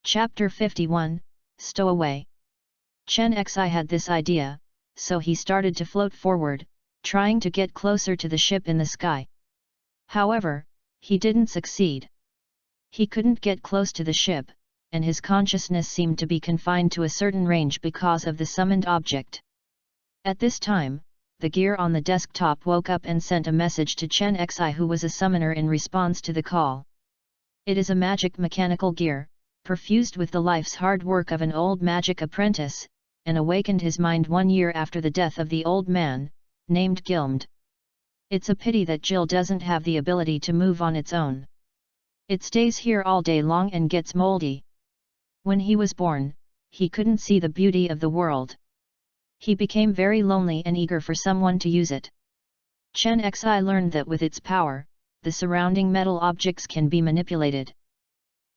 Chapter 51, Stowaway. Chen Xi had this idea, so he started to float forward, trying to get closer to the ship in the sky. However, he didn't succeed. He couldn't get close to the ship, and his consciousness seemed to be confined to a certain range because of the summoned object. At this time, the gear on the desktop woke up and sent a message to Chen Xi, who was a summoner, in response to the call. It is a magic mechanical gear, perfused with the life's hard work of an old magic apprentice, and awakened his mind 1 year after the death of the old man, named Gilmd. It's a pity that Jill doesn't have the ability to move on its own. It stays here all day long and gets moldy. When he was born, he couldn't see the beauty of the world. He became very lonely and eager for someone to use it. Chen Xi learned that with its power, the surrounding metal objects can be manipulated.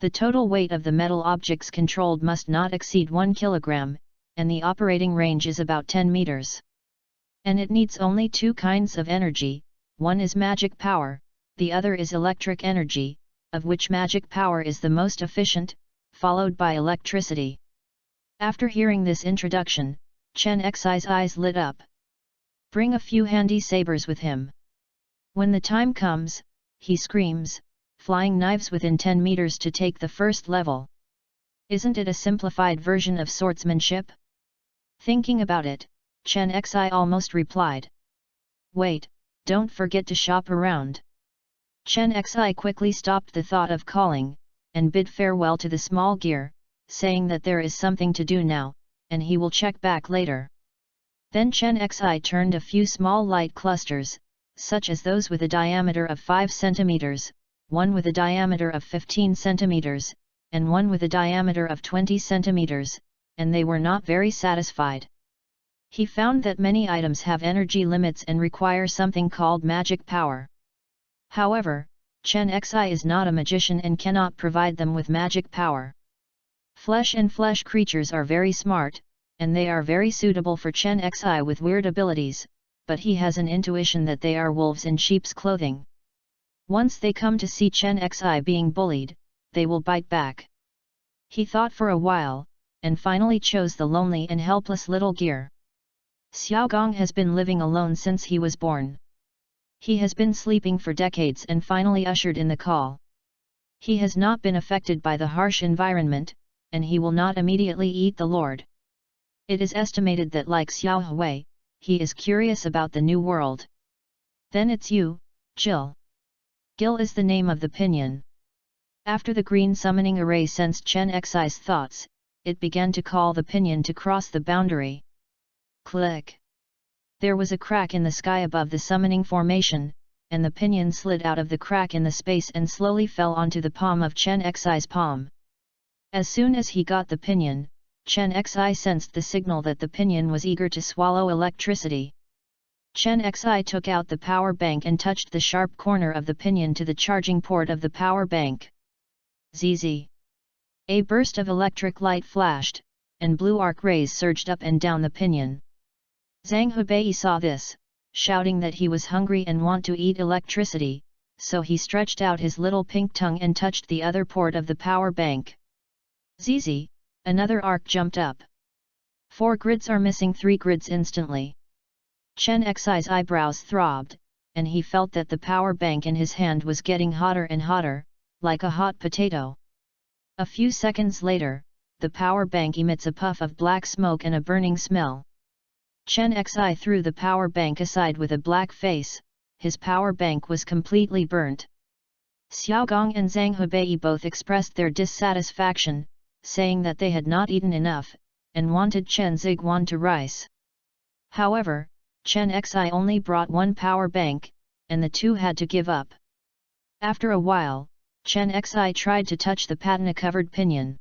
The total weight of the metal objects controlled must not exceed 1 kilogram, and the operating range is about 10 meters. And it needs only two kinds of energy, one is magic power, the other is electric energy, of which magic power is the most efficient, followed by electricity. After hearing this introduction, Chen Xi's eyes lit up. Bring a few handy sabers with him. When the time comes, he screams, flying knives within 10 meters to take the first level. Isn't it a simplified version of swordsmanship? Thinking about it, Chen Xi almost replied. Wait, don't forget to shop around. Chen Xi quickly stopped the thought of calling, and bid farewell to the small gear, saying that there is something to do now, and he will check back later. Then Chen Xi turned a few small light clusters, such as those with a diameter of 5 centimeters, one with a diameter of 15 centimeters, and one with a diameter of 20 centimeters, and they were not very satisfied. He found that many items have energy limits and require something called magic power. However, Chen Xi is not a magician and cannot provide them with magic power. Flesh and flesh creatures are very smart, and they are very suitable for Chen Xi with weird abilities, but he has an intuition that they are wolves in sheep's clothing. Once they come to see Chen Xi being bullied, they will bite back. He thought for a while, and finally chose the lonely and helpless little gear. Xiaogong has been living alone since he was born. He has been sleeping for decades and finally ushered in the call. He has not been affected by the harsh environment, and he will not immediately eat the Lord. It is estimated that like Xiao Hui, he is curious about the new world. Then it's you, Jill. Gil is the name of the pinyin. After the green summoning array sensed Chen Xi's thoughts, it began to call the pinyin to cross the boundary. Click! There was a crack in the sky above the summoning formation, and the pinyin slid out of the crack in the space and slowly fell onto the palm of Chen Xi's palm. As soon as he got the pinyin, Chen Xi sensed the signal that the pinyin was eager to swallow electricity. Chen Xi took out the power bank and touched the sharp corner of the pinyin to the charging port of the power bank. ZZ! A burst of electric light flashed, and blue arc rays surged up and down the pinyin. Zhang Hubei saw this, shouting that he was hungry and want to eat electricity, so he stretched out his little pink tongue and touched the other port of the power bank. ZZ! Another arc jumped up. 4 grids are missing 3 grids instantly. Chen Xi's eyebrows throbbed, and he felt that the power bank in his hand was getting hotter and hotter, like a hot potato. A few seconds later, the power bank emits a puff of black smoke and a burning smell. Chen Xi threw the power bank aside with a black face, his power bank was completely burnt. Xiaogong and Zhang Hubei both expressed their dissatisfaction, saying that they had not eaten enough, and wanted Chen Ziguan to rise. However, Chen Xi only brought 1 power bank, and the two had to give up. After a while, Chen Xi tried to touch the patna-covered pinyin.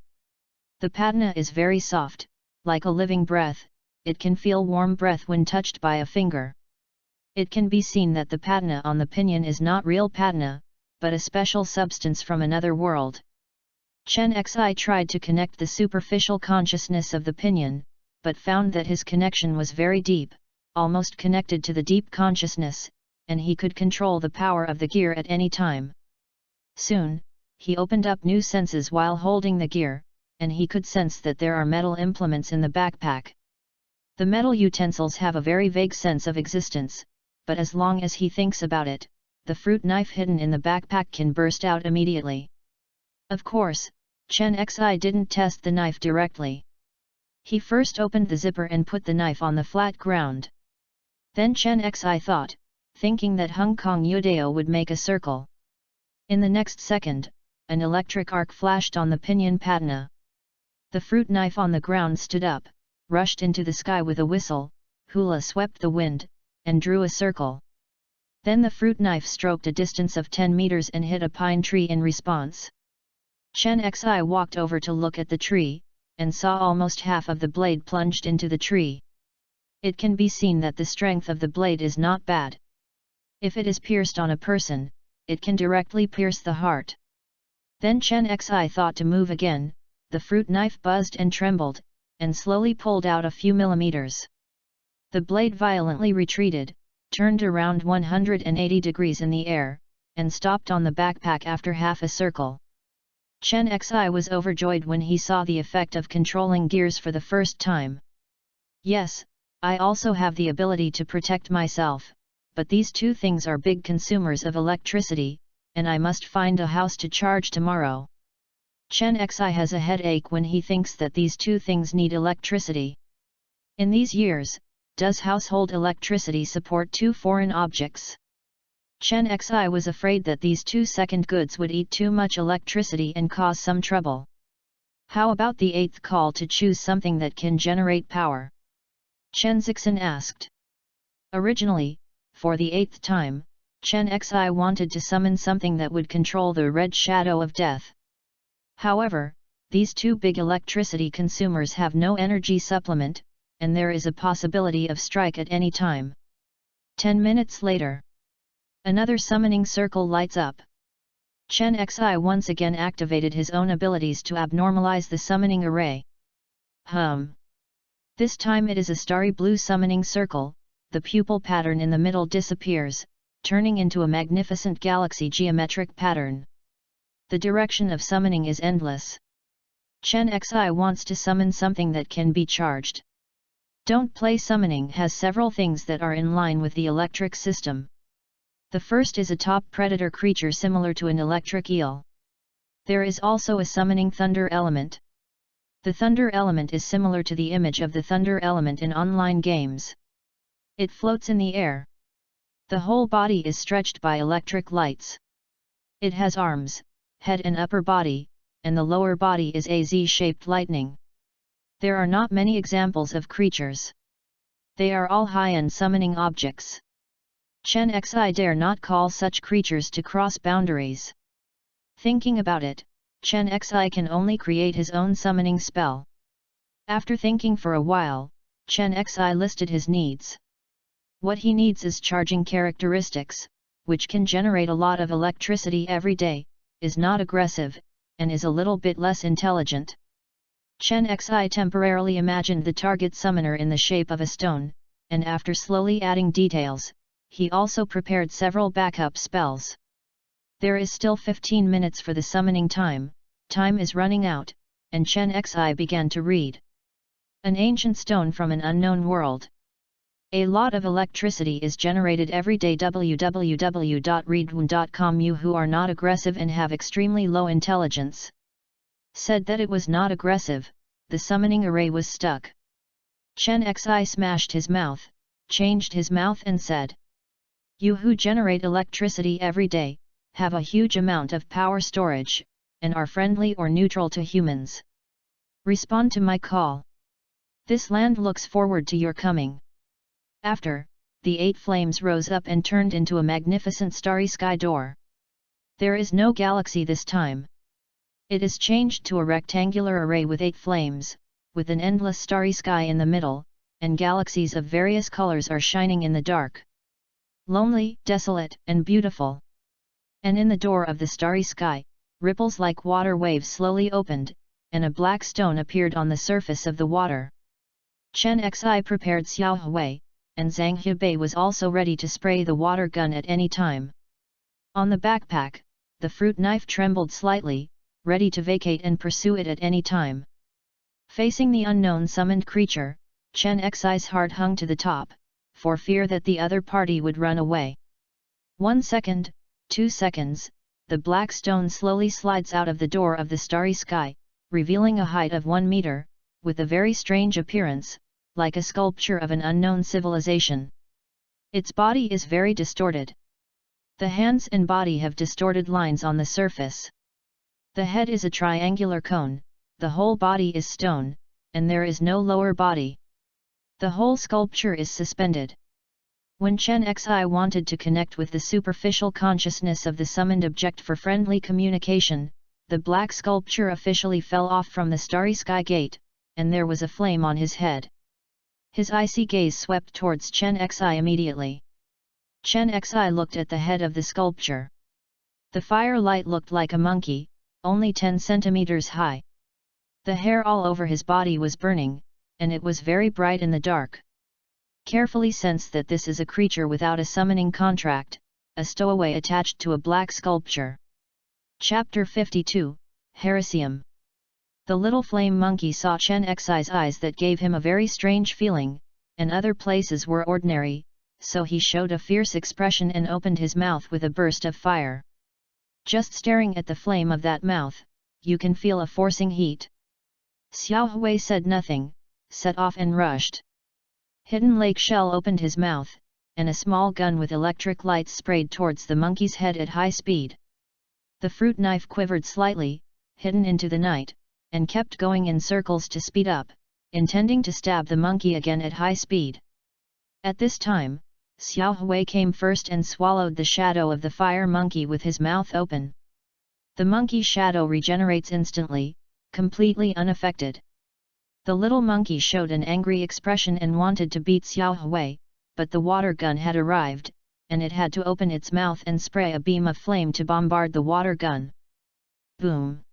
The patna is very soft, like a living breath, it can feel warm breath when touched by a finger. It can be seen that the patna on the pinyin is not real patna, but a special substance from another world. Chen Xi tried to connect the superficial consciousness of the pinyin, but found that his connection was very deep, almost connected to the deep consciousness, and he could control the power of the gear at any time. Soon, he opened up new senses while holding the gear, and he could sense that there are metal implements in the backpack. The metal utensils have a very vague sense of existence, but as long as he thinks about it, the fruit knife hidden in the backpack can burst out immediately. Of course, Chen Xi didn't test the knife directly. He first opened the zipper and put the knife on the flat ground. Then Chen Xi thought, thinking that Hong Kong Yudao would make a circle. In the next second, an electric arc flashed on the pinyin patna. The fruit knife on the ground stood up, rushed into the sky with a whistle, hula swept the wind, and drew a circle. Then the fruit knife stroked a distance of 10 meters and hit a pine tree in response. Chen Xi walked over to look at the tree, and saw almost half of the blade plunged into the tree. It can be seen that the strength of the blade is not bad. If it is pierced on a person, it can directly pierce the heart. Then Chen Xi thought to move again, the fruit knife buzzed and trembled, and slowly pulled out a few millimeters. The blade violently retreated, turned around 180 degrees in the air, and stopped on the backpack after half a circle. Chen Xi was overjoyed when he saw the effect of controlling gears for the first time. Yes, I also have the ability to protect myself, but these two things are big consumers of electricity, and I must find a house to charge tomorrow. Chen Xi has a headache when he thinks that these two things need electricity. In these years, does household electricity support two foreign objects? Chen Xi was afraid that these two second goods would eat too much electricity and cause some trouble. How about the eighth call to choose something that can generate power? Chen Zixin asked. Originally, for the eighth time, Chen Xi wanted to summon something that would control the red shadow of death. However, these two big electricity consumers have no energy supplement, and there is a possibility of strike at any time. 10 minutes later, another summoning circle lights up. Chen Xi once again activated his own abilities to abnormalize the summoning array. This time it is a starry blue summoning circle, the pupil pattern in the middle disappears, turning into a magnificent galaxy geometric pattern. The direction of summoning is endless. Chen Xi wants to summon something that can be charged. Don't Play Summoning has several things that are in line with the electric system. The first is a top predator creature similar to an electric eel. There is also a summoning thunder element. The thunder element is similar to the image of the thunder element in online games. It floats in the air. The whole body is stretched by electric lights. It has arms, head and upper body, and the lower body is a Z-shaped lightning. There are not many examples of creatures. They are all high-end summoning objects. Chen Xi dare not call such creatures to cross boundaries. Thinking about it, Chen Xi can only create his own summoning spell. After thinking for a while, Chen Xi listed his needs. What he needs is charging characteristics, which can generate a lot of electricity every day, is not aggressive, and is a little bit less intelligent. Chen Xi temporarily imagined the target summoner in the shape of a stone, and after slowly adding details, he also prepared several backup spells. There is still 15 minutes for the summoning time, time is running out, and Chen Xi began to read. An ancient stone from an unknown world. A lot of electricity is generated every day. www.readaloud.com. You who are not aggressive and have extremely low intelligence. Said that it was not aggressive, the summoning array was stuck. Chen Xi smashed his mouth, changed his mouth and said, "You who generate electricity every day, have a huge amount of power storage, and are friendly or neutral to humans. Respond to my call. This land looks forward to your coming." After, the 8 flames rose up and turned into a magnificent starry sky door. There is no galaxy this time. It is changed to a rectangular array with 8 flames, with an endless starry sky in the middle, and galaxies of various colors are shining in the dark. Lonely, desolate, and beautiful. And in the door of the starry sky, ripples like water waves slowly opened, and a black stone appeared on the surface of the water. Chen Xi prepared Xiao Hui, and Zhang Hebei was also ready to spray the water gun at any time. On the backpack, the fruit knife trembled slightly, ready to vacate and pursue it at any time. Facing the unknown summoned creature, Chen Xi's heart hung to the top, for fear that the other party would run away. 1 second, 2 seconds, the black stone slowly slides out of the door of the starry sky, revealing a height of 1 meter, with a very strange appearance, like a sculpture of an unknown civilization. Its body is very distorted. The hands and body have distorted lines on the surface. The head is a triangular cone, the whole body is stone, and there is no lower body. The whole sculpture is suspended. When Chen Xi wanted to connect with the superficial consciousness of the summoned object for friendly communication, the black sculpture officially fell off from the starry sky gate, and there was a flame on his head. His icy gaze swept towards Chen Xi immediately. Chen Xi looked at the head of the sculpture. The firelight looked like a monkey, only 10 centimeters high. The hair all over his body was burning, and it was very bright in the dark. Carefully sense that this is a creature without a summoning contract, a stowaway attached to a black sculpture. Chapter 52, Heresium. The little flame monkey saw Chen Xi's eyes that gave him a very strange feeling, and other places were ordinary, so he showed a fierce expression and opened his mouth with a burst of fire. Just staring at the flame of that mouth, you can feel a forcing heat. Xiao Hui said nothing, set off and rushed. Hidden Lake Shell opened his mouth, and a small gun with electric lights sprayed towards the monkey's head at high speed. The fruit knife quivered slightly, hidden into the night, and kept going in circles to speed up, intending to stab the monkey again at high speed. At this time, Xiao Hui came first and swallowed the shadow of the fire monkey with his mouth open. The monkey shadow regenerates instantly, completely unaffected. The little monkey showed an angry expression and wanted to beat Xiao Hui, but the water gun had arrived, and it had to open its mouth and spray a beam of flame to bombard the water gun. Boom!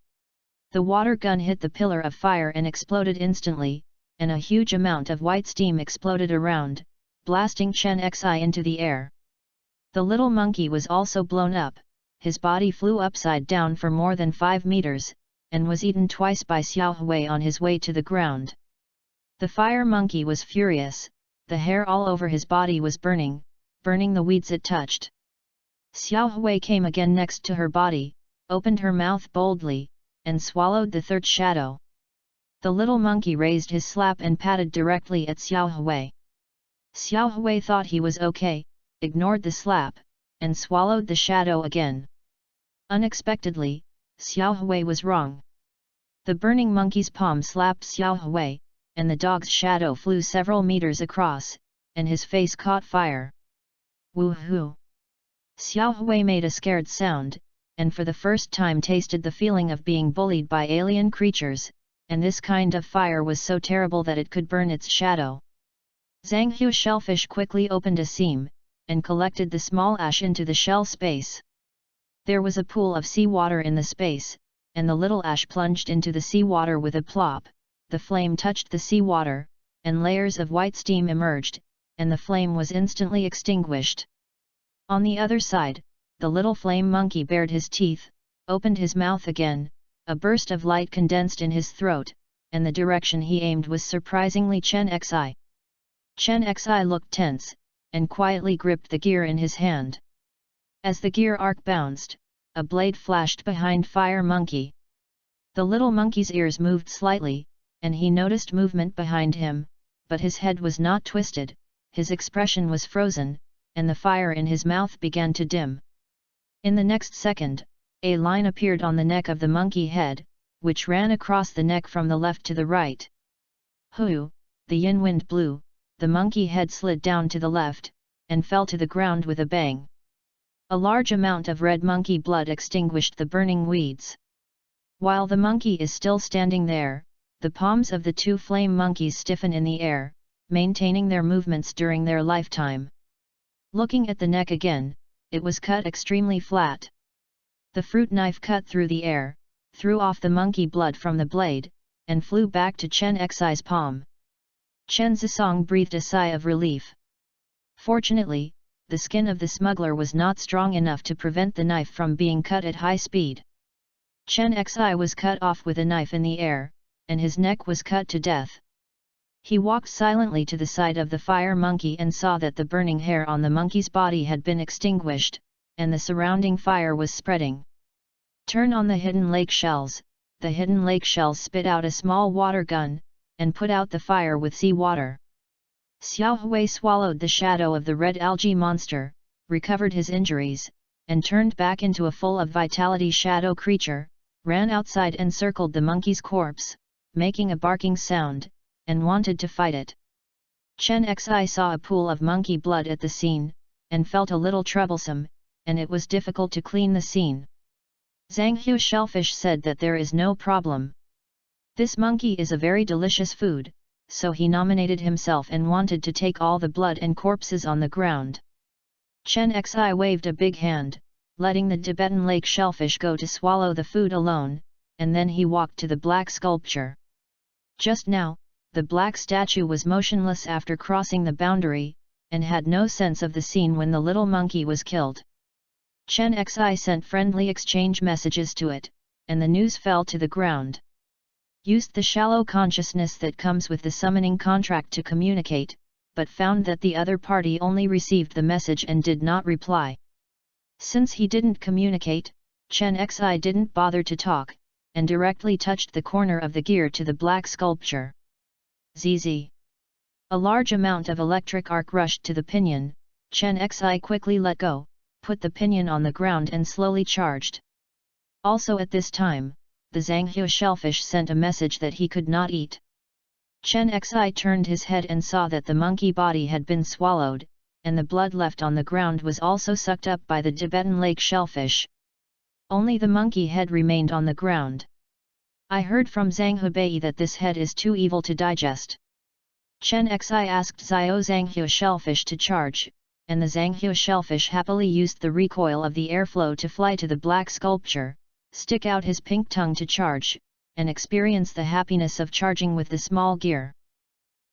The water gun hit the pillar of fire and exploded instantly, and a huge amount of white steam exploded around, blasting Chen Xi into the air. The little monkey was also blown up, his body flew upside down for more than 5 meters, and was eaten twice by Xiao Hui on his way to the ground. The fire monkey was furious, the hair all over his body was burning the weeds it touched. Xiao Hui came again next to her body, opened her mouth boldly, and swallowed the third shadow. The little monkey raised his slap and patted directly at Xiao Hui. Xiao Hui thought he was okay, ignored the slap, and swallowed the shadow again. Unexpectedly, Xiao Hui was wrong. The burning monkey's palm slapped Xiao Hui, and the dog's shadow flew several meters across, and his face caught fire. Woohoo! Xiao Hui made a scared sound, and for the first time tasted the feeling of being bullied by alien creatures, and this kind of fire was so terrible that it could burn its shadow. Zhang Hu shellfish quickly opened a seam, and collected the small ash into the shell space. There was a pool of seawater in the space, and the little ash plunged into the seawater with a plop, the flame touched the seawater, and layers of white steam emerged, and the flame was instantly extinguished. On the other side, the little flame monkey bared his teeth, opened his mouth again, a burst of light condensed in his throat, and the direction he aimed was surprisingly Chen Xi. Chen Xi looked tense, and quietly gripped the gear in his hand. As the gear arc bounced, a blade flashed behind Fire Monkey. The little monkey's ears moved slightly, and he noticed movement behind him, but his head was not twisted, his expression was frozen, and the fire in his mouth began to dim. In the next second, a line appeared on the neck of the monkey head, which ran across the neck from the left to the right. Hoo! The yin wind blew, the monkey head slid down to the left, and fell to the ground with a bang. A large amount of red monkey blood extinguished the burning weeds. While the monkey is still standing there, the palms of the two flame monkeys stiffen in the air, maintaining their movements during their lifetime. Looking at the neck again, it was cut extremely flat. The fruit knife cut through the air, threw off the monkey blood from the blade, and flew back to Chen Xi's palm. Chen Zisong breathed a sigh of relief. Fortunately, the skin of the smuggler was not strong enough to prevent the knife from being cut at high speed. Chen Xi was cut off with a knife in the air, and his neck was cut to death. He walked silently to the side of the fire monkey and saw that the burning hair on the monkey's body had been extinguished, and the surrounding fire was spreading. Turn on the hidden lake shells. The hidden lake shells spit out a small water gun, and put out the fire with seawater. Xiao Hui swallowed the shadow of the red algae monster, recovered his injuries, and turned back into a full of vitality shadow creature, ran outside and circled the monkey's corpse, making a barking sound, and wanted to fight it. Chen Xi saw a pool of monkey blood at the scene, and felt a little troublesome, and it was difficult to clean the scene. Zhang Hu shellfish said that there is no problem. This monkey is a very delicious food, so he nominated himself and wanted to take all the blood and corpses on the ground. Chen Xi waved a big hand, letting the Tibetan lake shellfish go to swallow the food alone, and then he walked to the black sculpture. Just now, the black statue was motionless after crossing the boundary, and had no sense of the scene when the little monkey was killed. Chen Xi sent friendly exchange messages to it, and the news fell to the ground. Used the shallow consciousness that comes with the summoning contract to communicate, but found that the other party only received the message and did not reply. Since he didn't communicate, Chen Xi didn't bother to talk, and directly touched the corner of the gear to the black sculpture. ZZ. A large amount of electric arc rushed to the pinion. Chen Xi quickly let go, put the pinion on the ground and slowly charged. Also at this time, the Zhanghua shellfish sent a message that he could not eat. Chen Xi turned his head and saw that the monkey body had been swallowed, and the blood left on the ground was also sucked up by the Tibetan lake shellfish. Only the monkey head remained on the ground. I heard from Zhanghua that this head is too evil to digest. Chen Xi asked Zhao Zhanghua shellfish to charge, and the Zhanghua shellfish happily used the recoil of the airflow to fly to the black sculpture, stick out his pink tongue to charge, and experience the happiness of charging with the small gear.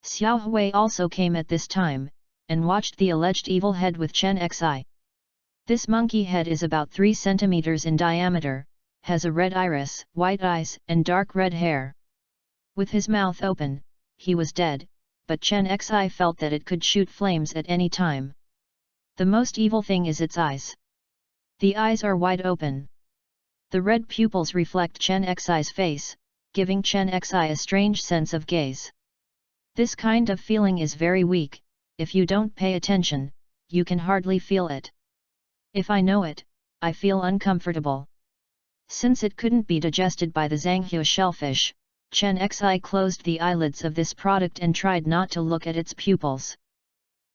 Xiao Hui also came at this time, and watched the alleged evil head with Chen Xi. This monkey head is about 3 centimeters in diameter, has a red iris, white eyes, and dark red hair. With his mouth open, he was dead, but Chen Xi felt that it could shoot flames at any time. The most evil thing is its eyes. The eyes are wide open. The red pupils reflect Chen Xi's face, giving Chen Xi a strange sense of gaze. This kind of feeling is very weak. If you don't pay attention, you can hardly feel it. If I know it, I feel uncomfortable. Since it couldn't be digested by the Zhanghua shellfish, Chen Xi closed the eyelids of this product and tried not to look at its pupils.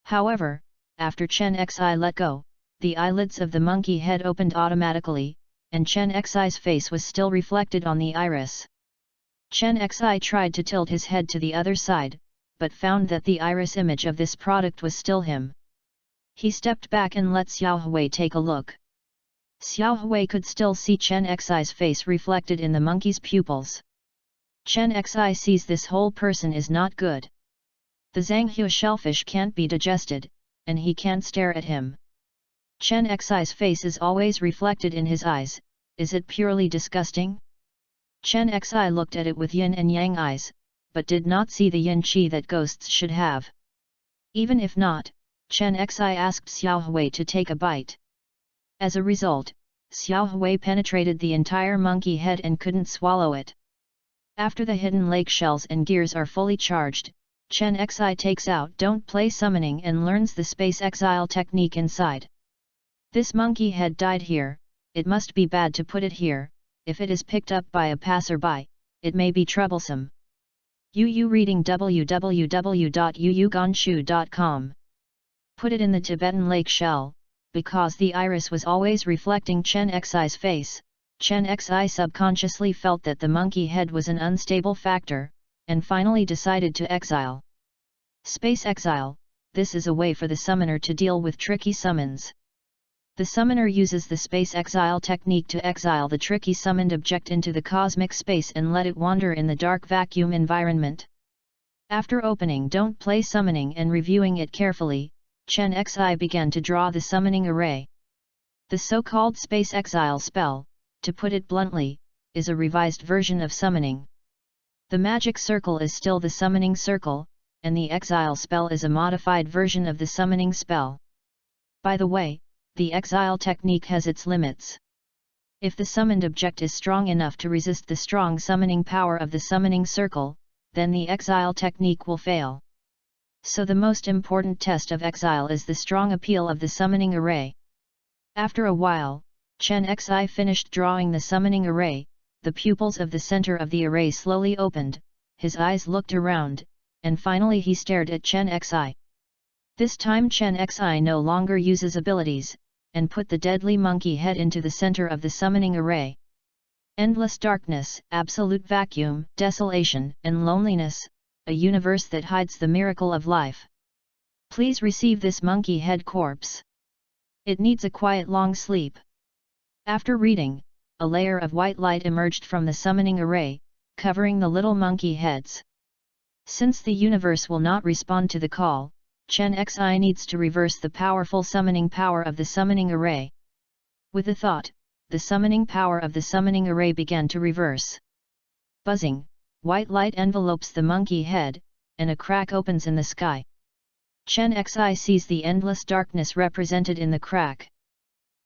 However, after Chen Xi let go, the eyelids of the monkey head opened automatically, and Chen Xi's face was still reflected on the iris. Chen Xi tried to tilt his head to the other side, but found that the iris image of this product was still him. He stepped back and let Xiao Hui take a look. Xiao Hui could still see Chen Xi's face reflected in the monkey's pupils. Chen Xi sees this whole person is not good. The Zhanghua shellfish can't be digested, and he can't stare at him. Chen Xi's face is always reflected in his eyes. Is it purely disgusting? Chen Xi looked at it with yin and yang eyes, but did not see the yin qi that ghosts should have. Even if not, Chen Xi asked Xiao Hui to take a bite. As a result, Xiao Hui penetrated the entire monkey head and couldn't swallow it. After the hidden lake shells and gears are fully charged, Chen Xi takes out Don't Play Summoning and learns the space exile technique inside. This monkey head died here, it must be bad to put it here. If it is picked up by a passerby, it may be troublesome. Yu reading www.yuyugonshu.com. Put it in the Tibetan lake shell, because the iris was always reflecting Chen Xi's face. Chen Xi subconsciously felt that the monkey head was an unstable factor, and finally decided to exile. Space exile, this is a way for the summoner to deal with tricky summons. The summoner uses the space exile technique to exile the tricky summoned object into the cosmic space and let it wander in the dark vacuum environment. After opening Don't Play Summoning and reviewing it carefully, Chen Xi began to draw the summoning array. The so-called space exile spell, to put it bluntly, is a revised version of summoning. The magic circle is still the summoning circle, and the exile spell is a modified version of the summoning spell. By the way, the exile technique has its limits. If the summoned object is strong enough to resist the strong summoning power of the summoning circle, then the exile technique will fail. So the most important test of exile is the strong appeal of the summoning array. After a while, Chen Xi finished drawing the summoning array, the pupils of the center of the array slowly opened, his eyes looked around, and finally he stared at Chen Xi. This time Chen Xi no longer uses abilities, and put the deadly monkey head into the center of the summoning array. Endless darkness, absolute vacuum, desolation, and loneliness, a universe that hides the miracle of life. Please receive this monkey head corpse. It needs a quiet long sleep. After reading, a layer of white light emerged from the summoning array, covering the little monkey heads. Since the universe will not respond to the call, Chen Xi needs to reverse the powerful summoning power of the summoning array. With a thought, the summoning power of the summoning array began to reverse. Buzzing, white light envelopes the monkey head, and a crack opens in the sky. Chen Xi sees the endless darkness represented in the crack.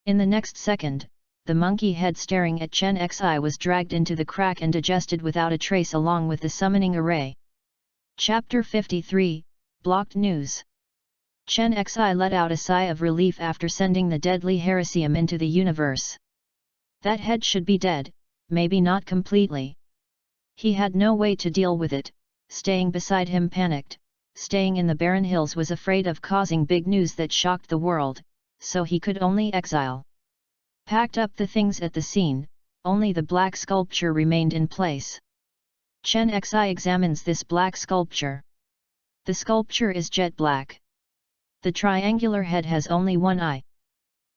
In the next second, the monkey head staring at Chen Xi was dragged into the crack and digested without a trace along with the summoning array. Chapter 53, Blocked News. Chen Xi let out a sigh of relief after sending the deadly heresium into the universe. That head should be dead, maybe not completely. He had no way to deal with it, staying beside him panicked, staying in the barren hills was afraid of causing big news that shocked the world, so he could only exile. Packed up the things at the scene, only the black sculpture remained in place. Chen Xi examines this black sculpture. The sculpture is jet black. The triangular head has only one eye.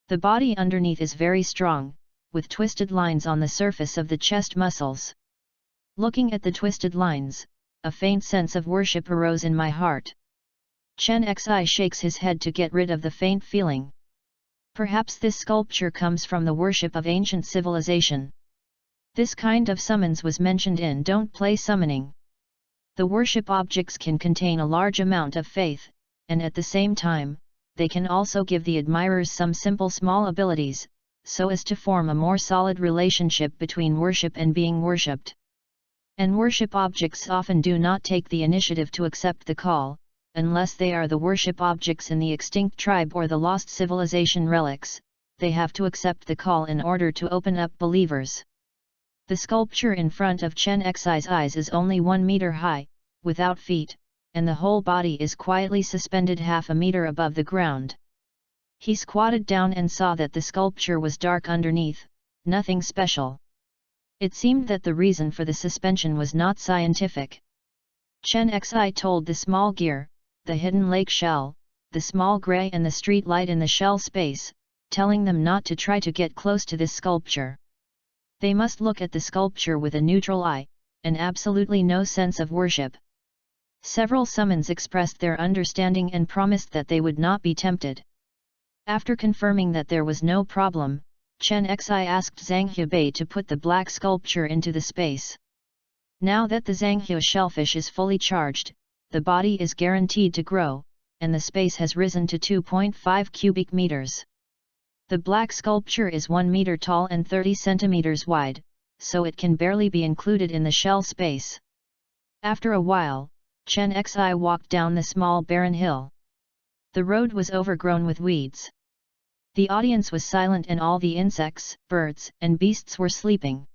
The body underneath is very strong, with twisted lines on the surface of the chest muscles. Looking at the twisted lines, a faint sense of worship arose in my heart. Chen Xi shakes his head to get rid of the faint feeling. Perhaps this sculpture comes from the worship of ancient civilization. This kind of summons was mentioned in Don't Play Summoning. The worship objects can contain a large amount of faith, and at the same time, they can also give the admirers some simple small abilities, so as to form a more solid relationship between worship and being worshipped. And worship objects often do not take the initiative to accept the call, unless they are the worship objects in the extinct tribe or the lost civilization relics. They have to accept the call in order to open up believers. The sculpture in front of Chen Xi's eyes is only 1 meter high, without feet, and the whole body is quietly suspended half a meter above the ground. He squatted down and saw that the sculpture was dark underneath, nothing special. It seemed that the reason for the suspension was not scientific. Chen Xi told the small gear, the hidden lake shell, the small gray and the street light in the shell space, telling them not to try to get close to this sculpture. They must look at the sculpture with a neutral eye, and absolutely no sense of worship. Several summons expressed their understanding and promised that they would not be tempted. After confirming that there was no problem, Chen Xi asked Zhang Hebei to put the black sculpture into the space. Now that the Zhanghe shellfish is fully charged, the body is guaranteed to grow, and the space has risen to 2.5 cubic meters. The black sculpture is 1 meter tall and 30 centimeters wide, so it can barely be included in the shell space. After a while, Chen Xi walked down the small barren hill. The road was overgrown with weeds. The audience was silent and all the insects, birds, and beasts were sleeping.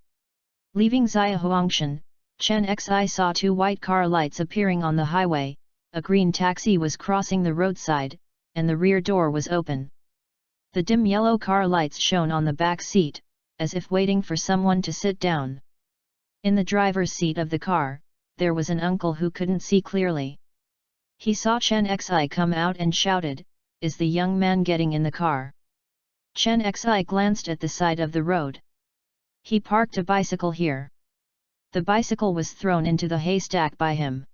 Leaving Xiahuangshan, Chen Xi saw 2 white car lights appearing on the highway, a green taxi was crossing the roadside, and the rear door was open. The dim yellow car lights shone on the back seat, as if waiting for someone to sit down. In the driver's seat of the car, there was an uncle who couldn't see clearly. He saw Chen Xi come out and shouted, "Is the young man getting in the car?" Chen Xi glanced at the side of the road. He parked a bicycle here. The bicycle was thrown into the haystack by him.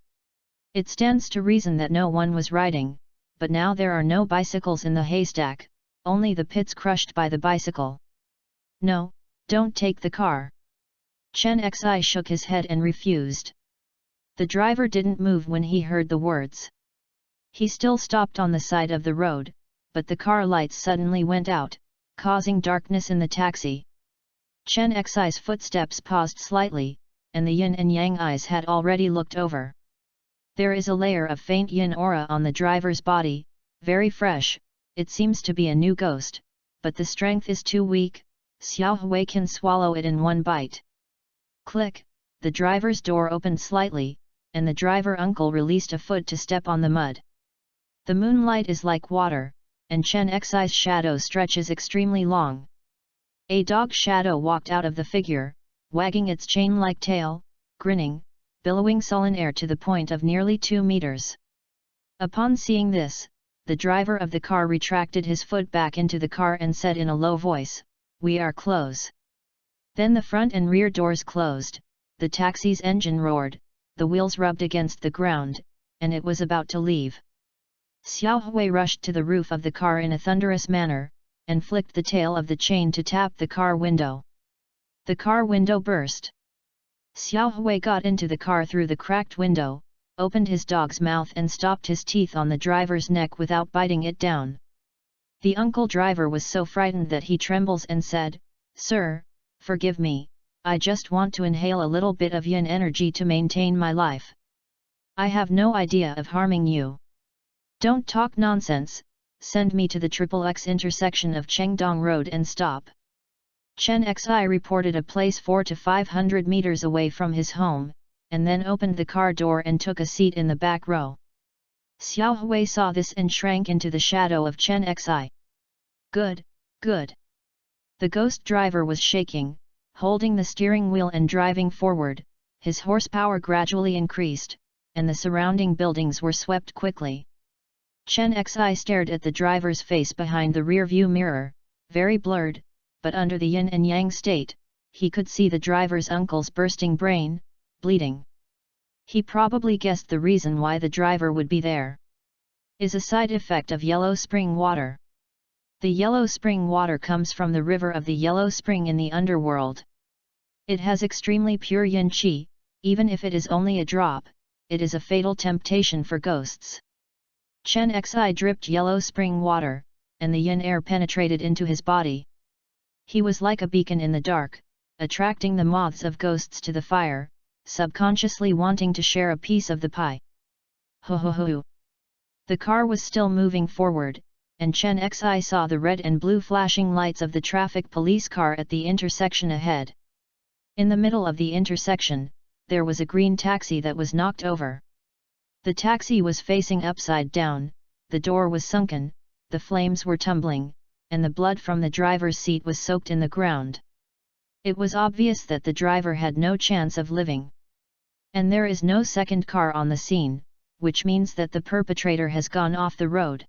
It stands to reason that no one was riding, but now there are no bicycles in the haystack, only the pits crushed by the bicycle. "No, don't take the car." Chen Xi shook his head and refused. The driver didn't move when he heard the words. He still stopped on the side of the road, but the car lights suddenly went out, causing darkness in the taxi. Chen Xi's footsteps paused slightly, and the yin and yang eyes had already looked over. There is a layer of faint yin aura on the driver's body, very fresh. It seems to be a new ghost, but the strength is too weak, Xiao Hui can swallow it in one bite. Click, the driver's door opened slightly, and the driver uncle released a foot to step on the mud. The moonlight is like water, and Chen Xi's shadow stretches extremely long. A dog shadow walked out of the figure, wagging its chain-like tail, grinning, billowing sullen air to the point of nearly 2 meters. Upon seeing this, the driver of the car retracted his foot back into the car and said in a low voice, we are close. Then the front and rear doors closed, the taxi's engine roared, the wheels rubbed against the ground, and it was about to leave. Xiao Hui rushed to the roof of the car in a thunderous manner, and flicked the tail of the chain to tap the car window. The car window burst. Xiao Hui got into the car through the cracked window, opened his dog's mouth and stopped his teeth on the driver's neck without biting it down. The uncle driver was so frightened that he trembles and said, "Sir, forgive me, I just want to inhale a little bit of yin energy to maintain my life. I have no idea of harming you. Don't talk nonsense, send me to the XXX intersection of Chengdong Road and stop." Chen Xi reported a place 400 to 500 meters away from his home, and then opened the car door and took a seat in the back row. Xiao Hui saw this and shrank into the shadow of Chen Xi. "Good, good." The ghost driver was shaking, holding the steering wheel and driving forward, his horsepower gradually increased, and the surrounding buildings were swept quickly. Chen Xi stared at the driver's face behind the rear-view mirror, very blurred, but under the yin and yang state, he could see the driver's uncle's bursting brain, bleeding. He probably guessed the reason why the driver would be there. Is a side effect of yellow spring water. The yellow spring water comes from the river of the yellow spring in the underworld. It has extremely pure yin qi, even if it is only a drop, it is a fatal temptation for ghosts. Chen Xi dripped yellow spring water, and the yin air penetrated into his body. He was like a beacon in the dark, attracting the moths of ghosts to the fire, subconsciously wanting to share a piece of the pie. Ho ho ho! The car was still moving forward, and Chen Xi saw the red and blue flashing lights of the traffic police car at the intersection ahead. In the middle of the intersection, there was a green taxi that was knocked over. The taxi was facing upside down, the door was sunken, the flames were tumbling, and the blood from the driver's seat was soaked in the ground. It was obvious that the driver had no chance of living. And there is no second car on the scene, which means that the perpetrator has gone off the road.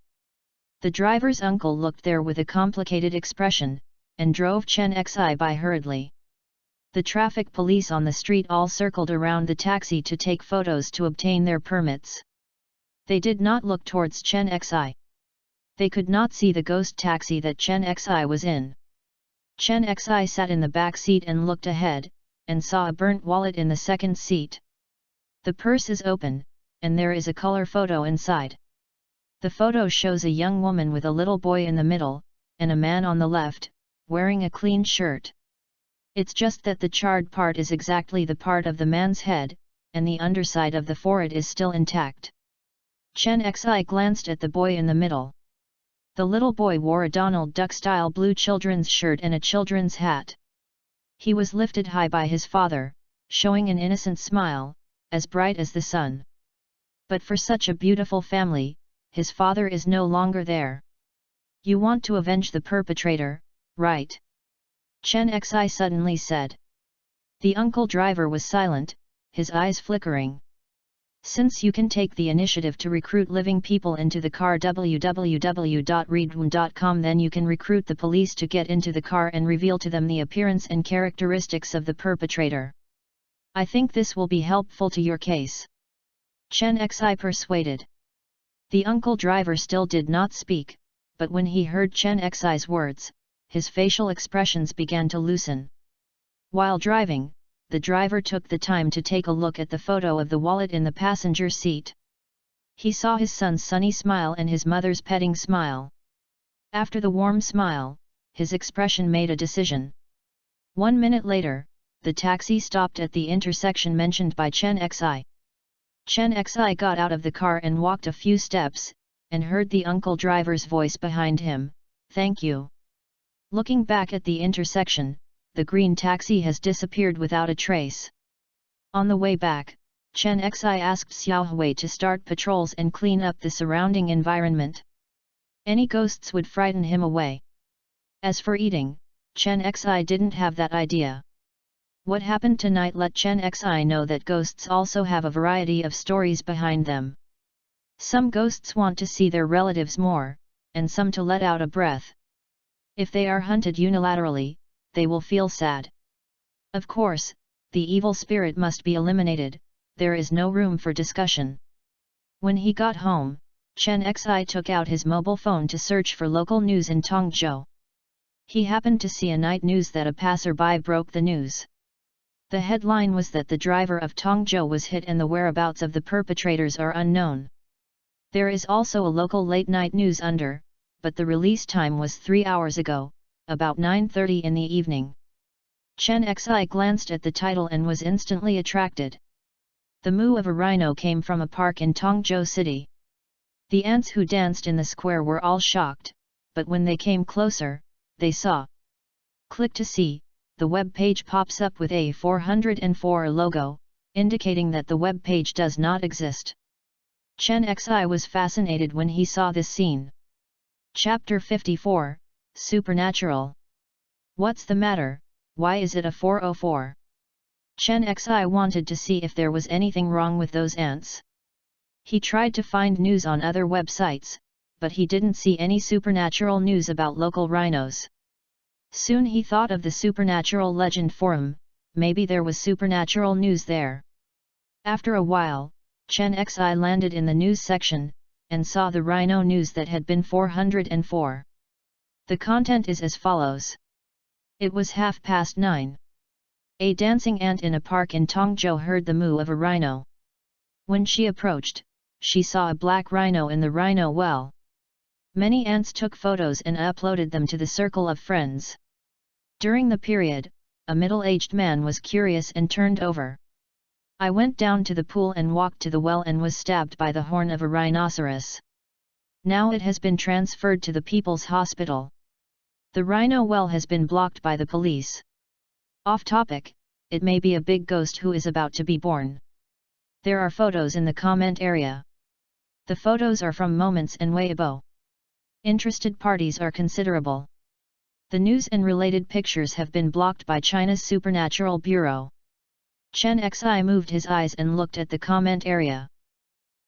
The driver's uncle looked there with a complicated expression, and drove Chen Xi by hurriedly. The traffic police on the street all circled around the taxi to take photos to obtain their permits. They did not look towards Chen Xi. They could not see the ghost taxi that Chen Xi was in. Chen Xi sat in the back seat and looked ahead, and saw a burnt wallet in the second seat. The purse is open, and there is a color photo inside. The photo shows a young woman with a little boy in the middle, and a man on the left, wearing a clean shirt. It's just that the charred part is exactly the part of the man's head, and the underside of the forehead is still intact. Chen Xi glanced at the boy in the middle. The little boy wore a Donald Duck-style blue children's shirt and a children's hat. He was lifted high by his father, showing an innocent smile, as bright as the sun. But for such a beautiful family, his father is no longer there. "You want to avenge the perpetrator, right?" Chen Xi suddenly said. The uncle driver was silent, his eyes flickering. "Since you can take the initiative to recruit living people into the car www.readaloud.com, then you can recruit the police to get into the car and reveal to them the appearance and characteristics of the perpetrator. I think this will be helpful to your case," Chen Xi persuaded. The uncle driver still did not speak, but when he heard Chen Xi's words, his facial expressions began to loosen. While driving, the driver took the time to take a look at the photo of the wallet in the passenger seat. He saw his son's sunny smile and his mother's petting smile. After the warm smile, his expression made a decision. 1 minute later, the taxi stopped at the intersection mentioned by Chen Xi. Chen Xi got out of the car and walked a few steps, and heard the uncle driver's voice behind him, "Thank you." Looking back at the intersection, the green taxi has disappeared without a trace. On the way back, Chen Xi asked Xiao Hui to start patrols and clean up the surrounding environment. Any ghosts would frighten him away. As for eating, Chen Xi didn't have that idea. What happened tonight let Chen Xi know that ghosts also have a variety of stories behind them. Some ghosts want to see their relatives more, and some to let out a breath. If they are hunted unilaterally, they will feel sad. Of course, the evil spirit must be eliminated, there is no room for discussion. When he got home, Chen Xi took out his mobile phone to search for local news in Tongzhou. He happened to see a night news that a passerby broke the news. The headline was that the driver of Tongzhou was hit and the whereabouts of the perpetrators are unknown. There is also a local late-night news under, but the release time was 3 hours ago, about 9:30 in the evening. Chen Xi glanced at the title and was instantly attracted. The moo of a rhino came from a park in Tongzhou City. The ants who danced in the square were all shocked, but when they came closer, they saw. Click to see, the web page pops up with a 404 logo, indicating that the web page does not exist. Chen Xi was fascinated when he saw this scene. Chapter 54, Supernatural. What's the matter, why is it a 404? Chen Xi wanted to see if there was anything wrong with those ants. He tried to find news on other websites, but he didn't see any supernatural news about local rhinos. Soon he thought of the Supernatural Legend Forum, maybe there was supernatural news there. After a while, Chen Xi landed in the news section, and saw the rhino news that had been 404. The content is as follows. It was 9:30. A dancing ant in a park in Tongzhou heard the moo of a rhino. When she approached, she saw a black rhino in the rhino well. Many ants took photos and uploaded them to the circle of friends. During the period, a middle-aged man was curious and turned over. I went down to the pool and walked to the well and was stabbed by the horn of a rhinoceros. Now it has been transferred to the People's Hospital. The rhino well has been blocked by the police. Off topic, it may be a big ghost who is about to be born. There are photos in the comment area. The photos are from Moments and Weibo. Interested parties are considerable. The news and related pictures have been blocked by China's Supernatural Bureau. Chen Xi moved his eyes and looked at the comment area.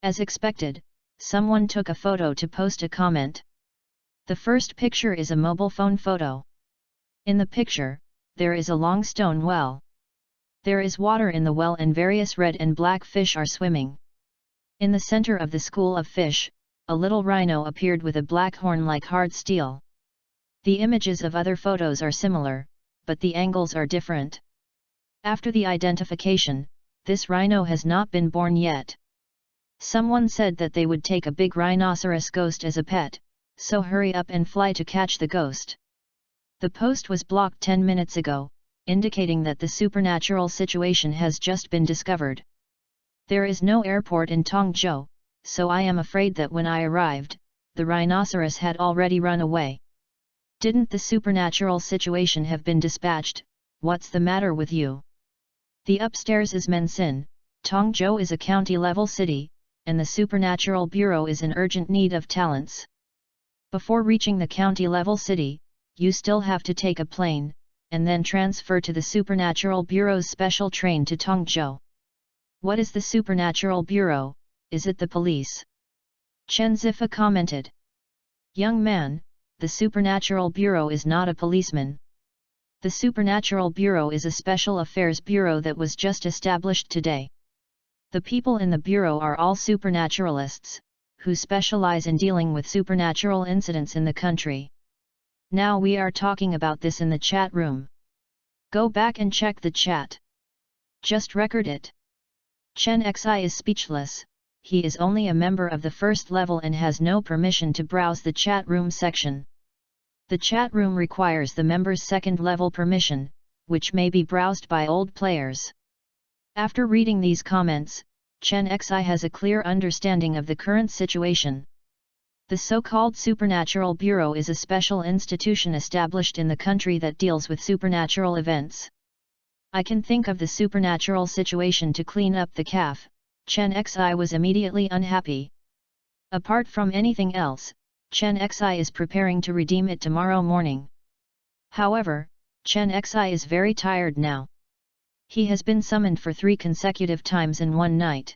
As expected, someone took a photo to post a comment. The first picture is a mobile phone photo. In the picture, there is a long stone well. There is water in the well and various red and black fish are swimming. In the center of the school of fish, a little rhino appeared with a black horn like hard steel. The images of other photos are similar, but the angles are different. After the identification, this rhino has not been born yet. Someone said that they would take a big rhinoceros ghost as a pet, so hurry up and fly to catch the ghost. The post was blocked 10 minutes ago, indicating that the supernatural situation has just been discovered. There is no airport in Tongzhou, so I am afraid that when I arrived, the rhinoceros had already run away. Didn't the supernatural situation have been dispatched? What's the matter with you? The upstairs is Mensin, Tongzhou is a county-level city, and the Supernatural Bureau is in urgent need of talents. Before reaching the county-level city, you still have to take a plane, and then transfer to the Supernatural Bureau's special train to Tongzhou. What is the Supernatural Bureau? Is it the police? Chen Zifa commented. Young man, the Supernatural Bureau is not a policeman. The Supernatural Bureau is a special affairs bureau that was just established today. The people in the bureau are all supernaturalists, who specialize in dealing with supernatural incidents in the country. Now we are talking about this in the chat room. Go back and check the chat. Just record it. Chen Xi is speechless, he is only a member of the first level and has no permission to browse the chat room section. The chat room requires the member's second-level permission, which may be browsed by old players. After reading these comments, Chen Xi has a clear understanding of the current situation. The so-called Supernatural Bureau is a special institution established in the country that deals with supernatural events. I can think of the supernatural situation to clean up the calf. Chen Xi was immediately unhappy. Apart from anything else, Chen Xi is preparing to redeem it tomorrow morning. However, Chen Xi is very tired now. He has been summoned for 3 consecutive times in one night.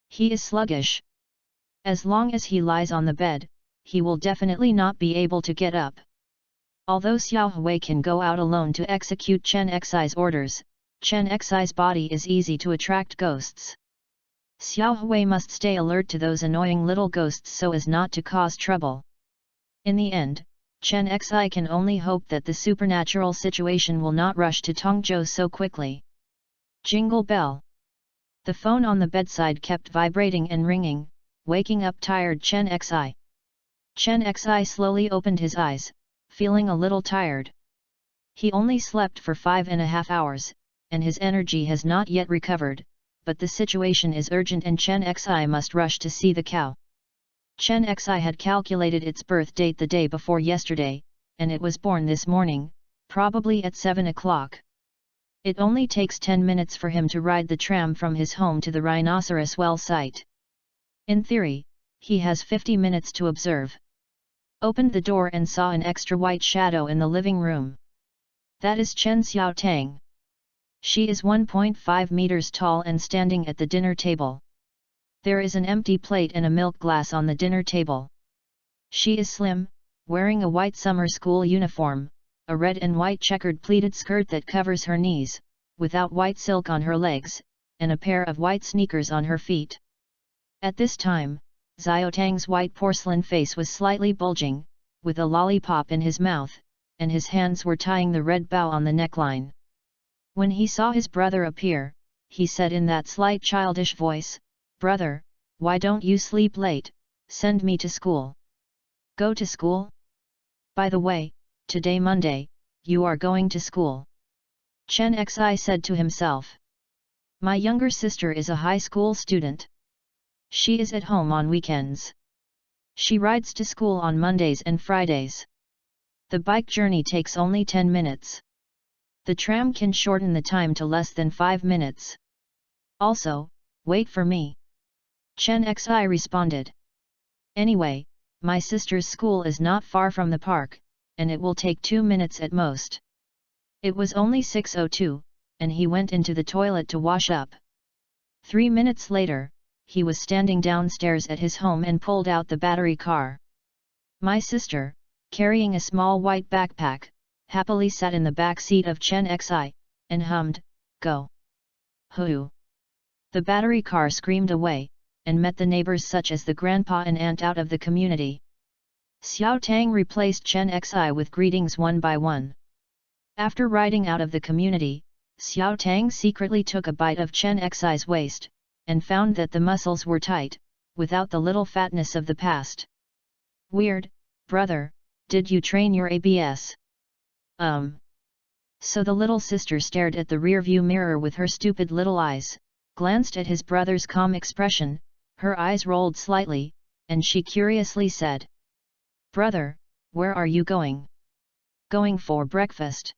He is sluggish. As long as he lies on the bed, he will definitely not be able to get up. Although Xiao Hui can go out alone to execute Chen Xi's orders, Chen Xi's body is easy to attract ghosts. Xiao Hui must stay alert to those annoying little ghosts so as not to cause trouble. In the end, Chen Xi can only hope that the supernatural situation will not rush to Tongzhou so quickly. Jingle bell. The phone on the bedside kept vibrating and ringing, waking up tired Chen Xi. Chen Xi slowly opened his eyes, feeling a little tired. He only slept for 5.5 hours, and his energy has not yet recovered, but the situation is urgent and Chen Xi must rush to see the cow. Chen Xi had calculated its birth date the day before yesterday, and it was born this morning, probably at 7 o'clock. It only takes 10 minutes for him to ride the tram from his home to the rhinoceros well site. In theory, he has 50 minutes to observe. Opened the door and saw an extra white shadow in the living room. That is Chen Xiaotang. She is 1.5 meters tall and standing at the dinner table. There is an empty plate and a milk glass on the dinner table. She is slim, wearing a white summer school uniform, a red and white checkered pleated skirt that covers her knees, without white silk on her legs, and a pair of white sneakers on her feet. At this time, Xiaotang's white porcelain face was slightly bulging, with a lollipop in his mouth, and his hands were tying the red bow on the neckline. When he saw his brother appear, he said in that slight childish voice, "Brother, why don't you sleep late? Send me to school." "Go to school? By the way, today Monday, you are going to school." Chen Xi said to himself. "My younger sister is a high school student. She is at home on weekends. She rides to school on Mondays and Fridays. The bike journey takes only 10 minutes. The tram can shorten the time to less than 5 minutes. Also, wait for me." Chen Xi responded. "Anyway, my sister's school is not far from the park, and it will take 2 minutes at most." It was only 6:02, and he went into the toilet to wash up. 3 minutes later, he was standing downstairs at his home and pulled out the battery car. My sister, carrying a small white backpack, happily sat in the back seat of Chen Xi, and hummed, "Go! Hoo!" The battery car screamed away, and met the neighbors such as the grandpa and aunt out of the community. Xiao Tang replaced Chen Xi with greetings one by one. After riding out of the community, Xiao Tang secretly took a bite of Chen Xi's waist, and found that the muscles were tight, without the little fatness of the past. "Weird, brother, did you train your ABS?" So the little sister stared at the rear-view mirror with her stupid little eyes, glanced at his brother's calm expression, her eyes rolled slightly, and she curiously said, "Brother, where are you going?" "Going for breakfast."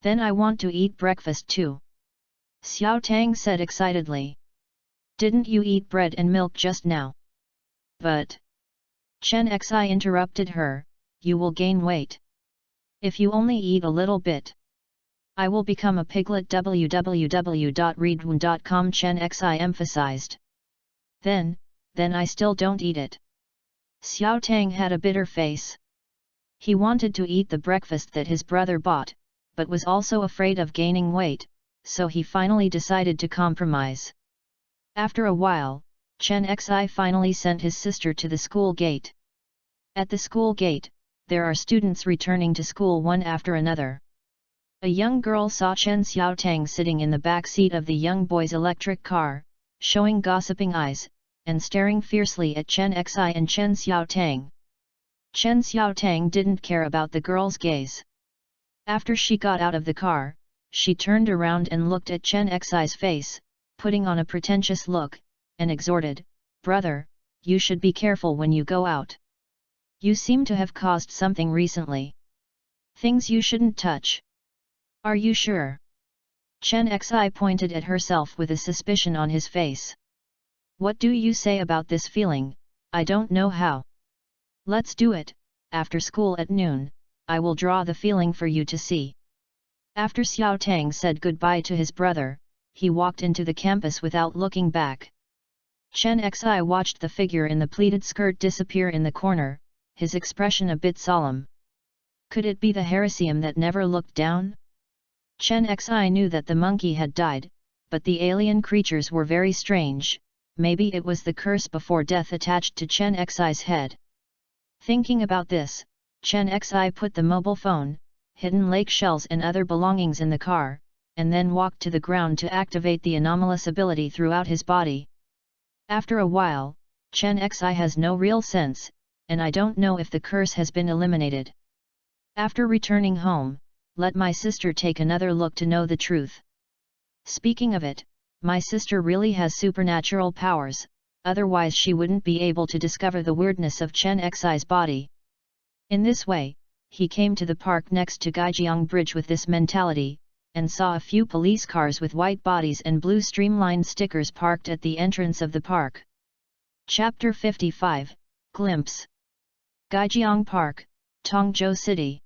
"Then I want to eat breakfast too," Xiao Tang said excitedly. "Didn't you eat bread and milk just now?" "But," Chen Xi interrupted her, "you will gain weight. If you only eat a little bit. I will become a piglet." www.readaloud.com Chen Xi emphasized. Then I still don't eat it." Xiao Tang had a bitter face. He wanted to eat the breakfast that his brother bought, but was also afraid of gaining weight, so he finally decided to compromise. After a while, Chen Xi finally sent his sister to the school gate. At the school gate, there are students returning to school one after another. A young girl saw Chen Xiaotang sitting in the back seat of the young boy's electric car, showing gossiping eyes, and staring fiercely at Chen Xi and Chen Xiaotang. Chen Xiaotang didn't care about the girl's gaze. After she got out of the car, she turned around and looked at Chen Xi's face, putting on a pretentious look, and exhorted, "Brother, you should be careful when you go out. You seem to have caused something recently. Things you shouldn't touch." "Are you sure?" Chen Xi pointed at herself with a suspicion on his face. "What do you say about this feeling? I don't know how." "Let's do it, after school at noon, I will draw the feeling for you to see." After Xiao Tang said goodbye to his brother, he walked into the campus without looking back. Chen Xi watched the figure in the pleated skirt disappear in the corner, his expression a bit solemn. Could it be the Heresium that never looked down? Chen Xi knew that the monkey had died, but the alien creatures were very strange. Maybe it was the curse before death attached to Chen Xi's head. Thinking about this, Chen Xi put the mobile phone, hidden lake shells and other belongings in the car, and then walked to the ground to activate the anomalous ability throughout his body. After a while, Chen Xi has no real sense, and I don't know if the curse has been eliminated. After returning home, let my sister take another look to know the truth. Speaking of it, my sister really has supernatural powers, otherwise she wouldn't be able to discover the weirdness of Chen Xi's body. In this way, he came to the park next to Gaijiang Bridge with this mentality, and saw a few police cars with white bodies and blue streamlined stickers parked at the entrance of the park. Chapter 55, Glimpse. Gaijiang Park, Tongzhou City.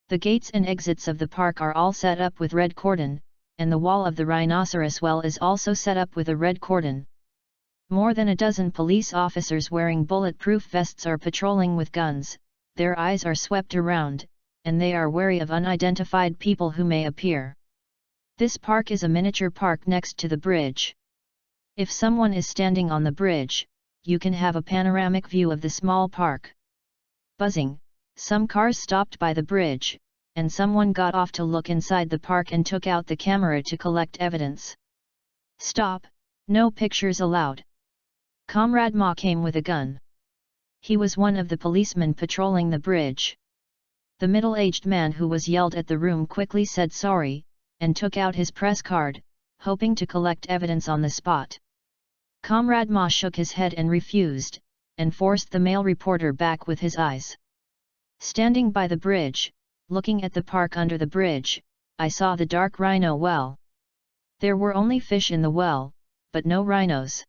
The gates and exits of the park are all set up with red cordon, and the wall of the rhinoceros well is also set up with a red cordon. More than a dozen police officers wearing bulletproof vests are patrolling with guns. Their eyes are swept around, and they are wary of unidentified people who may appear. This park is a miniature park next to the bridge. If someone is standing on the bridge, you can have a panoramic view of the small park. Buzzing, some cars stopped by the bridge, and someone got off to look inside the park and took out the camera to collect evidence. Stop, no pictures allowed. Comrade Ma came with a gun. He was one of the policemen patrolling the bridge. The middle-aged man who was yelled at the room quickly said sorry, and took out his press card, hoping to collect evidence on the spot. Comrade Ma shook his head and refused, and forced the male reporter back with his eyes. Standing by the bridge, looking at the park under the bridge, I saw the dark rhino well. There were only fish in the well, but no rhinos.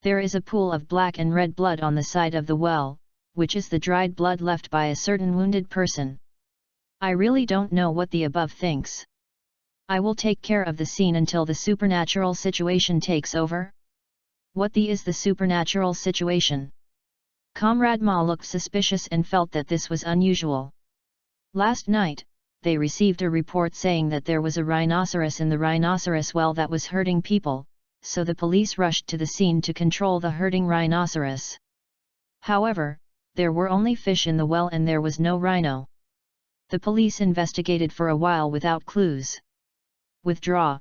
There is a pool of black and red blood on the side of the well, which is the dried blood left by a certain wounded person. I really don't know what the above thinks. I will take care of the scene until the supernatural situation takes over. What is the supernatural situation? Comrade Ma looked suspicious and felt that this was unusual. Last night, they received a report saying that there was a rhinoceros in the rhinoceros well that was hurting people, so the police rushed to the scene to control the hurting rhinoceros. However, there were only fish in the well and there was no rhino. The police investigated for a while without clues. Withdraw.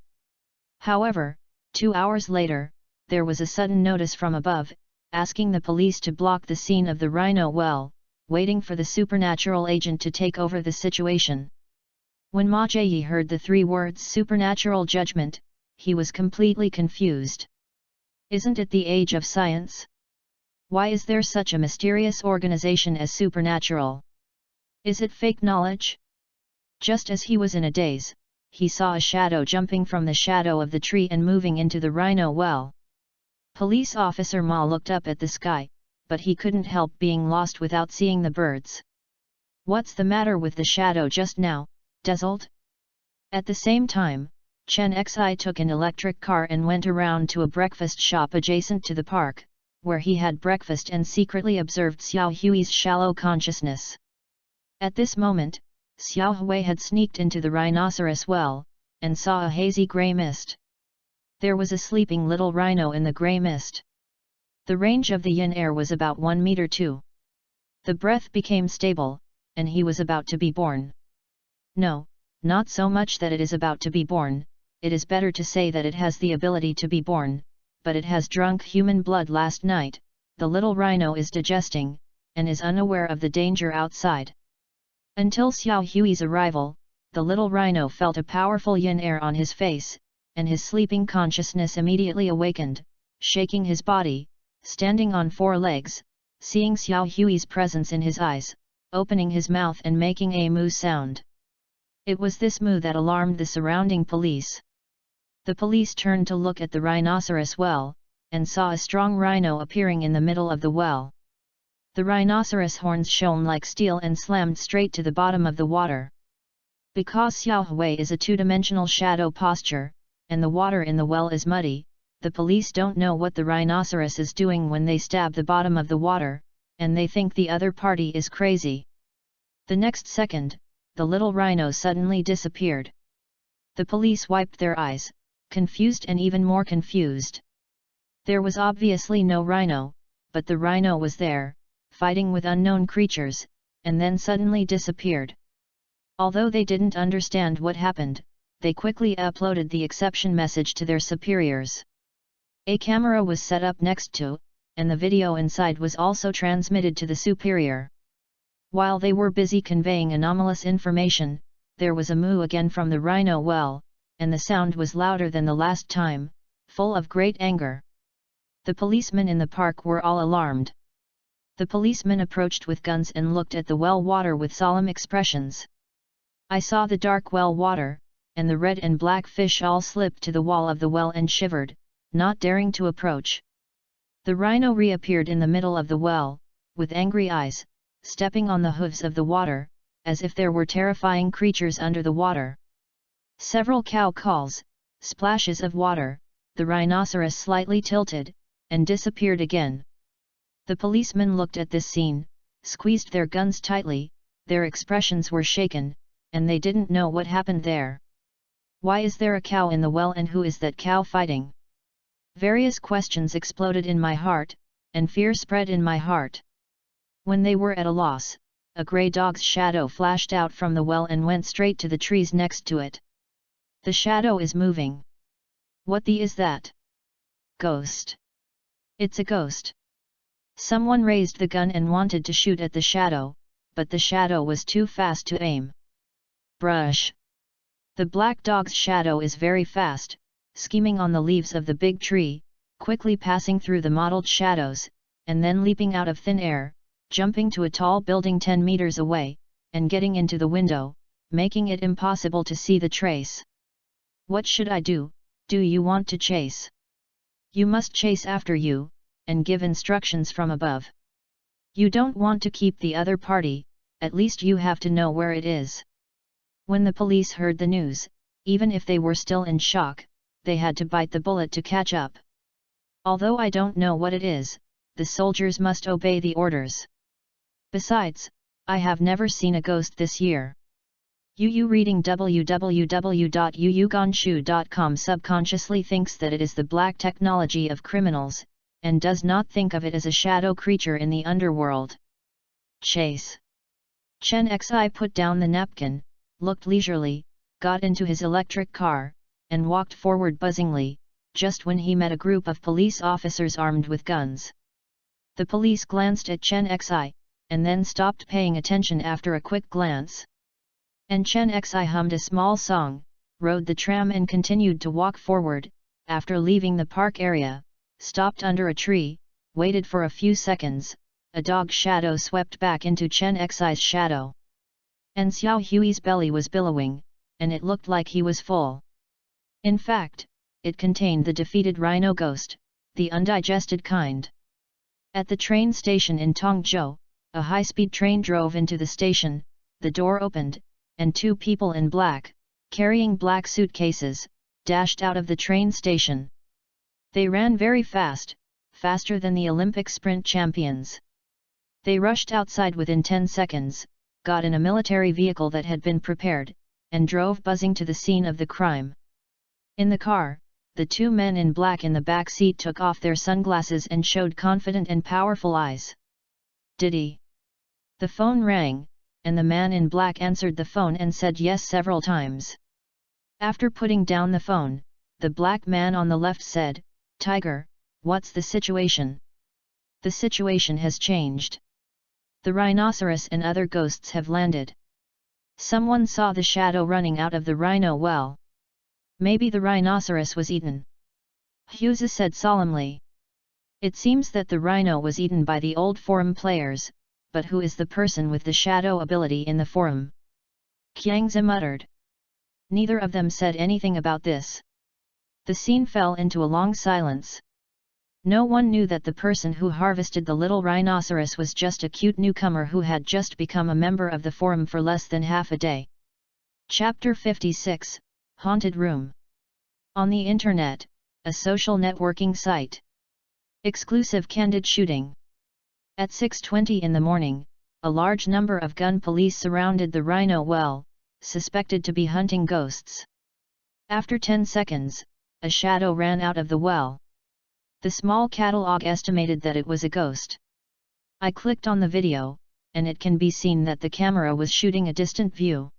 However, 2 hours later, there was a sudden notice from above, asking the police to block the scene of the rhino well, waiting for the supernatural agent to take over the situation. When Ma Jieyi heard the 3 words supernatural judgment, he was completely confused. Isn't it the age of science? Why is there such a mysterious organization as supernatural? Is it fake knowledge? Just as he was in a daze, he saw a shadow jumping from the shadow of the tree and moving into the rhino well. Police officer Ma looked up at the sky, but he couldn't help being lost without seeing the birds. What's the matter with the shadow just now, dazzled? At the same time, Chen Xi took an electric car and went around to a breakfast shop adjacent to the park, where he had breakfast and secretly observed Xiao Hui's shallow consciousness. At this moment, Xiao Hui had sneaked into the rhinoceros well, and saw a hazy grey mist. There was a sleeping little rhino in the grey mist. The range of the yin air was about 1 meter 2. The breath became stable, and he was about to be born. No, not so much that it is about to be born, it is better to say that it has the ability to be born, but it has drunk human blood last night. The little rhino is digesting, and is unaware of the danger outside. Until Xiao Hui's arrival, the little rhino felt a powerful yin air on his face, and his sleeping consciousness immediately awakened, shaking his body, standing on 4 legs, seeing Xiao Hui's presence in his eyes, opening his mouth and making a moo sound. It was this moo that alarmed the surrounding police. The police turned to look at the rhinoceros well, and saw a strong rhino appearing in the middle of the well. The rhinoceros horns shone like steel and slammed straight to the bottom of the water. Because Xiao Hui is a 2-dimensional shadow posture, and the water in the well is muddy, the police don't know what the rhinoceros is doing when they stab the bottom of the water, and they think the other party is crazy. The next second, the little rhino suddenly disappeared. The police wiped their eyes, confused and even more confused. There was obviously no rhino, but the rhino was there, fighting with unknown creatures, and then suddenly disappeared. Although they didn't understand what happened, they quickly uploaded the exception message to their superiors. A camera was set up next to, and the video inside was also transmitted to the superior. While they were busy conveying anomalous information, there was a moo again from the rhino well, and the sound was louder than the last time, full of great anger. The policemen in the park were all alarmed. The policemen approached with guns and looked at the well water with solemn expressions. I saw the dark well water, and the red and black fish all slipped to the wall of the well and shivered, not daring to approach. The rhino reappeared in the middle of the well, with angry eyes, stepping on the hooves of the water, as if there were terrifying creatures under the water. Several cow calls, splashes of water, the rhinoceros slightly tilted, and disappeared again. The policemen looked at this scene, squeezed their guns tightly, their expressions were shaken, and they didn't know what happened there. Why is there a cow in the well, and who is that cow fighting? Various questions exploded in my heart, and fear spread in my heart. When they were at a loss, a grey dog's shadow flashed out from the well and went straight to the trees next to it. The shadow is moving. What the is that? Ghost. It's a ghost. Someone raised the gun and wanted to shoot at the shadow, but the shadow was too fast to aim. Brush. The black dog's shadow is very fast, skimming on the leaves of the big tree, quickly passing through the mottled shadows, and then leaping out of thin air, jumping to a tall building 10 meters away, and getting into the window, making it impossible to see the trace. What should I do? Do you want to chase? You must chase after you, and give instructions from above. You don't want to keep the other party, at least you have to know where it is. When the police heard the news, even if they were still in shock, they had to bite the bullet to catch up. Although I don't know what it is, the soldiers must obey the orders. Besides, I have never seen a ghost this year. Yu reading www.yuyugonshu.com subconsciously thinks that it is the black technology of criminals, and does not think of it as a shadow creature in the underworld. Chase. Chen Xi put down the napkin, looked leisurely, got into his electric car, and walked forward buzzingly, just when he met a group of police officers armed with guns. The police glanced at Chen Xi, and then stopped paying attention after a quick glance. And Chen Xi hummed a small song, rode the tram and continued to walk forward. After leaving the park area, stopped under a tree, waited for a few seconds, a dog shadow swept back into Chen Xi's shadow. And Xiao Hui's belly was billowing, and it looked like he was full. In fact, it contained the defeated rhino ghost, the undigested kind. At the train station in Tongzhou, a high-speed train drove into the station, the door opened, and two people in black, carrying black suitcases, dashed out of the train station. They ran very fast, faster than the Olympic sprint champions. They rushed outside within 10 seconds, got in a military vehicle that had been prepared, and drove buzzing to the scene of the crime. In the car, the two men in black in the back seat took off their sunglasses and showed confident and powerful eyes. Diddy. The phone rang, and the man in black answered the phone and said yes several times. After putting down the phone, the black man on the left said, "Tiger, what's the situation?" "The situation has changed. The rhinoceros and other ghosts have landed. Someone saw the shadow running out of the rhino well. Maybe the rhinoceros was eaten." Hughes said solemnly. "It seems that the rhino was eaten by the old forum players, but who is the person with the shadow ability in the forum?" Qiangzi muttered. Neither of them said anything about this. The scene fell into a long silence. No one knew that the person who harvested the little rhinoceros was just a cute newcomer who had just become a member of the forum for less than half a day. Chapter 56, Haunted Room. On the Internet, a social networking site. Exclusive candid shooting. At 6:20 in the morning, a large number of gun police surrounded the rhino well, suspected to be hunting ghosts. After 10 seconds, a shadow ran out of the well. The small catalog estimated that it was a ghost. I clicked on the video, and it can be seen that the camera was shooting a distant view.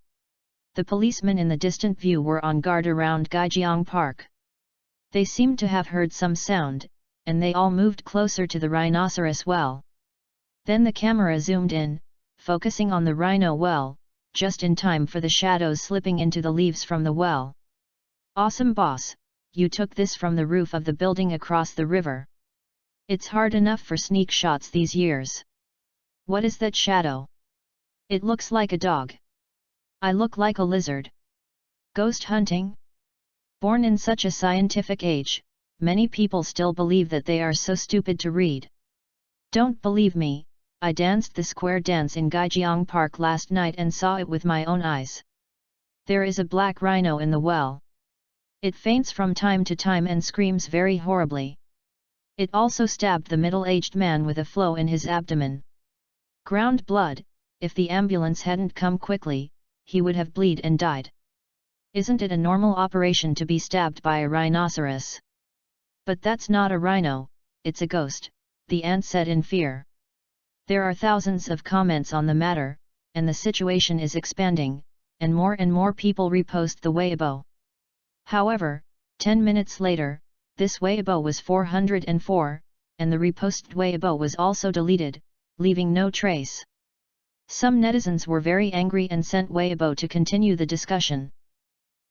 The policemen in the distant view were on guard around Gaijiang Park. They seemed to have heard some sound, and they all moved closer to the rhinoceros well. Then the camera zoomed in, focusing on the rhino well, just in time for the shadows slipping into the leaves from the well. Awesome boss, you took this from the roof of the building across the river. It's hard enough for sneak shots these years. What is that shadow? It looks like a dog. I look like a lizard. Ghost hunting? Born in such a scientific age, many people still believe that they are so stupid to read. Don't believe me, I danced the square dance in Gaijiang Park last night and saw it with my own eyes. There is a black rhino in the well. It faints from time to time and screams very horribly. It also stabbed the middle-aged man with a flow in his abdomen. Ground blood, if the ambulance hadn't come quickly, he would have bled and died. Isn't it a normal operation to be stabbed by a rhinoceros? But that's not a rhino, it's a ghost, the ant said in fear. There are thousands of comments on the matter, and the situation is expanding, and more people repost the Weibo. However, 10 minutes later, this Weibo was 404, and the reposted Weibo was also deleted, leaving no trace. Some netizens were very angry and sent Weibo to continue the discussion.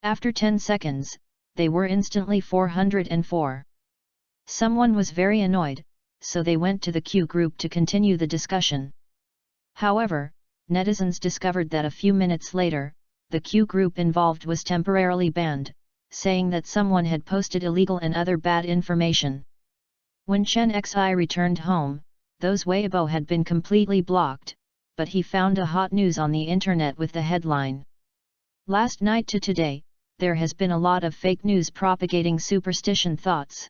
After 10 seconds, they were instantly 404. Someone was very annoyed, so they went to the Q group to continue the discussion. However, netizens discovered that a few minutes later, the Q group involved was temporarily banned, saying that someone had posted illegal and other bad information. When Chen Xi returned home, those Weibo had been completely blocked, but he found a hot news on the internet with the headline. Last night to today, there has been a lot of fake news propagating superstition thoughts.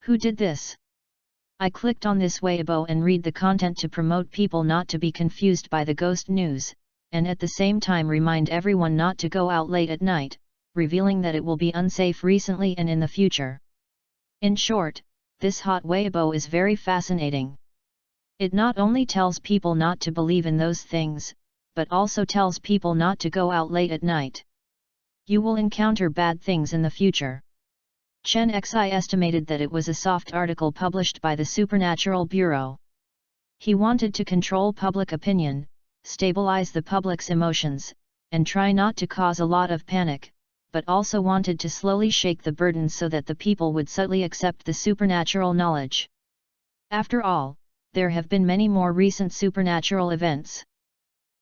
Who did this? I clicked on this Weibo and read the content to promote people not to be confused by the ghost news, and at the same time remind everyone not to go out late at night, revealing that it will be unsafe recently and in the future. In short, this hot Weibo is very fascinating. It not only tells people not to believe in those things, but also tells people not to go out late at night. You will encounter bad things in the future. Chen Xi estimated that it was a soft article published by the Supernatural Bureau. He wanted to control public opinion, stabilize the public's emotions, and try not to cause a lot of panic, but also wanted to slowly shake the burden so that the people would subtly accept the supernatural knowledge. After all, there have been many more recent supernatural events.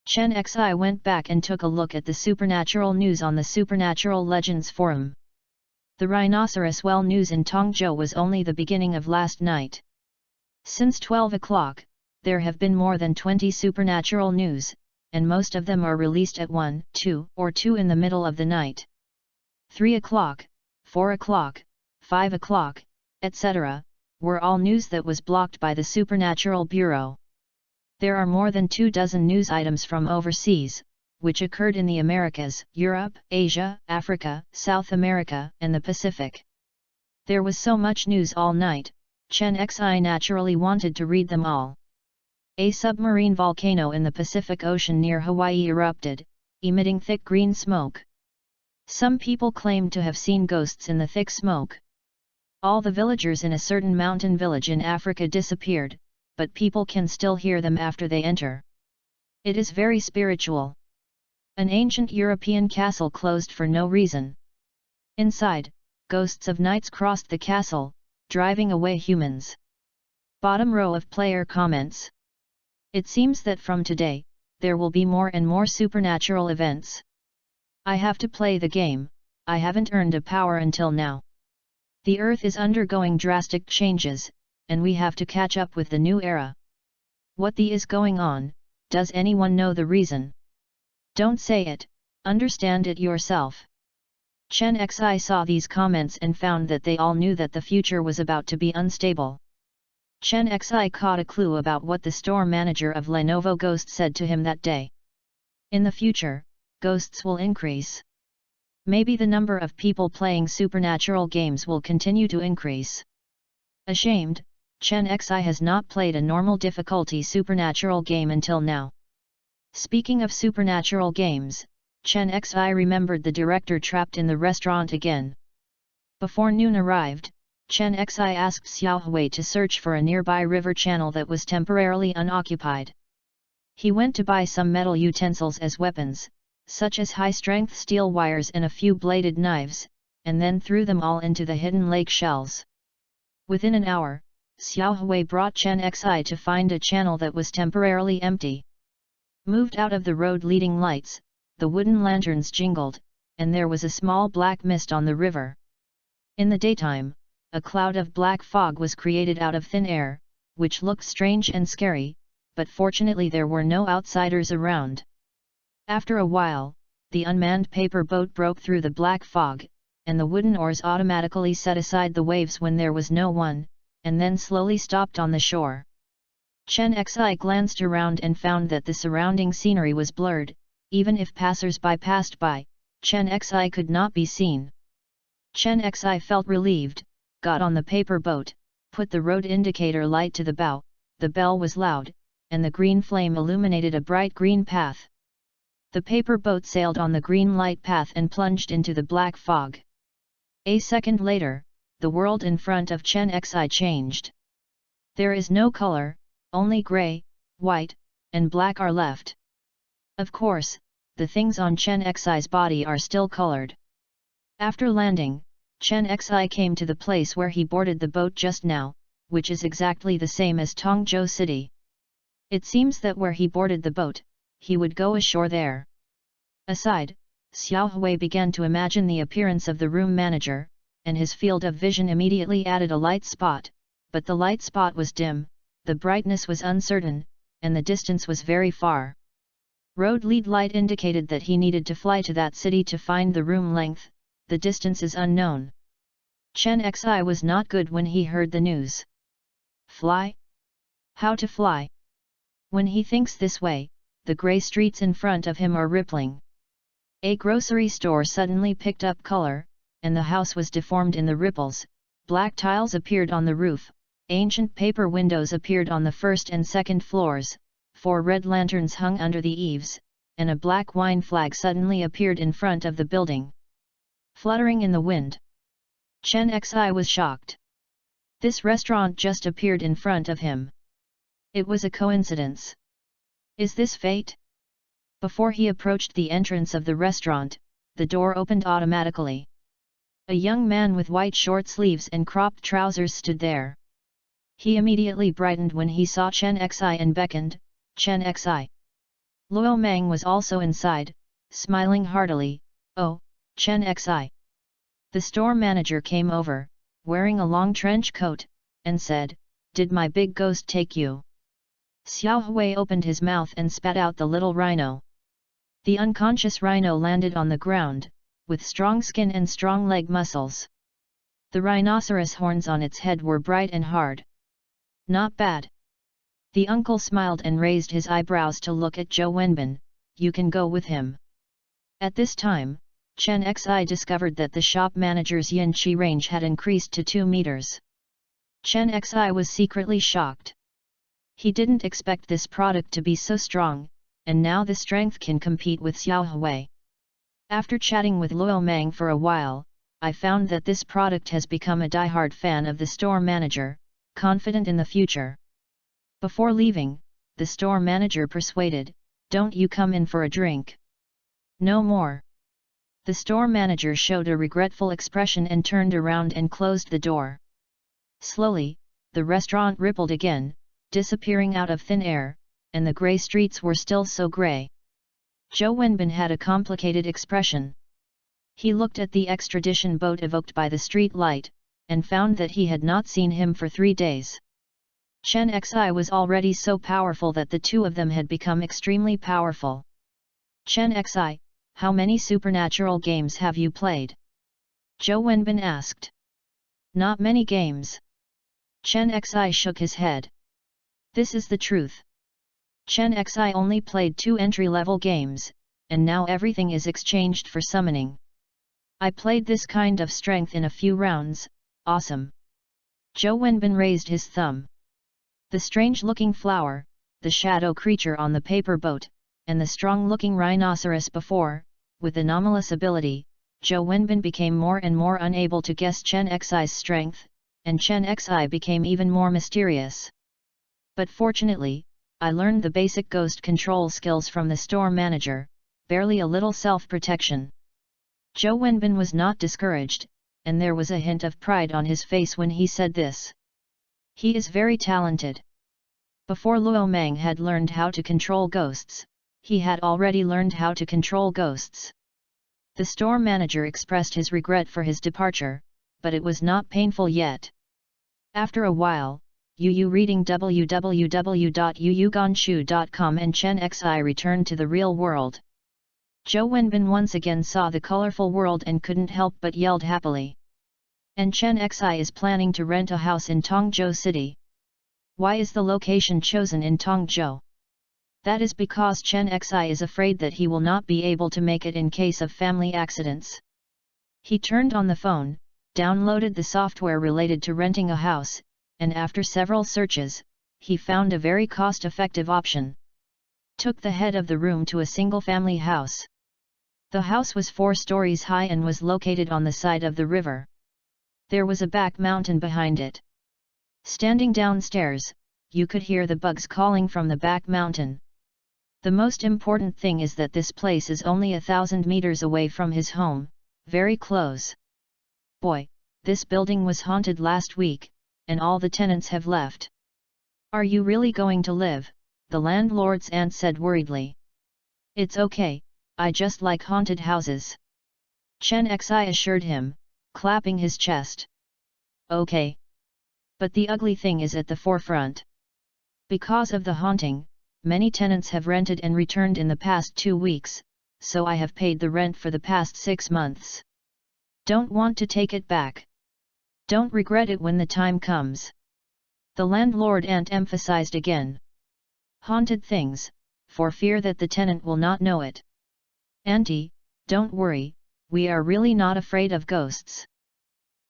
Chen Xi went back and took a look at the supernatural news on the Supernatural Legends forum. The rhinoceros well news in Tongzhou was only the beginning of last night. Since 12 o'clock, there have been more than 20 supernatural news, and most of them are released at 1, 2, or 2 in the middle of the night. 3 o'clock, 4 o'clock, 5 o'clock, etc., were all news that was blocked by the Supernatural Bureau. There are more than 24 news items from overseas, which occurred in the Americas, Europe, Asia, Africa, South America, and the Pacific. There was so much news all night, Chen Xi naturally wanted to read them all. A submarine volcano in the Pacific Ocean near Hawaii erupted, emitting thick green smoke. Some people claimed to have seen ghosts in the thick smoke. All the villagers in a certain mountain village in Africa disappeared, but people can still hear them after they enter. It is very spiritual. An ancient European castle closed for no reason. Inside, ghosts of knights crossed the castle, driving away humans. Bottom row of player comments. It seems that from today, there will be more and more supernatural events. I have to play the game, I haven't earned a power until now. The Earth is undergoing drastic changes, and we have to catch up with the new era. What is going on? Does anyone know the reason? Don't say it, understand it yourself. Chen Xi saw these comments and found that they all knew that the future was about to be unstable. Chen Xi caught a clue about what the store manager of Lenovo Ghost said to him that day. In the future, ghosts will increase. Maybe the number of people playing supernatural games will continue to increase. Ashamed, Chen Xi has not played a normal difficulty supernatural game until now. Speaking of supernatural games, Chen Xi remembered the director trapped in the restaurant again. Before noon arrived, Chen Xi asked Xiao Hui to search for a nearby river channel that was temporarily unoccupied. He went to buy some metal utensils as weapons, such as high-strength steel wires and a few bladed knives, and then threw them all into the hidden lake shells. Within an hour, Xiao Hui brought Chen Xi to find a channel that was temporarily empty. Moved out of the road leading lights, the wooden lanterns jingled, and there was a small black mist on the river. In the daytime, a cloud of black fog was created out of thin air, which looked strange and scary, but fortunately there were no outsiders around. After a while, the unmanned paper boat broke through the black fog, and the wooden oars automatically set aside the waves when there was no one, and then slowly stopped on the shore. Chen Xi glanced around and found that the surrounding scenery was blurred, even if passers-by passed by, Chen Xi could not be seen. Chen Xi felt relieved, got on the paper boat, put the road indicator light to the bow, the bell was loud, and the green flame illuminated a bright green path. The paper boat sailed on the green light path and plunged into the black fog. A second later, the world in front of Chen Xi changed. There is no color, only grey, white, and black are left. Of course, the things on Chen Xi's body are still colored. After landing, Chen Xi came to the place where he boarded the boat just now, which is exactly the same as Tongzhou City. It seems that where he boarded the boat, he would go ashore there. Aside, Xiao Hui began to imagine the appearance of the room manager, and his field of vision immediately added a light spot, but the light spot was dim, the brightness was uncertain, and the distance was very far. Road lead light indicated that he needed to fly to that city to find the room length, the distance is unknown. Chen Xi was not good when he heard the news. Fly? How to fly? When he thinks this way, the grey streets in front of him are rippling. A grocery store suddenly picked up color, and the house was deformed in the ripples, black tiles appeared on the roof, ancient paper windows appeared on the first and second floors, 4 red lanterns hung under the eaves, and a black wine flag suddenly appeared in front of the building. Fluttering in the wind. Chen Xi was shocked. This restaurant just appeared in front of him. It was a coincidence. Is this fate? Before he approached the entrance of the restaurant, the door opened automatically. A young man with white short sleeves and cropped trousers stood there. He immediately brightened when he saw Chen Xi and beckoned, "Chen Xi." Luo Mang was also inside, smiling heartily, "Oh, Chen Xi." The store manager came over, wearing a long trench coat, and said, "Did my big ghost take you?" Xiao Hui opened his mouth and spat out the little rhino. The unconscious rhino landed on the ground, with strong skin and strong leg muscles. The rhinoceros horns on its head were bright and hard. Not bad. The uncle smiled and raised his eyebrows to look at Zhou Wenbin, "You can go with him." At this time, Chen Xi discovered that the shop manager's yin qi range had increased to 2 meters. Chen Xi was secretly shocked. He didn't expect this product to be so strong, and now the strength can compete with Xiao Hui. After chatting with Luo Mang for a while, I found that this product has become a die-hard fan of the store manager, confident in the future. Before leaving, the store manager persuaded, "Don't you come in for a drink?" "No more." The store manager showed a regretful expression and turned around and closed the door. Slowly, the restaurant rippled again, disappearing out of thin air, and the grey streets were still so grey. Zhou Wenbin had a complicated expression. He looked at the extradition boat evoked by the street light, and found that he had not seen him for 3 days. Chen Xi was already so powerful that the two of them had become extremely powerful. "Chen Xi, how many supernatural games have you played?" Zhou Wenbin asked. "Not many games. Chen Xi shook his head. This is the truth. Chen Xi only played 2 entry-level games, and now everything is exchanged for summoning. I played this kind of strength in a few rounds, awesome. Zhou Wenbin raised his thumb. The strange-looking flower, the shadow creature on the paper boat, and the strong-looking rhinoceros before, with anomalous ability, Zhou Wenbin became more and more unable to guess Chen Xi's strength, and Chen Xi became even more mysterious. But fortunately, I learned the basic ghost control skills from the store manager, barely a little self-protection. Zhou Wenbin was not discouraged, and there was a hint of pride on his face when he said this. He is very talented. Before Luo Mang had learned how to control ghosts, he had already learned how to control ghosts. The store manager expressed his regret for his departure, but it was not painful yet. After a while, Yu reading www.yuyuganshu.com and Chen Xi returned to the real world. Zhou Wenbin once again saw the colorful world and couldn't help but yelled happily. And Chen Xi is planning to rent a house in Tongzhou City. Why is the location chosen in Tongzhou? That is because Chen Xi is afraid that he will not be able to make it in case of family accidents. He turned on the phone, downloaded the software related to renting a house, and after several searches, he found a very cost-effective option. Took the head of the room to a single-family house. The house was 4 stories high and was located on the side of the river. There was a back mountain behind it. Standing downstairs, you could hear the bugs calling from the back mountain. The most important thing is that this place is only 1,000 meters away from his home, very close. Boy, this building was haunted last week, and all the tenants have left. Are you really going to live? The landlord's aunt said worriedly. It's okay, I just like haunted houses. Chen Xi assured him, clapping his chest. Okay. But the ugly thing is at the forefront. Because of the haunting, many tenants have rented and returned in the past 2 weeks, so I have paid the rent for the past 6 months. Don't want to take it back. Don't regret it when the time comes. The landlord aunt emphasized again. Haunted things, for fear that the tenant will not know it. Auntie, don't worry, we are really not afraid of ghosts.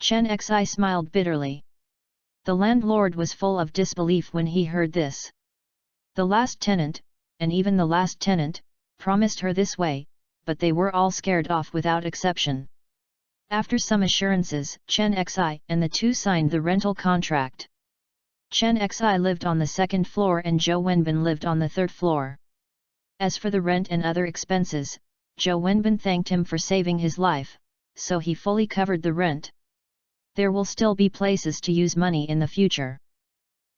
Chen Xi smiled bitterly. The landlord was full of disbelief when he heard this. The last tenant, and even the last tenant, promised her this way, but they were all scared off without exception. After some assurances, Chen Xi and the two signed the rental contract. Chen Xi lived on the 2nd floor and Zhou Wenbin lived on the 3rd floor. As for the rent and other expenses, Zhou Wenbin thanked him for saving his life, so he fully covered the rent. There will still be places to use money in the future.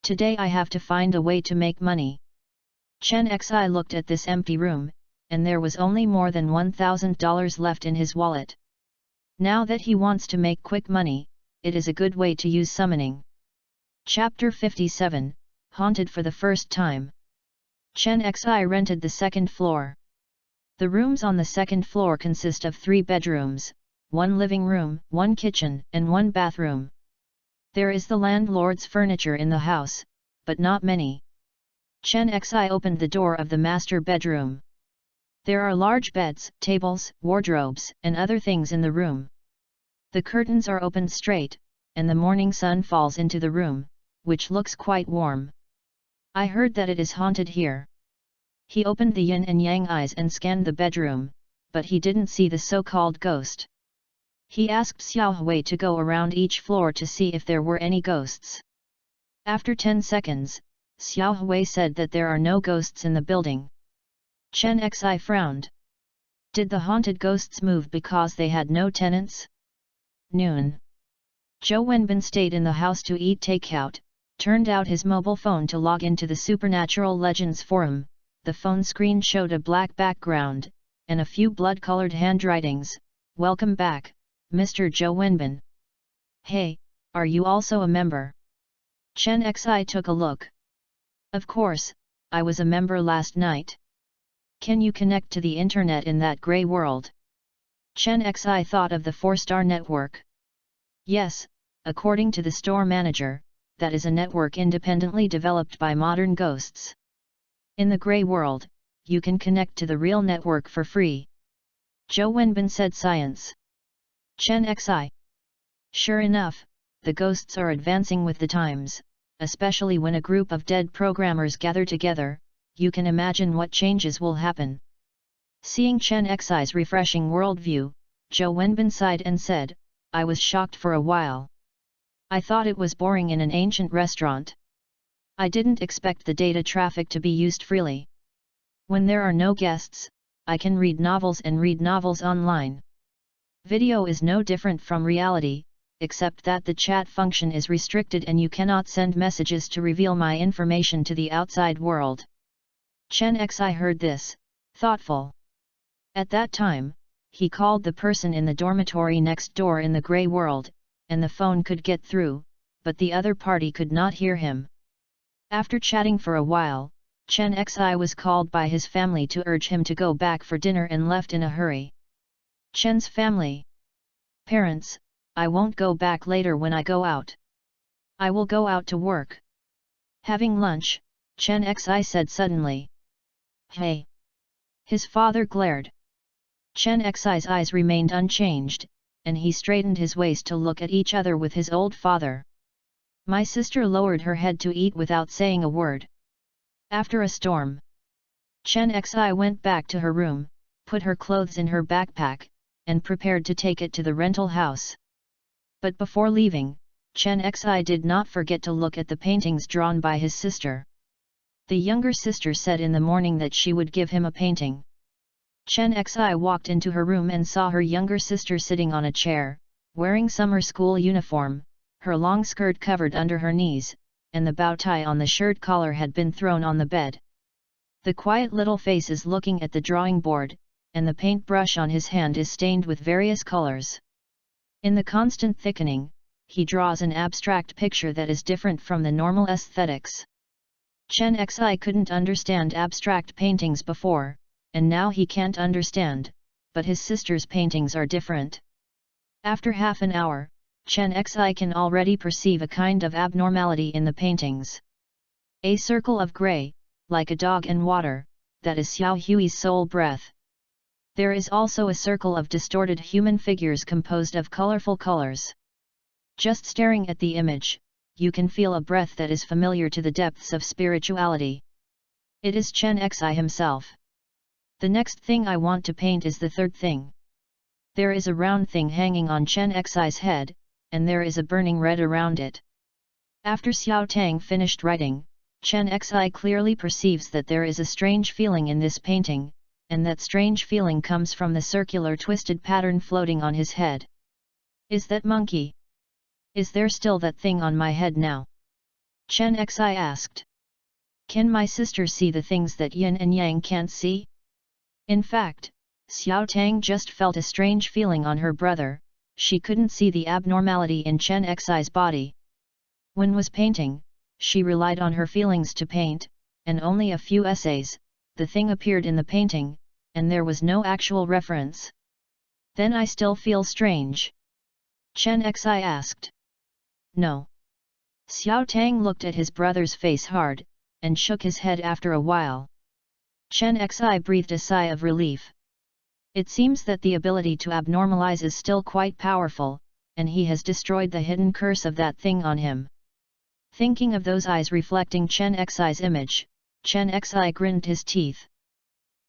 Today I have to find a way to make money. Chen Xi looked at this empty room, and there was only more than $1,000 left in his wallet. Now that he wants to make quick money, it is a good way to use summoning. Chapter 57, Haunted for the First Time. Chen Xi rented the 2nd floor. The rooms on the 2nd floor consist of 3 bedrooms, 1 living room, 1 kitchen, and 1 bathroom. There is the landlord's furniture in the house, but not many. Chen Xi opened the door of the master bedroom. There are large beds, tables, wardrobes, and other things in the room. The curtains are opened straight, and the morning sun falls into the room, which looks quite warm. I heard that it is haunted here. He opened the yin and yang eyes and scanned the bedroom, but he didn't see the so-called ghost. He asked Xiao Hui to go around each floor to see if there were any ghosts. After 10 seconds, Xiao Hui said that there are no ghosts in the building. Chen Xi frowned. Did the haunted ghosts move because they had no tenants? Noon. Zhou Wenbin stayed in the house to eat takeout, turned out his mobile phone to log into the Supernatural Legends forum. The phone screen showed a black background, and a few blood-colored handwritings. Welcome back, Mr. Zhou Wenbin. Hey, are you also a member? Chen Xi took a look. Of course, I was a member last night. Can you connect to the internet in that grey world? Chen Xi thought of the 4-star network. Yes, according to the store manager, that is a network independently developed by modern ghosts. In the grey world, you can connect to the real network for free. Zhou Wenbin said science. Chen Xi. Sure enough, the ghosts are advancing with the times, especially when a group of dead programmers gather together. You can imagine what changes will happen. Seeing Chen Xi's refreshing worldview, Zhou Wenbin sighed and said, I was shocked for a while. I thought it was boring in an ancient restaurant. I didn't expect the data traffic to be used freely. When there are no guests, I can read novels and read novels online. Video is no different from reality, except that the chat function is restricted and you cannot send messages to reveal my information to the outside world. Chen Xi heard this, thoughtful. At that time, he called the person in the dormitory next door in the grey world, and the phone could get through, but the other party could not hear him. After chatting for a while, Chen Xi was called by his family to urge him to go back for dinner and left in a hurry. Chen's family. Parents, I won't go back later when I go out. I will go out to work. Having lunch, Chen Xi said suddenly. Hey! His father glared. Chen Xi's eyes remained unchanged, and he straightened his waist to look at each other with his old father. My sister lowered her head to eat without saying a word. After a storm, Chen Xi went back to her room, put her clothes in her backpack, and prepared to take it to the rental house. But before leaving, Chen Xi did not forget to look at the paintings drawn by his sister. The younger sister said in the morning that she would give him a painting. Chen Xi walked into her room and saw her younger sister sitting on a chair, wearing summer school uniform, her long skirt covered under her knees, and the bow tie on the shirt collar had been thrown on the bed. The quiet little face is looking at the drawing board, and the paintbrush on his hand is stained with various colors. In the constant thickening, he draws an abstract picture that is different from the normal aesthetics. Chen Xi couldn't understand abstract paintings before, and now he can't understand, but his sister's paintings are different. After half an hour, Chen Xi can already perceive a kind of abnormality in the paintings. A circle of grey, like a dog and water, that is Xiao Hui's soul breath. There is also a circle of distorted human figures composed of colorful colors. Just staring at the image, you can feel a breath that is familiar to the depths of spirituality. It is Chen Xi himself. The next thing I want to paint is the third thing. There is a round thing hanging on Chen Xi's head, and there is a burning red around it. After Xiao Tang finished writing, Chen Xi clearly perceives that there is a strange feeling in this painting, and that strange feeling comes from the circular twisted pattern floating on his head. Is that monkey? Is there still that thing on my head now? Chen Xi asked. Can my sister see the things that yin and yang can't see? In fact, Xiao Tang just felt a strange feeling on her brother. She couldn't see the abnormality in Chen Xi's body. When was painting, she relied on her feelings to paint, and only a few essays, the thing appeared in the painting, and there was no actual reference. Then I still feel strange? Chen Xi asked. No. Xiao Tang looked at his brother's face hard, and shook his head after a while. Chen Xi breathed a sigh of relief. It seems that the ability to abnormalize is still quite powerful, and he has destroyed the hidden curse of that thing on him. Thinking of those eyes reflecting Chen Xi's image, Chen Xi grinned his teeth.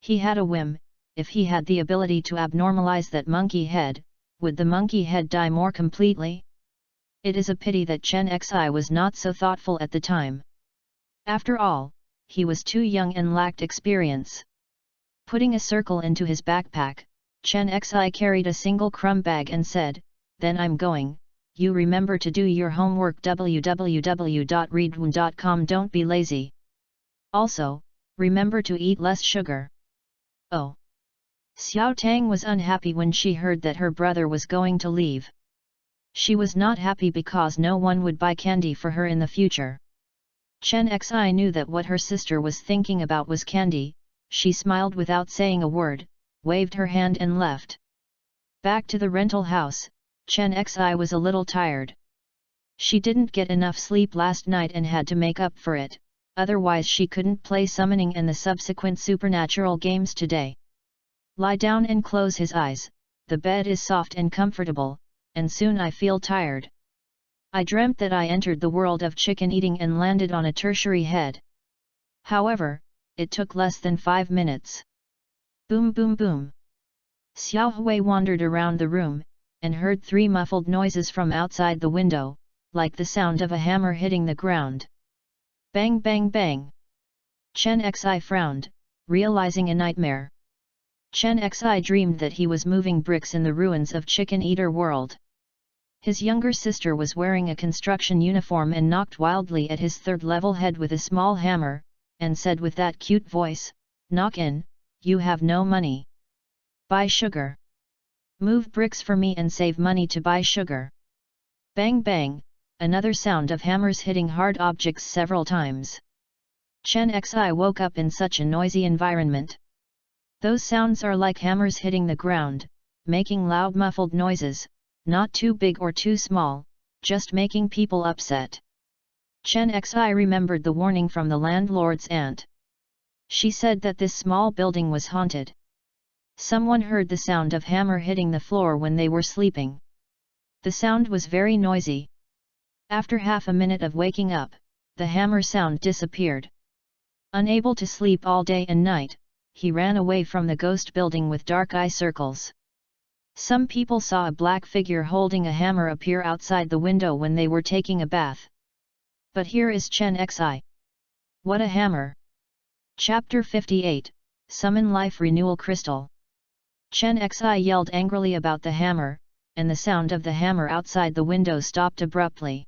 He had a whim: if he had the ability to abnormalize that monkey head, would the monkey head die more completely? It is a pity that Chen Xi was not so thoughtful at the time. After all, he was too young and lacked experience. Putting a circle into his backpack, Chen Xi carried a single crumb bag and said, "Then I'm going. You remember to do your homework. www.readaloud.com. Don't be lazy. Also, remember to eat less sugar." Oh! Xiao Tang was unhappy when she heard that her brother was going to leave. She was not happy because no one would buy candy for her in the future. Chen Xi knew that what her sister was thinking about was candy. She smiled without saying a word, waved her hand and left. Back to the rental house, Chen Xi was a little tired. She didn't get enough sleep last night and had to make up for it, otherwise she couldn't play summoning and the subsequent supernatural games today. Lie down and close his eyes, the bed is soft and comfortable, and soon I feel tired. I dreamt that I entered the world of chicken eating and landed on a tertiary head. However, it took less than 5 minutes. Boom boom boom. Xiao Hui wandered around the room, and heard 3 muffled noises from outside the window, like the sound of a hammer hitting the ground. Bang bang bang. Chen Xi frowned, realizing a nightmare. Chen Xi dreamed that he was moving bricks in the ruins of Chicken Eater World. His younger sister was wearing a construction uniform and knocked wildly at his 3rd-level head with a small hammer, and said with that cute voice, "Knock in, you have no money. Buy sugar. Move bricks for me and save money to buy sugar." Bang bang, another sound of hammers hitting hard objects several times. Chen Xi woke up in such a noisy environment. Those sounds are like hammers hitting the ground, making loud muffled noises, not too big or too small, just making people upset. Chen Xi remembered the warning from the landlord's aunt. She said that this small building was haunted. Someone heard the sound of hammer hitting the floor when they were sleeping. The sound was very noisy. After half a minute of waking up, the hammer sound disappeared. Unable to sleep all day and night, he ran away from the ghost building with dark eye circles. Some people saw a black figure holding a hammer appear outside the window when they were taking a bath. But here is Chen Xi. What a hammer! Chapter 58, Summon Life Renewal Crystal. Chen Xi yelled angrily about the hammer, and the sound of the hammer outside the window stopped abruptly.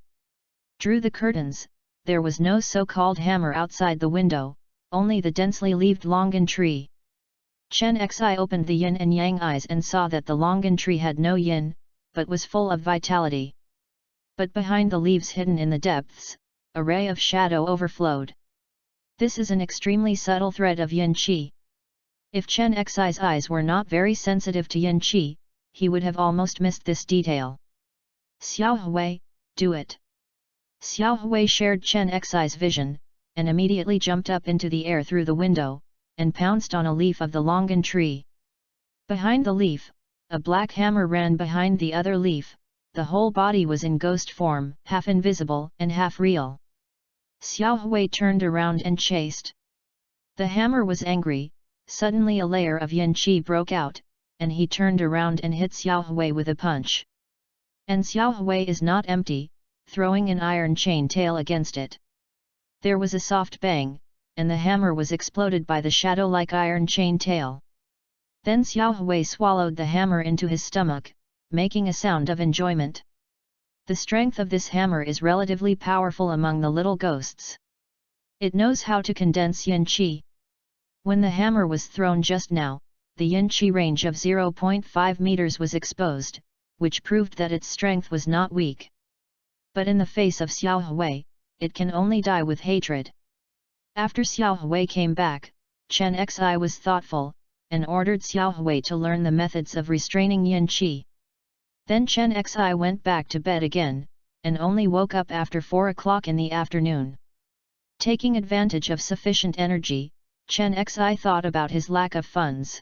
Drew the curtains, there was no so-called hammer outside the window, only the densely leaved longan tree. Chen Xi opened the yin and yang eyes and saw that the longan tree had no yin, but was full of vitality. But behind the leaves hidden in the depths, a ray of shadow overflowed. This is an extremely subtle thread of yin qi. If Chen Xi's eyes were not very sensitive to yin qi, he would have almost missed this detail. Xiao Hui, do it! Xiao Hui shared Chen Xi's vision, and immediately jumped up into the air through the window, and pounced on a leaf of the longan tree. Behind the leaf, a black hammer ran behind the other leaf, the whole body was in ghost form, half invisible and half real. Xiao Hui turned around and chased. The hammer was angry, suddenly a layer of yin qi broke out, and he turned around and hit Xiao Hui with a punch. And Xiao Hui is not empty, throwing an iron chain tail against it. There was a soft bang, and the hammer was exploded by the shadow-like iron chain tail. Then Xiao Hui swallowed the hammer into his stomach, making a sound of enjoyment. The strength of this hammer is relatively powerful among the little ghosts. It knows how to condense yin qi. When the hammer was thrown just now, the yin qi range of 0.5 meters was exposed, which proved that its strength was not weak. But in the face of Xiao Hui, it can only die with hatred. After Xiao Hui came back, Chen Xi was thoughtful, and ordered Xiao Hui to learn the methods of restraining yin qi. Then Chen Xi went back to bed again, and only woke up after 4 o'clock in the afternoon. Taking advantage of sufficient energy, Chen Xi thought about his lack of funds.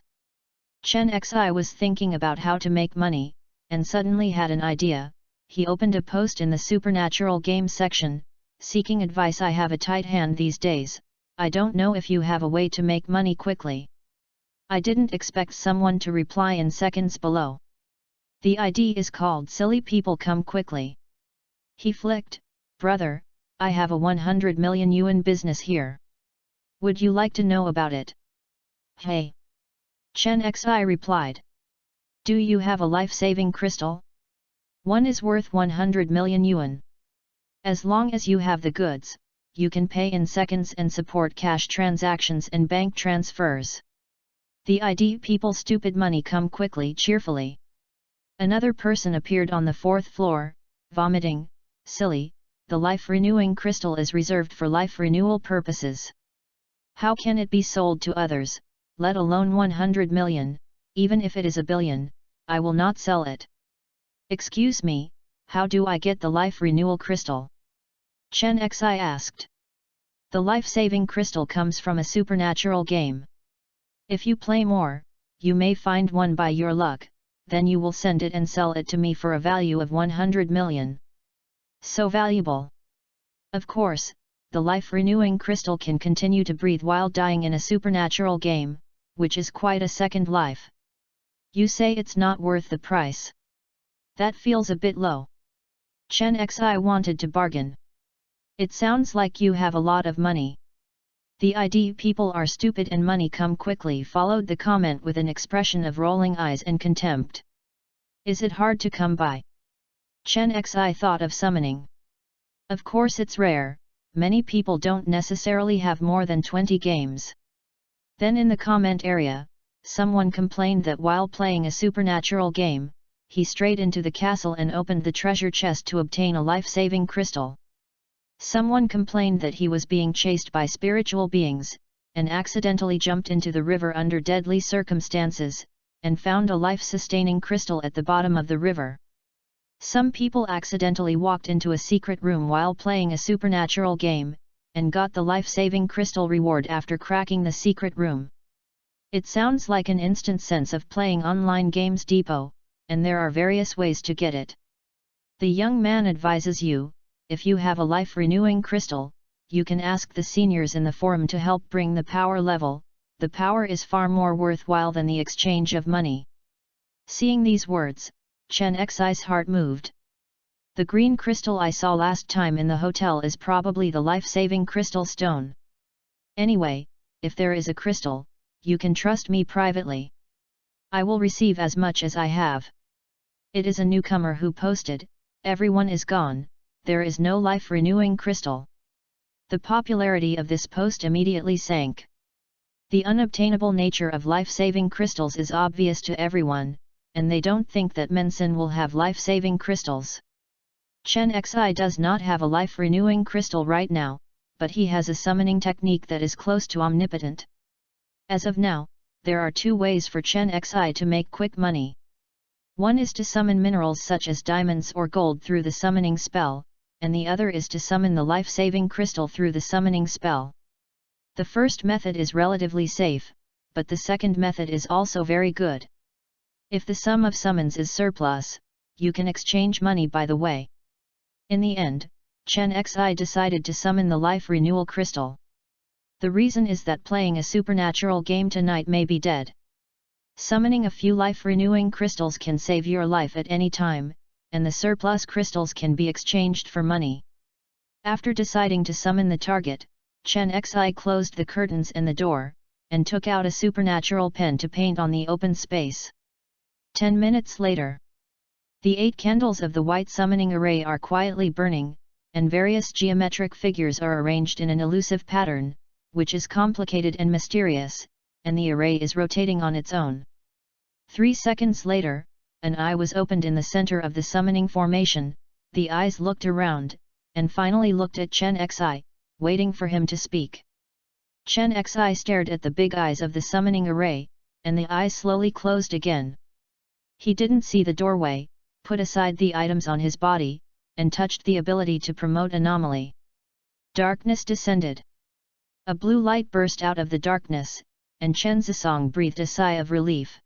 Chen Xi was thinking about how to make money, and suddenly had an idea. He opened a post in the supernatural game section, seeking advice. I have a tight hand these days, I don't know if you have a way to make money quickly. I didn't expect someone to reply in seconds below. The ID is called Silly People Come Quickly. He flicked, brother, I have a 100 million yuan business here. Would you like to know about it? Hey! Chen Xi replied. Do you have a life-saving crystal? One is worth 100 million yuan. As long as you have the goods, you can pay in seconds and support cash transactions and bank transfers. The ID people stupid money come quickly cheerfully. Another person appeared on the 4th floor, vomiting, silly, the life-renewing crystal is reserved for life renewal purposes. How can it be sold to others, let alone 100 million, even if it is a billion, I will not sell it. Excuse me, how do I get the life renewal crystal? Chen Xi asked. The life-saving crystal comes from a supernatural game. If you play more, you may find one by your luck, then you will send it and sell it to me for a value of 100 million. So valuable. Of course, the life-renewing crystal can continue to breathe while dying in a supernatural game, which is quite a second life. You say it's not worth the price. That feels a bit low. Chen Xi wanted to bargain. It sounds like you have a lot of money. The ID people are stupid and money come quickly, followed the comment with an expression of rolling eyes and contempt. Is it hard to come by? Chen Xi thought of summoning. Of course it's rare, many people don't necessarily have more than 20 games. Then in the comment area, someone complained that while playing a supernatural game, he strayed into the castle and opened the treasure chest to obtain a life-saving crystal. Someone complained that he was being chased by spiritual beings, and accidentally jumped into the river under deadly circumstances, and found a life-sustaining crystal at the bottom of the river. Some people accidentally walked into a secret room while playing a supernatural game, and got the life-saving crystal reward after cracking the secret room. It sounds like an instant sense of playing online games depot, and there are various ways to get it. The young man advises you, if you have a life-renewing crystal, you can ask the seniors in the forum to help bring the power level. The power is far more worthwhile than the exchange of money. Seeing these words, Chen Xi's heart moved. The green crystal I saw last time in the hotel is probably the life-saving crystal stone. Anyway, if there is a crystal, you can trust me privately. I will receive as much as I have. It is a newcomer who posted, everyone is gone, there is no life-renewing crystal. The popularity of this post immediately sank. The unobtainable nature of life-saving crystals is obvious to everyone, and they don't think that Mensen will have life-saving crystals. Chen Xi does not have a life-renewing crystal right now, but he has a summoning technique that is close to omnipotent. As of now, there are two ways for Chen Xi to make quick money. One is to summon minerals such as diamonds or gold through the summoning spell, and the other is to summon the life-saving crystal through the summoning spell. The first method is relatively safe, but the second method is also very good. If the sum of summons is surplus, you can exchange money by the way. In the end, Chen Xi decided to summon the life renewal crystal. The reason is that playing a supernatural game tonight may be dead. Summoning a few life-renewing crystals can save your life at any time, and the surplus crystals can be exchanged for money. After deciding to summon the target, Chen Xi closed the curtains and the door, and took out a supernatural pen to paint on the open space. 10 minutes later, the 8 candles of the white summoning array are quietly burning, and various geometric figures are arranged in an elusive pattern, which is complicated and mysterious, and the array is rotating on its own. 3 seconds later, an eye was opened in the center of the summoning formation, the eyes looked around, and finally looked at Chen Xi, waiting for him to speak. Chen Xi stared at the big eyes of the summoning array, and the eyes slowly closed again. He didn't see the doorway, put aside the items on his body, and touched the ability to promote anomaly. Darkness descended. A blue light burst out of the darkness, and Chen Zisong breathed a sigh of relief.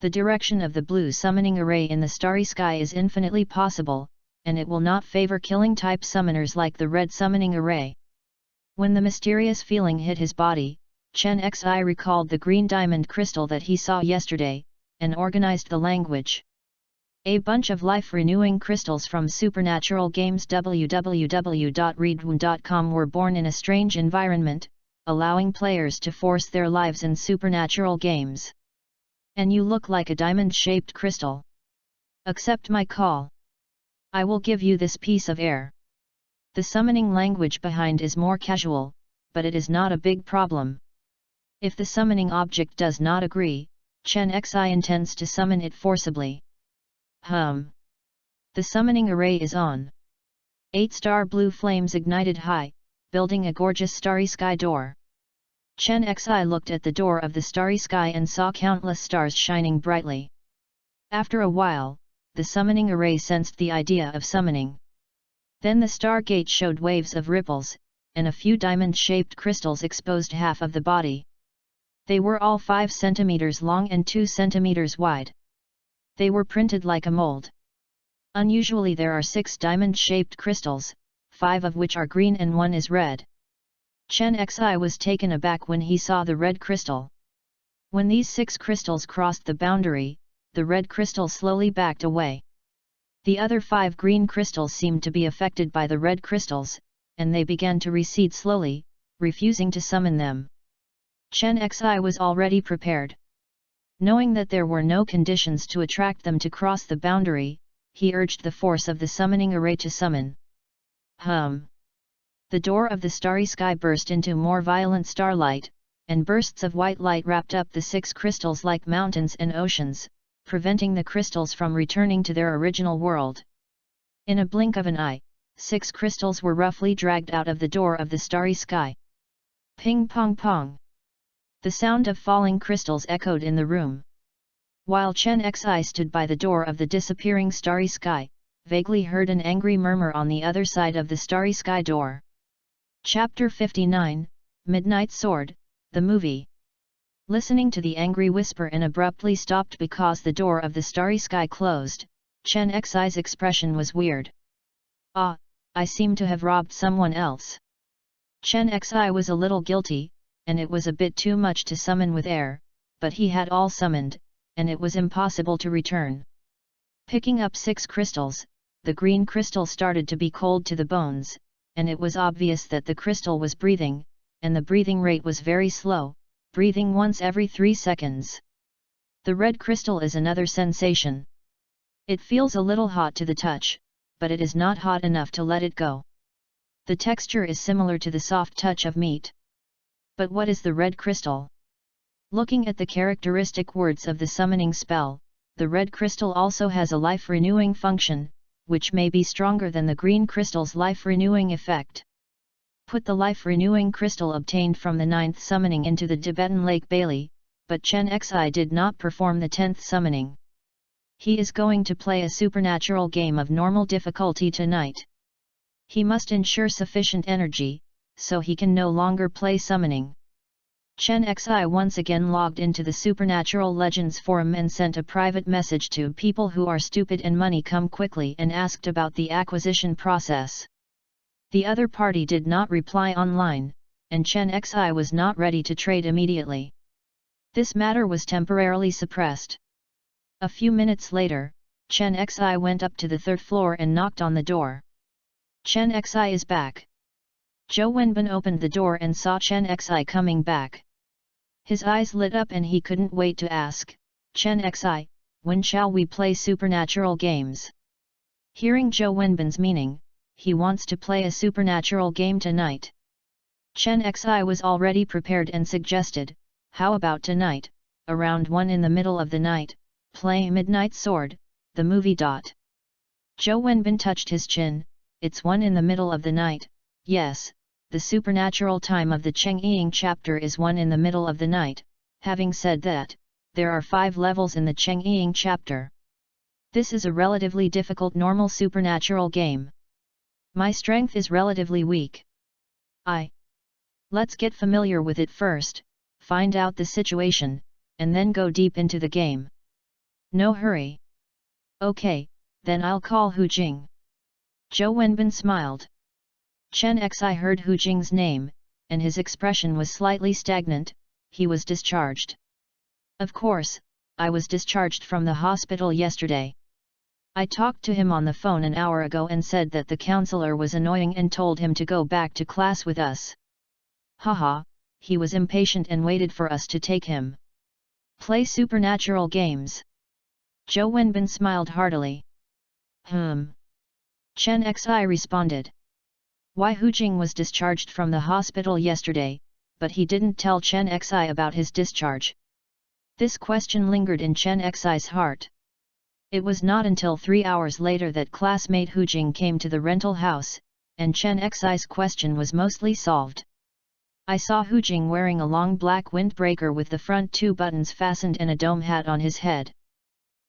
The direction of the blue summoning array in the starry sky is infinitely possible, and it will not favor killing-type summoners like the red summoning array. When the mysterious feeling hit his body, Chen Xi recalled the green diamond crystal that he saw yesterday, and organized the language. A bunch of life-renewing crystals from supernatural games www.readaloud.com were born in a strange environment, allowing players to force their lives in supernatural games. And you look like a diamond-shaped crystal. Accept my call. I will give you this piece of air. The summoning language behind is more casual, but it is not a big problem. If the summoning object does not agree, Chen Xi intends to summon it forcibly. The summoning array is on. 8-star blue flames ignited high, building a gorgeous starry sky door. Chen Xi looked at the door of the starry sky and saw countless stars shining brightly. After a while, the summoning array sensed the idea of summoning. Then the stargate showed waves of ripples, and a few diamond-shaped crystals exposed half of the body. They were all 5 centimeters long and 2 centimeters wide. They were printed like a mold. Unusually there are 6 diamond-shaped crystals, 5 of which are green and 1 is red. Chen Xi was taken aback when he saw the red crystal. When these 6 crystals crossed the boundary, the red crystal slowly backed away. The other 5 green crystals seemed to be affected by the red crystals, and they began to recede slowly, refusing to summon them. Chen Xi was already prepared. Knowing that there were no conditions to attract them to cross the boundary, he urged the force of the summoning array to summon. The door of the starry sky burst into more violent starlight, and bursts of white light wrapped up the 6 crystals like mountains and oceans, preventing the crystals from returning to their original world. In a blink of an eye, 6 crystals were roughly dragged out of the door of the starry sky. Ping pong pong! The sound of falling crystals echoed in the room. While Chen Xi stood by the door of the disappearing starry sky, vaguely heard an angry murmur on the other side of the starry sky door. Chapter 59, Midnight Sword, the movie. Listening to the angry whisper and abruptly stopped because the door of the starry sky closed, Chen Xi's expression was weird. Ah, I seem to have robbed someone else. Chen Xi was a little guilty, and it was a bit too much to summon with air, but he had all summoned, and it was impossible to return. Picking up 6 crystals, the green crystal started to be cold to the bones, and it was obvious that the crystal was breathing, and the breathing rate was very slow, breathing once every 3 seconds. The red crystal is another sensation. It feels a little hot to the touch, but it is not hot enough to let it go. The texture is similar to the soft touch of meat. But what is the red crystal? Looking at the characteristic words of the summoning spell, the red crystal also has a life-renewing function, which may be stronger than the green crystal's life-renewing effect. Put the life-renewing crystal obtained from the 9th summoning into the Tibetan Lake Bailey, but Chen Xi did not perform the 10th summoning. He is going to play a supernatural game of normal difficulty tonight. He must ensure sufficient energy, so he can no longer play summoning. Chen Xi once again logged into the Supernatural Legends forum and sent a private message to people who are stupid and money come quickly and asked about the acquisition process. The other party did not reply online, and Chen Xi was not ready to trade immediately. This matter was temporarily suppressed. A few minutes later, Chen Xi went up to the 3rd floor and knocked on the door. Chen Xi is back. Zhou Wenbin opened the door and saw Chen Xi coming back. His eyes lit up and he couldn't wait to ask, Chen Xi, when shall we play supernatural games? Hearing Zhou Wenbin's meaning, he wants to play a supernatural game tonight. Chen Xi was already prepared and suggested, how about tonight, around 1 in the middle of the night, play Midnight Sword, the movie. Zhou Wenbin touched his chin, it's 1 in the middle of the night, yes. The supernatural time of the Cheng-Ying chapter is 1 in the middle of the night. Having said that, there are 5 levels in the Cheng-Ying chapter. This is a relatively difficult normal supernatural game. My strength is relatively weak. Let's get familiar with it first, find out the situation, and then go deep into the game. No hurry. Okay, then I'll call Hu Jing. Zhou Wenbin smiled. Chen Xi heard Hu Jing's name, and his expression was slightly stagnant. He was discharged. Of course, I was discharged from the hospital yesterday. I talked to him on the phone an hour ago and said that the counselor was annoying and told him to go back to class with us. Haha, he was impatient and waited for us to take him. Play supernatural games. Zhou Wenbin smiled heartily. Chen Xi responded. Why Hu Jing was discharged from the hospital yesterday, but he didn't tell Chen Xi about his discharge. This question lingered in Chen Xi's heart. It was not until 3 hours later that classmate Hu Jing came to the rental house, and Chen Xi's question was mostly solved. I saw Hu Jing wearing a long black windbreaker with the front 2 buttons fastened and a dome hat on his head.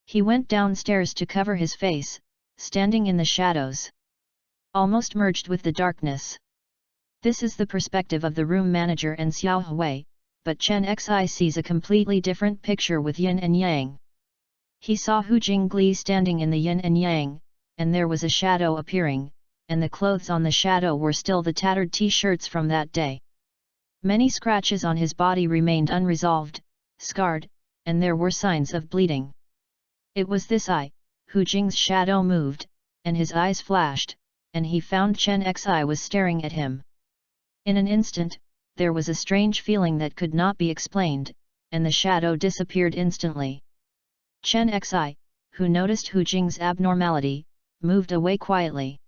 He went downstairs to cover his face, standing in the shadows, almost merged with the darkness. This is the perspective of the room manager and Xiao Hui, but Chen Xi sees a completely different picture with yin and yang. He saw Hu Jingli standing in the yin and yang, and there was a shadow appearing, and the clothes on the shadow were still the tattered t-shirts from that day. Many scratches on his body remained unresolved, scarred, and there were signs of bleeding. It was this eye. Hu Jing's shadow moved, and his eyes flashed, and he found Chen Xi was staring at him. In an instant, there was a strange feeling that could not be explained, and the shadow disappeared instantly. Chen Xi, who noticed Hu Jing's abnormality, moved away quietly.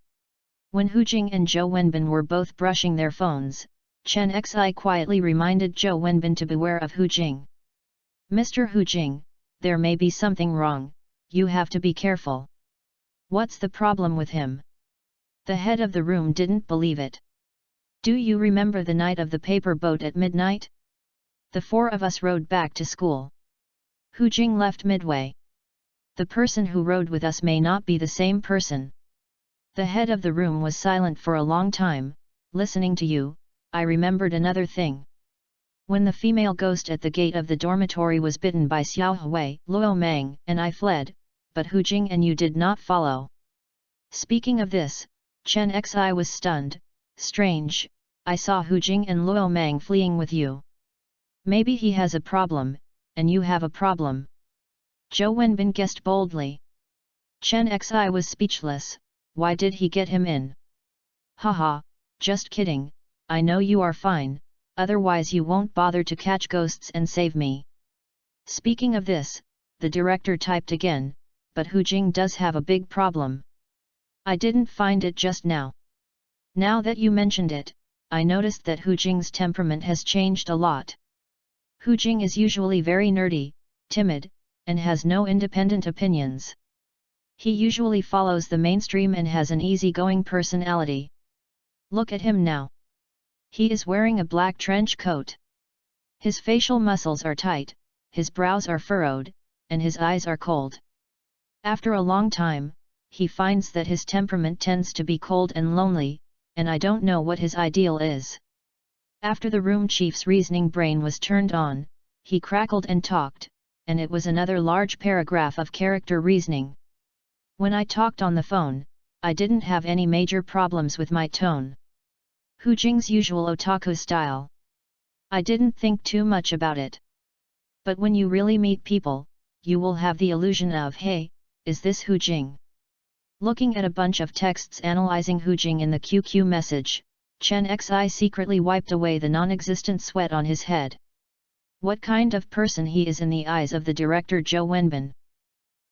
When Hu Jing and Zhou Wenbin were both brushing their phones, Chen Xi quietly reminded Zhou Wenbin to beware of Hu Jing. "Mr. Hu Jing, there may be something wrong, you have to be careful." "What's the problem with him?" The head of the room didn't believe it. "Do you remember the night of the paper boat at midnight? The four of us rode back to school. Hu Jing left midway. The person who rode with us may not be the same person." The head of the room was silent for a long time. "Listening to you, I remembered another thing. When the female ghost at the gate of the dormitory was bitten by Xiao Hui, Luo Mang and I fled, but Hu Jing and you did not follow." Speaking of this, Chen Xi was stunned. "Strange, I saw Hu Jing and Luo Mang fleeing with you. Maybe he has a problem, and you have a problem." Zhou Wenbin guessed boldly. Chen Xi was speechless. Why did he get him in? "Haha, just kidding, I know you are fine, otherwise you won't bother to catch ghosts and save me." Speaking of this, the director typed again, "But Hu Jing does have a big problem. I didn't find it just now. Now that you mentioned it, I noticed that Hu Jing's temperament has changed a lot. Hu Jing is usually very nerdy, timid, and has no independent opinions. He usually follows the mainstream and has an easygoing personality. Look at him now. He is wearing a black trench coat. His facial muscles are tight, his brows are furrowed, and his eyes are cold. After a long time, he finds that his temperament tends to be cold and lonely, and I don't know what his ideal is." After the room chief's reasoning brain was turned on, he crackled and talked, and it was another large paragraph of character reasoning. "When I talked on the phone, I didn't have any major problems with my tone. Hu Jing's usual otaku style. I didn't think too much about it. But when you really meet people, you will have the illusion of, hey, is this Hu Jing?" Looking at a bunch of texts analyzing Hu Jing in the QQ message, Chen Xi secretly wiped away the non-existent sweat on his head. What kind of person he is in the eyes of the director Zhou Wenbin?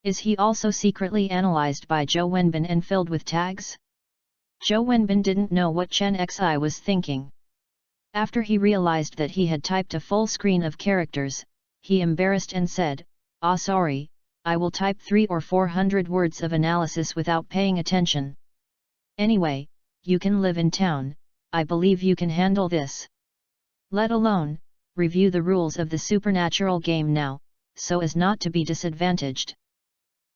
Is he also secretly analyzed by Zhou Wenbin and filled with tags? Zhou Wenbin didn't know what Chen Xi was thinking. After he realized that he had typed a full screen of characters, he embarrassed and said, "Ah, sorry, I will type 300 or 400 words of analysis without paying attention. Anyway, you can live in town, I believe you can handle this. Let alone, review the rules of the supernatural game now, so as not to be disadvantaged."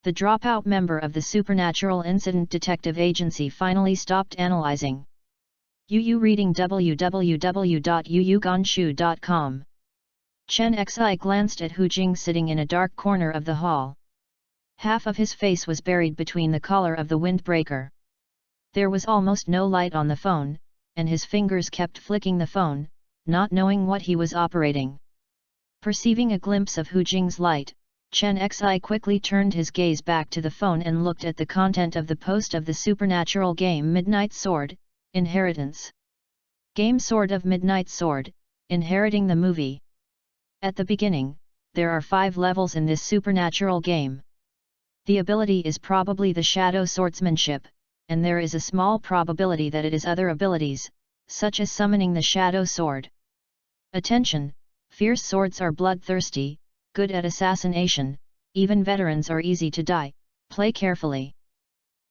The dropout member of the Supernatural Incident Detective Agency finally stopped analyzing. Yu reading www.yuyugonshu.com. Chen Xi glanced at Hu Jing sitting in a dark corner of the hall. Half of his face was buried between the collar of the windbreaker. There was almost no light on the phone, and his fingers kept flicking the phone, not knowing what he was operating. Perceiving a glimpse of Hu Jing's light, Chen Xi quickly turned his gaze back to the phone and looked at the content of the post of the supernatural game Midnight Sword, Inheritance. Game Sword of Midnight Sword, Inheriting the Movie. At the beginning, there are 5 levels in this supernatural game. The ability is probably the shadow swordsmanship, and there is a small probability that it is other abilities, such as summoning the shadow sword. Attention! Fierce swords are bloodthirsty, good at assassination, even veterans are easy to die, play carefully.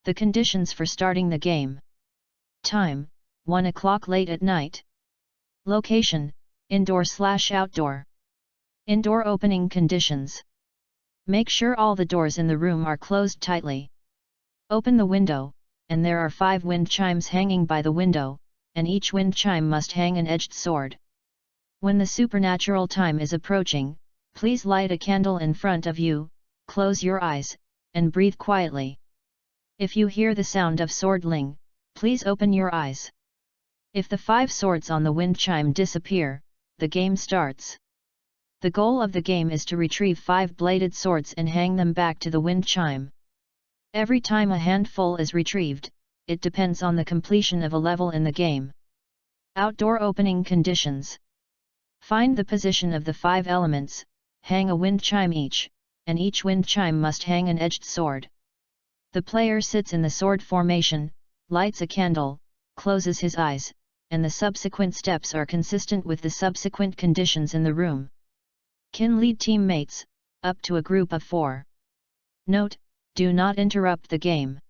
The conditions for starting the game. Time, 1 o'clock late at night. Location, indoor/outdoor. Indoor opening conditions. Make sure all the doors in the room are closed tightly. Open the window, and there are 5 wind chimes hanging by the window, and each wind chime must hang an edged sword. When the supernatural time is approaching, please light a candle in front of you, close your eyes, and breathe quietly. If you hear the sound of swordling, please open your eyes. If the 5 swords on the wind chime disappear, the game starts. The goal of the game is to retrieve 5 bladed swords and hang them back to the wind chime. Every time a handful is retrieved, it depends on the completion of a level in the game. Outdoor opening conditions. Find the position of the 5 elements, hang a wind chime each, and each wind chime must hang an edged sword. The player sits in the sword formation, lights a candle, closes his eyes, and the subsequent steps are consistent with the subsequent conditions in the room. Can lead teammates, up to a group of 4. Note: do not interrupt the game.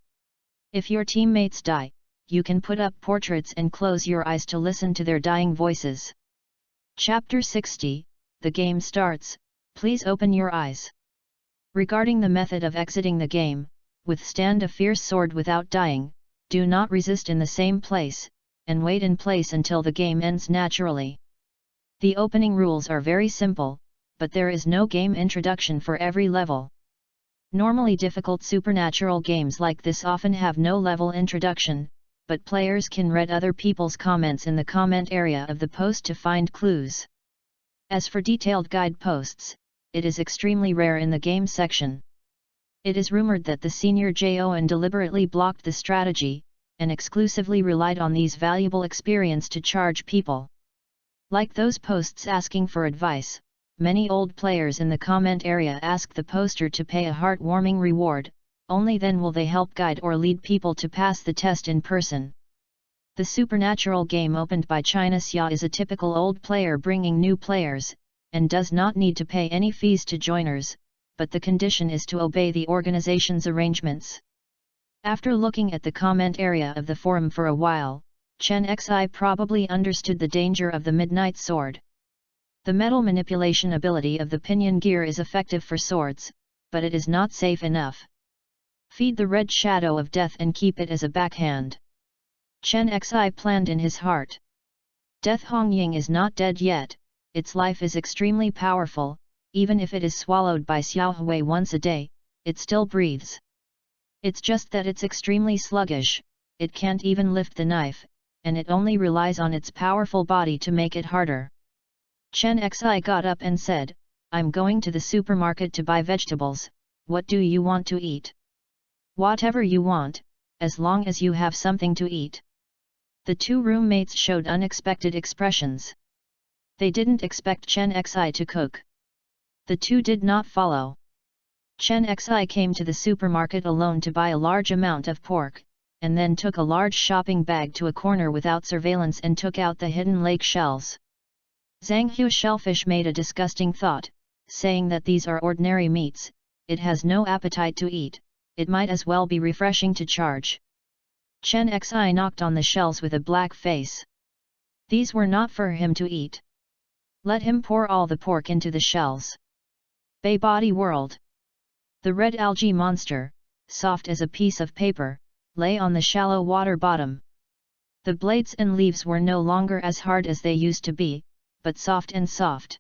If your teammates die, you can put up portraits and close your eyes to listen to their dying voices. Chapter 60, the game starts, please open your eyes. Regarding the method of exiting the game, withstand a fierce sword without dying, do not resist in the same place, and wait in place until the game ends naturally. The opening rules are very simple, but there is no game introduction for every level. Normally difficult supernatural games like this often have no level introduction, but players can read other people's comments in the comment area of the post to find clues. As for detailed guide posts, it is extremely rare in the game section. It is rumored that the senior JON deliberately blocked the strategy, and exclusively relied on these valuable experience to charge people. Like those posts asking for advice, many old players in the comment area ask the poster to pay a heartwarming reward, only then will they help guide or lead people to pass the test in person. The supernatural game opened by China Xia is a typical old player bringing new players, and does not need to pay any fees to joiners, but the condition is to obey the organization's arrangements. After looking at the comment area of the forum for a while, Chen Xi probably understood the danger of the Midnight Sword. The metal manipulation ability of the pinion gear is effective for swords, but it is not safe enough. Feed the red shadow of death and keep it as a backhand. Chen Xi planned in his heart. Death Hongying is not dead yet, its life is extremely powerful, even if it is swallowed by Xiaohui once a day, it still breathes. It's just that it's extremely sluggish, it can't even lift the knife, and it only relies on its powerful body to make it harder. Chen Xi got up and said, "I'm going to the supermarket to buy vegetables, what do you want to eat?" "Whatever you want, as long as you have something to eat." The 2 roommates showed unexpected expressions. They didn't expect Chen Xi to cook. The 2 did not follow. Chen Xi came to the supermarket alone to buy a large amount of pork, and then took a large shopping bag to a corner without surveillance and took out the hidden lake shells. Zhang Hu shellfish made a disgusting thought, saying that these are ordinary meats, it has no appetite to eat, it might as well be refreshing to charge. Chen Xi knocked on the shells with a black face. These were not for him to eat. Let him pour all the pork into the shells. Bay Body World. The red algae monster, soft as a piece of paper, lay on the shallow water bottom. The blades and leaves were no longer as hard as they used to be, but soft and soft.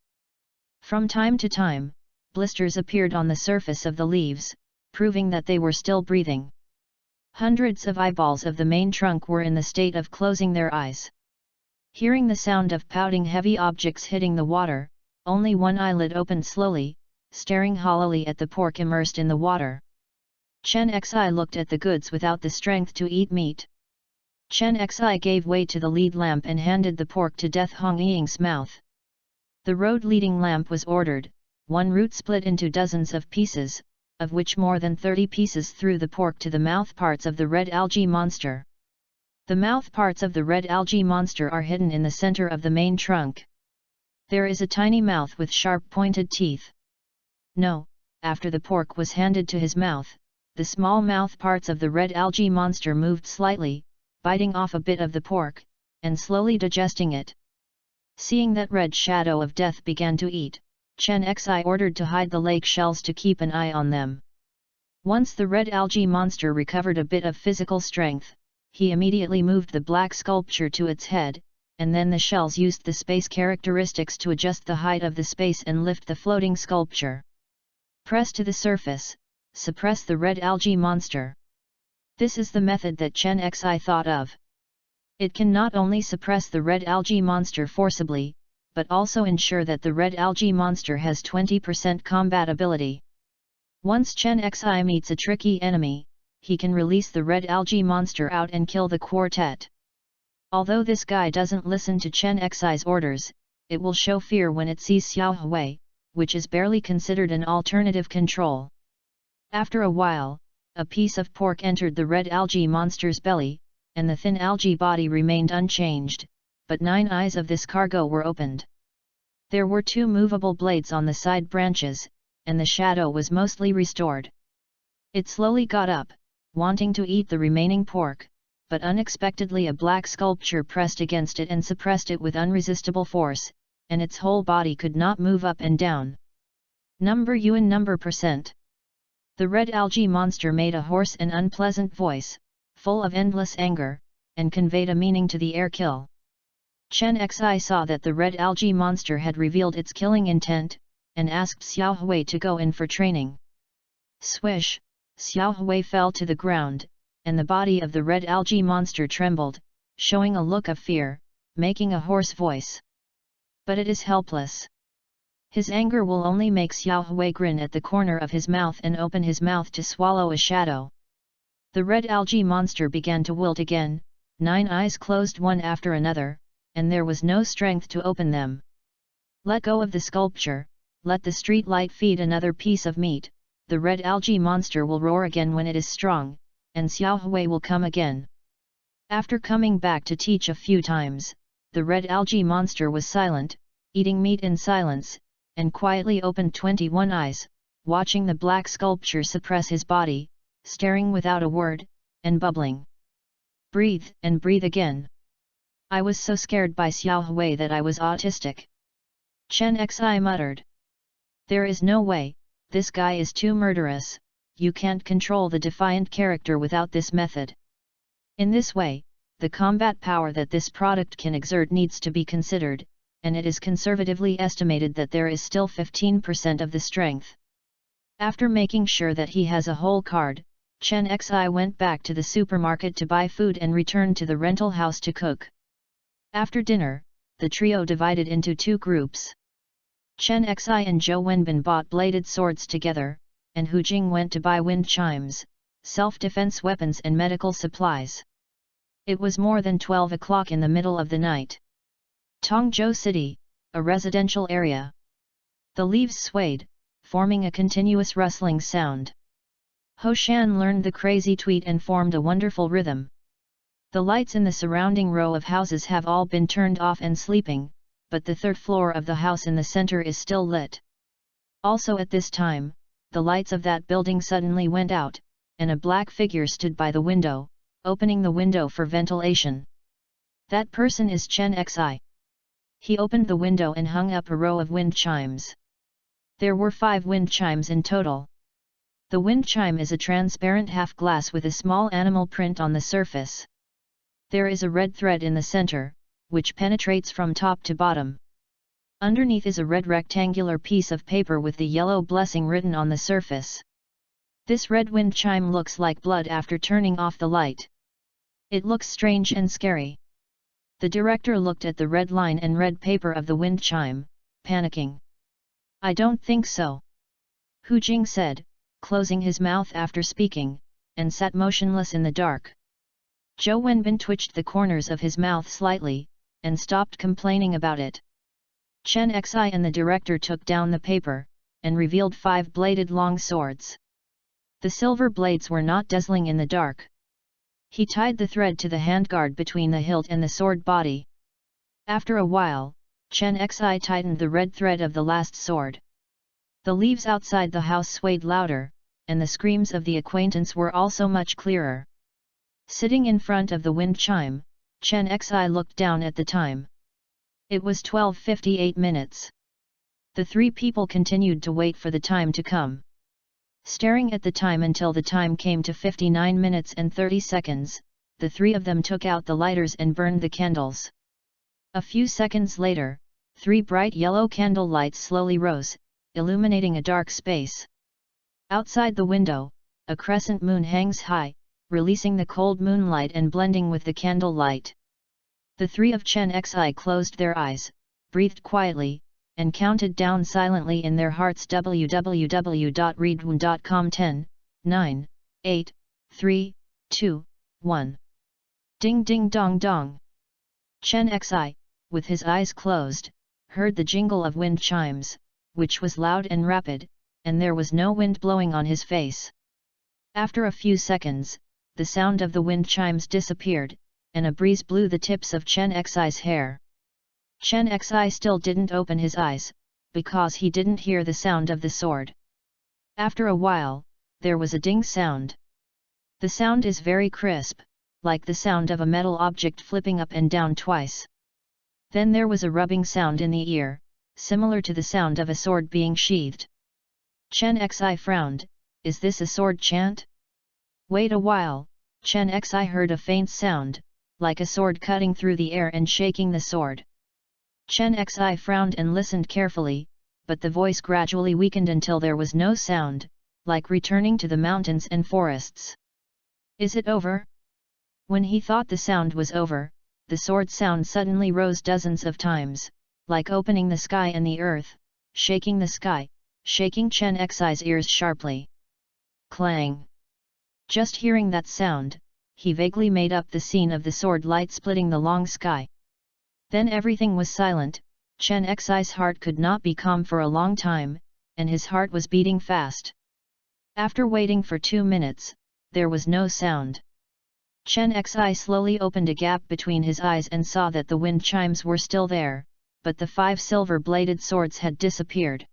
From time to time, blisters appeared on the surface of the leaves, proving that they were still breathing. Hundreds of eyeballs of the main trunk were in the state of closing their eyes. Hearing the sound of pouting heavy objects hitting the water, only one eyelid opened slowly, staring hollowly at the pork immersed in the water. Chen Xi looked at the goods without the strength to eat meat. Chen Xi gave way to the lead lamp and handed the pork to Death Hongying's mouth. The road-leading lamp was ordered, one root split into dozens of pieces, of which more than 30 pieces threw the pork to the mouth parts of the red algae monster. The mouth parts of the red algae monster are hidden in the center of the main trunk. There is a tiny mouth with sharp pointed teeth. No, after the pork was handed to his mouth, the small mouth parts of the red algae monster moved slightly, biting off a bit of the pork, and slowly digesting it. Seeing that red shadow of death began to eat, Chen Xi ordered to hide the lake shells to keep an eye on them. Once the red algae monster recovered a bit of physical strength, he immediately moved the black sculpture to its head, and then the shells used the space characteristics to adjust the height of the space and lift the floating sculpture. Press to the surface, suppress the red algae monster. This is the method that Chen Xi thought of. It can not only suppress the red algae monster forcibly, but also ensure that the red algae monster has 20% combat ability. Once Chen Xi meets a tricky enemy, he can release the red algae monster out and kill the quartet. Although this guy doesn't listen to Chen Xi's orders, it will show fear when it sees Xiao Hui, which is barely considered an alternative control. After a while, a piece of pork entered the red algae monster's belly, and the thin algae body remained unchanged, but 9 eyes of this cargo were opened. There were 2 movable blades on the side branches, and the shadow was mostly restored. It slowly got up, wanting to eat the remaining pork, but unexpectedly a black sculpture pressed against it and suppressed it with unresistible force, and its whole body could not move up and down. Number Yuan number %. The red algae monster made a hoarse and unpleasant voice, full of endless anger, and conveyed a meaning to the air kill. Chen Xi saw that the red algae monster had revealed its killing intent, and asked Xiao Hui to go in for training. Swish, Xiao Hui fell to the ground, and the body of the red algae monster trembled, showing a look of fear, making a hoarse voice. But it is helpless. His anger will only make Xiao Hui grin at the corner of his mouth and open his mouth to swallow a shadow. The red algae monster began to wilt again, 9 eyes closed one after another, and there was no strength to open them. Let go of the sculpture, let the street light feed another piece of meat, the red algae monster will roar again when it is strong, and Xiao Hui will come again. After coming back to teach a few times, the red algae monster was silent, eating meat in silence, and quietly opened 21 eyes, watching the black sculpture suppress his body, staring without a word, and bubbling. Breathe and breathe again. I was so scared by Xiao Hui that I was autistic. Chen Xi muttered. There is no way, this guy is too murderous, you can't control the defiant character without this method. In this way, the combat power that this product can exert needs to be considered, and it is conservatively estimated that there is still 15% of the strength. After making sure that he has a whole card, Chen Xi went back to the supermarket to buy food and returned to the rental house to cook. After dinner, the trio divided into 2 groups. Chen Xi and Zhou Wenbin bought bladed swords together, and Hu Jing went to buy wind chimes, self-defense weapons and medical supplies. It was more than 12 o'clock in the middle of the night. Tongzhou City, a residential area. The leaves swayed, forming a continuous rustling sound. Ho Shan learned the crazy tweet and formed a wonderful rhythm. The lights in the surrounding row of houses have all been turned off and sleeping, but the 3rd floor of the house in the center is still lit. Also at this time, the lights of that building suddenly went out, and a black figure stood by the window, opening the window for ventilation. That person is Chen Xi. He opened the window and hung up a row of wind chimes. There were 5 wind chimes in total. The wind chime is a transparent half glass with a small animal print on the surface. There is a red thread in the center, which penetrates from top to bottom. Underneath is a red rectangular piece of paper with the yellow blessing written on the surface. This red wind chime looks like blood after turning off the light. It looks strange and scary. The director looked at the red line and red paper of the wind chime, panicking. I don't think so. Hu Jing said, closing his mouth after speaking, and sat motionless in the dark. Zhou Wenbin twitched the corners of his mouth slightly, and stopped complaining about it. Chen Xi and the director took down the paper, and revealed 5 bladed long swords. The silver blades were not dazzling in the dark. He tied the thread to the handguard between the hilt and the sword body. After a while, Chen Xi tightened the red thread of the last sword. The leaves outside the house swayed louder, and the screams of the acquaintance were also much clearer. Sitting in front of the wind chime, Chen Xi looked down at the time. It was 12:58 minutes. The three people continued to wait for the time to come. Staring at the time until the time came to 59 minutes and 30 seconds, the three of them took out the lighters and burned the candles. A few seconds later, three bright yellow candle lights slowly rose, illuminating a dark space. Outside the window, a crescent moon hangs high, releasing the cold moonlight and blending with the candle light. The three of Chen Xi closed their eyes, breathed quietly, and counted down silently in their hearts. www.readaloud.com 10, 9, 8, 3, 2, 1. Ding ding dong dong. Chen Xi, with his eyes closed, heard the jingle of wind chimes, which was loud and rapid, and there was no wind blowing on his face. After a few seconds, the sound of the wind chimes disappeared, and a breeze blew the tips of Chen Xi's hair. Chen Xi still didn't open his eyes, because he didn't hear the sound of the sword. After a while, there was a ding sound. The sound is very crisp, like the sound of a metal object flipping up and down twice. Then there was a rubbing sound in the ear, similar to the sound of a sword being sheathed. Chen Xi frowned. Is this a sword chant? Wait a while. Chen Xi heard a faint sound, like a sword cutting through the air and shaking the sword. Chen Xi frowned and listened carefully, but the voice gradually weakened until there was no sound, like returning to the mountains and forests. Is it over? When he thought the sound was over, the sword sound suddenly rose dozens of times, like opening the sky and the earth, shaking the sky, shaking Chen Xi's ears sharply. Clang! Just hearing that sound, he vaguely made up the scene of the sword light splitting the long sky. Then everything was silent. Chen Xi's heart could not be calm for a long time, and his heart was beating fast. After waiting for 2 minutes, there was no sound. Chen Xi slowly opened a gap between his eyes and saw that the wind chimes were still there, but the 5 silver-bladed swords had disappeared.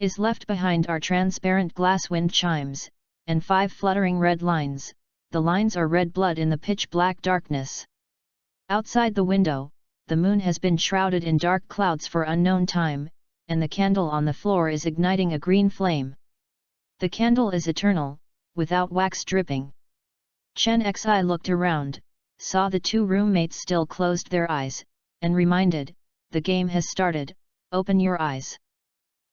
Is left behind are transparent glass wind chimes, and 5 fluttering red lines. The lines are red blood in the pitch-black darkness. Outside the window, the moon has been shrouded in dark clouds for unknown time, and the candle on the floor is igniting a green flame. The candle is eternal, without wax dripping. Chen Xi looked around, saw the 2 roommates still closed their eyes, and reminded, the game has started, open your eyes.